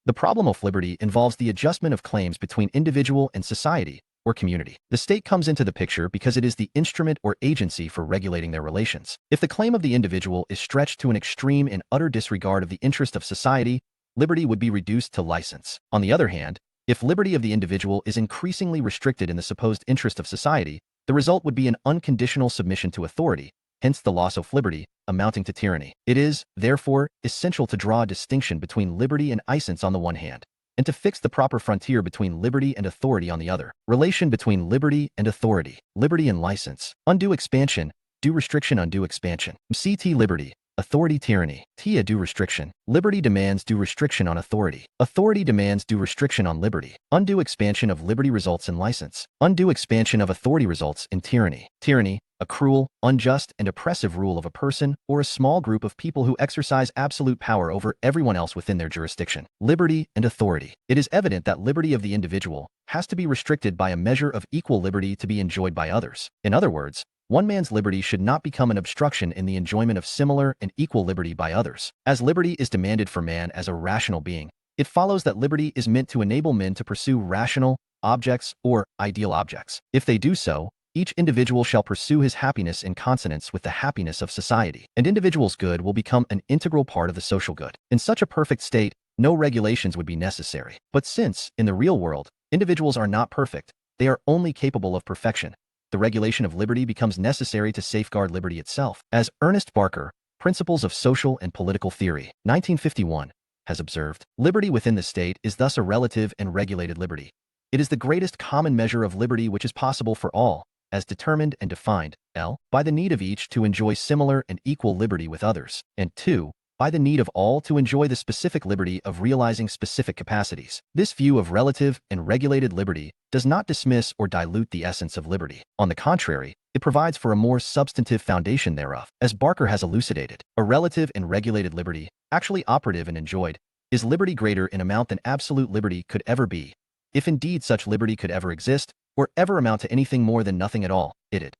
The problem of liberty involves the adjustment of claims between individual and society, or community. The state comes into the picture because it is the instrument or agency for regulating their relations. If the claim of the individual is stretched to an extreme in utter disregard of the interest of society, liberty would be reduced to license. On the other hand, if liberty of the individual is increasingly restricted in the supposed interest of society, the result would be an unconditional submission to authority, hence the loss of liberty, amounting to tyranny. It is, therefore, essential to draw a distinction between liberty and license on the one hand, and to fix the proper frontier between liberty and authority on the other. Relation between liberty and authority. Liberty and license. Undue expansion, due restriction, undue expansion. Liberty. Authority, tyranny. A due restriction. Liberty demands due restriction on authority. Authority demands due restriction on liberty. Undue expansion of liberty results in license. Undue expansion of authority results in tyranny. Tyranny, a cruel, unjust, and oppressive rule of a person or a small group of people who exercise absolute power over everyone else within their jurisdiction. Liberty and authority. It is evident that liberty of the individual has to be restricted by a measure of equal liberty to be enjoyed by others. In other words, one man's liberty should not become an obstruction in the enjoyment of similar and equal liberty by others. As liberty is demanded for man as a rational being, it follows that liberty is meant to enable men to pursue rational objects or ideal objects. If they do so, each individual shall pursue his happiness in consonance with the happiness of society, and individual's good will become an integral part of the social good. In such a perfect state, no regulations would be necessary. But since, in the real world, individuals are not perfect, they are only capable of perfection, the regulation of liberty becomes necessary to safeguard liberty itself. As Ernest Barker, Principles of Social and Political Theory, 1951, has observed, liberty within the state is thus a relative and regulated liberty. It is the greatest common measure of liberty which is possible for all, as determined and defined, L, by the need of each to enjoy similar and equal liberty with others, and 2, by the need of all to enjoy the specific liberty of realizing specific capacities. This view of relative and regulated liberty does not dismiss or dilute the essence of liberty. On the contrary, it provides for a more substantive foundation thereof. As Barker has elucidated, a relative and regulated liberty, actually operative and enjoyed, is liberty greater in amount than absolute liberty could ever be, if indeed such liberty could ever exist, or ever amount to anything more than nothing at all.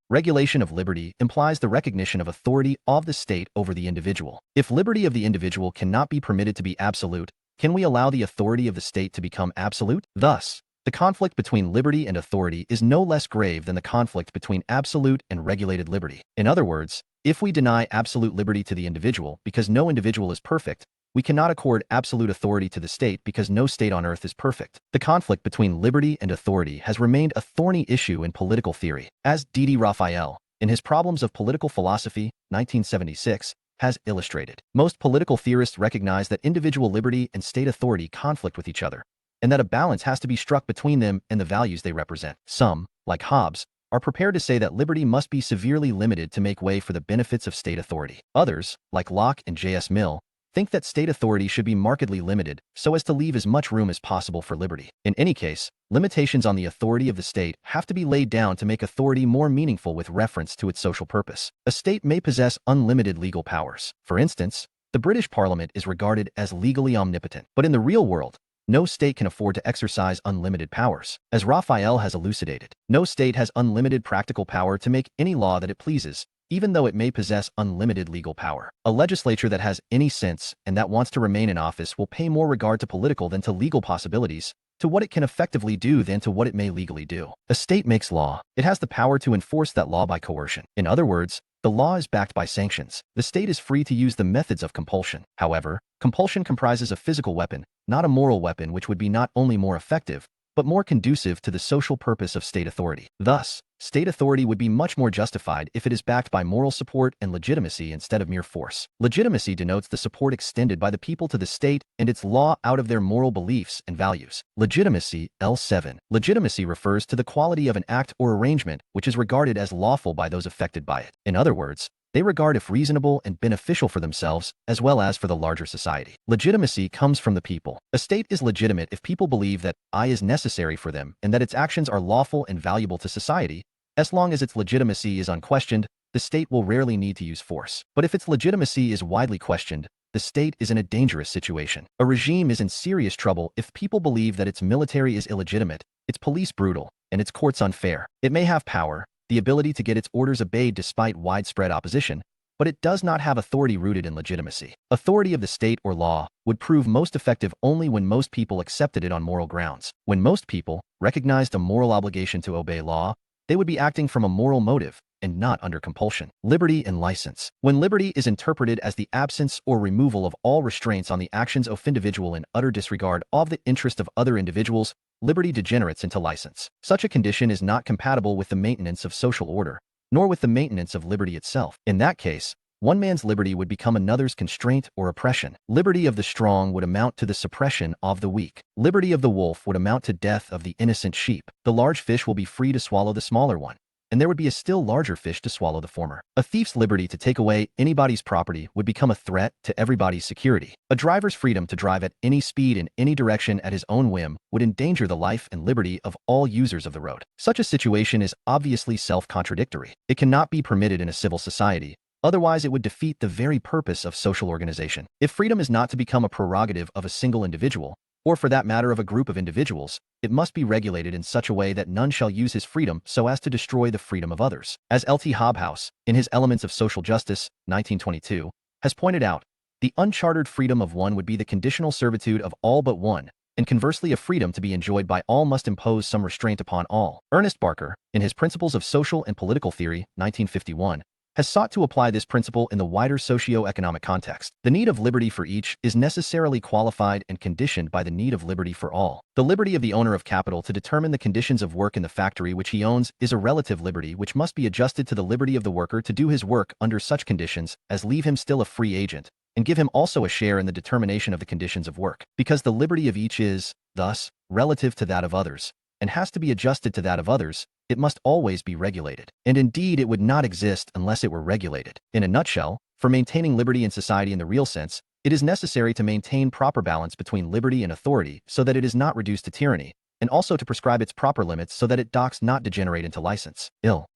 Regulation of liberty implies the recognition of authority of the state over the individual. If liberty of the individual cannot be permitted to be absolute, can we allow the authority of the state to become absolute? Thus, the conflict between liberty and authority is no less grave than the conflict between absolute and regulated liberty. In other words, if we deny absolute liberty to the individual because no individual is perfect, we cannot accord absolute authority to the state because no state on earth is perfect. The conflict between liberty and authority has remained a thorny issue in political theory, as D.D. Raphael, in his Problems of Political Philosophy, 1976, has illustrated. Most political theorists recognize that individual liberty and state authority conflict with each other, and that a balance has to be struck between them and the values they represent. Some, like Hobbes, are prepared to say that liberty must be severely limited to make way for the benefits of state authority. Others, like Locke and J.S. Mill, think that state authority should be markedly limited so as to leave as much room as possible for liberty. In any case, limitations on the authority of the state have to be laid down to make authority more meaningful with reference to its social purpose. A state may possess unlimited legal powers. For instance, the British Parliament is regarded as legally omnipotent. But in the real world, no state can afford to exercise unlimited powers. As Raphael has elucidated, no state has unlimited practical power to make any law that it pleases, even though it may possess unlimited legal power. A legislature that has any sense and that wants to remain in office will pay more regard to political than to legal possibilities, to what it can effectively do than to what it may legally do. A state makes law. It has the power to enforce that law by coercion. In other words, the law is backed by sanctions. The state is free to use the methods of compulsion. However, compulsion comprises a physical weapon, not a moral weapon, which would be not only more effective, but more conducive to the social purpose of state authority. Thus, state authority would be much more justified if it is backed by moral support and legitimacy instead of mere force. Legitimacy denotes the support extended by the people to the state and its law out of their moral beliefs and values. Legitimacy, L7. Legitimacy refers to the quality of an act or arrangement which is regarded as lawful by those affected by it. In other words, they regard if reasonable and beneficial for themselves, as well as for the larger society. Legitimacy comes from the people. A state is legitimate if people believe that I is necessary for them and that its actions are lawful and valuable to society. As long as its legitimacy is unquestioned, the state will rarely need to use force. But if its legitimacy is widely questioned, the state is in a dangerous situation. A regime is in serious trouble if people believe that its military is illegitimate, its police brutal, and its courts unfair. It may have power, the ability to get its orders obeyed despite widespread opposition, but it does not have authority rooted in legitimacy. Authority of the state or law would prove most effective only when most people accepted it on moral grounds. When most people recognized a moral obligation to obey law, they would be acting from a moral motive and not under compulsion. Liberty and license. When liberty is interpreted as the absence or removal of all restraints on the actions of individual in utter disregard of the interest of other individuals, liberty degenerates into license. Such a condition is not compatible with the maintenance of social order, nor with the maintenance of liberty itself. In that case, one man's liberty would become another's constraint or oppression. Liberty of the strong would amount to the suppression of the weak. Liberty of the wolf would amount to death of the innocent sheep. The large fish will be free to swallow the smaller one, and there would be a still larger fish to swallow the former. A thief's liberty to take away anybody's property would become a threat to everybody's security. A driver's freedom to drive at any speed in any direction at his own whim would endanger the life and liberty of all users of the road. Such a situation is obviously self-contradictory. It cannot be permitted in a civil society. Otherwise, it would defeat the very purpose of social organization. If freedom is not to become a prerogative of a single individual, or for that matter of a group of individuals, it must be regulated in such a way that none shall use his freedom so as to destroy the freedom of others. As L.T. Hobhouse, in his Elements of Social Justice, 1922, has pointed out, the unchartered freedom of one would be the conditional servitude of all but one, and conversely a freedom to be enjoyed by all must impose some restraint upon all. Ernest Barker, in his Principles of Social and Political Theory, 1951, has sought to apply this principle in the wider socio-economic context. The need of liberty for each is necessarily qualified and conditioned by the need of liberty for all. The liberty of the owner of capital to determine the conditions of work in the factory which he owns is a relative liberty which must be adjusted to the liberty of the worker to do his work under such conditions as leave him still a free agent, and give him also a share in the determination of the conditions of work. Because the liberty of each is, thus, relative to that of others, and has to be adjusted to that of others, it must always be regulated. And indeed, it would not exist unless it were regulated. In a nutshell, for maintaining liberty in society in the real sense, it is necessary to maintain proper balance between liberty and authority so that it is not reduced to tyranny, and also to prescribe its proper limits so that it does not degenerate into license.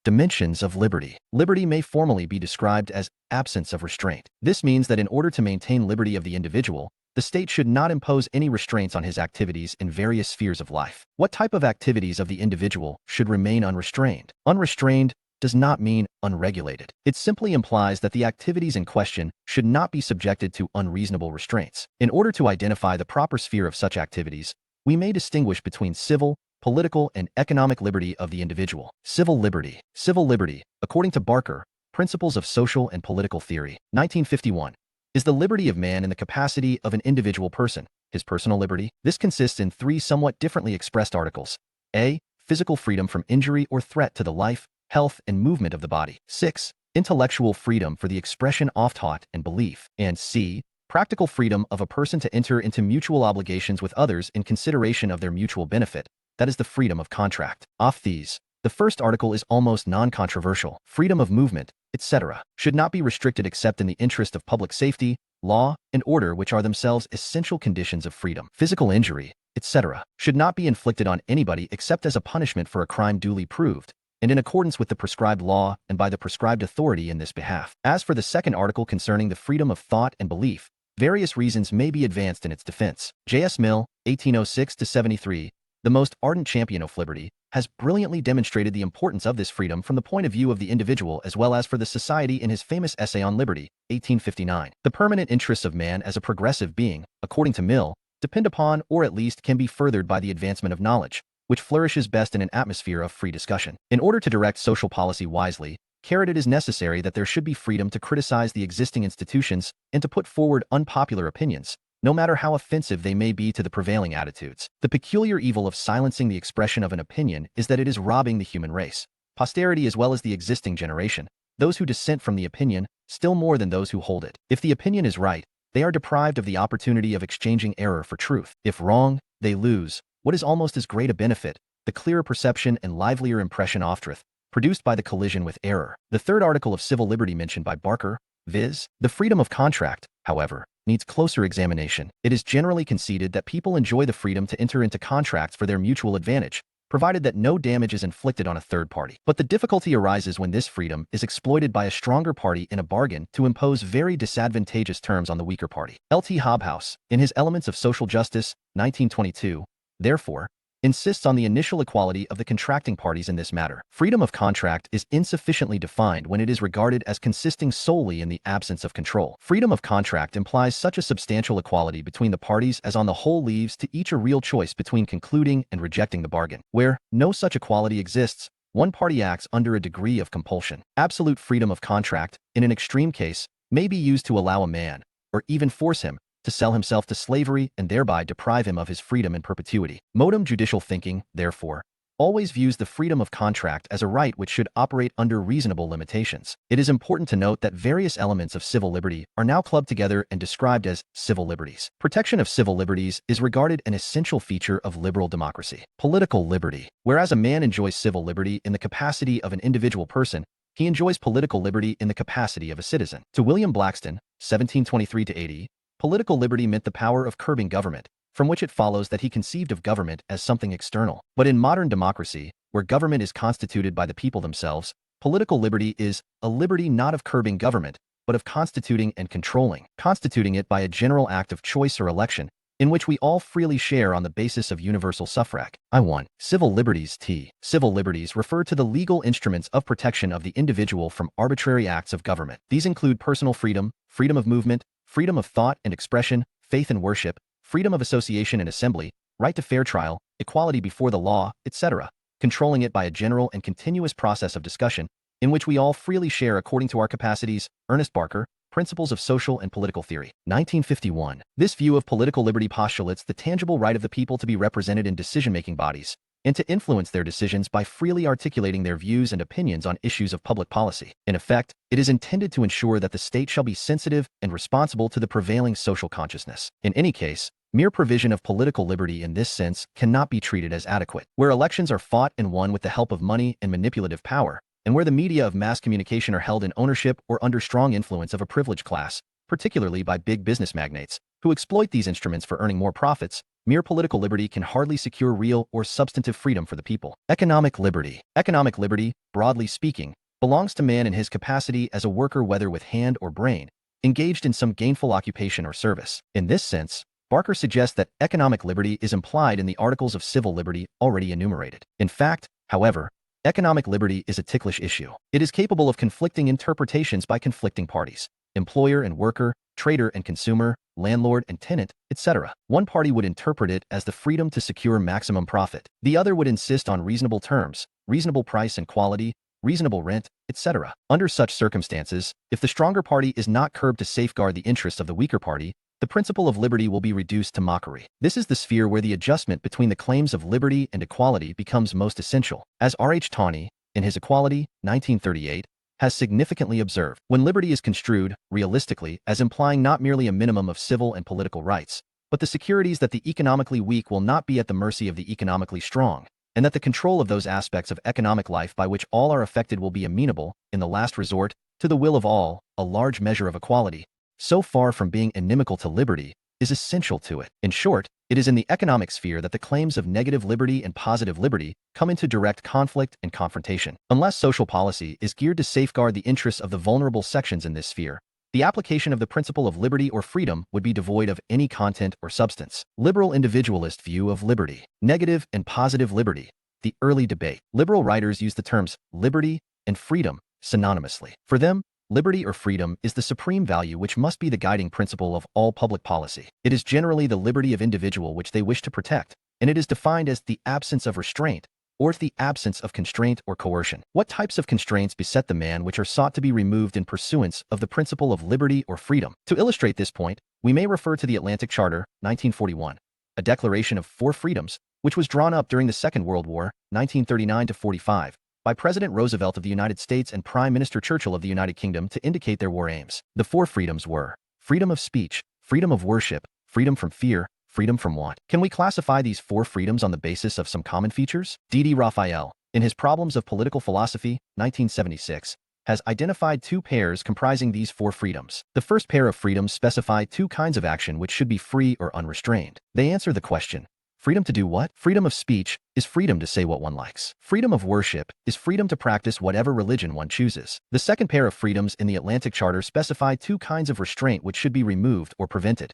Dimensions of liberty. Liberty may formally be described as absence of restraint. This means that in order to maintain liberty of the individual, the state should not impose any restraints on his activities in various spheres of life. What type of activities of the individual should remain unrestrained? Unrestrained does not mean unregulated. It simply implies that the activities in question should not be subjected to unreasonable restraints. In order to identify the proper sphere of such activities, we may distinguish between civil, political, and economic liberty of the individual. Civil liberty. Civil liberty, according to Barker, Principles of Social and Political Theory, 1951, is the liberty of man in the capacity of an individual person, his personal liberty. This consists in three somewhat differently expressed articles. A. Physical freedom from injury or threat to the life, health, and movement of the body. 6. Intellectual freedom for the expression of thought and belief. And C. Practical freedom of a person to enter into mutual obligations with others in consideration of their mutual benefit, that is the freedom of contract. Of these, the first article is almost non-controversial. Freedom of movement, etc., should not be restricted except in the interest of public safety, law, and order, which are themselves essential conditions of freedom. Physical injury, etc., should not be inflicted on anybody except as a punishment for a crime duly proved, and in accordance with the prescribed law and by the prescribed authority in this behalf. As for the second article concerning the freedom of thought and belief, various reasons may be advanced in its defense. J.S. Mill, 1806-73, the most ardent champion of liberty, has brilliantly demonstrated the importance of this freedom from the point of view of the individual as well as for the society in his famous essay on liberty, 1859. The permanent interests of man as a progressive being, according to Mill, depend upon or at least can be furthered by the advancement of knowledge, which flourishes best in an atmosphere of free discussion. In order to direct social policy wisely, it is necessary that there should be freedom to criticize the existing institutions and to put forward unpopular opinions, no matter how offensive they may be to the prevailing attitudes. The peculiar evil of silencing the expression of an opinion is that it is robbing the human race, posterity as well as the existing generation, those who dissent from the opinion, still more than those who hold it. If the opinion is right, they are deprived of the opportunity of exchanging error for truth. If wrong, they lose what is almost as great a benefit, the clearer perception and livelier impression of truth, produced by the collision with error. The third article of civil liberty mentioned by Barker, viz., the freedom of contract, however, needs closer examination. It is generally conceded that people enjoy the freedom to enter into contracts for their mutual advantage, provided that no damage is inflicted on a third party. But the difficulty arises when this freedom is exploited by a stronger party in a bargain to impose very disadvantageous terms on the weaker party. L.T. Hobhouse, in his Elements of Social Justice, 1922, therefore, insists on the initial equality of the contracting parties in this matter. Freedom of contract is insufficiently defined when it is regarded as consisting solely in the absence of control. Freedom of contract implies such a substantial equality between the parties as on the whole leaves to each a real choice between concluding and rejecting the bargain. Where no such equality exists, one party acts under a degree of compulsion. Absolute freedom of contract, in an extreme case, may be used to allow a man, or even force him, to sell himself to slavery and thereby deprive him of his freedom in perpetuity. Modern judicial thinking, therefore, always views the freedom of contract as a right which should operate under reasonable limitations. It is important to note that various elements of civil liberty are now clubbed together and described as civil liberties. Protection of civil liberties is regarded an essential feature of liberal democracy. Political liberty. Whereas a man enjoys civil liberty in the capacity of an individual person, he enjoys political liberty in the capacity of a citizen. To William Blackstone, 1723-80, political liberty meant the power of curbing government, from which it follows that he conceived of government as something external. But in modern democracy, where government is constituted by the people themselves, political liberty is a liberty not of curbing government, but of constituting and constituting it by a general act of choice or election, in which we all freely share on the basis of universal suffrage. I. Civil liberties. Civil liberties refer to the legal instruments of protection of the individual from arbitrary acts of government. These include personal freedom, freedom of movement, freedom of thought and expression, faith and worship, freedom of association and assembly, right to fair trial, equality before the law, etc., controlling it by a general and continuous process of discussion, in which we all freely share according to our capacities. Ernest Barker, Principles of Social and Political Theory, 1951. This view of political liberty postulates the tangible right of the people to be represented in decision-making bodies, and to influence their decisions by freely articulating their views and opinions on issues of public policy. In effect, it is intended to ensure that the state shall be sensitive and responsible to the prevailing social consciousness. In any case, mere provision of political liberty in this sense cannot be treated as adequate. Where elections are fought and won with the help of money and manipulative power, and where the media of mass communication are held in ownership or under strong influence of a privileged class, particularly by big business magnates, who exploit these instruments for earning more profits, mere political liberty can hardly secure real or substantive freedom for the people. Economic liberty. Economic liberty, broadly speaking, belongs to man in his capacity as a worker, whether with hand or brain, engaged in some gainful occupation or service. In this sense, Barker suggests that economic liberty is implied in the articles of civil liberty already enumerated. In fact, however, economic liberty is a ticklish issue. It is capable of conflicting interpretations by conflicting parties: employer and worker, trader and consumer, landlord and tenant, etc. One party would interpret it as the freedom to secure maximum profit. The other would insist on reasonable terms, reasonable price and quality, reasonable rent, etc. Under such circumstances, if the stronger party is not curbed to safeguard the interests of the weaker party, the principle of liberty will be reduced to mockery. This is the sphere where the adjustment between the claims of liberty and equality becomes most essential. As R.H. Tawney, in his Equality, 1938, has significantly observed, when liberty is construed, realistically, as implying not merely a minimum of civil and political rights, but the securities that the economically weak will not be at the mercy of the economically strong, and that the control of those aspects of economic life by which all are affected will be amenable, in the last resort, to the will of all, a large measure of equality, so far from being inimical to liberty, is essential to it. In short, it is in the economic sphere that the claims of negative liberty and positive liberty come into direct conflict and confrontation. Unless social policy is geared to safeguard the interests of the vulnerable sections in this sphere, the application of the principle of liberty or freedom would be devoid of any content or substance. Liberal individualist view of liberty. Negative and positive liberty. The early debate. Liberal writers use the terms liberty and freedom synonymously. For them, liberty or freedom is the supreme value which must be the guiding principle of all public policy. It is generally the liberty of individual which they wish to protect, and it is defined as the absence of restraint, or the absence of constraint or coercion. What types of constraints beset the man which are sought to be removed in pursuance of the principle of liberty or freedom? To illustrate this point, we may refer to the Atlantic Charter, 1941, a declaration of 4 freedoms, which was drawn up during the Second World War, 1939-45, by President Roosevelt of the United States and Prime Minister Churchill of the United Kingdom to indicate their war aims. The 4 freedoms were freedom of speech, freedom of worship, freedom from fear, freedom from want. Can we classify these 4 freedoms on the basis of some common features? D.D. Raphael, in his Problems of Political Philosophy, 1976, has identified 2 pairs comprising these 4 freedoms. The first pair of freedoms specify 2 kinds of action which should be free or unrestrained. They answer the question: freedom to do what? Freedom of speech is freedom to say what one likes. Freedom of worship is freedom to practice whatever religion one chooses. The second pair of freedoms in the Atlantic Charter specify 2 kinds of restraint which should be removed or prevented.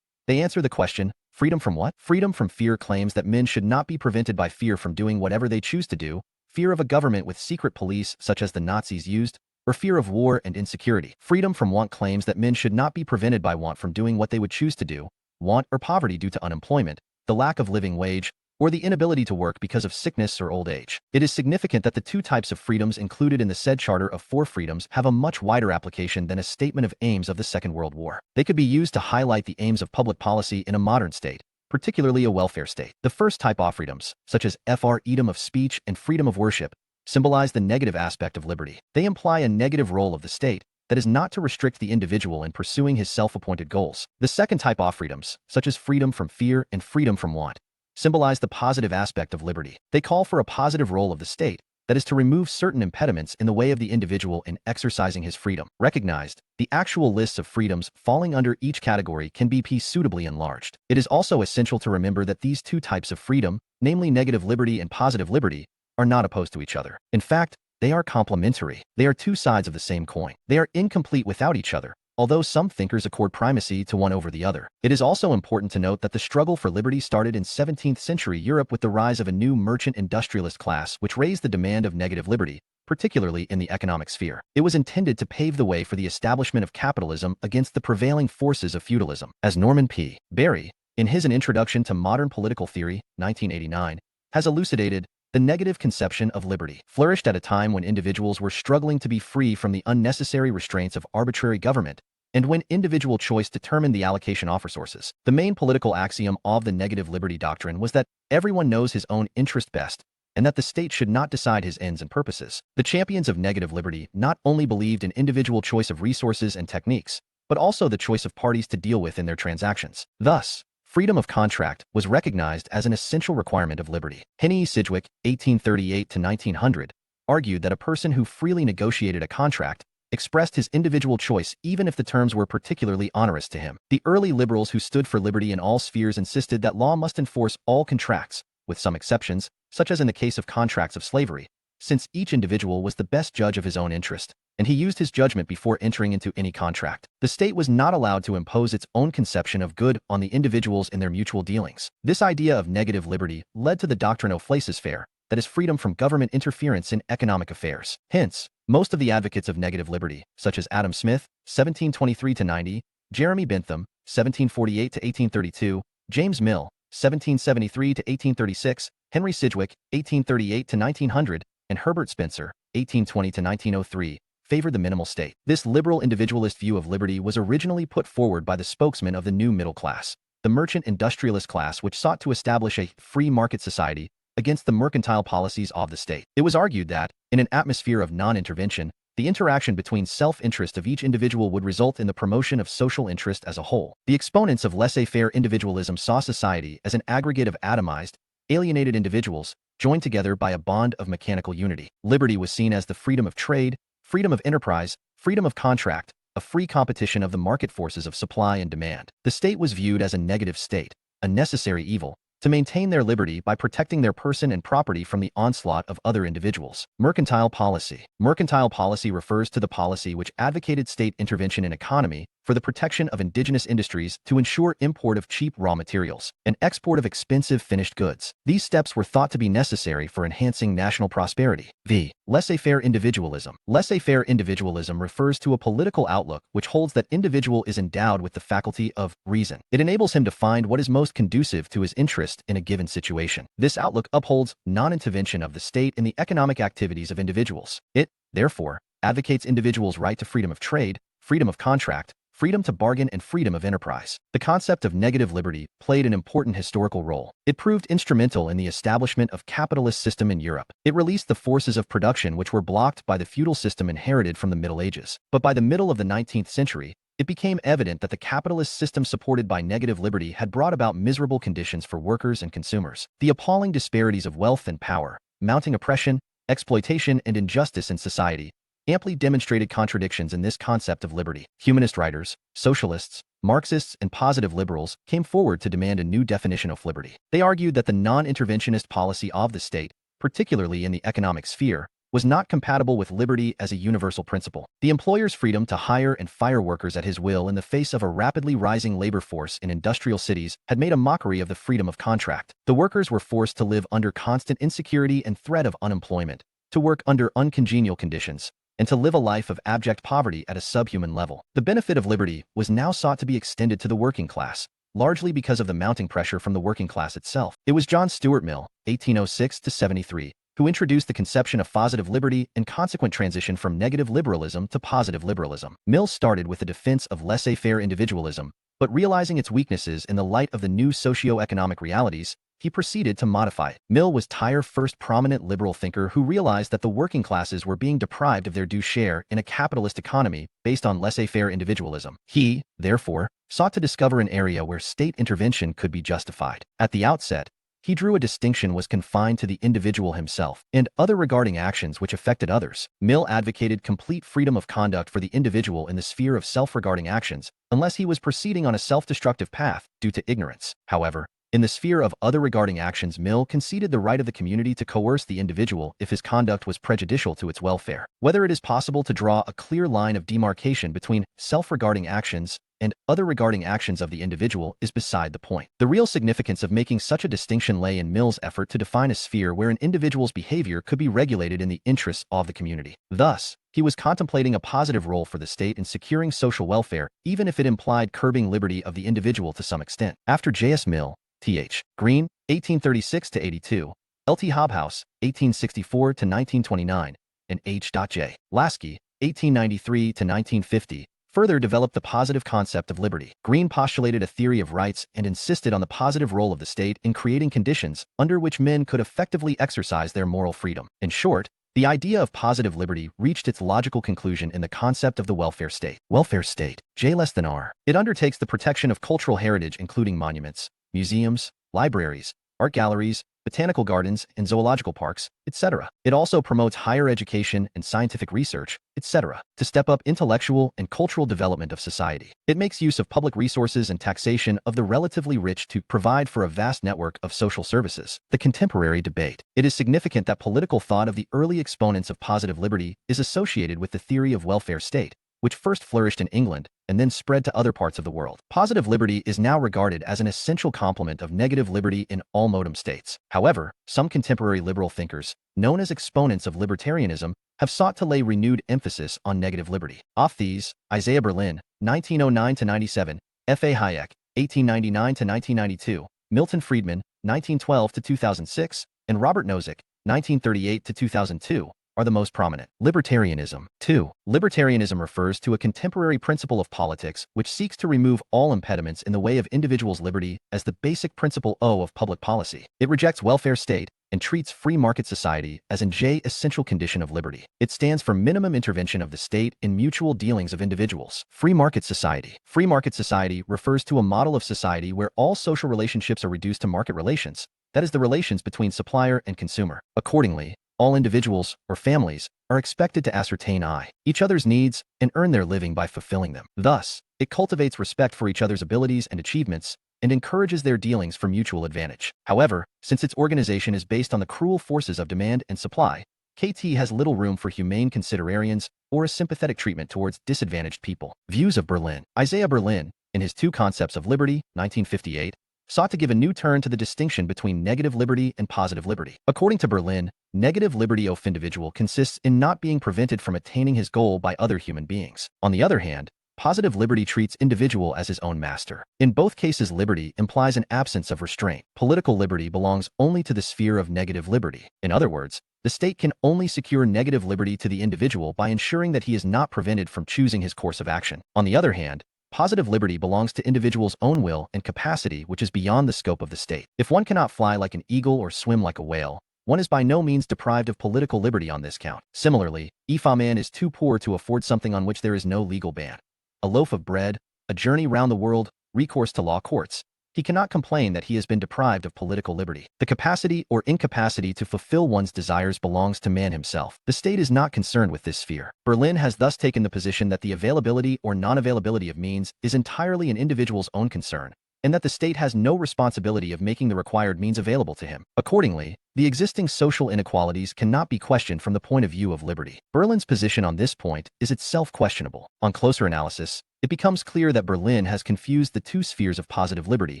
They answer the question: freedom from what? Freedom from fear claims that men should not be prevented by fear from doing whatever they choose to do, fear of a government with secret police such as the Nazis used, or fear of war and insecurity. Freedom from want claims that men should not be prevented by want from doing what they would choose to do, want or poverty due to unemployment, the lack of living wage, or the inability to work because of sickness or old age. It is significant that the 2 types of freedoms included in the said charter of 4 freedoms have a much wider application than a statement of aims of the Second World War. They could be used to highlight the aims of public policy in a modern state, particularly a welfare state. The first type of freedoms, such as freedom of speech and freedom of worship, symbolize the negative aspect of liberty. They imply a negative role of the state, that is not to restrict the individual in pursuing his self-appointed goals. The second type of freedoms, such as freedom from fear and freedom from want, symbolize the positive aspect of liberty. They call for a positive role of the state, that is to remove certain impediments in the way of the individual in exercising his freedom. Recognized, the actual lists of freedoms falling under each category can be suitably enlarged. It is also essential to remember that these 2 types of freedom, namely negative liberty and positive liberty, are not opposed to each other. In fact, they are complementary. They are 2 sides of the same coin. They are incomplete without each other, although some thinkers accord primacy to one over the other. It is also important to note that the struggle for liberty started in 17th century Europe with the rise of a new merchant industrialist class which raised the demand of negative liberty, particularly in the economic sphere. It was intended to pave the way for the establishment of capitalism against the prevailing forces of feudalism. As Norman P. Barry, in his An Introduction to Modern Political Theory, 1989, has elucidated, the negative conception of liberty flourished at a time when individuals were struggling to be free from the unnecessary restraints of arbitrary government, and when individual choice determined the allocation of resources. The main political axiom of the negative liberty doctrine was that everyone knows his own interest best, and that the state should not decide his ends and purposes. The champions of negative liberty not only believed in individual choice of resources and techniques, but also the choice of parties to deal with in their transactions. Thus, freedom of contract was recognized as an essential requirement of liberty. Henry Sidgwick, 1838 to 1900, argued that a person who freely negotiated a contract expressed his individual choice even if the terms were particularly onerous to him. The early liberals who stood for liberty in all spheres insisted that law must enforce all contracts, with some exceptions, such as in the case of contracts of slavery, since each individual was the best judge of his own interest, and he used his judgment before entering into any contract. The state was not allowed to impose its own conception of good on the individuals in their mutual dealings. This idea of negative liberty led to the doctrine of laissez-faire, that is freedom from government interference in economic affairs. Hence, most of the advocates of negative liberty, such as Adam Smith, 1723-90, Jeremy Bentham, 1748-1832, James Mill, 1773-1836, Henry Sidgwick, 1838-1900, and Herbert Spencer, 1820-1903, favored the minimal state. This liberal individualist view of liberty was originally put forward by the spokesman of the new middle class, the merchant industrialist class, which sought to establish a free market society against the mercantile policies of the state. It was argued that, in an atmosphere of non-intervention, the interaction between self-interest of each individual would result in the promotion of social interest as a whole. The exponents of laissez-faire individualism saw society as an aggregate of atomized, alienated individuals, joined together by a bond of mechanical unity. Liberty was seen as the freedom of trade, freedom of enterprise, freedom of contract, a free competition of the market forces of supply and demand. The state was viewed as a negative state, a necessary evil, to maintain their liberty by protecting their person and property from the onslaught of other individuals. Mercantile policy. Mercantile policy refers to the policy which advocated state intervention in economy for the protection of indigenous industries to ensure import of cheap raw materials and export of expensive finished goods. These steps were thought to be necessary for enhancing national prosperity. V. Laissez-faire individualism. Laissez-faire individualism refers to a political outlook which holds that individual is endowed with the faculty of reason. It enables him to find what is most conducive to his interest in a given situation. This outlook upholds non-intervention of the state in the economic activities of individuals. It, therefore, advocates individuals' right to freedom of trade, freedom of contract, freedom to bargain, and freedom of enterprise. The concept of negative liberty played an important historical role. It proved instrumental in the establishment of capitalist system in Europe. It released the forces of production which were blocked by the feudal system inherited from the Middle Ages. But by the middle of the 19th century, it became evident that the capitalist system supported by negative liberty had brought about miserable conditions for workers and consumers. The appalling disparities of wealth and power, mounting oppression, exploitation, and injustice in society amply demonstrated contradictions in this concept of liberty. Humanist writers, socialists, Marxists, and positive liberals came forward to demand a new definition of liberty. They argued that the non-interventionist policy of the state, particularly in the economic sphere, was not compatible with liberty as a universal principle. The employer's freedom to hire and fire workers at his will in the face of a rapidly rising labor force in industrial cities had made a mockery of the freedom of contract. The workers were forced to live under constant insecurity and threat of unemployment, to work under uncongenial conditions, and to live a life of abject poverty at a subhuman level. The benefit of liberty was now sought to be extended to the working class, largely because of the mounting pressure from the working class itself. It was John Stuart Mill, 1806-73, who introduced the conception of positive liberty and consequent transition from negative liberalism to positive liberalism. Mill started with the defense of laissez-faire individualism, but realizing its weaknesses in the light of the new socio-economic realities, he proceeded to modify it. Mill was Tyre's first prominent liberal thinker who realized that the working classes were being deprived of their due share in a capitalist economy based on laissez-faire individualism. He, therefore, sought to discover an area where state intervention could be justified. At the outset, he drew a distinction was confined to the individual himself and other regarding actions which affected others. Mill advocated complete freedom of conduct for the individual in the sphere of self-regarding actions, unless he was proceeding on a self-destructive path due to ignorance. However, in the sphere of other regarding actions, Mill conceded the right of the community to coerce the individual if his conduct was prejudicial to its welfare. Whether it is possible to draw a clear line of demarcation between self-regarding actions and other regarding actions of the individual is beside the point. The real significance of making such a distinction lay in Mill's effort to define a sphere where an individual's behavior could be regulated in the interests of the community. Thus, he was contemplating a positive role for the state in securing social welfare, even if it implied curbing liberty of the individual to some extent. After J.S. Mill, T.H. Green, 1836-82, L.T. Hobhouse, 1864-1929, and H.J. Lasky, 1893-1950, further developed the positive concept of liberty. Green postulated a theory of rights and insisted on the positive role of the state in creating conditions under which men could effectively exercise their moral freedom. In short, the idea of positive liberty reached its logical conclusion in the concept of the welfare state. Welfare state, J less than R. It undertakes the protection of cultural heritage including monuments, museums, libraries, art galleries, botanical gardens and zoological parks, etc. It also promotes higher education and scientific research, etc. to step up intellectual and cultural development of society. It makes use of public resources and taxation of the relatively rich to provide for a vast network of social services. The contemporary debate. It is significant that political thought of the early exponents of positive liberty is associated with the theory of welfare state, which first flourished in England and then spread to other parts of the world. Positive liberty is now regarded as an essential complement of negative liberty in all modem states. However, some contemporary liberal thinkers, known as exponents of libertarianism, have sought to lay renewed emphasis on negative liberty. Of these, Isaiah Berlin, 1909-97, F. A. Hayek, 1899-1992, Milton Friedman, 1912-2006, and Robert Nozick, 1938-2002, are the most prominent. Libertarianism. 2. Libertarianism refers to a contemporary principle of politics which seeks to remove all impediments in the way of individuals' liberty as the basic principle O of public policy. It rejects welfare state and treats free market society as an J essential condition of liberty. It stands for minimum intervention of the state in mutual dealings of individuals. Free market society. Free market society refers to a model of society where all social relationships are reduced to market relations, that is, the relations between supplier and consumer. Accordingly, all individuals, or families, are expected to ascertain each other's needs and earn their living by fulfilling them. Thus, it cultivates respect for each other's abilities and achievements and encourages their dealings for mutual advantage. However, since its organization is based on the cruel forces of demand and supply, KT has little room for humane considerations or a sympathetic treatment towards disadvantaged people. Views of Berlin. Isaiah Berlin, in his Two Concepts of Liberty, 1958, sought to give a new turn to the distinction between negative liberty and positive liberty. According to Berlin, negative liberty of individual consists in not being prevented from attaining his goal by other human beings. On the other hand, positive liberty treats individual as his own master. In both cases, liberty implies an absence of restraint. Political liberty belongs only to the sphere of negative liberty. In other words, the state can only secure negative liberty to the individual by ensuring that he is not prevented from choosing his course of action. On the other hand, positive liberty belongs to individuals' own will and capacity, which is beyond the scope of the state. If one cannot fly like an eagle or swim like a whale, one is by no means deprived of political liberty on this count. Similarly, if a man is too poor to afford something on which there is no legal ban, a loaf of bread, a journey round the world, recourse to law courts, he cannot complain that he has been deprived of political liberty. The capacity or incapacity to fulfill one's desires belongs to man himself. The state is not concerned with this sphere. Berlin has thus taken the position that the availability or non-availability of means is entirely an individual's own concern, and that the state has no responsibility of making the required means available to him. Accordingly, the existing social inequalities cannot be questioned from the point of view of liberty. Berlin's position on this point is itself questionable. On closer analysis, it becomes clear that Berlin has confused the two spheres of positive liberty,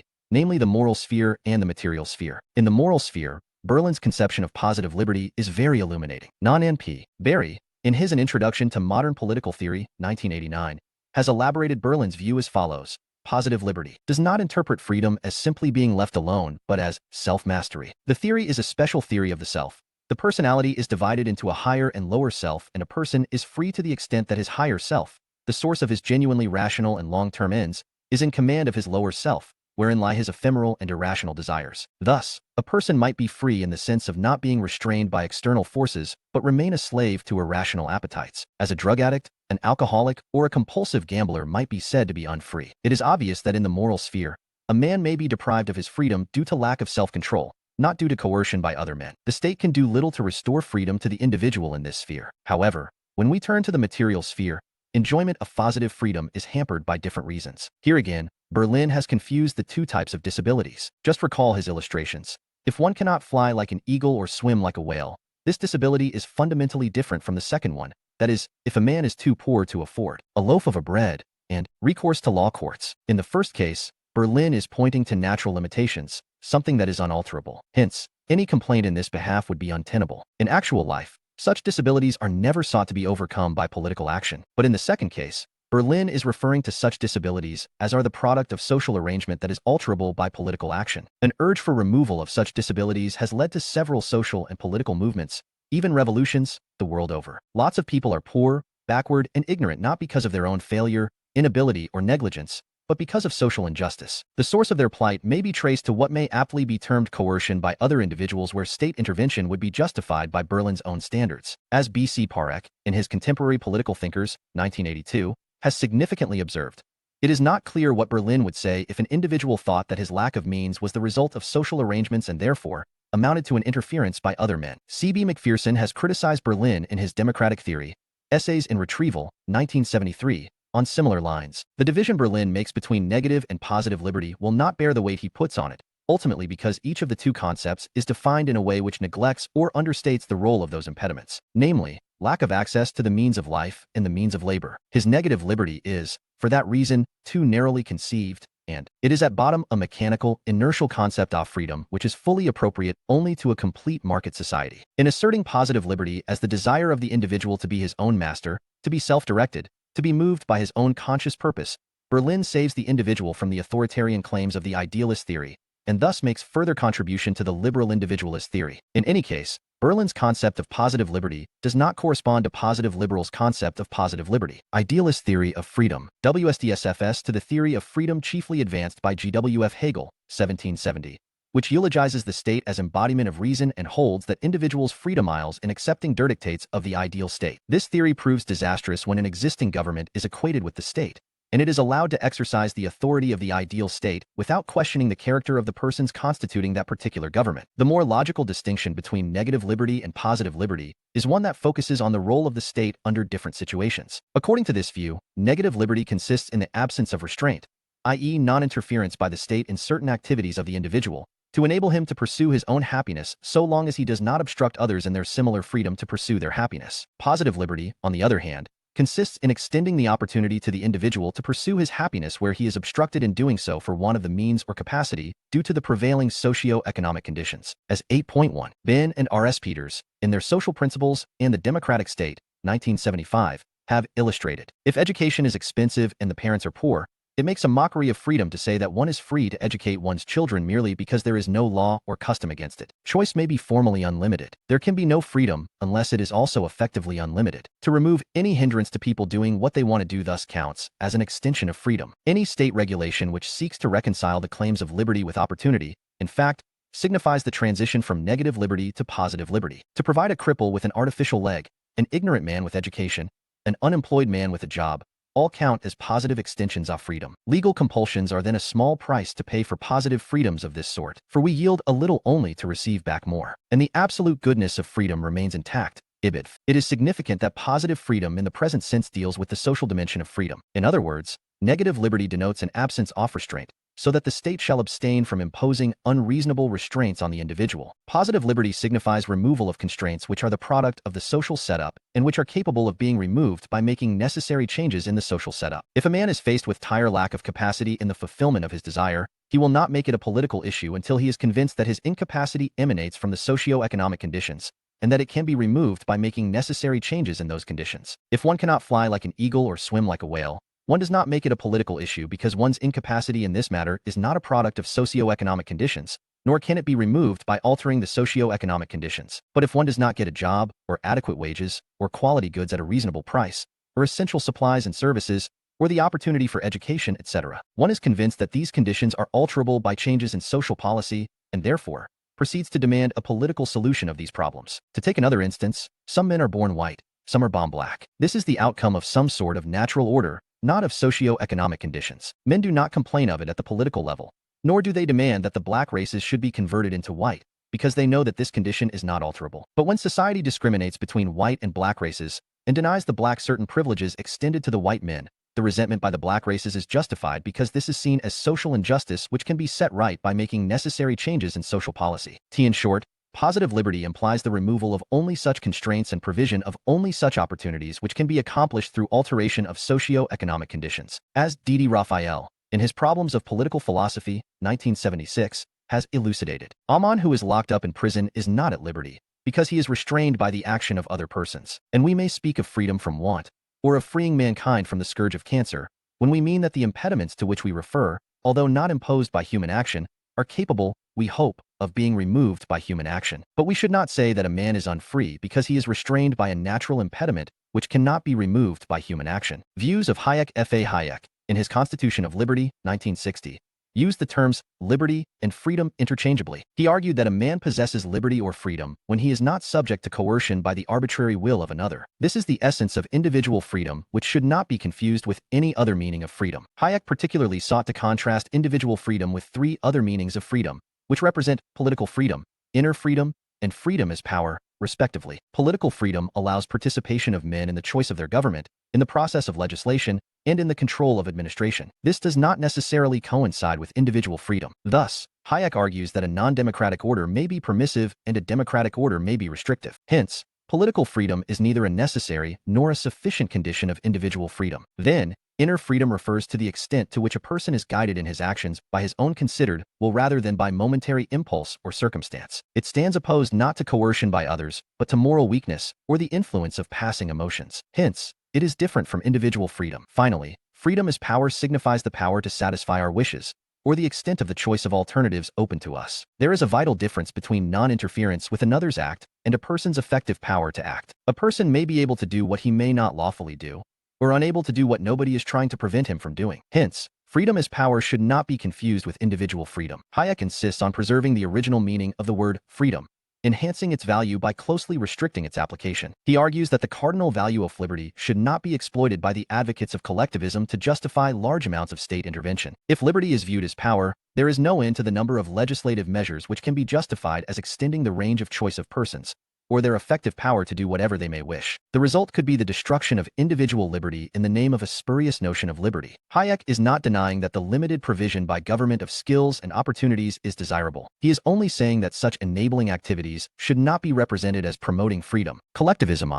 namely the moral sphere and the material sphere. In the moral sphere, Berlin's conception of positive liberty is very illuminating. Non-N.P. Barry, in his An Introduction to Modern Political Theory, 1989, has elaborated Berlin's view as follows. Positive liberty does not interpret freedom as simply being left alone, but as self-mastery. The theory is a special theory of the self. The personality is divided into a higher and lower self, and a person is free to the extent that his higher self, the source of his genuinely rational and long-term ends, is in command of his lower self, wherein lie his ephemeral and irrational desires. Thus, a person might be free in the sense of not being restrained by external forces, but remain a slave to irrational appetites. As a drug addict, an alcoholic, or a compulsive gambler might be said to be unfree. It is obvious that in the moral sphere, a man may be deprived of his freedom due to lack of self-control, not due to coercion by other men. The state can do little to restore freedom to the individual in this sphere. However, when we turn to the material sphere, enjoyment of positive freedom is hampered by different reasons. Here again, Berlin has confused the two types of disabilities. Just recall his illustrations. If one cannot fly like an eagle or swim like a whale, this disability is fundamentally different from the second one. That is, if a man is too poor to afford a loaf of bread and recourse to law courts. In the first case, Berlin is pointing to natural limitations, something that is unalterable. Hence, any complaint in this behalf would be untenable. In actual life, such disabilities are never sought to be overcome by political action. But in the second case, Berlin is referring to such disabilities as are the product of social arrangement that is alterable by political action. An urge for removal of such disabilities has led to several social and political movements, even revolutions, the world over. Lots of people are poor, backward, and ignorant not because of their own failure, inability, or negligence, but because of social injustice. The source of their plight may be traced to what may aptly be termed coercion by other individuals, where state intervention would be justified by Berlin's own standards. As B.C. Parek, in his Contemporary Political Thinkers, 1982, has significantly observed, it is not clear what Berlin would say if an individual thought that his lack of means was the result of social arrangements and therefore amounted to an interference by other men. C.B. Macpherson has criticized Berlin in his Democratic Theory, Essays in Retrieval, 1973, on similar lines. The division Berlin makes between negative and positive liberty will not bear the weight he puts on it, ultimately because each of the two concepts is defined in a way which neglects or understates the role of those impediments, namely, lack of access to the means of life and the means of labor. His negative liberty is, for that reason, too narrowly conceived, and it is at bottom a mechanical, inertial concept of freedom which is fully appropriate only to a complete market society. In asserting positive liberty as the desire of the individual to be his own master, to be self-directed, to be moved by his own conscious purpose, Berlin saves the individual from the authoritarian claims of the idealist theory, and thus makes further contribution to the liberal individualist theory. In any case, Berlin's concept of positive liberty does not correspond to positive liberals' concept of positive liberty. Idealist theory of freedom, WSDSFS, to the theory of freedom chiefly advanced by G.W.F. Hegel, 1770, which eulogizes the state as embodiment of reason and holds that individuals' freedom lies in accepting dictates of the ideal state. This theory proves disastrous when an existing government is equated with the state, and it is allowed to exercise the authority of the ideal state without questioning the character of the persons constituting that particular government. The more logical distinction between negative liberty and positive liberty is one that focuses on the role of the state under different situations. According to this view, negative liberty consists in the absence of restraint, i.e. non-interference by the state in certain activities of the individual, to enable him to pursue his own happiness so long as he does not obstruct others in their similar freedom to pursue their happiness. Positive liberty, on the other hand, consists in extending the opportunity to the individual to pursue his happiness where he is obstructed in doing so for want of the means or capacity due to the prevailing socio-economic conditions. As 8.1, Ben and R.S. Peters, in their Social Principles and the Democratic State, 1975, have illustrated. If education is expensive and the parents are poor, it makes a mockery of freedom to say that one is free to educate one's children merely because there is no law or custom against it. Choice may be formally unlimited. There can be no freedom unless it is also effectively unlimited. To remove any hindrance to people doing what they want to do thus counts as an extension of freedom. Any state regulation which seeks to reconcile the claims of liberty with opportunity, in fact, signifies the transition from negative liberty to positive liberty. To provide a cripple with an artificial leg, an ignorant man with education, an unemployed man with a job, all count as positive extensions of freedom. Legal compulsions are then a small price to pay for positive freedoms of this sort, for we yield a little only to receive back more, and the absolute goodness of freedom remains intact. Ibid. It is significant that positive freedom in the present sense deals with the social dimension of freedom. In other words, negative liberty denotes an absence of restraint, so that the state shall abstain from imposing unreasonable restraints on the individual. Positive liberty signifies removal of constraints which are the product of the social setup and which are capable of being removed by making necessary changes in the social setup. If a man is faced with dire lack of capacity in the fulfillment of his desire, he will not make it a political issue until he is convinced that his incapacity emanates from the socio-economic conditions, and that it can be removed by making necessary changes in those conditions. If one cannot fly like an eagle or swim like a whale, one does not make it a political issue because one's incapacity in this matter is not a product of socio-economic conditions, nor can it be removed by altering the socio-economic conditions. But if one does not get a job, or adequate wages, or quality goods at a reasonable price, or essential supplies and services, or the opportunity for education, etc., one is convinced that these conditions are alterable by changes in social policy, and therefore proceeds to demand a political solution of these problems. To take another instance, some men are born white, some are born black. This is the outcome of some sort of natural order, not of socio-economic conditions. Men do not complain of it at the political level, nor do they demand that the black races should be converted into white, because they know that this condition is not alterable. But when society discriminates between white and black races, and denies the black certain privileges extended to the white men, the resentment by the black races is justified because this is seen as social injustice which can be set right by making necessary changes in social policy. In short, positive liberty implies the removal of only such constraints and provision of only such opportunities which can be accomplished through alteration of socio-economic conditions. As D.D. Raphael, in his Problems of Political Philosophy, 1976, has elucidated, a man who is locked up in prison is not at liberty, because he is restrained by the action of other persons. And we may speak of freedom from want, or of freeing mankind from the scourge of cancer, when we mean that the impediments to which we refer, although not imposed by human action, are capable, we hope, of being removed by human action. But we should not say that a man is unfree because he is restrained by a natural impediment which cannot be removed by human action. Views of Hayek. F.A. Hayek, in his Constitution of Liberty, 1960, used the terms liberty and freedom interchangeably. He argued that a man possesses liberty or freedom when he is not subject to coercion by the arbitrary will of another. This is the essence of individual freedom, which should not be confused with any other meaning of freedom. Hayek particularly sought to contrast individual freedom with three other meanings of freedom, which represent political freedom, inner freedom, and freedom as power, respectively. Political freedom allows participation of men in the choice of their government, in the process of legislation, and in the control of administration. This does not necessarily coincide with individual freedom. Thus, Hayek argues that a non-democratic order may be permissive and a democratic order may be restrictive. Hence, political freedom is neither a necessary nor a sufficient condition of individual freedom. Then, inner freedom refers to the extent to which a person is guided in his actions by his own considered will rather than by momentary impulse or circumstance. It stands opposed not to coercion by others, but to moral weakness or the influence of passing emotions. Hence, it is different from individual freedom. Finally, freedom as power signifies the power to satisfy our wishes, or the extent of the choice of alternatives open to us. There is a vital difference between non-interference with another's act and a person's effective power to act. A person may be able to do what he may not lawfully do, or unable to do what nobody is trying to prevent him from doing. Hence, freedom as power should not be confused with individual freedom. Hayek insists on preserving the original meaning of the word freedom, enhancing its value by closely restricting its application. He argues that the cardinal value of liberty should not be exploited by the advocates of collectivism to justify large amounts of state intervention. If liberty is viewed as power, there is no end to the number of legislative measures which can be justified as extending the range of choice of persons, or their effective power to do whatever they may wish. The result could be the destruction of individual liberty in the name of a spurious notion of liberty. Hayek is not denying that the limited provision by government of skills and opportunities is desirable. He is only saying that such enabling activities should not be represented as promoting freedom. Collectivism.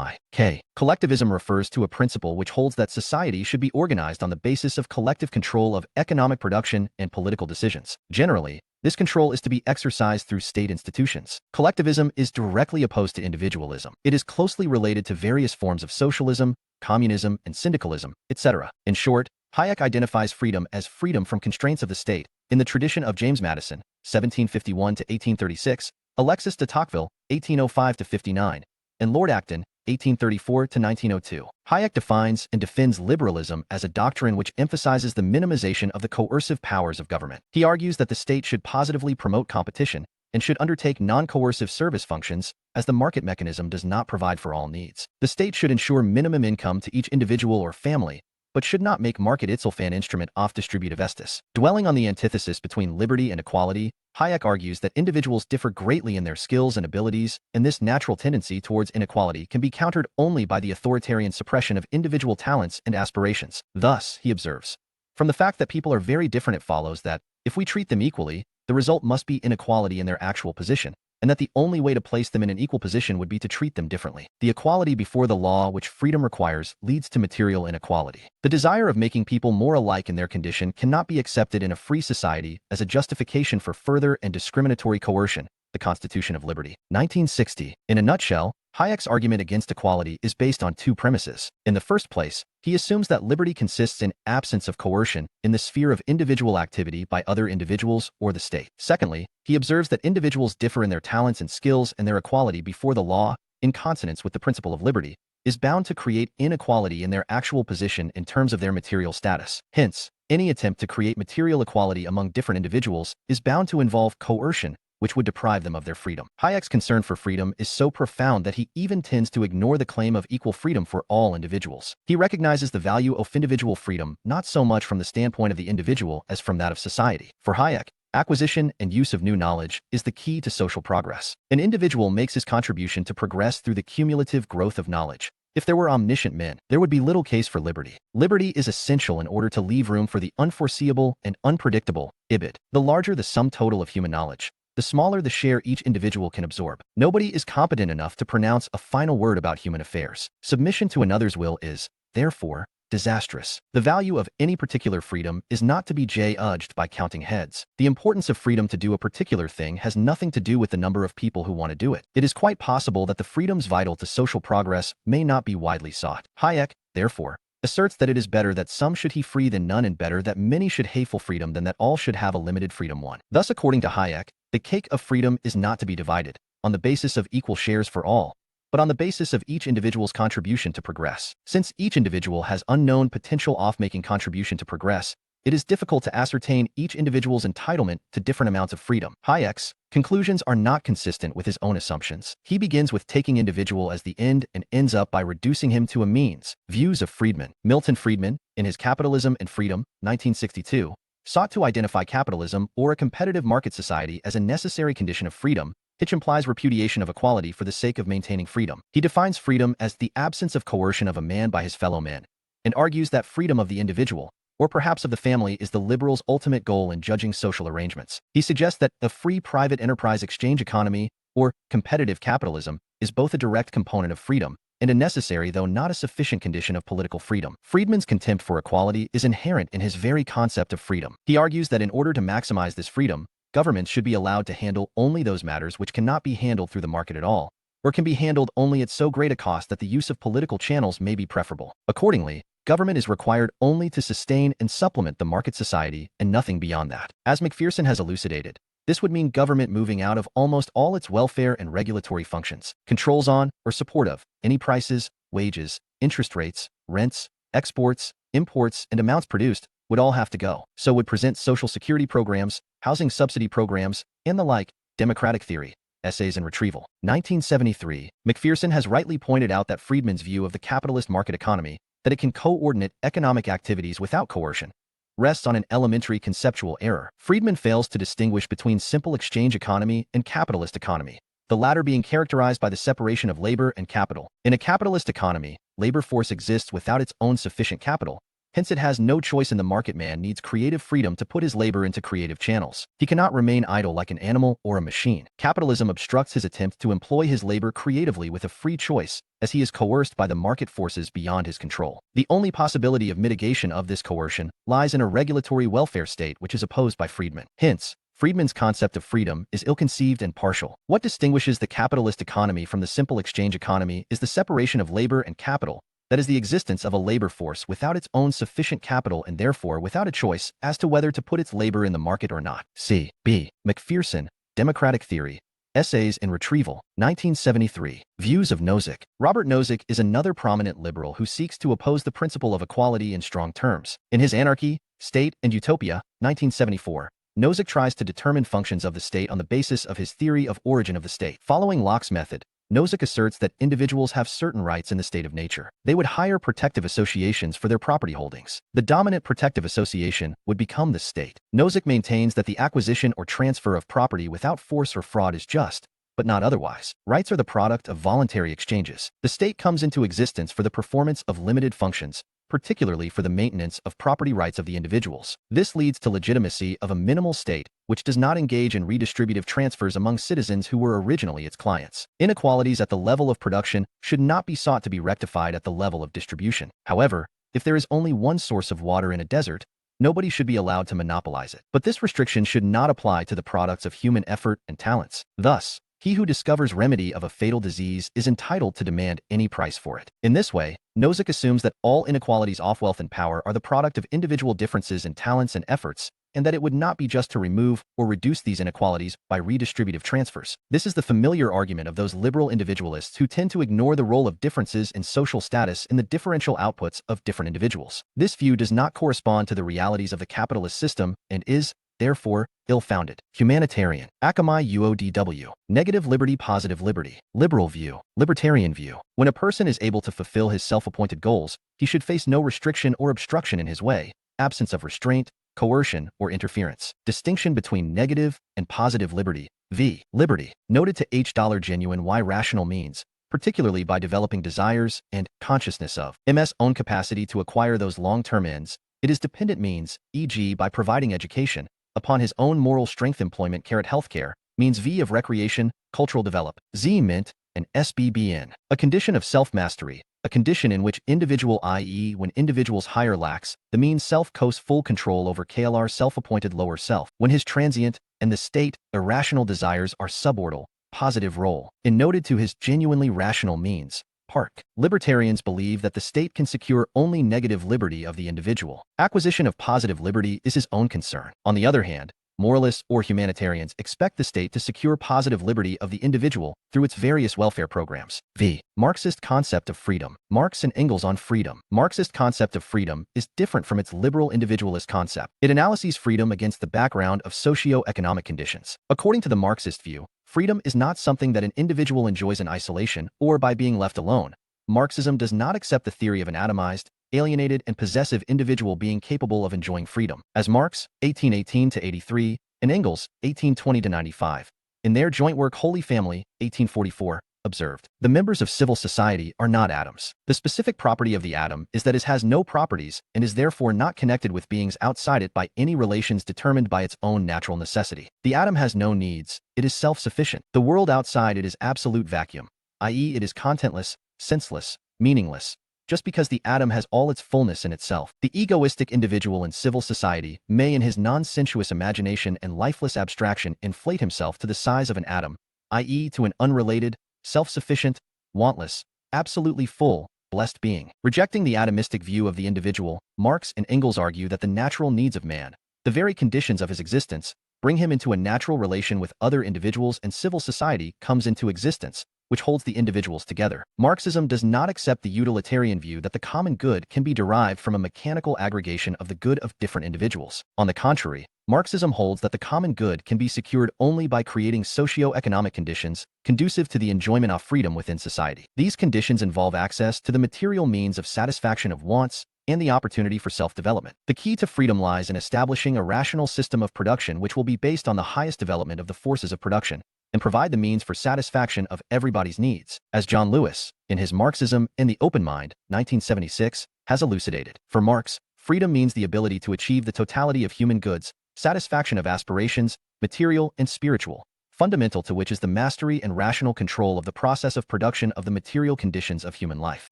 Collectivism refers to a principle which holds that society should be organized on the basis of collective control of economic production and political decisions. Generally, this control is to be exercised through state institutions. Collectivism is directly opposed to individualism. It is closely related to various forms of socialism, communism, and syndicalism, etc. In short, Hayek identifies freedom as freedom from constraints of the state, in the tradition of James Madison, 1751 to 1836, Alexis de Tocqueville, 1805 to 59, and Lord Acton, 1834 to 1902. Hayek defines and defends liberalism as a doctrine which emphasizes the minimization of the coercive powers of government. He argues that the state should positively promote competition and should undertake non-coercive service functions, as the market mechanism does not provide for all needs. The state should ensure minimum income to each individual or family, but should not make market itself an instrument of distributive estis. Dwelling on the antithesis between liberty and equality, Hayek argues that individuals differ greatly in their skills and abilities, and this natural tendency towards inequality can be countered only by the authoritarian suppression of individual talents and aspirations. Thus, he observes, from the fact that people are very different, it follows that, if we treat them equally, the result must be inequality in their actual position, and that the only way to place them in an equal position would be to treat them differently. The equality before the law which freedom requires leads to material inequality. The desire of making people more alike in their condition cannot be accepted in a free society as a justification for further and discriminatory coercion. The Constitution of Liberty, 1960. In a nutshell, Hayek's argument against equality is based on two premises. In the first place, he assumes that liberty consists in absence of coercion in the sphere of individual activity by other individuals or the state. Secondly, he observes that individuals differ in their talents and skills, and their equality before the law, in consonance with the principle of liberty, is bound to create inequality in their actual position in terms of their material status. Hence, any attempt to create material equality among different individuals is bound to involve coercion, which would deprive them of their freedom. Hayek's concern for freedom is so profound that he even tends to ignore the claim of equal freedom for all individuals. He recognizes the value of individual freedom not so much from the standpoint of the individual as from that of society. For Hayek, acquisition and use of new knowledge is the key to social progress. An individual makes his contribution to progress through the cumulative growth of knowledge. If there were omniscient men, there would be little case for liberty. Liberty is essential in order to leave room for the unforeseeable and unpredictable. The larger the sum total of human knowledge, the smaller the share each individual can absorb. Nobody is competent enough to pronounce a final word about human affairs. Submission to another's will is, therefore, disastrous. The value of any particular freedom is not to be judged by counting heads. The importance of freedom to do a particular thing has nothing to do with the number of people who want to do it. It is quite possible that the freedoms vital to social progress may not be widely sought. Hayek, therefore, asserts that it is better that some should he free than none, and better that many should hateful freedom than that all should have a limited freedom one. Thus, according to Hayek, The cake of freedom is not to be divided on the basis of equal shares for all, but on the basis of each individual's contribution to progress. Since each individual has unknown potential off-making contribution to progress, it is difficult to ascertain each individual's entitlement to different amounts of freedom. Hayek's conclusions are not consistent with his own assumptions. He begins with taking individual as the end and ends up by reducing him to a means. Views of Friedman. Milton Friedman, in his Capitalism and Freedom, 1962, sought to identify capitalism or a competitive market society as a necessary condition of freedom, which implies repudiation of equality for the sake of maintaining freedom. He defines freedom as the absence of coercion of a man by his fellow men, and argues that freedom of the individual, or perhaps of the family, is the liberals' ultimate goal in judging social arrangements. He suggests that a free private enterprise exchange economy, or competitive capitalism, is both a direct component of freedom and a necessary though not a sufficient condition of political freedom. Friedman's contempt for equality is inherent in his very concept of freedom. He argues that in order to maximize this freedom, governments should be allowed to handle only those matters which cannot be handled through the market at all, or can be handled only at so great a cost that the use of political channels may be preferable. Accordingly, government is required only to sustain and supplement the market society and nothing beyond that. As McPherson has elucidated, this would mean government moving out of almost all its welfare and regulatory functions. Controls on, or support of, any prices, wages, interest rates, rents, exports, imports, and amounts produced would all have to go. So would present social security programs, housing subsidy programs, and the like. Democratic Theory. Essays and Retrieval. 1973, McPherson has rightly pointed out that Friedman's view of the capitalist market economy, that it can coordinate economic activities without coercion, rests on an elementary conceptual error. Friedman fails to distinguish between simple exchange economy and capitalist economy, the latter being characterized by the separation of labor and capital. In a capitalist economy, labor force exists without its own sufficient capital, hence it has no choice in the market. Man needs creative freedom to put his labor into creative channels. He cannot remain idle like an animal or a machine. Capitalism obstructs his attempt to employ his labor creatively with a free choice, as he is coerced by the market forces beyond his control. The only possibility of mitigation of this coercion lies in a regulatory welfare state which is opposed by Friedman. Hence, Friedman's concept of freedom is ill-conceived and partial. What distinguishes the capitalist economy from the simple exchange economy is the separation of labor and capital, that is, the existence of a labor force without its own sufficient capital and therefore without a choice as to whether to put its labor in the market or not. C. B. McPherson, Democratic Theory. Essays and Retrieval. 1973. Views of Nozick. Robert Nozick is another prominent liberal who seeks to oppose the principle of equality in strong terms. In his Anarchy, State, and Utopia, 1974, Nozick tries to determine functions of the state on the basis of his theory of origin of the state. Following Locke's method, Nozick asserts that individuals have certain rights in the state of nature. They would hire protective associations for their property holdings. The dominant protective association would become the state. Nozick maintains that the acquisition or transfer of property without force or fraud is just, but not otherwise. Rights are the product of voluntary exchanges. The state comes into existence for the performance of limited functions, particularly for the maintenance of property rights of the individuals. This leads to legitimacy of a minimal state, which does not engage in redistributive transfers among citizens who were originally its clients. Inequalities at the level of production should not be sought to be rectified at the level of distribution. However, if there is only one source of water in a desert, nobody should be allowed to monopolize it. But this restriction should not apply to the products of human effort and talents. Thus, he who discovers remedy of a fatal disease is entitled to demand any price for it. In this way, Nozick assumes that all inequalities of wealth and power are the product of individual differences in talents and efforts, and that it would not be just to remove or reduce these inequalities by redistributive transfers. This is the familiar argument of those liberal individualists who tend to ignore the role of differences in social status in the differential outputs of different individuals. This view does not correspond to the realities of the capitalist system and is, therefore, ill-founded. Humanitarian. Akamai UODW. Negative liberty, positive liberty. Liberal view. Libertarian view. When a person is able to fulfill his self-appointed goals, he should face no restriction or obstruction in his way, absence of restraint, coercion, or interference. Distinction between negative and positive liberty. V. Liberty. Noted to H. Genuine Y rational means, particularly by developing desires and consciousness of MS own capacity to acquire those long-term ends. It is dependent means, e.g. by providing education, upon his own moral strength. Employment healthcare, means V of recreation, cultural develop, Z mint, and SBBN. A condition of self-mastery, a condition in which individual, i.e. when individual's higher lacks, the mean self coast full control over KLR self-appointed lower self, when his transient, and the state, irrational desires are subordinal, positive role, and noted to his genuinely rational means. Park. Libertarians believe that the state can secure only negative liberty of the individual. Acquisition of positive liberty is his own concern. On the other hand, moralists, or humanitarians expect the state to secure positive liberty of the individual through its various welfare programs. V. Marxist concept of freedom. Marx and Engels on freedom. Marxist concept of freedom is different from its liberal individualist concept. It analyses freedom against the background of socio-economic conditions. According to the Marxist view, freedom is not something that an individual enjoys in isolation or by being left alone. Marxism does not accept the theory of an atomized, alienated, and possessive individual being capable of enjoying freedom. As Marx, 1818-83, and Engels, 1820-95, in their joint work Holy Family, 1844, observed, the members of civil society are not atoms. The specific property of the atom is that it has no properties and is therefore not connected with beings outside it by any relations determined by its own natural necessity. The atom has no needs. It is self-sufficient. The world outside it is absolute vacuum, i.e., it is contentless, senseless, meaningless, just because the atom has all its fullness in itself. The egoistic individual in civil society may in his non-sensuous imagination and lifeless abstraction inflate himself to the size of an atom, i.e. to an unrelated, self-sufficient, wantless, absolutely full, blessed being. Rejecting the atomistic view of the individual, Marx and Engels argue that the natural needs of man, the very conditions of his existence, bring him into a natural relation with other individuals, and civil society comes into existence, which holds the individuals together. Marxism does not accept the utilitarian view that the common good can be derived from a mechanical aggregation of the good of different individuals. On the contrary, Marxism holds that the common good can be secured only by creating socio-economic conditions conducive to the enjoyment of freedom within society. These conditions involve access to the material means of satisfaction of wants and the opportunity for self-development. The key to freedom lies in establishing a rational system of production which will be based on the highest development of the forces of production and provide the means for satisfaction of everybody's needs, as John Lewis, in his Marxism and the Open Mind, 1976, has elucidated. For Marx, freedom means the ability to achieve the totality of human goods, satisfaction of aspirations, material and spiritual, fundamental to which is the mastery and rational control of the process of production of the material conditions of human life.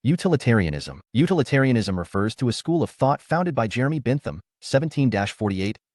Utilitarianism. Utilitarianism refers to a school of thought founded by Jeremy Bentham, 17-48,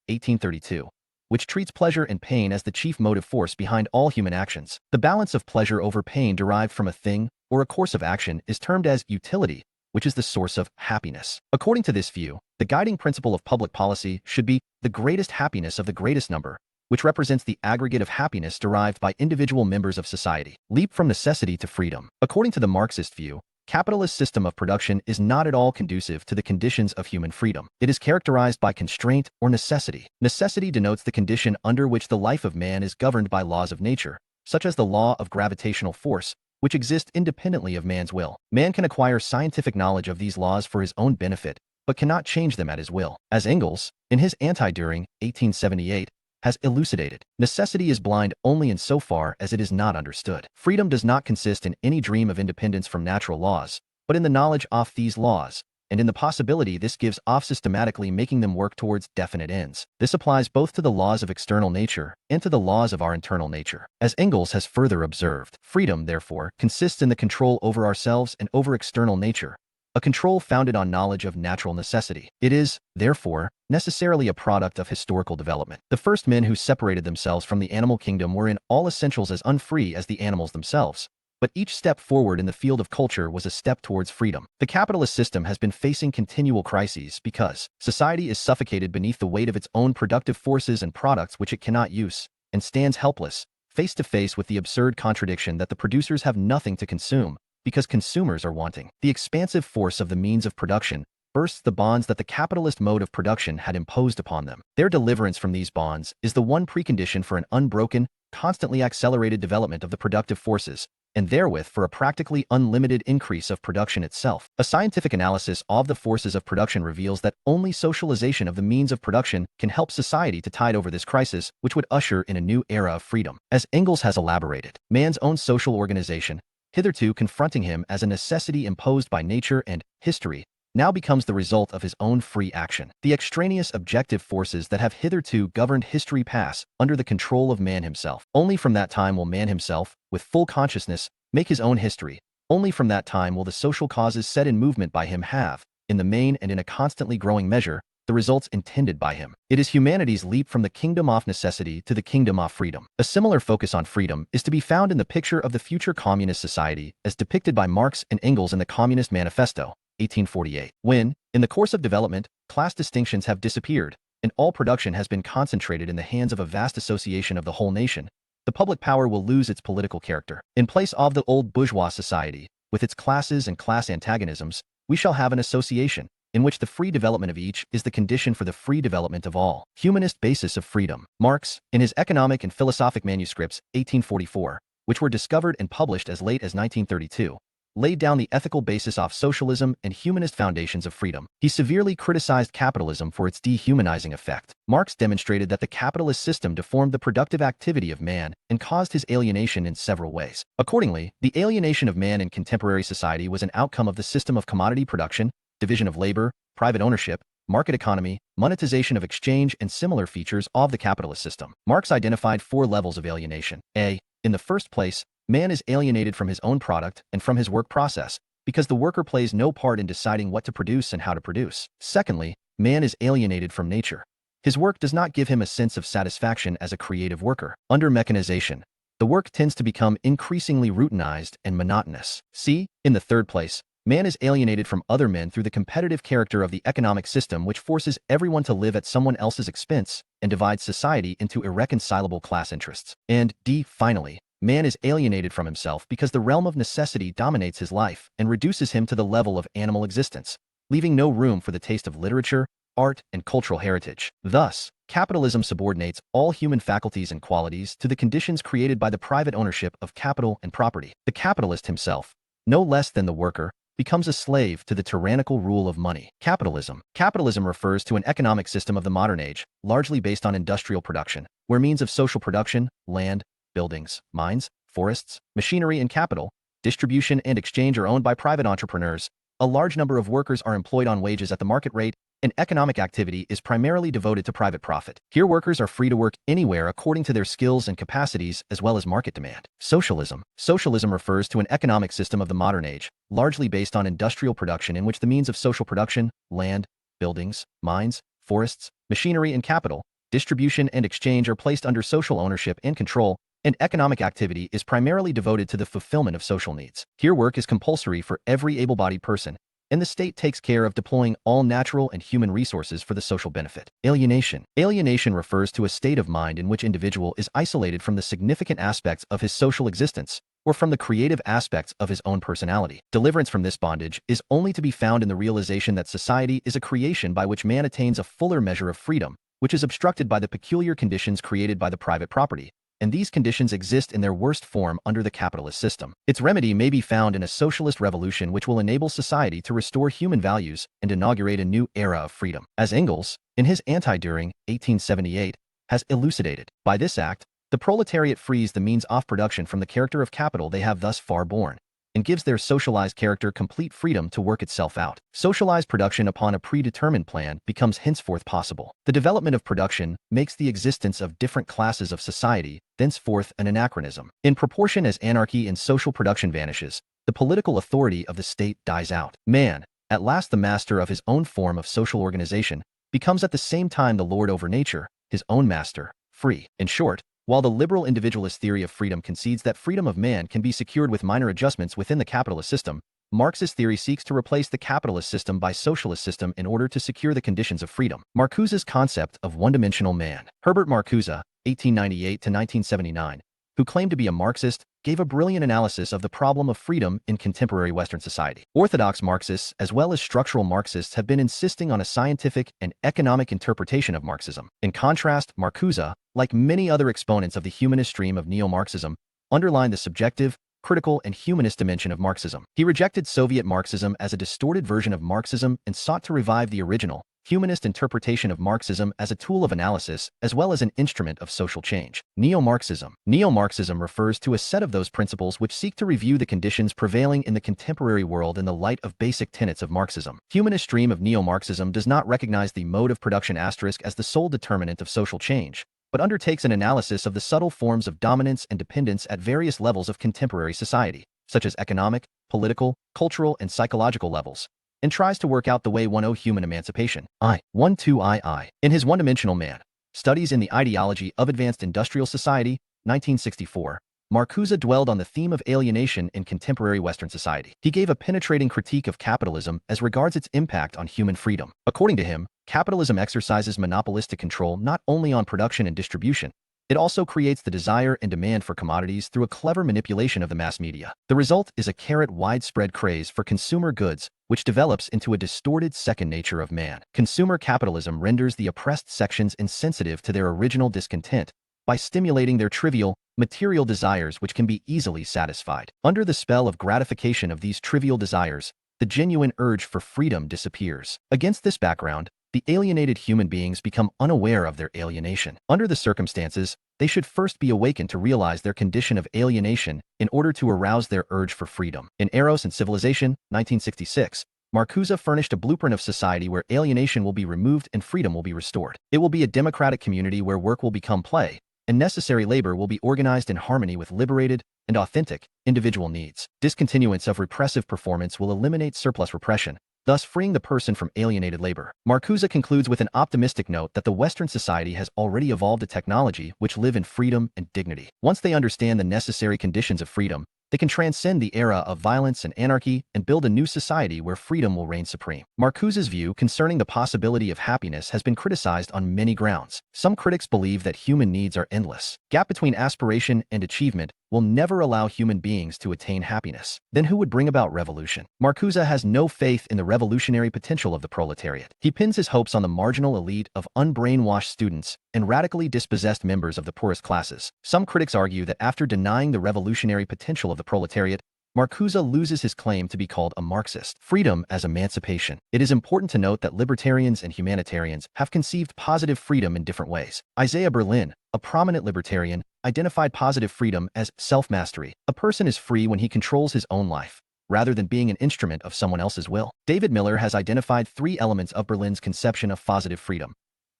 1832. Which treats pleasure and pain as the chief motive force behind all human actions. The balance of pleasure over pain derived from a thing or a course of action is termed as utility, which is the source of happiness. According to this view, the guiding principle of public policy should be the greatest happiness of the greatest number, which represents the aggregate of happiness derived by individual members of society. Leap from necessity to freedom. According to the Marxist view, capitalist system of production is not at all conducive to the conditions of human freedom. It is characterized by constraint or necessity. Necessity denotes the condition under which the life of man is governed by laws of nature, such as the law of gravitational force, which exist independently of man's will. Man can acquire scientific knowledge of these laws for his own benefit, but cannot change them at his will. As Engels, in his Anti-Düring, 1878, has elucidated, necessity is blind only insofar as it is not understood. Freedom does not consist in any dream of independence from natural laws, but in the knowledge of these laws, and in the possibility this gives of systematically making them work towards definite ends. This applies both to the laws of external nature and to the laws of our internal nature. As Engels has further observed, freedom, therefore, consists in the control over ourselves and over external nature, a control founded on knowledge of natural necessity. It is, therefore, necessarily a product of historical development. The first men who separated themselves from the animal kingdom were in all essentials as unfree as the animals themselves, but each step forward in the field of culture was a step towards freedom. The capitalist system has been facing continual crises because society is suffocated beneath the weight of its own productive forces and products which it cannot use, and stands helpless, face to face with the absurd contradiction that the producers have nothing to consume, because consumers are wanting. The expansive force of the means of production bursts the bonds that the capitalist mode of production had imposed upon them. Their deliverance from these bonds is the one precondition for an unbroken, constantly accelerated development of the productive forces, and therewith for a practically unlimited increase of production itself. A scientific analysis of the forces of production reveals that only socialization of the means of production can help society to tide over this crisis, which would usher in a new era of freedom. As Engels has elaborated, man's own social organization, hitherto confronting him as a necessity imposed by nature and history, now becomes the result of his own free action. The extraneous objective forces that have hitherto governed history pass under the control of man himself. Only from that time will man himself, with full consciousness, make his own history. Only from that time will the social causes set in movement by him have, in the main and in a constantly growing measure, the results intended by him. It is humanity's leap from the kingdom of necessity to the kingdom of freedom. A similar focus on freedom is to be found in the picture of the future communist society as depicted by Marx and Engels in the Communist Manifesto, 1848. When, in the course of development, class distinctions have disappeared, and all production has been concentrated in the hands of a vast association of the whole nation, the public power will lose its political character. In place of the old bourgeois society, with its classes and class antagonisms, we shall have an association, in which the free development of each is the condition for the free development of all. Humanist basis of freedom. Marx, in his economic and philosophic manuscripts, 1844, which were discovered and published as late as 1932, laid down the ethical basis of socialism and humanist foundations of freedom. He severely criticized capitalism for its dehumanizing effect. Marx demonstrated that the capitalist system deformed the productive activity of man and caused his alienation in several ways. Accordingly, the alienation of man in contemporary society was an outcome of the system of commodity production, division of labor, private ownership, market economy, monetization of exchange, and similar features of the capitalist system. Marx identified 4 levels of alienation. A. In the first place, man is alienated from his own product and from his work process, because the worker plays no part in deciding what to produce and how to produce. Secondly, man is alienated from nature. His work does not give him a sense of satisfaction as a creative worker. Under mechanization, the work tends to become increasingly routinized and monotonous. C. In the third place, man is alienated from other men through the competitive character of the economic system, which forces everyone to live at someone else's expense and divides society into irreconcilable class interests. And D. Finally, man is alienated from himself because the realm of necessity dominates his life and reduces him to the level of animal existence, leaving no room for the taste of literature, art, and cultural heritage. Thus, capitalism subordinates all human faculties and qualities to the conditions created by the private ownership of capital and property. The capitalist himself, no less than the worker, becomes a slave to the tyrannical rule of money. Capitalism. Capitalism refers to an economic system of the modern age, largely based on industrial production, where means of social production, land, buildings, mines, forests, machinery, and capital, distribution and exchange are owned by private entrepreneurs. A large number of workers are employed on wages at the market rate, and economic activity is primarily devoted to private profit. Here workers are free to work anywhere according to their skills and capacities as well as market demand. Socialism. Socialism refers to an economic system of the modern age, largely based on industrial production in which the means of social production, land, buildings, mines, forests, machinery, and capital, distribution and exchange are placed under social ownership and control, and economic activity is primarily devoted to the fulfillment of social needs. Here work is compulsory for every able-bodied person, and the state takes care of deploying all natural and human resources for the social benefit. Alienation. Alienation refers to a state of mind in which individual is isolated from the significant aspects of his social existence, or from the creative aspects of his own personality. Deliverance from this bondage is only to be found in the realization that society is a creation by which man attains a fuller measure of freedom, which is obstructed by the peculiar conditions created by the private property, and these conditions exist in their worst form under the capitalist system. Its remedy may be found in a socialist revolution which will enable society to restore human values and inaugurate a new era of freedom. As Engels, in his Anti-Düring, 1878, has elucidated, by this act, the proletariat frees the means of production from the character of capital they have thus far borne, and gives their socialized character complete freedom to work itself out. Socialized production upon a predetermined plan becomes henceforth possible. The development of production makes the existence of different classes of society thenceforth an anachronism. In proportion as anarchy in social production vanishes, the political authority of the state dies out. Man, at last the master of his own form of social organization, becomes at the same time the lord over nature, his own master, free. In short, while the liberal individualist theory of freedom concedes that freedom of man can be secured with minor adjustments within the capitalist system, Marxist theory seeks to replace the capitalist system by socialist system in order to secure the conditions of freedom. Marcuse's concept of one-dimensional man. Herbert Marcuse, 1898 to 1979, who claimed to be a Marxist, gave a brilliant analysis of the problem of freedom in contemporary Western society. Orthodox Marxists, as well as structural Marxists, have been insisting on a scientific and economic interpretation of Marxism. In contrast, Marcuse, like many other exponents of the humanist stream of neo-Marxism, underlined the subjective, critical, and humanist dimension of Marxism. He rejected Soviet Marxism as a distorted version of Marxism and sought to revive the original, humanist interpretation of Marxism as a tool of analysis as well as an instrument of social change. Neo-Marxism. Neo-Marxism refers to a set of those principles which seek to review the conditions prevailing in the contemporary world in the light of basic tenets of Marxism. Humanist stream of neo-Marxism does not recognize the mode of production asterisk as the sole determinant of social change, but undertakes an analysis of the subtle forms of dominance and dependence at various levels of contemporary society, such as economic, political, cultural, and psychological levels, and tries to work out the way one human emancipation. I. 1-2 In his One-Dimensional Man, Studies in the Ideology of Advanced Industrial Society, 1964, Marcuse dwelled on the theme of alienation in contemporary Western society. He gave a penetrating critique of capitalism as regards its impact on human freedom. According to him, Capitalism exercises monopolistic control not only on production and distribution, it also creates the desire and demand for commodities through a clever manipulation of the mass media. The result is a widespread craze for consumer goods, which develops into a distorted second nature of man. Consumer capitalism renders the oppressed sections insensitive to their original discontent by stimulating their trivial, material desires which can be easily satisfied. Under the spell of gratification of these trivial desires, the genuine urge for freedom disappears. Against this background, the alienated human beings become unaware of their alienation. Under the circumstances, they should first be awakened to realize their condition of alienation in order to arouse their urge for freedom. In Eros and Civilization, 1966, Marcuse furnished a blueprint of society where alienation will be removed and freedom will be restored. It will be a democratic community where work will become play, and necessary labor will be organized in harmony with liberated and authentic individual needs. Discontinuance of repressive performance will eliminate surplus repression, thus freeing the person from alienated labor. Marcuse concludes with an optimistic note that the Western society has already evolved a technology which live in freedom and dignity. Once they understand the necessary conditions of freedom, they can transcend the era of violence and anarchy and build a new society where freedom will reign supreme. Marcuse's view concerning the possibility of happiness has been criticized on many grounds. Some critics believe that human needs are endless. Gap between aspiration and achievement will never allow human beings to attain happiness. Then who would bring about revolution? Marcuse has no faith in the revolutionary potential of the proletariat. He pins his hopes on the marginal elite of unbrainwashed students and radically dispossessed members of the poorest classes. Some critics argue that after denying the revolutionary potential of the proletariat, Marcuse loses his claim to be called a Marxist. Freedom as emancipation. It is important to note that libertarians and humanitarians have conceived positive freedom in different ways. Isaiah Berlin, a prominent libertarian, identified positive freedom as self-mastery. A person is free when he controls his own life, rather than being an instrument of someone else's will. David Miller has identified three elements of Berlin's conception of positive freedom.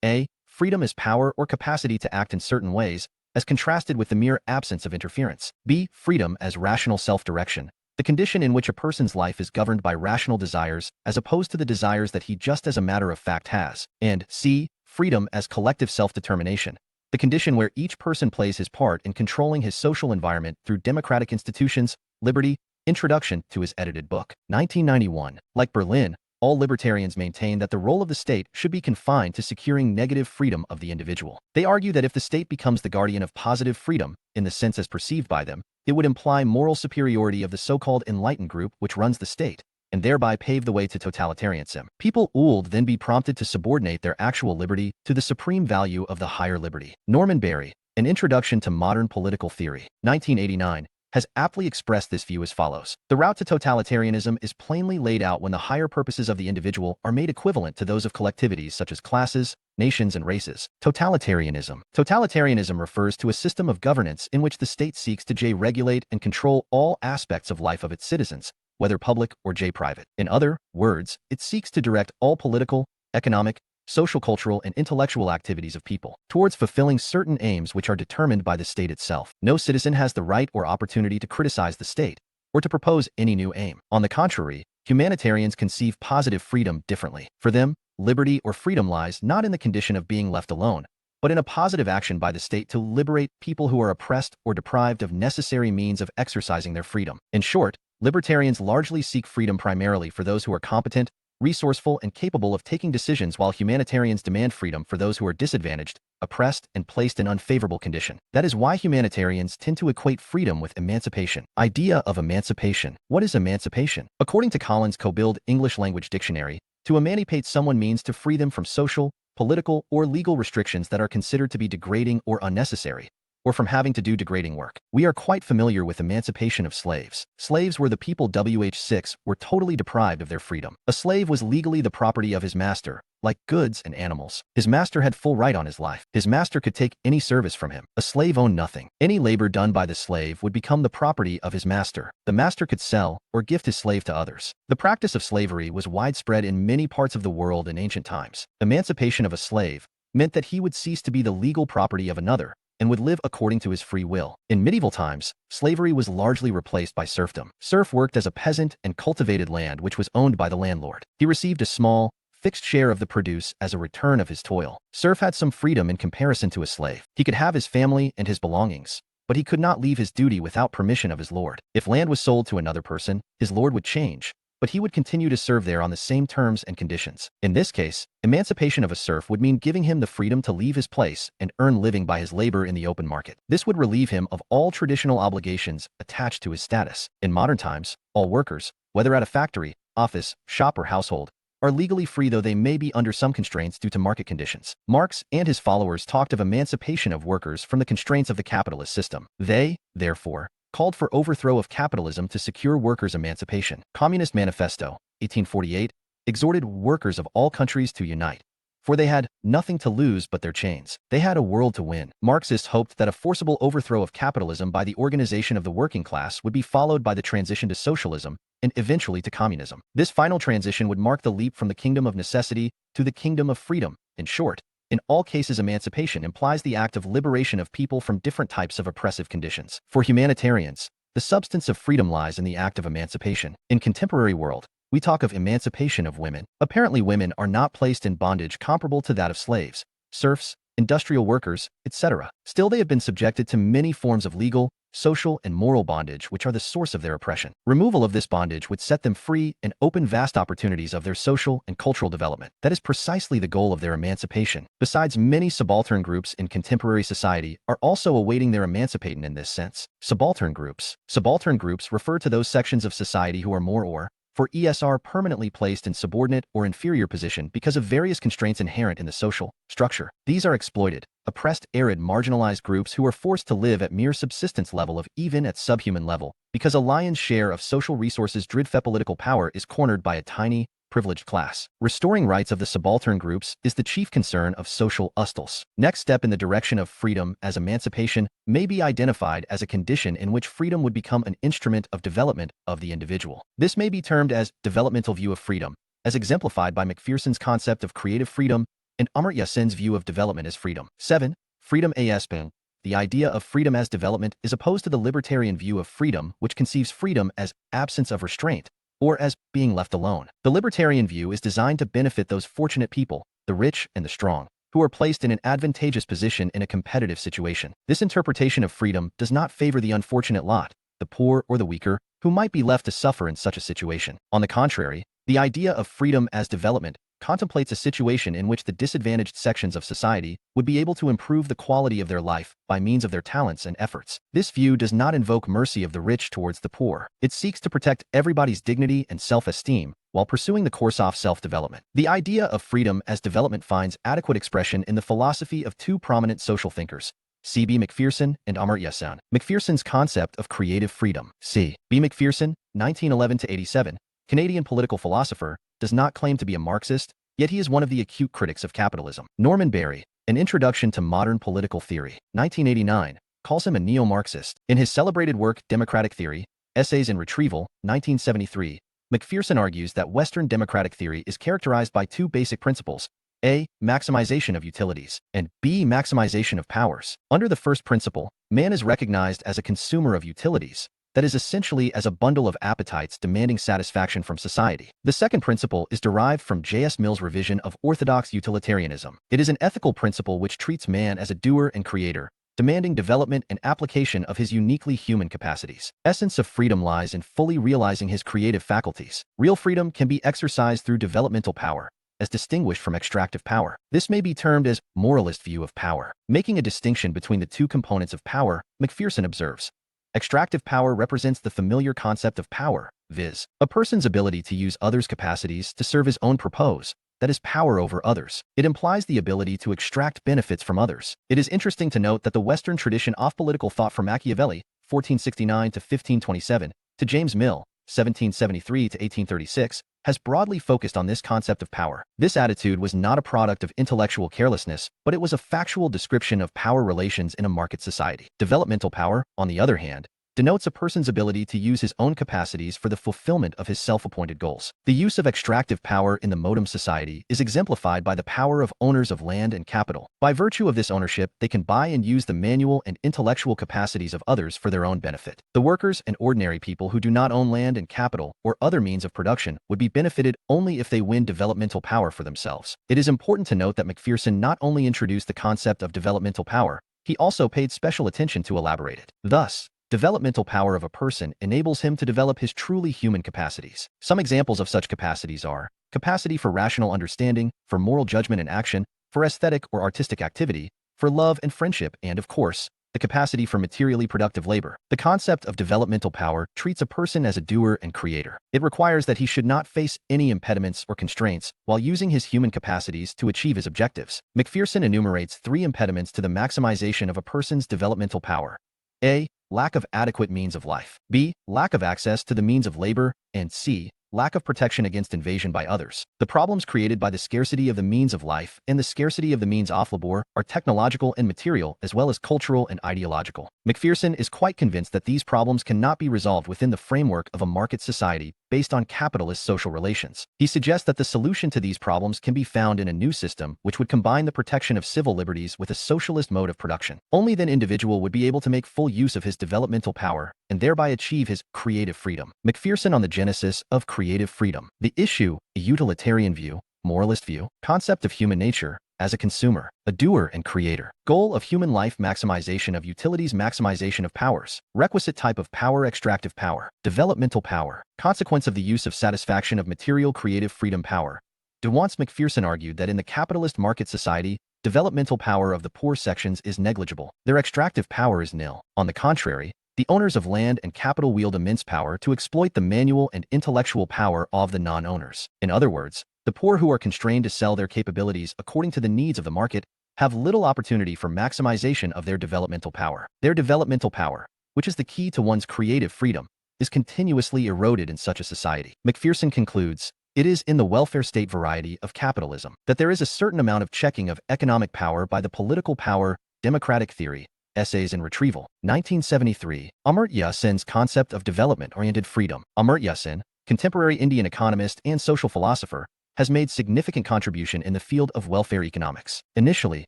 A. Freedom is power or capacity to act in certain ways, as contrasted with the mere absence of interference. B. Freedom as rational self-direction, the condition in which a person's life is governed by rational desires as opposed to the desires that he just as a matter of fact has. And C. Freedom as collective self-determination, the condition where each person plays his part in controlling his social environment through democratic institutions, liberty. Introduction to his edited book. 1991. Like Berlin, all libertarians maintain that the role of the state should be confined to securing negative freedom of the individual. They argue that if the state becomes the guardian of positive freedom, in the sense as perceived by them, it would imply moral superiority of the so-called enlightened group which runs the state, and thereby pave the way to totalitarianism. People would then be prompted to subordinate their actual liberty to the supreme value of the higher liberty. Norman Barry, An Introduction to Modern Political Theory, 1989, has aptly expressed this view as follows. The route to totalitarianism is plainly laid out when the higher purposes of the individual are made equivalent to those of collectivities such as classes, nations, and races. Totalitarianism. Totalitarianism refers to a system of governance in which the state seeks to regulate and control all aspects of life of its citizens, whether public or private. In other words, it seeks to direct all political, economic, social, cultural, and intellectual activities of people towards fulfilling certain aims which are determined by the state itself. No citizen has the right or opportunity to criticize the state or to propose any new aim. On the contrary, humanitarians conceive positive freedom differently. For them, liberty or freedom lies not in the condition of being left alone, but in a positive action by the state to liberate people who are oppressed or deprived of necessary means of exercising their freedom. In short, libertarians largely seek freedom primarily for those who are competent, resourceful, and capable of taking decisions, while humanitarians demand freedom for those who are disadvantaged, oppressed, and placed in unfavorable condition. That is why humanitarians tend to equate freedom with emancipation. Idea of emancipation. What is emancipation? According to Collins' Co-Build English Language Dictionary, to emancipate someone means to free them from social, political, or legal restrictions that are considered to be degrading or unnecessary, or from having to do degrading work. We are quite familiar with emancipation of slaves. Slaves were the people wh6 were totally deprived of their freedom. A slave was legally the property of his master, like goods and animals. His master had full right on his life. His master could take any service from him. A slave owned nothing. Any labor done by the slave would become the property of his master. The master could sell or gift his slave to others. The practice of slavery was widespread in many parts of the world in ancient times. Emancipation of a slave meant that he would cease to be the legal property of another and would live according to his free will. In medieval times, slavery was largely replaced by serfdom. Serf worked as a peasant and cultivated land which was owned by the landlord. He received a small, fixed share of the produce as a return of his toil. Serf had some freedom in comparison to a slave. He could have his family and his belongings, but he could not leave his duty without permission of his lord. If land was sold to another person, his lord would change, but he would continue to serve there on the same terms and conditions. In this case, emancipation of a serf would mean giving him the freedom to leave his place and earn living by his labor in the open market. This would relieve him of all traditional obligations attached to his status. In modern times, all workers, whether at a factory, office, shop, or household, are legally free, though they may be under some constraints due to market conditions. Marx and his followers talked of emancipation of workers from the constraints of the capitalist system. They, therefore, called for overthrow of capitalism to secure workers' emancipation. Communist Manifesto, 1848, exhorted workers of all countries to unite, for they had nothing to lose but their chains. They had a world to win. Marxists hoped that a forcible overthrow of capitalism by the organization of the working class would be followed by the transition to socialism and eventually to communism. This final transition would mark the leap from the kingdom of necessity to the kingdom of freedom. In short, in all cases, emancipation implies the act of liberation of people from different types of oppressive conditions. For humanitarians, the substance of freedom lies in the act of emancipation. In contemporary world, we talk of emancipation of women. Apparently, women are not placed in bondage comparable to that of slaves, serfs, industrial workers, etc. Still, they have been subjected to many forms of legal, social, and moral bondage which are the source of their oppression. Removal of this bondage would set them free and open vast opportunities of their social and cultural development. That is precisely the goal of their emancipation. Besides, many subaltern groups in contemporary society are also awaiting their emancipation in this sense. Subaltern groups. Subaltern groups refer to those sections of society who are more or for ESR permanently placed in subordinate or inferior position because of various constraints inherent in the social structure. These are exploited, oppressed, arid, marginalized groups who are forced to live at mere subsistence level of even at subhuman level because a lion's share of social resources driven political power is cornered by a tiny, privileged class. Restoring rights of the subaltern groups is the chief concern of social ustals. Next step in the direction of freedom as emancipation may be identified as a condition in which freedom would become an instrument of development of the individual. This may be termed as developmental view of freedom, as exemplified by Macpherson's concept of creative freedom and Amartya Sen's view of development as freedom. 7. Freedom as freedom. The idea of freedom as development is opposed to the libertarian view of freedom, which conceives freedom as absence of restraint, or as being left alone. The libertarian view is designed to benefit those fortunate people, the rich and the strong, who are placed in an advantageous position in a competitive situation. This interpretation of freedom does not favor the unfortunate lot, the poor or the weaker, who might be left to suffer in such a situation. On the contrary, the idea of freedom as development contemplates a situation in which the disadvantaged sections of society would be able to improve the quality of their life by means of their talents and efforts. This view does not invoke mercy of the rich towards the poor. It seeks to protect everybody's dignity and self-esteem while pursuing the course of self-development. The idea of freedom as development finds adequate expression in the philosophy of two prominent social thinkers, C.B. Macpherson and Amartya Sen. Macpherson's concept of creative freedom. C.B. Macpherson, 1911-87, Canadian political philosopher, does not claim to be a Marxist, yet he is one of the acute critics of capitalism. Norman Barry, An Introduction to Modern Political Theory, 1989, calls him a neo-Marxist. In his celebrated work Democratic Theory, Essays in Retrieval, 1973, Macpherson argues that Western democratic theory is characterized by two basic principles: A. Maximization of utilities, and B. Maximization of powers. Under the first principle, man is recognized as a consumer of utilities, that is essentially as a bundle of appetites demanding satisfaction from society. The second principle is derived from J.S. Mill's revision of orthodox utilitarianism. It is an ethical principle which treats man as a doer and creator, demanding development and application of his uniquely human capacities. Essence of freedom lies in fully realizing his creative faculties. Real freedom can be exercised through developmental power, as distinguished from extractive power. This may be termed as moralist view of power. Making a distinction between the two components of power, Macpherson observes, extractive power represents the familiar concept of power, viz., a person's ability to use others' capacities to serve his own purpose, that is, power over others. It implies the ability to extract benefits from others. It is interesting to note that the Western tradition of political thought from Machiavelli, 1469 to 1527, to James Mill, 1773 to 1836, has broadly focused on this concept of power. This attitude was not a product of intellectual carelessness, but it was a factual description of power relations in a market society. Developmental power, on the other hand, denotes a person's ability to use his own capacities for the fulfillment of his self-appointed goals. The use of extractive power in the modern society is exemplified by the power of owners of land and capital. By virtue of this ownership, they can buy and use the manual and intellectual capacities of others for their own benefit. The workers and ordinary people who do not own land and capital or other means of production would be benefited only if they win developmental power for themselves. It is important to note that Macpherson not only introduced the concept of developmental power, he also paid special attention to elaborate it. Thus, developmental power of a person enables him to develop his truly human capacities. Some examples of such capacities are capacity for rational understanding, for moral judgment and action, for aesthetic or artistic activity, for love and friendship, and, of course, the capacity for materially productive labor. The concept of developmental power treats a person as a doer and creator. It requires that he should not face any impediments or constraints while using his human capacities to achieve his objectives. McPherson enumerates 3 impediments to the maximization of a person's developmental power. A. Lack of adequate means of life. B. Lack of access to the means of labor. And C. Lack of protection against invasion by others. The problems created by the scarcity of the means of life and the scarcity of the means of labor are technological and material as well as cultural and ideological. McPherson is quite convinced that these problems cannot be resolved within the framework of a market society based on capitalist social relations. He suggests that the solution to these problems can be found in a new system which would combine the protection of civil liberties with a socialist mode of production. Only then individual would be able to make full use of his developmental power and thereby achieve his creative freedom. McPherson on the genesis of creative freedom. The issue, a utilitarian view, moralist view, concept of human nature as a consumer, a doer and creator. Goal of human life maximization of utilities, maximization of powers. Requisite type of power, extractive power, developmental power. Consequence of the use of satisfaction of material creative freedom power. McPherson argued that in the capitalist market society, developmental power of the poor sections is negligible. Their extractive power is nil. On the contrary, the owners of land and capital wield immense power to exploit the manual and intellectual power of the non-owners. In other words, the poor who are constrained to sell their capabilities according to the needs of the market have little opportunity for maximization of their developmental power. Their developmental power, which is the key to one's creative freedom, is continuously eroded in such a society. McPherson concludes, it is in the welfare state variety of capitalism that there is a certain amount of checking of economic power by the political power. Democratic Theory, Essays in Retrieval, 1973. Amartya Sen's concept of development-oriented freedom. Amartya Sen, contemporary Indian economist and social philosopher, has made significant contribution in the field of welfare economics. Initially,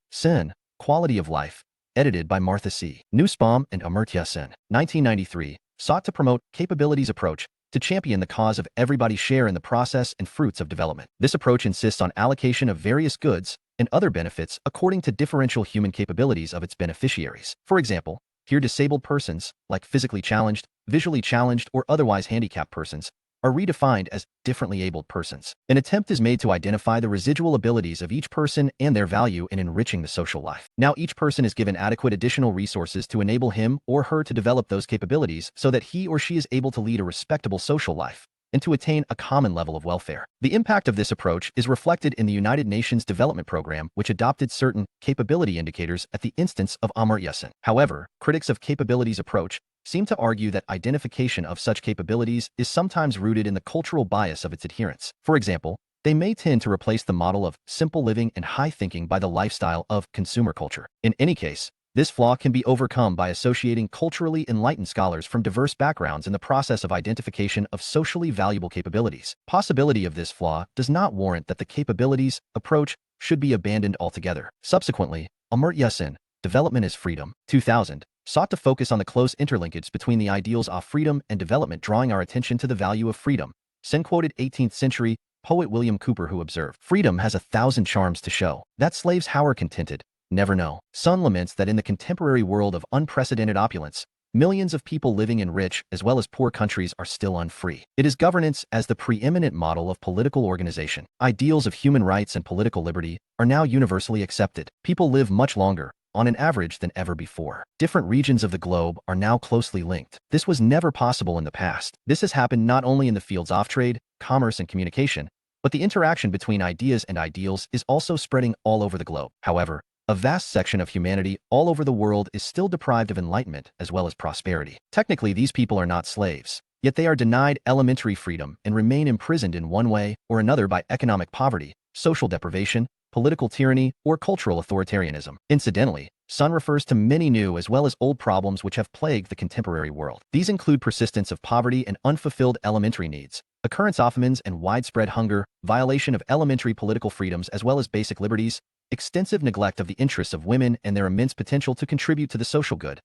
Sen, Quality of Life, edited by Martha C. Nussbaum and Amartya Sen, 1993, sought to promote capabilities approach to champion the cause of everybody's share in the process and fruits of development. This approach insists on allocation of various goods and other benefits according to differential human capabilities of its beneficiaries. For example, here disabled persons, like physically challenged, visually challenged, or otherwise handicapped persons, are redefined as differently abled persons. An attempt is made to identify the residual abilities of each person and their value in enriching the social life. Now each person is given adequate additional resources to enable him or her to develop those capabilities so that he or she is able to lead a respectable social life and to attain a common level of welfare. The impact of this approach is reflected in the United Nations Development Program, which adopted certain capability indicators at the instance of Amartya Sen. However, critics of capabilities approach seem to argue that identification of such capabilities is sometimes rooted in the cultural bias of its adherents. For example, they may tend to replace the model of simple living and high thinking by the lifestyle of consumer culture. In any case, this flaw can be overcome by associating culturally enlightened scholars from diverse backgrounds in the process of identification of socially valuable capabilities. Possibility of this flaw does not warrant that the capabilities approach should be abandoned altogether. Subsequently, Amartya Sen, Development as Freedom, 2000, sought to focus on the close interlinkage between the ideals of freedom and development, drawing our attention to the value of freedom. Sen quoted 18th century poet William Cooper, who observed, "Freedom has 1,000 charms to show, that slaves how are contented, never know." Sun laments that in the contemporary world of unprecedented opulence, millions of people living in rich as well as poor countries are still unfree. It is governance as the preeminent model of political organization. Ideals of human rights and political liberty are now universally accepted. People live much longer, on an average, than ever before. Different regions of the globe are now closely linked. This was never possible in the past. This has happened not only in the fields of trade, commerce, and communication, but the interaction between ideas and ideals is also spreading all over the globe. However, a vast section of humanity all over the world is still deprived of enlightenment as well as prosperity. Technically, these people are not slaves, yet they are denied elementary freedom and remain imprisoned in one way or another by economic poverty, social deprivation, political tyranny, or cultural authoritarianism. Incidentally, Sun refers to many new as well as old problems which have plagued the contemporary world. These include persistence of poverty and unfulfilled elementary needs, occurrence of famines and widespread hunger, violation of elementary political freedoms as well as basic liberties, extensive neglect of the interests of women and their immense potential to contribute to the social good.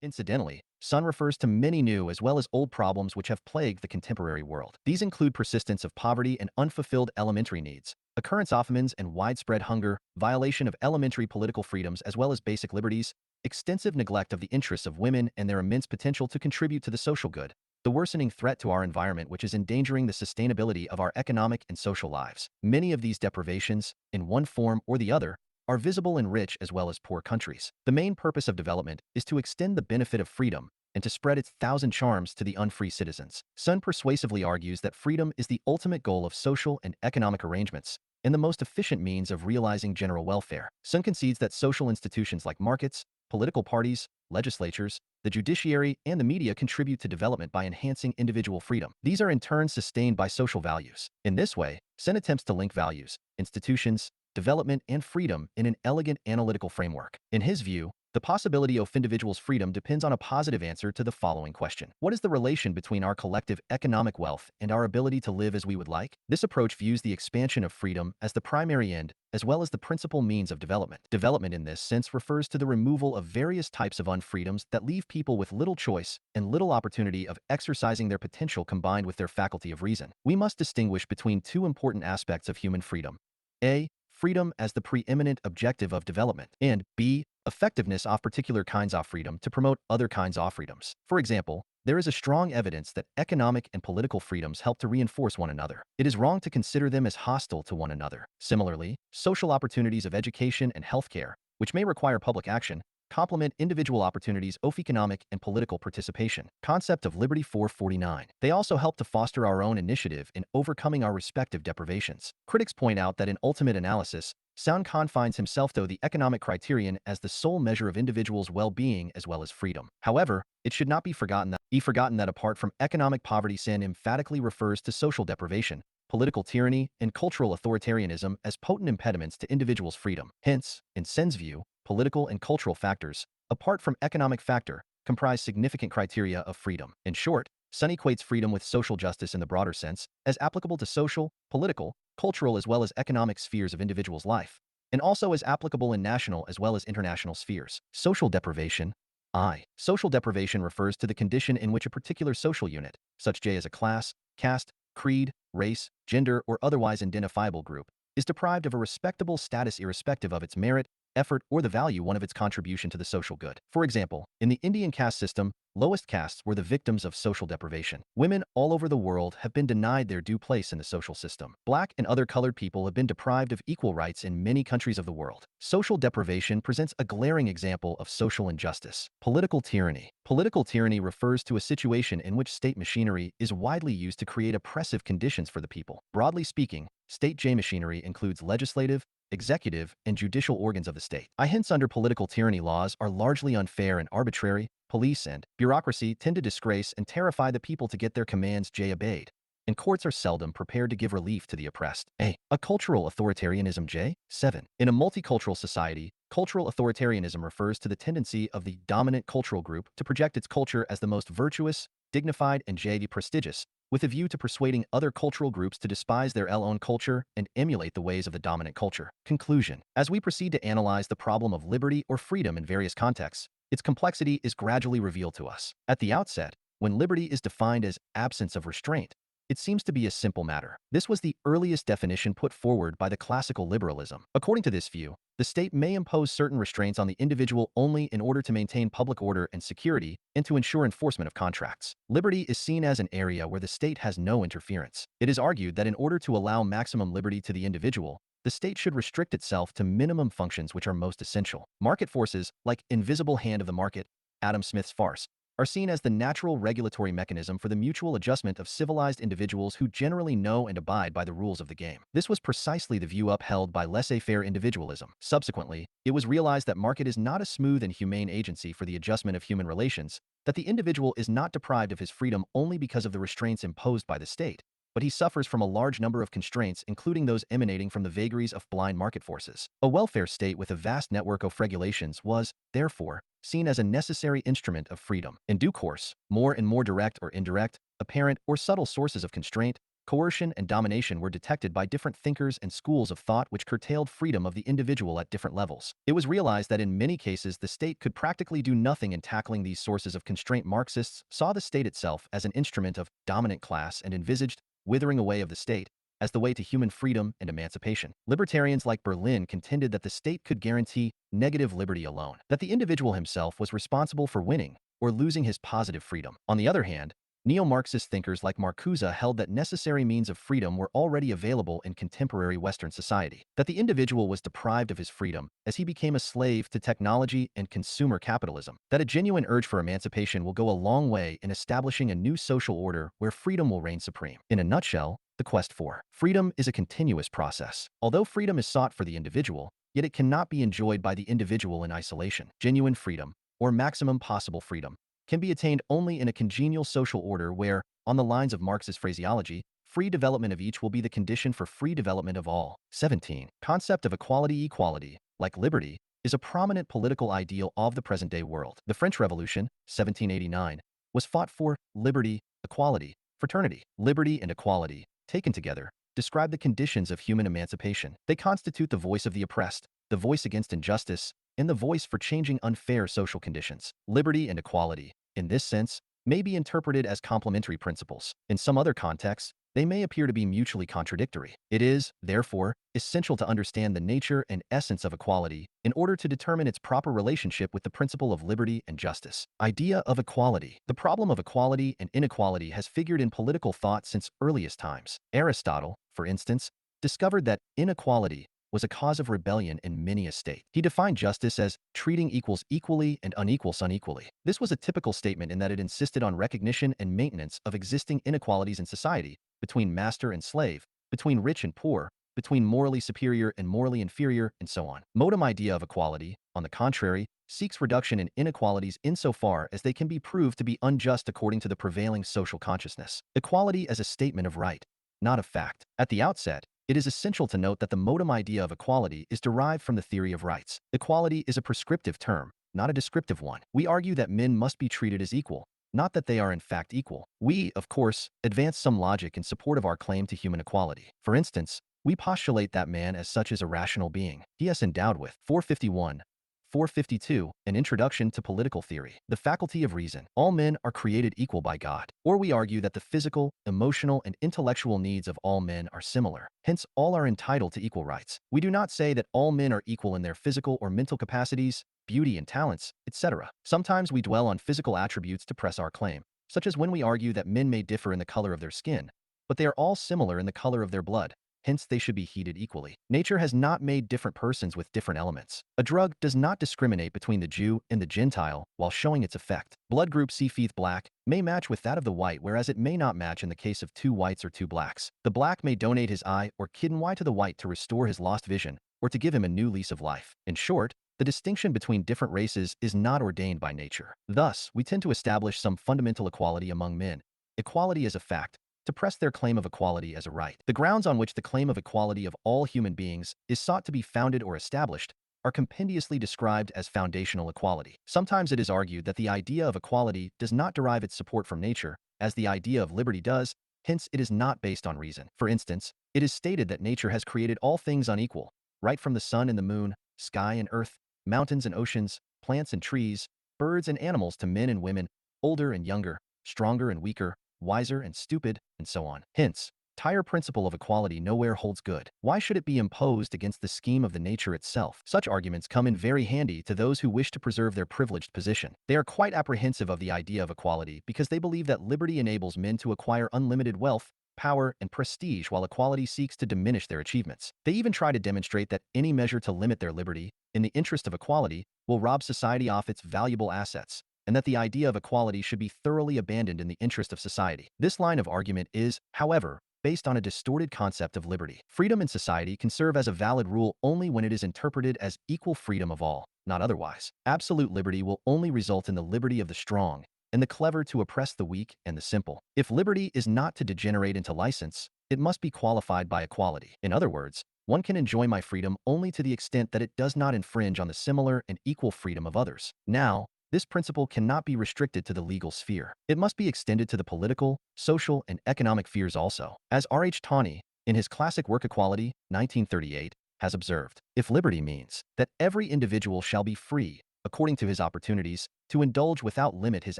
Incidentally, Sun refers to many new as well as old problems which have plagued the contemporary world. These include persistence of poverty and unfulfilled elementary needs, occurrence of famines and widespread hunger, violation of elementary political freedoms as well as basic liberties, extensive neglect of the interests of women and their immense potential to contribute to the social good, the worsening threat to our environment which is endangering the sustainability of our economic and social lives. Many of these deprivations, in one form or the other, are visible in rich as well as poor countries. The main purpose of development is to extend the benefit of freedom and to spread its thousand charms to the unfree citizens. Sun persuasively argues that freedom is the ultimate goal of social and economic arrangements and the most efficient means of realizing general welfare. Sun concedes that social institutions like markets, political parties, legislatures, the judiciary, and the media contribute to development by enhancing individual freedom. These are in turn sustained by social values. In this way, Sun attempts to link values, institutions, development, and freedom in an elegant analytical framework. In his view, the possibility of individuals' freedom depends on a positive answer to the following question. What is the relation between our collective economic wealth and our ability to live as we would like? This approach views the expansion of freedom as the primary end, as well as the principal means of development. Development in this sense refers to the removal of various types of unfreedoms that leave people with little choice and little opportunity of exercising their potential combined with their faculty of reason. We must distinguish between two important aspects of human freedom. A. Freedom as the preeminent objective of development, and B. Effectiveness of particular kinds of freedom to promote other kinds of freedoms. For example, there is a strong evidence that economic and political freedoms help to reinforce one another. It is wrong to consider them as hostile to one another. Similarly, social opportunities of education and healthcare, which may require public action, complement individual opportunities of economic and political participation. Concept of Liberty 449. They also help to foster our own initiative in overcoming our respective deprivations. Critics point out that in ultimate analysis, Sound confines himself to the economic criterion as the sole measure of individuals' well-being as well as freedom. However, it should not be forgotten that apart from economic poverty, Sen emphatically refers to social deprivation, political tyranny, and cultural authoritarianism as potent impediments to individuals' freedom. Hence, in Sen's view, political and cultural factors, apart from economic factor, comprise significant criteria of freedom. In short, Sun equates freedom with social justice in the broader sense, as applicable to social, political, cultural as well as economic spheres of individuals' life, and also as applicable in national as well as international spheres. Social deprivation. I. Social deprivation refers to the condition in which a particular social unit, such as a class, caste, creed, race, gender, or otherwise identifiable group, is deprived of a respectable status irrespective of its merit, effort, or the value of its contribution to the social good. For example, in the Indian caste system, lowest castes were the victims of social deprivation. Women all over the world have been denied their due place in the social system. Black and other colored people have been deprived of equal rights in many countries of the world. Social deprivation presents a glaring example of social injustice. Political tyranny. Political tyranny refers to a situation in which state machinery is widely used to create oppressive conditions for the people. Broadly speaking, state machinery includes legislative, executive, and judicial organs of the state. Hence, under political tyranny, laws are largely unfair and arbitrary. Police and bureaucracy tend to disgrace and terrify the people to get their commands obeyed, and courts are seldom prepared to give relief to the oppressed. A cultural authoritarianism. 7. In a multicultural society, cultural authoritarianism refers to the tendency of the dominant cultural group to project its culture as the most virtuous, dignified, and prestigious, with a view to persuading other cultural groups to despise their own culture and emulate the ways of the dominant culture. Conclusion. As we proceed to analyze the problem of liberty or freedom in various contexts, its complexity is gradually revealed to us. At the outset, when liberty is defined as absence of restraint, it seems to be a simple matter. This was the earliest definition put forward by the classical liberalism. According to this view, the state may impose certain restraints on the individual only in order to maintain public order and security and to ensure enforcement of contracts. Liberty is seen as an area where the state has no interference. It is argued that in order to allow maximum liberty to the individual, the state should restrict itself to minimum functions which are most essential. Market forces, like invisible hand of the market, Adam Smith's farce, are seen as the natural regulatory mechanism for the mutual adjustment of civilized individuals who generally know and abide by the rules of the game. This was precisely the view upheld by laissez-faire individualism. Subsequently, it was realized that market is not a smooth and humane agency for the adjustment of human relations, that the individual is not deprived of his freedom only because of the restraints imposed by the state, but he suffers from a large number of constraints, including those emanating from the vagaries of blind market forces. A welfare state with a vast network of regulations was, therefore, seen as a necessary instrument of freedom. In due course, more and more direct or indirect, apparent or subtle sources of constraint, coercion, and domination were detected by different thinkers and schools of thought which curtailed freedom of the individual at different levels. It was realized that in many cases the state could practically do nothing in tackling these sources of constraint. Marxists saw the state itself as an instrument of dominant class and envisaged withering away of the state as the way to human freedom and emancipation. Libertarians like Berlin contended that the state could guarantee negative liberty alone, that the individual himself was responsible for winning or losing his positive freedom. On the other hand, neo-Marxist thinkers like Marcuse held that necessary means of freedom were already available in contemporary Western society, that the individual was deprived of his freedom as he became a slave to technology and consumer capitalism, that a genuine urge for emancipation will go a long way in establishing a new social order where freedom will reign supreme. In a nutshell, the quest for freedom is a continuous process. Although freedom is sought for the individual, yet it cannot be enjoyed by the individual in isolation. Genuine freedom, or maximum possible freedom, can be attained only in a congenial social order where, on the lines of Marx's phraseology, free development of each will be the condition for free development of all. 17. Concept of equality, like liberty, is a prominent political ideal of the present-day world. The French Revolution, 1789, was fought for liberty, equality, fraternity. Liberty and equality, taken together, describe the conditions of human emancipation. They constitute the voice of the oppressed, the voice against injustice, and the voice for changing unfair social conditions. Liberty and equality, in this sense, may be interpreted as complementary principles. In some other contexts, they may appear to be mutually contradictory. It is, therefore, essential to understand the nature and essence of equality in order to determine its proper relationship with the principle of liberty and justice. Idea of equality. The problem of equality and inequality has figured in political thought since earliest times. Aristotle, for instance, discovered that inequality was a cause of rebellion in many a state. He defined justice as treating equals equally and unequals unequally. This was a typical statement in that it insisted on recognition and maintenance of existing inequalities in society, between master and slave, between rich and poor, between morally superior and morally inferior, and so on. Modem idea of equality, on the contrary, seeks reduction in inequalities insofar as they can be proved to be unjust according to the prevailing social consciousness. Equality as a statement of right, not of fact. At the outset, it is essential to note that the modem idea of equality is derived from the theory of rights. Equality is a prescriptive term, not a descriptive one. We argue that men must be treated as equal, not that they are in fact equal. We, of course, advance some logic in support of our claim to human equality. For instance, we postulate that man as such is a rational being. He is endowed with 451. 452, An Introduction to Political Theory. The faculty of reason. All men are created equal by God. Or we argue that the physical, emotional, and intellectual needs of all men are similar. Hence, all are entitled to equal rights. We do not say that all men are equal in their physical or mental capacities, beauty and talents, etc. Sometimes we dwell on physical attributes to press our claim, such as when we argue that men may differ in the color of their skin, but they are all similar in the color of their blood. Hence, they should be heated equally. Nature has not made different persons with different elements. A drug does not discriminate between the Jew and the Gentile while showing its effect. Blood group C-Feeth black may match with that of the white, whereas it may not match in the case of two whites or two blacks. The black may donate his eye or kidney to the white to restore his lost vision or to give him a new lease of life. In short, the distinction between different races is not ordained by nature. Thus, we tend to establish some fundamental equality among men. Equality as a fact, to press their claim of equality as a right. The grounds on which the claim of equality of all human beings is sought to be founded or established are compendiously described as foundational equality. Sometimes it is argued that the idea of equality does not derive its support from nature, as the idea of liberty does, hence it is not based on reason. For instance, it is stated that nature has created all things unequal, right from the sun and the moon, sky and earth, mountains and oceans, plants and trees, birds and animals to men and women, older and younger, stronger and weaker, wiser and stupid, and so on. Hence, entire principle of equality nowhere holds good. Why should it be imposed against the scheme of the nature itself? Such arguments come in very handy to those who wish to preserve their privileged position. They are quite apprehensive of the idea of equality because they believe that liberty enables men to acquire unlimited wealth, power, and prestige while equality seeks to diminish their achievements. They even try to demonstrate that any measure to limit their liberty, in the interest of equality, will rob society of its valuable assets, and that the idea of equality should be thoroughly abandoned in the interest of society. This line of argument is, however, based on a distorted concept of liberty. Freedom in society can serve as a valid rule only when it is interpreted as equal freedom of all, not otherwise. Absolute liberty will only result in the liberty of the strong and the clever to oppress the weak and the simple. If liberty is not to degenerate into license, it must be qualified by equality. In other words, one can enjoy my freedom only to the extent that it does not infringe on the similar and equal freedom of others. Now, this principle cannot be restricted to the legal sphere. It must be extended to the political, social, and economic spheres also. As R.H. Tawney, in his classic work Equality, 1938, has observed, if liberty means that every individual shall be free, according to his opportunities, to indulge without limit his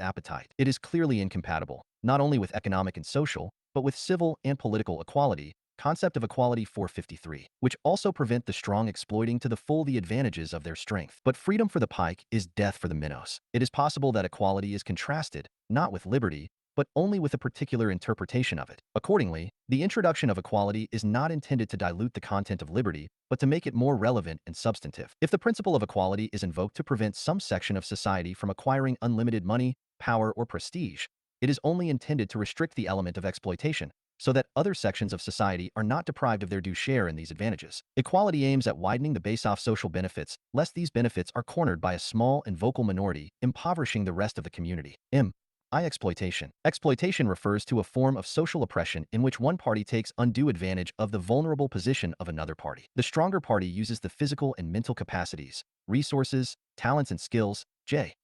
appetite, it is clearly incompatible, not only with economic and social, but with civil and political equality, Concept of equality 453, which also prevent the strong exploiting to the full the advantages of their strength. But freedom for the pike is death for the minnows. It is possible that equality is contrasted, not with liberty, but only with a particular interpretation of it. Accordingly, the introduction of equality is not intended to dilute the content of liberty, but to make it more relevant and substantive. If the principle of equality is invoked to prevent some section of society from acquiring unlimited money, power, or prestige, it is only intended to restrict the element of exploitation, so that other sections of society are not deprived of their due share in these advantages. Equality aims at widening the base of social benefits, lest these benefits are cornered by a small and vocal minority, impoverishing the rest of the community. Exploitation. Exploitation refers to a form of social oppression in which one party takes undue advantage of the vulnerable position of another party. The stronger party uses the physical and mental capacities, resources, talents and skills,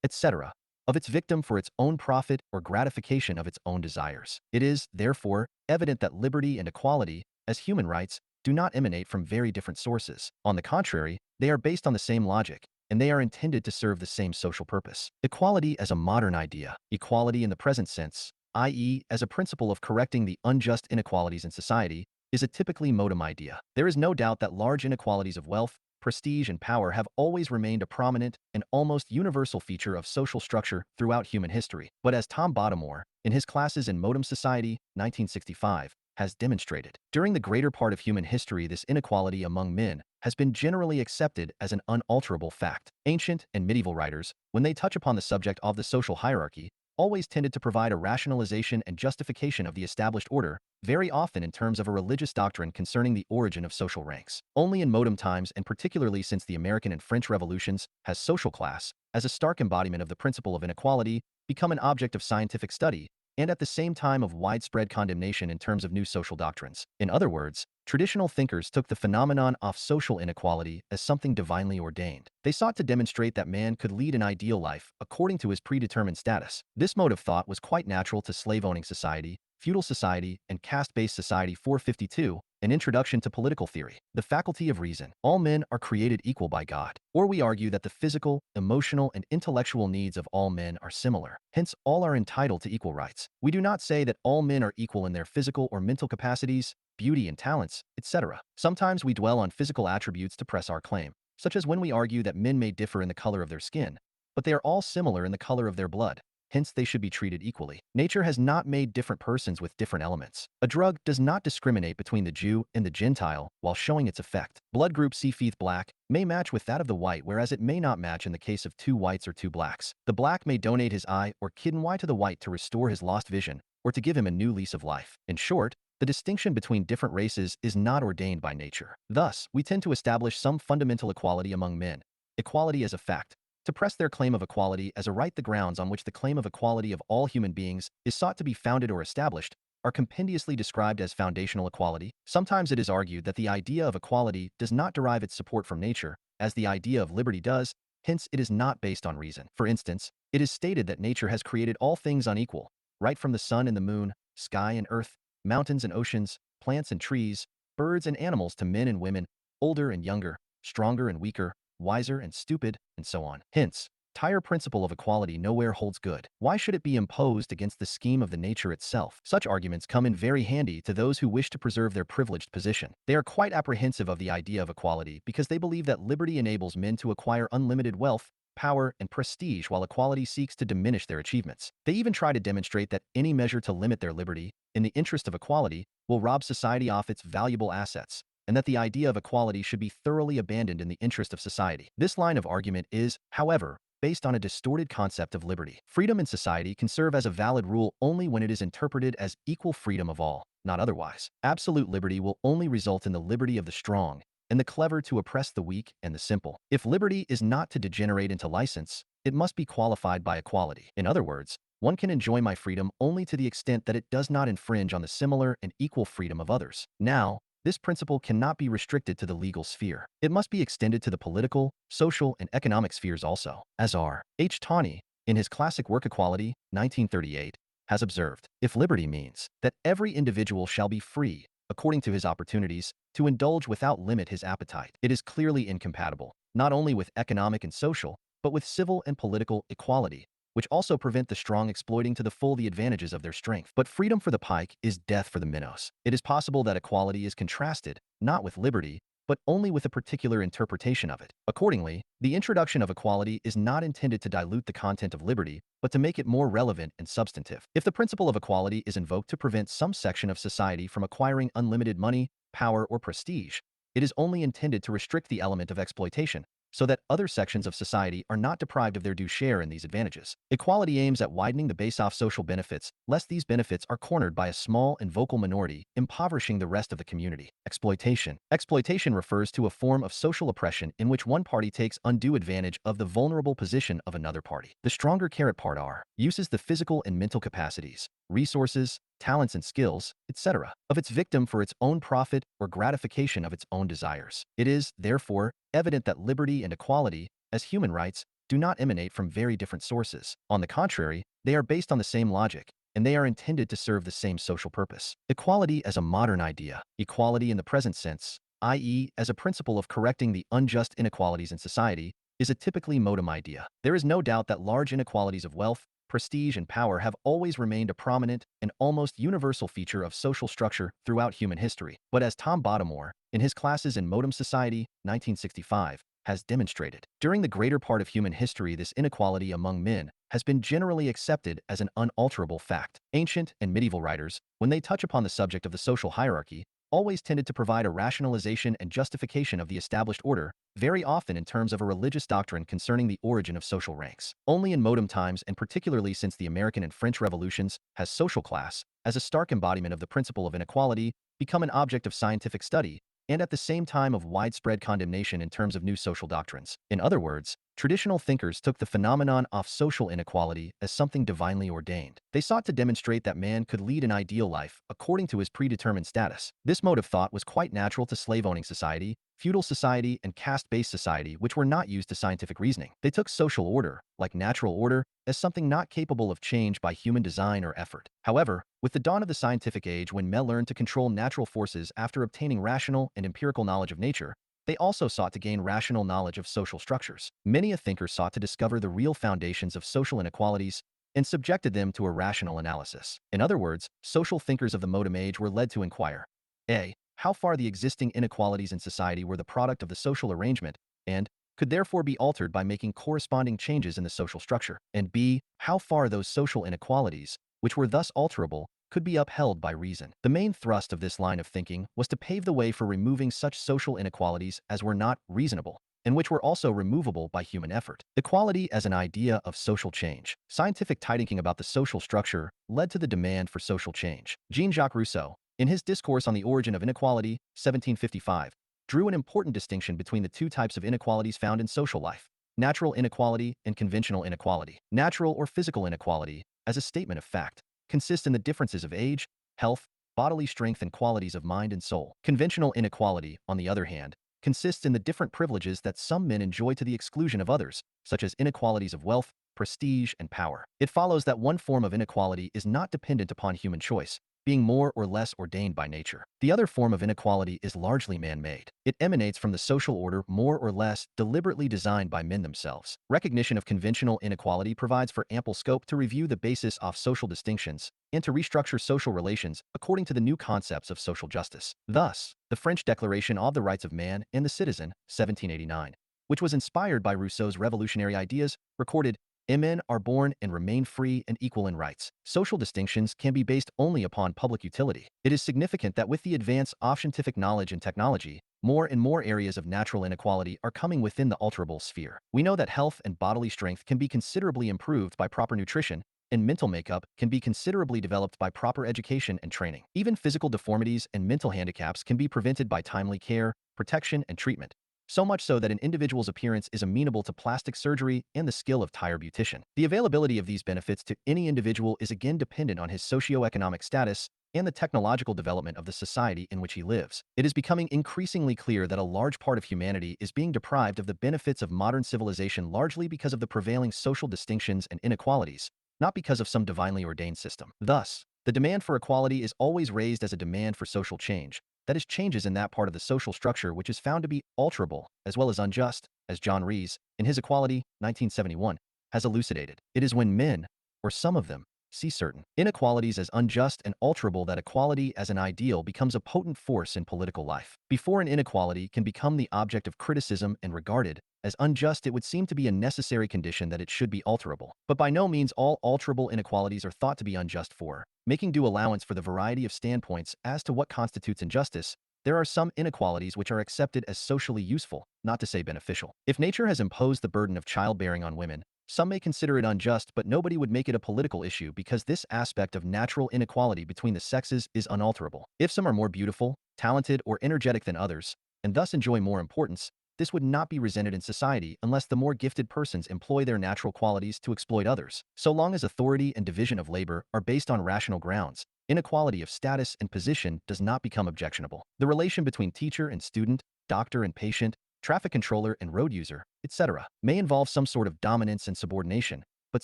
etc., of its victim for its own profit or gratification of its own desires. It is, therefore, evident that liberty and equality, as human rights, do not emanate from very different sources. On the contrary, they are based on the same logic, and they are intended to serve the same social purpose. Equality as a modern idea. Equality in the present sense, i.e., as a principle of correcting the unjust inequalities in society, is a typically modem idea. There is no doubt that large inequalities of wealth, prestige, and power have always remained a prominent and almost universal feature of social structure throughout human history. But as Tom Bottomore, in his Classes in Modern Society, 1965, has demonstrated, during the greater part of human history this inequality among men has been generally accepted as an unalterable fact. Ancient and medieval writers, when they touch upon the subject of the social hierarchy, always tended to provide a rationalization and justification of the established order, very often in terms of a religious doctrine concerning the origin of social ranks. Only in modern times, and particularly since the American and French revolutions, has social class, as a stark embodiment of the principle of inequality, become an object of scientific study, and at the same time of widespread condemnation in terms of new social doctrines. In other words, traditional thinkers took the phenomenon of social inequality as something divinely ordained. They sought to demonstrate that man could lead an ideal life according to his predetermined status. This mode of thought was quite natural to slave-owning society, feudal society, and caste-based society. 452, An Introduction to Political Theory. The faculty of reason. All men are created equal by God. Or we argue that the physical, emotional, and intellectual needs of all men are similar. Hence, all are entitled to equal rights. We do not say that all men are equal in their physical or mental capacities, beauty and talents, etc. Sometimes we dwell on physical attributes to press our claim, such as when we argue that men may differ in the color of their skin, but they are all similar in the color of their blood. Hence, they should be treated equally. Nature has not made different persons with different elements. A drug does not discriminate between the Jew and the Gentile while showing its effect. Blood group C black may match with that of the white, whereas it may not match in the case of two whites or two blacks. The black may donate his eye or kidney to the white to restore his lost vision or to give him a new lease of life. In short, the distinction between different races is not ordained by nature. Thus, we tend to establish some fundamental equality among men, equality as a fact, to press their claim of equality as a right. The grounds on which the claim of equality of all human beings is sought to be founded or established are compendiously described as foundational equality. Sometimes it is argued that the idea of equality does not derive its support from nature, as the idea of liberty does, hence it is not based on reason. For instance, it is stated that nature has created all things unequal, right from the sun and the moon, sky and earth, mountains and oceans, plants and trees, birds and animals to men and women, older and younger, stronger and weaker, wiser and stupid, and so on. Hence, entire principle of equality nowhere holds good. Why should it be imposed against the scheme of the nature itself? Such arguments come in very handy to those who wish to preserve their privileged position. They are quite apprehensive of the idea of equality because they believe that liberty enables men to acquire unlimited wealth, power, and prestige while equality seeks to diminish their achievements. They even try to demonstrate that any measure to limit their liberty, in the interest of equality, will rob society of its valuable assets, and that the idea of equality should be thoroughly abandoned in the interest of society. This line of argument is, however, based on a distorted concept of liberty. Freedom in society can serve as a valid rule only when it is interpreted as equal freedom of all, not otherwise. Absolute liberty will only result in the liberty of the strong, and the clever to oppress the weak and the simple. If liberty is not to degenerate into license, it must be qualified by equality. In other words, one can enjoy my freedom only to the extent that it does not infringe on the similar and equal freedom of others. Now, this principle cannot be restricted to the legal sphere. It must be extended to the political, social, and economic spheres also. As R. H. Tawney, in his classic work Equality, 1938, has observed, if liberty means that every individual shall be free, according to his opportunities, to indulge without limit his appetite, it is clearly incompatible, not only with economic and social, but with civil and political equality, which also prevent the strong exploiting to the full the advantages of their strength. But freedom for the pike is death for the minnows. It is possible that equality is contrasted, not with liberty, but only with a particular interpretation of it. Accordingly, the introduction of equality is not intended to dilute the content of liberty, but to make it more relevant and substantive. If the principle of equality is invoked to prevent some section of society from acquiring unlimited money, power, or prestige, it is only intended to restrict the element of exploitation, so that other sections of society are not deprived of their due share in these advantages. Equality aims at widening the base of social benefits, lest these benefits are cornered by a small and vocal minority, impoverishing the rest of the community. Exploitation. Exploitation refers to a form of social oppression in which one party takes undue advantage of the vulnerable position of another party. The stronger carrot part R uses the physical and mental capacities, resources, talents and skills, etc., of its victim for its own profit or gratification of its own desires. It is, therefore, evident that liberty and equality, as human rights, do not emanate from very different sources. On the contrary, they are based on the same logic, and they are intended to serve the same social purpose. Equality as a modern idea. Equality in the present sense, i.e., as a principle of correcting the unjust inequalities in society, is a typically modem idea. There is no doubt that large inequalities of wealth, prestige, and power have always remained a prominent and almost universal feature of social structure throughout human history. But as Tom Bottomore, in his Classes in Modern Society, 1965, has demonstrated, during the greater part of human history this inequality among men has been generally accepted as an unalterable fact. Ancient and medieval writers, when they touch upon the subject of the social hierarchy, always tended to provide a rationalization and justification of the established order, very often in terms of a religious doctrine concerning the origin of social ranks. Only in modern times, and particularly since the American and French revolutions, has social class, as a stark embodiment of the principle of inequality, become an object of scientific study, and at the same time of widespread condemnation in terms of new social doctrines. In other words, traditional thinkers took the phenomenon of social inequality as something divinely ordained. They sought to demonstrate that man could lead an ideal life according to his predetermined status. This mode of thought was quite natural to slave-owning society, feudal society, and caste-based society, which were not used to scientific reasoning. They took social order, like natural order, as something not capable of change by human design or effort. However, with the dawn of the scientific age, when men learned to control natural forces after obtaining rational and empirical knowledge of nature, they also sought to gain rational knowledge of social structures. Many a thinker sought to discover the real foundations of social inequalities and subjected them to a rational analysis. In other words, social thinkers of the modern age were led to inquire: A. How far the existing inequalities in society were the product of the social arrangement, and could therefore be altered by making corresponding changes in the social structure, and B. How far those social inequalities, which were thus alterable, could be upheld by reason. The main thrust of this line of thinking was to pave the way for removing such social inequalities as were not reasonable, and which were also removable by human effort. Equality as an idea of social change. Scientific thinking about the social structure led to the demand for social change. Jean-Jacques Rousseau, in his Discourse on the Origin of Inequality, 1755, drew an important distinction between the two types of inequalities found in social life: natural inequality and conventional inequality. Natural or physical inequality, as a statement of fact, consists in the differences of age, health, bodily strength, and qualities of mind and soul. Conventional inequality, on the other hand, consists in the different privileges that some men enjoy to the exclusion of others, such as inequalities of wealth, prestige, and power. It follows that one form of inequality is not dependent upon human choice, being more or less ordained by nature. The other form of inequality is largely man-made. It emanates from the social order more or less deliberately designed by men themselves. Recognition of conventional inequality provides for ample scope to review the basis of social distinctions and to restructure social relations according to the new concepts of social justice. Thus, the French Declaration of the Rights of Man and the Citizen, 1789, which was inspired by Rousseau's revolutionary ideas, recorded, "Men are born and remain free and equal in rights. Social distinctions can be based only upon public utility." It is significant that with the advance of scientific knowledge and technology, more and more areas of natural inequality are coming within the alterable sphere. We know that health and bodily strength can be considerably improved by proper nutrition, and mental makeup can be considerably developed by proper education and training. Even physical deformities and mental handicaps can be prevented by timely care, protection, and treatment. So much so that an individual's appearance is amenable to plastic surgery and the skill of tire beautician. The availability of these benefits to any individual is again dependent on his socio-economic status and the technological development of the society in which he lives. It is becoming increasingly clear that a large part of humanity is being deprived of the benefits of modern civilization largely because of the prevailing social distinctions and inequalities, not because of some divinely ordained system. Thus, the demand for equality is always raised as a demand for social change, that is, changes in that part of the social structure which is found to be alterable, as well as unjust, as John Rees, in his Equality, 1971, has elucidated. It is when men, or some of them, see certain inequalities as unjust and alterable that equality as an ideal becomes a potent force in political life. Before an inequality can become the object of criticism and regarded as unjust, it would seem to be a necessary condition that it should be alterable. But by no means all alterable inequalities are thought to be unjust for. Making due allowance for the variety of standpoints as to what constitutes injustice, there are some inequalities which are accepted as socially useful, not to say beneficial. If nature has imposed the burden of childbearing on women, some may consider it unjust, but nobody would make it a political issue because this aspect of natural inequality between the sexes is unalterable. If some are more beautiful, talented, or energetic than others, and thus enjoy more importance, this would not be resented in society unless the more gifted persons employ their natural qualities to exploit others. So long as authority and division of labor are based on rational grounds, inequality of status and position does not become objectionable. The relation between teacher and student, doctor and patient, traffic controller and road user, etc., may involve some sort of dominance and subordination, but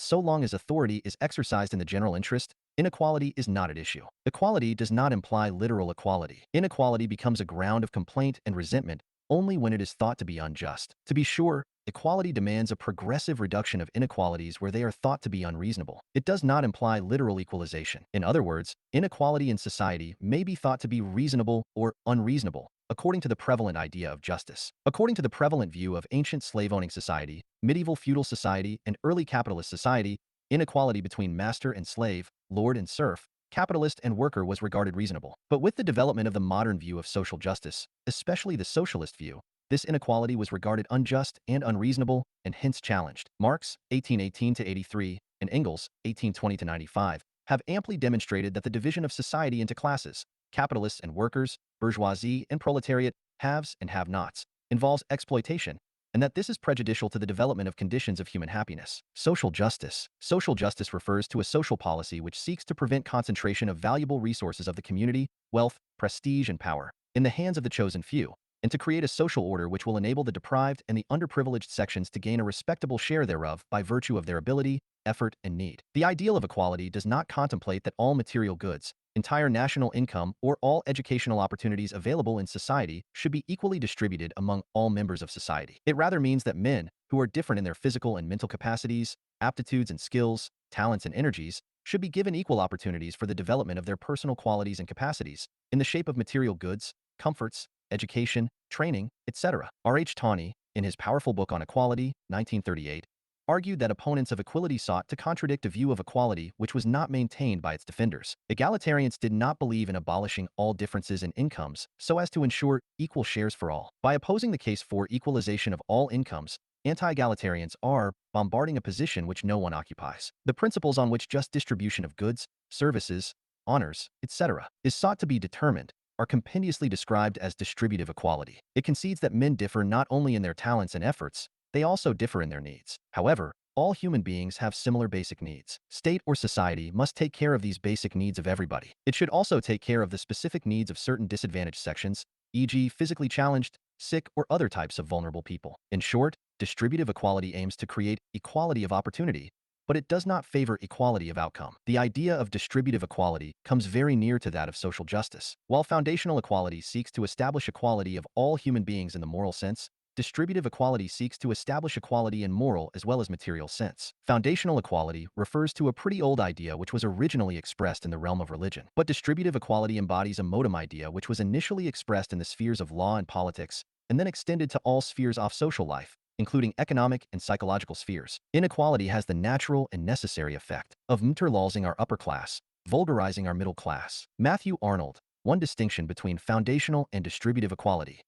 so long as authority is exercised in the general interest, inequality is not at issue. Equality does not imply literal equality. Inequality becomes a ground of complaint and resentment only when it is thought to be unjust. To be sure, equality demands a progressive reduction of inequalities where they are thought to be unreasonable. It does not imply literal equalization. In other words, inequality in society may be thought to be reasonable or unreasonable, according to the prevalent idea of justice. According to the prevalent view of ancient slave-owning society, medieval feudal society, and early capitalist society, inequality between master and slave, lord and serf, capitalist and worker was regarded reasonable. But with the development of the modern view of social justice, especially the socialist view, this inequality was regarded unjust and unreasonable, and hence challenged. Marx, 1818-83, and Engels, 1820-95, have amply demonstrated that the division of society into classes, capitalists and workers, bourgeoisie and proletariat, haves and have-nots, involves exploitation, and that this is prejudicial to the development of conditions of human happiness. Social justice. Social justice refers to a social policy which seeks to prevent concentration of valuable resources of the community, wealth, prestige, and power, in the hands of the chosen few, and to create a social order which will enable the deprived and the underprivileged sections to gain a respectable share thereof by virtue of their ability, effort, and need. The ideal of equality does not contemplate that all material goods, entire national income, or all educational opportunities available in society should be equally distributed among all members of society. It rather means that men, who are different in their physical and mental capacities, aptitudes and skills, talents and energies, should be given equal opportunities for the development of their personal qualities and capacities, in the shape of material goods, comforts, education, training, etc. R. H. Tawney, in his powerful book on equality, 1938, argued that opponents of equality sought to contradict a view of equality which was not maintained by its defenders. Egalitarians did not believe in abolishing all differences in incomes so as to ensure equal shares for all. By opposing the case for equalization of all incomes, anti-egalitarians are bombarding a position which no one occupies. The principles on which just distribution of goods, services, honors, etc., is sought to be determined are compendiously described as distributive equality. It concedes that men differ not only in their talents and efforts, they also differ in their needs. However, all human beings have similar basic needs. State or society must take care of these basic needs of everybody. It should also take care of the specific needs of certain disadvantaged sections, e.g., physically challenged, sick, or other types of vulnerable people. In short, distributive equality aims to create equality of opportunity, but it does not favor equality of outcome. The idea of distributive equality comes very near to that of social justice. While foundational equality seeks to establish equality of all human beings in the moral sense, distributive equality seeks to establish equality in moral as well as material sense. Foundational equality refers to a pretty old idea which was originally expressed in the realm of religion. But distributive equality embodies a modem idea which was initially expressed in the spheres of law and politics, and then extended to all spheres of social life, including economic and psychological spheres. Inequality has the natural and necessary effect of interlawsing our upper class, vulgarizing our middle class. Matthew Arnold, one distinction between foundational and distributive equality.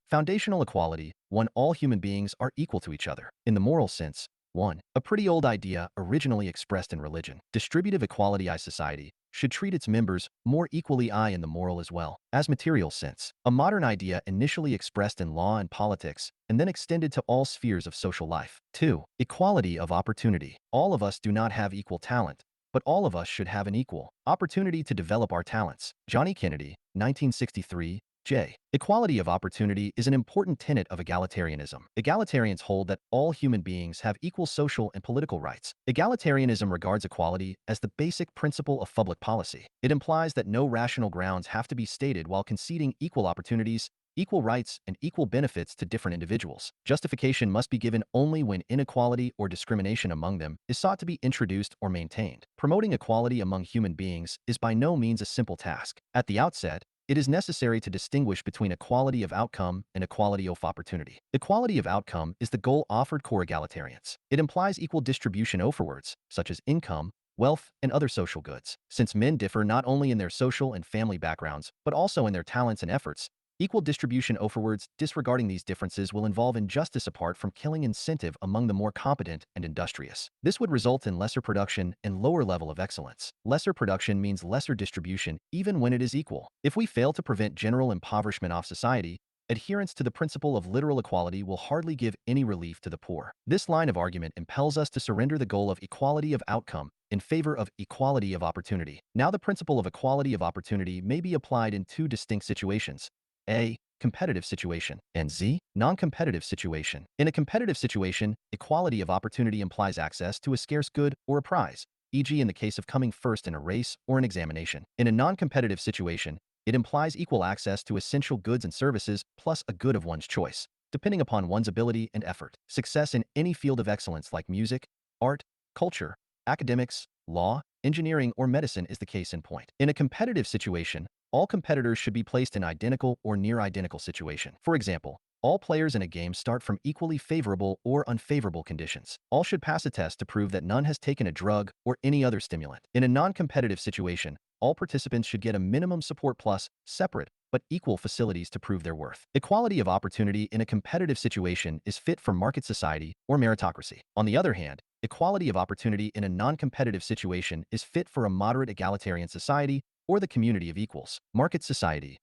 Foundational equality, 1. All human beings are equal to each other. In the moral sense, 1. A pretty old idea originally expressed in religion. Distributive equality I society should treat its members more equally I in the moral as well as material sense. A modern idea initially expressed in law and politics and then extended to all spheres of social life. 2. Equality of opportunity. All of us do not have equal talent, but all of us should have an equal opportunity to develop our talents. Johnny Kennedy, 1963, J. Equality of opportunity is an important tenet of egalitarianism. Egalitarians hold that all human beings have equal social and political rights. Egalitarianism regards equality as the basic principle of public policy. It implies that no rational grounds have to be stated while conceding equal opportunities equal rights and equal benefits to different individuals. Justification must be given only when inequality or discrimination among them is sought to be introduced or maintained. Promoting equality among human beings is by no means a simple task. At the outset, it is necessary to distinguish between equality of outcome and equality of opportunity. Equality of outcome is the goal offered core egalitarians. It implies equal distribution overwards, such as income, wealth, and other social goods. Since men differ not only in their social and family backgrounds, but also in their talents and efforts, equal distribution overwards, disregarding these differences, will involve injustice apart from killing incentive among the more competent and industrious. This would result in lesser production and lower level of excellence. Lesser production means lesser distribution, even when it is equal. If we fail to prevent general impoverishment of society, adherence to the principle of literal equality will hardly give any relief to the poor. This line of argument impels us to surrender the goal of equality of outcome in favor of equality of opportunity. Now, the principle of equality of opportunity may be applied in two distinct situations: A. Competitive situation, and Z. Non-competitive situation. In a competitive situation, equality of opportunity implies access to a scarce good or a prize, e.g. in the case of coming first in a race or an examination. In a non-competitive situation, it implies equal access to essential goods and services plus a good of one's choice, depending upon one's ability and effort. Success in any field of excellence like music, art, culture, academics, law, engineering, or medicine is the case in point. In a competitive situation, all competitors should be placed in identical or near identical situation. For example, all players in a game start from equally favorable or unfavorable conditions. All should pass a test to prove that none has taken a drug or any other stimulant. In a non-competitive situation, all participants should get a minimum support plus separate but equal facilities to prove their worth. Equality of opportunity in a competitive situation is fit for market society or meritocracy. On the other hand, equality of opportunity in a non-competitive situation is fit for a moderate egalitarian society or the community of equals. Market society.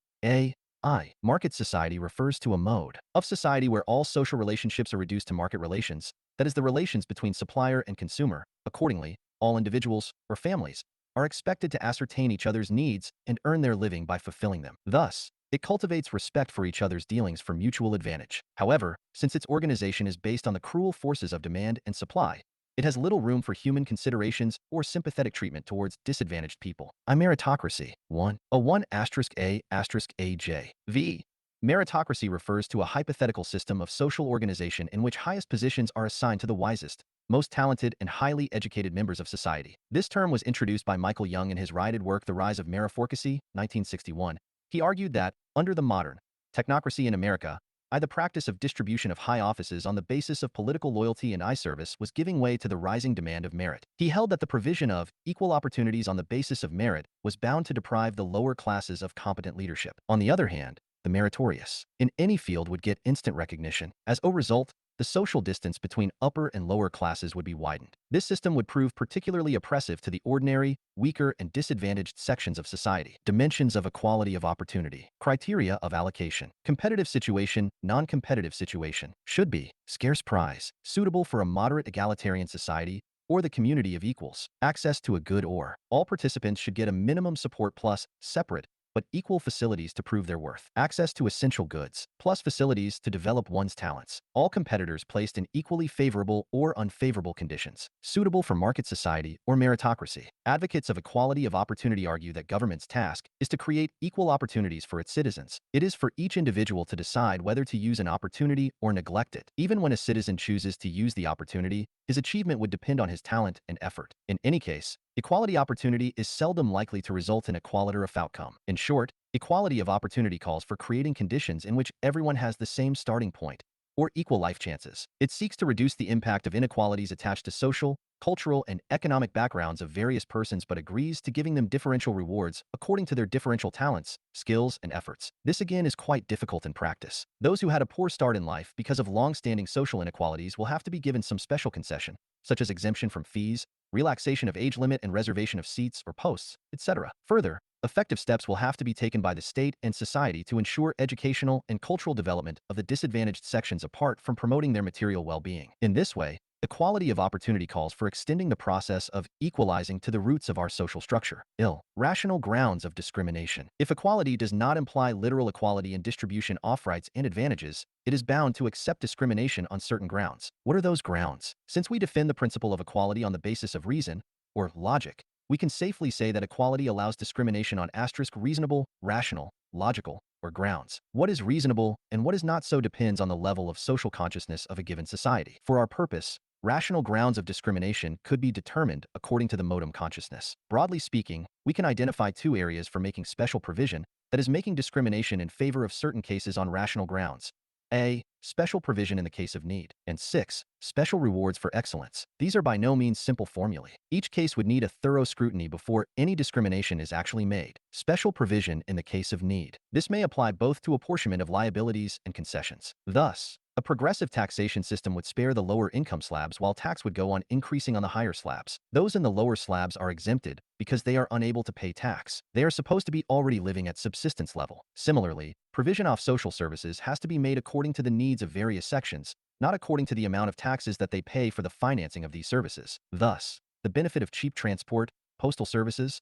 Market society refers to a mode of society where all social relationships are reduced to market relations, that is, the relations between supplier and consumer. Accordingly, all individuals, or families, are expected to ascertain each other's needs and earn their living by fulfilling them. Thus, it cultivates respect for each other's dealings for mutual advantage. However, since its organization is based on the cruel forces of demand and supply, it has little room for human considerations or sympathetic treatment towards disadvantaged people. A meritocracy. 1. A 1*A*AJ. V. Meritocracy refers to a hypothetical system of social organization in which highest positions are assigned to the wisest, most talented, and highly educated members of society. This term was introduced by Michael Young in his righted work The Rise of Meritocracy, 1961. He argued that, under the modern technocracy in America, the practice of distribution of high offices on the basis of political loyalty and eye service was giving way to the rising demand of merit. He held that the provision of equal opportunities on the basis of merit was bound to deprive the lower classes of competent leadership. On the other hand, the meritorious in any field would get instant recognition. As a result, the social distance between upper and lower classes would be widened. This system would prove particularly oppressive to the ordinary, weaker, and disadvantaged sections of society. Dimensions of equality of opportunity. Criteria of allocation. Competitive situation, non-competitive situation. Should be scarce prize, suitable for a moderate egalitarian society or the community of equals. Access to a good or. All participants should get a minimum support plus separate but equal facilities to prove their worth. Access to essential goods, plus facilities to develop one's talents. All competitors placed in equally favorable or unfavorable conditions, suitable for market society or meritocracy. Advocates of equality of opportunity argue that government's task is to create equal opportunities for its citizens. It is for each individual to decide whether to use an opportunity or neglect it. Even when a citizen chooses to use the opportunity, his achievement would depend on his talent and effort. In any case, equality opportunity is seldom likely to result in equality of outcome. In short, equality of opportunity calls for creating conditions in which everyone has the same starting point or equal life chances. It seeks to reduce the impact of inequalities attached to social, cultural, and economic backgrounds of various persons, but agrees to giving them differential rewards according to their differential talents, skills, and efforts. This again is quite difficult in practice. Those who had a poor start in life because of long-standing social inequalities will have to be given some special concession, such as exemption from fees, relaxation of age limit, and reservation of seats or posts, etc. Further, effective steps will have to be taken by the state and society to ensure educational and cultural development of the disadvantaged sections apart from promoting their material well-being. In this way, equality of opportunity calls for extending the process of equalizing to the roots of our social structure. Rational grounds of discrimination. If equality does not imply literal equality in distribution of rights and advantages, it is bound to accept discrimination on certain grounds. What are those grounds? Since we defend the principle of equality on the basis of reason, or logic, we can safely say that equality allows discrimination on reasonable, rational, logical, or grounds. What is reasonable and what is not so depends on the level of social consciousness of a given society. For our purpose, rational grounds of discrimination could be determined according to the modum consciousness. Broadly speaking, we can identify two areas for making special provision, that is, making discrimination in favor of certain cases on rational grounds. A. Special provision in the case of need. And 6. Special rewards for excellence. These are by no means simple formulae. Each case would need a thorough scrutiny before any discrimination is actually made. Special provision in the case of need. This may apply both to apportionment of liabilities and concessions. Thus, a progressive taxation system would spare the lower income slabs while tax would go on increasing on the higher slabs. Those in the lower slabs are exempted because they are unable to pay tax. They are supposed to be already living at subsistence level. Similarly, provision of social services has to be made according to the needs of various sections, not according to the amount of taxes that they pay for the financing of these services. Thus, the benefit of cheap transport, postal services,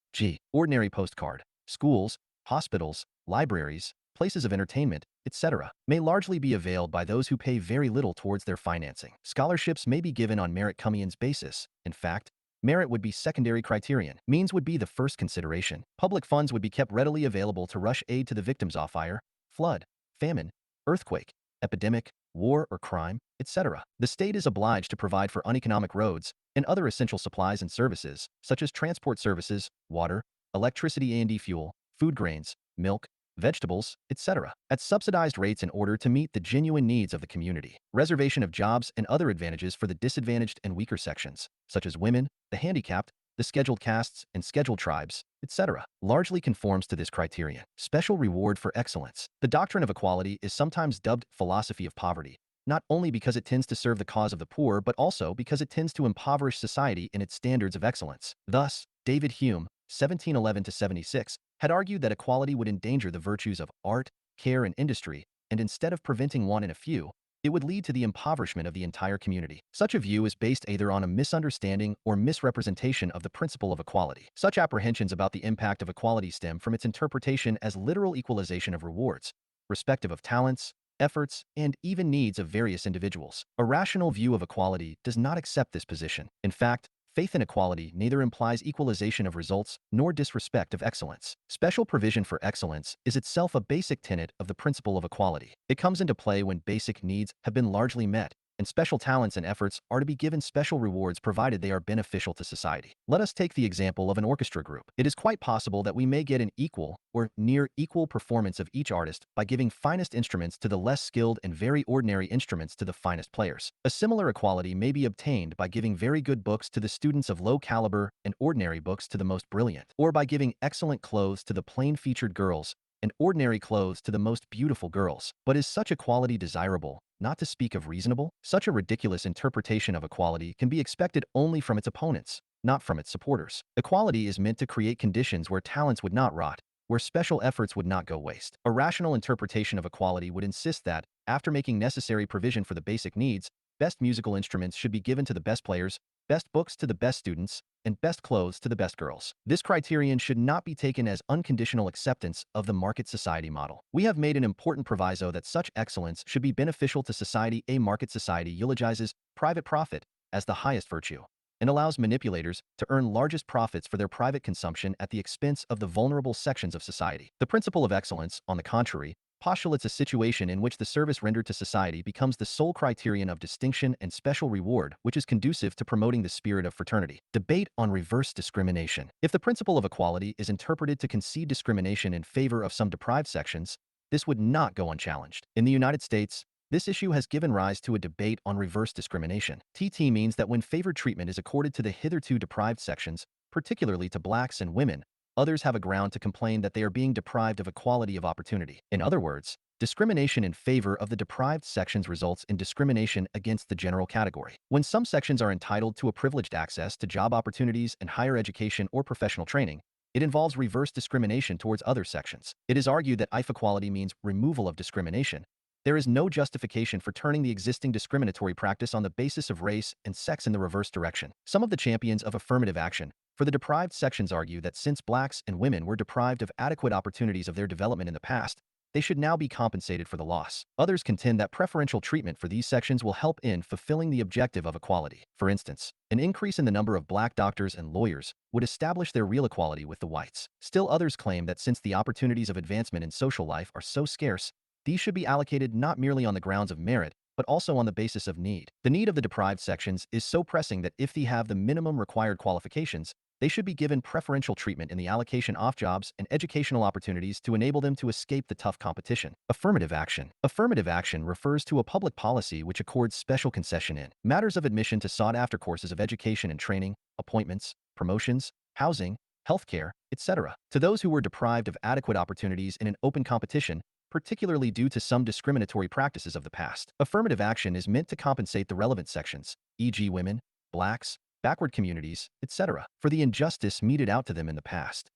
ordinary postcard, schools, hospitals, libraries, places of entertainment, etc., may largely be availed by those who pay very little towards their financing. Scholarships may be given on merit Cummings basis. In fact, merit would be secondary criterion. Means would be the first consideration. Public funds would be kept readily available to rush aid to the victims of fire, flood, famine, earthquake, epidemic, war or crime, etc. The state is obliged to provide for uneconomic roads and other essential supplies and services, such as transport services, water, electricity and fuel, food grains, milk, vegetables, etc., at subsidized rates in order to meet the genuine needs of the community. Reservation of jobs and other advantages for the disadvantaged and weaker sections, such as women, the handicapped, the scheduled castes and scheduled tribes, etc., largely conforms to this criterion. Special reward for excellence. The doctrine of equality is sometimes dubbed philosophy of poverty, not only because it tends to serve the cause of the poor, but also because it tends to impoverish society in its standards of excellence. Thus, David Hume, 1711-76, had argued that equality would endanger the virtues of art, care, and industry, and instead of preventing one in a few, it would lead to the impoverishment of the entire community. Such a view is based either on a misunderstanding or misrepresentation of the principle of equality. Such apprehensions about the impact of equality stem from its interpretation as literal equalization of rewards, respective of talents, efforts, and even needs of various individuals. A rational view of equality does not accept this position. In fact, faith in equality neither implies equalization of results nor disrespect of excellence. Special provision for excellence is itself a basic tenet of the principle of equality. It comes into play when basic needs have been largely met, and special talents and efforts are to be given special rewards provided they are beneficial to society. Let us take the example of an orchestra group. It is quite possible that we may get an equal or near equal performance of each artist by giving finest instruments to the less skilled and very ordinary instruments to the finest players. A similar equality may be obtained by giving very good books to the students of low caliber and ordinary books to the most brilliant, or by giving excellent clothes to the plain-featured girls and ordinary clothes to the most beautiful girls. But is such equality desirable, not to speak of reasonable? Such a ridiculous interpretation of equality can be expected only from its opponents, not from its supporters. Equality is meant to create conditions where talents would not rot, where special efforts would not go waste. A rational interpretation of equality would insist that, after making necessary provision for the basic needs, best musical instruments should be given to the best players, best books to the best students, and best clothes to the best girls. This criterion should not be taken as unconditional acceptance of the market society model. We have made an important proviso that such excellence should be beneficial to society. A market society eulogizes private profit as the highest virtue and allows manipulators to earn largest profits for their private consumption at the expense of the vulnerable sections of society. The principle of excellence, on the contrary, postulates a situation in which the service rendered to society becomes the sole criterion of distinction and special reward, which is conducive to promoting the spirit of fraternity. Debate on reverse discrimination. If the principle of equality is interpreted to concede discrimination in favor of some deprived sections, this would not go unchallenged. In the United States, this issue has given rise to a debate on reverse discrimination. TT means that when favored treatment is accorded to the hitherto deprived sections, particularly to blacks and women, others have a ground to complain that they are being deprived of equality of opportunity. In other words, discrimination in favor of the deprived sections results in discrimination against the general category. When some sections are entitled to a privileged access to job opportunities and higher education or professional training, it involves reverse discrimination towards other sections. It is argued that equality means removal of discrimination. There is no justification for turning the existing discriminatory practice on the basis of race and sex in the reverse direction. Some of the champions of affirmative action for the deprived sections argue that since blacks and women were deprived of adequate opportunities of their development in the past, they should now be compensated for the loss. Others contend that preferential treatment for these sections will help in fulfilling the objective of equality. For instance, an increase in the number of black doctors and lawyers would establish their real equality with the whites. Still others claim that since the opportunities of advancement in social life are so scarce, these should be allocated not merely on the grounds of merit, but also on the basis of need. The need of the deprived sections is so pressing that if they have the minimum required qualifications, they should be given preferential treatment in the allocation of jobs and educational opportunities to enable them to escape the tough competition. Affirmative action. Affirmative action refers to a public policy which accords special concession in matters of admission to sought-after courses of education and training, appointments, promotions, housing, healthcare, etc. to those who were deprived of adequate opportunities in an open competition, particularly due to some discriminatory practices of the past. Affirmative action is meant to compensate the relevant sections, e.g. women, blacks, backward communities, etc., for the injustice meted out to them in the past.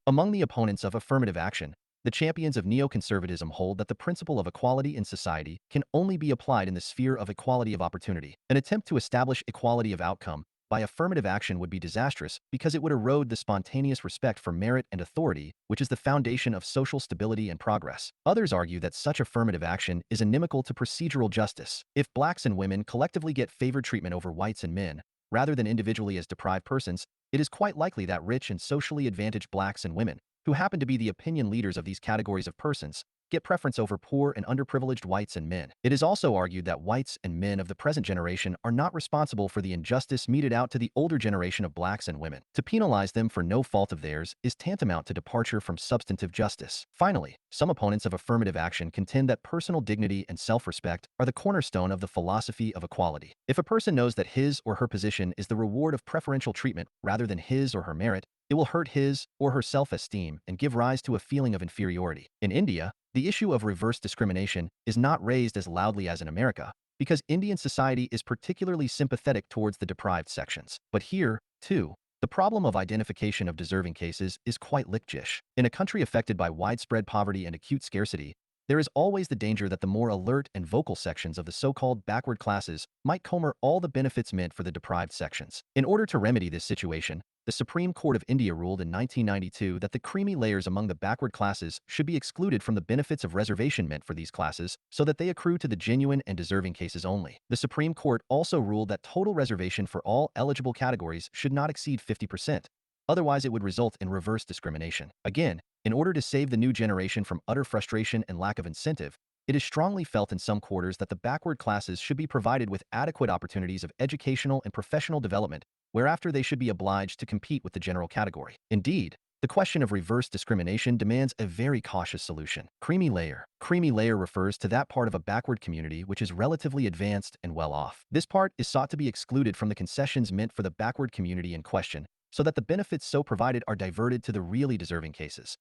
Among the opponents of affirmative action, the champions of neoconservatism hold that the principle of equality in society can only be applied in the sphere of equality of opportunity. An attempt to establish equality of outcome by affirmative action would be disastrous because it would erode the spontaneous respect for merit and authority, which is the foundation of social stability and progress. Others argue that such affirmative action is inimical to procedural justice. If blacks and women collectively get favored treatment over whites and men, rather than individually as deprived persons, it is quite likely that rich and socially advantaged blacks and women, who happen to be the opinion leaders of these categories of persons, get preference over poor and underprivileged whites and men. It is also argued that whites and men of the present generation are not responsible for the injustice meted out to the older generation of blacks and women. To penalize them for no fault of theirs is tantamount to departure from substantive justice. Finally, some opponents of affirmative action contend that personal dignity and self-respect are the cornerstone of the philosophy of equality. If a person knows that his or her position is the reward of preferential treatment rather than his or her merit, it will hurt his or her self-esteem and give rise to a feeling of inferiority. In India, the issue of reverse discrimination is not raised as loudly as in America, because Indian society is particularly sympathetic towards the deprived sections. But here, too, the problem of identification of deserving cases is quite lickjish. In a country affected by widespread poverty and acute scarcity, there is always the danger that the more alert and vocal sections of the so-called backward classes might comber all the benefits meant for the deprived sections. In order to remedy this situation, the Supreme Court of India ruled in 1992 that the creamy layers among the backward classes should be excluded from the benefits of reservation meant for these classes so that they accrue to the genuine and deserving cases only. The Supreme Court also ruled that total reservation for all eligible categories should not exceed 50%. Otherwise, it would result in reverse discrimination. Again, in order to save the new generation from utter frustration and lack of incentive, it is strongly felt in some quarters that the backward classes should be provided with adequate opportunities of educational and professional development, whereafter they should be obliged to compete with the general category. Indeed, the question of reverse discrimination demands a very cautious solution. Creamy layer. Creamy layer refers to that part of a backward community which is relatively advanced and well off. This part is sought to be excluded from the concessions meant for the backward community in question, so that the benefits so provided are diverted to the really deserving cases.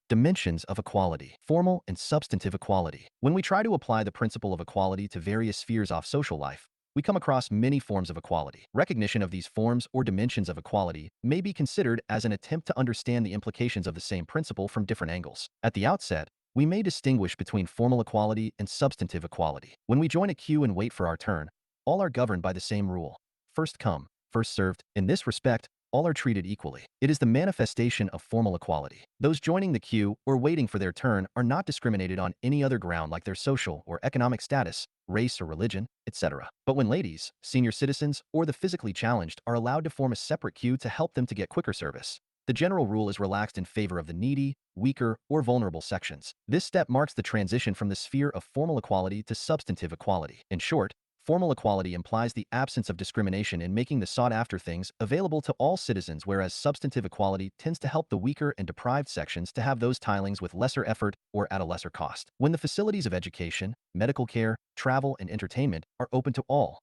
Dimensions of equality. Formal and substantive equality. When we try to apply the principle of equality to various spheres of social life, we come across many forms of equality. Recognition of these forms or dimensions of equality may be considered as an attempt to understand the implications of the same principle from different angles. At the outset, we may distinguish between formal equality and substantive equality. When we join a queue and wait for our turn, all are governed by the same rule: first come, first served. In this respect, all are treated equally. It is the manifestation of formal equality. Those joining the queue or waiting for their turn are not discriminated on any other ground like their social or economic status, race or religion, etc. But when ladies, senior citizens, or the physically challenged are allowed to form a separate queue to help them to get quicker service, the general rule is relaxed in favor of the needy, weaker, or vulnerable sections. This step marks the transition from the sphere of formal equality to substantive equality. In short, formal equality implies the absence of discrimination in making the sought-after things available to all citizens, whereas substantive equality tends to help the weaker and deprived sections to have those tilings with lesser effort or at a lesser cost. When the facilities of education, medical care, travel, and entertainment are open to all,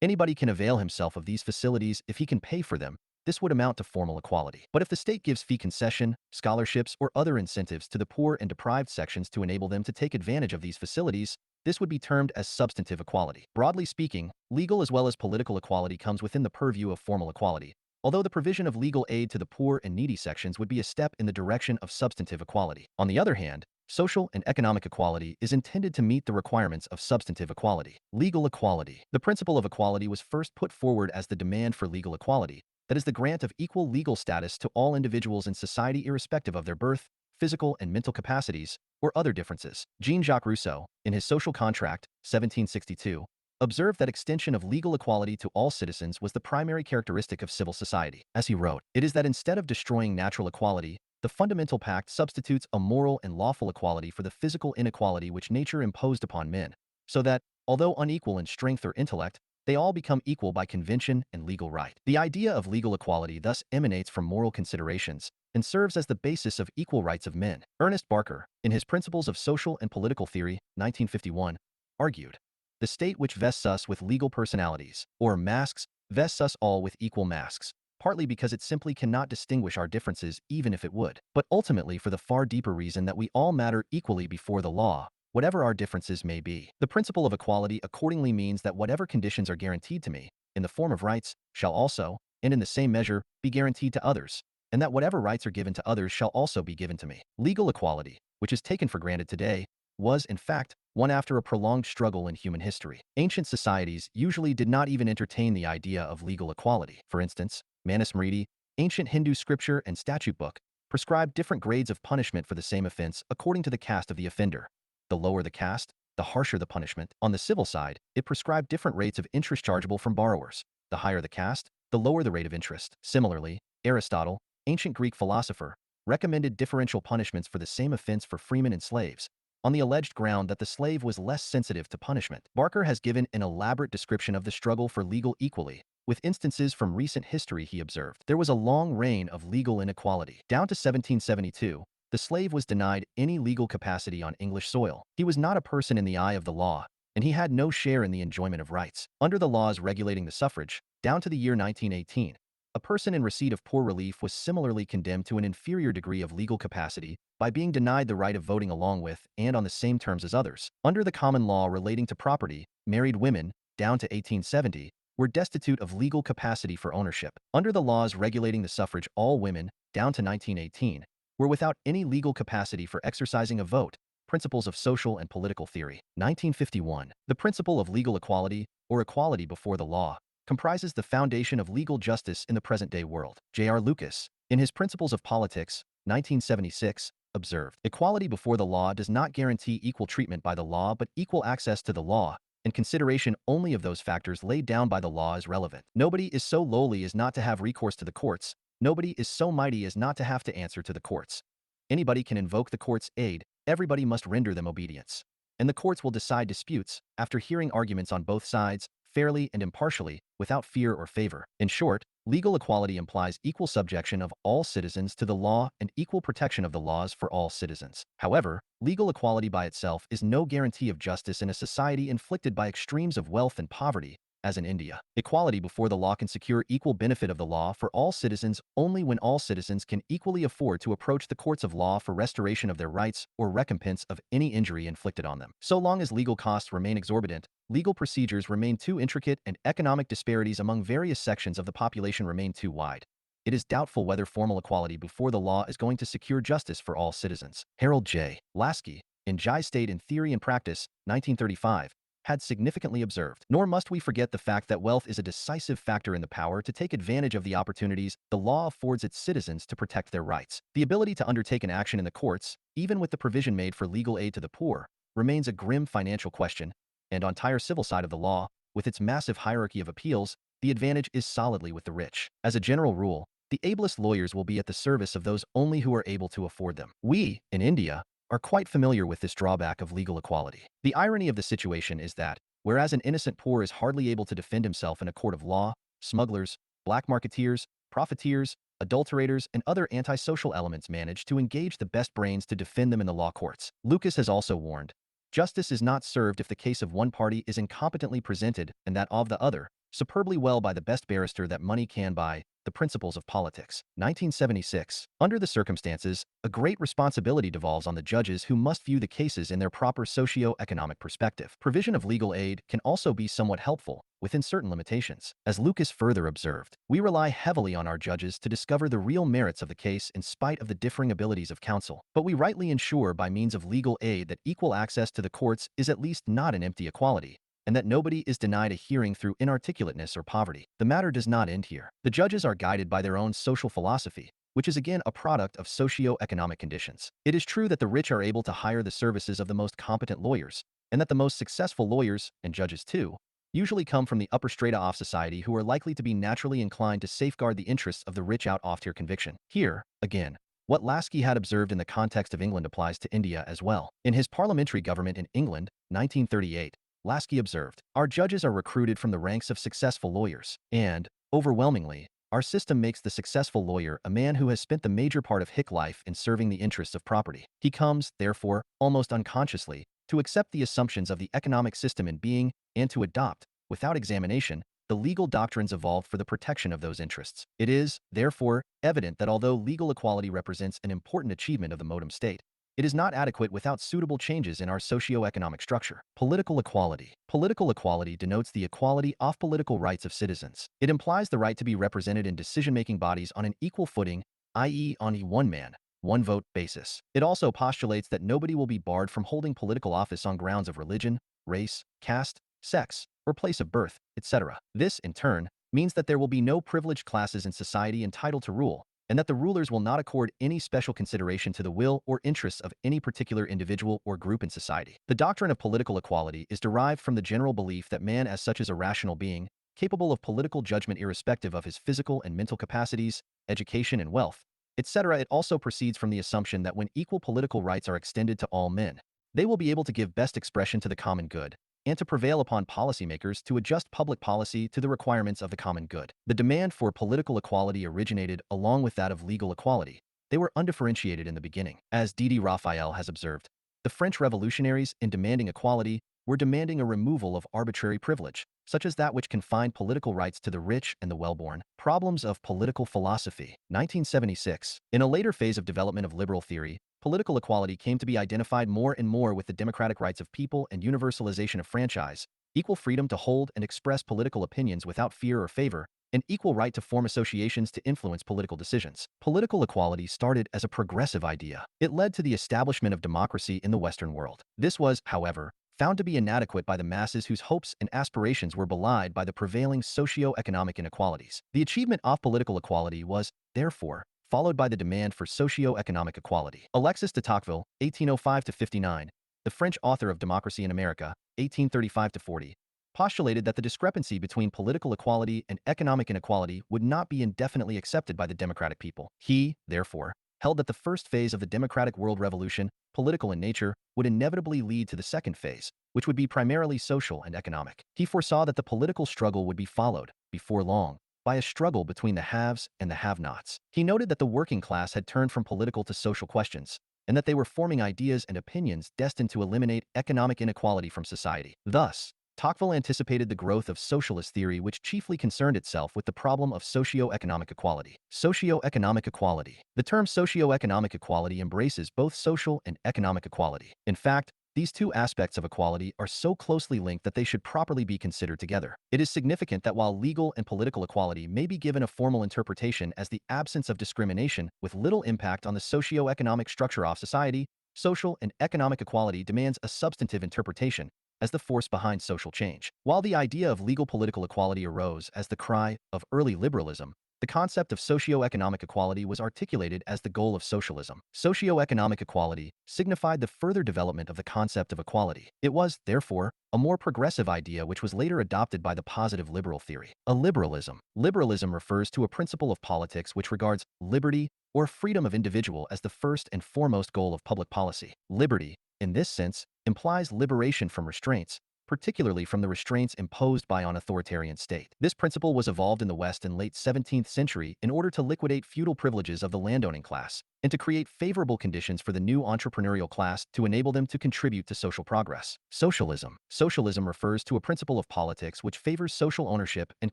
anybody can avail himself of these facilities if he can pay for them. This would amount to formal equality. But if the state gives fee concession, scholarships, or other incentives to the poor and deprived sections to enable them to take advantage of these facilities, this would be termed as substantive equality. Broadly speaking, legal as well as political equality comes within the purview of formal equality, although the provision of legal aid to the poor and needy sections would be a step in the direction of substantive equality. On the other hand, social and economic equality is intended to meet the requirements of substantive equality. Legal equality. The principle of equality was first put forward as the demand for legal equality, that is, the grant of equal legal status to all individuals in society irrespective of their birth, physical and mental capacities, or other differences. Jean-Jacques Rousseau, in his Social Contract, 1762, observed that extension of legal equality to all citizens was the primary characteristic of civil society. As he wrote, it is that instead of destroying natural equality, the fundamental pact substitutes a moral and lawful equality for the physical inequality which nature imposed upon men, so that, although unequal in strength or intellect, they all become equal by convention and legal right. The idea of legal equality thus emanates from moral considerations and serves as the basis of equal rights of men. Ernest Barker, in his Principles of Social and Political Theory, 1951, argued, the state which vests us with legal personalities, or masks, vests us all with equal masks, partly because it simply cannot distinguish our differences even if it would, but ultimately for the far deeper reason that we all matter equally before the law, whatever our differences may be. The principle of equality accordingly means that whatever conditions are guaranteed to me, in the form of rights, shall also, and in the same measure, be guaranteed to others, and that whatever rights are given to others shall also be given to me. Legal equality, which is taken for granted today, was, in fact, one after a prolonged struggle in human history. Ancient societies usually did not even entertain the idea of legal equality. For instance, Manusmriti, ancient Hindu scripture and statute book, prescribed different grades of punishment for the same offense according to the caste of the offender. The lower the caste, the harsher the punishment. On the civil side, it prescribed different rates of interest chargeable from borrowers. The higher the caste, the lower the rate of interest. Similarly, Aristotle, ancient Greek philosopher, recommended differential punishments for the same offense for freemen and slaves, on the alleged ground that the slave was less sensitive to punishment. Barker has given an elaborate description of the struggle for legal equality. With instances from recent history, he observed, there was a long reign of legal inequality. Down to 1772, the slave was denied any legal capacity on English soil. He was not a person in the eye of the law, and he had no share in the enjoyment of rights. Under the laws regulating the suffrage, down to the year 1918, a person in receipt of poor relief was similarly condemned to an inferior degree of legal capacity by being denied the right of voting along with and on the same terms as others. Under the common law relating to property, married women, down to 1870, were destitute of legal capacity for ownership. Under the laws regulating the suffrage, all women, down to 1918, were without any legal capacity for exercising a vote. Principles of Social and Political Theory, 1951. The principle of legal equality, or equality before the law, comprises the foundation of legal justice in the present-day world. J.R. Lucas, in his Principles of Politics, 1976, observed, equality before the law does not guarantee equal treatment by the law but equal access to the law, and consideration only of those factors laid down by the law is relevant. Nobody is so lowly as not to have recourse to the courts. Nobody is so mighty as not to have to answer to the courts. Anybody can invoke the court's aid. Everybody must render them obedience. And the courts will decide disputes, after hearing arguments on both sides, fairly and impartially, without fear or favor. In short, legal equality implies equal subjection of all citizens to the law and equal protection of the laws for all citizens. However, legal equality by itself is no guarantee of justice in a society inflicted by extremes of wealth and poverty, as in India. Equality before the law can secure equal benefit of the law for all citizens only when all citizens can equally afford to approach the courts of law for restoration of their rights or recompense of any injury inflicted on them. So long as legal costs remain exorbitant, legal procedures remain too intricate, and economic disparities among various sections of the population remain too wide, it is doubtful whether formal equality before the law is going to secure justice for all citizens. Harold J. Lasky, in Jai State in Theory and Practice, 1935, had significantly observed, nor must we forget the fact that wealth is a decisive factor in the power to take advantage of the opportunities the law affords its citizens to protect their rights. The ability to undertake an action in the courts, even with the provision made for legal aid to the poor, remains a grim financial question, and on entire civil side of the law, with its massive hierarchy of appeals, the advantage is solidly with the rich. As a general rule, the ablest lawyers will be at the service of those only who are able to afford them. We, in India, are quite familiar with this drawback of legal equality. The irony of the situation is that, whereas an innocent poor is hardly able to defend himself in a court of law, smugglers, black marketeers, profiteers, adulterators, and other antisocial elements manage to engage the best brains to defend them in the law courts. Lucas has also warned, justice is not served if the case of one party is incompetently presented and that of the other, superbly well by the best barrister that money can buy. The Principles of Politics, 1976. Under the circumstances, a great responsibility devolves on the judges who must view the cases in their proper socio-economic perspective. Provision of legal aid can also be somewhat helpful, within certain limitations. As Lucas further observed, we rely heavily on our judges to discover the real merits of the case in spite of the differing abilities of counsel. But we rightly ensure by means of legal aid that equal access to the courts is at least not an empty equality, and that nobody is denied a hearing through inarticulateness or poverty. The matter does not end here. The judges are guided by their own social philosophy, which is again a product of socio-economic conditions. It is true that the rich are able to hire the services of the most competent lawyers, and that the most successful lawyers, and judges too, usually come from the upper strata of society who are likely to be naturally inclined to safeguard the interests of the rich out off-tier conviction. Here, again, what Lasky had observed in the context of England applies to India as well. In his parliamentary government in England, 1938, Lasky observed, "Our judges are recruited from the ranks of successful lawyers, and, overwhelmingly, our system makes the successful lawyer a man who has spent the major part of his life in serving the interests of property. He comes, therefore, almost unconsciously, to accept the assumptions of the economic system in being, and to adopt, without examination, the legal doctrines evolved for the protection of those interests. It is, therefore, evident that although legal equality represents an important achievement of the modern state, it is not adequate without suitable changes in our socio-economic structure." Political equality. Political equality denotes the equality of political rights of citizens. It implies the right to be represented in decision-making bodies on an equal footing, i.e. on a one-man, one-vote basis. It also postulates that nobody will be barred from holding political office on grounds of religion, race, caste, sex, or place of birth, etc. This, in turn, means that there will be no privileged classes in society entitled to rule, and that the rulers will not accord any special consideration to the will or interests of any particular individual or group in society. The doctrine of political equality is derived from the general belief that man as such is a rational being, capable of political judgment irrespective of his physical and mental capacities, education and wealth, etc. It also proceeds from the assumption that when equal political rights are extended to all men, they will be able to give best expression to the common good, and to prevail upon policymakers to adjust public policy to the requirements of the common good. The demand for political equality originated along with that of legal equality. They were undifferentiated in the beginning. As D.D. Raphael has observed, the French revolutionaries, in demanding equality, were demanding a removal of arbitrary privilege, such as that which confined political rights to the rich and the well-born. Problems of political philosophy. 1976. In a later phase of development of liberal theory, political equality came to be identified more and more with the democratic rights of people and universalization of franchise, equal freedom to hold and express political opinions without fear or favor, and equal right to form associations to influence political decisions. Political equality started as a progressive idea. It led to the establishment of democracy in the Western world. This was, however, found to be inadequate by the masses whose hopes and aspirations were belied by the prevailing socio-economic inequalities. The achievement of political equality was, therefore, followed by the demand for socio-economic equality. Alexis de Tocqueville, 1805-59, the French author of Democracy in America, 1835-40, postulated that the discrepancy between political equality and economic inequality would not be indefinitely accepted by the democratic people. He, therefore, held that the first phase of the democratic world revolution, political in nature, would inevitably lead to the second phase, which would be primarily social and economic. He foresaw that the political struggle would be followed, before long, by a struggle between the haves and the have-nots. He noted that the working class had turned from political to social questions, and that they were forming ideas and opinions destined to eliminate economic inequality from society. Thus, Tocqueville anticipated the growth of socialist theory, which chiefly concerned itself with the problem of socio-economic equality. Socio-economic equality. The term socio-economic equality embraces both social and economic equality. In fact, these two aspects of equality are so closely linked that they should properly be considered together. It is significant that while legal and political equality may be given a formal interpretation as the absence of discrimination with little impact on the socio-economic structure of society, social and economic equality demands a substantive interpretation as the force behind social change. While the idea of legal political equality arose as the cry of early liberalism, the concept of socio-economic equality was articulated as the goal of socialism. Socio-economic equality signified the further development of the concept of equality. It was, therefore, a more progressive idea which was later adopted by the positive liberal theory. A liberalism. Liberalism refers to a principle of politics which regards liberty or freedom of individual as the first and foremost goal of public policy. Liberty, in this sense, implies liberation from restraints, particularly from the restraints imposed by an authoritarian state. This principle was evolved in the West in late 17th century in order to liquidate feudal privileges of the landowning class and to create favorable conditions for the new entrepreneurial class to enable them to contribute to social progress. Socialism. Socialism refers to a principle of politics which favors social ownership and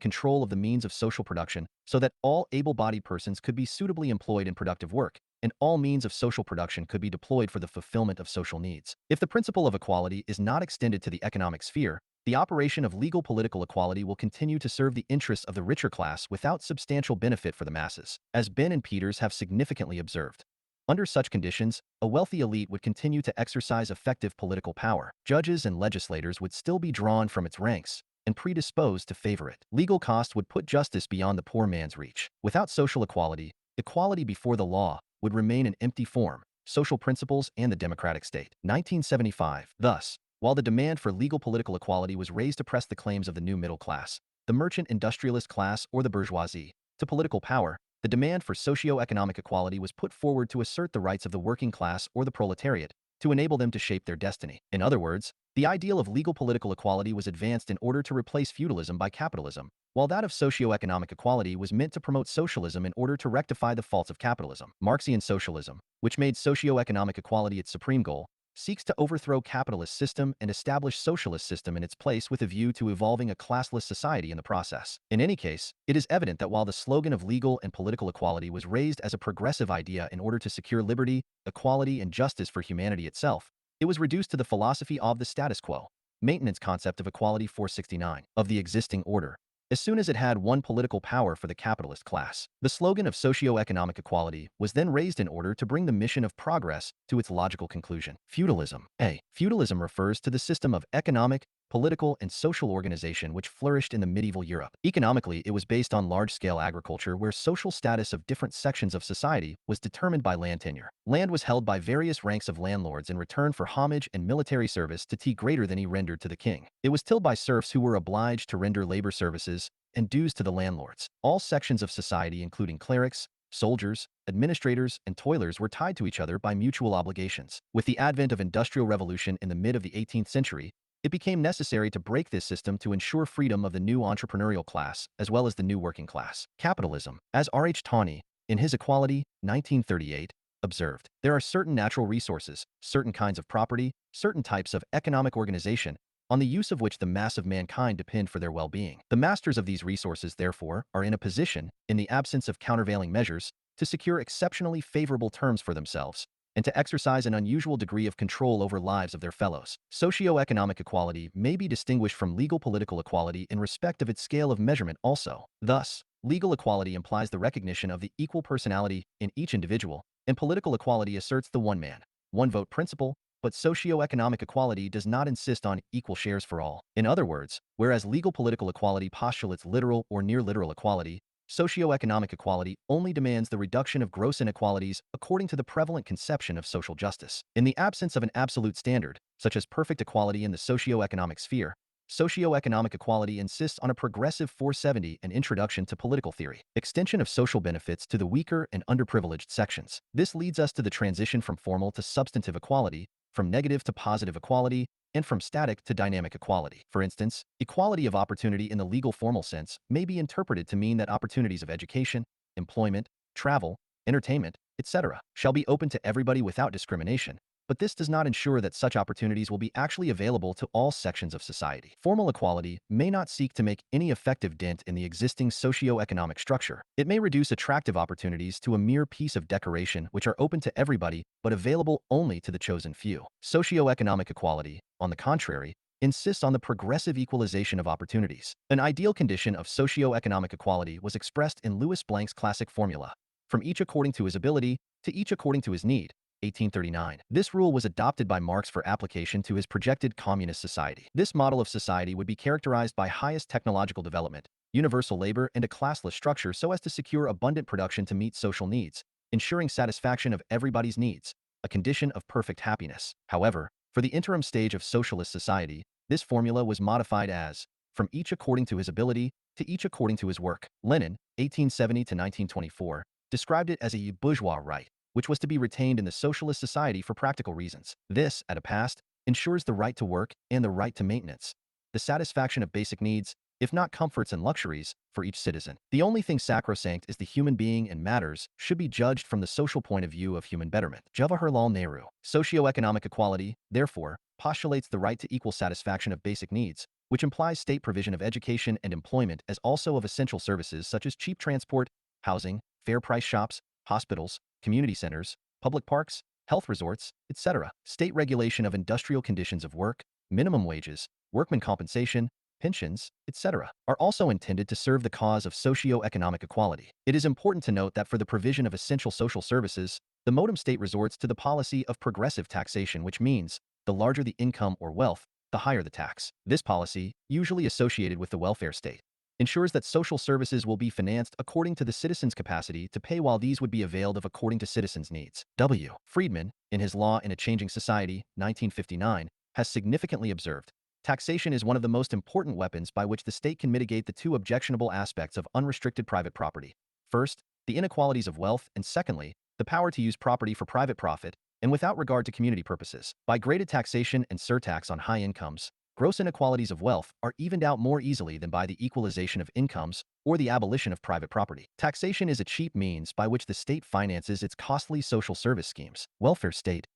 control of the means of social production so that all able-bodied persons could be suitably employed in productive work, and all means of social production could be deployed for the fulfillment of social needs. If the principle of equality is not extended to the economic sphere, the operation of legal political equality will continue to serve the interests of the richer class without substantial benefit for the masses, as Ben and Peters have significantly observed. Under such conditions, a wealthy elite would continue to exercise effective political power. Judges and legislators would still be drawn from its ranks and predisposed to favor it. Legal cost would put justice beyond the poor man's reach. Without social equality, equality before the law would remain an empty form, social principles and the democratic state. 1975. Thus, while the demand for legal political equality was raised to press the claims of the new middle class, the merchant industrialist class or the bourgeoisie, to political power, the demand for socio-economic equality was put forward to assert the rights of the working class or the proletariat, to enable them to shape their destiny. In other words, the ideal of legal political equality was advanced in order to replace feudalism by capitalism, while that of socio-economic equality was meant to promote socialism in order to rectify the faults of capitalism. Marxian socialism, which made socio-economic equality its supreme goal, seeks to overthrow capitalist system and establish socialist system in its place with a view to evolving a classless society in the process. In any case, it is evident that while the slogan of legal and political equality was raised as a progressive idea in order to secure liberty, equality, and justice for humanity itself, it was reduced to the philosophy of the status quo, maintenance concept of equality 469, of the existing order, as soon as it had won political power for the capitalist class. The slogan of socio-economic equality was then raised in order to bring the mission of progress to its logical conclusion. Feudalism. Feudalism refers to the system of economic, political, and social organization which flourished in the medieval Europe. Economically, it was based on large-scale agriculture where social status of different sections of society was determined by land tenure. Land was held by various ranks of landlords in return for homage and military service to T greater than he rendered to the king. It was tilled by serfs who were obliged to render labor services and dues to the landlords. All sections of society, including clerics, soldiers, administrators, and toilers, were tied to each other by mutual obligations. With the advent of industrial revolution in the mid of the 18th century, it became necessary to break this system to ensure freedom of the new entrepreneurial class as well as the new working class. Capitalism. As R.H. Tawney, in his Equality, 1938, observed, there are certain natural resources, certain kinds of property, certain types of economic organization, on the use of which the mass of mankind depend for their well-being. The masters of these resources, therefore, are in a position, in the absence of countervailing measures, to secure exceptionally favorable terms for themselves, and to exercise an unusual degree of control over lives of their fellows. Socio-economic equality may be distinguished from legal political equality in respect of its scale of measurement also. Thus, legal equality implies the recognition of the equal personality in each individual, and political equality asserts the one man, one vote principle, but socio-economic equality does not insist on equal shares for all. In other words, whereas legal political equality postulates literal or near-literal equality, socio-economic equality only demands the reduction of gross inequalities according to the prevalent conception of social justice. In the absence of an absolute standard, such as perfect equality in the socio-economic sphere, socio-economic equality insists on a progressive 470 and introduction to political theory, extension of social benefits to the weaker and underprivileged sections. This leads us to the transition from formal to substantive equality, from negative to positive equality, and from static to dynamic equality. For instance, equality of opportunity in the legal formal sense may be interpreted to mean that opportunities of education, employment, travel, entertainment, etc., shall be open to everybody without discrimination, but this does not ensure that such opportunities will be actually available to all sections of society. Formal equality may not seek to make any effective dent in the existing socio-economic structure. It may reduce attractive opportunities to a mere piece of decoration which are open to everybody but available only to the chosen few. Socio-economic equality, on the contrary, insists on the progressive equalization of opportunities. An ideal condition of socio-economic equality was expressed in Louis Blanc's classic formula, from each according to his ability, to each according to his need, 1839. This rule was adopted by Marx for application to his projected communist society. This model of society would be characterized by highest technological development, universal labor, and a classless structure so as to secure abundant production to meet social needs, ensuring satisfaction of everybody's needs, a condition of perfect happiness. However, for the interim stage of socialist society, this formula was modified as, from each according to his ability, to each according to his work. Lenin, 1870 to 1924, described it as a bourgeois right, which was to be retained in the socialist society for practical reasons. This, at a past, ensures the right to work and the right to maintenance, the satisfaction of basic needs, if not comforts and luxuries, for each citizen. The only thing sacrosanct is the human being, and matters should be judged from the social point of view of human betterment. Jawaharlal Nehru. Socio-economic equality, therefore, postulates the right to equal satisfaction of basic needs, which implies state provision of education and employment as also of essential services such as cheap transport, housing, fair price shops, hospitals, community centers, public parks, health resorts, etc. State regulation of industrial conditions of work, minimum wages, workman compensation, pensions, etc., are also intended to serve the cause of socio-economic equality. It is important to note that for the provision of essential social services, the modem state resorts to the policy of progressive taxation, which means the larger the income or wealth, the higher the tax. This policy, usually associated with the welfare state, ensures that social services will be financed according to the citizen's capacity to pay while these would be availed of according to citizens' needs. W. Friedman, in his Law in a Changing Society, 1959, has significantly observed, taxation is one of the most important weapons by which the state can mitigate the two objectionable aspects of unrestricted private property. First, the inequalities of wealth, and secondly, the power to use property for private profit, and without regard to community purposes. By graded taxation and surtax on high incomes, gross inequalities of wealth are evened out more easily than by the equalization of incomes or the abolition of private property. Taxation is a cheap means by which the state finances its costly social service schemes. Welfare state.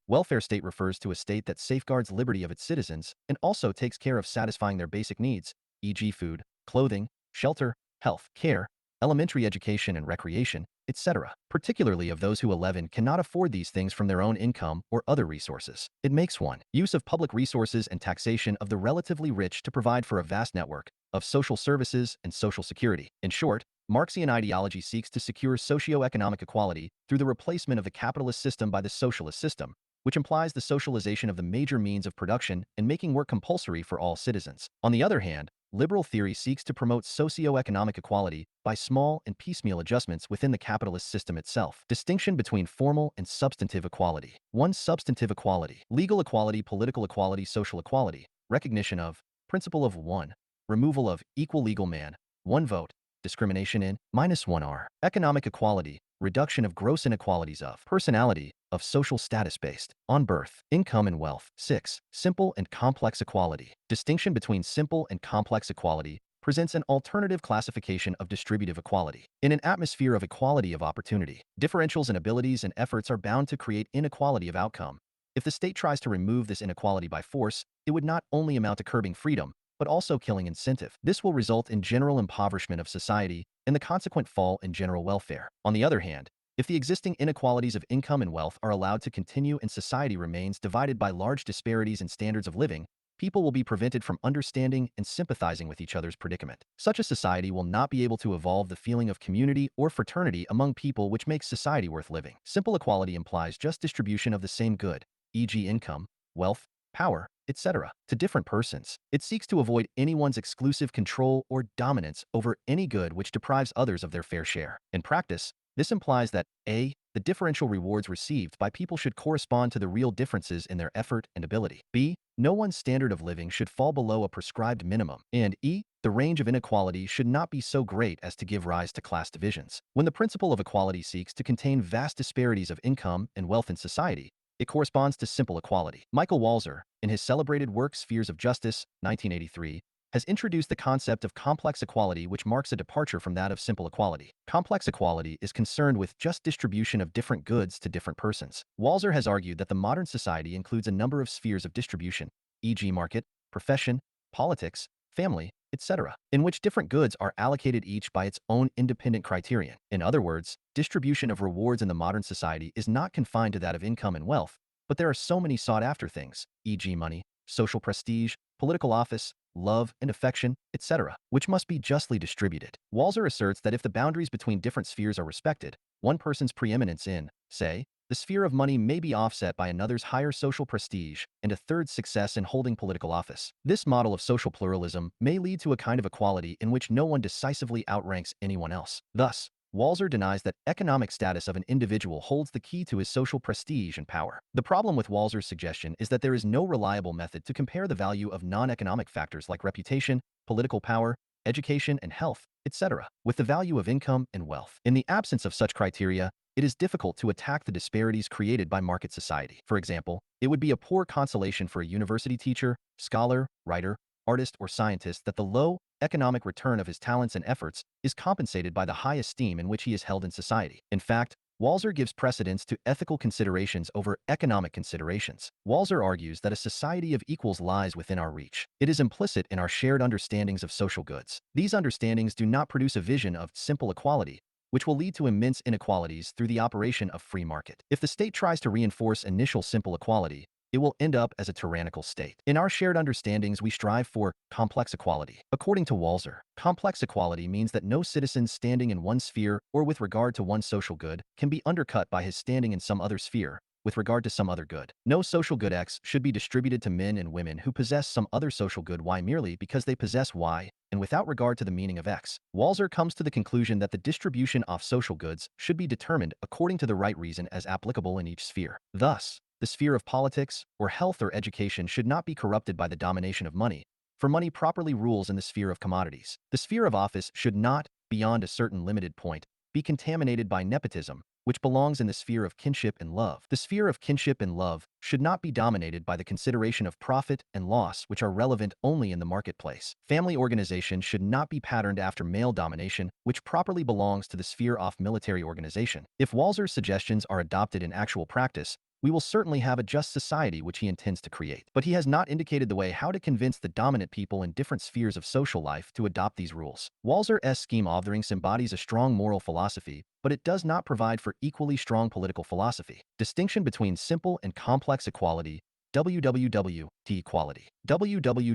Welfare state refers to a state that safeguards liberty of its citizens and also takes care of satisfying their basic needs, e.g. food, clothing, shelter, health, care, elementary education and recreation, etc., particularly of those who cannot afford these things from their own income or other resources. It makes use of public resources and taxation of the relatively rich to provide for a vast network of social services and social security. In short, Marxian ideology seeks to secure socio-economic equality through the replacement of the capitalist system by the socialist system, which implies the socialization of the major means of production and making work compulsory for all citizens. On the other hand, liberal theory seeks to promote socio-economic equality by small and piecemeal adjustments within the capitalist system itself. Distinction between formal and substantive equality. 1. Substantive equality. Legal equality, political equality, social equality. Recognition of principle of 1. Removal of equal legal man, 1 vote. Discrimination in -1R. Economic equality. Reduction of gross inequalities of personality, of social status based on birth, income, and wealth. 6. Simple and complex equality. Distinction between simple and complex equality presents an alternative classification of distributive equality. In an atmosphere of equality of opportunity, differentials in abilities and efforts are bound to create inequality of outcome. If the state tries to remove this inequality by force, it would not only amount to curbing freedom, but also killing incentive. This will result in general impoverishment of society and the consequent fall in general welfare. On the other hand, if the existing inequalities of income and wealth are allowed to continue and society remains divided by large disparities in standards of living, people will be prevented from understanding and sympathizing with each other's predicament. Such a society will not be able to evolve the feeling of community or fraternity among people which makes society worth living. Simple equality implies just distribution of the same good, e.g. income, wealth, power, etc., to different persons. It seeks to avoid anyone's exclusive control or dominance over any good which deprives others of their fair share. In practice, this implies that a. the differential rewards received by people should correspond to the real differences in their effort and ability. B. no one's standard of living should fall below a prescribed minimum. And e. the range of inequality should not be so great as to give rise to class divisions. When the principle of equality seeks to contain vast disparities of income and wealth in society, it corresponds to simple equality. Michael Walzer, in his celebrated work Spheres of Justice, 1983, has introduced the concept of complex equality, which marks a departure from that of simple equality. Complex equality is concerned with just distribution of different goods to different persons. Walzer has argued that the modern society includes a number of spheres of distribution, e.g. market, profession, politics, family, etc., in which different goods are allocated each by its own independent criterion. In other words, distribution of rewards in the modern society is not confined to that of income and wealth, but there are so many sought-after things, e.g. money, social prestige, political office, love and affection, etc., which must be justly distributed. Walzer asserts that if the boundaries between different spheres are respected, one person's preeminence in, say, the sphere of money may be offset by another's higher social prestige and a third's success in holding political office. This model of social pluralism may lead to a kind of equality in which no one decisively outranks anyone else. Thus, Walzer denies that economic status of an individual holds the key to his social prestige and power. The problem with Walzer's suggestion is that there is no reliable method to compare the value of non-economic factors like reputation, political power, education and health, etc., with the value of income and wealth. In the absence of such criteria, it is difficult to attack the disparities created by market society. For example, it would be a poor consolation for a university teacher, scholar, writer, artist, or scientist that the low economic return of his talents and efforts is compensated by the high esteem in which he is held in society. In fact, Walzer gives precedence to ethical considerations over economic considerations. Walzer argues that a society of equals lies within our reach. It is implicit in our shared understandings of social goods. These understandings do not produce a vision of simple equality, which will lead to immense inequalities through the operation of free market. If the state tries to reinforce initial simple equality, it will end up as a tyrannical state. In our shared understandings, we strive for complex equality. According to Walzer, complex equality means that no citizen standing in one sphere or with regard to one social good can be undercut by his standing in some other sphere with regard to some other good. No social good X should be distributed to men and women who possess some other social good Y merely because they possess Y, and and without regard to the meaning of X. Walzer comes to the conclusion that the distribution of social goods should be determined according to the right reason as applicable in each sphere. Thus, the sphere of politics, or health or education should not be corrupted by the domination of money, for money properly rules in the sphere of commodities. The sphere of office should not, beyond a certain limited point, be contaminated by nepotism, which belongs in the sphere of kinship and love. The sphere of kinship and love should not be dominated by the consideration of profit and loss, which are relevant only in the marketplace. Family organization should not be patterned after male domination, which properly belongs to the sphere of military organization. If Walzer's suggestions are adopted in actual practice, we will certainly have a just society which he intends to create. But he has not indicated the way how to convince the dominant people in different spheres of social life to adopt these rules. Walzer's scheme of things embodies a strong moral philosophy, but it does not provide for equally strong political philosophy. Distinction between simple and complex equality, www, T equality, www,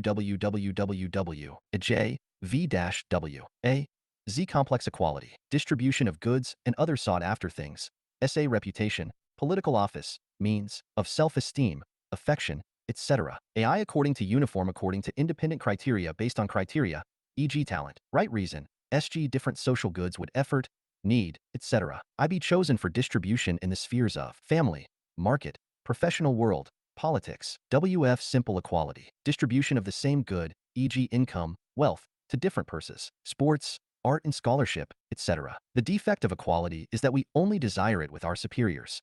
J, V-W, A, Z complex equality, distribution of goods and other sought-after things, SA reputation, political office, means, of self-esteem, affection, etc. AI according to uniform according to independent criteria based on criteria, e.g. talent, right reason, SG different social goods would effort, need, etc. I be chosen for distribution in the spheres of family, market, professional world, politics, WF simple equality, distribution of the same good, e.g. income, wealth, to different persons, sports, art and scholarship, etc. The defect of equality is that we only desire it with our superiors.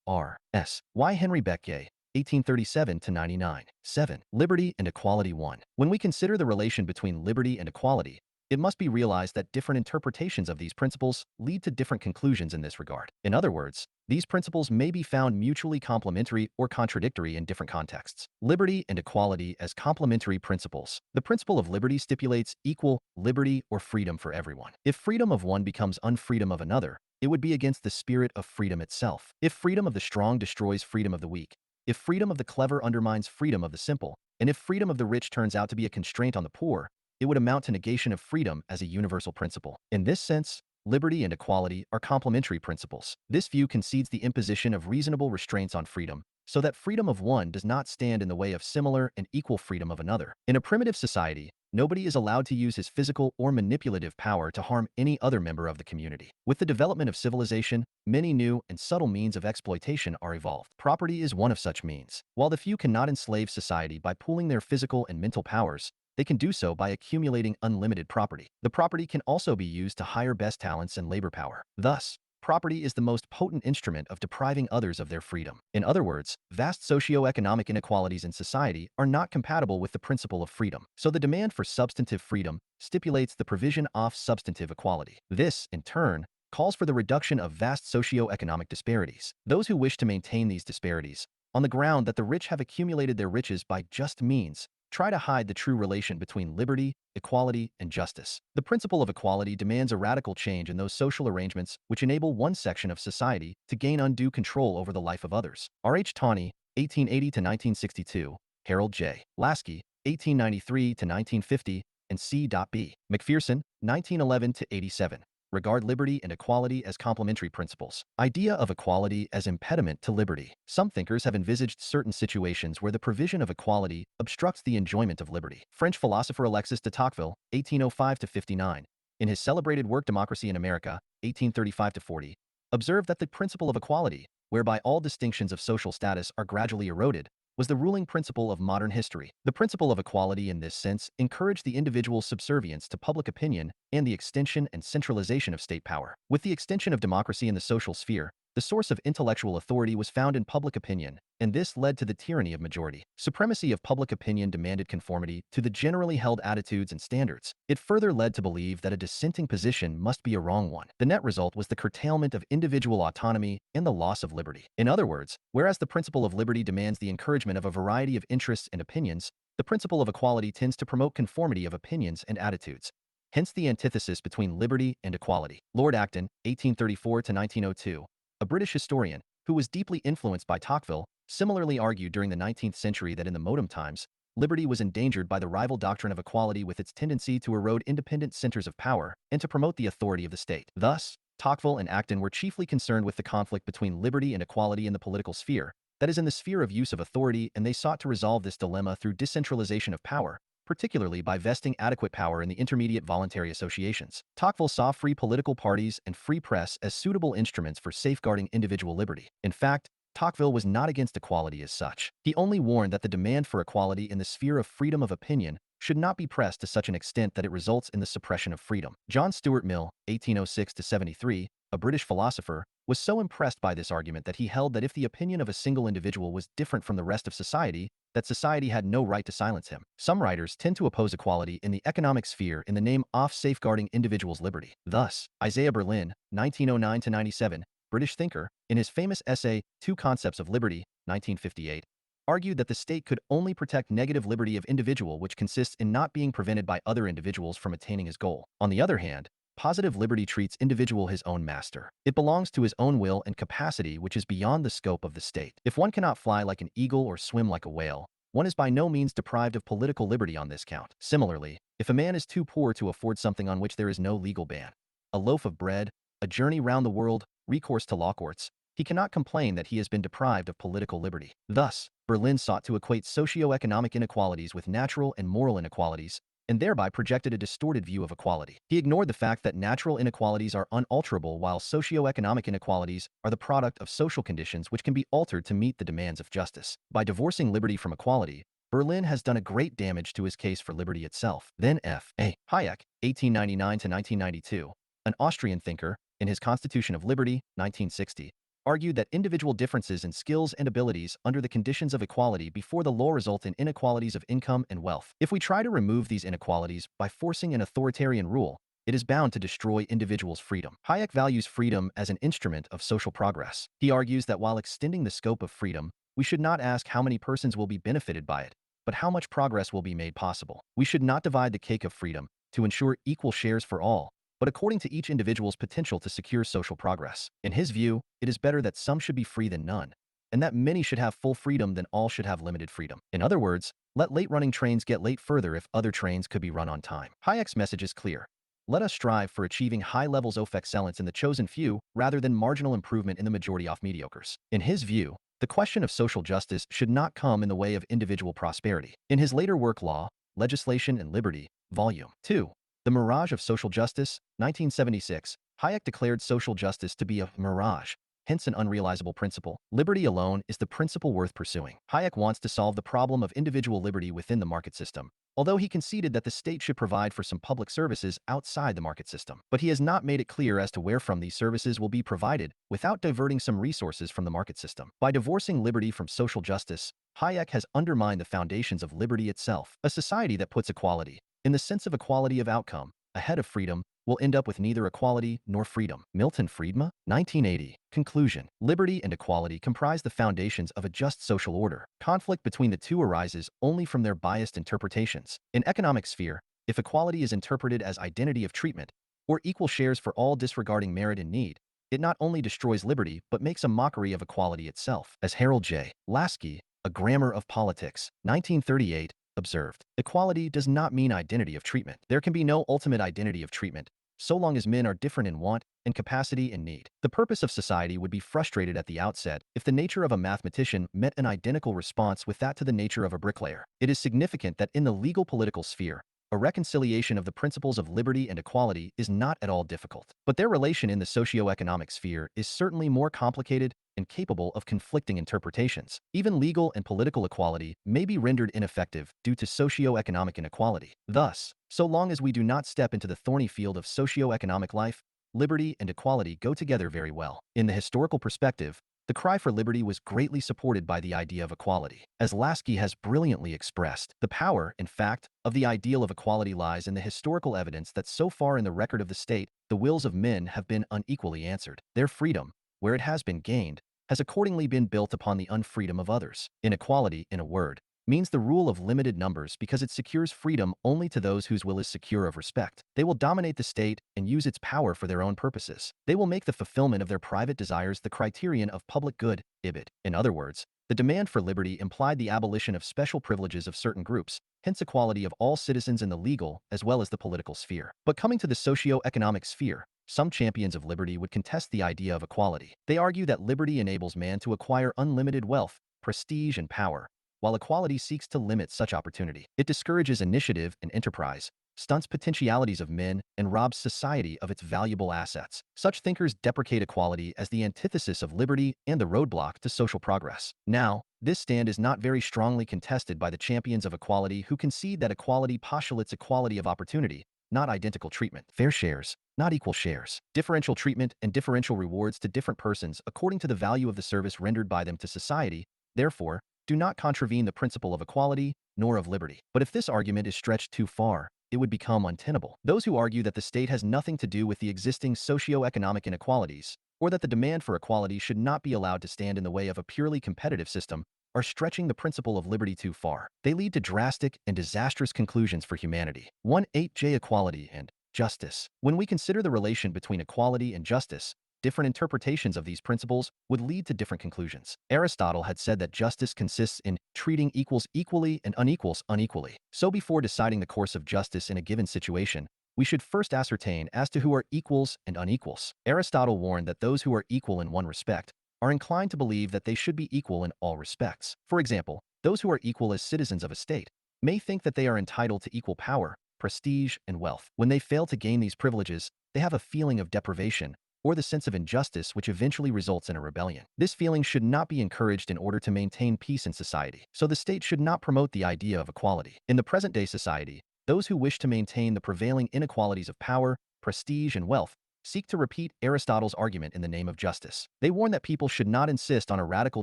R. S. Y. Henry Becquet, 1837-99. 7. Liberty and equality 1. When we consider the relation between liberty and equality, it must be realized that different interpretations of these principles lead to different conclusions in this regard. In other words, these principles may be found mutually complementary or contradictory in different contexts. Liberty and equality as complementary principles. The principle of liberty stipulates equal liberty or freedom for everyone. If freedom of one becomes unfreedom of another, it would be against the spirit of freedom itself. If freedom of the strong destroys freedom of the weak, if freedom of the clever undermines freedom of the simple, and if freedom of the rich turns out to be a constraint on the poor, it would amount to negation of freedom as a universal principle. In this sense, liberty and equality are complementary principles. This view concedes the imposition of reasonable restraints on freedom, so that freedom of one does not stand in the way of similar and equal freedom of another. In a primitive society, nobody is allowed to use his physical or manipulative power to harm any other member of the community. With the development of civilization, many new and subtle means of exploitation are evolved. Property is one of such means. While the few cannot enslave society by pooling their physical and mental powers, they can do so by accumulating unlimited property. The property can also be used to hire best talents and labor power. Thus, property is the most potent instrument of depriving others of their freedom. In other words, vast socio-economic inequalities in society are not compatible with the principle of freedom. So the demand for substantive freedom stipulates the provision of substantive equality. This, in turn, calls for the reduction of vast socio-economic disparities. Those who wish to maintain these disparities, on the ground that the rich have accumulated their riches by just means, try to hide the true relation between liberty, equality, and justice. The principle of equality demands a radical change in those social arrangements which enable one section of society to gain undue control over the life of others. R. H. Tawney, 1880-1962, Harold J. Lasky, 1893-1950, and C. B. McPherson, 1911-87. Regard liberty and equality as complementary principles. Idea of equality as impediment to liberty. Some thinkers have envisaged certain situations where the provision of equality obstructs the enjoyment of liberty. French philosopher Alexis de Tocqueville, 1805-59, in his celebrated work Democracy in America, 1835-40, observed that the principle of equality, whereby all distinctions of social status are gradually eroded, was the ruling principle of modern history. The principle of equality in this sense encouraged the individual's subservience to public opinion and the extension and centralization of state power. With the extension of democracy in the social sphere, the source of intellectual authority was found in public opinion, and this led to the tyranny of majority. Supremacy of public opinion demanded conformity to the generally held attitudes and standards. It further led to believe that a dissenting position must be a wrong one. The net result was the curtailment of individual autonomy and the loss of liberty. In other words, whereas the principle of liberty demands the encouragement of a variety of interests and opinions, the principle of equality tends to promote conformity of opinions and attitudes. Hence the antithesis between liberty and equality. Lord Acton, 1834-1902, a British historian, who was deeply influenced by Tocqueville, similarly argued during the 19th century that in the modern times, liberty was endangered by the rival doctrine of equality with its tendency to erode independent centers of power and to promote the authority of the state. Thus, Tocqueville and Acton were chiefly concerned with the conflict between liberty and equality in the political sphere, that is in the sphere of use of authority, and they sought to resolve this dilemma through decentralization of power, particularly by vesting adequate power in the intermediate voluntary associations. Tocqueville saw free political parties and free press as suitable instruments for safeguarding individual liberty. In fact, Tocqueville was not against equality as such. He only warned that the demand for equality in the sphere of freedom of opinion should not be pressed to such an extent that it results in the suppression of freedom. John Stuart Mill, 1806–73, a British philosopher, was so impressed by this argument that he held that if the opinion of a single individual was different from the rest of society, that society had no right to silence him. Some writers tend to oppose equality in the economic sphere in the name of safeguarding individuals' liberty. Thus, Isaiah Berlin, 1909–97, British thinker, in his famous essay, Two Concepts of Liberty, 1958, argued that the state could only protect negative liberty of individual, which consists in not being prevented by other individuals from attaining his goal. On the other hand, positive liberty treats individual his own master. It belongs to his own will and capacity, which is beyond the scope of the state. If one cannot fly like an eagle or swim like a whale, one is by no means deprived of political liberty on this count. Similarly, if a man is too poor to afford something on which there is no legal ban, a loaf of bread, a journey round the world, recourse to law courts, he cannot complain that he has been deprived of political liberty. Thus, Berlin sought to equate socio-economic inequalities with natural and moral inequalities, and thereby projected a distorted view of equality. He ignored the fact that natural inequalities are unalterable while socio-economic inequalities are the product of social conditions which can be altered to meet the demands of justice. By divorcing liberty from equality, Berlin has done a great damage to his case for liberty itself. Then F. A. Hayek, 1899–1992, an Austrian thinker, in his Constitution of Liberty, 1960, argued that individual differences in skills and abilities under the conditions of equality before the law result in inequalities of income and wealth. If we try to remove these inequalities by forcing an authoritarian rule, it is bound to destroy individuals' freedom. Hayek values freedom as an instrument of social progress. He argues that while extending the scope of freedom, we should not ask how many persons will be benefited by it, but how much progress will be made possible. We should not divide the cake of freedom to ensure equal shares for all, but according to each individual's potential to secure social progress. In his view, it is better that some should be free than none, and that many should have full freedom than all should have limited freedom. In other words, let late-running trains get late further if other trains could be run on time. Hayek's message is clear. Let us strive for achieving high levels of excellence in the chosen few rather than marginal improvement in the majority of mediocres. In his view, the question of social justice should not come in the way of individual prosperity. In his later work Law, Legislation and Liberty, Volume 2, The Mirage of Social Justice, 1976, Hayek declared social justice to be a mirage, hence an unrealizable principle. Liberty alone is the principle worth pursuing. Hayek wants to solve the problem of individual liberty within the market system, although he conceded that the state should provide for some public services outside the market system. But he has not made it clear as to where from these services will be provided without diverting some resources from the market system. By divorcing liberty from social justice, Hayek has undermined the foundations of liberty itself. A society that puts equality, in the sense of equality of outcome, ahead of freedom, will end up with neither equality nor freedom. Milton Friedman, 1980. Conclusion. Liberty and equality comprise the foundations of a just social order. Conflict between the two arises only from their biased interpretations. In economic sphere, if equality is interpreted as identity of treatment, or equal shares for all disregarding merit and need, it not only destroys liberty but makes a mockery of equality itself. As Harold J. Lasky, A Grammar of Politics, 1938, observed, equality does not mean identity of treatment. There can be no ultimate identity of treatment, so long as men are different in want, in capacity and need. The purpose of society would be frustrated at the outset if the nature of a mathematician met an identical response with that to the nature of a bricklayer. It is significant that in the legal political sphere, a reconciliation of the principles of liberty and equality is not at all difficult. But their relation in the socio-economic sphere is certainly more complicated and capable of conflicting interpretations. Even legal and political equality may be rendered ineffective due to socio-economic inequality. Thus, so long as we do not step into the thorny field of socio-economic life, liberty and equality go together very well. In the historical perspective, the cry for liberty was greatly supported by the idea of equality. As Lasky has brilliantly expressed, the power, in fact, of the ideal of equality lies in the historical evidence that so far in the record of the state, the wills of men have been unequally answered. Their freedom, where it has been gained, has accordingly been built upon the unfreedom of others. Inequality, in a word, means the rule of limited numbers because it secures freedom only to those whose will is secure of respect. They will dominate the state and use its power for their own purposes. They will make the fulfillment of their private desires the criterion of public good, ibid. In other words, the demand for liberty implied the abolition of special privileges of certain groups, hence equality of all citizens in the legal as well as the political sphere. But coming to the socio-economic sphere, some champions of liberty would contest the idea of equality. They argue that liberty enables man to acquire unlimited wealth, prestige, and power, while equality seeks to limit such opportunity. It discourages initiative and enterprise, stunts potentialities of men, and robs society of its valuable assets. Such thinkers deprecate equality as the antithesis of liberty and the roadblock to social progress. Now, this stand is not very strongly contested by the champions of equality who concede that equality postulates equality of opportunity, not identical treatment. Fair shares, not equal shares. Differential treatment and differential rewards to different persons according to the value of the service rendered by them to society, therefore, do not contravene the principle of equality nor of liberty. But if this argument is stretched too far, it would become untenable. Those who argue that the state has nothing to do with the existing socio-economic inequalities, or that the demand for equality should not be allowed to stand in the way of a purely competitive system, are stretching the principle of liberty too far. They lead to drastic and disastrous conclusions for humanity. 1.8j Equality and justice. When we consider the relation between equality and justice, different interpretations of these principles would lead to different conclusions. Aristotle had said that justice consists in treating equals equally and unequals unequally. So before deciding the course of justice in a given situation, we should first ascertain as to who are equals and unequals. Aristotle warned that those who are equal in one respect are inclined to believe that they should be equal in all respects. For example, those who are equal as citizens of a state may think that they are entitled to equal power, prestige, and wealth. When they fail to gain these privileges, they have a feeling of deprivation or the sense of injustice which eventually results in a rebellion. This feeling should not be encouraged in order to maintain peace in society, so the state should not promote the idea of equality. In the present-day society, those who wish to maintain the prevailing inequalities of power, prestige, and wealth seek to repeat Aristotle's argument in the name of justice. They warn that people should not insist on a radical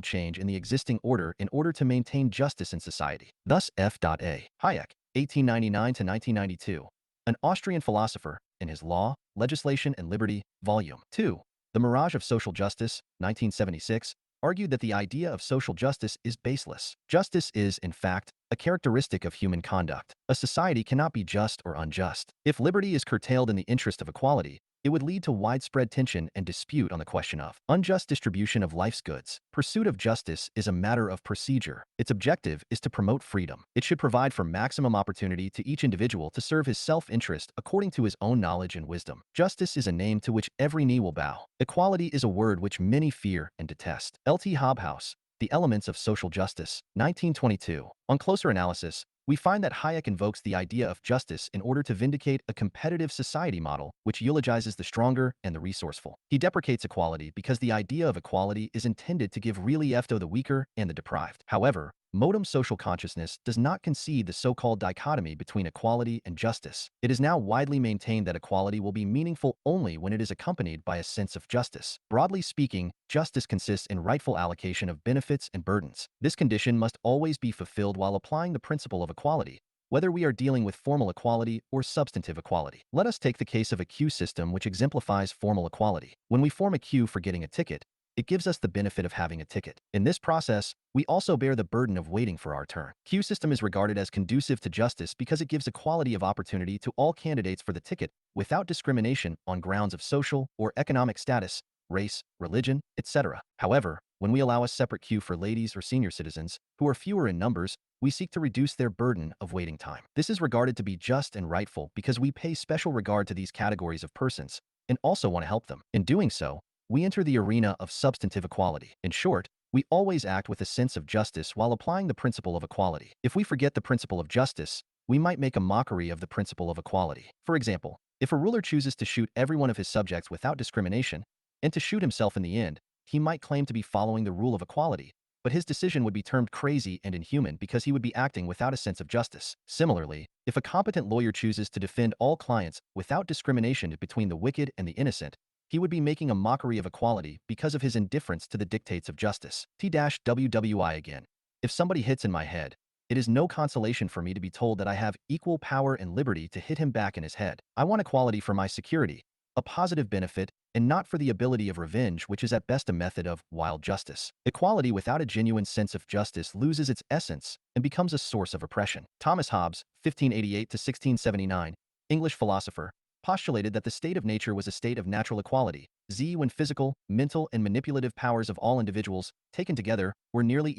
change in the existing order in order to maintain justice in society. Thus, F.A. Hayek, 1899 to 1992, an Austrian philosopher, in his Law, Legislation, and Liberty, Volume 2, The Mirage of Social Justice, 1976, argued that the idea of social justice is baseless. Justice is, in fact, a characteristic of human conduct. A society cannot be just or unjust. If liberty is curtailed in the interest of equality, it would lead to widespread tension and dispute on the question of unjust distribution of life's goods. Pursuit of justice is a matter of procedure. Its objective is to promote freedom. It should provide for maximum opportunity to each individual to serve his self-interest according to his own knowledge and wisdom. Justice is a name to which every knee will bow. Equality is a word which many fear and detest. L.T. Hobhouse, The Elements of Social Justice, 1922. On closer analysis, we find that Hayek invokes the idea of justice in order to vindicate a competitive society model which eulogizes the stronger and the resourceful. He deprecates equality because the idea of equality is intended to give relief to the weaker and the deprived. However, modern social consciousness does not concede the so-called dichotomy between equality and justice. It is now widely maintained that equality will be meaningful only when it is accompanied by a sense of justice. Broadly speaking, justice consists in rightful allocation of benefits and burdens. This condition must always be fulfilled while applying the principle of equality, whether we are dealing with formal equality or substantive equality. Let us take the case of a queue system which exemplifies formal equality. When we form a queue for getting a ticket, it gives us the benefit of having a ticket. In this process, we also bear the burden of waiting for our turn. Queue system is regarded as conducive to justice because it gives equality of opportunity to all candidates for the ticket without discrimination on grounds of social or economic status, race, religion, etc. However, when we allow a separate queue for ladies or senior citizens, who are fewer in numbers, we seek to reduce their burden of waiting time. This is regarded to be just and rightful because we pay special regard to these categories of persons and also want to help them. In doing so, we enter the arena of substantive equality. In short, we always act with a sense of justice while applying the principle of equality. If we forget the principle of justice, we might make a mockery of the principle of equality. For example, if a ruler chooses to shoot every one of his subjects without discrimination, and to shoot himself in the end, he might claim to be following the rule of equality, but his decision would be termed crazy and inhuman because he would be acting without a sense of justice. Similarly, if a competent lawyer chooses to defend all clients without discrimination between the wicked and the innocent, he would be making a mockery of equality because of his indifference to the dictates of justice. T-WWI again. If somebody hits in my head, it is no consolation for me to be told that I have equal power and liberty to hit him back in his head. I want equality for my security, a positive benefit, and not for the ability of revenge, which is at best a method of wild justice. Equality without a genuine sense of justice loses its essence and becomes a source of oppression. Thomas Hobbes, 1588 to 1679, English philosopher, postulated that the state of nature was a state of natural equality, when physical, mental, and manipulative powers of all individuals, taken together, were nearly equal.